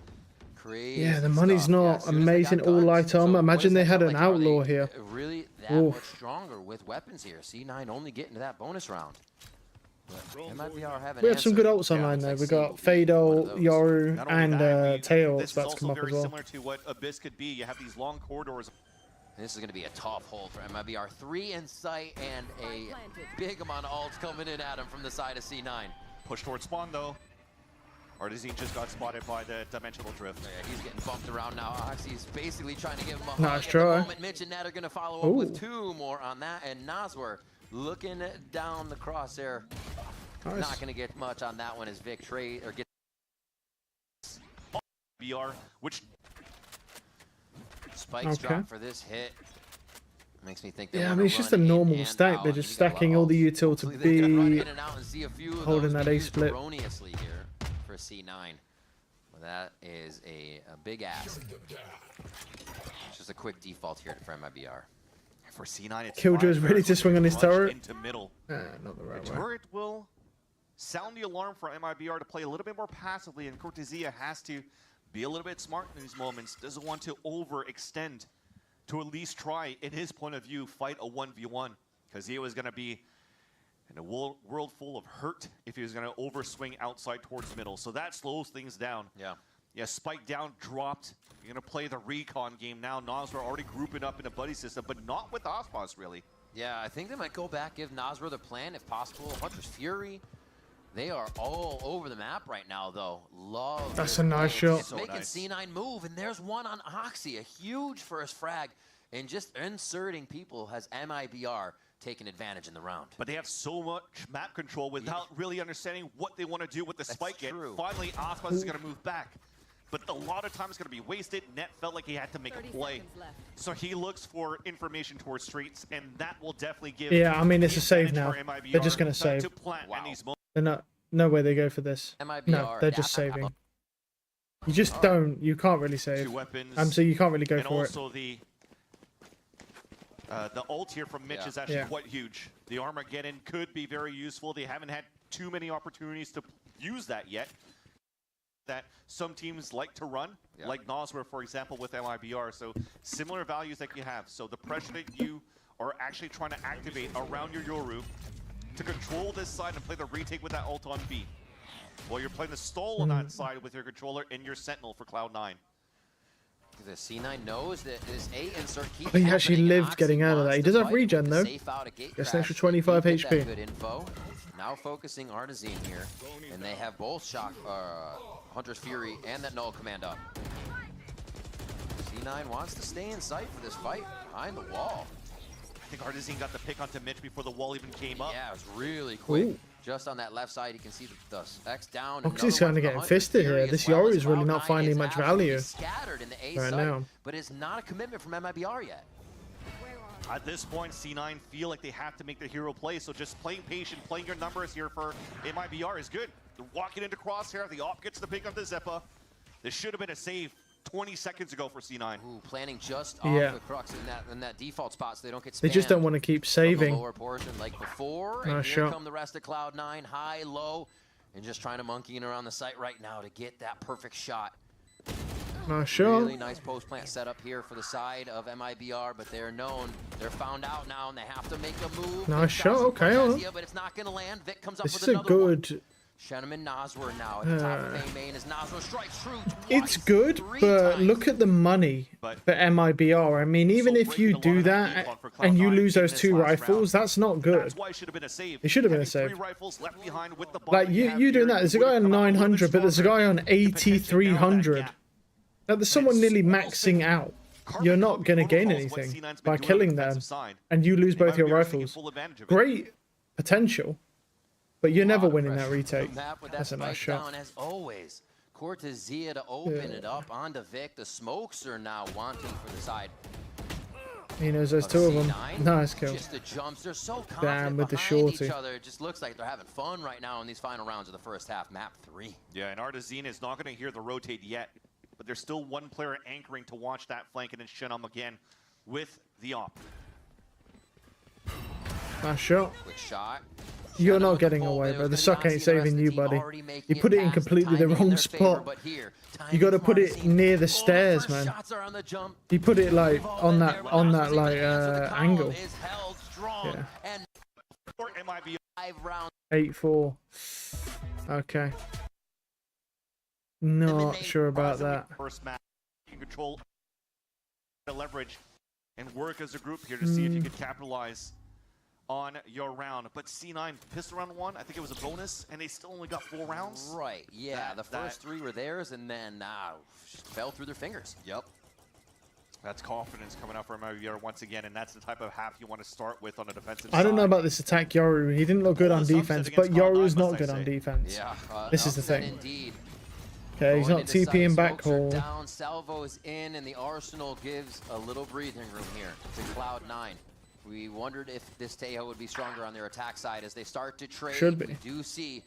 Speaker 17: Crazy
Speaker 1: yeah, the money's not amazing. All light armor. Imagine they had an outlaw here.
Speaker 17: Really that much stronger with weapons here. C9 only getting to that bonus round.
Speaker 1: We have some good ults online though. We got Fado, Yoru, and Tail
Speaker 16: This is
Speaker 1: about to come
Speaker 16: also
Speaker 1: up as
Speaker 16: very
Speaker 1: well.
Speaker 16: similar to what Abyss could be. You have these long corridors.
Speaker 17: This is going to be a tough hold for MIBR. 3 in sight and a big amount of ults coming in at him from the side of C9.
Speaker 16: Push towards spawn though. Artesian just got spotted by the dimensional drift.
Speaker 17: Yeah, he's getting bumped around now. Oxy's basically trying to give him a
Speaker 1: nice
Speaker 17: hug
Speaker 1: try.
Speaker 17: at the moment. Mitch and Nat are going to follow up with 2 more on that, and Naswar looking down the crosshair.
Speaker 1: Nice.
Speaker 17: Not going to get much on that one as Vic trade or get
Speaker 16: BR, which
Speaker 17: spikes drop for this hit. Makes me think.
Speaker 1: Yeah, I mean it's just a normal stack. They're just stacking all the util to be holding that A split.
Speaker 17: Erroneously here for C9. Well, that is a big ask. It's just a quick default here for MIBR.
Speaker 16: For C9, it's
Speaker 1: Killjoy's ready to swing on his turret.
Speaker 16: Into middle.
Speaker 1: Not the right
Speaker 16: the
Speaker 1: way.
Speaker 16: turret will sound the alarm for MIBR to play a little bit more passively, and Cortesia has to be a little bit smart in these moments. Doesn't want to overextend, to at least try, in his point of view, fight a 1v1, because he was going to be in a world full of hurt if he was going to overswing outside towards middle. So that slows things down. Yeah, spike down, dropped. You're going to play the recon game now. Nasra already grouping up in a buddy system, but not with Aspas, really.
Speaker 17: Yeah, I think they might go back, give Nasra the plan if possible. Hunter's Fury. They are all over the map right now, though. Love.
Speaker 1: That's a nice shot.
Speaker 17: It's making C9 move, and there's one on Oxy, a huge first frag, and just inserting people has MIBR taken advantage in the round.
Speaker 16: But they have so much map control without really understanding what they want to do with the spike. Finally, Aspas is going to move back. but a lot of time is going to be wasted. Net felt like he had to make a play. So he looks for information towards streets, and that will definitely give...
Speaker 1: Yeah, I mean, it's a save now.
Speaker 16: MIBR
Speaker 1: They're just going to save. They're not... No way they go for this. No, they're just saving. You just don't... You can't really save.
Speaker 16: Two weapons.
Speaker 1: So you can't really go
Speaker 16: and
Speaker 1: for
Speaker 16: also
Speaker 1: it.
Speaker 16: The ult here from Mitch is actually quite huge. The Armageddon could be very useful. They haven't had too many opportunities to use that yet. That some teams like to run, like Nosware, for example, with MIBR. So similar values that you have. So the pressure that you are actually trying to activate around your Yoru to control this side and play the retake with that ult on B. While you're playing the stall on that side with your controller and your Sentinel for Cloud9.
Speaker 17: The C9 knows that this A insert keeps
Speaker 1: He actually lived getting out of that. He does have regen though. Gets an extra 25 HP.
Speaker 17: Good info. Now focusing Artisan here, and they have both Shock, Hunter's Fury and that Null command up. C9 wants to stay in sight for this fight behind the wall.
Speaker 16: I think Artisan got the pick onto Mitch before the wall even came up.
Speaker 17: Yeah, it was really quick.
Speaker 1: Ooh.
Speaker 17: Just on that left side, you can see the X down.
Speaker 1: Oxy's kind of getting fisted here. This Yoru is really not finding much value right now.
Speaker 17: But it's not a commitment from MIBR yet.
Speaker 16: At this point, C9 feel like they have to make the hero play, so just playing patient, playing your numbers here for MIBR is good. They're walking into crosshair, the op gets the pick on the Zeppa. This should have been a save 20 seconds ago for C9.
Speaker 17: Ooh, planning just off the crux in that default spot so they don't get spammed.
Speaker 1: They just don't want to keep saving.
Speaker 17: Lower portion like before, and here come the rest of Cloud9, high, low, and just trying to monkey in around the site right now to get that perfect shot. Really nice post plant setup here for the side of MIBR, but they're known, they're found out now, and they have to make a move.
Speaker 1: Nice shot, okay.
Speaker 17: But it's not going to land. Vic comes up
Speaker 1: This
Speaker 17: with
Speaker 1: is a
Speaker 17: another
Speaker 1: good.
Speaker 17: one. Shenham and Nosware now at the top of A main as Nosware strikes true twice,
Speaker 1: It's good, but look at the money for MIBR. I mean, even if you do that and you lose those 2 rifles, that's not good.
Speaker 16: That's why it should have been a save.
Speaker 1: It should have been a save.
Speaker 16: 3 rifles left behind with the
Speaker 1: Like, you doing that. There's a guy on 900, but there's a guy on 8300. Now, there's someone nearly maxing out. You're not going to gain anything by killing them, and you lose both your rifles. Great potential. But you're never winning that retake. That's a nice shot.
Speaker 17: As always, Cortezia to open it up onto Vic. The smokes are now wanting for the side.
Speaker 1: He knows there's 2 of them. Nice kill.
Speaker 17: Just the jumps. They're so confident
Speaker 1: Damn, with the
Speaker 17: behind
Speaker 1: shorty.
Speaker 17: each other. It just looks like they're having fun right now in these final rounds of the first half. Map 3.
Speaker 16: Yeah, and Artisan is not going to hear the rotate yet. But there's still one player anchoring to watch that flank, and it's Shenham again with the op.
Speaker 1: Nice shot.
Speaker 17: Quick shot.
Speaker 1: You're not getting away, bro. The suck ain't saving you, buddy. You put it in completely the wrong spot. You got to put it near the stairs, man. You put it like on that like angle. Yeah. 8-4. Okay. Not sure about that.
Speaker 16: First match, you can control the leverage and work as a group here to see if you can capitalize on your round. But C9 pistol round 1, I think it was a bonus, and they still only got 4 rounds.
Speaker 17: Right, yeah, the first 3 were theirs, and then fell through their fingers.
Speaker 16: Yep. That's confidence coming out from MIBR once again, and that's the type of half you want to start with on a defensive side.
Speaker 1: I don't know about this attack Yoru. He didn't look good on defense, but Yoru's not good on defense.
Speaker 17: Yeah,
Speaker 1: this is the thing.
Speaker 17: Indeed.
Speaker 1: Okay, he's not TPing back hole.
Speaker 17: Down, Salvo's in, and the Arsenal gives a little breathing room here to Cloud9. We wondered if this Tejo would be stronger on their attack side as they start to trade.
Speaker 1: Should be.
Speaker 17: We do see,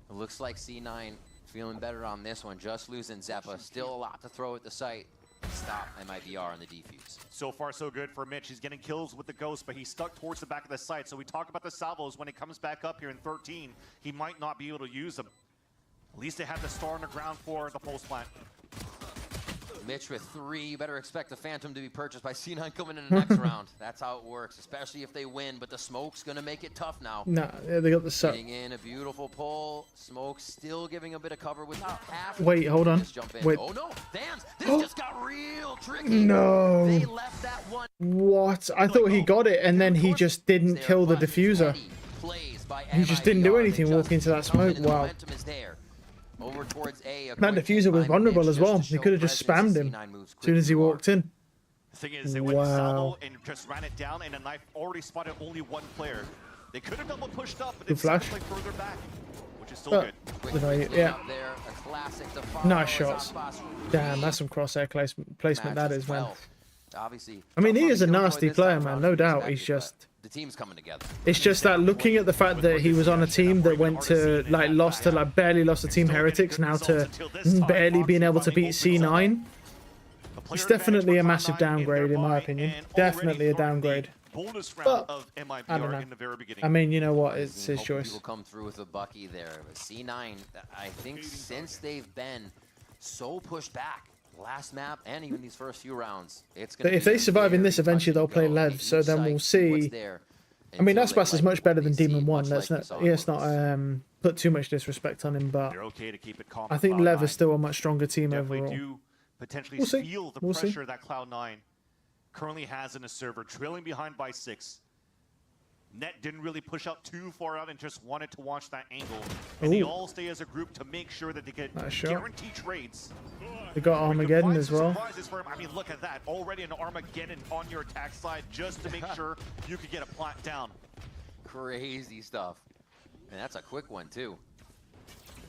Speaker 17: it looks like C9 feeling better on this one, just losing Zeppa. Still a lot to throw at the site. Stop MIBR on the defuse.
Speaker 16: So far, so good for Mitch. He's getting kills with the Ghost, but he's stuck towards the back of the site. So we talk about the salvos. When it comes back up here in 13, he might not be able to use them. At least they have the star on the ground for the post plant.
Speaker 17: Mitch with 3. You better expect the Phantom to be purchased by C9 coming in the next round. That's how it works, especially if they win. But the smoke's going to make it tough now.
Speaker 1: Nah, yeah, they got the suck.
Speaker 17: Getting in a beautiful pull. Smoke still giving a bit of cover with half.
Speaker 1: Wait, hold on. Wait.
Speaker 17: Oh no, Dance! This just got real tricky.
Speaker 1: No.
Speaker 17: They left that one.
Speaker 1: What? I thought he got it, and then he just didn't kill the diffuser. He just didn't do anything walking into that smoke. Wow.
Speaker 17: Over towards A.
Speaker 1: That diffuser was vulnerable as well. He could have just spammed him as soon as he walked in.
Speaker 16: The thing is, they went to salvo and just ran it down, and a knife already spotted only 1 player. They could have double pushed up, but
Speaker 1: Good
Speaker 16: instead
Speaker 1: flash.
Speaker 16: played further back. which is still good.
Speaker 1: Yeah. Nice shots. Damn, that's some crosshair placement that is, man.
Speaker 17: Obviously,
Speaker 1: I mean, he is a nasty player, man. No doubt. He's just...
Speaker 17: the team's coming together.
Speaker 1: It's just that looking at the fact that he was on a team that went to, like, lost to, like, barely lost to Team Heretics, now to barely being able to beat C9. It's definitely a massive downgrade, in my opinion. Definitely a downgrade. But, I don't know. I mean, you know what? It's his choice.
Speaker 17: People come through with a Bucky there. But C9, I think since they've been so pushed back, last map and even these first few rounds, it's gonna
Speaker 1: if they survive in this, eventually they'll play Lev, so then we'll see. I mean, Aspas is much better than Demon 1. Let's not put too much disrespect on him, but I think Lev is still a much stronger team overall.
Speaker 16: Do potentially
Speaker 1: We'll see.
Speaker 16: feel the
Speaker 1: We'll see.
Speaker 16: pressure that Cloud9 currently has in a server, trailing behind by 6. Net didn't really push out too far out and just wanted to watch that angle. And they all stay as a group to make sure that they get guaranteed trades.
Speaker 1: They got Armageddon as well.
Speaker 16: Surprises for him. I mean, look at that. Already an Armageddon on your attack side just to make sure you could get a plant down.
Speaker 17: Crazy stuff. And that's a quick one, too.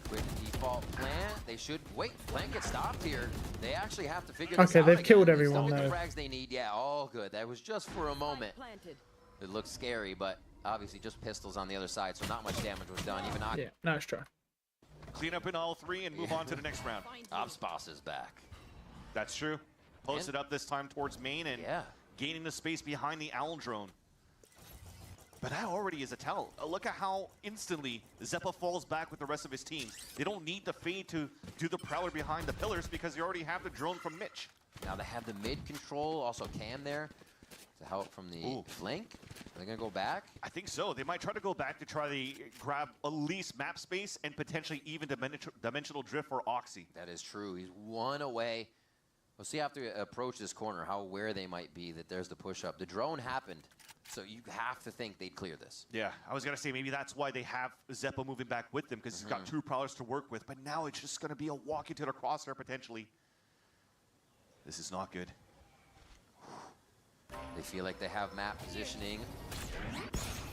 Speaker 17: Quick default plant. They should wait. Plant gets stopped here. They actually have to figure this out.
Speaker 1: Okay, they've killed
Speaker 17: again.
Speaker 1: everyone
Speaker 17: Still get
Speaker 1: though.
Speaker 17: the frags they need. Yeah, all good. That was just for a moment. It looked scary, but obviously just pistols on the other side, so not much damage was done. Even
Speaker 1: Yeah, nice try.
Speaker 16: Clean up in all 3 and move on to the next round.
Speaker 17: Obspas is back.
Speaker 16: That's true. Posted up this time towards main and gaining the space behind the Owl drone. But that already is a tell. Look at how instantly Zeppa falls back with the rest of his team. They don't need the Fade to do the Prowler behind the pillars because they already have the drone from Mitch.
Speaker 17: Now they have the mid control, also Cam there to help from the flank. Are they going to go back?
Speaker 16: I think so. They might try to go back to try to grab at least map space and potentially even dimensional drift for Oxy.
Speaker 17: That is true. He's one away. We'll see after we approach this corner how aware they might be that there's the push-up. The drone happened, so you have to think they'd clear this.
Speaker 16: Yeah, I was going to say maybe that's why they have Zeppa moving back with them, because he's got 2 Prowlers to work with, but now it's just going to be a walk into the crosshair potentially. This is not good.
Speaker 17: They feel like they have map positioning.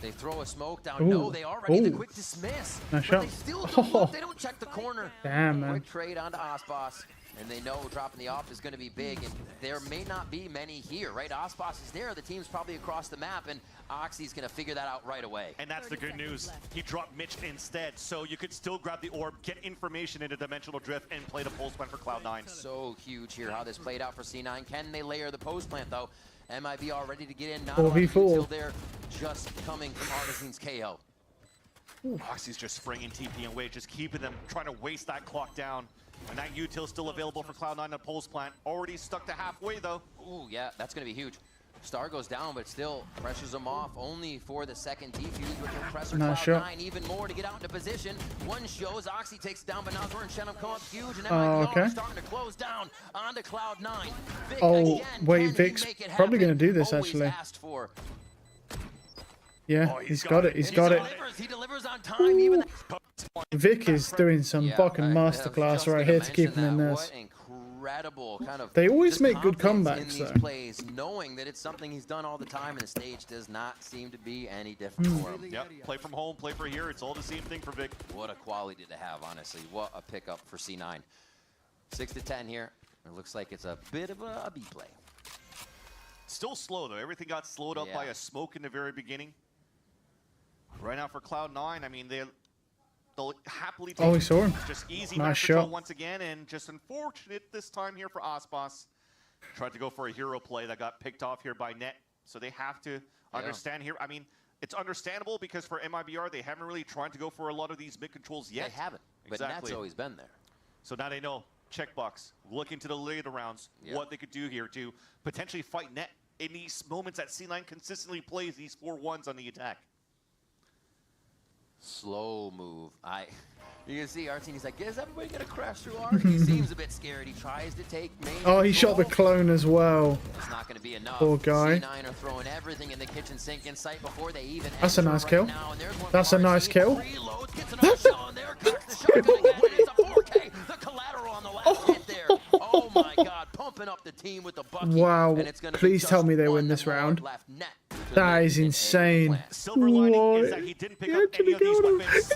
Speaker 17: They throw a smoke down. No, they are ready. The quick dismiss.
Speaker 1: Nice
Speaker 17: but
Speaker 1: shot.
Speaker 17: they still don't look. They don't check the corner.
Speaker 1: Damn, man.
Speaker 17: Quick trade onto Ospas. And they know dropping the off is going to be big. And there may not be many here, right? Ospas is there. The team's probably across the map. And Oxy's going to figure that out right away.
Speaker 16: And that's the good news. He dropped Mitch instead. So you could still grab the orb, get information into dimensional drift, and play the post plant for Cloud9.
Speaker 17: So huge here how this played out for C9. Can they layer the post plant, though? MIB all ready to get in. Not
Speaker 1: 4v4.
Speaker 17: until they're just coming from Artisan's KO.
Speaker 16: Oxy's just springing TP away, just keeping them, trying to waste that clock down. And that util still available for Cloud9 at Pulse Plant. Already stuck to halfway, though.
Speaker 17: Ooh, yeah, that's going to be huge. Star goes down, but still pressures him off only for the second defuse, which will pressure
Speaker 1: Nice
Speaker 17: Cloud9
Speaker 1: shot.
Speaker 17: even more to get out into position. One shows, Oxy takes it down, but Nazar and Shenum come up huge, and
Speaker 1: Oh,
Speaker 17: MIB are
Speaker 1: okay.
Speaker 17: starting to close down onto Cloud9. Vic
Speaker 1: Oh,
Speaker 17: again,
Speaker 1: wait,
Speaker 17: can
Speaker 1: Vic's
Speaker 17: he make it
Speaker 1: probably
Speaker 17: happen?
Speaker 1: going to do this,
Speaker 17: Always
Speaker 1: actually.
Speaker 17: asked for.
Speaker 1: Yeah, he's got it. He's got it.
Speaker 17: He delivers on time, even
Speaker 1: Vic is doing some fucking masterclass right here to keep him in this.
Speaker 17: incredible kind of.
Speaker 1: They always
Speaker 17: just
Speaker 1: make good
Speaker 17: confidence
Speaker 1: comebacks,
Speaker 17: in these
Speaker 1: though.
Speaker 17: plays, knowing that it's something he's done all the time, and the stage does not seem to be any different for him.
Speaker 16: Yep, play from home, play for here. It's all the same thing for Vic.
Speaker 17: What a quality to have, honestly. What a pickup for C9. 6 to 10 here. It looks like it's a bit of a B play.
Speaker 16: Still slow, though. Everything got slowed up by a smoke in the very beginning. Right now for Cloud9, I mean, they'll happily take
Speaker 1: Oh, we saw him.
Speaker 16: just easy
Speaker 1: Nice
Speaker 16: map control
Speaker 1: shot.
Speaker 16: once again, and just unfortunate this time here for Ospas. Tried to go for a hero play that got picked off here by Net, so they have to understand here. I mean, it's understandable because for MIBR, they haven't really tried to go for a lot of these mid controls yet.
Speaker 17: They haven't, but Net's always been there.
Speaker 16: So now they know, checkbox, look into the later rounds, what they could do here to potentially fight Net in these moments that C9 consistently plays these 4-1s on the attack.
Speaker 17: Slow move. You can see Artine, he's like, is everybody going to crash through Art? He seems a bit scared. He tries to take main
Speaker 1: Oh, he shot the clone as well.
Speaker 17: It's not going to be enough.
Speaker 1: Poor guy.
Speaker 17: C9 are throwing everything in the kitchen sink in sight before they even
Speaker 1: That's a
Speaker 17: enter
Speaker 1: nice
Speaker 17: right
Speaker 1: kill.
Speaker 17: now, and there's one
Speaker 1: That's
Speaker 17: for
Speaker 1: a nice
Speaker 17: RC.
Speaker 1: kill.
Speaker 17: Reloads, gets another shot on there, cracks the shotgun again, and it's a 4K. The collateral on the last hit there. Oh my God, pumping up the team with the bucky.
Speaker 1: Wow.
Speaker 17: And it's gonna be
Speaker 1: Please tell
Speaker 17: just
Speaker 1: me they win
Speaker 17: one
Speaker 1: this
Speaker 17: more
Speaker 1: round.
Speaker 17: left. Net
Speaker 1: That is insane.
Speaker 16: Silver lining is that he didn't pick up any of these weapons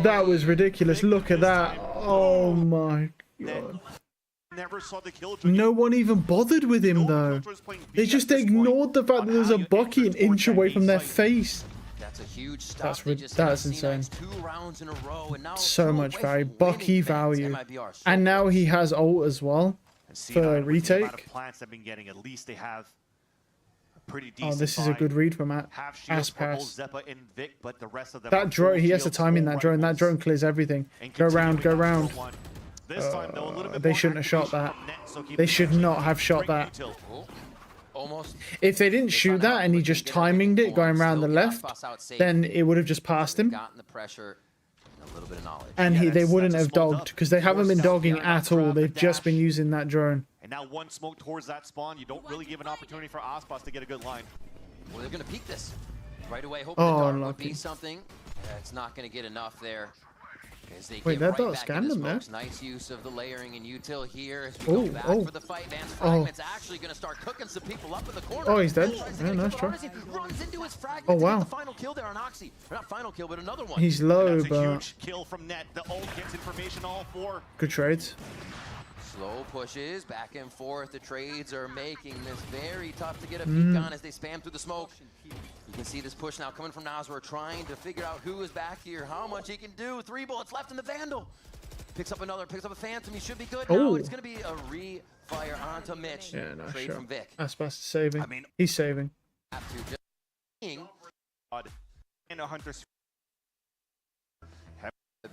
Speaker 1: That was ridiculous. Look at that. Oh my god.
Speaker 16: Never saw the kill.
Speaker 1: No one even bothered with him though. They just ignored the fact that there's a Bucky an inch away from their face.
Speaker 17: That's a huge stop.
Speaker 1: That's insane.
Speaker 17: 2 rounds in a row, and now
Speaker 1: So much value. Bucky value. And now he has ult as well for retake.
Speaker 16: Plants have been getting, at least they have pretty
Speaker 1: Oh,
Speaker 16: decent.
Speaker 1: this is a good read from Aspas. That drone, he has to time in that drone. That drone clears everything. Go round, go round. They shouldn't have shot that. They should not have shot that. If they didn't shoot that and he just timinged it going around the left, then it would have just passed him. And they wouldn't have dogged, because they haven't been dogging at all. They've just been using that drone.
Speaker 16: And now one smoke towards that spawn. You don't really give an opportunity for Aspas to get a good line.
Speaker 17: Well, they're going to peek this right away. Hoping
Speaker 1: Oh,
Speaker 17: the dart would
Speaker 1: unlucky.
Speaker 17: be something. It's not going to get enough there. As they
Speaker 1: Wait,
Speaker 17: get
Speaker 1: that
Speaker 17: right
Speaker 1: dart
Speaker 17: back
Speaker 1: scanned
Speaker 17: into
Speaker 1: him there?
Speaker 17: smokes. Nice use of the layering and util here. As we
Speaker 1: Oh,
Speaker 17: go back
Speaker 1: oh.
Speaker 17: for the fight. Vance
Speaker 1: Oh.
Speaker 17: Fragment's actually going to start cooking some people up in the corner.
Speaker 1: Oh, he's dead.
Speaker 17: Tries to
Speaker 1: Yeah,
Speaker 17: get a
Speaker 1: nice
Speaker 17: good
Speaker 1: try.
Speaker 17: Artisan, runs into his fragment
Speaker 1: Oh,
Speaker 17: to get
Speaker 1: wow.
Speaker 17: the final kill there on Oxy. Or not final kill, but another one.
Speaker 1: He's low,
Speaker 16: That's a
Speaker 1: but
Speaker 16: huge kill from Net. The ult gets information all 4.
Speaker 1: good trades.
Speaker 17: Slow pushes back and forth. The trades are making this very tough to get a
Speaker 1: Mm.
Speaker 17: peek on as they spam through the smoke. You can see this push now coming from Nasr, trying to figure out who is back here, how much he can do. 3 bullets left in the Vandal. Picks up another, picks up a Phantom. He should be good now.
Speaker 1: Oh.
Speaker 17: It's going to be a re-fire onto Mitch.
Speaker 1: Yeah, nice
Speaker 17: Trade
Speaker 1: shot.
Speaker 17: from Vic.
Speaker 1: Aspas is saving.
Speaker 16: I mean,
Speaker 1: He's saving.
Speaker 17: Have to just being
Speaker 16: in a Hunter's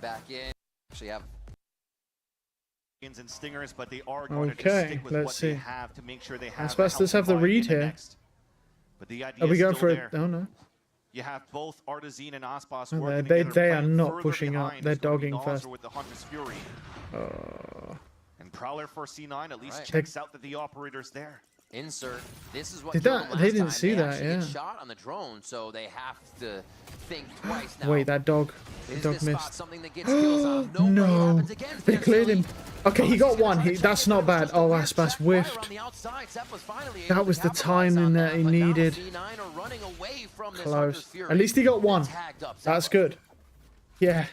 Speaker 17: back in. Actually have
Speaker 16: and stingers, but they are going to
Speaker 1: Okay,
Speaker 16: just stick with
Speaker 1: let's
Speaker 16: what
Speaker 1: see.
Speaker 16: they have to make sure they have.
Speaker 1: Aspas does have the read here.
Speaker 16: But the idea
Speaker 1: Are we
Speaker 16: is
Speaker 1: going
Speaker 16: still
Speaker 1: for
Speaker 16: there.
Speaker 1: it? Oh no.
Speaker 16: You have both Artazine and Aspas
Speaker 1: Oh,
Speaker 16: working
Speaker 1: they
Speaker 16: together,
Speaker 1: are
Speaker 16: playing
Speaker 1: not
Speaker 16: further
Speaker 1: pushing up.
Speaker 16: behind.
Speaker 1: They're
Speaker 16: It's gonna be
Speaker 1: dogging
Speaker 16: Nasr
Speaker 1: first.
Speaker 16: with the Hunter's Fury. And Prowler for C9 at least
Speaker 17: Right.
Speaker 16: checks out that the operator's there.
Speaker 17: insert. This is what
Speaker 1: Did
Speaker 17: killed
Speaker 1: that-
Speaker 17: them
Speaker 1: they
Speaker 17: last
Speaker 1: didn't
Speaker 17: time.
Speaker 1: see
Speaker 17: They
Speaker 1: that,
Speaker 17: actually
Speaker 1: yeah.
Speaker 17: get shot on the drone, so they have to think twice now.
Speaker 1: Wait, that dog. The
Speaker 17: Is
Speaker 1: dog
Speaker 17: this spot
Speaker 1: missed.
Speaker 17: something that gets kills out of nowhere? It
Speaker 1: No.
Speaker 17: happens again.
Speaker 1: They cleared him. Okay, he got one. That's not bad. Oh, Aspas whiffed. That was the timing that he needed. Close. At least he got one. That's good. Yeah.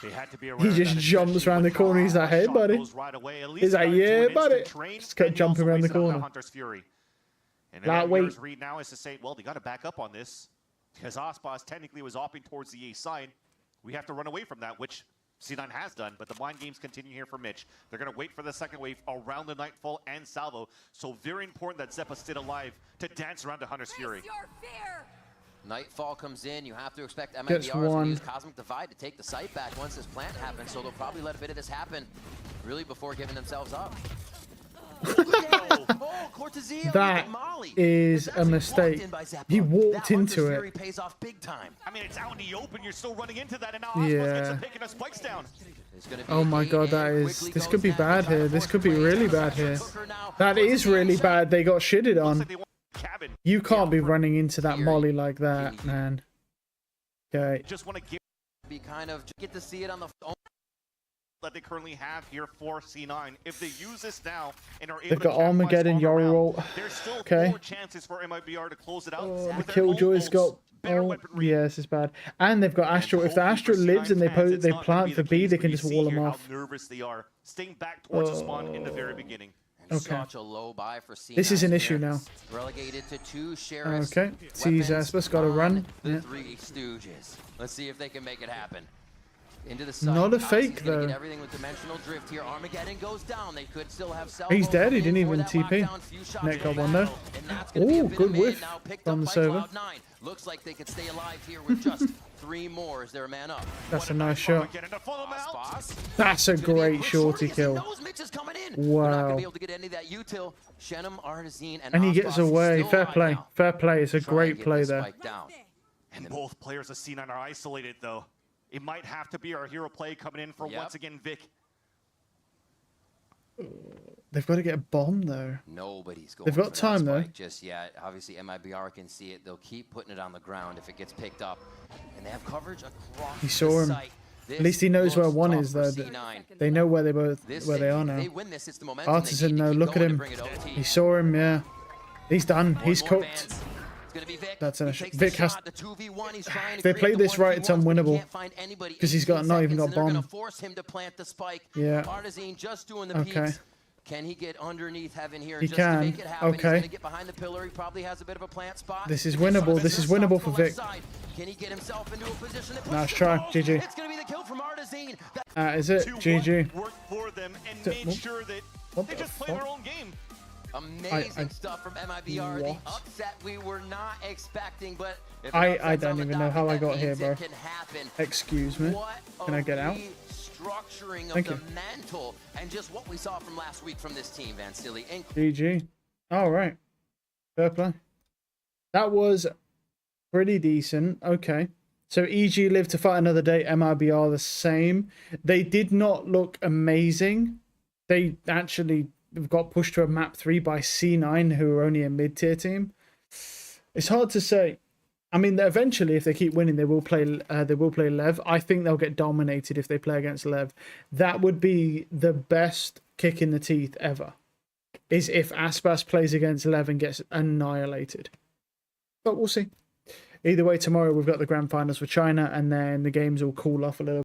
Speaker 16: They had to be
Speaker 1: He just jumps around the corner. He's like, hey, buddy. He's like, yeah, buddy. Just kept jumping around the corner.
Speaker 16: Hunter's Fury. And
Speaker 1: Lightweight.
Speaker 16: Lightweight read now is to say, well, they got to back up on this because Aspas technically was opting towards the A side. We have to run away from that, which C9 has done, but the mind games continue here for Mitch. They're going to wait for the second wave around the Nightfall and Salvo. So very important that Zeppa stayed alive to dance around to Hunter's Fury.
Speaker 17: Nightfall comes in. You have to expect
Speaker 1: Gets
Speaker 17: MIBR is going
Speaker 1: one.
Speaker 17: to use Cosmic Divide to take the site back once this plant happens, so they'll probably let a bit of this happen really before giving themselves up. Cortezia
Speaker 1: That
Speaker 17: with Molly.
Speaker 1: is a mistake. He walked into
Speaker 17: Fury
Speaker 1: it.
Speaker 17: pays off big time.
Speaker 16: I mean, it's out in the open. You're still running into that, and now Aspas gets
Speaker 1: Yeah.
Speaker 16: a pick and a spikes down.
Speaker 1: Oh my god, that is. This could be bad here. This could be really bad here. That is really bad. They got shitted on. You can't be running into that molly like that, man. Okay.
Speaker 16: Just want to give
Speaker 17: Be kind of get to see it on the
Speaker 16: that they currently have here for C9. If they use this now and are able
Speaker 1: They've
Speaker 16: to
Speaker 1: got
Speaker 16: capitalize
Speaker 1: Armageddon,
Speaker 16: on the round,
Speaker 1: Yoru.
Speaker 16: there's still
Speaker 1: Okay.
Speaker 16: 4 chances for MIBR to close it out.
Speaker 1: Oh,
Speaker 16: with
Speaker 1: the
Speaker 16: their
Speaker 1: Killjoy's
Speaker 16: ults,
Speaker 1: got.
Speaker 16: better
Speaker 1: Oh,
Speaker 16: weaponry.
Speaker 1: yeah, this is bad. And they've got Astro. If the Astro lives and they plant for B, they can just wall them
Speaker 16: How
Speaker 1: off.
Speaker 16: nervous they are, staying back towards the spawn in the very beginning.
Speaker 1: Okay.
Speaker 17: Such a low buy for C9
Speaker 1: This is an
Speaker 17: here.
Speaker 1: issue now.
Speaker 17: Relegated to 2 sheriffs.
Speaker 1: Okay. Sees Aspas got to run.
Speaker 17: The
Speaker 1: Yeah.
Speaker 17: 3 Stooges. Let's see if they can make it happen. Into the side.
Speaker 1: Not a
Speaker 17: Oxy's
Speaker 1: fake,
Speaker 17: gonna
Speaker 1: though.
Speaker 17: Get everything with dimensional drift here. Armageddon goes down. They could still have
Speaker 1: He's
Speaker 17: Salvo
Speaker 1: dead. He
Speaker 17: come
Speaker 1: didn't
Speaker 17: in for
Speaker 1: even
Speaker 17: that
Speaker 1: TP.
Speaker 17: lockdown. Few shots
Speaker 1: Net
Speaker 17: in
Speaker 1: got
Speaker 17: the
Speaker 1: one there.
Speaker 17: battle, and that's gonna be a
Speaker 1: Ooh,
Speaker 17: bit
Speaker 1: good
Speaker 17: of mid
Speaker 1: whiff
Speaker 17: now, picked
Speaker 1: on
Speaker 17: up
Speaker 1: the
Speaker 17: by
Speaker 1: server.
Speaker 17: Cloud9. Looks like they could stay alive here with just 3 more as they're a man up.
Speaker 1: That's a nice shot.
Speaker 17: Aspas.
Speaker 1: That's a great shorty kill.
Speaker 17: Knows Mitch is coming in. They're not gonna
Speaker 1: Wow.
Speaker 17: be able to get any of that util. Shenum, Artazine,
Speaker 1: And he gets
Speaker 17: Aspas
Speaker 1: away.
Speaker 17: still
Speaker 1: Fair
Speaker 17: alive
Speaker 1: play.
Speaker 17: now.
Speaker 1: Fair play. It's a
Speaker 17: Try and
Speaker 1: great
Speaker 17: get
Speaker 1: play
Speaker 17: this
Speaker 1: there.
Speaker 17: spike down.
Speaker 16: And both players of C9 are isolated, though. It might have to be our hero play coming in for once again Vic.
Speaker 1: They've got to get a bomb, though.
Speaker 17: Nobody's going
Speaker 1: They've got
Speaker 17: for that
Speaker 1: time, though.
Speaker 17: spike just yet. Obviously, MIBR can see it. They'll keep putting it on the ground if it gets picked up. And they have coverage across
Speaker 1: He saw
Speaker 17: the
Speaker 1: him.
Speaker 17: site.
Speaker 1: At least he knows where one is, though. They know where they both where they are now. Artisan, no, look at him. He saw him, yeah. He's done. He's cooked.
Speaker 17: It's going to be Vic.
Speaker 1: That's an issue. Vic has. If they play this right, it's unwinnable. Because he's got not even got bomb.
Speaker 17: Force him to plant the spike.
Speaker 1: Yeah.
Speaker 17: Artazine just doing the
Speaker 1: Okay.
Speaker 17: peeks. Can he get underneath Heaven here
Speaker 1: He
Speaker 17: just
Speaker 1: can.
Speaker 17: to make it happen? He's
Speaker 1: Okay.
Speaker 17: going to get behind the pillar. He probably has a bit of a plant spot.
Speaker 1: This is winnable. This is winnable for Vic.
Speaker 17: Can he get himself into a position to
Speaker 1: Nice try. GG.
Speaker 17: It's going to be the kill from Artazine.
Speaker 1: Is it? GG.
Speaker 16: Worked for them and made sure that they just play their own game.
Speaker 17: Amazing stuff from MIBR. The upset we were not expecting, but if
Speaker 1: I don't even know how I got here, bro.
Speaker 17: can happen.
Speaker 1: Excuse me. Can I get out?
Speaker 17: Structuring of
Speaker 1: Thank
Speaker 17: the
Speaker 1: you.
Speaker 17: mantle and just what we saw from last week from this team, Van Silly.
Speaker 1: GG. All right. Fair play. That was pretty decent. Okay. So EG lived to fight another day. MIBR the same. They did not look amazing. They actually got pushed to a map 3 by C9, who are only a mid-tier team. It's hard to say. I mean, eventually, if they keep winning, they will play. They will play Lev. I think they'll get dominated if they play against Lev. That would be the best kick in the teeth ever. Is if Aspas plays against Lev and gets annihilated. But we'll see. Either way, tomorrow we've got the grand finals for China, and then the games will cool off a little.